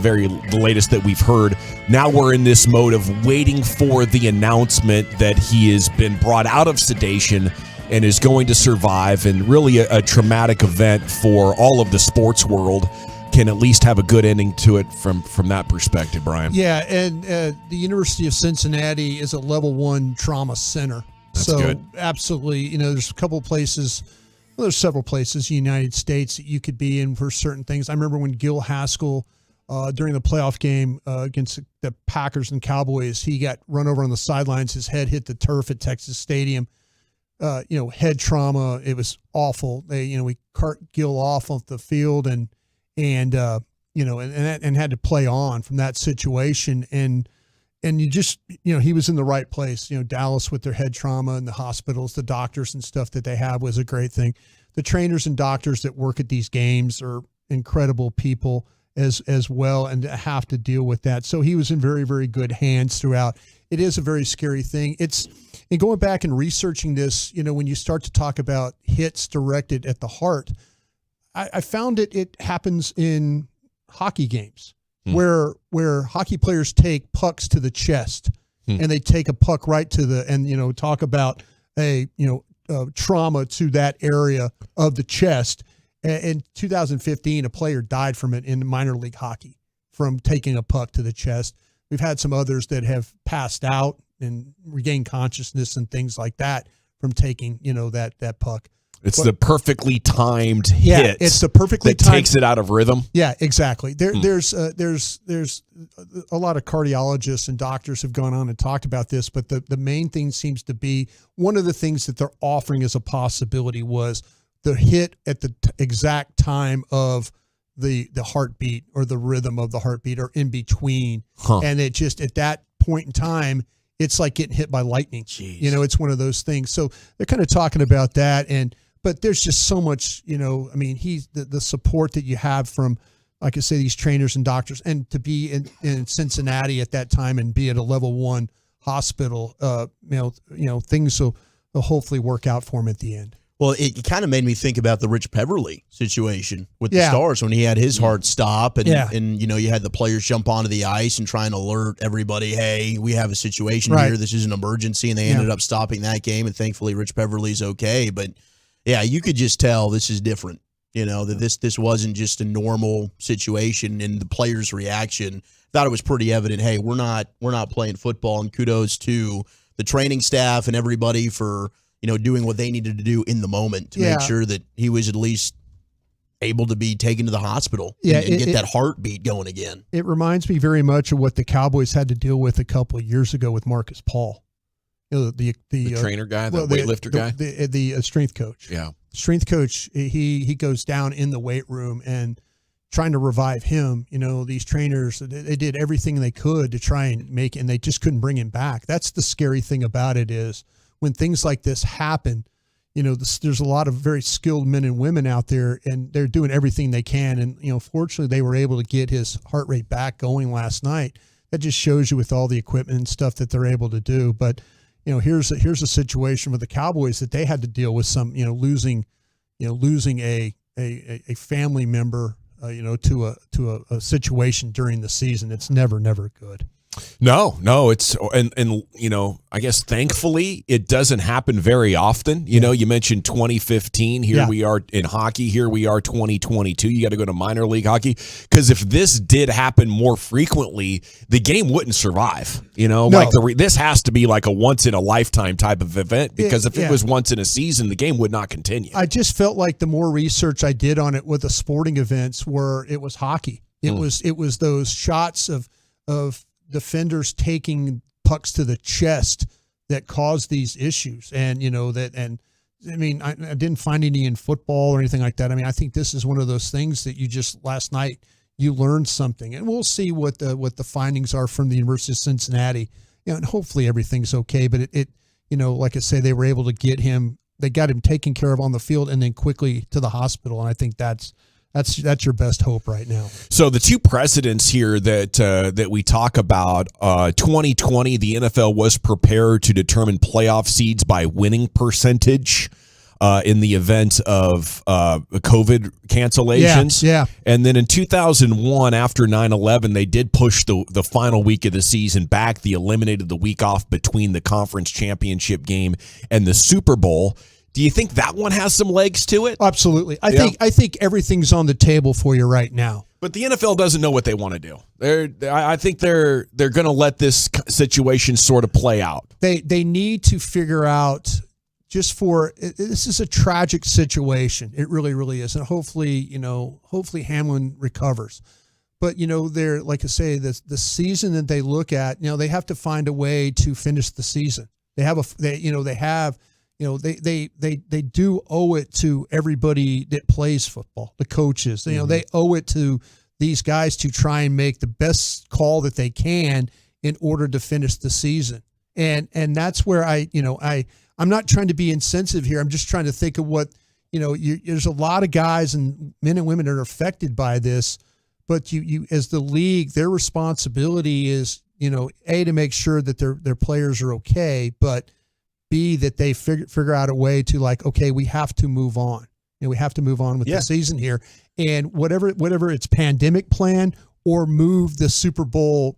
latest that we've heard. Now we're in this mode of waiting for the announcement that he has been brought out of sedation and is going to survive, and really a traumatic event for all of the sports world can at least have a good ending to it from that perspective, Brian. Yeah, and the University of Cincinnati is a level 1 trauma center. That's so good. Absolutely, there's a couple places, there's several places in the United States that you could be in for certain things. I remember when Gil Haskell, during the playoff game against the Packers and Cowboys, he got run over on the sidelines. His head hit the turf at Texas Stadium. Head trauma. It was awful. We cart Gil off the field and had to play on from that situation. And you just, he was in the right place. Dallas with their head trauma and the hospitals, the doctors and stuff that they have was a great thing. The trainers and doctors that work at these games are incredible people as well, and have to deal with that. So he was in very, very good hands throughout. It is a very scary thing. And going back and researching this, when you start to talk about hits directed at the heart, I found it happens in hockey games where hockey players take pucks to the chest and they take a puck right to talk about trauma to that area of the chest. In 2015, a player died from it in minor league hockey from taking a puck to the chest. We've had some others that have passed out and regained consciousness and things like that from taking, that puck. It's the perfectly timed hit. It's the perfectly that timed, takes it out of rhythm. Yeah, exactly. There's a lot of cardiologists and doctors have gone on and talked about this, but the main thing seems to be one of the things that they're offering as a possibility was the hit at the exact time of the heartbeat or the rhythm of the heartbeat or in between. And it just at that point in time, it's like getting hit by lightning. Jeez. It's one of those things. So they're kind of talking about that. But there's just so much, he's the support that you have from, like I say, these trainers and doctors, and to be in Cincinnati at that time and be at a level 1 hospital, things will hopefully work out for him at the end. Well, it kind of made me think about the Rich Peverly situation with the Stars when he had his heart stop and you had the players jump onto the ice and try and alert everybody, hey, we have a situation here. This is an emergency. And they ended up stopping that game. And thankfully, Rich Peverly's okay. But, yeah, you could just tell this is different, that this wasn't just a normal situation. And the players' reaction, thought it was pretty evident, hey, we're not playing football. And kudos to the training staff and everybody for doing what they needed to do in the moment to make sure that he was at least able to be taken to the hospital and get that heartbeat going again. It reminds me very much of what the Cowboys had to deal with a couple of years ago with Marcus Paul. The trainer guy, the weightlifter guy, the strength coach. Yeah, strength coach. He goes down in the weight room and trying to revive him. These trainers, they did everything they could to try and make it, and they just couldn't bring him back. That's the scary thing about it is when things like this happen. There's a lot of very skilled men and women out there, and they're doing everything they can. And, fortunately, they were able to get his heart rate back going last night. That just shows you with all the equipment and stuff that they're able to do. But, here's a situation with the Cowboys that they had to deal with losing a family member, to a situation during the season. It's never good. No, it's and I guess thankfully it doesn't happen very often. You mentioned 2015. Here we are in hockey. Here we are 2022. You got to go to minor league hockey because if this did happen more frequently, the game wouldn't survive. This has to be like a once in a lifetime type of event because if it was once in a season, the game would not continue. I just felt like the more research I did on it with the sporting events, where it was hockey. It was those shots of defenders taking pucks to the chest that caused these issues. And, I didn't find any in football or anything like that. I think this is one of those things that you just last night you learned something, and we'll see what the findings are from the University of Cincinnati. And hopefully everything's okay, but it like I say, they were able to get him, they got him taken care of on the field and then quickly to the hospital. And I think that's your best hope right now. So the two precedents here that we talk about, 2020, the NFL was prepared to determine playoff seeds by winning percentage in the event of COVID cancellations. Yeah. And then in 2001, after 9/11, they did push the final week of the season back. They eliminated the week off between the conference championship game and the Super Bowl. Do you think that one has some legs to it? Absolutely. I think everything's on the table for you right now. But the NFL doesn't know what they want to do. I think they're going to let this situation sort of play out. They need to figure out this is a tragic situation. It really, really is. And hopefully Hamlin recovers. But, they're, like I say, the season that they look at, they have to find a way to finish the season. They do owe it to everybody that plays football, the coaches. They owe it to these guys to try and make the best call that they can in order to finish the season. And that's where I'm not trying to be insensitive here. I'm just trying to think of what, there's a lot of guys and men and women that are affected by this, but you as the league, their responsibility is, A, to make sure that their players are okay, but B, that they figure out a way to okay, we have to move on. We have to move on with the season here, and whatever its pandemic plan or move the Super Bowl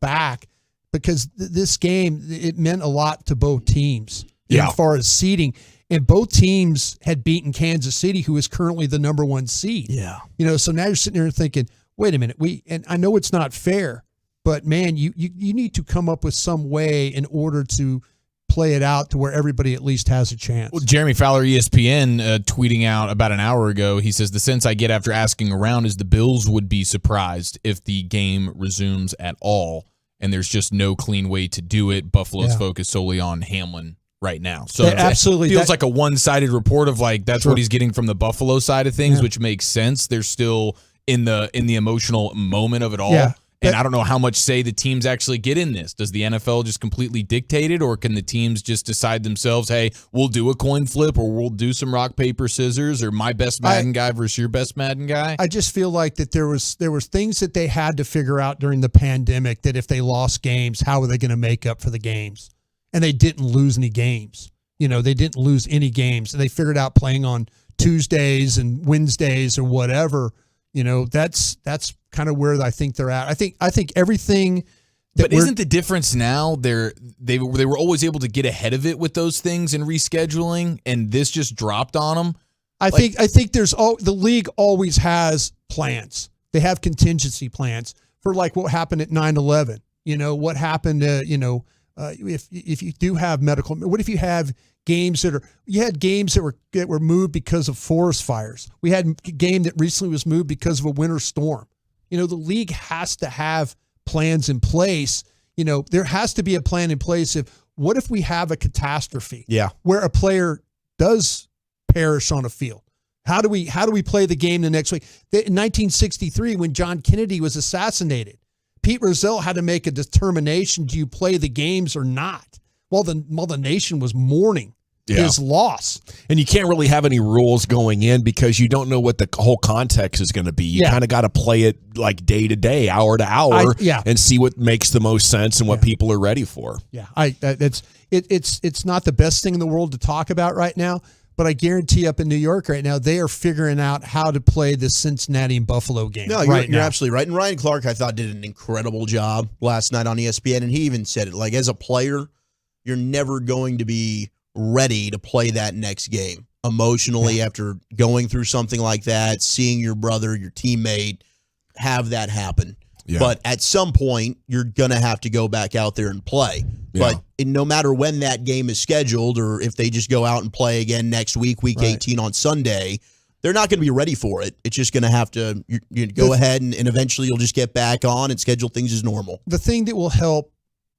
back, because this game, it meant a lot to both teams as far as seeding, and both teams had beaten Kansas City, who is currently the number 1 seed. Yeah, so now you're sitting there thinking, wait a minute, and I know it's not fair, but man, you need to come up with some way in order to play it out to where everybody at least has a chance. Well, Jeremy Fowler, ESPN, tweeting out about an hour ago, he says, the sense I get after asking around is the Bills would be surprised if the game resumes at all, and there's just no clean way to do it. Buffalo's focused solely on Hamlin right now. So absolutely, it feels like a one-sided report of that's Sure. what he's getting from the Buffalo side of things, which makes sense. They're still in the emotional moment of it all. Yeah. And I don't know how much say the teams actually get in this. Does the NFL just completely dictate it, or can the teams just decide themselves, hey, we'll do a coin flip, or we'll do some rock, paper, scissors, or my best Madden guy versus your best Madden guy? I just feel like that there was things that they had to figure out during the pandemic, that if they lost games, how were they going to make up for the games? And they didn't lose any games. They didn't lose any games. And they figured out playing on Tuesdays and Wednesdays or whatever. That's kind of where I think they're at. I think everything. But isn't the difference now they were always able to get ahead of it with those things and rescheduling, and this just dropped on them? I think there's the league always has plans. They have contingency plans for what happened at 9/11. What happened if you do have medical, what if you have games that were moved because of forest fires? We had a game that recently was moved because of a winter storm. The league has to have plans in place. There has to be a plan in place. What if we have a catastrophe? Yeah. Where a player does perish on a field? How do we play the game the next week? In 1963, when John Kennedy was assassinated, Pete Rozelle had to make a determination: do you play the games or not? While the nation was mourning his loss. And you can't really have any rules going in because you don't know what the whole context is going to be. You kind of got to play it like day to day, hour to hour, and see what makes the most sense and what people are ready for. Yeah, it's not the best thing in the world to talk about right now, but I guarantee up in New York right now, they are figuring out how to play the Cincinnati and Buffalo game. No, you're absolutely right. And Ryan Clark, I thought, did an incredible job last night on ESPN, and he even said it, like, as a player, you're never going to be ready to play that next game emotionally after going through something like that, seeing your brother, your teammate have that happen. Yeah. But at some point, you're going to have to go back out there and play. Yeah. But no matter when that game is scheduled, or if they just go out and play again next week, week 18 on Sunday, they're not going to be ready for it. It's just going to have to you go ahead and eventually you'll just get back on and schedule things as normal. The thing that will help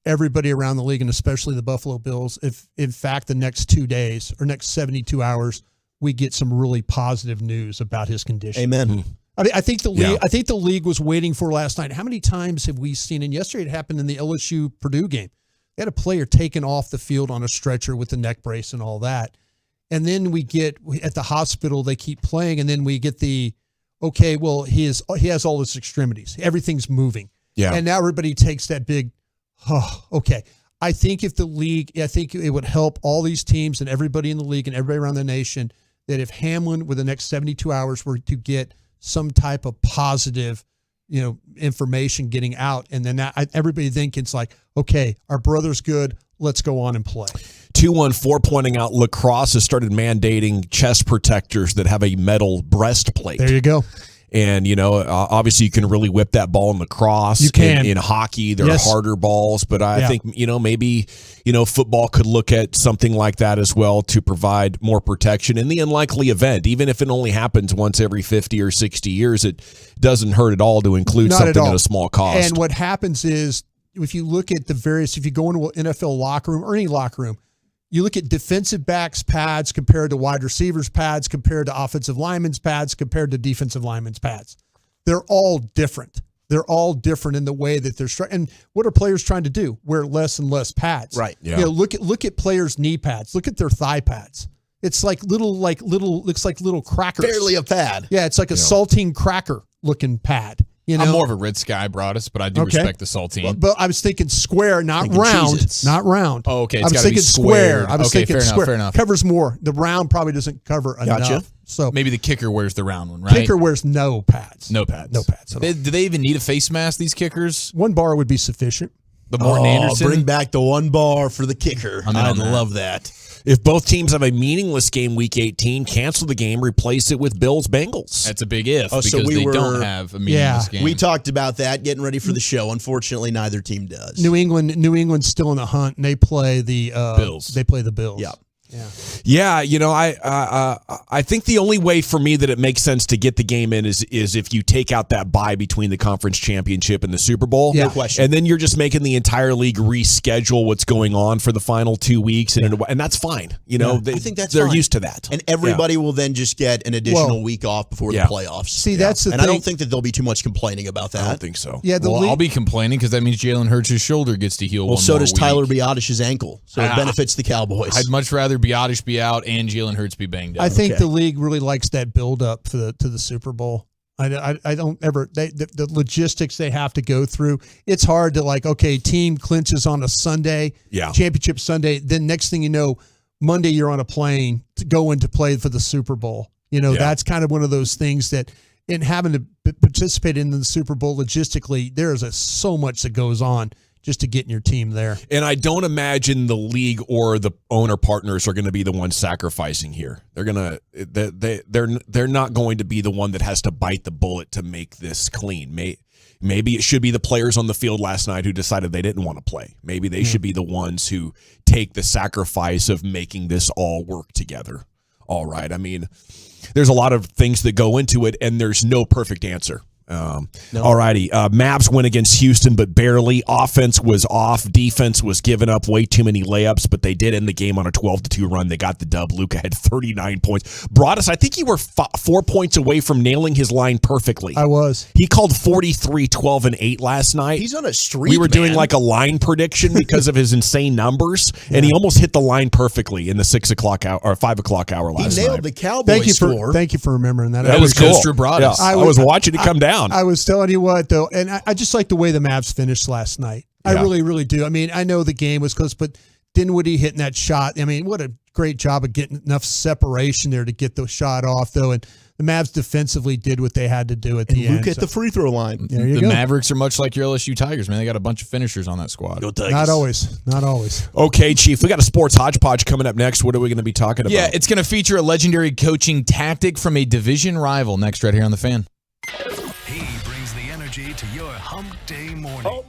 everybody around the league, and especially the Buffalo Bills, if in fact the next 2 days or next 72 hours we get some really positive news about his condition. Amen. I think the league. I think the league was waiting for last night. How many times have we seen? And yesterday it happened in the LSU Purdue game. They had a player taken off the field on a stretcher with a neck brace and all that, and then we get at the hospital. They keep playing, and then we get he has all his extremities. Everything's moving. Yeah, and now everybody takes that big. Oh, okay. I think if the league, I think it would help all these teams and everybody in the league and everybody around the nation that if Hamlin, with the next 72 hours, were to get some type of positive, information getting out, and then everybody then it's like, okay, our brother's good. Let's go on and play. 214 pointing out lacrosse has started mandating chest protectors that have a metal breastplate. There you go. And, obviously you can really whip that ball in lacrosse. You can. In hockey, there are harder balls. But I think, maybe, football could look at something like that as well to provide more protection in the unlikely event. Even if it only happens once every 50 or 60 years, it doesn't hurt at all to include something at a small cost. And what happens is, if you look at if you go into an NFL locker room or any locker room, you look at defensive backs' pads compared to wide receivers' pads, compared to offensive linemen's pads, compared to defensive linemen's pads. They're all different. They're all different in the way that they're and what are players trying to do? Wear less and less pads. Right. Yeah. Look at players' knee pads. Look at their thigh pads. It's like little looks like little crackers. Barely a pad. Yeah, it's like a saltine cracker looking pad. I'm more of a Red Sky Broadus, but I do respect the saltine. But I was thinking square, not round. Cheez-Its. Not round. Oh, okay. I was thinking square. I was thinking square. Fair enough. Covers more. The round probably doesn't cover enough. So maybe the kicker wears the round one, right? Kicker wears no pads. No pads. No pads. Do they even need a face mask, these kickers? One bar would be sufficient. The Morton Anderson? Bring back the one bar for the kicker. I'd love that. If both teams have a meaningless game week 18, cancel the game, replace it with Bills-Bengals. That's a big if because they don't have a meaningless game. We talked about that getting ready for the show. Unfortunately, neither team does. New England's still in the hunt, and they play the Bills. They play the Bills. Yeah. Yeah, I think the only way for me that it makes sense to get the game in is if you take out that bye between the conference championship and the Super Bowl. Yeah. No question. And then you're just making the entire league reschedule what's going on for the final 2 weeks, and that's fine. I think that's they're fine. used to that. And everybody will then just get an additional week off before the playoffs. See, that's the thing. I don't think that there'll be too much complaining about that. I don't think so. Yeah, I'll be complaining because that means Jalen Hurts' shoulder gets to heal. Well, so does week. Tyler Biadish's ankle, so it benefits the Cowboys. I'd much rather Biadish be out and Jalen Hurts be banged up. I think the league really likes that build up to the Super Bowl. I don't ever the logistics they have to go through. It's hard to team clinches on a Sunday, championship Sunday. Then next thing you know, Monday you're on a plane to go in to play for the Super Bowl. That's kind of one of those things that in having to participate in the Super Bowl logistically, there is so much that goes on just to getting your team there. And I don't imagine the league or the owner partners are going to be the ones sacrificing here. They're not going to be the one that has to bite the bullet to make this clean. Maybe it should be the players on the field last night who decided they didn't want to play. Maybe they should be the ones who take the sacrifice of making this all work together. All right. I mean, there's a lot of things that go into it, and there's no perfect answer. All righty. Mavs win against Houston, but barely. Offense was off. Defense was giving up way too many layups, but they did end the game on a 12-2 run. They got the dub. Luka had 39 points. Broadus, I think you were 4 points away from nailing his line perfectly. I was. He called 43, 12, and 8 last night. He's on a streak. We were doing like a line prediction because of his insane numbers, and he almost hit the line perfectly in the 6 o'clock hour or 5 o'clock hour last night. He nailed the Cowboys score. Thank you for remembering that. That was cool. Yeah, I was watching it come down. I was telling you what, though, and I just like the way the Mavs finished last night. I really, really do. I mean, I know the game was close, but Dinwiddie hitting that shot, I mean, what a great job of getting enough separation there to get the shot off, though. And the Mavs defensively did what they had to do at the end. Luke at the free throw line. There you the go. Mavericks are much like your LSU Tigers, man. They got a bunch of finishers on that squad. Go Tigers. Not always. Not always. Okay, Chief, we got a sports hodgepodge coming up next. What are we going to be talking about? Yeah, it's going to feature a legendary coaching tactic from a division rival next right here on The Fan. He brings the energy to your hump day morning.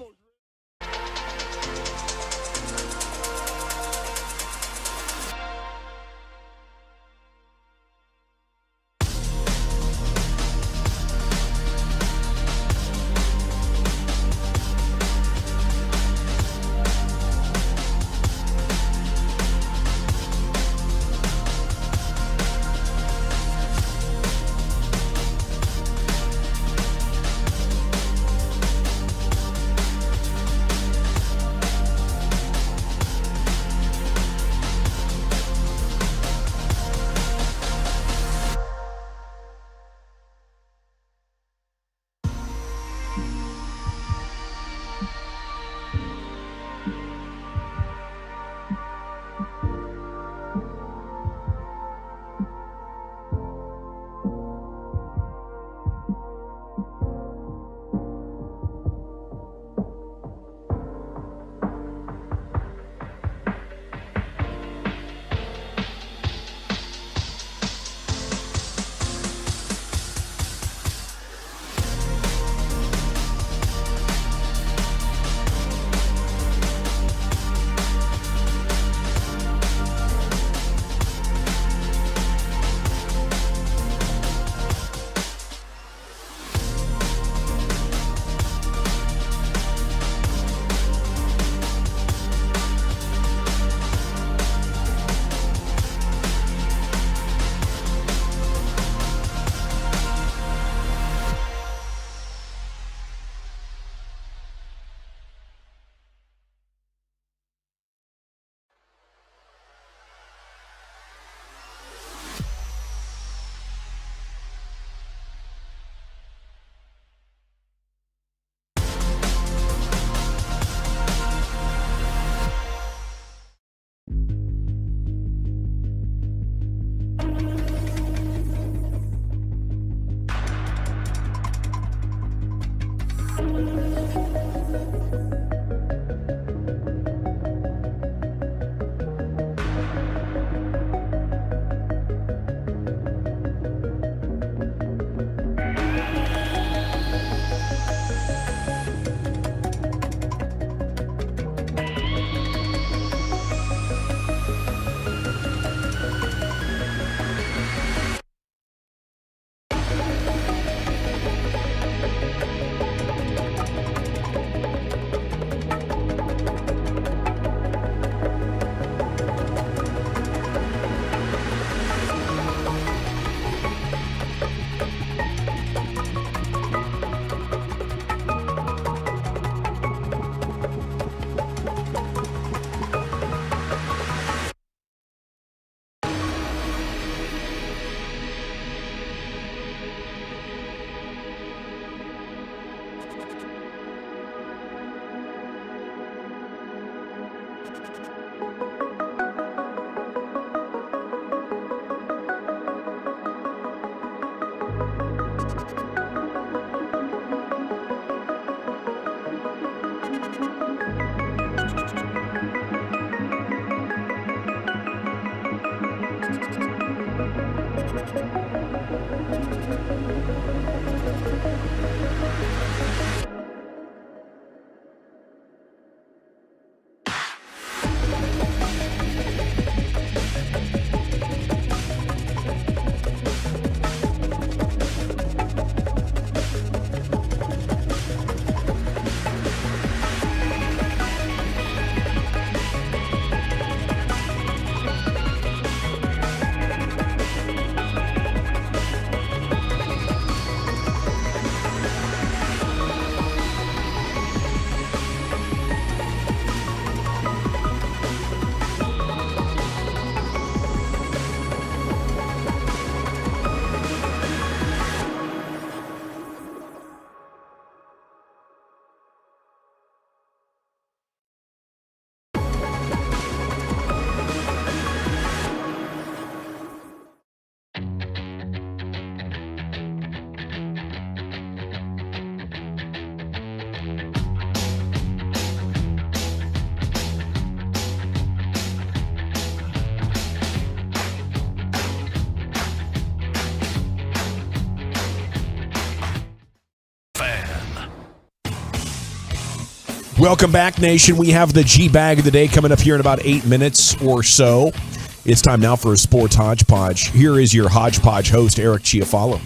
Welcome back, Nation. We have the G-Bag of the day coming up here in about 8 minutes or so. It's time now for a sports hodgepodge. Here is your hodgepodge host, Eric Chiafalo.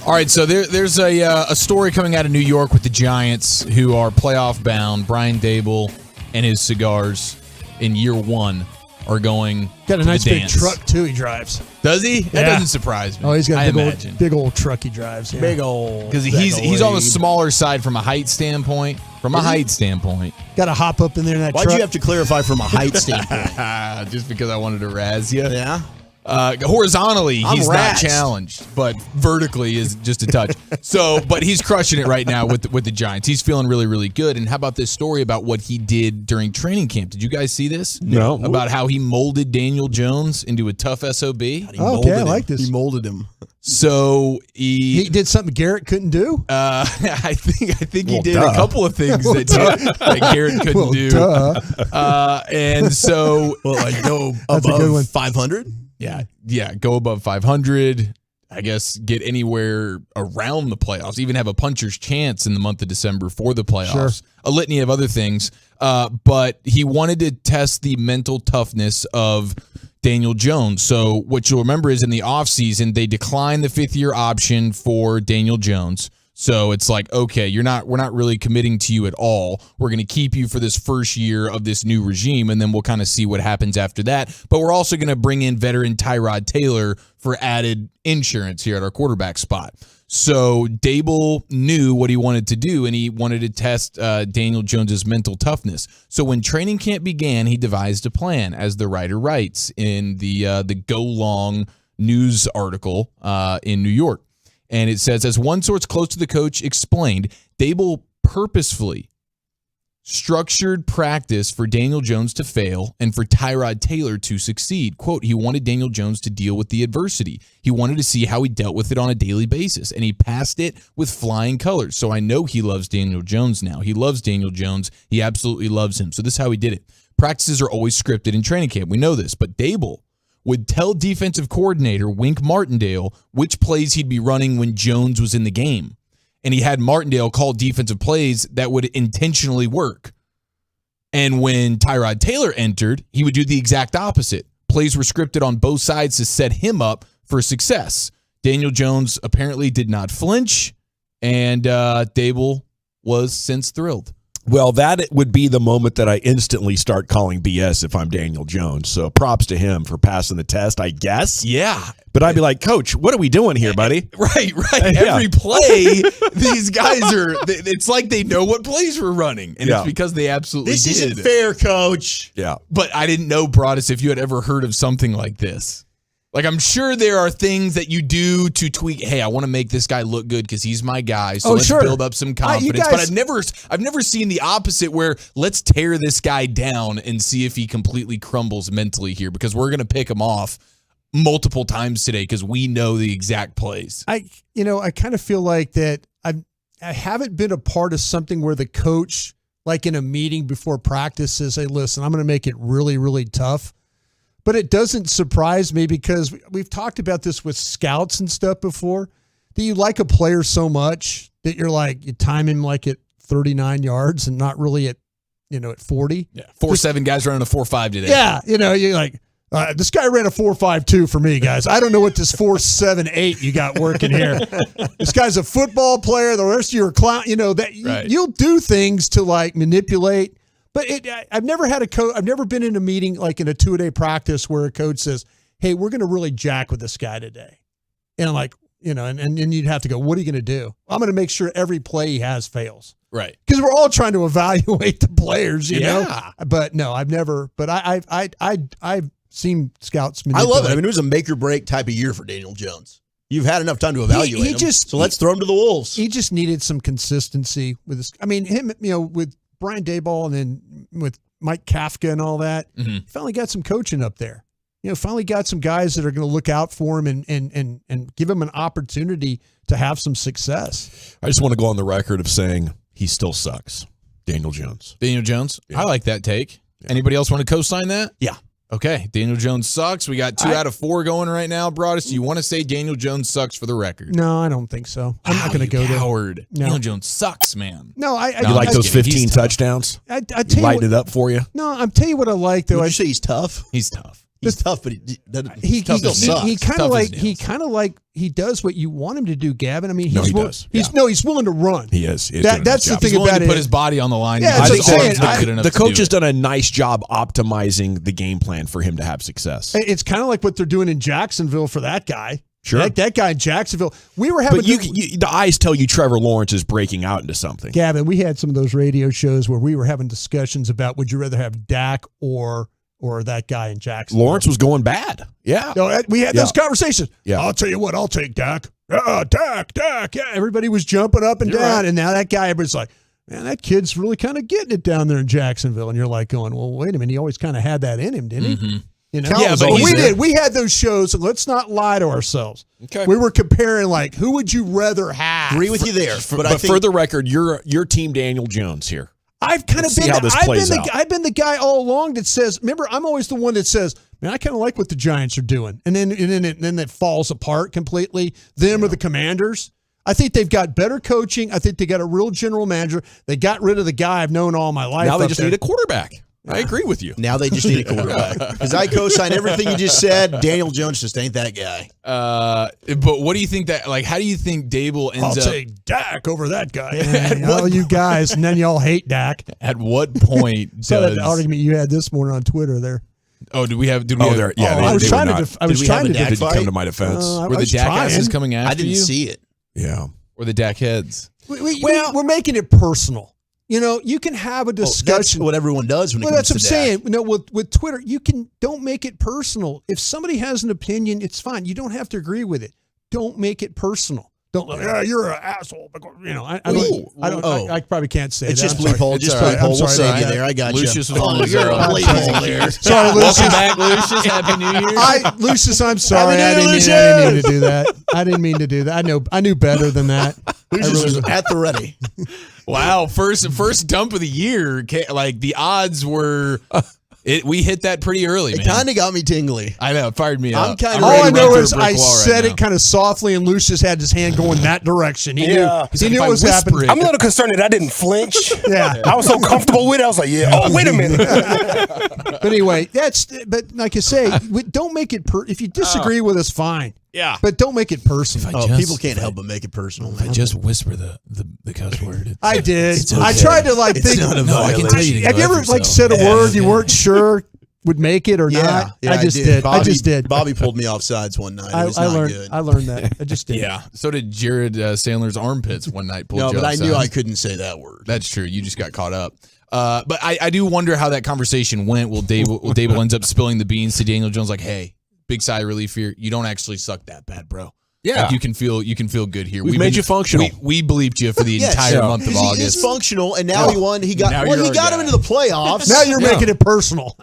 All right, so there's a story coming out of New York with the Giants, who are playoff bound. Brian Dable and his cigars in year one are going Got a to nice the big dance. truck, too, he drives. Does he? That Yeah. doesn't surprise me. Oh, he's got I a imagine. big old truck he drives. Yeah. Big old. Because he's on the smaller side from a height standpoint. Got to hop up in there in that Why'd truck. you have to clarify from a height standpoint? Just because I wanted to razz you. Yeah. Horizontally, I'm he's razzed. not challenged, but vertically is just a touch. But he's crushing it right now with the Giants. He's feeling really, really good. And how about this story about what he did during training camp? Did you guys see this? No. About how he molded Daniel Jones into a tough SOB? Okay, I like this. He molded him. So He did something Garrett couldn't do? I think he Well, did duh. a couple of things that Garrett couldn't Well, do. And so go That's a good one. above 500. Yeah, go above 500. I guess get anywhere around the playoffs, even have a puncher's chance in the month of December for the playoffs. Sure. A litany of other things. But he wanted to test the mental toughness of Daniel Jones. So what you'll remember is in the offseason, they declined the 5th-year option for Daniel Jones. So it's like, okay, we're not really committing to you at all. We're going to keep you for this first year of this new regime, and then we'll kind of see what happens after that. But we're also going to bring in veteran Tyrod Taylor for added insurance here at our quarterback spot. So Dable knew what he wanted to do, and he wanted to test Daniel Jones's mental toughness. So when training camp began, he devised a plan, as the writer writes in the Go Long news article in New York. And it says, as one source close to the coach explained, Dable purposefully structured practice for Daniel Jones to fail and for Tyrod Taylor to succeed. Quote, he wanted Daniel Jones to deal with the adversity. He wanted to see how he dealt with it on a daily basis, and he passed it with flying colors. So I know he loves Daniel Jones now. He loves Daniel Jones. He absolutely loves him. So this is how he did it. Practices are always scripted in training camp. We know this, but Dable would tell defensive coordinator Wink Martindale which plays he'd be running when Jones was in the game. And he had Martindale call defensive plays that would intentionally work. And when Tyrod Taylor entered, he would do the exact opposite. Plays were scripted on both sides to set him up for success. Daniel Jones apparently did not flinch, and Dable was since thrilled. Well, that would be the moment that I instantly start calling BS if I'm Daniel Jones. So props to him for passing the test, I guess. Yeah. But I'd be like, Coach, what are we doing here, buddy? Right. Yeah. Every play, these guys it's like they know what plays we're running. And Yeah. it's because they absolutely This did. isn't fair, Coach. Yeah. But I didn't know, Broadus, if you had ever heard of something like this. Like, I'm sure there are things that you do to tweak. Hey, I want to make this guy look good because he's my guy. So let's build up some confidence. But I've never seen the opposite, where let's tear this guy down and see if he completely crumbles mentally here, because we're going to pick him off multiple times today because we know the exact plays. I kind of feel like that I haven't been a part of something where the coach, like in a meeting before practice, says, hey, listen, I'm going to make it really, really tough. But it doesn't surprise me, because we've talked about this with scouts and stuff before, that you like a player so much that you're like, you time him like at 39 yards and not really at 40. Yeah. 4.7 guys running a 4.5 today. Yeah. You're like, this guy ran a 4.52 for me, guys. I don't know what this 4.78 you got working here. This guy's a football player. The rest of you are clown. That you'll do things to like manipulate. But I've never had a coach. I've never been in a meeting like in a 2-a-day practice where a coach says, "Hey, we're going to really jack with this guy today," and I'm like, and you'd have to go, "What are you going to do?" I'm going to make sure every play he has fails, right? Because we're all trying to evaluate the players, you know. Yeah. But no, I've never. But I've seen scouts manipulate. I love it. I mean, it was a make or break type of year for Daniel Jones. You've had enough time to evaluate him, so let's throw him to the wolves. He just needed some consistency with this. I mean, him, with Brian Daboll and then with Mike Kafka and all that, finally got some coaching up there. Finally got some guys that are going to look out for him and give him an opportunity to have some success. I just want to go on the record of saying he still sucks. Daniel Jones. Daniel Jones? Yeah. I like that take. Yeah. Anybody else want to co-sign that? Yeah. Okay, Daniel Jones sucks. We got 2 out of 4 going right now. Broadus, do you want to say Daniel Jones sucks for the record? No, I don't think so. I'm not going to go coward. there. No. Daniel Jones sucks, man. No, you like those 15 touchdowns? I tell Lighten it up for you? No, I'm tell you what I like though. Would you say he's tough? He's tough. He's tough, but he still sucks. He kind of like he does what you want him to do, Gavin. I mean, he does. He's willing to run. He is. That's the thing he's willing about to it. Put his body on the line. Yeah, I think the coach has done a nice job optimizing the game plan for him to have success. It's kind of like what they're doing in Jacksonville for that guy. Sure, that guy in Jacksonville. We were having, but the eyes tell you Trevor Lawrence is breaking out into something. Gavin, we had some of those radio shows where we were having discussions about would you rather have Dak or that guy in Jacksonville. Lawrence was going bad. Yeah. No, we had those conversations. Yeah. I'll tell you what, I'll take Dak. Dak. Yeah, everybody was jumping up and down. Right. And now that guy was like, man, that kid's really kind of getting it down there in Jacksonville. And you're like going, well, wait a minute. He always kind of had that in him, didn't he? Mm-hmm. You know? Yeah, but we did. We had those shows. So let's not lie to ourselves. Okay. We were comparing, like, who would you rather have? Agree with you there. But for the record, you're team Daniel Jones here. I've kind of been. I've been the guy all along that says. Remember, I'm always the one that says, "Man, I kind of like what the Giants are doing," and then it falls apart completely. Them or the Commanders. I think they've got better coaching. I think they got a real general manager. They got rid of the guy I've known all my life. Now they just need a quarterback. I agree with you. Now they just need a quarterback. Because I co-sign everything you just said. Daniel Jones just ain't that guy. But what do you think that, like, how do you think Dable ends up? I'll take Dak over that guy. All you guys, and then y'all hate Dak. At what point does that argument you had this morning on Twitter there? Oh, did we have? I was trying to come to my defense. Were the Dak asses coming after you? I didn't see it. Yeah. Or the Dak heads? We're making it personal. You know, you can have a discussion. That's what everyone does when it comes that's to what I'm saying. You know, with Twitter, don't make it personal. If somebody has an opinion, it's fine. You don't have to agree with it. Don't make it personal. Don't you're an asshole. You know, I probably can't say it's that. Just bleep hole. Just bleep hole. We'll save you there. I got Lucius you. Was you're a bleep hole there. Sorry, Lucius. Welcome back, Lucius. Happy New Year. Lucius, I'm sorry. I didn't mean to do that. I didn't mean to do that. I knew better than that. Lucius was at the ready. Wow, first dump of the year. Like the odds were, we hit that pretty early. It kind of got me tingly. I know, it fired me up. All I know is I said it kind of softly, and Lucius had his hand going that direction. He knew it was happening. I'm a little concerned that I didn't flinch. Yeah, I was so comfortable with it. I was like, oh, wait a minute. But anyway, but like you say, don't make it. If you disagree with us, fine. Yeah, but don't make it personal. People can't help but make it personal. If I just whisper the cuss word. I did. Okay. I tried to think. No, I can tell you. Have you ever said a word you weren't sure would make it or not? Yeah, I just did. I just did. Bobby pulled me off sides one night. It was not good. I learned that. I just did. Yeah. So did Jared Sandler's armpits one night. No, but I knew I couldn't say that word. That's true. You just got caught up. But I do wonder how that conversation went. Will Dable ends up spilling the beans to Daniel Jones? Like, hey, big sigh of relief here. You don't actually suck that bad, bro. Yeah, like you can feel good here. We've made you functional. We believed you for the entire month of August. He's functional, and now he won. He got him into the playoffs. Now you're making it personal.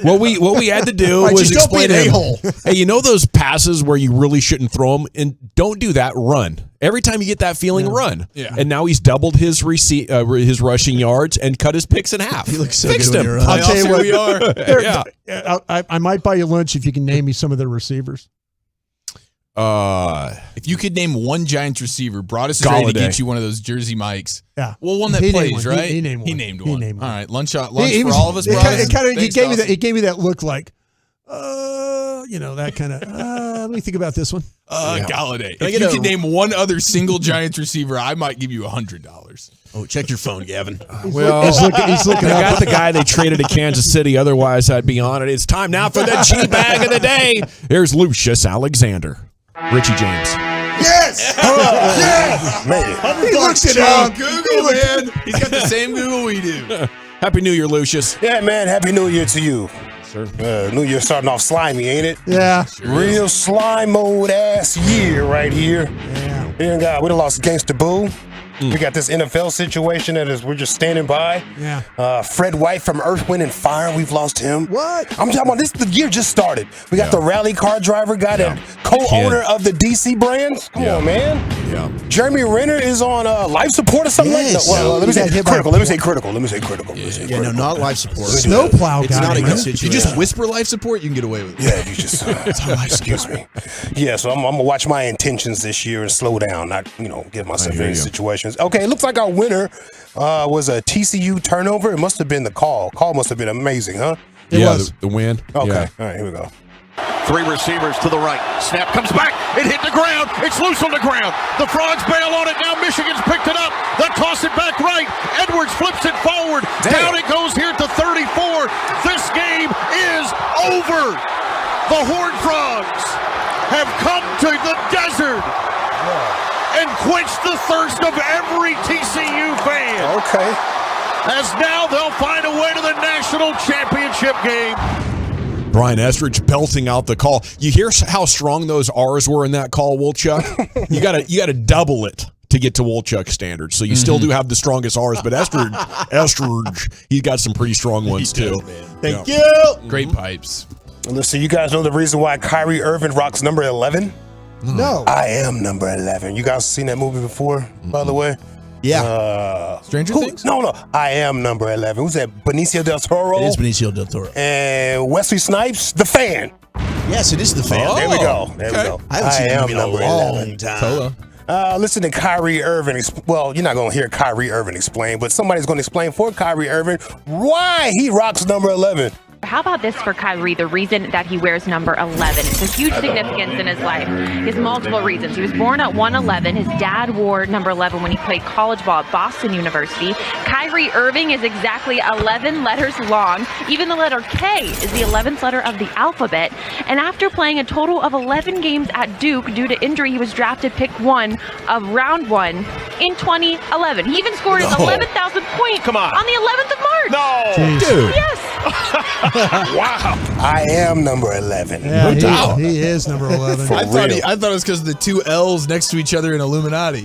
What we had to do was explain to him, hey, you know those passes where you really shouldn't throw them, and don't do that. Run every time you get that feeling. Run. Yeah. And now he's doubled his rushing yards and cut his picks in half. He looks so Fixed good. him. I'll tell you what. We are. I might buy you lunch if you can name me some of their receivers. If you could name one Giants receiver, Broadus is ready to get you one of those Jersey mics. Yeah. Well, one that plays, right? He named one. He named one. All right, lunch for all of us, Broadus. He gave me that look like, that kind of, let me think about this one. Galladay. If you could name one other single Giants receiver, I might give you $100. Oh, check your phone, Gavin. Well, he's looking. I got the guy they traded to Kansas City. Otherwise, I'd be on it. It's time now for the G bag of the day. Here's Lucius Alexander. Richie James. Yes! Yes! Man. He looked it up. Google, man. He's got the same Google we do. Happy New Year, Lucius. Yeah, man. Happy New Year to you. Sir. New Year starting off slimy, ain't it? Yeah. Real slime mode ass year right here. Yeah. We done lost Gangsta Boo. We got this NFL situation we're just standing by. Yeah. Fred White from Earth, Wind, and Fire. We've lost him. What? I'm talking about this. The year just started. We got the rally car driver guy, that co-owner of the DC brands. Come on, man. Yeah. Jeremy Renner is on life support or something like that. Well, let me say critical. Let me say critical. Yeah, no, not life support. Snowplow It's guy. not a man. good If you situation. just whisper life support, you can get away with it. Yeah, you just excuse me. Yeah, so I'm gonna watch my intentions this year and slow down, not get myself in situations. Okay, it looks like our winner was a TCU turnover. It must have been the call. Call must have been amazing, huh? It was the win. Okay, Yeah. all right, here we go. 3 receivers to the right. Snap comes back. It hit the ground. It's loose on the ground. The Frogs bail on it. Now Michigan's picked it up. They toss it back right. Edwards flips it forward. Down it goes here to 34. This game is over. The Horned Frogs have come to the desert and quenched the thirst of every TCU fan. Okay. As now they'll find a way to the national championship game. Brian Estridge belting out the call. You hear how strong those R's were in that call, Wolchuk? you gotta double it to get to Wolchuk standards. So you still do have the strongest R's, but Estridge, he's got some pretty strong ones too. Thank you. Great pipes. Listen, you guys know the reason why Kyrie Irving rocks number 11? No. I am number 11. You guys seen that movie before, by the way? Yeah. Stranger Things? No. I am number 11. Who's that? Benicio del Toro? It is Benicio del Toro. And Wesley Snipes, the fan. Yes, it is the fan. There we go. There we go. I haven't seen him in a number long 11. time. Listen to Kyrie Irving. Well, you're not going to hear Kyrie Irving explain, but somebody's going to explain for Kyrie Irving why he rocks number 11. How about this for Kyrie, the reason that he wears number 11? It's a huge significance in his life. He has multiple reasons. He was born at 111. His dad wore number 11 when he played college ball at Boston University. Kyrie Irving is exactly 11 letters long. Even the letter K is the 11th letter of the alphabet. And after playing a total of 11 games at Duke due to injury, he was drafted pick 1 of round 1 in 2011. He even scored his 11,000th point on the 11th of March. No. Dude. Yes. Wow. I am number 11. Yeah, No doubt. he is number 11. For I thought real. it was because of the two L's next to each other in Illuminati.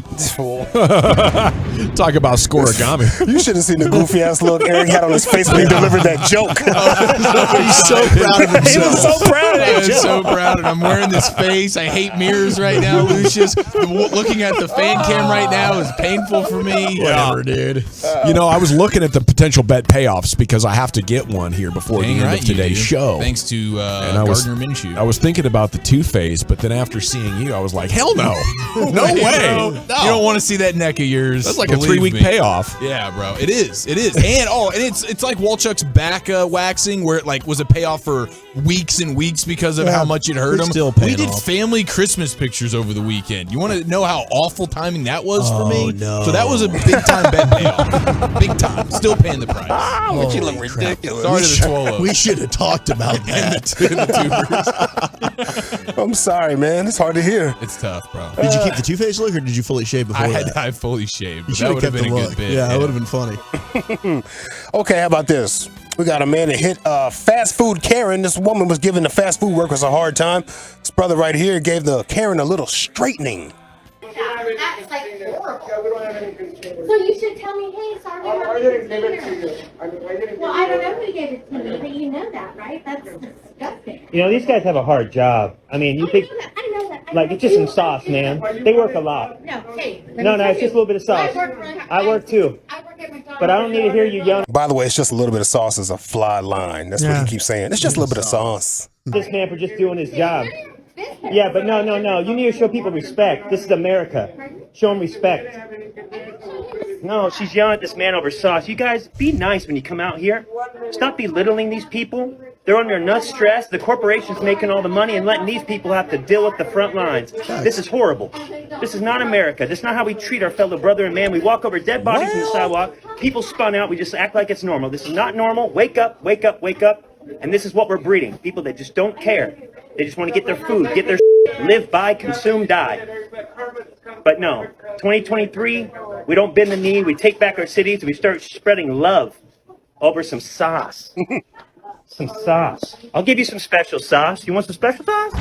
Talk about scoregami. You should have seen the goofy ass look Eric had on his face when he delivered that joke. He's so proud of himself. He was so proud of that I am joke. so proud, and I'm wearing this face. I hate mirrors right now, Lucius. Looking at the fan cam right now is painful for me. Whatever, dude. I was looking at the potential bet payoffs because I have to get one here before the end of today's show. Thanks to And I was Gardner Minshew. I was thinking about the two-phase, but then after seeing you, I was like, hell no. No way. Bro. You don't want to see that neck of yours. That's like a Believe 3-week me. payoff. Yeah, bro. It is. And it's like Wolchuk's back waxing, where it was a payoff for weeks and weeks because of how much it hurt it's him. still paying We did off. family Christmas pictures over the weekend. You want to know how awful timing that was for me? no. So that was a big time bet payoff. Big time. Still paying the price. But you look ridiculous. Sorry to the Twolo. We should have talked about that. I'm sorry, man. It's hard to hear. It's tough, bro. Did you keep the two-face look, or did you fully shave before that? I fully shaved. You But should that have would have kept been the a look. good bit. Yeah, it would have been funny. Okay, how about this? We got a man that hit fast food Karen. This woman was giving the fast food workers a hard time. This brother right here gave the Karen a little straightening. That's like horrible. So you should tell me, hey, sorry, I didn't give it to you. Well, I don't know who gave it to me, but you know that, right? That's disgusting. These guys have a hard job. I mean, you think, I know that. like, it's just some sauce, man. They work a lot. No, hey. No, it's just a little bit of sauce. I work too. But I don't need to hear you yelling. By the way, it's just a little bit of sauce is a fly line. That's what he keeps saying. It's just a little bit of sauce. This man for just doing his job. Yeah, but no. You need to show people respect. This is America. Show them respect. No, she's yelling at this man over sauce. You guys, be nice when you come out here. Stop belittling these people. They're under enough stress. The corporation's making all the money and letting these people have to deal with the front lines. This is horrible. This is not America. This is not how we treat our fellow brother and man. We walk over dead bodies in the sidewalk. People spun out. We just act like it's normal. This is not normal. Wake up, wake up, wake up. And this is what we're breeding. People that just don't care. They just want to get their food, get their live, buy, consume, die. But no, 2023, we don't bend the knee. We take back our cities. We start spreading love over some sauce. Some sauce. I'll give you some special sauce. You want some special sauce?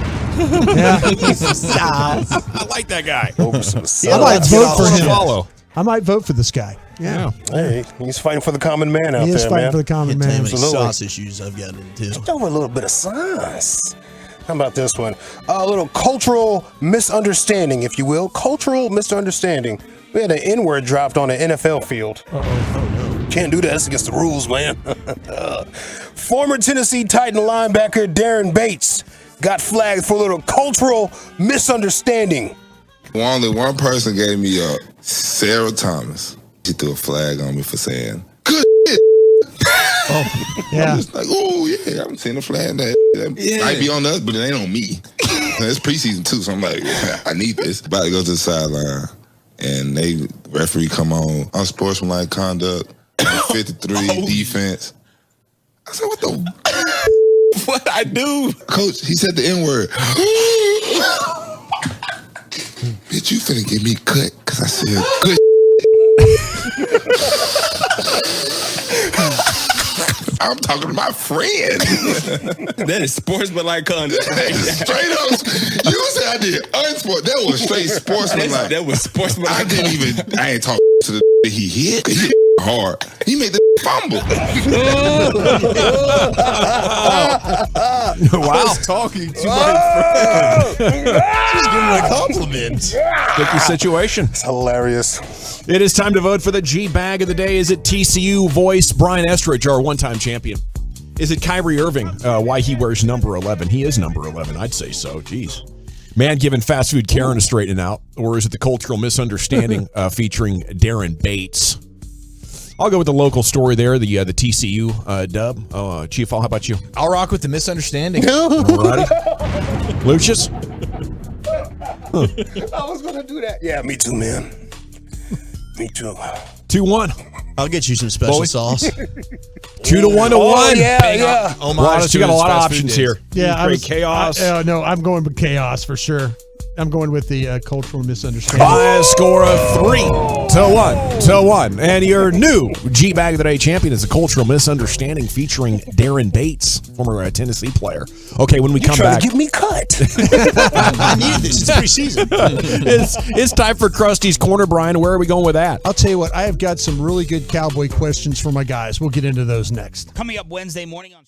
Yeah. Some sauce. I like that guy. Over some sauce. I might vote for him. Follow. I might vote for this guy. Yeah. Hey, he's fighting for the common man out He is there, fighting man. for the common Tell you how man. many Absolutely. sauce issues I've gotten into. Just over a little bit of sauce. How about this one? A little cultural misunderstanding, if you will. Cultural misunderstanding. We had an N-word dropped on an NFL field. Can't do that. That's against the rules, man. Former Tennessee Titan linebacker Darren Bates got flagged for a little cultural misunderstanding. Only one person gave me up. Sarah Thomas. She threw a flag on me for saying, good shit. Yeah. I'm just like, oh, yeah, I'm seeing a flag. That might be on us, but it ain't on me. It's preseason, too, so I'm like, I need this. About to go to the sideline, and referee come on, unsportsmanlike conduct, 53, defense. I said, what the? What I do? Coach, he said the N-word. Bitch, you finna get me cut, because I said good. I'm talking to my friend. That is sportsmanlike conduct. Straight up. You said I did unsport. That was straight sportsmanlike. That was sportsmanlike. I ain't talking to the he hit. He hit hard. He made the fumble. Wow. Talking to my friend. Just give him a compliment. Tricky situation. It's hilarious. It is time to vote for the G Bag of the day. Is it TCU voice Brian Estridge, our one-time champion? Is it Kyrie Irving, why he wears number 11? He is number 11, I'd say so. Jeez. Man giving fast food Karen a straightening out. Or is it the cultural misunderstanding featuring Darren Bates? I'll go with the local story there, the TCU dub. Chief, how about you? I'll rock with the misunderstanding. Alrighty. Lucius? I was going to do that. Yeah, me too, man. Me too. 2-1. I'll get you some special Bowie? sauce. 2-1 to 1. Yeah. Homage, you got a lot of options here. Yeah, chaos. No, I'm going with chaos for sure. I'm going with the cultural misunderstanding. By a score of 3-1. And your new G Bag of the Day champion is a cultural misunderstanding featuring Darren Bates, former Tennessee player. Okay, when we come back. To get me cut. I needed this. It's preseason. it's time for Krusty's Corner, Brian. Where are we going with that? I'll tell you what, I have got some really good Cowboy questions for my guys. We'll get into those next. Coming up Wednesday morning on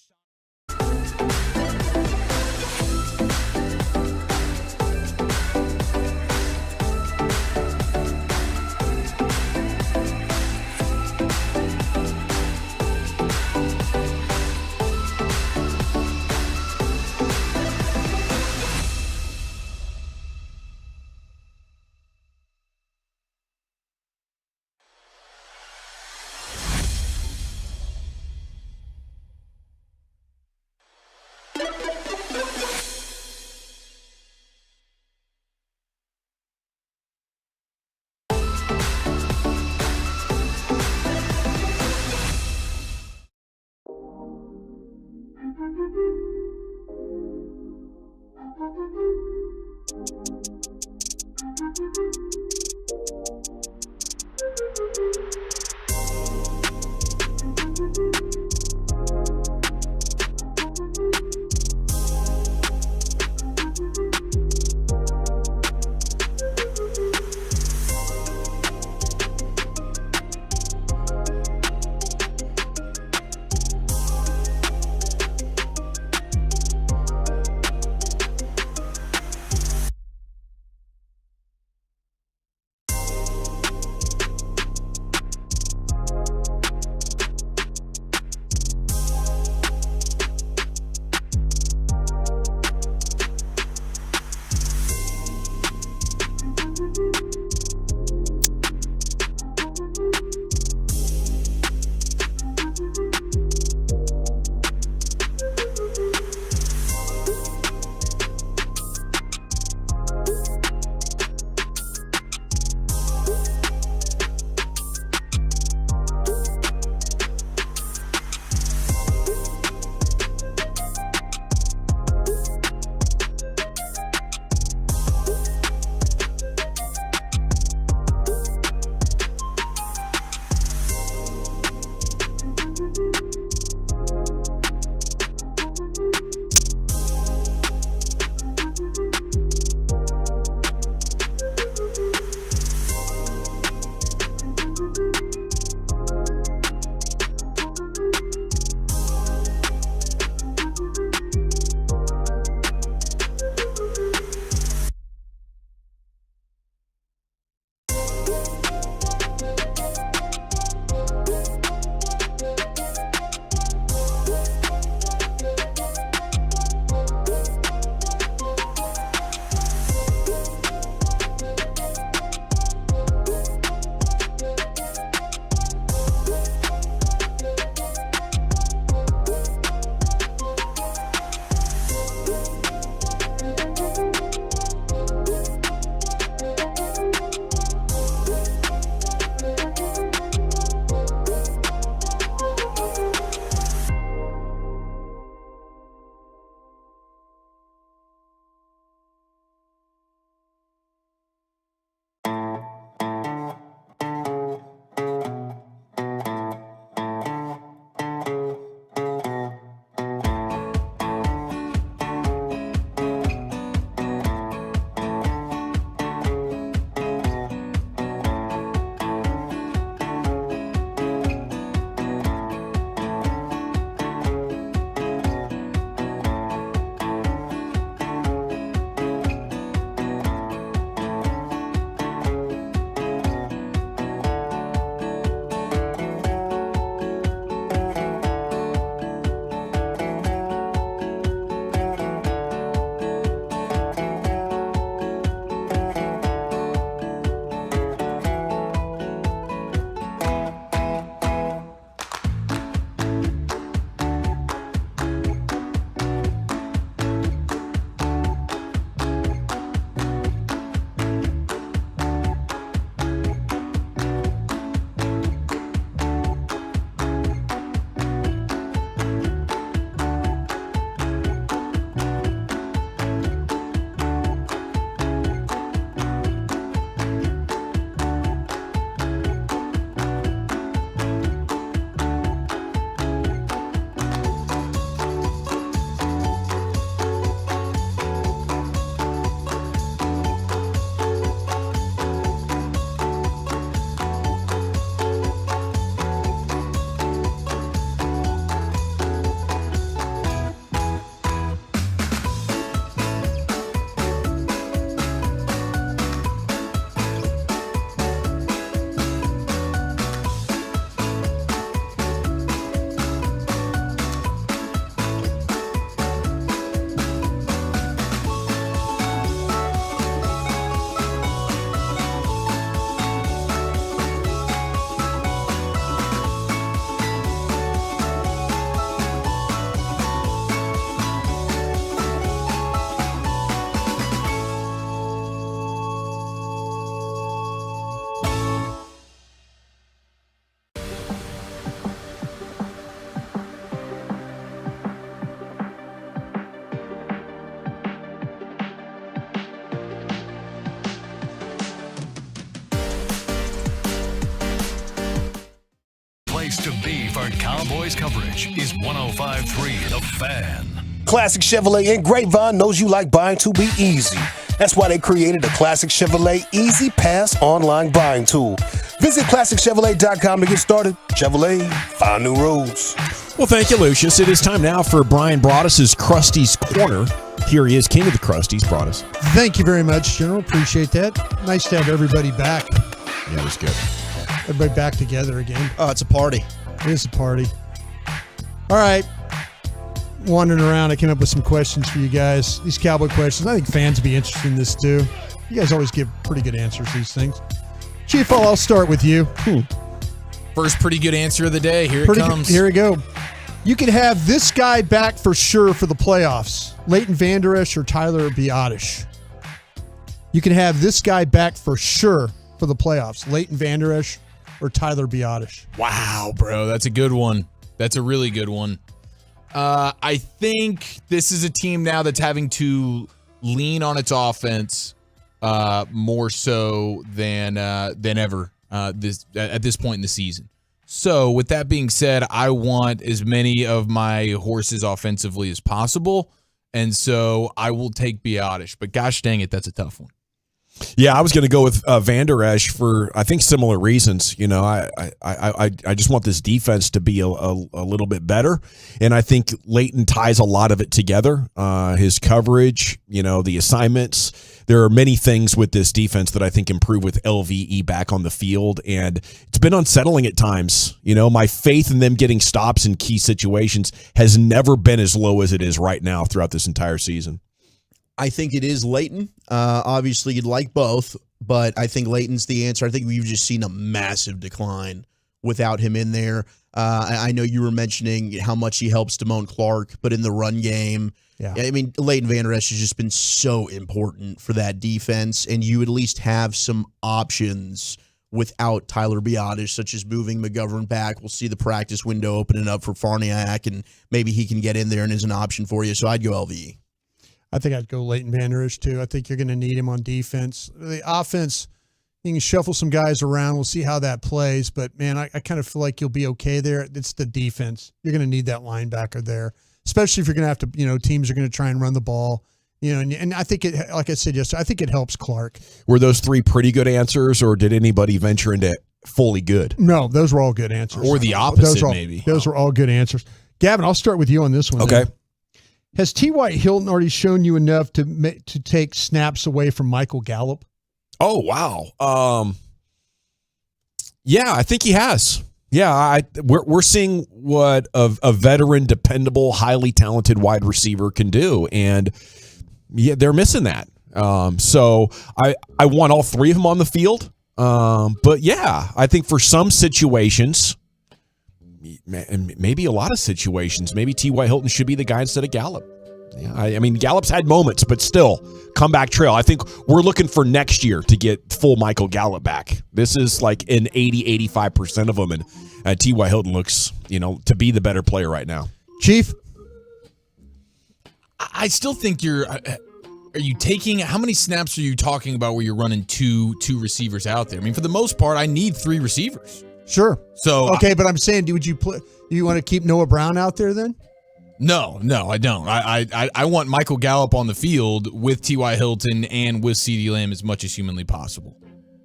place to be for Cowboys coverage is 105.3 The Fan. Classic Chevrolet in Grapevine knows you like buying to be easy. That's why they created the Classic Chevrolet Easy Pass online buying tool. Visit ClassicChevrolet.com to get started. Chevrolet, find new rules. Well, thank you, Lucius. It is time now for Brian Broaddus' Krusty's Corner. Here he is, king of the Krusties, Broaddus. Thank you very much, General. Appreciate that. Nice to have everybody back. Yeah, it was good. Everybody back together again. Oh, it's a party. It is a party. All right. Wandering around, I came up with some questions for you guys. These Cowboy questions. I think fans would be interested in this too. You guys always give pretty good answers to these things. Chief, I'll start with you. First pretty good answer of the day. Here it comes. Here we go. You could have this guy back for sure for the playoffs. Leighton Vander Esch or Tyler Biadasz. You can have this guy back for sure for the playoffs. Leighton Vander Esch or Tyler Biadasz. Wow, bro. That's a good one. That's a really good one. I think this is a team now that's having to lean on its offense more so than ever at this point in the season. So with that being said, I want as many of my horses offensively as possible, and so I will take Biadasz. But gosh dang it, that's a tough one. Yeah, I was going to go with Vander Esch for, I think, similar reasons. You know, I just want this defense to be a little bit better, and I think Leighton ties a lot of it together. His coverage, you know, the assignments. There are many things with this defense that I think improve with LVE back on the field, and it's been unsettling at times. You know, my faith in them getting stops in key situations has never been as low as it is right now throughout this entire season. I think it is Leighton. Obviously, you'd like both, but I think Leighton's the answer. I think we've just seen a massive decline without him in there. I know you were mentioning how much he helps Damone Clark, but in the run game, yeah. I mean, Leighton Vander Esch has just been so important for that defense, and you at least have some options without Tyler Biadasz, such as moving McGovern back. We'll see the practice window opening up for Farniak, and maybe he can get in there and is an option for you. So I'd go LVE. I think I'd go Leighton Vander Esch too. I think you're going to need him on defense. The offense, you can shuffle some guys around. We'll see how that plays. But, man, I kind of feel like you'll be okay there. It's the defense. You're going to need that linebacker there, especially if you're going to have to, you know, teams are going to try and run the ball. You know, and I think it, like I said yesterday, I think it helps Clark. Were those three pretty good answers, or did anybody venture into fully good? No, those were all good answers. Or the opposite, maybe. Those were all good answers. Gavin, I'll start with you on this one. Okay. Then. Has T.Y. Hilton already shown you enough to take snaps away from Michael Gallup? Oh, wow. Yeah, I think he has. Yeah, we're seeing what a veteran, dependable, highly talented wide receiver can do, and yeah, they're missing that. So I want all three of them on the field. But yeah, I think for some situations, and maybe a lot of situations, maybe T.Y. Hilton should be the guy instead of Gallup. Yeah, I mean, Gallup's had moments, but still, comeback trail. I think we're looking for next year to get full Michael Gallup back. This is like an 80, 85% of them, and T.Y. Hilton looks, you know, to be the better player right now. Chief? I still think are you taking, how many snaps are you talking about where you're running two receivers out there? I mean, for the most part, I need three receivers. Sure. So okay, but I'm saying, do you want to keep Noah Brown out there then? No, I don't. I want Michael Gallup on the field with T.Y. Hilton and with CeeDee Lamb as much as humanly possible.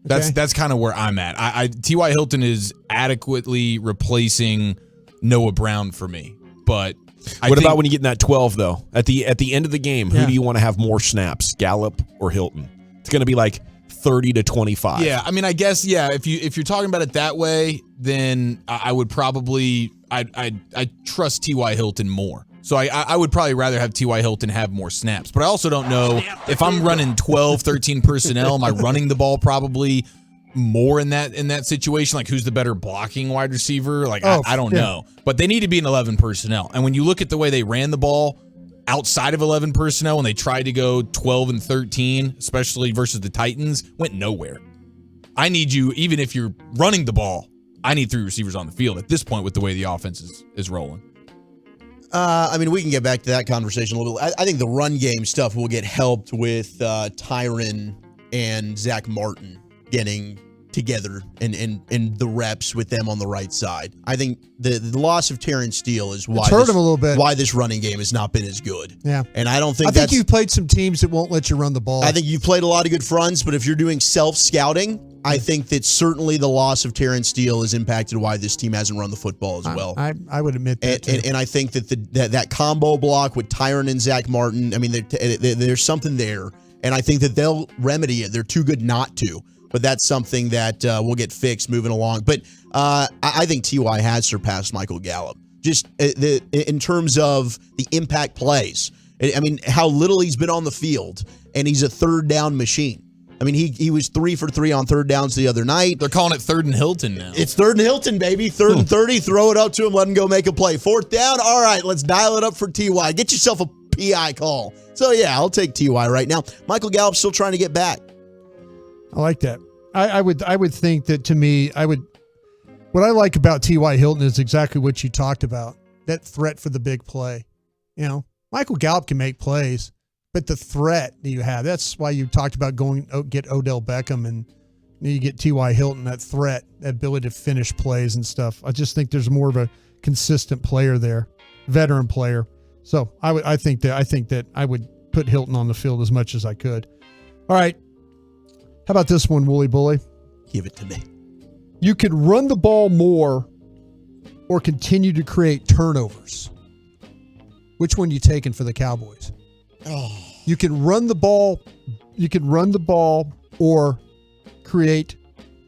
That's kind of where I'm at. T.Y. Hilton is adequately replacing Noah Brown for me. But what about when you get in that 12 though? At the end of the game, who do you want to have more snaps, Gallup or Hilton? It's going to be like 30 to 25. Yeah, I mean, I guess if you're talking about it that way, then I would probably I trust T.Y. Hilton more. So I would probably rather have T.Y. Hilton have more snaps. But I also don't know if I'm running 12, 13 personnel, am I running the ball probably more in that situation? Like, who's the better blocking wide receiver? Like, I don't know. But they need to be in 11 personnel. And when you look at the way they ran the ball outside of 11 personnel, when they tried to go 12 and 13, especially versus the Titans, went nowhere. I need you, even if you're running the ball, I need three receivers on the field at this point with the way the offense is rolling. I mean, we can get back to that conversation a little bit. I think the run game stuff will get helped with Tyron and Zach Martin getting together and the reps with them on the right side. I think the loss of Terrence Steele is why hurt him a little bit. Why this running game has not been as good. Yeah. And I don't think I think you've played some teams that won't let you run the ball. I think you've played a lot of good fronts, but if you're doing self-scouting, I think that certainly the loss of Terrence Steele has impacted why this team hasn't run the football as well. I would admit that. And I think that that combo block with Tyron and Zach Martin, I mean, there's something there. And I think that they'll remedy it. They're too good not to. But that's something that will get fixed moving along. But I think T.Y. has surpassed Michael Gallup. Just in terms of the impact plays. I mean, how little he's been on the field. And he's a third down machine. I mean, he was 3 for 3 on third downs the other night. They're calling it 3rd and Hilton now. It's 3rd and Hilton, baby. 3rd and 30. Throw it up to him. Let him go make a play. 4th down. All right, let's dial it up for T.Y. Get yourself a PI call. So, yeah, I'll take T.Y. right now. Michael Gallup's still trying to get back. I like that. I would think that, to me, what I like about T.Y. Hilton is exactly what you talked about. That threat for the big play. You know, Michael Gallup can make plays. But the threat that you have, that's why you talked about get Odell Beckham and you get T.Y. Hilton, that threat, that ability to finish plays and stuff. I just think there's more of a consistent player there, veteran player. So I think that I would put Hilton on the field as much as I could. All right. How about this one, Wooly Bully? Give it to me. You could run the ball more or continue to create turnovers. Which one are you taking for the Cowboys? Oh. You can run the ball. You can run the ball or create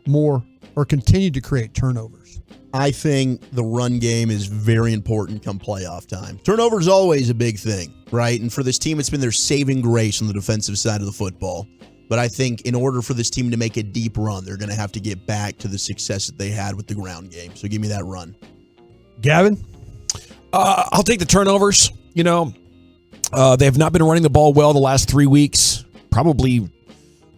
more or continue to create turnovers. I think the run game is very important come playoff time. Turnover is always a big thing, right? And for this team, it's been their saving grace on the defensive side of the football. But I think in order for this team to make a deep run, they're going to have to get back to the success that they had with the ground game. So give me that run. Gavin? I'll take the turnovers. You know, they have not been running the ball well the last 3 weeks. Probably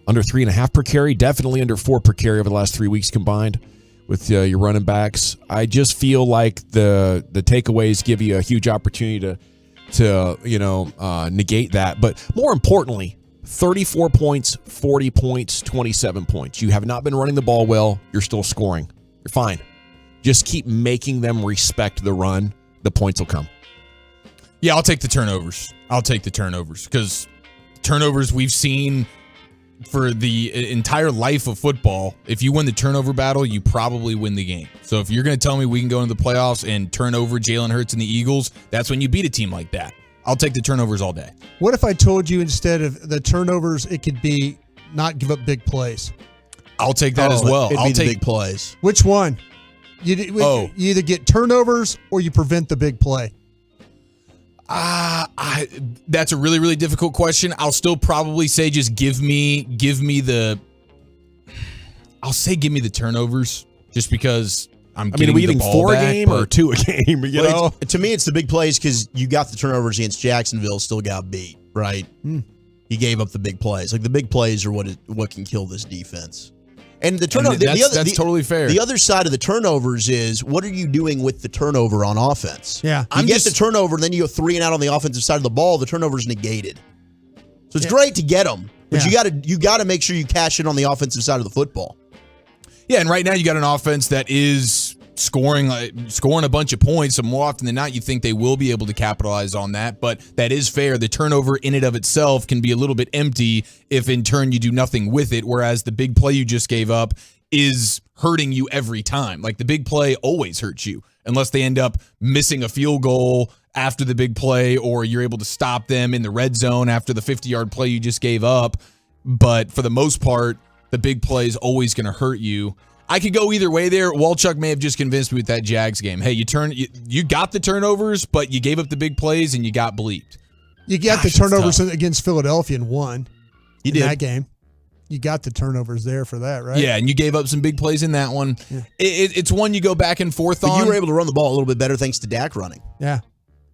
under 3.5 per carry. Definitely under 4 per carry over the last 3 weeks combined with your running backs. I just feel like the takeaways give you a huge opportunity to negate that. But more importantly, 34 points, 40 points, 27 points. You have not been running the ball well. You're still scoring. You're fine. Just keep making them respect the run. The points will come. Yeah, I'll take the turnovers. Because turnovers we've seen for the entire life of football. If you win the turnover battle, you probably win the game. So if you're going to tell me we can go into the playoffs and turn over Jalen Hurts and the Eagles, that's when you beat a team like that. I'll take the turnovers all day. What if I told you instead of the turnovers, it could be not give up big plays? I'll take that as well. It'd I'll be take the big plays. Which one? You either get turnovers or you prevent the big play. That's a really, really difficult question. I'll still probably say just give me the turnovers just because are we getting 4 a game or 2 a game? To me, it's the big plays because you got the turnovers against Jacksonville, still got beat, right? You gave up the big plays. Like the big plays are what can kill this defense. And the turnover, that's totally fair. The other side of the turnovers is what are you doing with the turnover on offense? Yeah, you get the turnover, and then you go 3 and out on the offensive side of the ball. The turnover's negated. So it's great to get them, but you got to make sure you cash in on the offensive side of the football. Yeah, and right now you got an offense that is scoring a bunch of points. So more often than not, you think they will be able to capitalize on that. But that is fair. The turnover in and of itself can be a little bit empty if in turn you do nothing with it. Whereas the big play you just gave up is hurting you every time. Like the big play always hurts you unless they end up missing a field goal after the big play or you're able to stop them in the red zone after the 50-yard play you just gave up. But for the most part, the big play is always going to hurt you. I could go either way there. Walchuk may have just convinced me with that Jags game. Hey, you got the turnovers, but you gave up the big plays and you got bleeped. You got the turnovers against Philadelphia and won. You did that game. You got the turnovers there for that, right? Yeah, and you gave up some big plays in that one. Yeah. It's one you go back and forth on. You were able to run the ball a little bit better thanks to Dak running. Yeah,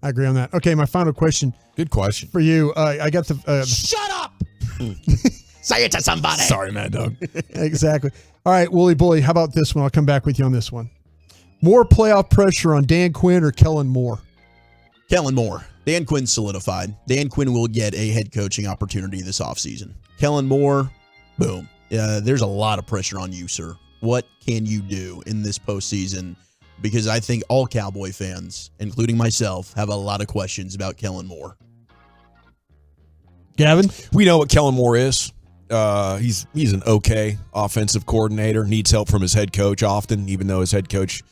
I agree on that. Okay, my final question. Good question. For you. I got the... Shut up! Say it to somebody. Sorry, Mad Dog. Exactly. All right, Wooly Bully, how about this one? I'll come back with you on this one. More playoff pressure on Dan Quinn or Kellen Moore? Kellen Moore. Dan Quinn solidified. Dan Quinn will get a head coaching opportunity this offseason. Kellen Moore, boom. there's a lot of pressure on you, sir. What can you do in this postseason? Because I think all Cowboy fans, including myself, have a lot of questions about Kellen Moore. Gavin? We know what Kellen Moore is. He's an okay offensive coordinator. Needs help from his head coach often, even though his head coach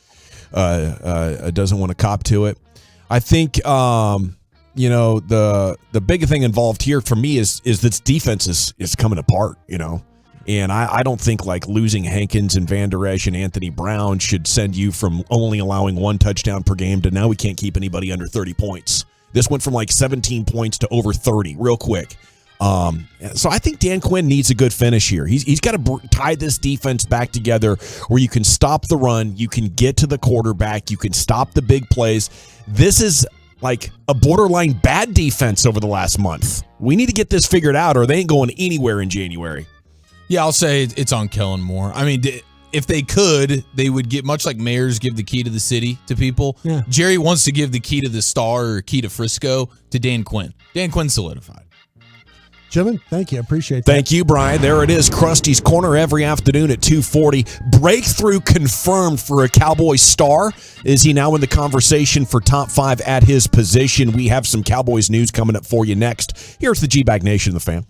doesn't want to cop to it. I think the big thing involved here for me is this defense is coming apart. And I don't think like losing Hankins and Van Der Esch and Anthony Brown should send you from only allowing 1 touchdown per game to now we can't keep anybody under 30 points. This went from like 17 points to over 30 real quick. So I think Dan Quinn needs a good finish here. He's got to tie this defense back together where you can stop the run, you can get to the quarterback, you can stop the big plays. This is like a borderline bad defense over the last month. We need to get this figured out or they ain't going anywhere in January. Yeah, I'll say it's on Kellen Moore. I mean, if they could, they would get, much like mayors give the key to the city to people. Yeah. Jerry wants to give the key to the Star or key to Frisco to Dan Quinn. Dan Quinn solidified. Gentlemen, thank you. I appreciate that. Thank you, Brian. There it is, Krusty's Corner every afternoon at 2:40. Breakthrough confirmed for a Cowboys star. Is he now in the conversation for top 5 at his position? We have some Cowboys news coming up for you next. Here's the G-Bag Nation, the fan.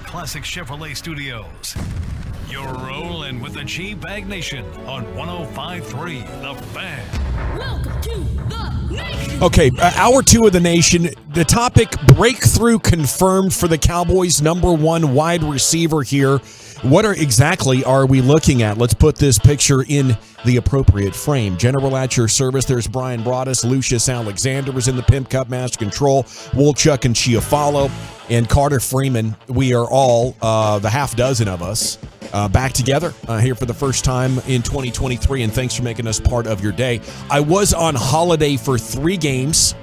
Classic Chevrolet Studios. You're rolling with the G-Bag Nation on 105.3 The Fan. Welcome to the Nation. Okay, hour 2 of the Nation. The topic, breakthrough confirmed for the Cowboys' number 1 wide receiver here. What exactly are we looking at? Let's put this picture in the appropriate frame. General at your service. There's Brian Broaddus. Lucius Alexander is in the Pimp Cup Master Control. Wolchuk and Chiafalo and Carter Freeman. We are all, the half dozen of us, back together here for the first time in 2023, and thanks for making us part of your day. I was on holiday for 3 games.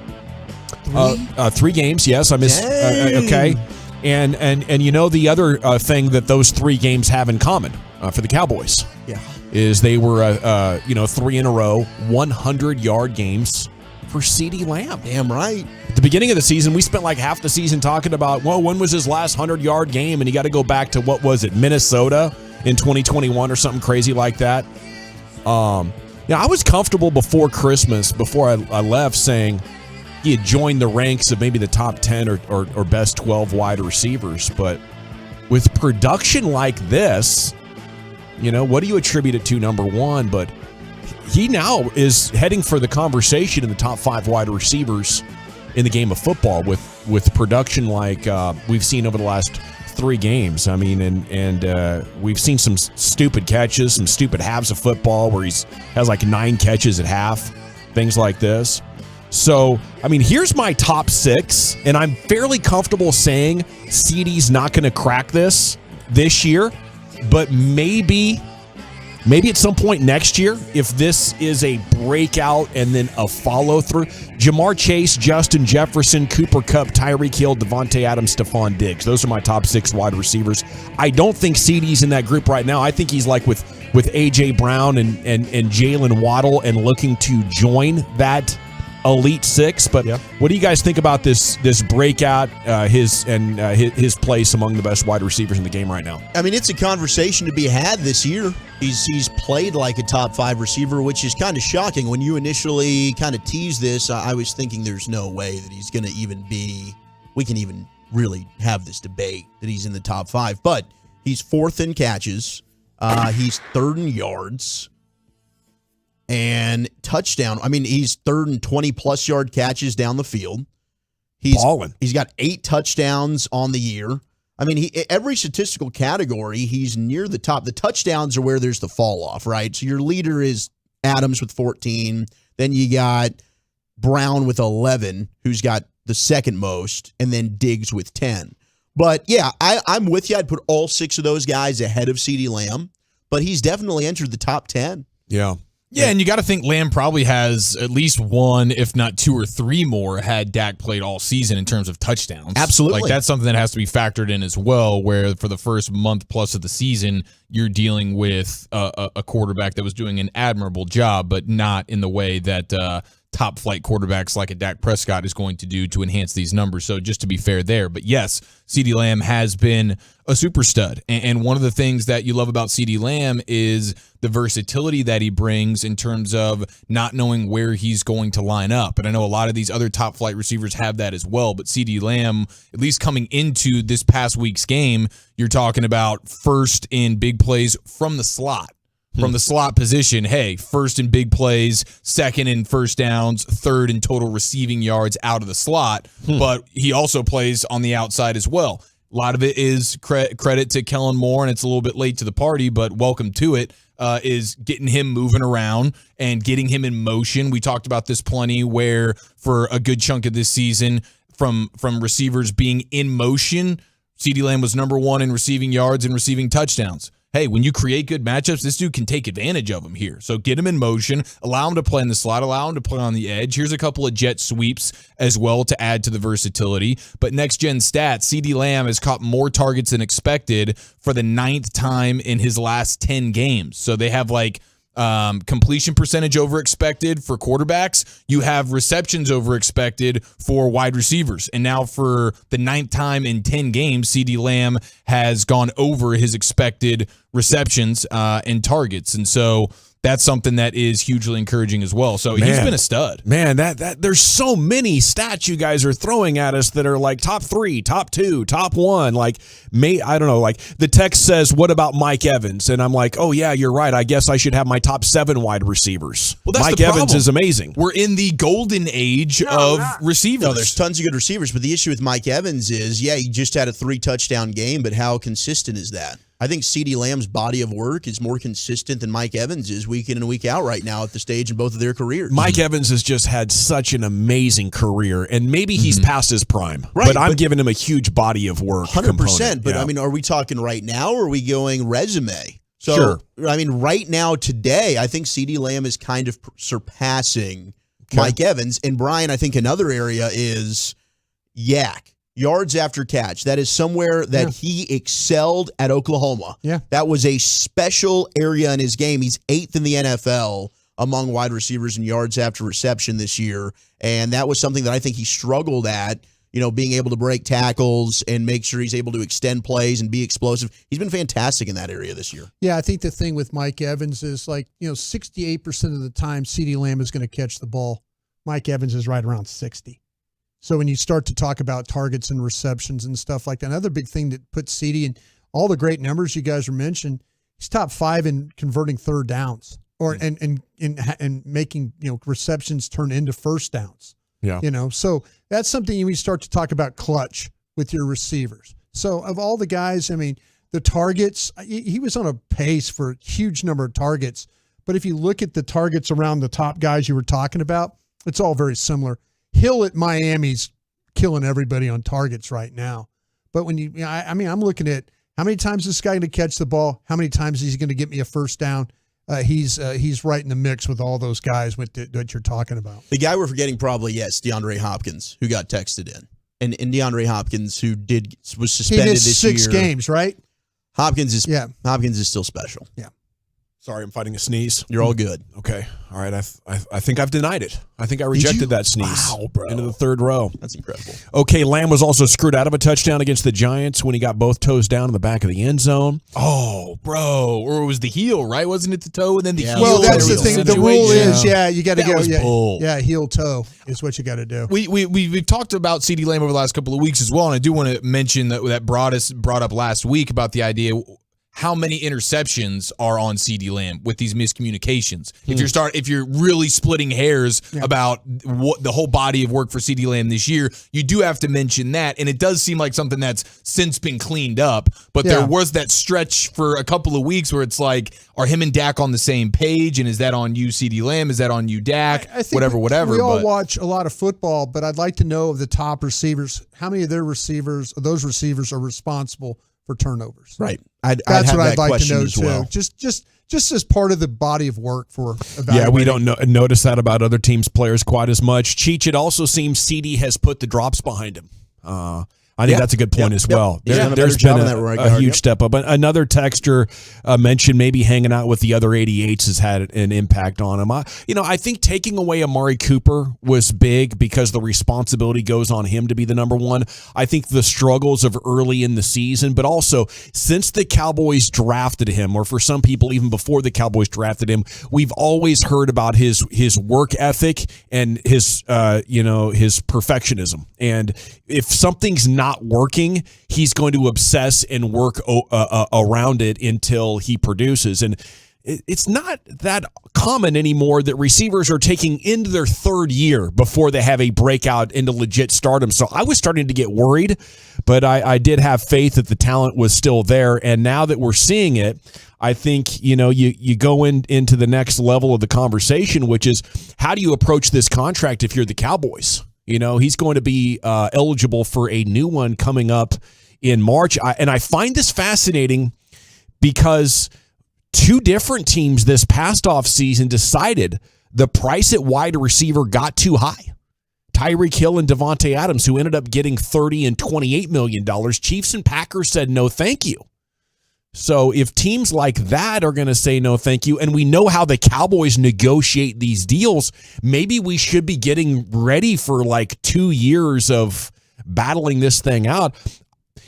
3 games, yes. I missed. Okay. And you know the other thing that those 3 games have in common for the Cowboys, is they were 3 in a row 100-yard games for CeeDee Lamb. Damn right. At the beginning of the season, we spent like half the season talking about, well, when was his last 100-yard game? And you got to go back to, what was it, Minnesota in 2021 or something crazy like that. I was comfortable before Christmas, before I left, saying he had joined the ranks of maybe the top 10 or best 12 wide receivers. But with production like this, what do you attribute it to, number one? But he now is heading for the conversation in the top 5 wide receivers in the game of football with production like we've seen over the last 3 games. I mean, and we've seen some stupid catches, some stupid halves of football where has like 9 catches at half, things like this. So, I mean, here's my top 6, and I'm fairly comfortable saying CeeDee's not going to crack this year, but maybe at some point next year, if this is a breakout and then a follow-through. Jamar Chase, Justin Jefferson, Cooper Kupp, Tyreek Hill, Devontae Adams, Stephon Diggs. Those are my top 6 wide receivers. I don't think CeeDee's in that group right now. I think he's like with A.J. Brown and Jalen Waddle and looking to join that Elite 6, but what do you guys think about this breakout, his place among the best wide receivers in the game right now? I mean, it's a conversation to be had this year. He's played like a top 5 receiver, which is kind of shocking. When you initially kind of teased this, I was thinking there's no way that he's going to we can even really have this debate that he's in the top 5. But he's 4th in catches. He's 3rd in yards. And touchdown. I mean, he's 3rd in 20-plus yard catches down the field. He's balling. He's got 8 touchdowns on the year. I mean, every statistical category, he's near the top. The touchdowns are where there's the fall off, right? So your leader is Adams with 14. Then you got Brown with 11, who's got the second most, and then Diggs with 10. But, yeah, I'm with you. I'd put all 6 of those guys ahead of CeeDee Lamb, but he's definitely entered the top 10. Yeah. Yeah, and you got to think Lamb probably has at least 1, if not 2 or 3 more had Dak played all season in terms of touchdowns. Absolutely. Like that's something that has to be factored in as well, where for the first month plus of the season, you're dealing with a quarterback that was doing an admirable job, but not in the way that top flight quarterbacks like a Dak Prescott is going to do to enhance these numbers. So just to be fair there. But yes, CeeDee Lamb has been a super stud. And one of the things that you love about CeeDee Lamb is the versatility that he brings in terms of not knowing where he's going to line up. And I know a lot of these other top flight receivers have that as well, but CeeDee Lamb, at least coming into this past week's game, you're talking about first in big plays from the slot. From the slot position, hey, first in big plays, second in first downs, third in total receiving yards out of the slot, but he also plays on the outside as well. A lot of it is credit to Kellen Moore, and it's a little bit late to the party, but welcome to it, is getting him moving around and getting him in motion. We talked about this plenty, where for a good chunk of this season, from receivers being in motion, CeeDee Lamb was number 1 in receiving yards and receiving touchdowns. Hey, when you create good matchups, this dude can take advantage of them here. So get him in motion, allow him to play in the slot, allow him to play on the edge. Here's a couple of jet sweeps as well to add to the versatility. But next-gen stats, CeeDee Lamb has caught more targets than expected for the 9th time in his last 10 games. So they have like completion percentage over expected for quarterbacks. You have receptions over expected for wide receivers. And now for the 9th time in 10 games, CeeDee Lamb has gone over his expected receptions and targets. And so that's something that is hugely encouraging as well. So he's been a stud. Man, that there's so many stats you guys are throwing at us that are like top 3, top 2, top 1. Like, I don't know. Like the text says, "What about Mike Evans?" And I'm like, "Oh yeah, you're right. I guess I should have my top 7 wide receivers." Well, that's Mike the Evans problem. is amazing. We're in the golden age of receivers. No, there's tons of good receivers, but the issue with Mike Evans is, he just had a 3-touchdown game, but how consistent is that? I think CeeDee Lamb's body of work is more consistent than Mike Evans is week in and week out right now at the stage in both of their careers. Mike Evans has just had such an amazing career, and maybe he's past his prime. Right, but I'm giving him a huge body of work. 100%. But yeah. I mean, are we talking right now, or are we going resume? So, I mean, right now, today, I think CeeDee Lamb is kind of surpassing Mike Evans. And Brian, I think another area is yards after catch. That is somewhere that he excelled at Oklahoma. Yeah. That was a special area in his game. He's 8th in the NFL among wide receivers in yards after reception this year. And that was something that I think he struggled at, being able to break tackles and make sure he's able to extend plays and be explosive. He's been fantastic in that area this year. Yeah, I think the thing with Mike Evans is 68% of the time CeeDee Lamb is going to catch the ball. Mike Evans is right around 60. So when you start to talk about targets and receptions and stuff like that, another big thing that puts CeeDee in all the great numbers you guys are mentioning, he's top 5 in converting third downs or and making receptions turn into first downs. Yeah. So that's something when you start to talk about clutch with your receivers. So of all the guys, I mean, the targets, he was on a pace for a huge number of targets. But if you look at the targets around the top guys you were talking about, it's all very similar. Hill at Miami's killing everybody on targets right now. But when I'm looking at how many times is this guy going to catch the ball? How many times is he going to get me a first down? He's right in the mix with all those guys that you're talking about. The guy we're forgetting probably, DeAndre Hopkins, who got texted in. And DeAndre Hopkins, who was suspended he missed this 6 year. games, right? Hopkins is still special. Yeah. Sorry, I'm fighting a sneeze. You're all good. Okay. All right. I think I've denied it. I think I rejected that sneeze. Wow, bro. Into the third row. That's incredible. Okay, Lamb was also screwed out of a touchdown against the Giants when he got both toes down in the back of the end zone. Oh, bro. Or it was the heel, right? Wasn't it the toe and then the heel? Well, that's the thing. The rule is, you got to go. Bull. Heel toe is what you got to do. We've talked about CeeDee Lamb over the last couple of weeks as well, and I do want to mention that brought up last week about the idea how many interceptions are on CeeDee Lamb with these miscommunications. If you're really splitting hairs about what the whole body of work for CeeDee Lamb this year, you do have to mention that. And it does seem like something that's since been cleaned up. But there was that stretch for a couple of weeks where it's like, are him and Dak on the same page? And is that on you, CeeDee Lamb? Is that on you, Dak? I think whatever. We all watch a lot of football, but I'd like to know of the top receivers, how many of those receivers are responsible for turnovers. Right. That's what I'd like to know too. Well. Just as part of the body of work for evaluating. Yeah, we don't notice that about other teams' players quite as much. Cheech, it also seems CeeDee has put the drops behind him. I think that's a good point as well. There's been a huge step up. Another texter mentioned maybe hanging out with the other 88s has had an impact on him. I think taking away Amari Cooper was big because the responsibility goes on him to be the number one. I think the struggles of early in the season, but also since the Cowboys drafted him, or for some people even before the Cowboys drafted him, we've always heard about his work ethic and his perfectionism. And if something's not working, he's going to obsess and work around it until he produces. And it's not that common anymore that receivers are taking into their third year before they have a breakout into legit stardom. So I was starting to get worried, but I did have faith that the talent was still there. And now that we're seeing it, I think, you go into the next level of the conversation, which is how do you approach this contract if you're the Cowboys? He's going to be eligible for a new one coming up in March. And I find this fascinating because two different teams this past offseason decided the price at wide receiver got too high. Tyreek Hill and Devontae Adams, who ended up getting $30 and $28 million. Chiefs and Packers said no thank you. So if teams like that are going to say no thank you, and we know how the Cowboys negotiate these deals, maybe we should be getting ready for like 2 years of battling this thing out.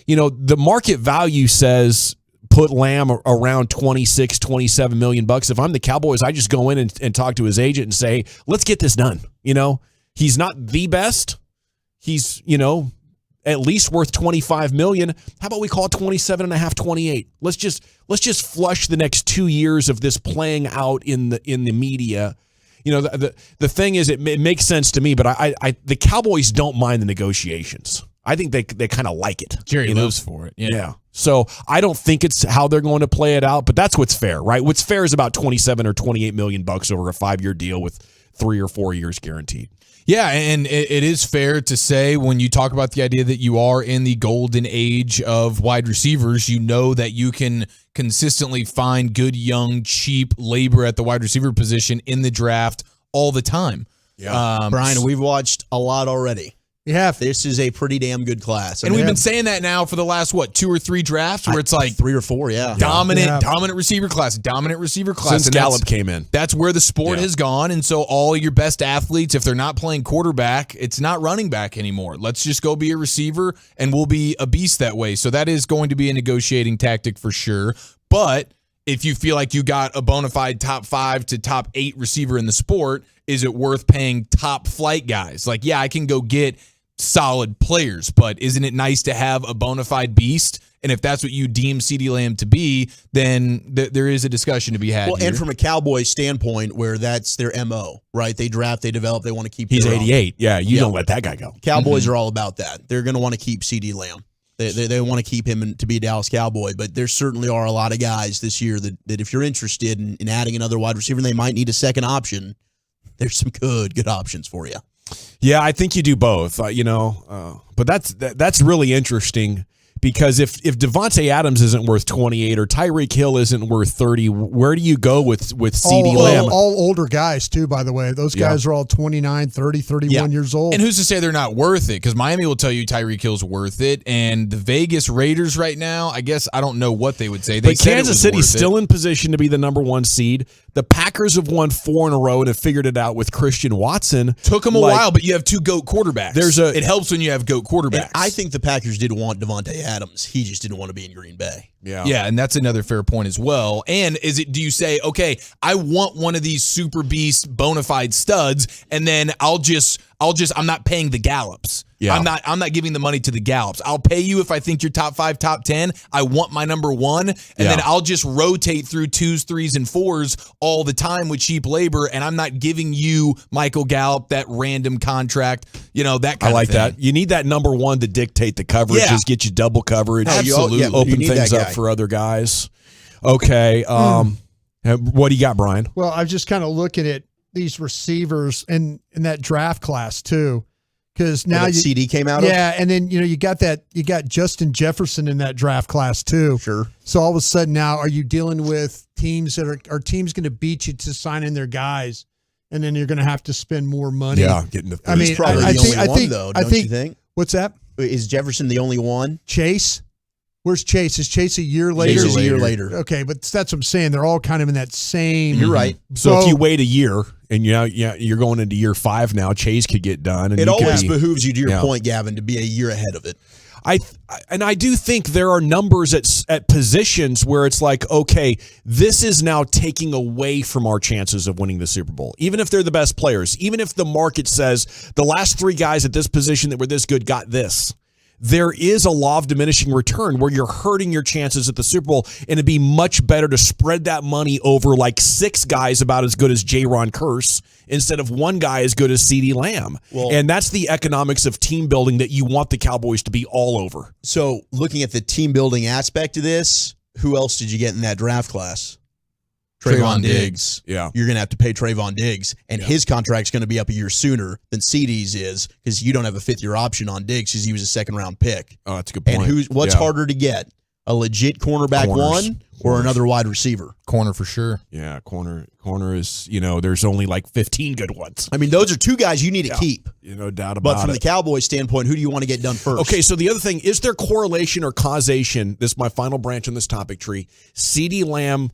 The market value says put Lamb around 26, 27 million bucks. If I'm the Cowboys, I just go in and talk to his agent and say, let's get this done. He's not the best. He's, at least worth 25 million. How about we call it 27.5, 28? Let's just flush the next 2 years of this playing out in the media. The thing is, it makes sense to me, but the Cowboys don't mind the negotiations. I think they kind of like it. Jerry lives for it. Yeah. So I don't think it's how they're going to play it out, but that's what's fair, right? What's fair is about 27 or 28 million bucks over a 5-year deal with 3 or 4 years guaranteed. Yeah, and it is fair to say when you talk about the idea that you are in the golden age of wide receivers, you know that you can consistently find good, young, cheap labor at the wide receiver position in the draft all the time. Yeah, Brian, we've watched a lot already. Yeah, this is a pretty damn good class. And we've been saying that now for the last, 2 or 3 drafts where it's like 3 or 4, dominant receiver class. Since Gallup came in. That's where the sport has gone. And so all your best athletes, if they're not playing quarterback, it's not running back anymore. Let's just go be a receiver and we'll be a beast that way. So that is going to be a negotiating tactic for sure. But if you feel like you got a bona fide top 5 to top 8 receiver in the sport, is it worth paying top flight guys? Like, yeah, I can go get solid players, but isn't it nice to have a bona fide beast? And if that's what you deem CeeDee Lamb to be, then there is a discussion to be had. Well, here. and from a Cowboys standpoint, where that's their MO, right? They draft, they develop, they want to keep. He's 88. Yeah, you don't let that guy go. Cowboys are all about that. They're going to want to keep CeeDee Lamb. They want to keep him to be a Dallas Cowboy, but there certainly are a lot of guys this year that if you're interested in adding another wide receiver, and they might need a second option, there's some good options for you. Yeah, I think you do both, but that's really interesting because if Devontae Adams isn't worth 28 or Tyreek Hill isn't worth 30, where do you go with CeeDee Lamb? All older guys, too, by the way. Those guys are all 29, 30, 31 years old. And who's to say they're not worth it? Because Miami will tell you Tyreek Hill's worth it. And the Vegas Raiders right now, I guess I don't know what they would say. But Kansas City's still in position to be the number 1 seed. The Packers have won 4 in a row and have figured it out with Christian Watson. Took them a while, but you have 2 GOAT quarterbacks. It helps when you have GOAT quarterbacks. And I think the Packers did want Devontae Adams. He just didn't want to be in Green Bay. Yeah, and that's another fair point as well. And do you say, okay, I want one of these super beast bona fide studs, and then I'm not paying the Gallups. Yeah. I'm not giving the money to the Gallups. I'll pay you if I think you're top 5, top 10. I want my number 1, and then I'll just rotate through 2s, 3s, and 4s all the time with cheap labor, and I'm not giving you Michael Gallup that random contract, that kind of thing. I like that. You need that number 1 to dictate the coverages, get you double coverage, absolutely, open things up for other guys. Okay, what do you got, Brian? Well, I'm just kind of looking at these receivers in that draft class too, because now CD came out. And then you got Justin Jefferson in that draft class too. Sure. So all of a sudden now, are you dealing with teams that are teams going to beat you to sign in their guys, and then you're going to have to spend more money? Yeah, getting the. I mean, probably I the think, only I think, one, though. I Don't think. You think? What's that? Is Jefferson the only one? Chase. Where's Chase? Is Chase a year later? Chase is a year later. Okay, but that's what I'm saying. They're all kind of in that same. You're right. So if you wait a year and you're going into year 5 now, Chase could get done. And it always behooves you, to your point, Gavin, to be a year ahead of it. I do think there are numbers at positions where it's like, okay, this is now taking away from our chances of winning the Super Bowl. Even if they're the best players, even if the market says the last 3 guys at this position that were this good got this. There is a law of diminishing return where you're hurting your chances at the Super Bowl, and it'd be much better to spread that money over like 6 guys about as good as Jaron Kearse instead of 1 guy as good as CeeDee Lamb. And that's the economics of team building that you want the Cowboys to be all over. So looking at the team building aspect of this, who else did you get in that draft class? Trayvon Diggs. Yeah. You're going to have to pay Trayvon Diggs, and his contract's going to be up a year sooner than CeeDee's is because you don't have a 5th-year option on Diggs because he was a 2nd-round pick. Oh, that's a good point. And what's harder to get, a legit cornerback or another wide receiver? Corner for sure. Yeah, corner is, there's only like 15 good ones. I mean, those are 2 guys you need to keep. No doubt about it. But from the Cowboys standpoint, who do you want to get done first? Okay, so the other thing, is there correlation or causation? This is my final branch on this topic tree. CeeDee Lamb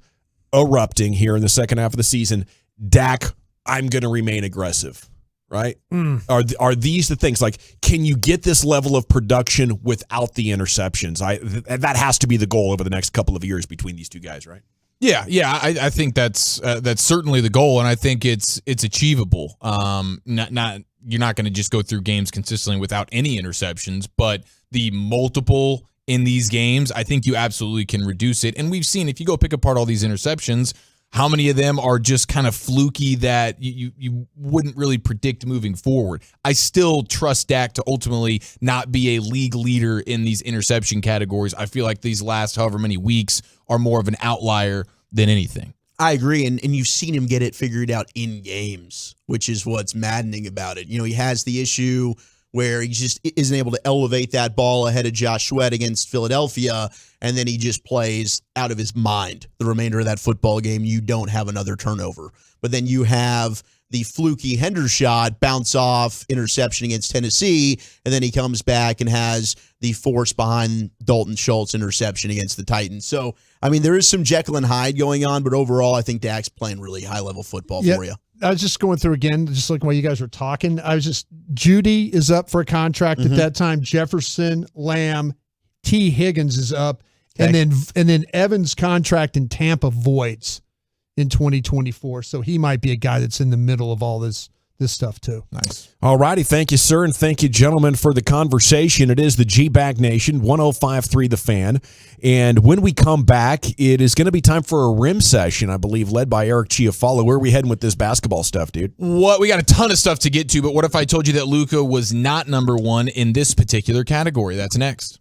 erupting here in the second half of the season. Dak, I'm going to remain aggressive, right? Are these the things? Like, can you get this level of production without the interceptions? That has to be the goal over the next couple of years between these two guys, right? Yeah, I think that's certainly the goal, and I think it's achievable. You're not going to just go through games consistently without any interceptions, but the multiple in these games, I think you absolutely can reduce it. And we've seen, if you go pick apart all these interceptions, how many of them are just kind of fluky that you wouldn't really predict moving forward. I still trust Dak to ultimately not be a league leader in these interception categories. I feel like these last however many weeks are more of an outlier than anything. I agree, and you've seen him get it figured out in games, which is what's maddening about it. You know, he has the issue where he just isn't able to elevate that ball ahead of Josh Sweat against Philadelphia, and then he just plays out of his mind the remainder of that football game. You don't have another turnover. But then you have the fluky Hendershot bounce off interception against Tennessee, and then he comes back and has the force behind Dalton Schultz interception against the Titans. So, I mean, there is some Jekyll and Hyde going on, but overall, I think Dak's playing really high-level football for you. I was just going through again, just looking while you guys were talking. Judy is up for a contract at that time. Jefferson, Lamb, T. Higgins is up. Okay. And then Evans' contract in Tampa voids in 2024. So he might be a guy that's in the middle of all this stuff too. Nice. All righty. Thank you, sir. And thank you, gentlemen, for the conversation. It is the G-Bag Nation, 105.3 The Fan. And when we come back, it is going to be time for a rim session, I believe, led by Eric Chiafalo. Where are we heading with this basketball stuff, dude? We got a ton of stuff to get to, but what if I told you that Luka was not number one in this particular category? That's next.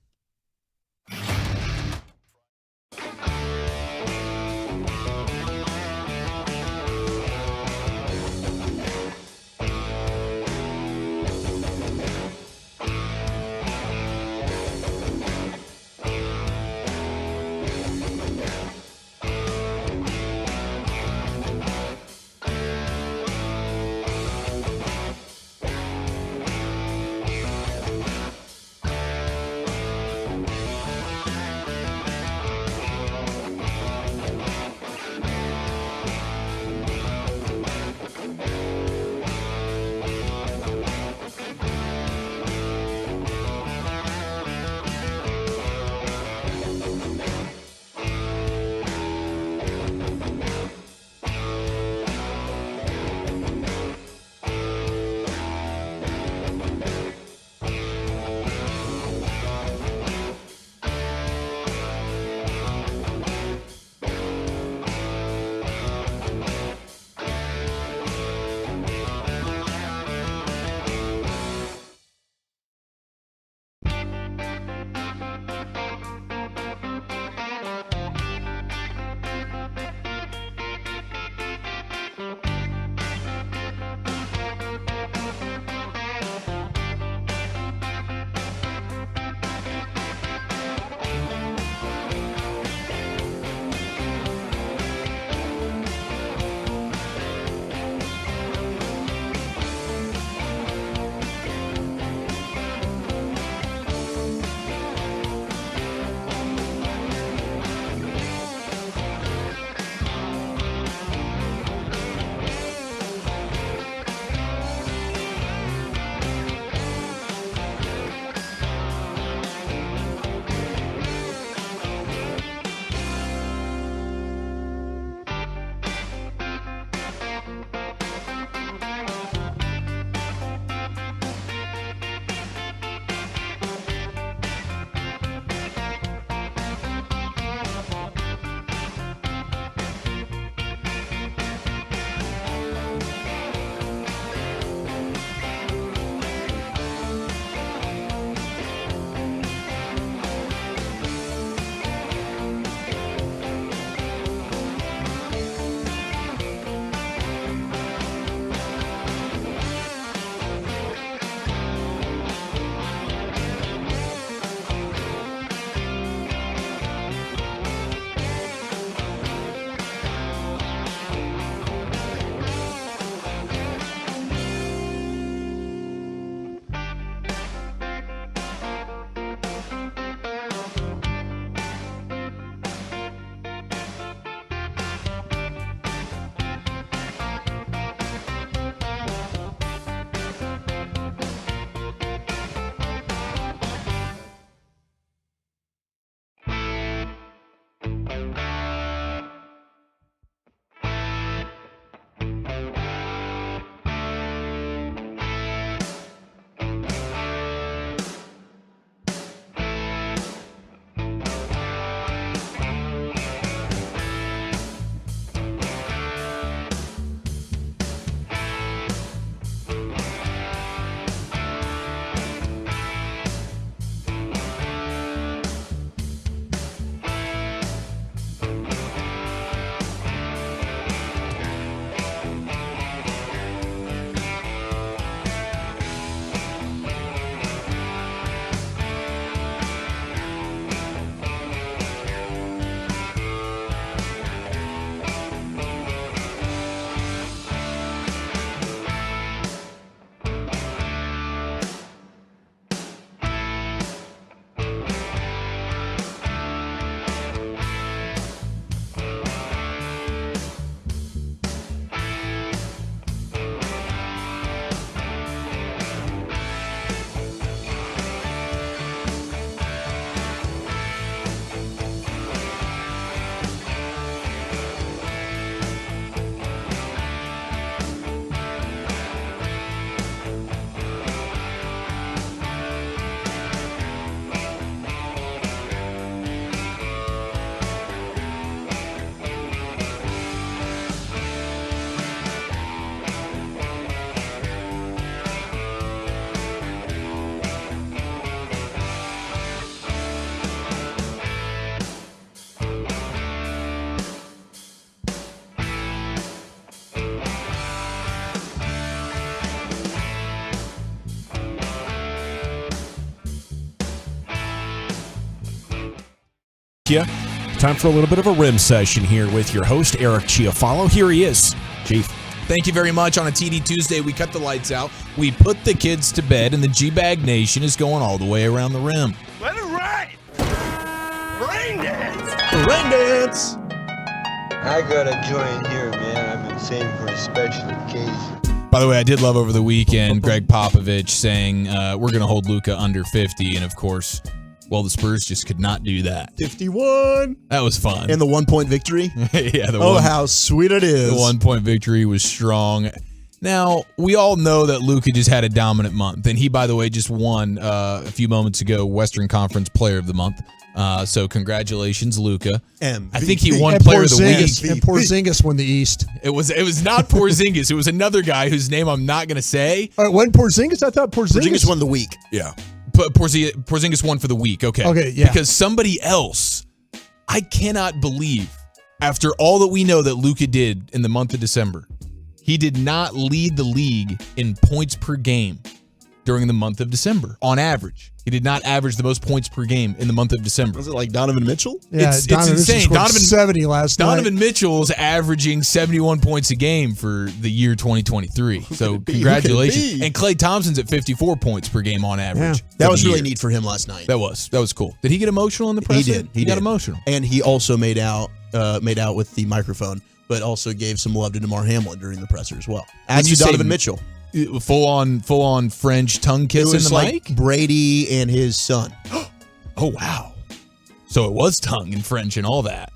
you. Time for a little bit of a rim session here with your host, Eric Chiafalo. Here he is, Chief. Thank you very much. On a TD Tuesday, we cut the lights out. We put the kids to bed, and the G-Bag Nation is going all the way around the rim. Let it ride! Rain dance! Rain dance! I got a joint here, man. I've been saving for a special occasion. By the way, I did love over the weekend Greg Popovich saying we're going to hold Luka under 50, and of course, well, the Spurs just could not do that. 51. That was fun. And the 1-point victory? Yeah. How sweet it is. The 1-point victory was strong. Now, we all know that Luka just had a dominant month, and he, by the way, just won a few moments ago Western Conference Player of the Month. So congratulations, Luka. I think he won Player of the Week. And Porzingis won the East. It was not Porzingis. It was another guy whose name I'm not going to say. When Porzingis? I thought Porzingis won the week. Yeah. Porzingis won for the week. Okay. Okay, yeah. Because somebody else, I cannot believe, after all that we know that Luka did in the month of December, he did not lead the league in points per game during the month of December on average. He did not average the most points per game in the month of December. Was it like Donovan Mitchell? Yeah, it's Donovan insane. Mitchell scored 70 last night. Donovan Mitchell's averaging 71 points a game for the year 2023. So congratulations. And Klay Thompson's at 54 points per game on average. Yeah. That was really neat for him last night. That was cool. Did he get emotional in the press? He did. He got emotional. And he also made out with the microphone, but also gave some love to DeMar Hamlin during the presser as well. As you Donovan Mitchell. Full on French tongue kiss in the like mic? Brady and his son. Oh, wow. So it was tongue and French and all that.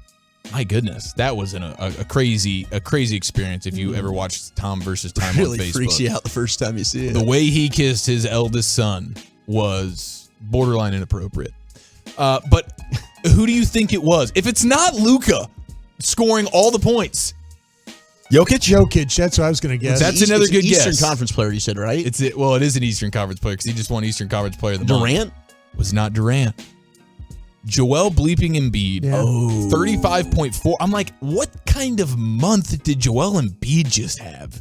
My goodness, that was a crazy experience if you ever watched Tom versus Time really on Facebook. Freaks you out the first time you see it. The way he kissed his eldest son was borderline inappropriate. But who do you think it was? If it's not Luka scoring all the points, Jokic, that's what I was going to guess. That's another good guess. Eastern Conference player, you said, right? It is an Eastern Conference player because he just won Eastern Conference Player of the Month. Durant? Was not Durant. Joel bleeping Embiid. Yeah. 35.4. I'm like, what kind of month did Joel Embiid just have?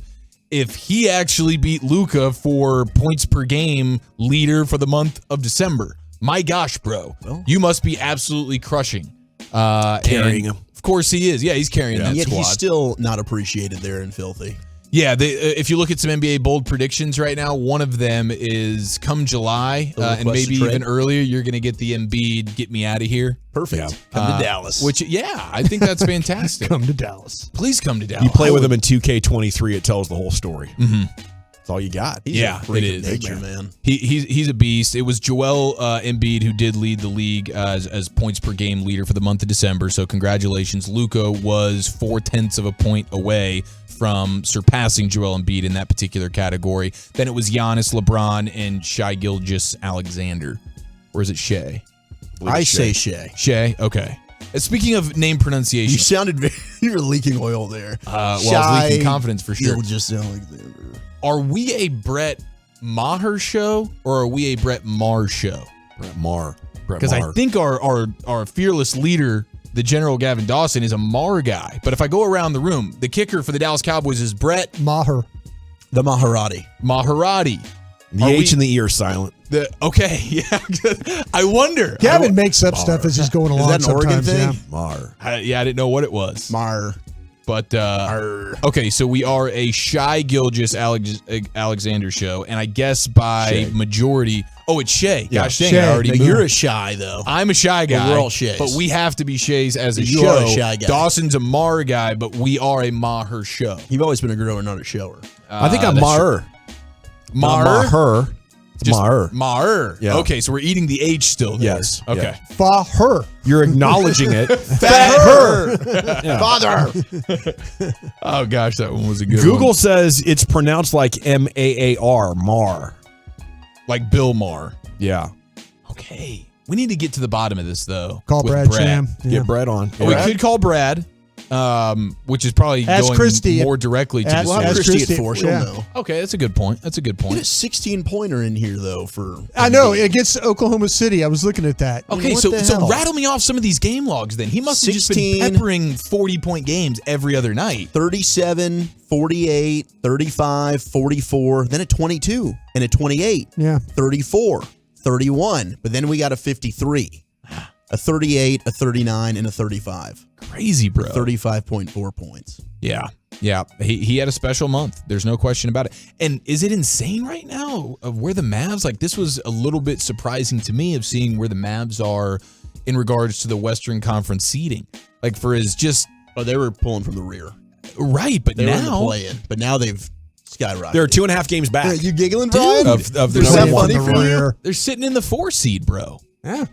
If he actually beat Luka for points per game leader for the month of December. My gosh, bro. You must be absolutely crushing. Carrying him. Of course he is. Yeah, he's carrying that Yet squad. he's still not appreciated there in Filthy. Yeah, if you look at some NBA bold predictions right now, one of them is come July, and maybe even earlier, you're going to get the Embiid, get me out of here. Perfect. Yeah. Come to Dallas. Which, yeah, I think that's fantastic. Come to Dallas. Please come to Dallas. You play with him in 2K23, it tells the whole story. Mm-hmm. That's all you got. He's a freak of nature, man. He's a beast. It was Joel Embiid who did lead the league as points per game leader for the month of December. So congratulations. Luka was 0.4 of a point away from surpassing Joel Embiid in that particular category. Then it was Giannis, LeBron, and Shai Gilgeous-Alexander. Or is it Shea? I say Shea. Shea? Okay. Speaking of name pronunciation. You sounded you were leaking oil there. I was leaking confidence for sure. Gilgeous-Alexander. Are we a Brett Maher show or are we a Brett Maher show? Brett Maher. Because I think our fearless leader, the General Gavin Dawson, is a Maher guy. But if I go around the room, the kicker for the Dallas Cowboys is Brett Maher. The Maharati. The H and the E are silent. Okay, yeah. I wonder. Gavin makes up stuff as he's going along. Is that an Oregon thing? Yeah. Maher. I didn't know what it was. Maher. But, okay, so we are a Shai Gilgeous-Alexander show, and I guess by majority, it's Shea. Yeah, Gosh dang, Shea. I already moved. You're a Shai, though. I'm a Shy guy. Well, we're all Shays. But we have to be Shays as a You show. are a Shy guy. Dawson's a Maher guy, but we are a Maher show. You've always been a grower, not a shower. I think I'm Maher. Maher? It's Maher. Maher. Yeah. Okay, so we're eating the H still there. Yes. Okay. Faher. You're acknowledging it. Father. Father. Oh, gosh, that one was a good one. Google says it's pronounced like M-A-A-R, Mar. Like Bill Maher. Yeah. Okay. We need to get to the bottom of this, though. Call with Brad Sham. Yeah. Get Brad on. We could call Brad, which is probably Ask going Christy more directly to Ask- the We'll have source. Christy at 4. She'll know. Okay, that's a good point. That's a good Get a point. 16-pointer in here, though, for... I know. Against Oklahoma City. I was looking at that. Okay, What so the hell? rattle me off some of these game logs then. He must have just been 16. peppering 40-point games every other night. 37, 48, 35, 44, then a 22, and a 28, Yeah. 34, 31, but then we got a 53. a 38, a 39, and a 35. Crazy, bro. 35.4 points. Yeah. Yeah. He had a special month. There's no question about it. And is it insane right now of where the Mavs, like this was a little bit surprising to me of seeing where the Mavs are in regards to the Western Conference seeding. Like for his just. Oh, they were pulling from the rear. Right. But they now. Were in the play-in, but now they've skyrocketed. They're 2.5 games back. Yeah, you giggling, Brian? Of the number one. funny for you? They're sitting in the 4 seed, bro. Yeah.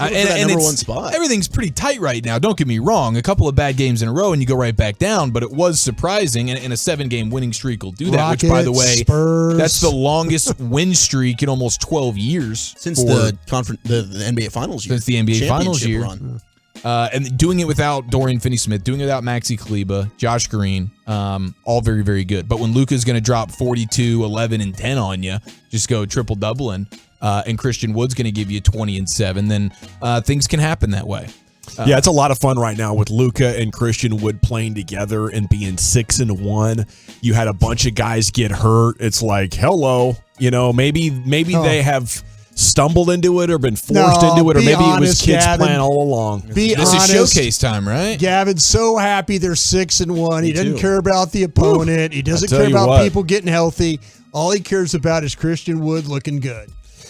And number one spot. Everything's pretty tight right now. Don't get me wrong. A couple of bad games in a row and you go right back down, but it was surprising. And a 7-game winning streak will do that, which, by the way, Spurs. that's the longest win streak in almost 12 years. Since the NBA Finals year. Since the NBA Finals year. Run. And doing it without Dorian Finney-Smith, doing it without Maxi Kleber, Josh Green, all very, very good. But when Luka's going to drop 42, 11, and 10 on you, just go triple-doubling, and Christian Wood's going to give you 20 and 7, then things can happen that way. Yeah, it's a lot of fun right now with Luka and Christian Wood playing together and being 6-1. You had a bunch of guys get hurt. It's like, hello, maybe they have stumbled into it or been forced into it, or maybe it was kids' plan all along. This is showcase time, right? Gavin's so happy they're 6-1. He doesn't care about the opponent. He doesn't care about people getting healthy. All he cares about is Christian Wood looking good.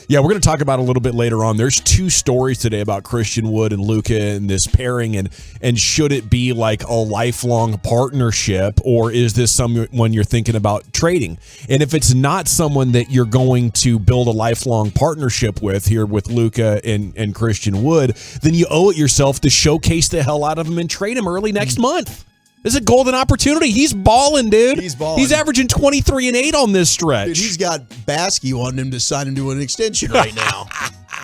Yeah, we're going to talk about it a little bit later on. There's 2 stories today about Christian Wood and Luka and this pairing, and should it be like a lifelong partnership, or is this someone you're thinking about trading? And if it's not someone that you're going to build a lifelong partnership with here with Luka and Christian Wood, then you owe it yourself to showcase the hell out of him and trade him early next month. This is a golden opportunity. He's balling, dude. He's balling. He's averaging 23 and 8 on this stretch. Dude, he's got Baskey wanting him to sign him to an extension right now.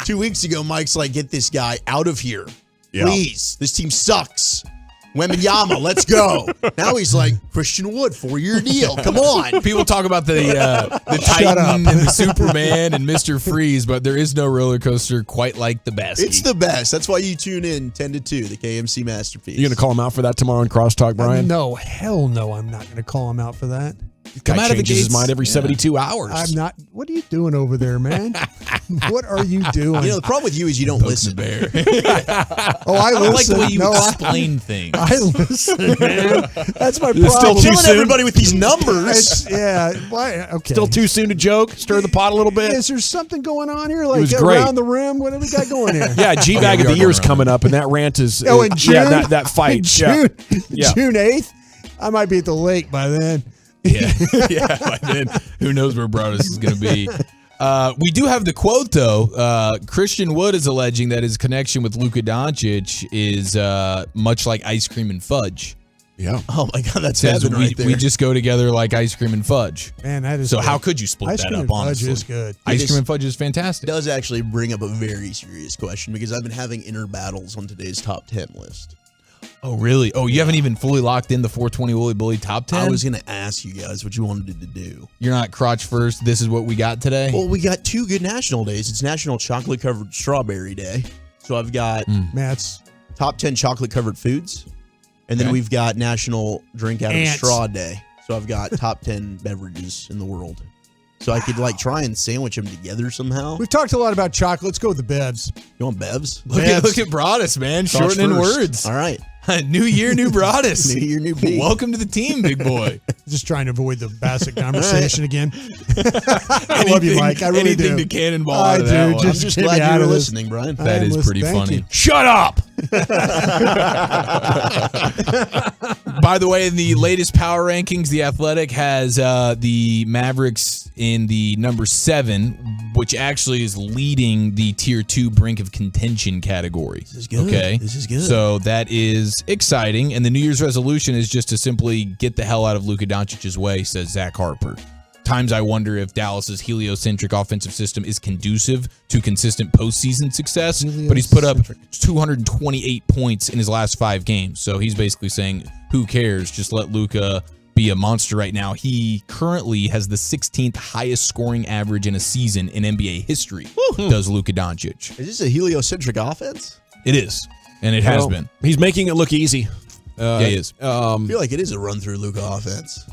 2 weeks ago, Mike's like, get this guy out of here. Yeah. Please. This team sucks. Wembanyama, let's go. Now he's like, Christian Wood, 4-year deal. Come on. People talk about the Titan and the Superman and Mr. Freeze, but there is no roller coaster quite like the best. It's the best. That's why you tune in 10 to 2, the KMC Masterpiece. You going to call him out for that tomorrow in Crosstalk, Brian? No, hell no, I'm not going to call him out for that. Come out of the gates. His mind every 72 hours. I'm not. What are you doing over there, man? What are you doing? The problem with you is you don't listen. Bear. Oh, I listen. I like the way you explain things. I listen, man. That's my problem. It's still too Killing soon. everybody with these numbers. Why? Okay. Still too soon to joke? Stir the pot a little bit? Is there something going on here? Like was great. around the rim? What do we got going here? Yeah, G-Bag of the Year is coming up, and that rant is... in June? Yeah, that fight. June, Yeah. June 8th? I might be at the lake by then. Yeah, by then, who knows where Broadus is going to be. We do have the quote, though. Christian Wood is alleging that his connection with Luka Doncic is much like ice cream and fudge. Yeah. Oh, my God, that's Says heaven right there. we just go together like ice cream and fudge. Man, that is So good. how could you split Ice that cream up, and fudge honestly? is good. Ice cream and fudge is fantastic. Does actually bring up a very serious question because I've been having inner battles on today's top 10 list. Oh, really? Oh, you haven't even fully locked in the 420 Wooly Bully top 10? I was going to ask you guys what you wanted to do. You're not crotch first. This is what we got today? Well, we got 2 good national days. It's National Chocolate Covered Strawberry Day. So I've got Matt's top 10 chocolate covered foods. And then Okay. we've got National Drink Out of a Ants. Straw Day. So I've got top 10 beverages in the world. So I could try and sandwich them together somehow. We've talked a lot about chocolate. Let's go with the Bevs. You want Bevs? Look at Broadus, man. Thoughts Shortening first. words. All right. New year, new Broadus. New year, new beat. Welcome to the team, big boy. Just trying to avoid the basic conversation again. I love you, Mike. I really anything do. to cannonball I out of do. that one. I'm just get me glad out you were of this. listening, Brian. That is pretty Thank funny. you. Shut up! By the way, in the latest power rankings, The Athletic has the Mavericks in the number 7, which actually is leading the tier 2 brink of contention category. This is good. Okay. This is good. So that is exciting. And the New Year's resolution is just to simply get the hell out of Luka Doncic's way, says Zach Harper. Times I wonder if Dallas's heliocentric offensive system is conducive to consistent postseason success, but he's put up 228 points in his last 5 games. So he's basically saying, who cares? Just let Luka be a monster right now. He currently has the 16th highest scoring average in a season in NBA history, does Luka Doncic. Is this a heliocentric offense? It is, and it has been. He's making it look easy. Yeah, he is. I feel like it is a run-through Luka offense.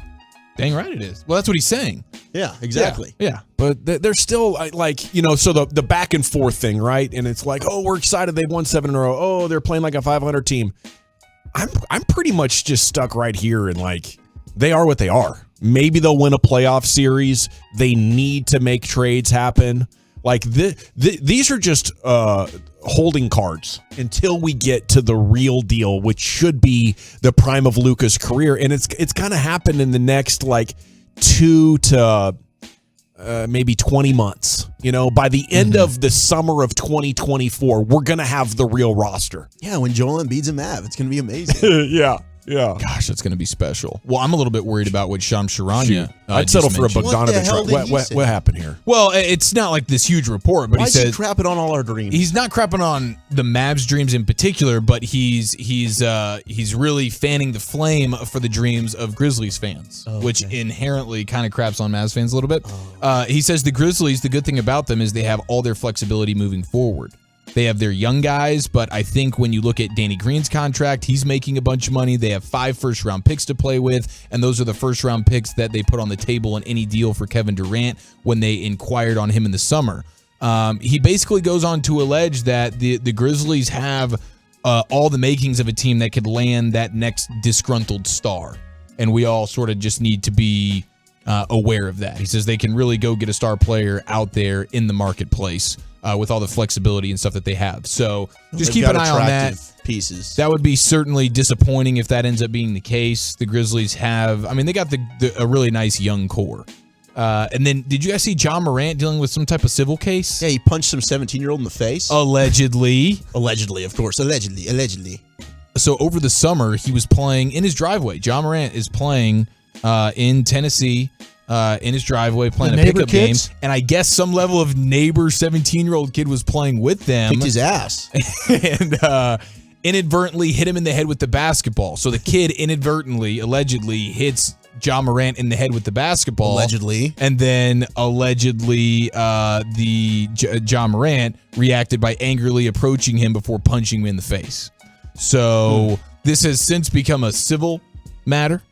Dang right it is. Well, that's what he's saying. Yeah, exactly. Yeah. But they're still like, you know, so the back and forth thing, right? And it's like, oh, we're excited they've won 7 in a row. Oh, they're playing like a 500 team. I'm pretty much just stuck right here and like they are what they are. Maybe they'll win a playoff series. They need to make trades happen. Like these are just holding cards until we get to the real deal, which should be the prime of Luka's career. And it's going to happen in the next like 2 to maybe 20 months. You know, by the end of the summer of 2024, we're going to have the real roster. Yeah, when Joel Embiid's a Mav, it's going to be amazing. Yeah. Gosh, that's going to be special. Well, I'm a little bit worried about what Shams Charania. I'd settle for a Bogdanovich. What happened here? Well, it's not like this huge report, but Why he says is he crapping on all our dreams? He's not crapping on the Mavs' dreams in particular, but he's really fanning the flame for the dreams of Grizzlies fans, which inherently kind of craps on Mavs fans a little bit. He says the Grizzlies, the good thing about them is they have all their flexibility moving forward. They have their young guys, but I think when you look at Danny Green's contract, he's making a bunch of money. They have 5 first-round picks to play with, and those are the first-round picks that they put on the table in any deal for Kevin Durant when they inquired on him in the summer. He basically goes on to allege that the Grizzlies have all the makings of a team that could land that next disgruntled star, and we all sort of just need to be aware of that. He says they can really go get a star player out there in the marketplace with all the flexibility and stuff that they have. So just keep an eye on that. Pieces. That would be certainly disappointing if that ends up being the case. The Grizzlies have, I mean, they got a really nice young core. And then did you guys see John Morant dealing with some type of civil case? Yeah, he punched some 17-year-old in the face. Allegedly. Allegedly, of course. Allegedly. So over the summer, he was playing in his driveway. John Morant is playing in Tennessee. In his driveway playing a pickup game, and I guess some level of neighbor 17-year-old kid was playing with them. Kicked his ass. And inadvertently hit him in the head with the basketball. So the kid allegedly hits John Morant in the head with the basketball. Allegedly. And then allegedly John Morant reacted by angrily approaching him before punching him in the face. So this has since become a civil matter,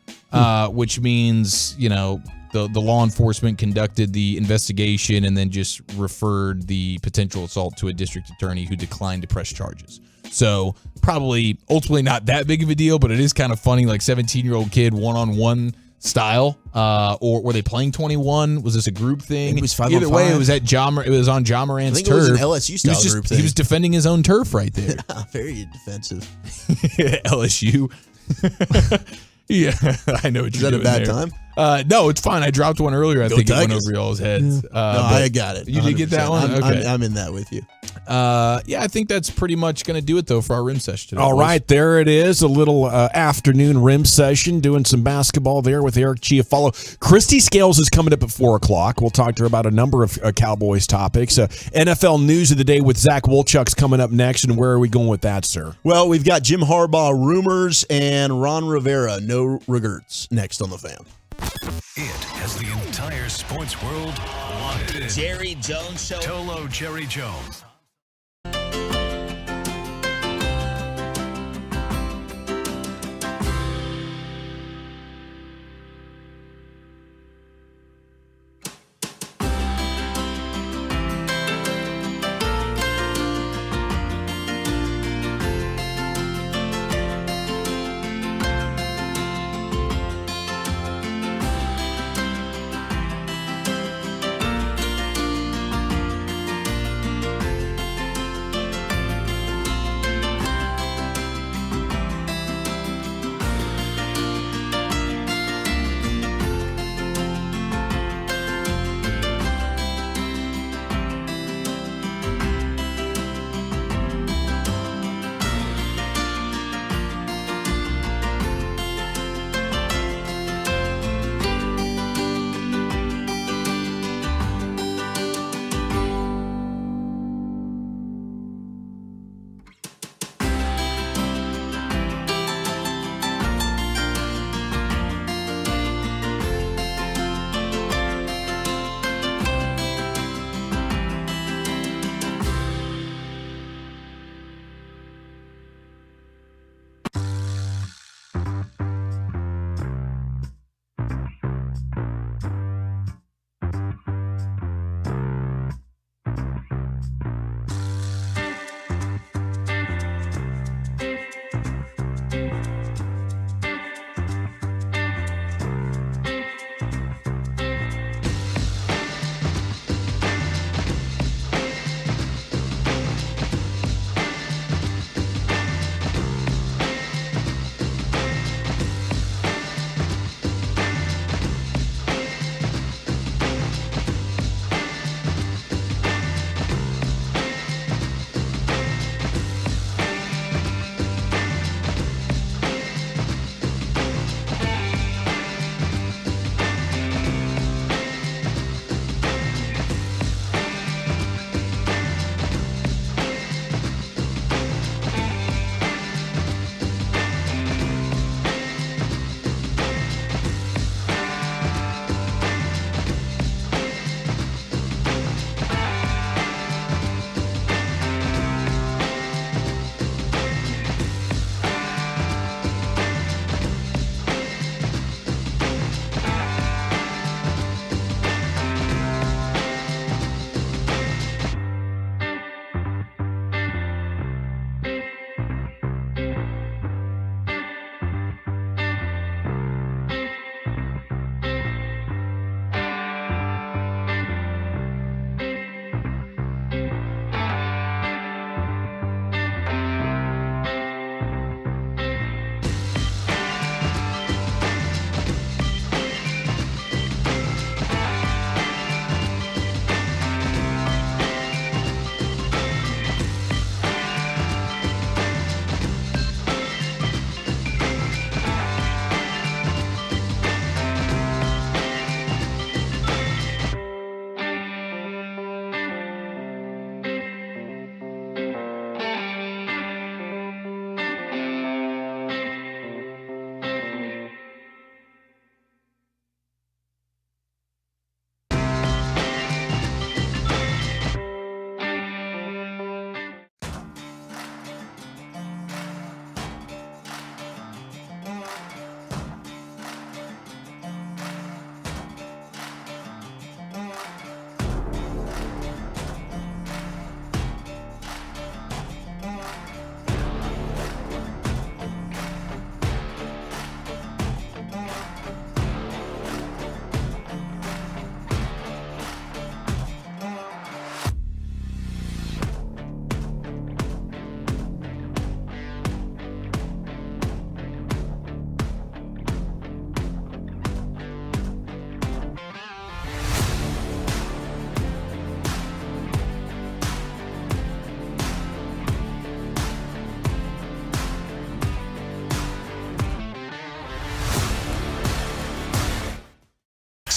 which means, you know, the law enforcement conducted the investigation and then just referred the potential assault to a district attorney who declined to press charges. So probably ultimately not that big of a deal, but it is kind of funny, like 17-year-old kid one-on-one style. Or were they playing 21? Was this a group thing? It was 5-on-5. Either way, it was on John Morant's turf. I think it was an LSU style group thing. He was defending his own turf right there. Very defensive. LSU. Yeah, I know what you're doing. Is that a bad there. time? No, it's fine. I dropped one earlier. I think it went over y'all's heads. No, I got it. You did get that one? Okay. I'm in that with you. Yeah, I think that's pretty much going to do it, though, for our rim session today. All right, there it is. A little afternoon rim session, doing some basketball there with Eric Chiafalo. Christy Scales is coming up at 4 o'clock. We'll talk to her about a number of Cowboys topics. NFL News of the Day with Zach Wolchuk's coming up next. And where are we going with that, sir? Well, we've got Jim Harbaugh rumors and Ron Rivera, no regrets, next on The Fan. It has the entire sports world locked in. Jerry Jones Show. Tolo Jerry Jones.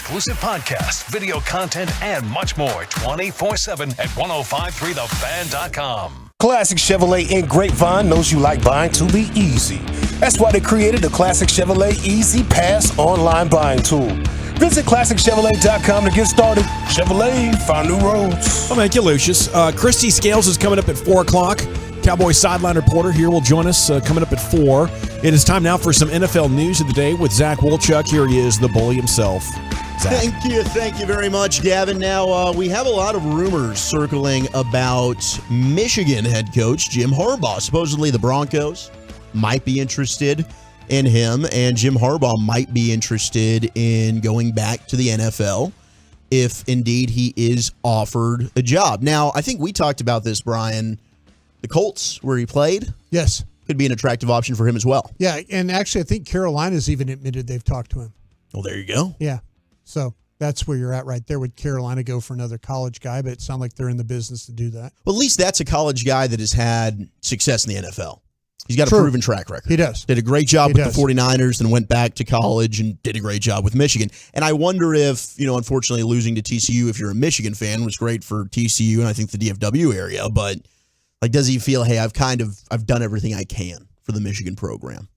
exclusive podcasts, video content, and much more 24/7 at 1053thefan.com. Classic Chevrolet in Grapevine knows you like buying to be easy. That's why they created the Classic Chevrolet Easy Pass online buying tool. Visit ClassicChevrolet.com to get started. Chevrolet, find new roads. Oh, thank you, Lucius. Christy Scales is coming up at 4 o'clock. Cowboy sideline reporter here will join us coming up at 4. It is time now for some NFL news of the day with Zach Wolchuk. Here he is, the bully himself. Zach. Thank you very much, Gavin. Now, we have a lot of rumors circling about Michigan head coach Jim Harbaugh. Supposedly the Broncos might be interested in him, and Jim Harbaugh might be interested in going back to the NFL if indeed he is offered a job. Now, I think we talked about this, Brian. The Colts, where he played, yes, could be an attractive option for him as well. Yeah, and actually, I think Carolina's even admitted they've talked to him. Well, there you go. Yeah, so that's where you're at right there. Would Carolina go for another college guy? But it sounds like they're in the business to do that. Well, at least that's a college guy that has had success in the NFL. He's got a proven track record. He does. Did a great job with the 49ers, then went back to college and did a great job with Michigan. And I wonder if, unfortunately losing to TCU, if you're a Michigan fan, was great for TCU and I think the DFW area, but does he feel, hey, I've done everything I can for the Michigan program?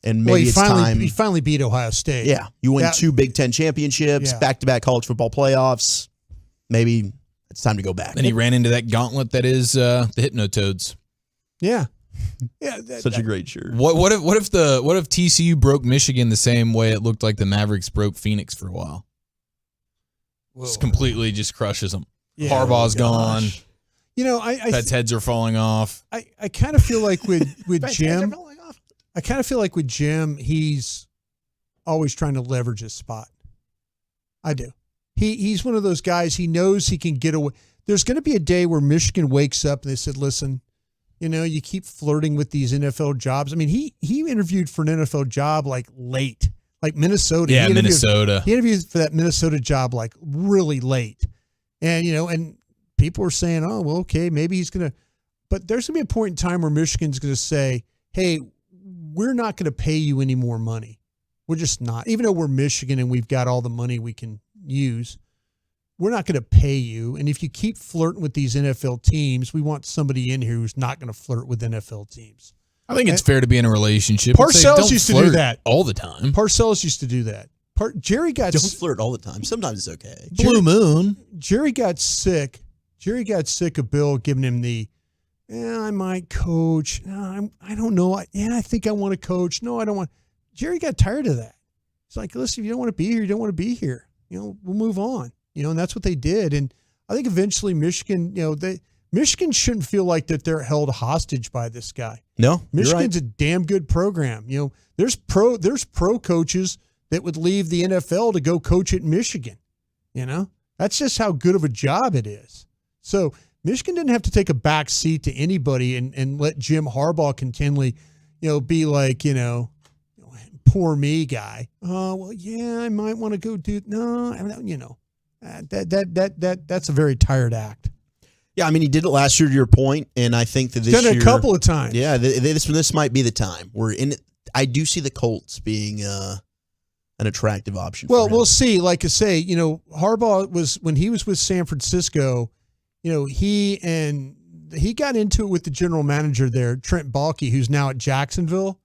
And maybe it's time. He finally beat Ohio State. Yeah. You win 2 Big Ten championships, back-to-back college football playoffs. Maybe it's time to go back. And he ran into that gauntlet that is the Hypnotoads. Yeah. Yeah, such a great shirt. What if TCU broke Michigan the same way it looked like the Mavericks broke Phoenix for a while? Just completely just crushes them. Yeah. Harbaugh's gone. Pets' heads are falling off. I kind of feel like with Jim, I kind of feel like with Jim, he's always trying to leverage his spot. I do. He's one of those guys. He knows he can get away. There's going to be a day where Michigan wakes up and they said, "Listen, you keep flirting with these NFL jobs." I mean, he interviewed for an NFL job like late, like Minnesota. Yeah, Minnesota. He interviewed for that Minnesota job like really late, and and people are saying, "Oh, well, okay, maybe he's gonna." But there's gonna be a point in time where Michigan's gonna say, "Hey, we're not gonna pay you any more money. We're just not. Even though we're Michigan and we've got all the money we can use, we're not going to pay you. And if you keep flirting with these NFL teams, we want somebody in here who's not going to flirt with NFL teams." I think it's fair to be in a relationship. Parcells used to do that all the time. Parcells used to do that. Jerry got don't flirt all the time. Sometimes it's okay. Blue Moon. Jerry got sick. Jerry got sick of Bill giving him the, I might coach. No, I don't know. I think I want to coach. No, I don't want. Jerry got tired of that. It's like, listen, if you don't want to be here, you don't want to be here. We'll move on. And that's what they did. And I think eventually Michigan, Michigan shouldn't feel like that they're held hostage by this guy. No, Michigan's a damn good program. There's pro coaches that would leave the NFL to go coach at Michigan. That's just how good of a job it is. So Michigan didn't have to take a back seat to anybody and let Jim Harbaugh continually, be like, poor me guy. Oh, well, yeah, I might want to go do. No, that's a very tired act. Yeah, I mean, he did it last year, to your point, and I think that this done year, it a couple of times. Yeah, this might be the time. We're in it. I do see the Colts being an attractive option. Well, we'll see. Like I say, Harbaugh was when he was with San Francisco. He got into it with the general manager there, Trent Baalke, who's now at Jacksonville.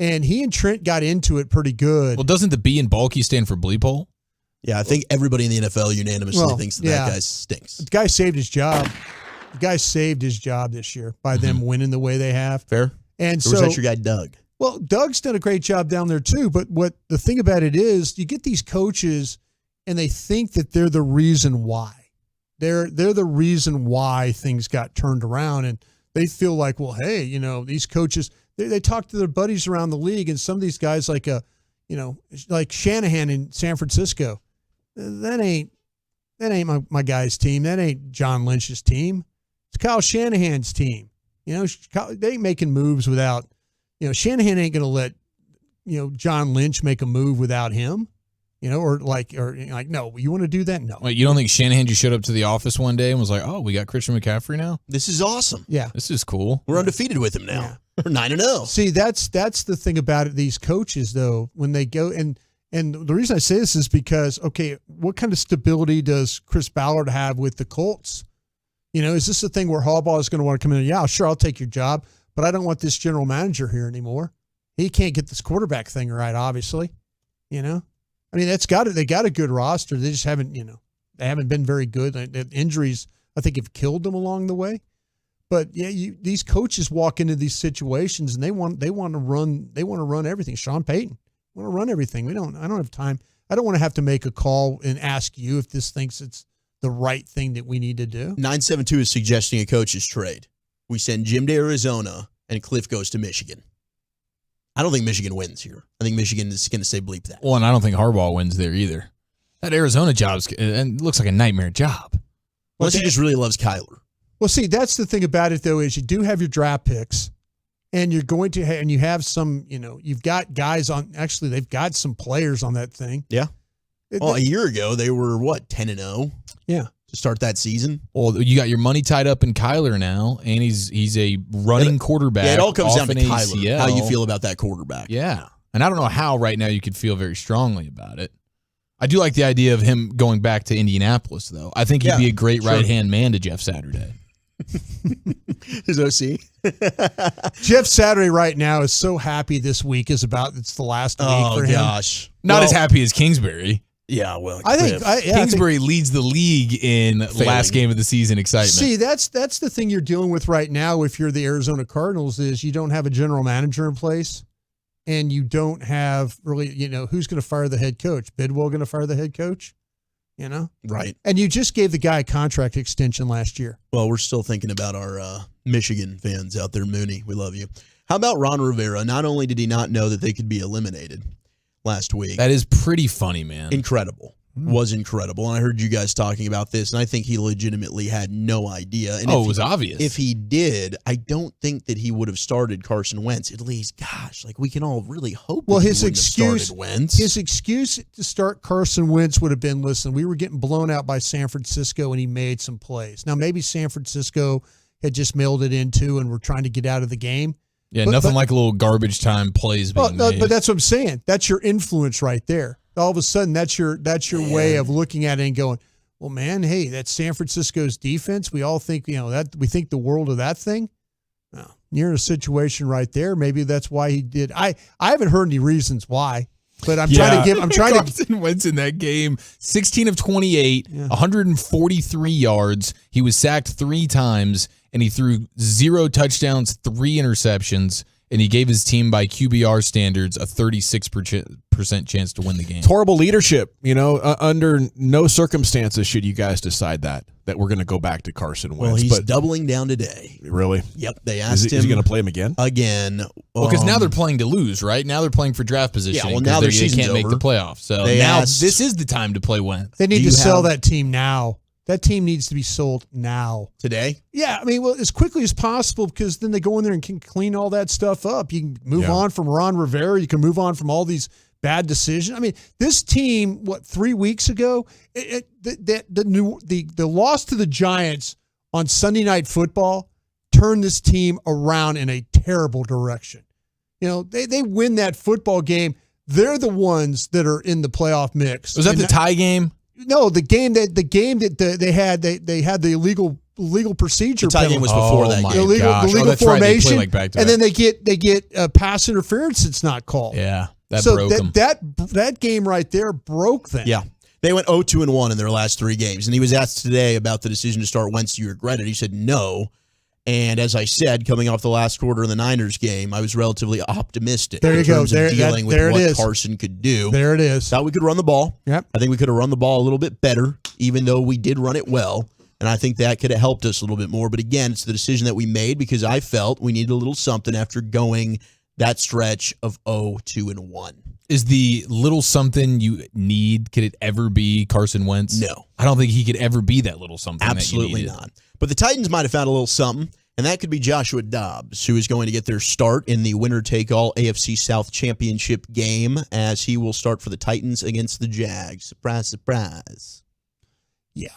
And he and Trent got into it pretty good. Well, doesn't the B in Baalke stand for Bleephole? Yeah, I think everybody in the NFL unanimously thinks that guy stinks. The guy saved his job. The guy saved his job this year by them winning the way they have. Fair. And so was that your guy, Doug? Well, Doug's done a great job down there too. But what the thing about it is, you get these coaches, and they think that they're the reason why. They're the reason why things got turned around, and they feel like, well, hey, these coaches. They talk to their buddies around the league, and some of these guys, like like Shanahan in San Francisco, that ain't my guy's team. That ain't John Lynch's team. It's Kyle Shanahan's team. They ain't making moves without. Shanahan ain't going to let John Lynch make a move without him. Or no, you want to do that? No. Wait, you don't think Shanahan just showed up to the office one day and was like, "Oh, we got Christian McCaffrey now. This is awesome. Yeah, this is cool. We're undefeated with him now. Yeah. We're 9-0. See, that's the thing about it. These coaches, though, when they go and And the reason I say this is because, okay, what kind of stability does Chris Ballard have with the Colts? Is this a thing where Harbaugh is going to want to come in and, yeah, sure, I'll take your job, but I don't want this general manager here anymore. He can't get this quarterback thing right, obviously. I mean, they got a good roster. They just haven't, they haven't been very good. Injuries, I think, have killed them along the way. But yeah, these coaches walk into these situations and they want to run everything. Sean Payton want to run everything. I don't have time. I don't want to have to make a call and ask you if this thinks it's the right thing that we need to do. 972 is suggesting a coach's trade. We send Jim to Arizona and Cliff goes to Michigan. I don't think Michigan wins here. I think Michigan is going to say bleep that. Well, and I don't think Harbaugh wins there either. That Arizona job looks like a nightmare job. Unless he just really loves Kyler. Well, see, that's the thing about it, though, is you do have your draft picks, and you're going to and you have some, you've got guys on. Actually, they've got some players on that thing. Yeah. Well, a year ago they were 10-0. Yeah. To start that season. Well, you got your money tied up in Kyler now, and he's a running quarterback. Yeah, it all comes down to Kyler. ACL. How you feel about that quarterback? Yeah, and I don't know how right now you could feel very strongly about it. I do like the idea of him going back to Indianapolis, though. I think he'd be a great right-hand man to Jeff Saturday. His OC. Jeff Saturday right now is so happy this week it's the last week for him. Oh, gosh. Not as happy as Kingsbury. Yeah, well, I think Kingsbury leads the league in last game of the season excitement. See, that's the thing you're dealing with right now if you're the Arizona Cardinals is you don't have a general manager in place and you don't have really, who's going to fire the head coach? Bidwell going to fire the head coach? Right. And you just gave the guy a contract extension last year. Well, we're still thinking about our Michigan fans out there, Mooney. We love you. How about Ron Rivera? Not only did he not know that they could be eliminated last week. That is pretty funny, man. Incredible. Was incredible. And I heard you guys talking about this, and I think he legitimately had no idea. And it was obvious. If he did, I don't think that he would have started Carson Wentz. At least, gosh, we can all really hope that his he wouldn't have started Wentz. His excuse to start Carson Wentz would have been, listen, we were getting blown out by San Francisco, and he made some plays. Now, maybe San Francisco had just mailed it into and were trying to get out of the game. Yeah, nothing like a little garbage time plays being made. But that's what I'm saying. That's your influence right there. All of a sudden, that's your way of looking at it and going, well, man, hey, that's San Francisco's defense. We all think, that we think the world of that thing. No, you're in a situation right there. Maybe that's why he did. I haven't heard any reasons why, but I'm trying to Carson Wentz in that game, 16 of 28, 143 yards. He was sacked 3 times, and he threw 0 touchdowns, 3 interceptions. And he gave his team, by QBR standards, a 36% chance to win the game. It's horrible leadership. Under no circumstances should you guys decide that we're going to go back to Carson Wentz. Well, he's doubling down today. Really? Yep. They asked him. Is he going to play him again? Again. Well, because now they're playing to lose, right? Now they're playing for draft position. Yeah, well, now their season's can't make over. the playoffs. So this is the time to play Wentz. They need to sell that team now. That team needs to be sold now. Today? Yeah, I mean, as quickly as possible because then they go in there and can clean all that stuff up. You can move on from Ron Rivera. You can move on from all these bad decisions. I mean, this team, 3 weeks ago, the loss to the Giants on Sunday Night Football turned this team around in a terrible direction. They win that football game. They're the ones that are in the playoff mix. Was that the tie game? No, the game that they had the illegal procedure. The tie game was before that game. The legal formation, right. They play and then they get pass interference that's not called. Yeah, that so broke them. That game right there broke them. Yeah. They went 0-2-1 in their last 3 games. And he was asked today about the decision to start Wentz. Do you regret it? He said no. And as I said, coming off the last quarter of the Niners game, I was relatively optimistic in terms of dealing with what Carson could do. There it is. Thought we could run the ball. Yep. I think we could have run the ball a little bit better, even though we did run it well. And I think that could have helped us a little bit more. But again, it's the decision that we made because I felt we needed a little something after going that stretch of 0-2-1. Is the little something you need, could it ever be Carson Wentz? No. I don't think he could ever be that little something. Absolutely not. But the Titans might have found a little something, and that could be Joshua Dobbs, who is going to get their start in the winner-take-all AFC South Championship game as he will start for the Titans against the Jags. Surprise, surprise. Yeah,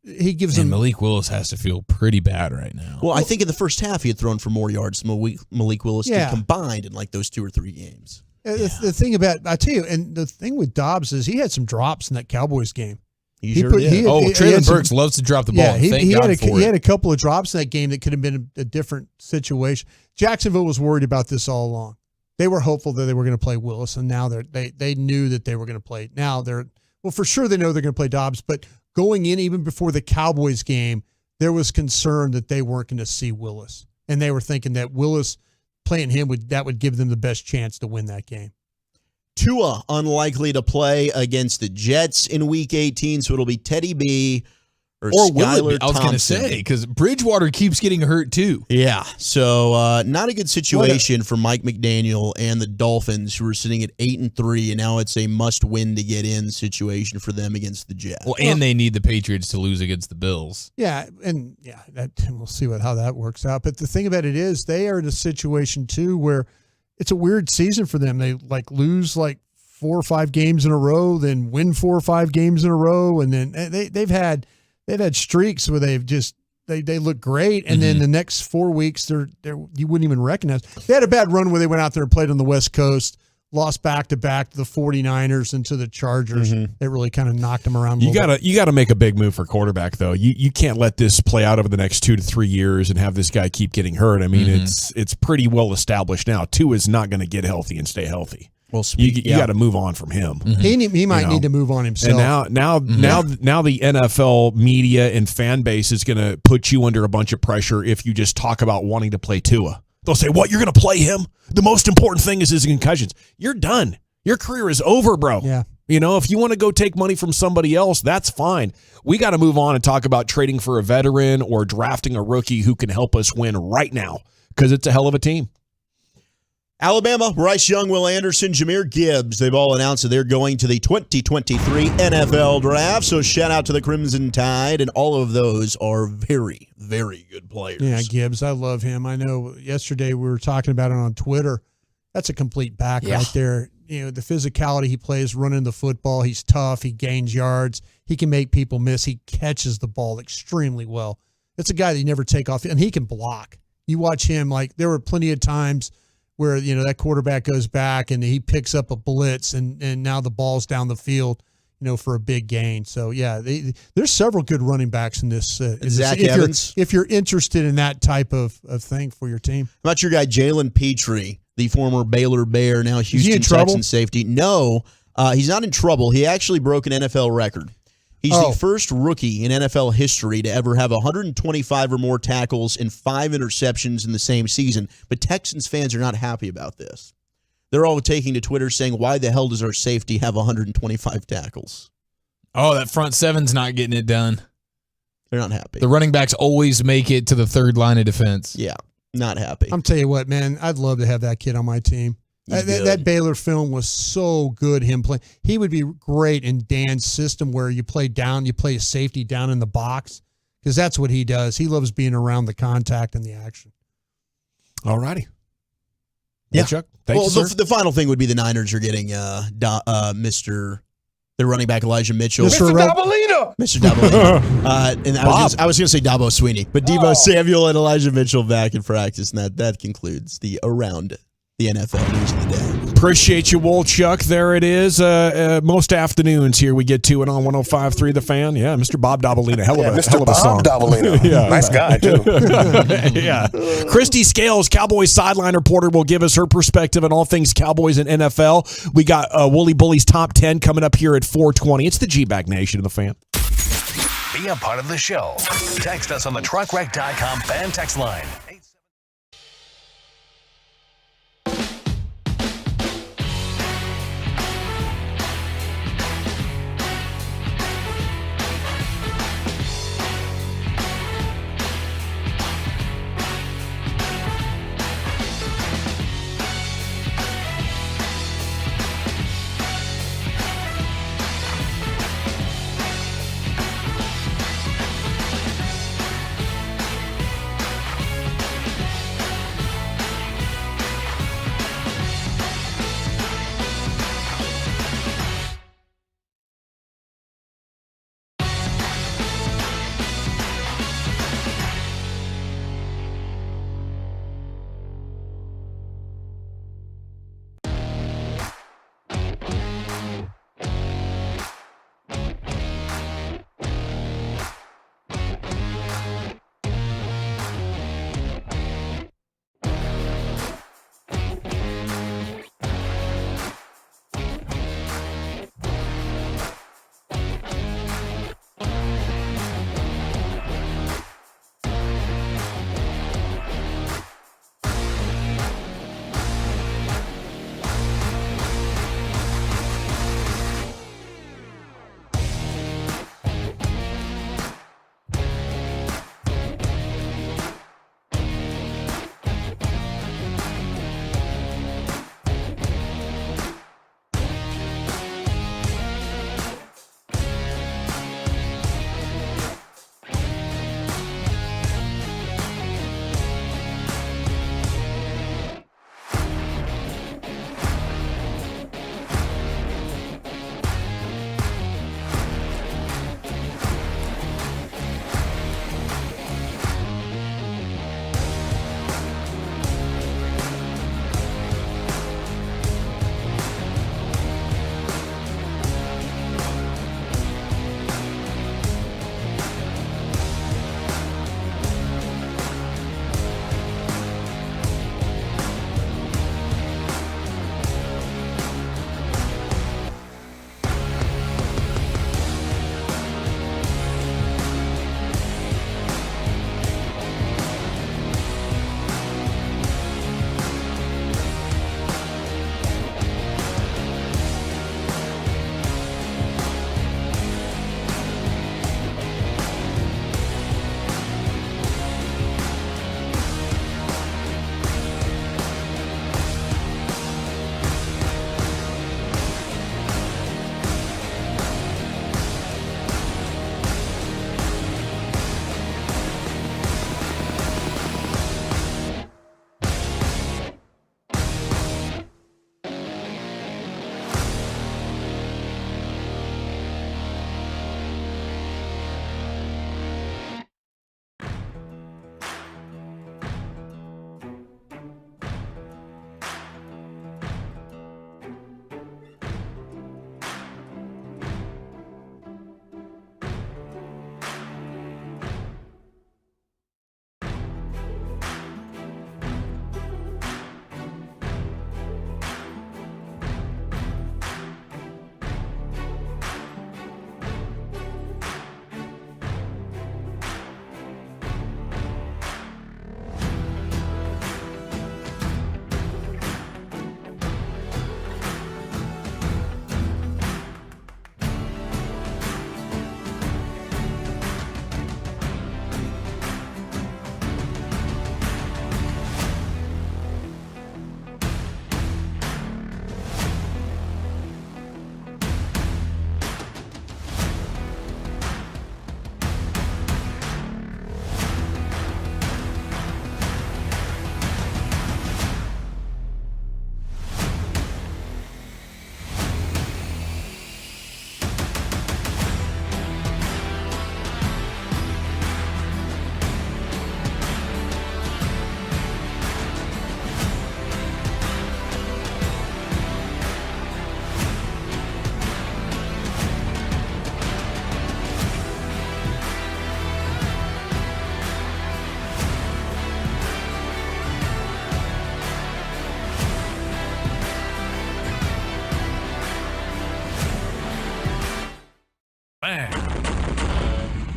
he gives them. Malik Willis has to feel pretty bad right now. Well, I think in the first half he had thrown for more yards than Malik Willis did combined in those 2 or 3 games. The thing about, I tell you, and the thing with Dobbs is he had some drops in that Cowboys game. He sure did. Traylon Burks loves to drop the ball. Yeah, Thank God for it. He had a couple of drops in that game that could have been a different situation. Jacksonville was worried about this all along. They were hopeful that they were going to play Willis, and now they knew that they were going to play. Now for sure they know they're going to play Dobbs, but going in even before the Cowboys game, there was concern that they weren't going to see Willis, and they were thinking that Willis playing him would give them the best chance to win that game. Tua unlikely to play against the Jets in Week 18, so it'll be Teddy B or Skylar I was going to say, because Bridgewater keeps getting hurt too. Yeah, so not a good situation for Mike McDaniel and the Dolphins, who are sitting at 8-3, and now it's a must-win to get in situation for them against the Jets. Well, and they need the Patriots to lose against the Bills. Yeah, and we'll see how that works out. But the thing about it is, they are in a situation too where it's a weird season for them. They lose 4 or 5 games in a row, then win 4 or 5 games in a row, and then they've had streaks where they look great, and then the next 4 weeks you wouldn't even recognize. They had a bad run where they went out there and played on the West Coast, lost back-to-back to the 49ers and to the Chargers. It really kind of knocked them around. You gotta make a big move for quarterback though. You can't let this play out over the next 2 to 3 years and have this guy keep getting hurt. I mean, it's pretty well established now. Tua is not going to get healthy and stay healthy. Well, you got to move on from him. He might need to move on himself. And now the NFL media and fan base is going to put you under a bunch of pressure if you just talk about wanting to play Tua. They'll say, "What? You're going to play him? The most important thing is his concussions. You're done. Your career is over, bro." Yeah. If you want to go take money from somebody else, that's fine. We got to move on and talk about trading for a veteran or drafting a rookie who can help us win right now, because it's a hell of a team. Alabama, Bryce Young, Will Anderson, Jahmyr Gibbs, they've all announced that they're going to the 2023 NFL Draft. So shout out to the Crimson Tide, and all of those are very, very good players. Yeah, Gibbs, I love him. I know yesterday we were talking about it on Twitter. That's a complete back right there. The physicality he plays running the football, he's tough, he gains yards, he can make people miss, he catches the ball extremely well. It's a guy that you never take off, and he can block. You watch him, there were plenty of times where that quarterback goes back and he picks up a blitz and now the ball's down the field, for a big gain. So yeah, there's several good running backs in this. Zach Evans, if you're interested in that type of thing for your team. How about your guy Jalen Petrie, the former Baylor Bear, now Houston Texans safety? No, he's not in trouble. He actually broke an NFL record. He's the first rookie in NFL history to ever have 125 or more tackles and 5 interceptions in the same season. But Texans fans are not happy about this. They're all taking to Twitter saying, "Why the hell does our safety have 125 tackles?" Oh, that front seven's not getting it done. They're not happy. The running backs always make it to the third line of defense. Yeah, not happy. I'm telling you what, man, I'd love to have that kid on my team. That Baylor film was so good, him playing. He would be great in Dan's system where you play a safety down in the box, because that's what he does. He loves being around the contact and the action. All righty. Yeah, Chuck. Thanks, sir. The final thing would be the Niners are getting their running back Elijah Mitchell. Mr. Dabalina. Mr. Dabalina. And I was going to say Dabo Sweeney, but Deebo Samuel and Elijah Mitchell back in practice, and that concludes the Around the NFL news of the day. Appreciate you, Wolchuk. There it is. Most afternoons here we get to it on 105.3 The Fan. Yeah, Mr. Bob Dabalina. Hell of a song. Mr. Bob Dabalina. Yeah. Nice guy, too. Yeah. Christy Scales, Cowboys sideline reporter, will give us her perspective on all things Cowboys and NFL. We got Wooly Bully's Top 10 coming up here at 4:20. It's the G-Bag Nation of The Fan. Be a part of the show. Text us on the truckwreck.com fan text line.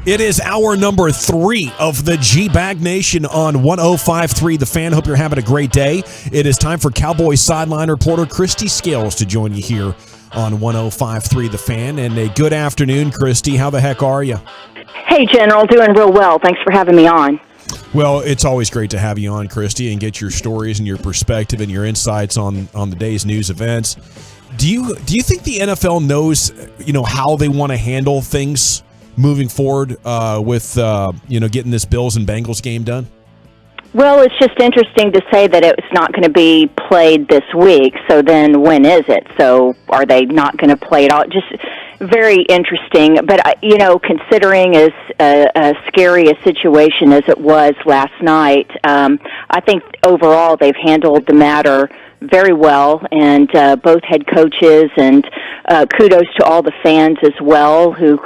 It is hour number 3 of the G-Bag Nation on 105.3 The Fan. Hope you're having a great day. It is time for Cowboys sideline reporter Christy Scales to join you here on 105.3 The Fan. And a good afternoon, Christy. How the heck are you? Hey, General. Doing real well. Thanks for having me on. Well, it's always great to have you on, Christy, and get your stories and your perspective and your insights on the day's news events. Do you think the NFL knows, how they want to handle things moving forward with getting this Bills and Bengals game done? Well, it's just interesting to say that it's not going to be played this week. So then when is it? So are they not going to play it all? Just very interesting. But, considering as scary a situation as it was last night, I think overall they've handled the matter very well, and both head coaches, and kudos to all the fans as well who,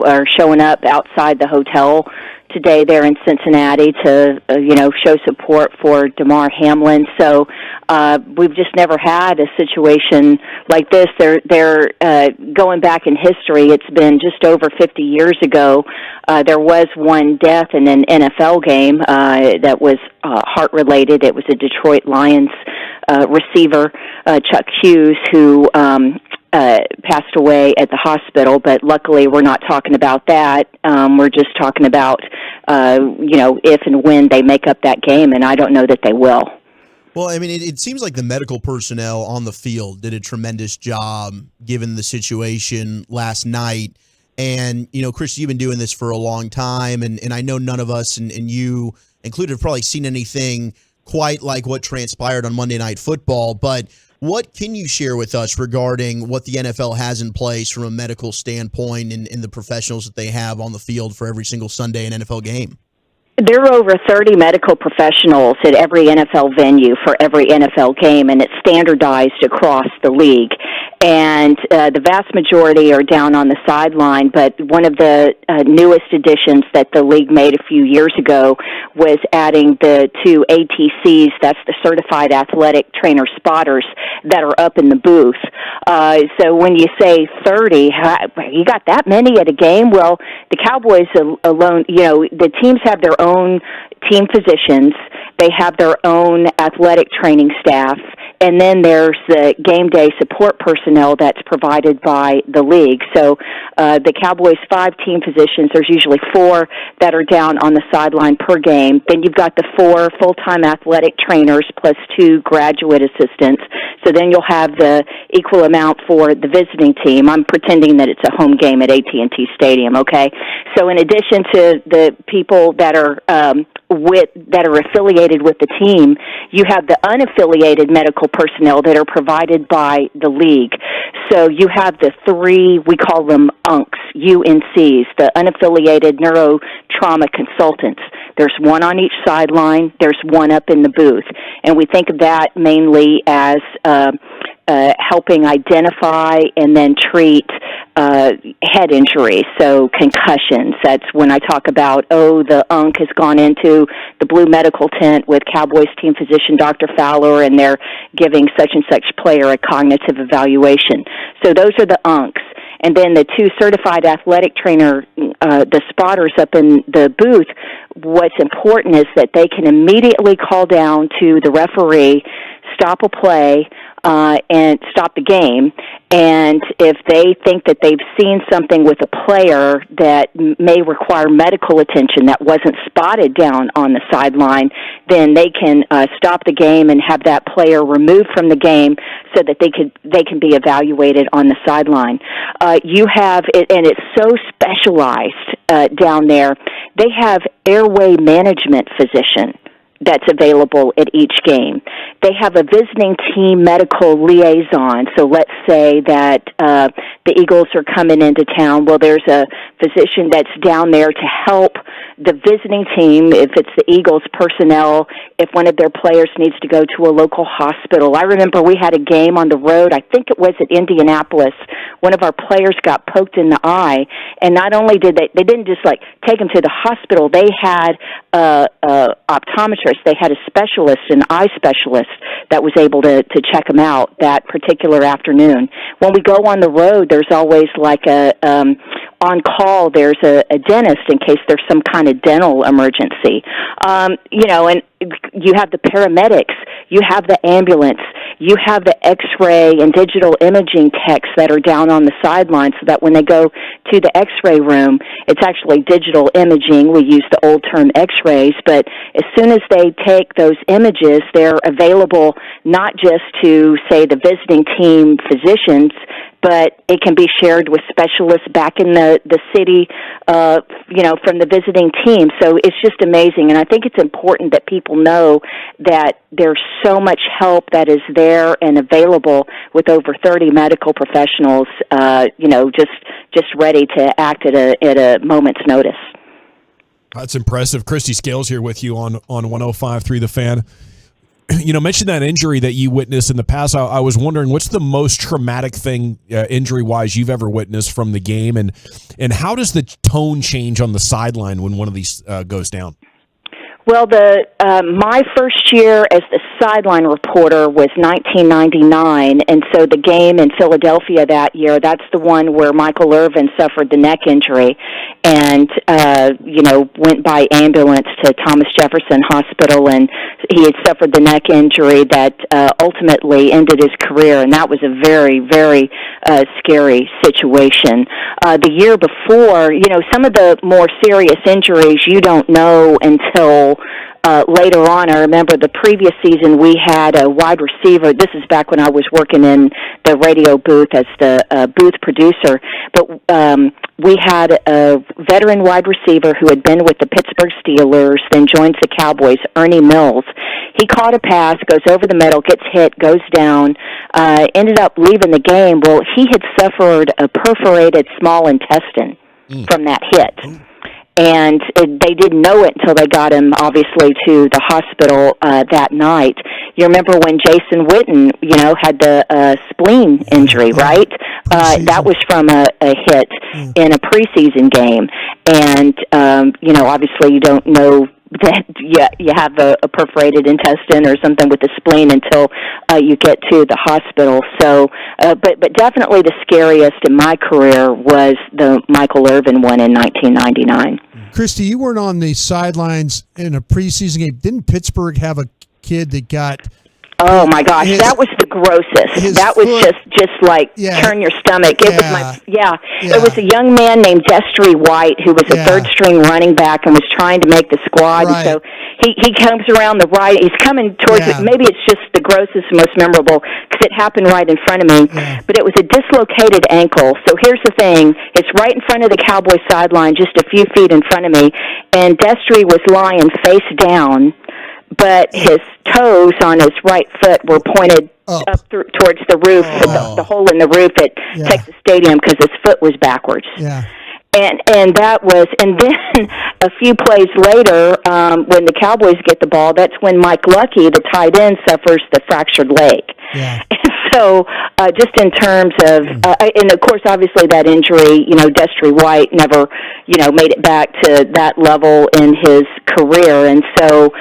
are showing up outside the hotel today there in Cincinnati to, show support for Damar Hamlin. So we've just never had a situation like this. They're going back in history. It's been just over 50 years ago. There was one death in an NFL game that was heart-related. It was a Detroit Lions receiver, Chuck Hughes, who passed away at the hospital, but luckily we're not talking about that. We're just talking about, if and when they make up that game, and I don't know that they will. Well, I mean, it seems like the medical personnel on the field did a tremendous job given the situation last night. And, Chris, you've been doing this for a long time, and I know none of us, and you included, have probably seen anything quite like what transpired on Monday Night Football, but what can you share with us regarding what the NFL has in place from a medical standpoint and the professionals that they have on the field for every single Sunday and NFL game? There are over 30 medical professionals at every NFL venue for every NFL game, and it's standardized across the league. And the vast majority are down on the sideline, but one of the newest additions that the league made a few years ago was adding the 2 ATCs, that's the Certified Athletic Trainer Spotters, that are up in the booth. So when you say 30, you got that many at a game? Well, the Cowboys alone, the teams have their own team physicians, they have their own athletic training staff, and then there's the game day support personnel that's provided by the league. So the Cowboys' 5 team physicians, there's usually 4 that are down on the sideline per game. Then you've got the 4 full-time athletic trainers plus 2 graduate assistants. So then you'll have the equal amount for the visiting team. I'm pretending that it's a home game at AT&T Stadium, okay? So in addition to the people that are affiliated with the team, you have the unaffiliated medical personnel that are provided by the league. So you have the 3, we call them UNCs, the unaffiliated neurotrauma consultants. There's 1 on each sideline, there's 1 up in the booth. And we think of that mainly as helping identify and then treat head injuries, so concussions. That's when I talk about, the UNC has gone into the blue medical tent with Cowboys team physician Dr. Fowler, and they're giving such and such player a cognitive evaluation. So those are the UNCs. And then the 2 certified athletic trainer, the spotters up in the booth, what's important is that they can immediately call down to the referee, stop a play, and stop the game. And if they think that they've seen something with a player that may require medical attention that wasn't spotted down on the sideline, then they can stop the game and have that player removed from the game so that they can be evaluated on the sideline. You have, and it's so specialized down there, they have airway management physician that's available at each game. They have a visiting team medical liaison. So let's say that the Eagles are coming into town. Well, there's a physician that's down there to help the visiting team, if it's the Eagles personnel, if one of their players needs to go to a local hospital. I remember we had a game on the road, I think it was at Indianapolis. One of our players got poked in the eye, and not only did they didn't just like take him to the hospital, they had optometrist, they had a specialist, an eye specialist that was able to check him out that particular afternoon. When we go on the road, there's always like a on call, there's a dentist in case there's some kind of dental emergency. And you have the paramedics, you have the ambulance, you have the X-ray and digital imaging techs that are down on the sideline so that when they go to the X-ray room, it's actually digital imaging. We use the old term X-rays, but as soon as they take those images, they're available not just to, say, the visiting team physicians, but it can be shared with specialists back in the city, from the visiting team. So it's just amazing. And I think it's important that people know that there's so much help that is there and available with over 30 medical professionals, just ready to act at a moment's notice. That's impressive. Christy Scales here with you on 105.3 The Fan. Mention that injury that you witnessed in the past. I was wondering, what's the most traumatic thing, injury-wise, you've ever witnessed from the game, and how does the tone change on the sideline when one of these goes down? Well, my first year as the sideline reporter was 1999, and so the game in Philadelphia that year, that's the one where Michael Irvin suffered the neck injury and, went by ambulance to Thomas Jefferson Hospital, and he had suffered the neck injury that ultimately ended his career, and that was a very, very scary situation. The year before, some of the more serious injuries you don't know until later on. I remember the previous season we had a wide receiver. This is back when I was working in the radio booth as the booth producer. But we had a veteran wide receiver who had been with the Pittsburgh Steelers, then joins the Cowboys, Ernie Mills. He caught a pass, goes over the middle, gets hit, goes down, ended up leaving the game. Well, he had suffered a perforated small intestine from that hit. And they didn't know it until they got him, obviously, to the hospital that night. You remember when Jason Witten, had the spleen injury, right? That was from a hit in a preseason game. And, obviously you don't know that you have a perforated intestine or something with the spleen until you get to the hospital. So, but definitely the scariest in my career was the Michael Irvin one in 1999. Christy, you weren't on the sidelines in a preseason game. Didn't Pittsburgh have a kid that got... Oh my gosh, that was the grossest. That was just like turn your stomach. It was It was a young man named Destry White who was a third string running back and was trying to make the squad. Right. So he comes around the right. He's coming towards it. Maybe it's just the grossest, most memorable because it happened right in front of me. Yeah. But it was a dislocated ankle. So here's the thing: it's right in front of the Cowboy sideline, just a few feet in front of me, and Destry was lying face down. But his toes on his right foot were pointed up towards the roof, the hole in the roof at Texas Stadium, because his foot was backwards. Yeah. And that was, and then a few plays later, when the Cowboys get the ball, that's when Mike Lucky, the tight end, suffers the fractured leg. Yeah. And so, just in terms of, and of course, obviously that injury, Destry White never, made it back to that level in his career, and so,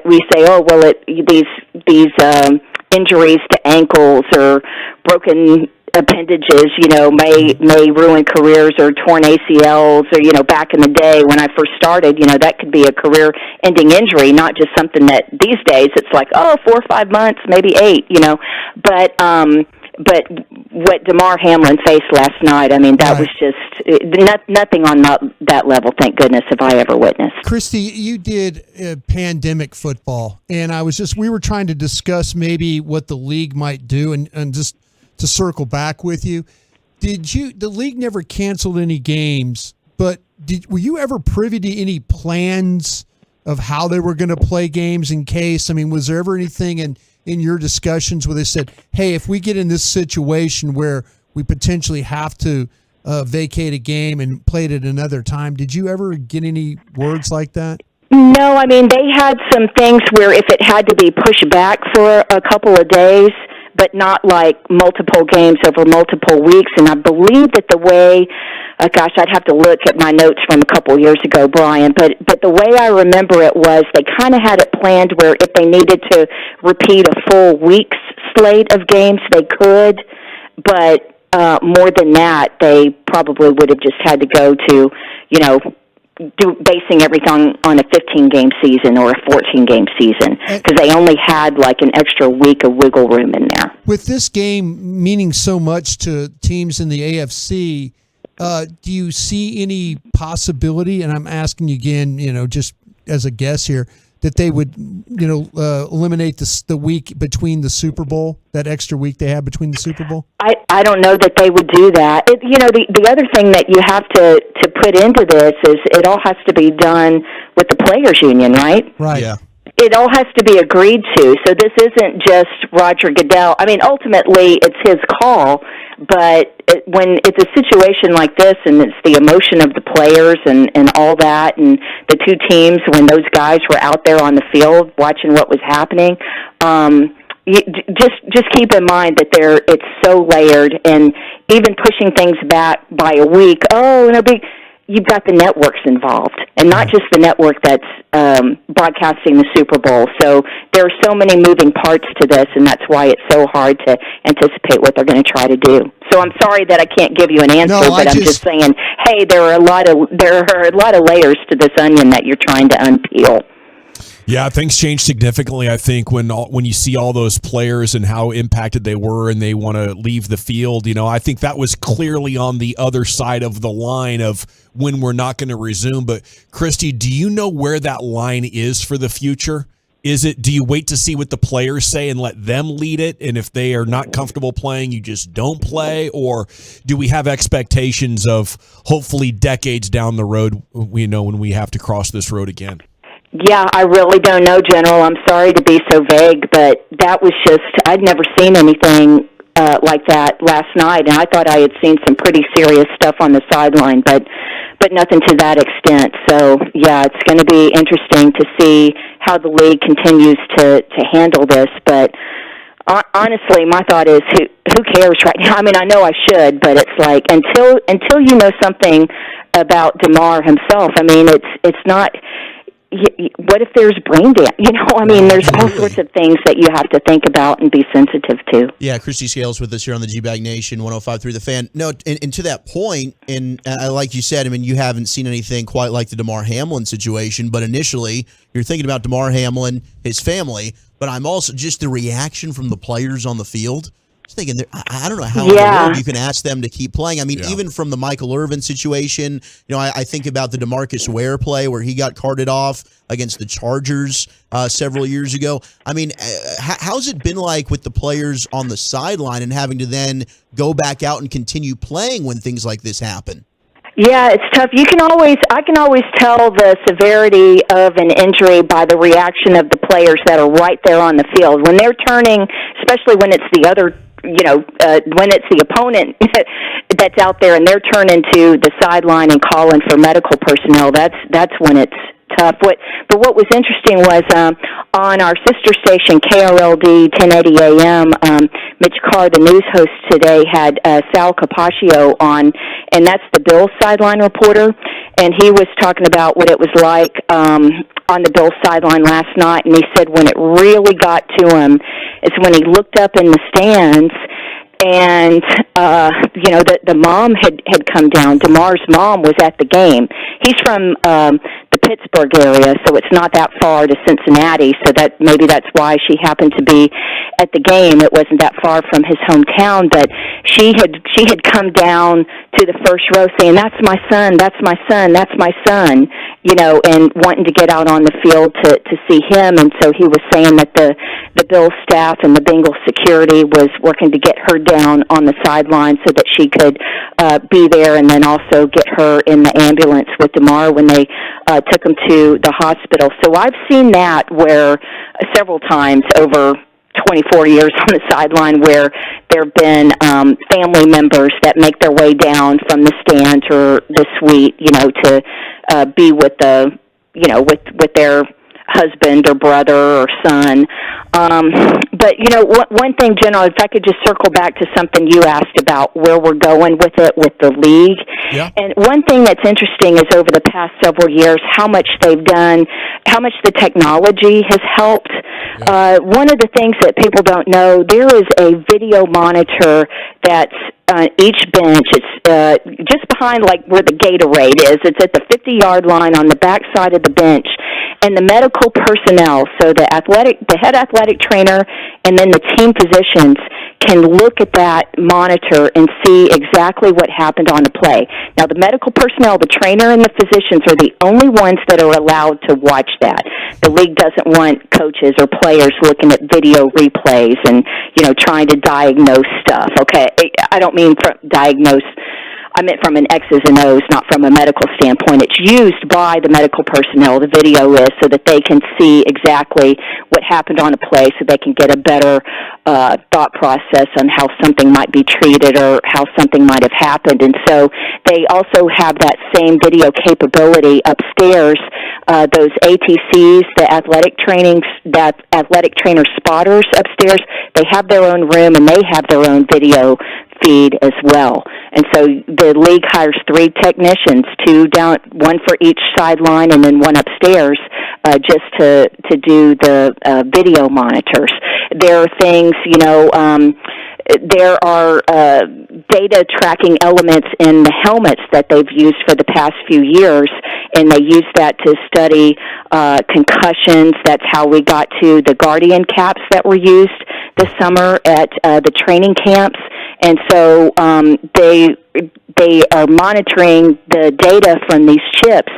we say, oh well, these injuries to ankles or broken appendages, may ruin careers, or torn ACLs, or, back in the day when I first started, that could be a career-ending injury, not just something that these days it's like, 4 or 5 months, maybe 8, but what DeMar Hamlin faced last night, I mean, that was just nothing on that level, thank goodness, have I ever witnessed. Christy, you did pandemic football, and we were trying to discuss maybe what the league might do, and just to circle back with you, the league never canceled any games, but were you ever privy to any plans of how they were going to play games in case? I mean, was there ever anything in your discussions where they said, hey, if we get in this situation where we potentially have to vacate a game and play it at another time, did you ever get any words like that? No, I mean, they had some things where if it had to be pushed back for a couple of days, but not like multiple games over multiple weeks. And I believe that the way, I'd have to look at my notes from a couple of years ago, Brian, but the way I remember it was they kind of had it planned where if they needed to repeat a full week's slate of games, they could, but more than that, they probably would have just had to go to, basing everything on a 15-game season or a 14-game season, because they only had like an extra week of wiggle room in there. With this game meaning so much to teams in the AFC, do you see any possibility, and I'm asking you again, just as a guess here, that they would, eliminate the week between the Super Bowl, that extra week they have between the Super Bowl? I don't know that they would do that. The other thing that you have to put into this is it all has to be done with the players' union, right? Right. Yeah. It all has to be agreed to. So this isn't just Roger Goodell. I mean, ultimately, it's his call, but when it's a situation like this and it's the emotion of the players and all that, and the two teams, when those guys were out there on the field watching what was happening, just keep in mind that it's so layered, and even pushing things back by a week, you've got the networks involved, and not just the network that's broadcasting the Super Bowl. So there are so many moving parts to this, and that's why it's so hard to anticipate what they're going to try to do. So I'm sorry that I can't give you an answer, but I'm just saying, hey, there are a lot of layers to this onion that you're trying to unpeel. Yeah, things change significantly, I think, when you see all those players and how impacted they were and they want to leave the field. I think that was clearly on the other side of the line of when we're not going to resume. But, Christy, do you know where that line is for the future? Do you wait to see what the players say and let them lead it? And if they are not comfortable playing, you just don't play? Or do we have expectations of hopefully decades down the road, when we have to cross this road again? Yeah, I really don't know, General. I'm sorry to be so vague, but that was I'd never seen anything like that last night, and I thought I had seen some pretty serious stuff on the sideline, but nothing to that extent. So, yeah, it's going to be interesting to see how the league continues to handle this, but honestly, my thought is, who cares right now? I mean, I know I should, but it's like, until you know something about DeMar himself, I mean, it's not... What if there's brain damage? There's all sorts of things that you have to think about and be sensitive to. Yeah, Christy Scales with us here on the G-Bag Nation, 105.3 The Fan. No, and to that point, and like you said, you haven't seen anything quite like the DeMar Hamlin situation, but initially, you're thinking about DeMar Hamlin, his family, but I'm also just the reaction from the players on the field. Thinking, I don't know how in the world you can ask them to keep playing. I mean, even from the Michael Irvin situation, I think about the DeMarcus Ware play where he got carted off against the Chargers several years ago. I mean, how's it been like with the players on the sideline and having to then go back out and continue playing when things like this happen? Yeah, it's tough. I can always tell the severity of an injury by the reaction of the players that are right there on the field. When they're turning, especially when it's the other, when it's the opponent that's out there and they're turning to the sideline and calling for medical personnel, that's when it's tough. But what was interesting was on our sister station, KRLD 1080 AM, Mitch Carr, the news host today, had Sal Capaccio on, and that's the Bills sideline reporter, and he was talking about what it was like on the Bills sideline last night, and he said when it really got to him is when he looked up in the stands and the mom had come down. DeMar's mom was at the game. He's from the Pittsburgh area, so it's not that far to Cincinnati, so maybe that's why she happened to be at the game. It wasn't that far from his hometown, but she had come down to the first row saying, "That's my son, that's my son, that's my son," and wanting to get out on the field to see him. And so he was saying that the Bills staff and the Bengals security was working to get her down on the sideline so that she could be there, and then also get her in the ambulance with DeMar when they took him to the hospital. So I've seen that where several times over 24 years on the sideline where there have been family members that make their way down from the stands or the suite, to be with with their husband or brother or son. But, one thing, General, if I could just circle back to something you asked about where we're going with it with the league. Yeah. And one thing that's interesting is over the past several years, how much they've done, how much the technology has helped. Yeah. One of the things that people don't know, there is a video monitor that's each bench. It's just behind like where the Gatorade is. It's at the 50-yard line on the back side of the bench. And the medical personnel, so the head athletic trainer and then the team physicians can look at that monitor and see exactly what happened on the play. Now, the medical personnel, the trainer and the physicians are the only ones that are allowed to watch that. The league doesn't want coaches or players looking at video replays and, trying to diagnose stuff. Okay, I don't mean diagnose. I meant from an X's and O's, not from a medical standpoint. It's used by the medical personnel, the video is, so that they can see exactly what happened on a play so they can get a better thought process on how something might be treated or how something might have happened. And so they also have that same video capability upstairs. Those ATCs, the athletic trainer spotters upstairs, they have their own room and they have their own video feed as well. And so the league hires 3 technicians, 2 down, 1 for each sideline and then 1 upstairs, just to do the video monitors. There are things, there are data tracking elements in the helmets that they've used for the past few years, and they use that to study concussions. That's how we got to the Guardian caps that were used this summer at the training camps. And so they are monitoring the data from these chips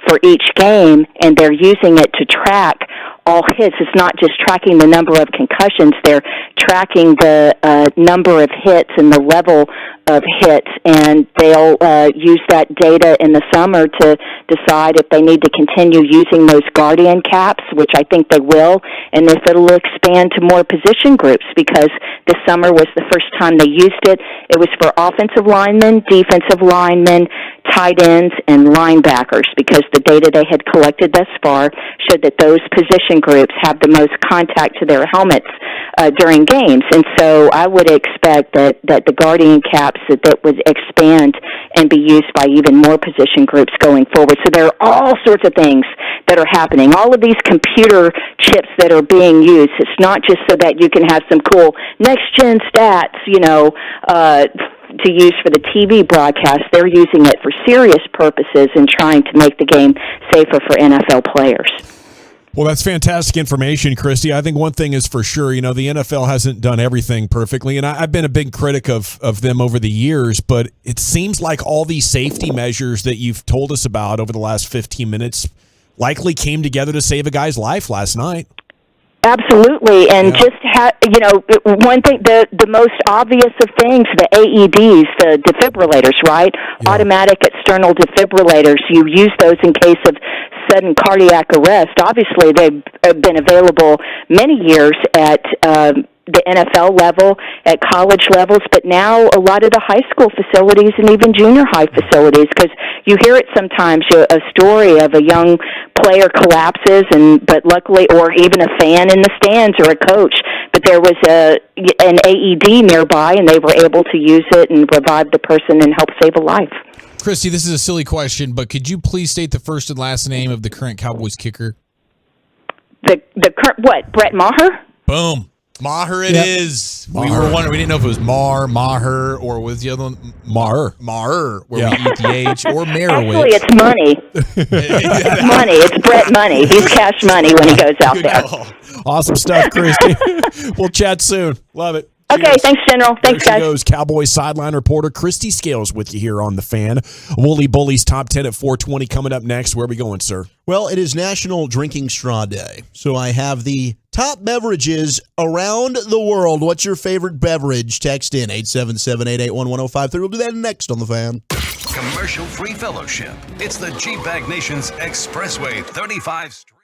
for each game, and they're using it to track all hits. It's not just tracking the number of concussions. They're tracking the number of hits and the level of hits, and they'll use that data in the summer to decide if they need to continue using those Guardian caps, which I think they will, and if it'll expand to more position groups, because this summer was the first time they used it. It was for offensive linemen, defensive linemen, tight ends, and linebackers, because the data they had collected thus far showed that those position groups have the most contact to their helmets during games. And so I would expect that the Guardian caps that would expand and be used by even more position groups going forward. So there are all sorts of things that are happening. All of these computer chips that are being used, it's not just so that you can have some cool next-gen stats, to use for the TV broadcast. They're using it for serious purposes and trying to make the game safer for NFL players. Well, that's fantastic information, Christy. I think one thing is for sure, the NFL hasn't done everything perfectly, and I've been a big critic of them over the years, but it seems like all these safety measures that you've told us about over the last 15 minutes likely came together to save a guy's life last night. Absolutely, and just one thing, the most obvious of things, the AEDs, the defibrillators, right? Yeah. Automatic external defibrillators. You use those in case of sudden cardiac arrest. Obviously, they've been available many years at the NFL level, at college levels, but now a lot of the high school facilities and even junior high facilities, because you hear it sometimes, a story of a young player collapses, but luckily, or even a fan in the stands or a coach, but there was an AED nearby, and they were able to use it and revive the person and help save a life. Christy, this is a silly question, but could you please state the first and last name of the current Cowboys kicker? The current, what, Brett Maher? Boom. Maher it is. Maher. We were wondering, we didn't know if it was Maher, or was the other one Maher, where we eat the H, or Marowitz. Actually, it's money. It's money. It's Brett Money. He's cash money when he goes out there. Awesome stuff, Christy. We'll chat soon. Love it. Okay, cheers. Thanks, General. Thanks, there she guys. goes, Cowboys sideline reporter Christy Scales with you here on The Fan. Wooly Bullies Top 10 at 4:20 coming up next. Where are we going, sir? Well, it is National Drinking Straw Day, so I have the top beverages around the world. What's your favorite beverage? Text in 877-881-1053. We'll do that next on The Fan. Commercial-free fellowship. It's the G-Bag Nation's Expressway 35 Street.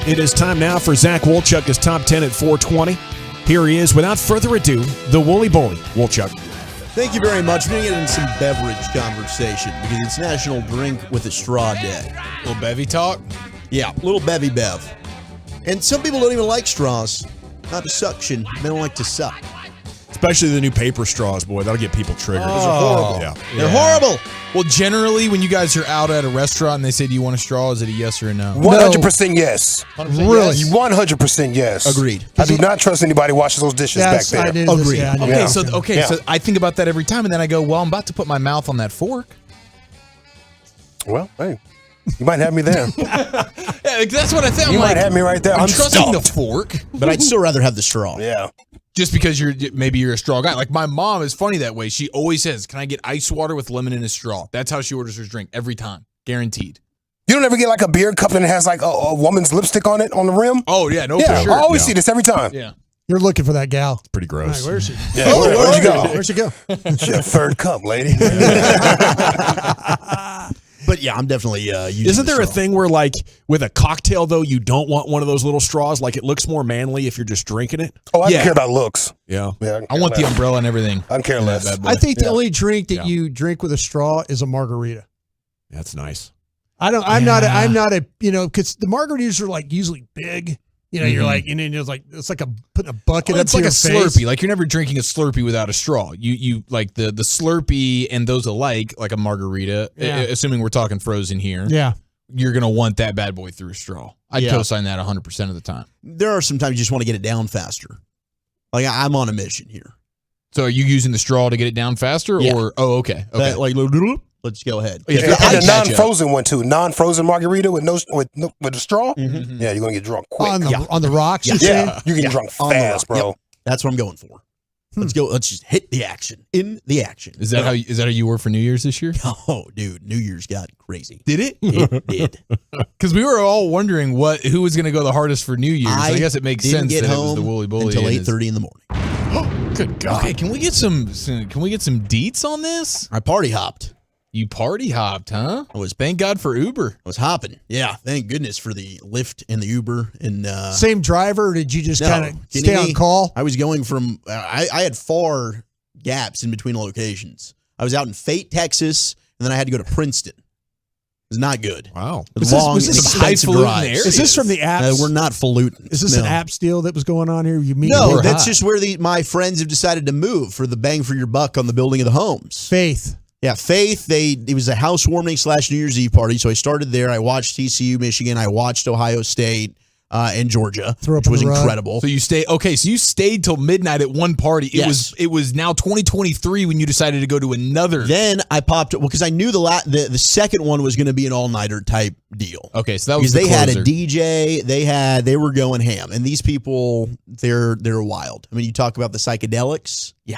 It is time now for Zach Wolchuk's Top 10 at 420. Here he is, without further ado, the Wooly Bully. Wolchuk. Thank you very much. We're going to get into some beverage conversation because it's National Drink with a Straw Day. Little bevy talk? Yeah, little bevy bev. And some people don't even like straws. Not to suction. They don't like to suck. Especially the new paper straws, boy. That'll get people triggered. Those are horrible. Yeah. They're horrible. Well, generally, when you guys are out at a restaurant and they say, do you want a straw? Is it a yes or a no? 100% yes. 100% Really? yes? 100% yes. Agreed. I do not trust anybody washing those dishes back there. Agreed. Okay, so I think about that every time, and then I go, well, I'm about to put my mouth on that fork. Well, hey, you might have me there. Yeah, that's what I think. You might have me right there. I'm trusting the stumped. fork. But I'd still rather have the straw. Yeah. Just because maybe you're a straw guy. Like my mom is funny that way. She always says, can I get ice water with lemon in a straw? That's how she orders her drink every time. Guaranteed. You don't ever get like a beer cup and it has like a woman's lipstick on it on the rim? Oh, yeah. No, yeah, for sure. I always see this every time. Yeah. You're looking for that gal. Pretty gross. Right, where's she? Yeah, where'd you go? Where'd she go? She a third cup, lady. But yeah, I'm definitely using Isn't there the a straw. thing where, like, with a cocktail, though, you don't want one of those little straws? Like, it looks more manly if you're just drinking it? Oh, I don't care about looks. Yeah. I want the umbrella and everything. I don't care less. Bad boy. I think the only drink that you drink with a straw is a margarita. That's nice. I'm not a because the margaritas are like usually big. You know, you're like, and then it's like putting a bucket up It's to like your a face. Slurpee. Like you're never drinking a Slurpee without a straw. You like the Slurpee and those alike, like a margarita, Yeah. assuming we're talking frozen here. Yeah. You're going to want that bad boy through a straw. I'd Yeah. co-sign that 100% of the time. There are some times you just want to get it down faster. Like I'm on a mission here. So are you using the straw to get it down faster Yeah. or okay. That, like, let's go ahead. Yeah, And a non-frozen one too. Non-frozen margarita with a straw. Mm-hmm. Yeah, you're gonna get drunk quick. On the rocks. Yeah. You're saying? Yeah, you get drunk On the fast, rock. bro. Yep. That's what I'm going for. Let's go. Let's just hit the action. In the action. Is that how you were for New Year's this year? Oh, dude, New Year's got crazy. Did it? It did. Because we were all wondering who was going to go the hardest for New Year's. I guess it makes didn't sense get that it was home the Wooly Bully until and his- 8:30 in the morning. Good God. Okay, can we get some deets on this? I party hopped. You party hopped, huh? Thank God for Uber. I was hopping. Yeah, thank goodness for the Lyft and the Uber. And Same driver, or did you just no, kind of kidding stay me? on call? I was going from I had far gaps in between locations. I was out in Fate, Texas, and then I had to go to Princeton. It was not good. Wow. Was this expensive drives. Is this from the apps? We're not falutin. Is this an apps deal that was going on here? You meet No, that's just where my friends have decided to move for the bang for your buck on the building of the homes. Faith. Yeah, Faith. It was a housewarming / New Year's Eve party. So I started there. I watched TCU, Michigan. I watched Ohio State and Georgia, which was incredible. So you stayed till midnight at one party. It was now 2023 when you decided to go to another. Then I popped because I knew the second one was going to be an all-nighter type deal. Okay, so that was because they had a closer. DJ. They were going ham, and these people they're wild. I mean, you talk about the psychedelics. Yeah.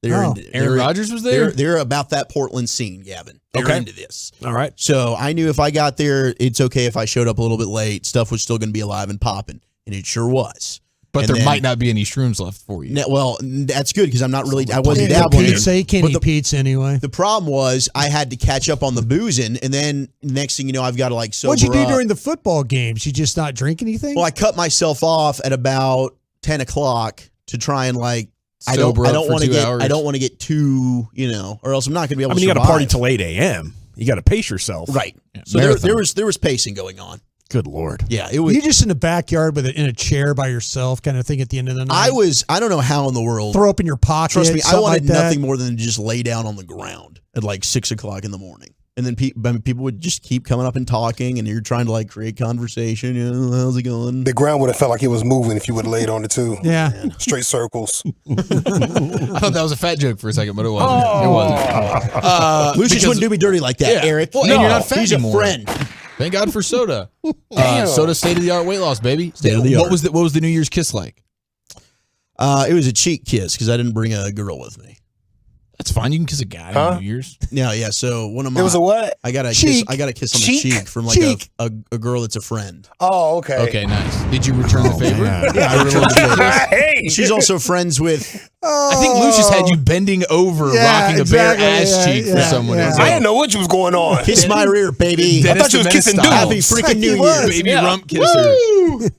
Aaron Rodgers was there? They're about that Portland scene, Gavin. They're into this. All right. So I knew if I got there, it's okay if I showed up a little bit late. Stuff was still going to be alive and popping, and it sure was. But there might not be any shrooms left for you. Well, that's good because I'm not really. I wasn't dabbling. Pizza. You can't eat pizza anyway. The problem was I had to catch up on the boozing, and then next thing you know, I've got to like sober What'd you do up. during the football games? You just not drink anything? Well, I cut myself off at about 10 o'clock to try and like. I don't want to get. I don't want to get too, or else I'm not going to be able. I mean, to you got to party survive. till 8 a.m. You got to pace yourself. Right. Yeah, So there was pacing going on. Good Lord. Yeah, it was. You just in the backyard in a chair by yourself, kind of thing. At the end of the night, I don't know how in the world. Throw up in your pocket. Trust me, I wanted like nothing more than to just lay down on the ground at like 6 o'clock in the morning. And then people would just keep coming up and talking, and you're trying to like create conversation. How's it going? The ground would have felt like it was moving if you would have laid on it too. Yeah, straight circles. I thought that was a fat joke for a second, but it wasn't. It wasn't. Lucius wouldn't do me dirty like that, Yeah. Eric. Well, and you're not fat He's anymore. a friend. Thank God for soda. Soda state of the art weight loss, baby. State of the art. What was the New Year's kiss like? It was a cheek kiss because I didn't bring a girl with me. That's fine. You can kiss a guy on New Year's. Yeah. So one of my It was a what? I got a Cheek. kiss. I got a kiss on Cheek. the cheek from like Cheek. a girl that's a friend. Oh, okay. Okay, nice. Did you return the favor? Yeah, I returned the favor. Hey. She's also friends with. I think Lucius had you bending over, rocking a bare ass cheek for someone. I didn't know what was going on. Kiss my rear, baby. I thought you was kissing dudes. Happy freaking New Year, baby rump kisser.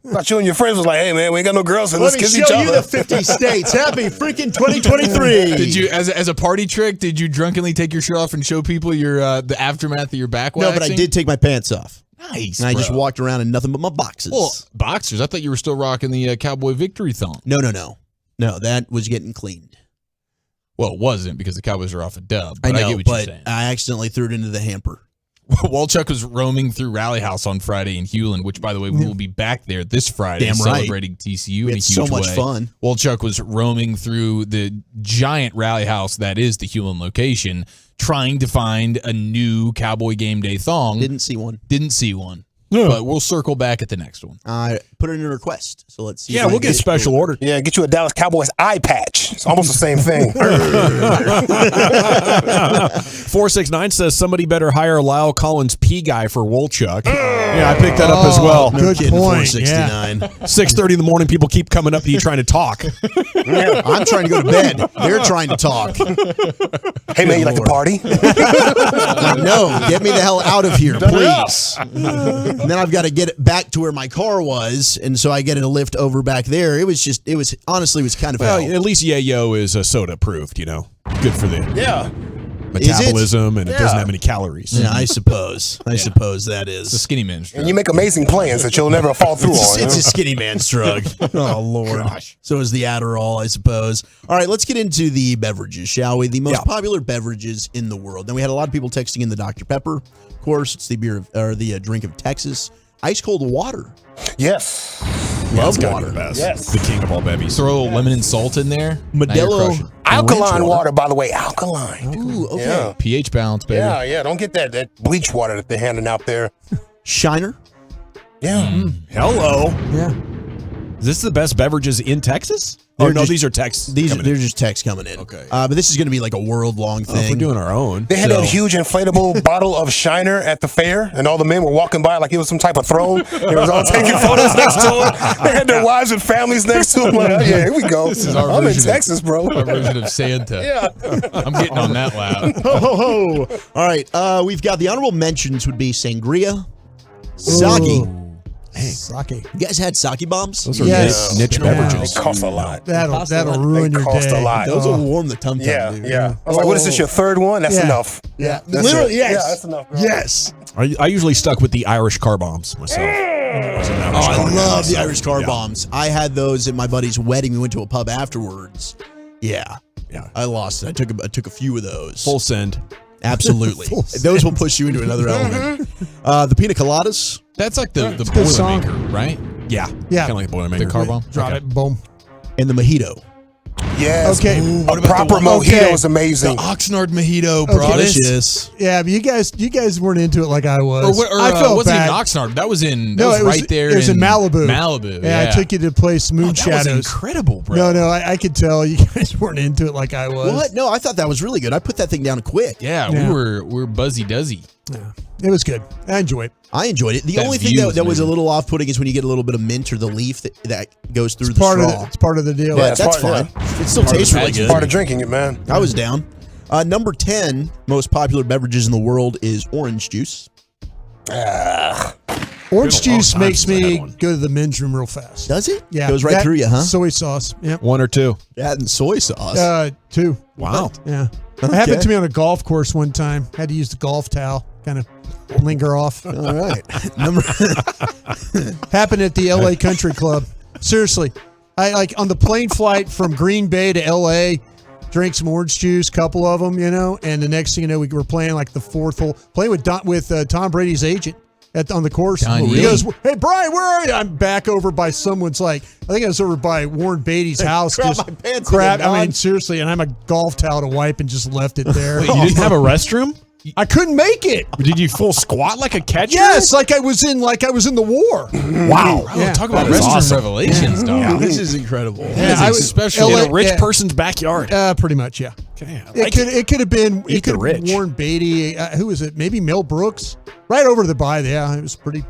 Thought you and your friends was like, hey man, we ain't got no girls, so let's Let me kiss each show you other. the 50 states. Happy freaking 2023. Did you, as a party trick, did you drunkenly take your shirt off and show people your the aftermath of your back waxing? No, but I did take my pants off. Nice. And I just bro. walked around in nothing but my boxes. Well, boxers. I thought you were still rocking the Cowboy Victory thong. No, that was getting cleaned. Well, it wasn't because the Cowboys are off a dub. I But I, know, get what you're but saying. I accidentally threw it into the hamper. Walchuk was roaming through Rally House on Friday in Hewlin, which, by the way, we will be back there this Friday Damn right. celebrating TCU We in a had huge so much way. fun. Walchuk was roaming through the giant Rally House that is the Hewlin location, trying to find a new Cowboy Game Day thong. Didn't see one. But we'll circle back at the next one. I put in a request, so let's see. Yeah, we'll get special order. Yeah, get you a Dallas Cowboys eye patch. It's almost the same thing. 469 says somebody better hire Lyle Collins P guy for Wolchuk. Yeah, I picked that up as well. Good kidding, point. 469. 6:30 in the morning, people keep coming up to you trying to talk. I'm trying to go to bed. They're trying to talk. Hey man, you like to party? No, get me the hell out of here, please. And then I've got to get it back to where my car was, and so I get a lift over back there. It was honestly kind of Well, hell. at least Yayo is soda approved, Good for the metabolism, and it doesn't have any calories. Yeah, I suppose. I suppose that is. It's a skinny man's drug. And you make amazing plans that you'll never fall through on. It's a skinny man's drug. Oh, Lord. So is the Adderall, I suppose. All right, let's get into the beverages, shall we? The most popular beverages in the world. Now, we had a lot of people texting in the Dr. Pepper. Of course, it's the the drink of Texas. Ice cold water. Yes. Love gotta water. be the best. Yes. The king of all bevies. Throw a little lemon and salt in there. Modelo. Alkaline water, by the way. Alkaline. Ooh, okay. Yeah. pH balance, baby. Yeah. Don't get that bleach water that they're handing out there. Shiner. Yeah. Hello. Yeah. Is this the best beverages in Texas? Oh, no, these are texts. They're just texts coming in. Okay. But this is going to be like a world-long thing. If we're doing our own. They had that huge inflatable bottle of Shiner at the fair, and all the men were walking by like it was some type of throne. They was all taking photos next to it. They had their wives and families next to them. Like, oh, yeah, here we go. This is our I'm in version of- Texas, bro. Our version of Santa. Yeah. I'm getting on that loud. Ho, ho, ho. All right. We've got the honorable mentions would be sangria, sake. Sake. You guys had sake bombs? Those are Yes. niche Yeah. beverages. They cost a lot. That'll ruin They your cost day. a lot. Those will warm the tum-tum, Yeah, dude. yeah. I was like, what is this, your third one? That's Yeah. enough. Yeah. That's Literally, it. yes. Yeah, that's enough, bro. Yes. I usually stuck with the Irish car bombs myself. I love the Irish car bombs. I had those at my buddy's wedding. We went to a pub afterwards. Yeah. I lost it. I took a few of those. Full send. Absolutely. Full send. Those will push you into another element. The pina coladas. That's like the good song. Boilermaker, right? Yeah. Yeah. Kind of like the Boilermaker. The car bomb? Drop it. Boom. And the mojito. Yes. Okay. A proper mojito is amazing. The Oxnard mojito, bro. Delicious. Yeah, but you guys weren't into it like I was. Or I felt wasn't bad. even Oxnard. That was in. No, That was it was right there. It was in Malibu. Malibu. Yeah, Yeah. I took you to place Moon That was Shadows. incredible, bro. No, I could tell you guys weren't into it like I was. What? No, I thought that was really good. I put that thing down quick. Yeah, Yeah. we were buzzy duzzy. Yeah, it was good. I enjoed it. I enjoyed it. The That only thing view that was a amazing. little off-putting is when you get a little bit of mint or the leaf that goes through It's the part straw. of it's part of the deal. But it's that's part- fine. It still tastes really good. Part of drinking it, man. I was down. Number 10 most popular beverages in the world is orange juice. Orange Been a long juice time makes since I me had one. go to the men's room real fast. Does it? Yeah, Goes right that through you, huh? Soy sauce. Yep. One or two. That and soy sauce. 2. Wow. Yeah. Okay. It happened to me on a golf course one time. Had to use the golf towel, kind of linger off. All right. Number Happened at the LA Country Club. Seriously. I like on the plane flight from Green Bay to LA, drank some orange juice, couple of them, and the next thing you know, we were playing like the fourth hole, playing with Tom Brady's agent on the course. Don He Lee. goes, "Hey Brian, where are you?" I'm back over by someone's I think I was over by Warren Beatty's house. Crap just my pants crap. again, I mean, Don. seriously, and I'm a golf towel to wipe and just left it there. Wait, you didn't have a restroom? I couldn't make it. Did you full squat like a catcher? Yes, like I was in the war. Wow. Yeah. Talk about restroom revelations, dog. Yeah, this is incredible. Yeah, I was Especially in a rich person's backyard. Pretty much, yeah. Okay, It could have been Eat the rich. Warren Beatty. Who was it? Maybe Mel Brooks. Right over the by. Yeah, it was pretty.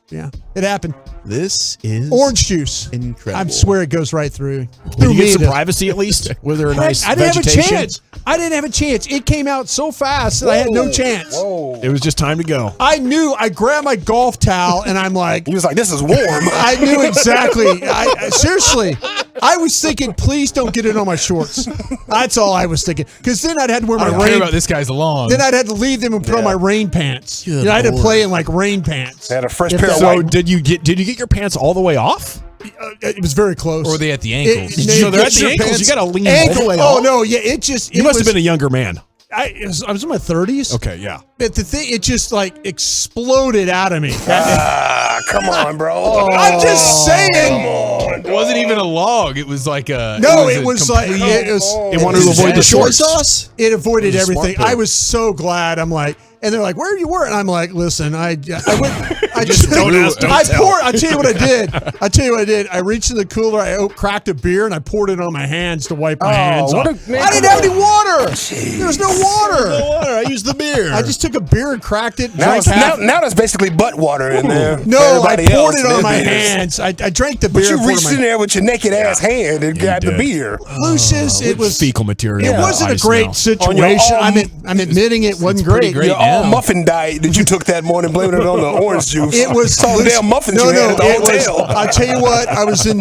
Yeah, it happened. This is Orange juice. Incredible. I swear it goes right through. Did you get some privacy at least? Was there a nice I didn't vegetation? have a chance. I didn't have a chance. It came out so fast that I had no chance. It was just time to go. I knew. I grabbed my golf towel and I'm like, He was like, "This is warm." I knew exactly. Seriously, I was thinking, please don't get it on my shorts. That's all I was thinking. Because then I'd had to wear I my don't care rain. about this guy's lawn. Then I'd had to leave them and put on my rain pants. Good I had to Lord. play in like rain pants. Had a fresh If pair of that- So white. did you get your pants all the way off? It was very close. Or were they at the ankles? So they're at the ankles. You got to lean Ankle. all the way Oh off. no, yeah. It just. You must have been a younger man. I was in my 30s. Okay, yeah. But the thing, it just like exploded out of me. Come on, bro. I'm just saying. It wasn't even a log. It was like a. No, it it was was a like complete- it was. It wanted to avoid the soy shorts. sauce? It avoided It was a smart everything. pick. I was so glad. I'm like, and they're like, "Where are you were?" And I'm like, "Listen, I just don't ask, don't I tell. poured. I tell you what I did. I reached in the cooler. I cracked a beer and I poured it on my hands to wipe my hands what off. a- man, I didn't have any water. There was no water. I used the beer. I just took a beer and cracked it. Now, Drank half. now there's basically butt water in there. No, for I everybody poured else, it on man. my hands. I drank the beer. But you and poured it reached on in my- there with your naked ass hand and grabbed the did. beer. Lucius, it was fecal material. It wasn't a Ice great now. situation. On your I'm admitting it wasn't pretty great. great. Your all muffin diet that you took that morning, blaming it on the orange juice. It was all the damn muffins no, you had at the it was, hotel. I'll tell you what. I was in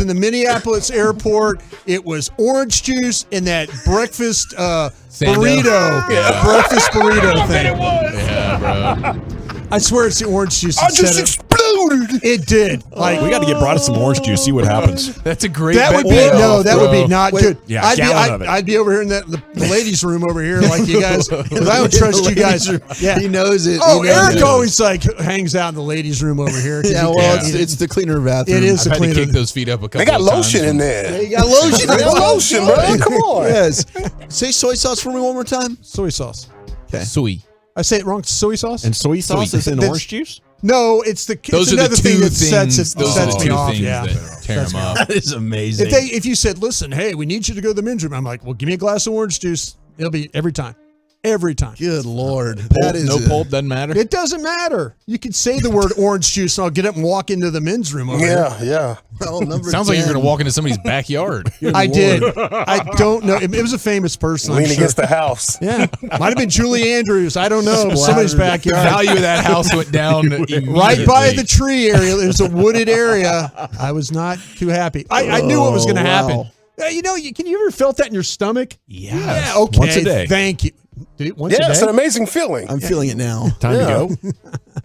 the Minneapolis airport. It was orange juice and that breakfast burrito, breakfast burrito thing. Yeah, bro. I swear it's the orange juice. I that just said it. exploded. It did. Like We got to get brought some orange juice. See what happens. That's a great. that would bet be to no. off, That bro. would be not good. Yeah, a gallon of it. I'd be over here in the ladies' room over here, like you guys, because I don't trust you guys. Yeah, He knows it. Oh, He knows Eric it. always like hangs out in the ladies' room over here. 'cause Yeah, he well, can't- it's the cleaner bathroom. It is I've a had to cleaner. kick those feet up a couple. They got of lotion times. in there. You got lotion. They got lotion, bro. Come on. Yes. Say soy sauce for me one more time. Soy sauce. Okay. Soy. I say it wrong. Soy sauce. And soy sauce is in That's- orange juice? No, it's the. Those it's are the another two thing that things. sets Those sets are the me two off. things Yeah. that tear Sets them me up. That is amazing. If you said, listen, hey, we need you to go to the men's room, I'm like, well, give me a glass of orange juice. It'll be every time. Every time. Good Lord. Pulp, That is no pulp doesn't matter. It doesn't matter. You can say the word orange juice and I'll get up and walk into the men's room over here. Yeah. Well, number Sounds like you're 10. going to walk into somebody's backyard. I did. I don't know. It was a famous person. I'm Lean sure. against the house. Yeah. Might have been Julie Andrews. I don't know. Somebody's The backyard. value of that house went down Right by the tree area. There's a wooded area. I was not too happy. I knew what was going to happen. You know, can you ever felt that in your stomach? Yeah. Okay. Once a day. Thank you. Did it once Yeah, a it's day? an amazing feeling. I'm feeling it now. Time to go.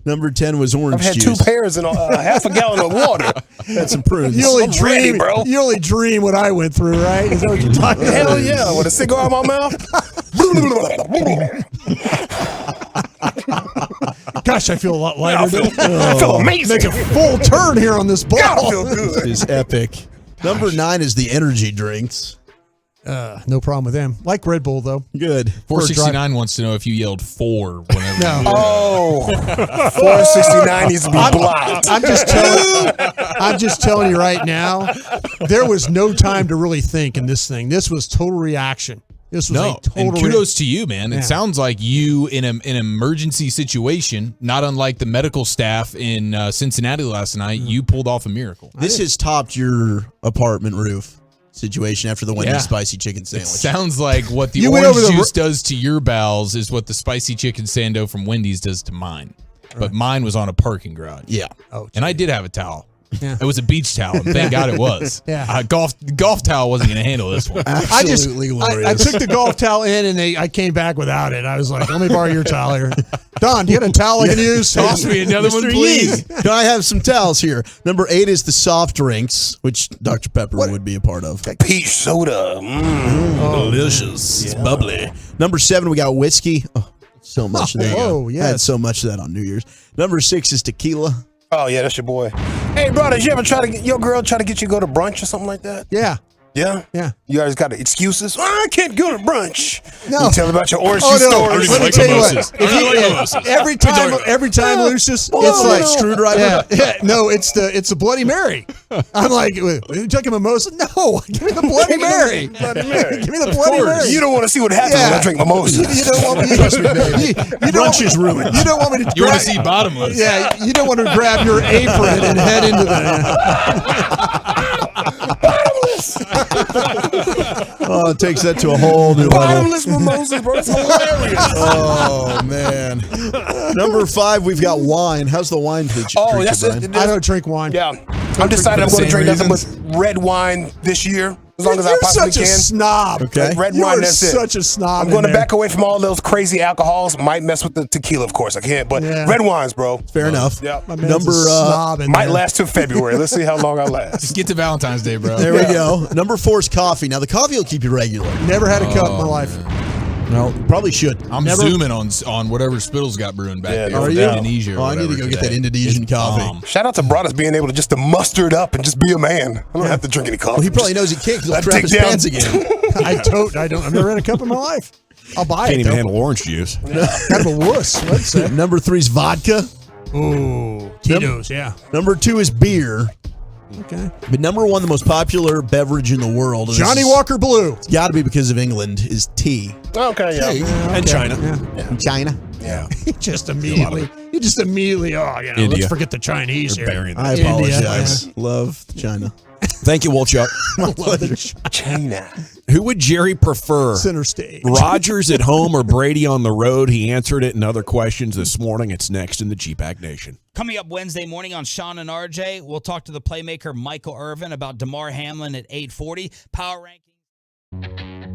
Number 10 was orange I've had juice. 2 pairs and half a gallon of water. Had some prunes. You only I'm dream, ready, bro. You only dream what I went through, right? Is that what you're talking about? Hell yeah, with a cigar in my mouth. Gosh, I feel a lot lighter. I feel amazing. Make a full turn here on this ball. God, I feel good. This is epic. Number 9 is the energy drinks. No problem with them. Like Red Bull, though. Good. 469 wants to know if you yelled 4 whenever. No. Oh, 469 needs to be blocked. I'm just telling you right now, there was no time to really think in this thing. This was total reaction. This was No, a total and kudos to you, man. Yeah. It sounds like you in an emergency situation, not unlike the medical staff in Cincinnati last night, you pulled off a miracle. This has topped your apartment roof situation after the Wendy's Yeah. spicy chicken It sandwich. sounds like what the You went orange over the juice does to your bowels is what the spicy chicken sando from Wendy's does to mine. But mine was on a parking garage. Yeah. Oh, And I did have a towel. Yeah. It was a beach towel, and thank God it was. Yeah. Golf towel wasn't going to handle this one. Absolutely glorious. I took the golf towel in and I came back without it. I was like, let me borrow your towel here. Don, do you got a towel I can use? Toss me another one, Mr. please. Yee, can I have some towels here? Number 8 is the soft drinks, which Dr. Pepper would be a part of. Peach soda. Delicious. It's bubbly. Number 7, we got whiskey. Oh, so much there. whoa, I yes. had so much of that on New Year's. Number 6 is tequila. Oh yeah, that's your boy. Hey, bro, did you ever your girl try to get you to go to brunch or something like that? Yeah. Yeah. You guys got excuses? I can't go to brunch. No. You tell about your orange Oh, juice no. stories. Let me tell you what. Every time Lucius, it's like screwdriver. No, it's the Bloody Mary. I'm like, you took a mimosa? No, give me the Bloody Mary. Bloody Mary. Give me the Bloody Mary. You don't want to see what happens when I drink mimosas. You don't want me. Trust me, baby. Brunch is ruined. You don't want me to. You want to see bottomless? Yeah, you don't want to grab your apron and head into the. Oh, it takes that to a whole new level. Bottomless mimosas, bro. It's hilarious. Oh man. Number 5, we've got wine. How's the wine treat you, Brian? I don't drink wine. Yeah, I'm deciding I'm going to drink nothing but red wine this year. As long as I possibly such can. a snob. Okay. Red You wine, are that's it. such a snob. I'm going to in there. back away from all those crazy alcohols. Might mess with the tequila, of course. I can't. But red wines, bro. Fair enough. Yeah. My man's a snob in Might there. last till February. Let's see how long I last. Just get to Valentine's Day, bro. There we go. Number 4 is coffee. Now the coffee will keep you regular. Never had a cup in my life. No, probably should. I'm zooming on whatever Spittle's got brewing back there. Are from you? Indonesia. Or I need to whatever go get that today. Indonesian It's coffee. bomb. Shout out to Broadus being able to just to muster it up and just be a man. I don't have to drink any coffee. Well, he probably knows he can't because he'll crap his pants again. I've never had a cup in my life. I'll buy Can't it. even though. handle orange juice. Kind of a wuss. Let's say. Number 3 is vodka. Ooh, Tito's. Yeah. Number 2 is beer. Okay. But number 1, the most popular beverage in the world, and Johnny this is- Walker Blue. It's got to be because of England, is tea. Okay, yeah. Tea. And China. And China. Yeah. He just immediately, India. let's forget the Chinese here. burying I India, apologize. Love China. Thank you, Wolchuk. My pleasure. China. Who would Jerry prefer? Center stage. Rodgers at home or Brady on the road? He answered it and other questions this morning. It's next in the G-Bag Nation. Coming up Wednesday morning on Sean and RJ, we'll talk to the playmaker Michael Irvin about DeMar Hamlin at 8:40. Power rankings.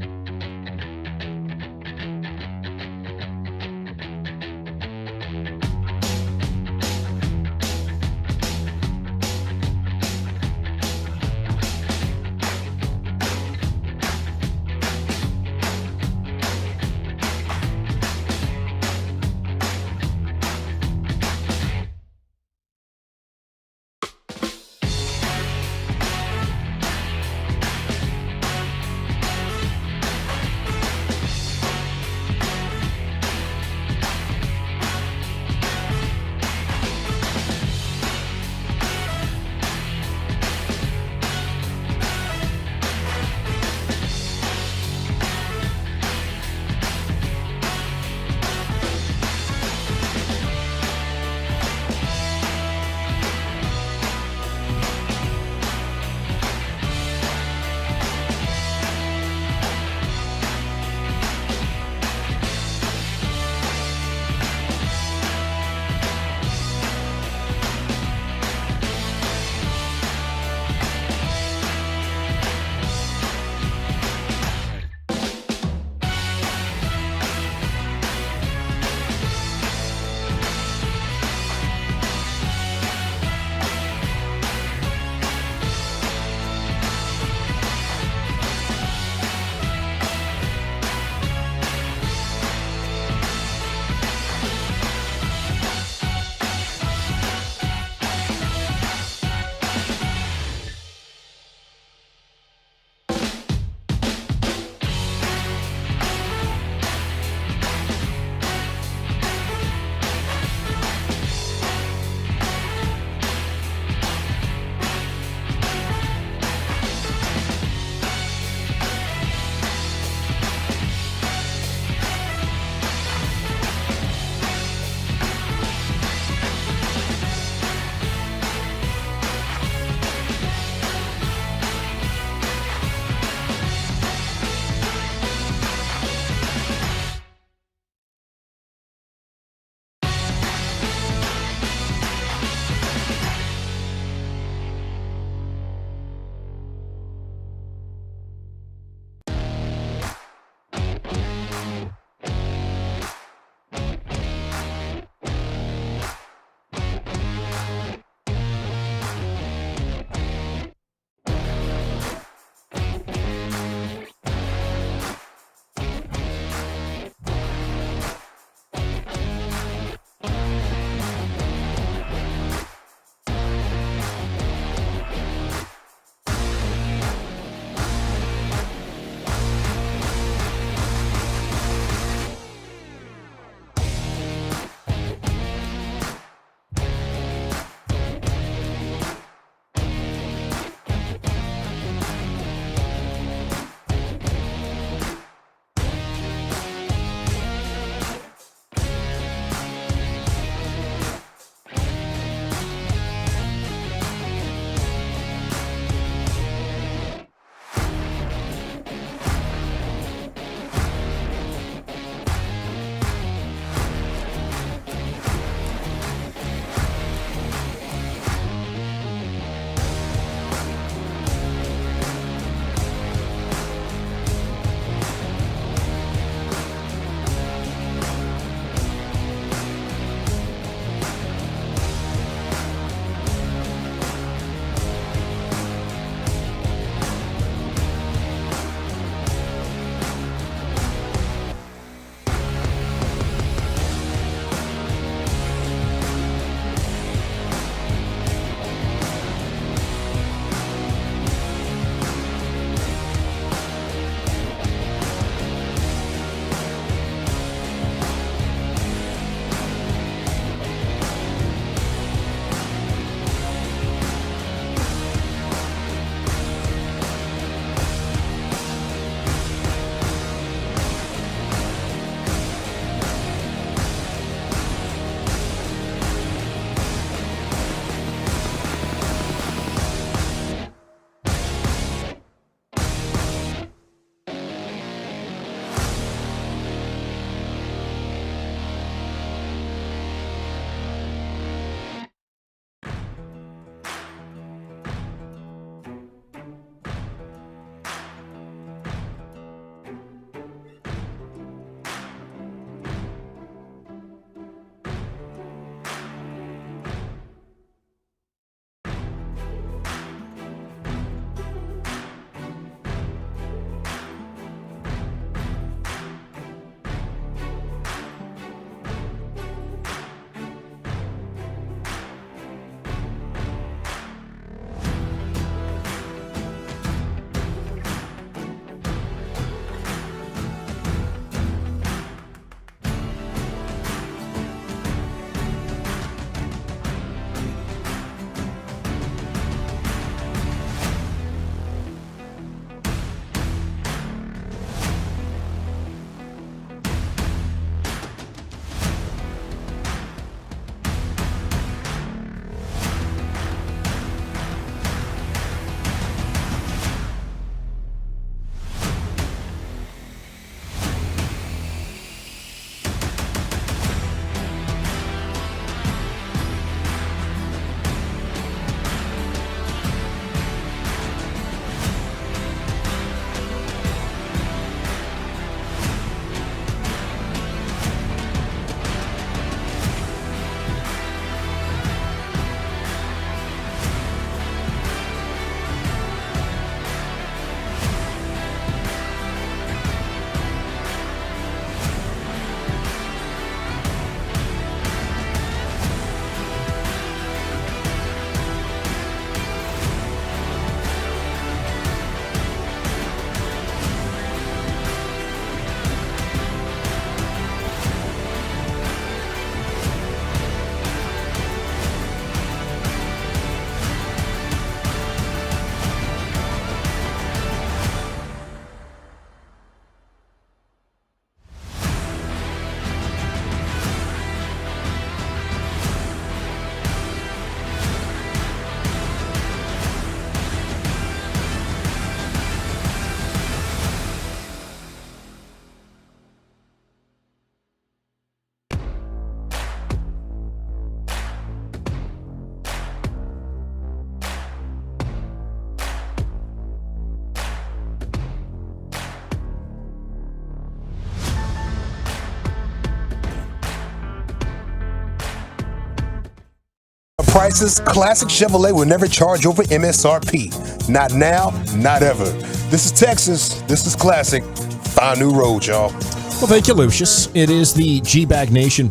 prices, classic Chevrolet will never charge over MSRP. Not now, not ever. This is Texas. This is classic. Find new road, y'all. Well, thank you, Lucius. It is the G-Bag Nation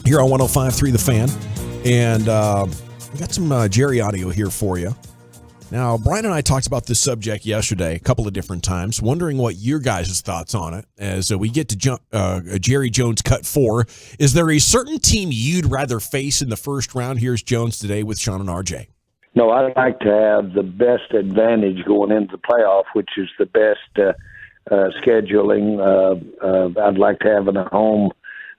here on 105.3 The Fan. And we got some Jerry audio here for you. Now, Brian and I talked about this subject yesterday a couple of different times, wondering what your guys' thoughts on it as we get to Jerry Jones Cut 4. Is there a certain team you'd rather face in the first round? Here's Jones today with Sean and RJ. No, I'd like to have the best advantage going into the playoff, which is the best scheduling. I'd like to have in a home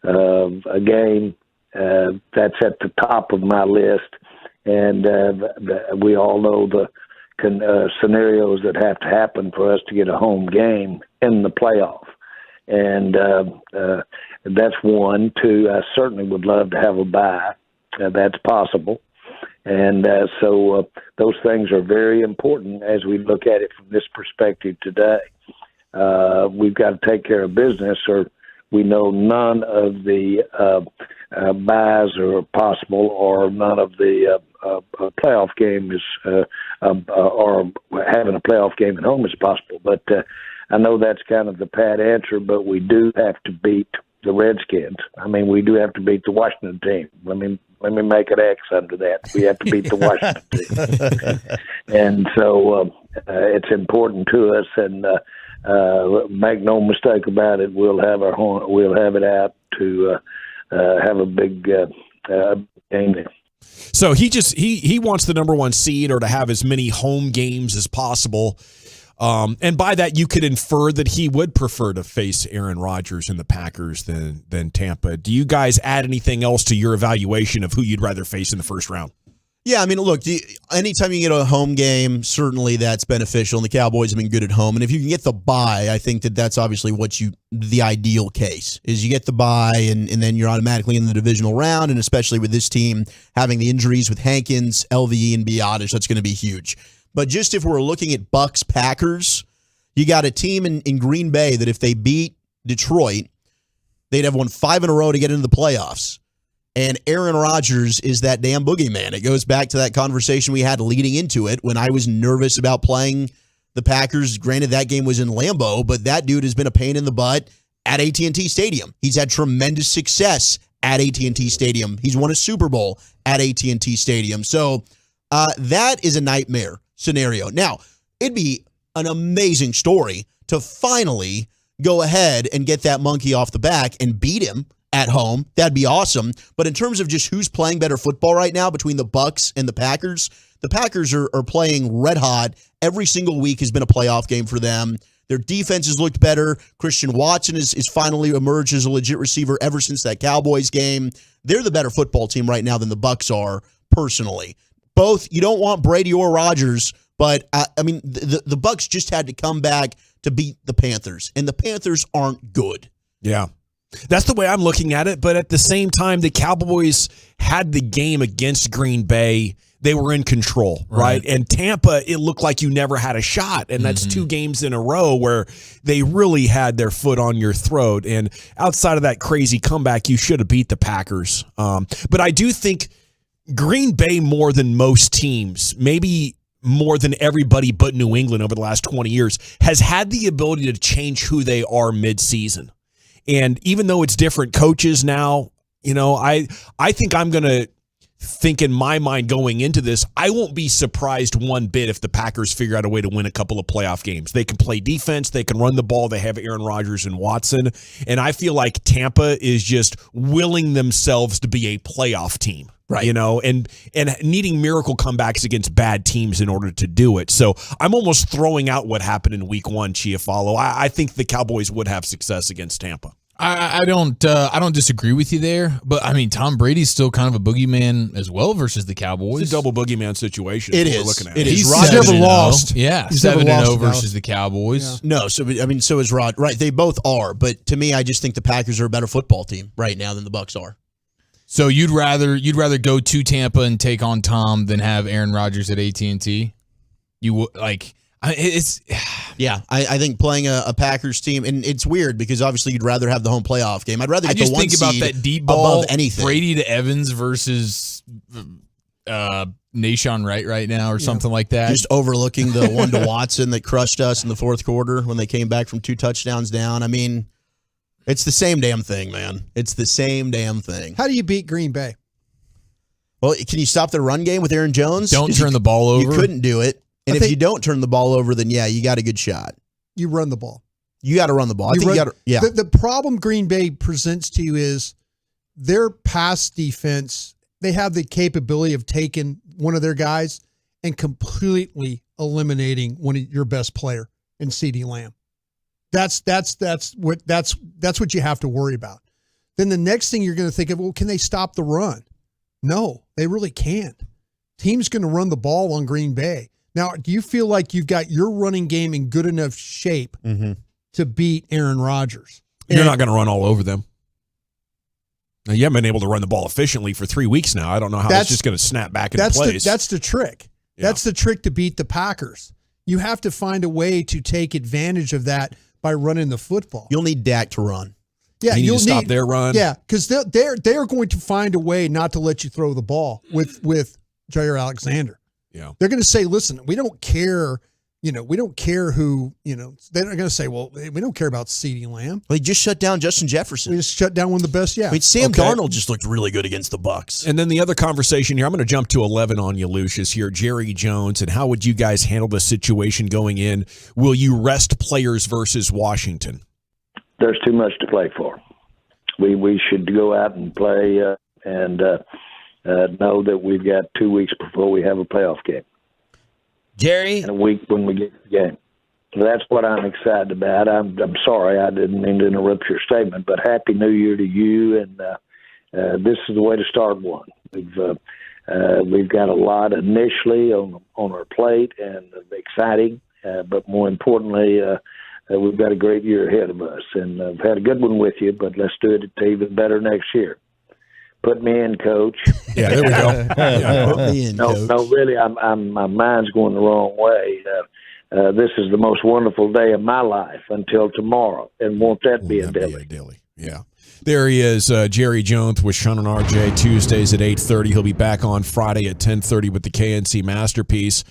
a game. That's at the top of my list. And we all know the scenarios that have to happen for us to get a home game in the playoff. And that's one. Two, I certainly would love to have a bye. That's possible. And so those things are very important as we look at it from this perspective today. We've got to take care of business, or we know none of the buys are possible, or none of the playoff game is, or having a playoff game at home is possible. But I know that's kind of the pat answer, but we do have to beat the Redskins. I mean, we do have to beat the Washington team. Let me make an X under that. We have to beat the Washington team. And so it's important to us, and make no mistake about it, we'll have it out to have a big game there. So he wants the number one seed, or to have as many home games as possible. And by that, you could infer that he would prefer to face Aaron Rodgers and the Packers than Tampa. Do you guys add anything else to your evaluation of who you'd rather face in the first round? Yeah, I mean, look, anytime you get a home game, certainly that's beneficial, and the Cowboys have been good at home. And if you can get the bye, I think that's obviously the ideal case, is you get the bye, and then you're automatically in the divisional round, and especially with this team having the injuries with Hankins, LVE, and Biotish, that's going to be huge. But just if we're looking at Bucs-Packers, you got a team in Green Bay that if they beat Detroit, they'd have won 5 in a row to get into the playoffs. And Aaron Rodgers is that damn boogeyman. It goes back to that conversation we had leading into it when I was nervous about playing the Packers. Granted, that game was in Lambeau, but that dude has been a pain in the butt at AT&T Stadium. He's had tremendous success at AT&T Stadium. He's won a Super Bowl at AT&T Stadium. So that is a nightmare scenario. Now, it'd be an amazing story to finally go ahead and get that monkey off the back and beat him at home. That'd be awesome. But in terms of just who's playing better football right now between the Bucs and the Packers are playing red hot. Every single week has been a playoff game for them. Their defense has looked better. Christian Watson is finally emerged as a legit receiver ever since that Cowboys game. They're the better football team right now than the Bucs are, personally. Both, you don't want Brady or Rodgers, but I mean, the Bucs just had to come back to beat the Panthers, and the Panthers aren't good. Yeah. That's the way I'm looking at it, but at the same time, the Cowboys had the game against Green Bay. They were in control, right? And Tampa, it looked like you never had a shot, and that's 2 games in a row where they really had their foot on your throat. And outside of that crazy comeback, you should have beat the Packers. But I do think Green Bay, more than most teams, maybe more than everybody but New England over the last 20 years, has had the ability to change who they are midseason. And even though it's different coaches now, I think I'm going to think in my mind going into this, I won't be surprised one bit if the Packers figure out a way to win a couple of playoff games. They can play defense. They can run the ball. They have Aaron Rodgers and Watson. And I feel like Tampa is just willing themselves to be a playoff team. Right. And needing miracle comebacks against bad teams in order to do it. So I'm almost throwing out what happened in week 1, Chiafalo. I think the Cowboys would have success against Tampa. I don't disagree with you there, but I mean, Tom Brady's still kind of a boogeyman as well versus the Cowboys. It's a double boogeyman situation. It is. We're looking at. It is. He's never lost. Yeah, He's 7-0 versus the Cowboys. Yeah. No, so is Rod. Right, they both are. But to me, I just think the Packers are a better football team right now than the Bucs are. So you'd rather go to Tampa and take on Tom than have Aaron Rodgers at AT&T? You would it's yeah. I think playing a Packers team, and it's weird because obviously you'd rather have the home playoff game. I'd rather get the one seed about that deep ball above anything. Brady to Evans versus Nashawn right now or something like that. Just overlooking the one to Watson that crushed us in the fourth quarter when they came back from 2 touchdowns down. I mean, it's the same damn thing, man. It's the same damn thing. How do you beat Green Bay? Well, can you stop the run game with Aaron Jones? Don't turn the ball over. You couldn't do it. And if you don't turn the ball over, then yeah, you got a good shot. You run the ball. You got to run the ball. I think you got to. Yeah. The problem Green Bay presents to you is their pass defense. They have the capability of taking one of their guys and completely eliminating one of your best player in CeeDee Lamb. That's what you have to worry about. Then the next thing you're going to think of, well, can they stop the run? No, they really can't. Team's going to run the ball on Green Bay. Now, do you feel like you've got your running game in good enough shape to beat Aaron Rodgers? You're not going to run all over them. Now, you haven't been able to run the ball efficiently for 3 weeks now. I don't know how that's just going to snap back into place. That's the trick. Yeah. That's the trick to beat the Packers. You have to find a way to take advantage of that by running the football. You'll need Dak to run. Yeah, you'll stop their run. Yeah, because they're going to find a way not to let you throw the ball with Jair Alexander. Yeah, they're going to say, "Listen, we don't care. We don't care who. They're going to say, well, we don't care about CeeDee Lamb. Well, he just shut down Justin Jefferson. We just shut down one of the best. Yeah, I mean, Sam Darnold just looked really good against the Bucs. And then the other conversation here, I'm going to jump to 11 on you, Lucius. Here, Jerry Jones, and how would you guys handle the situation going in? Will you rest players versus Washington? There's too much to play for. We should go out and play and know that we've got 2 weeks before we have a playoff game. Jerry? In a week when we get the game. That's what I'm excited about. I'm sorry I didn't mean to interrupt your statement, but Happy New Year to you, and this is the way to start one. We've got a lot initially on our plate and exciting, but more importantly, we've got a great year ahead of us, and I've had a good one with you, but let's do it even better next year. Put me in, Coach. Yeah, there we go. Put me in, Coach. No, really, my mind's going the wrong way. This is the most wonderful day of my life until tomorrow, and won't that be a daily? Yeah. There he is, Jerry Jones with Sean and RJ, Tuesdays at 8:30. He'll be back on Friday at 10:30 with the KNC Masterpiece.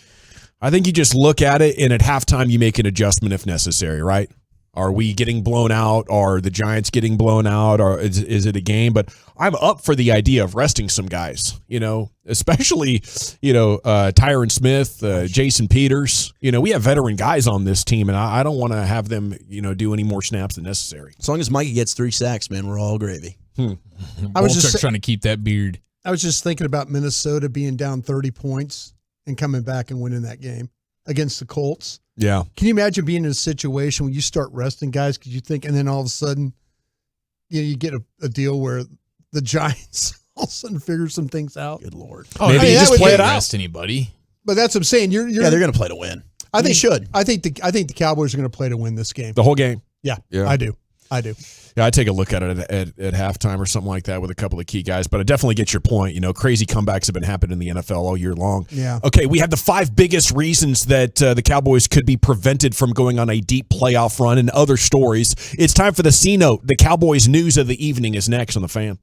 I think you just look at it, and at halftime you make an adjustment if necessary, right? Are we getting blown out? Are the Giants getting blown out? Or is it a game? But I'm up for the idea of resting some guys, especially, Tyron Smith, Jason Peters. We have veteran guys on this team, and I don't want to have them, do any more snaps than necessary. As long as Mikey gets 3 sacks, man, we're all gravy. I was just trying to keep that beard. I was just thinking about Minnesota being down 30 points and coming back and winning that game against the Colts. Yeah. Can you imagine being in a situation when you start resting guys because you think, and then all of a sudden, you get a deal where the Giants all of a sudden figure some things out. Good Lord. Oh, maybe you just play it out. Rest anybody. But that's what I'm saying. You're they're going to play to win. I think should. I think the Cowboys are going to play to win this game. The whole game. Yeah. Yeah. I do. Yeah, I take a look at it at halftime or something like that with a couple of key guys. But I definitely get your point. Crazy comebacks have been happening in the NFL all year long. Yeah. Okay, we have the 5 biggest reasons that the Cowboys could be prevented from going on a deep playoff run and other stories. It's time for the C-Note. The Cowboys news of the evening is next on The Fan.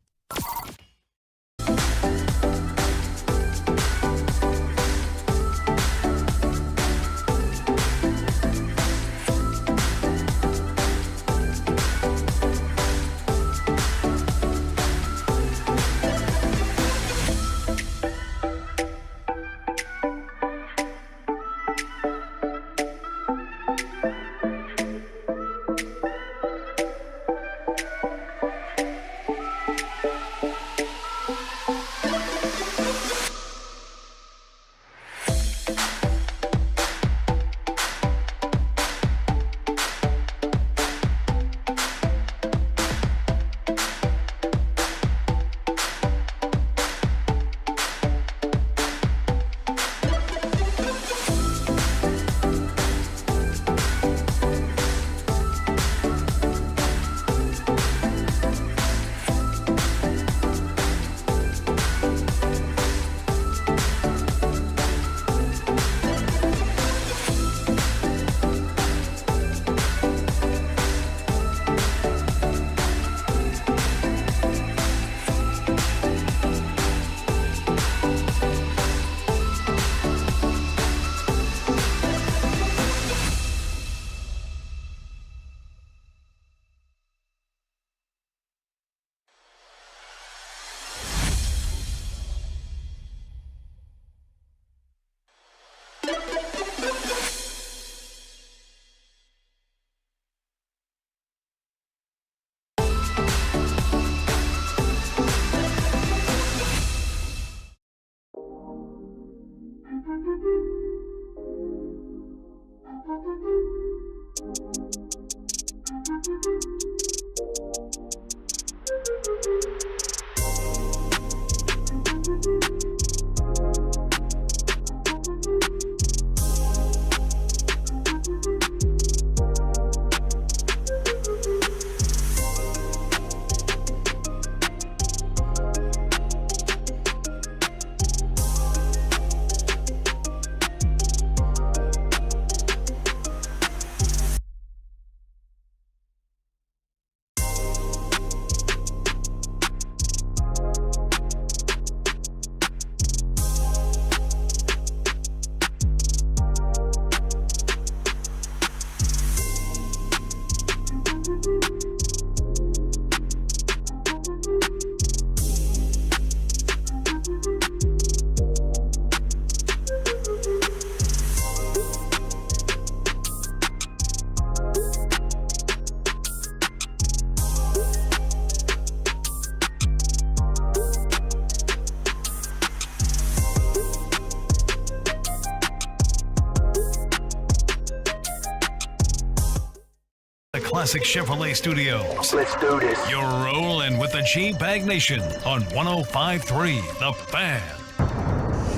The Classic Chevrolet Studios. Let's do this. You're rolling with the G-Bag Nation on 105.3 The Fan.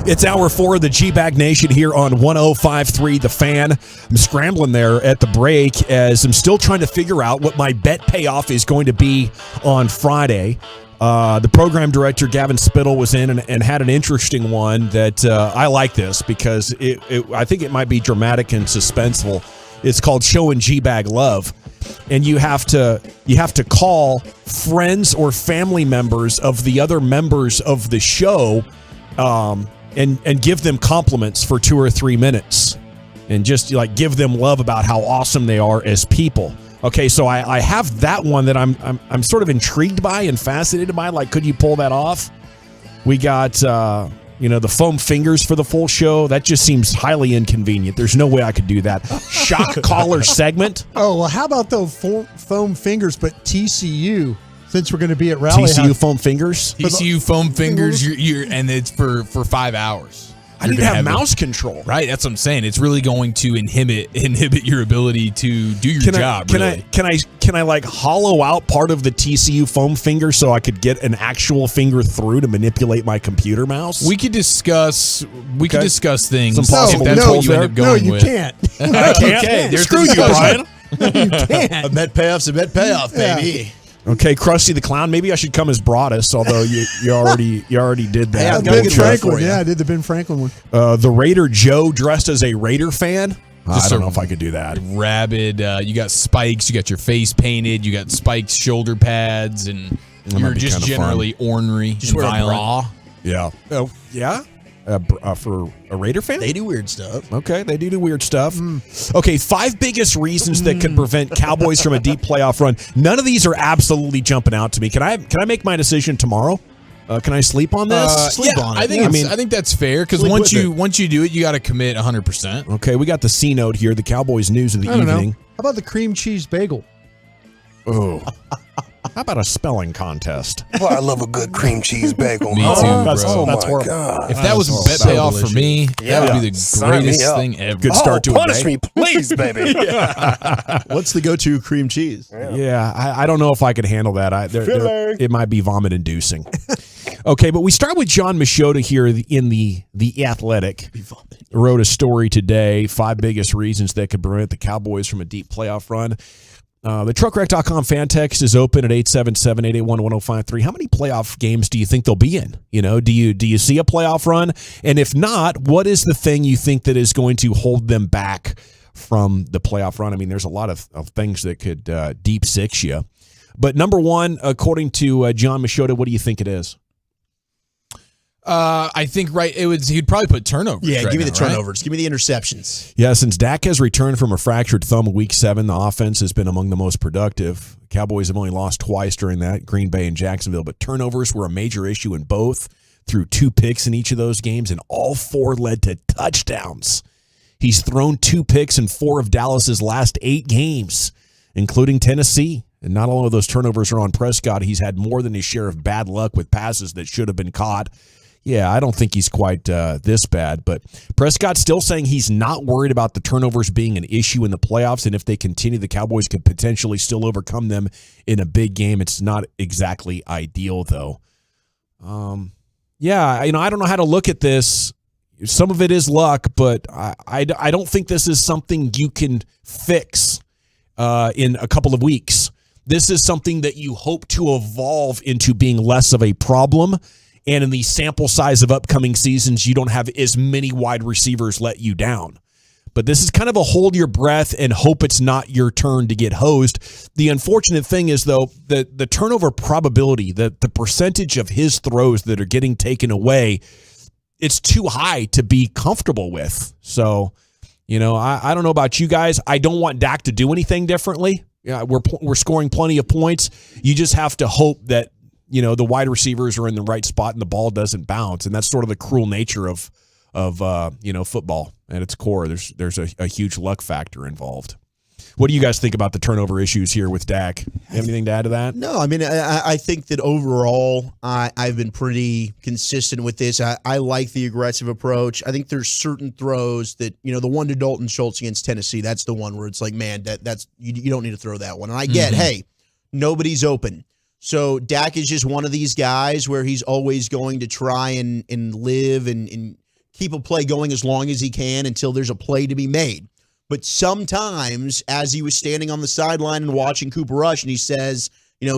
It's hour 4 of the G-Bag Nation here on 105.3 The Fan. I'm scrambling there at the break as I'm still trying to figure out what my bet payoff is going to be on Friday. The program director, Gavin Spittle, was in and had an interesting one that I like this because I think it might be dramatic and suspenseful. It's called Showing G-Bag Love. And you have to call friends or family members of the other members of the show and give them compliments for 2 or 3 minutes and just like give them love about how awesome they are as people. Okay, so I have that one that I'm sort of intrigued by and fascinated by. Like, could you pull that off? We got the foam fingers for the full show. That just seems highly inconvenient. There's no way I could do that. Shock collar segment. Oh, well, how about those foam fingers, but TCU, since we're going to be at Rally TCU House. foam fingers? TCU foam fingers, and it's for 5 hours. I need to have mouse control. Right, that's what I'm saying. It's really going to inhibit your ability to do your job. Can I like hollow out part of the TCU foam finger so I could get an actual finger through to manipulate my computer mouse? We could discuss things. Some possible what you end up going you with. can't. I can't. Okay, Screw you, Brian. You can't. A bet payoff's a bet payoff, baby. Okay, Krusty the Clown. Maybe I should come as Broadus, although you already did that. Yeah, Ben Franklin. Yeah, I did the Ben Franklin one. The Raider Joe dressed as a Raider fan. I don't know if I could do that. Rabid. You got spikes. You got your face painted. You got spiked shoulder pads, and you're just generally ornery. Just wear a bra. Yeah. Oh, yeah. For a Raider fan? They do weird stuff. Okay, they do weird stuff. Okay, 5 biggest reasons that could prevent Cowboys from a deep playoff run. None of these are absolutely jumping out to me. Can I make my decision tomorrow? Can I sleep on this? Sleep on it. I think that's fair because once you do it, you got to commit 100%. Okay, we got the C note here, the Cowboys news of the evening. How about the cream cheese bagel? Oh. How about a spelling contest? Well, I love a good cream cheese bagel. Me too, bro. That's horrible. God. If that was a bet payoff for me, that would be the greatest thing ever. Good start to a punish day. me, please, baby. What's the go-to cream cheese? Yeah, I don't know if I could handle that. It might be vomit-inducing. Okay, but we start with John Machota here in the Athletic. Wrote a story today, 5 biggest reasons that could prevent the Cowboys from a deep playoff run. The truckwreck.com fan text is open at 877-881-1053. How many playoff games do you think they'll be in? Do you see a playoff run? And if not, what is the thing you think that is going to hold them back from the playoff run? I mean, there's a lot of things that could deep six you. But number one, according to John Machota, what do you think it is? I think he'd probably put turnovers. Yeah, give me the turnovers. turnovers. Give me the interceptions. Yeah, since Dak has returned from a fractured thumb in Week 7, the offense has been among the most productive. Cowboys have only lost twice during that, Green Bay and Jacksonville, but turnovers were a major issue in both, threw 2 picks in each of those games, and all 4 led to touchdowns. He's thrown 2 picks in 4 of Dallas's last 8 games, including Tennessee. And not all of those turnovers are on Prescott. He's had more than his share of bad luck with passes that should have been caught. yeah, I don't think he's quite this bad. But Prescott's still saying he's not worried about the turnovers being an issue in the playoffs, and if they continue, the Cowboys could potentially still overcome them in a big game. It's not exactly ideal, though. Yeah, I don't know how to look at this. Some of it is luck, but I don't think this is something you can fix in a couple of weeks. This is something that you hope to evolve into being less of a problem. And in the sample size of upcoming seasons, you don't have as many wide receivers let you down. But this is kind of a hold your breath and hope it's not your turn to get hosed. The unfortunate thing is, though, the turnover probability, the percentage of his throws that are getting taken away, it's too high to be comfortable with. So, I don't know about you guys. I don't want Dak to do anything differently. Yeah, we're scoring plenty of points. You just have to hope that the wide receivers are in the right spot and the ball doesn't bounce, and that's sort of the cruel nature of football at its core. There's a huge luck factor involved. What do you guys think about the turnover issues here with Dak? Anything to add to that? No, I mean, I think that overall I've been pretty consistent with this. I like the aggressive approach. I think there's certain throws that, the one to Dalton Schultz against Tennessee, that's the one where it's like, man, that's you don't need to throw that one. And I get, hey, nobody's open. So Dak is just one of these guys where he's always going to try and live and keep a play going as long as he can until there's a play to be made. But sometimes, as he was standing on the sideline and watching Cooper Rush, and he says,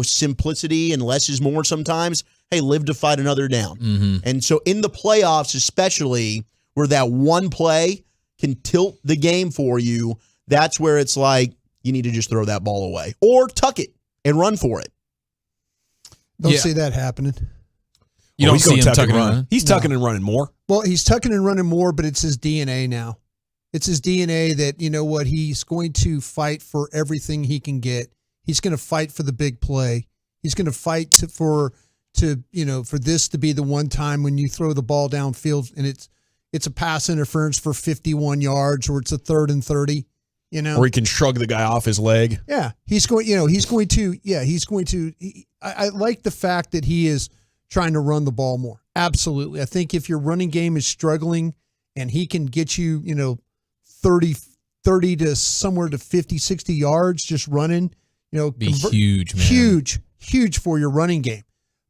simplicity and less is more sometimes, hey, live to fight another down. Mm-hmm. And so in the playoffs, especially where that one play can tilt the game for you, that's where it's like you need to just throw that ball away or tuck it and run for it. Don't see that happening. You don't see him tucking and running. He's tucking and running more. Well, he's tucking and running more, but it's his DNA now. It's his DNA that, he's going to fight for everything he can get. He's going to fight for the big play. He's going to fight for this to be the one time when you throw the ball downfield and it's a pass interference for 51 yards or it's a 3rd and 30. Or he can shrug the guy off his leg. Yeah, I like the fact that he is trying to run the ball more. Absolutely. I think if your running game is struggling and he can get you, 30 to somewhere to 50, 60 yards just running, be huge, man. Huge for your running game.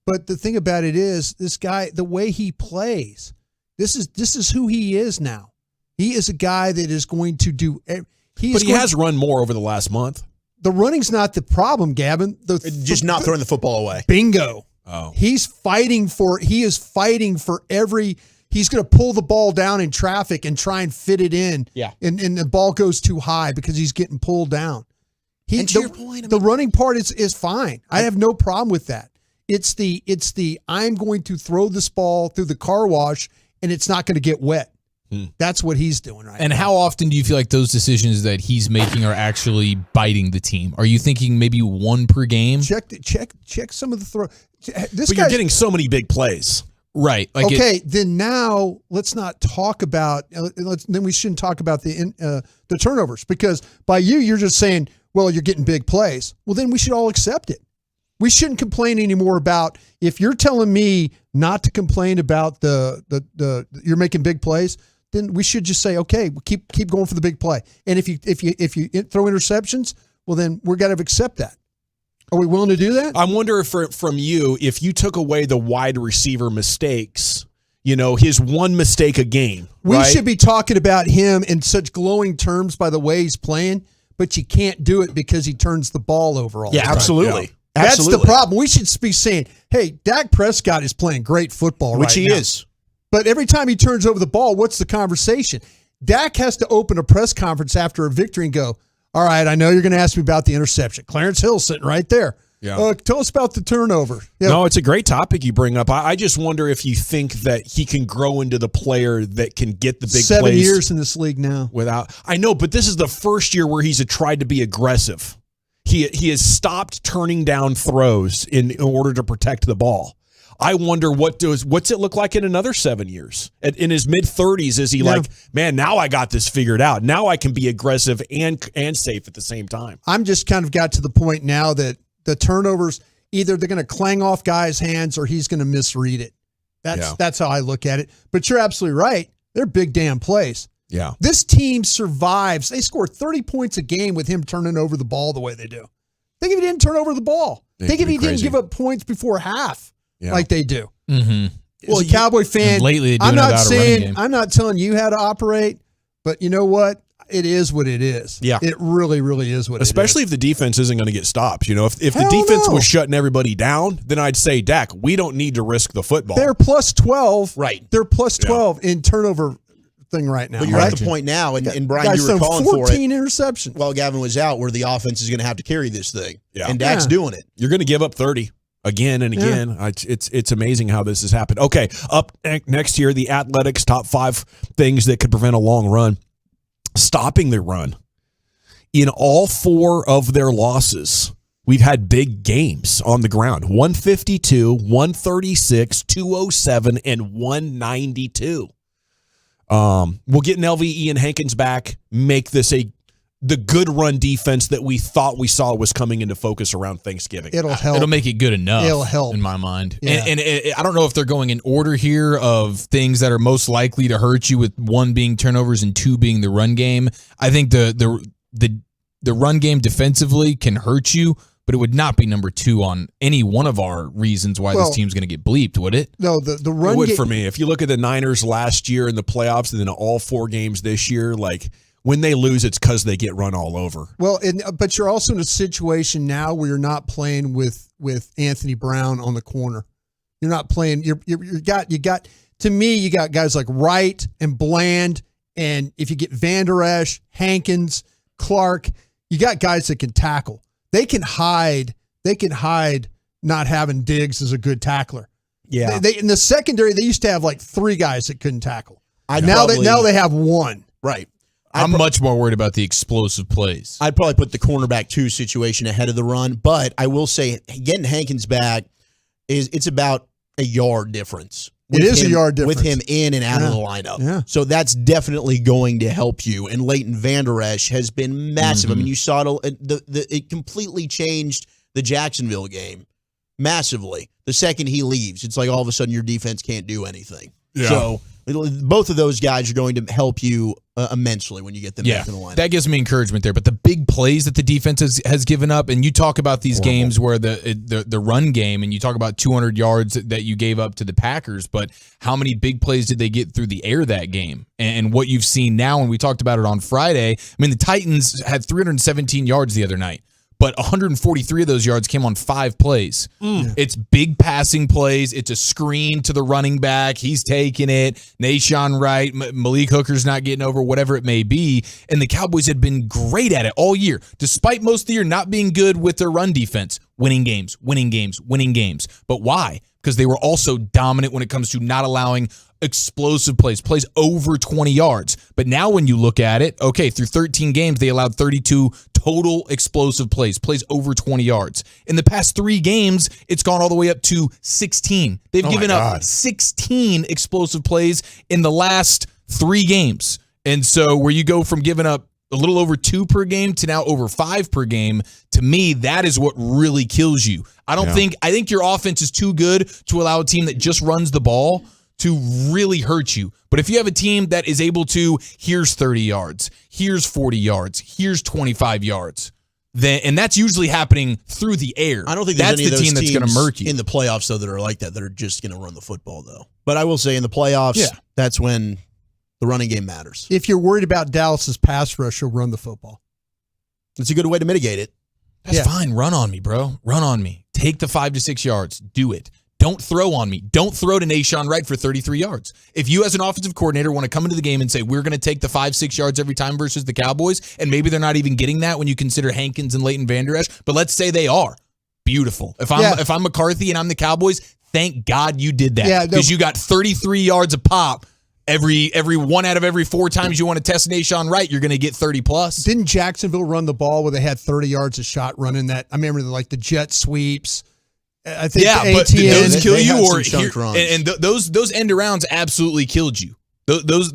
But the thing about it is this guy, the way he plays, this is who he is now. He is a guy that is going to do He has run more over the last month. The running's not the problem, Gavin. Just not throwing the football away. Bingo. Oh. He is fighting for every. He's going to pull the ball down in traffic and try and fit it in. Yeah. And the ball goes too high because he's getting pulled down. And to your point, the running part is fine. I have no problem with that. It's the I'm going to throw this ball through the car wash and it's not going to get wet. That's what he's doing right now. And how often do you feel like those decisions that he's making are actually biting the team? Are you thinking maybe one per game? Check some of the throw. But you're getting so many big plays. Right. Then now let's not talk about. Then we shouldn't talk about the turnovers because by you're just saying, well, you're getting big plays. Well, then we should all accept it. We shouldn't complain anymore about if you're telling me not to complain about the you're making big plays. Then we should just say, okay, keep going for the big play. And if you throw interceptions, well, then we're got to accept that. Are we willing to do that? I wonder from you, if you took away the wide receiver mistakes, his one mistake a game. We should be talking about him in such glowing terms by the way he's playing, but you can't do it because he turns the ball over all the time. Absolutely. Yeah. That's the problem. We should be saying, hey, Dak Prescott is playing great football which he is. But every time he turns over the ball, what's the conversation? Dak has to open a press conference after a victory and go, all right, I know you're going to ask me about the interception. Clarence Hill's sitting right there. Yeah. Tell us about the turnover. Yeah. No, it's a great topic you bring up. I just wonder if you think that he can grow into the player that can get the big 7 plays. 7 years in this league now. I know, but this is the first year where he's tried to be aggressive. He has stopped turning down throws in order to protect the ball. I wonder what's it look like in another 7 years? In his mid-30s, is he like, man, now I got this figured out. Now I can be aggressive and safe at the same time. I'm just kind of got to the point now that the turnovers, either they're going to clang off guys' hands or he's going to misread it. That's how I look at it. But you're absolutely right. They're big damn plays. Yeah. This team survives. They score 30 points a game with him turning over the ball the way they do. Think if he didn't turn over the ball. Think if he didn't give up points before half like they do. Mm-hmm. As a Cowboy fan, lately I'm not saying, I'm not telling you how to operate, but you know what? It is what it is. Yeah. It really, really is what Especially it is. if the defense isn't going to get stopped. You know, if the defense was shutting everybody down, then I'd say, Dak, we don't need to risk the football. They're plus 12. Right. They're plus 12 in turnover thing right now. But you're at the point now, and Brian, you were calling for it. 14 interceptions. While Gavin was out, where the offense is going to have to carry this thing. Yeah. And Dak's doing it. You're going to give up 30 again and again. It's amazing how this has happened. Okay, up next here, the Athletics' top 5 things that could prevent a long run. Stopping the run. In all 4 of their losses, we've had big games on the ground. 152, 136, 207, and 192. We'll get an LVE and Hankins back, make this the good run defense that we thought we saw was coming into focus around Thanksgiving. It'll help. It'll make it good enough. It'll help. In my mind. Yeah. And I don't know if they're going in order here of things that are most likely to hurt you, with 1 being turnovers and 2 being the run game. I think the run game defensively can hurt you, but it would not be number 2 on any one of our reasons why this team's going to get bleeped, would it? No, the run it would game for me. If you look at the Niners last year in the playoffs and then all 4 games this year, like when they lose, it's because they get run all over. Well, but you're also in a situation now where you're not playing with Anthony Brown on the corner. You're not playing. You got to me. You got guys like Wright and Bland, and if you get Van Der Esch, Hankins, Clark, you got guys that can tackle. They can hide. They can hide not having Diggs as a good tackler. Yeah. They in the secondary, they used to have like 3 guys that couldn't tackle. Now they have 1. Right. I'm much more worried about the explosive plays. I'd probably put the cornerback 2 situation ahead of the run, but I will say getting Hankins back it's about a yard difference. It is a yard difference with him in and out of the lineup. Yeah. So that's definitely going to help you. And Leighton Van Der Esch has been massive. I mean, you saw it completely changed the Jacksonville game massively. The second he leaves, it's like all of a sudden your defense can't do anything. Yeah. So both of those guys are going to help you immensely when you get them back in the lineup. That gives me encouragement there. But the big plays that the defense has given up, and you talk about these games where the run game, and you talk about 200 yards that you gave up to the Packers, but how many big plays did they get through the air that game? And what you've seen now, and we talked about it on Friday, I mean, the Titans had 317 yards the other night, but 143 of those yards came on 5 plays. It's big passing plays. It's a screen to the running back. He's taking it. Nashawn Wright, Malik Hooker's not getting over, whatever it may be. And the Cowboys had been great at it all year, despite most of the year not being good with their run defense. Winning games. But why? Because they were also dominant when it comes to not allowing explosive plays over 20 yards. But now when you look at it, okay, through 13 games, they allowed 32 total explosive plays over 20 yards. In the past 3 games, it's gone all the way up to 16. They've given up 16 explosive plays in the last 3 games. And so where you go from giving up a little over 2 per game to now over 5 per game, to me, that is what really kills you. I think your offense is too good to allow a team that just runs the ball to really hurt you. But if you have a team that is able to, here's 30 yards, here's 40 yards, here's 25 yards, then, and that's usually happening through the air. I don't think there's any of those team that's going to murk you in the playoffs, though, that are like that are just going to run the football, though. But I will say in the playoffs, that's when the running game matters. If you're worried about Dallas's pass rush, you'll run the football. It's a good way to mitigate it. That's fine. Run on me, bro. Run on me. Take the 5 to 6 yards. Do it. Don't throw on me. Don't throw to Nashawn Wright for 33 yards. If you as an offensive coordinator want to come into the game and say, we're going to take the 5-6 yards every time versus the Cowboys, and maybe they're not even getting that when you consider Hankins and Leighton Van Der Esch, but let's say they are. Beautiful. If I'm McCarthy and I'm the Cowboys, thank God you did that. Because you got 33 yards a pop. Every 1 out of every 4 times you want to test Nashawn Wright, you're going to get 30 plus. Didn't Jacksonville run the ball where they had 30 yards a shot running that? I remember like the jet sweeps. I think but did those kill you, or those end arounds absolutely killed you. Those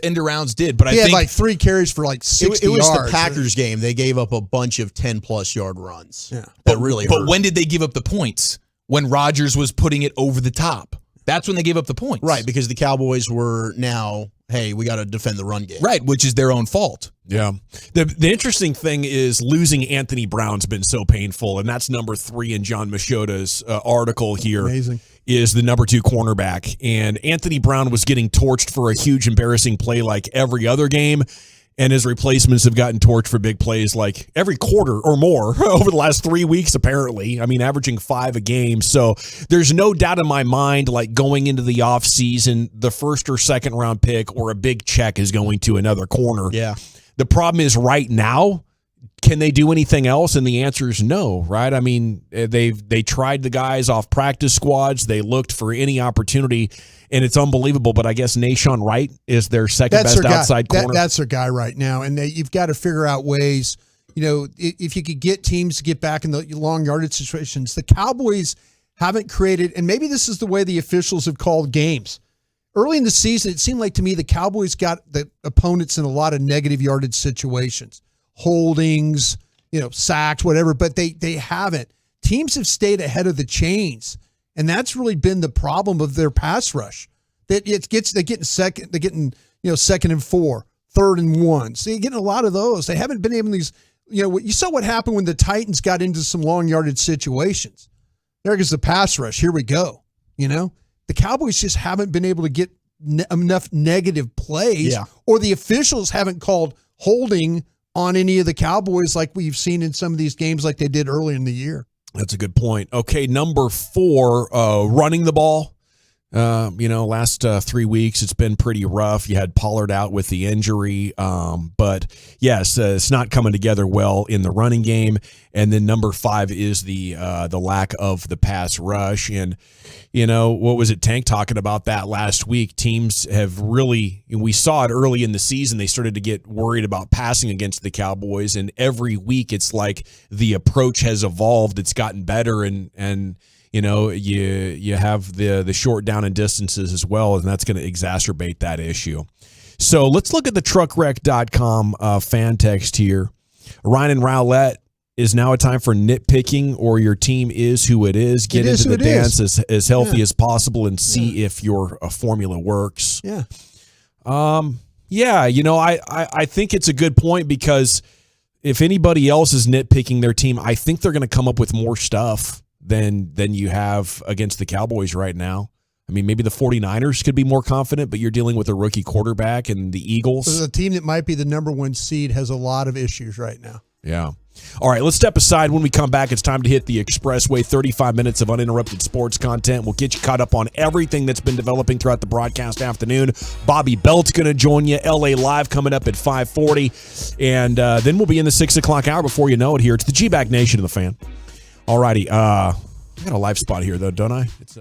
end arounds did, but I think had like 3 carries for like 60 yards. It was yards. the Packers game. They gave up a bunch of 10+ yard runs. Yeah, that really hurt. But when did they give up the points? When Rodgers was putting it over the top. That's when they gave up the points. Right, because the Cowboys were now, hey, we got to defend the run game. Right, which is their own fault. Yeah. The interesting thing is losing Anthony Brown's been so painful, and that's number 3 in John Machota's article here. Amazing. Is the number 2 cornerback. And Anthony Brown was getting torched for a huge embarrassing play like every other game, and his replacements have gotten torched for big plays like every quarter or more over the last 3 weeks, apparently. I mean, averaging 5 a game. So there's no doubt in my mind, like going into the offseason, the first or second round pick or a big check is going to another corner. Yeah. The problem is right now, can they do anything else? And the answer is no, right? I mean, they tried the guys off practice squads. They looked for any opportunity, and it's unbelievable. But I guess Nahshon Wright is their second best outside corner. That's their guy right now, and you've got to figure out ways. You know, if you could get teams to get back in the long yardage situations, the Cowboys haven't created, and maybe this is the way the officials have called games. Early in the season, it seemed like to me the Cowboys got the opponents in a lot of negative yardage situations. Holdings, sacks, whatever, but they haven't. Teams have stayed ahead of the chains, and that's really been the problem of their pass rush. They're getting second and 4, 3rd and 1. So you're getting a lot of those. They haven't been able to you saw what happened when the Titans got into some long yardage situations. There goes the pass rush. Here we go. The Cowboys just haven't been able to get enough negative plays, or the officials haven't called holding on any of the Cowboys like we've seen in some of these games like they did early in the year. That's a good point. Okay, number 4, running the ball. Last 3 weeks, it's been pretty rough. You had Pollard out with the injury. But yes, it's not coming together well in the running game. And then number 5 is the lack of the pass rush. And, what was it, Tank talking about that last week? Teams have really, we saw it early in the season, they started to get worried about passing against the Cowboys. And every week it's like the approach has evolved. It's gotten better and you have the short down and distances as well, and that's going to exacerbate that issue. So let's look at the truckwreck.com fan text here. Ryan and Rowlett, is now a time for nitpicking, or your team is who it is? Get into the dance as healthy as possible and see if your formula works. Yeah. I think it's a good point, because if anybody else is nitpicking their team, I think they're going to come up with more stuff than you have against the Cowboys right now. I mean, maybe the 49ers could be more confident, but you're dealing with a rookie quarterback, and the Eagles. So the team that might be the number 1 seed has a lot of issues right now. Yeah. All right, let's step aside. When we come back, it's time to hit the Expressway. 35 minutes of uninterrupted sports content. We'll get you caught up on everything that's been developing throughout the broadcast afternoon. Bobby Belt's going to join you. LA Live coming up at 5:40. And then we'll be in the 6 o'clock hour before you know it here. It's the G-Bag Nation of the Fan. All righty. I got a live spot here, though, don't I? It's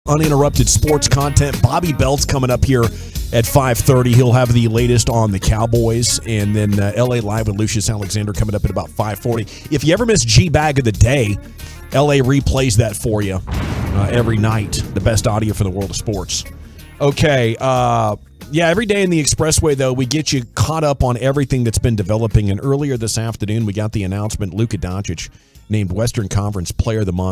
Uninterrupted sports content. Bobby Belt's coming up here at 5:30. He'll have the latest on the Cowboys, and then LA Live with Lucius Alexander coming up at about 5:40. If you ever miss G-Bag of the Day, LA replays that for you every night. The best audio for the world of sports. Okay, yeah, every day in the Expressway, though, we get you caught up on everything that's been developing. And earlier this afternoon, we got the announcement Luka Doncic named Western Conference Player of the Month.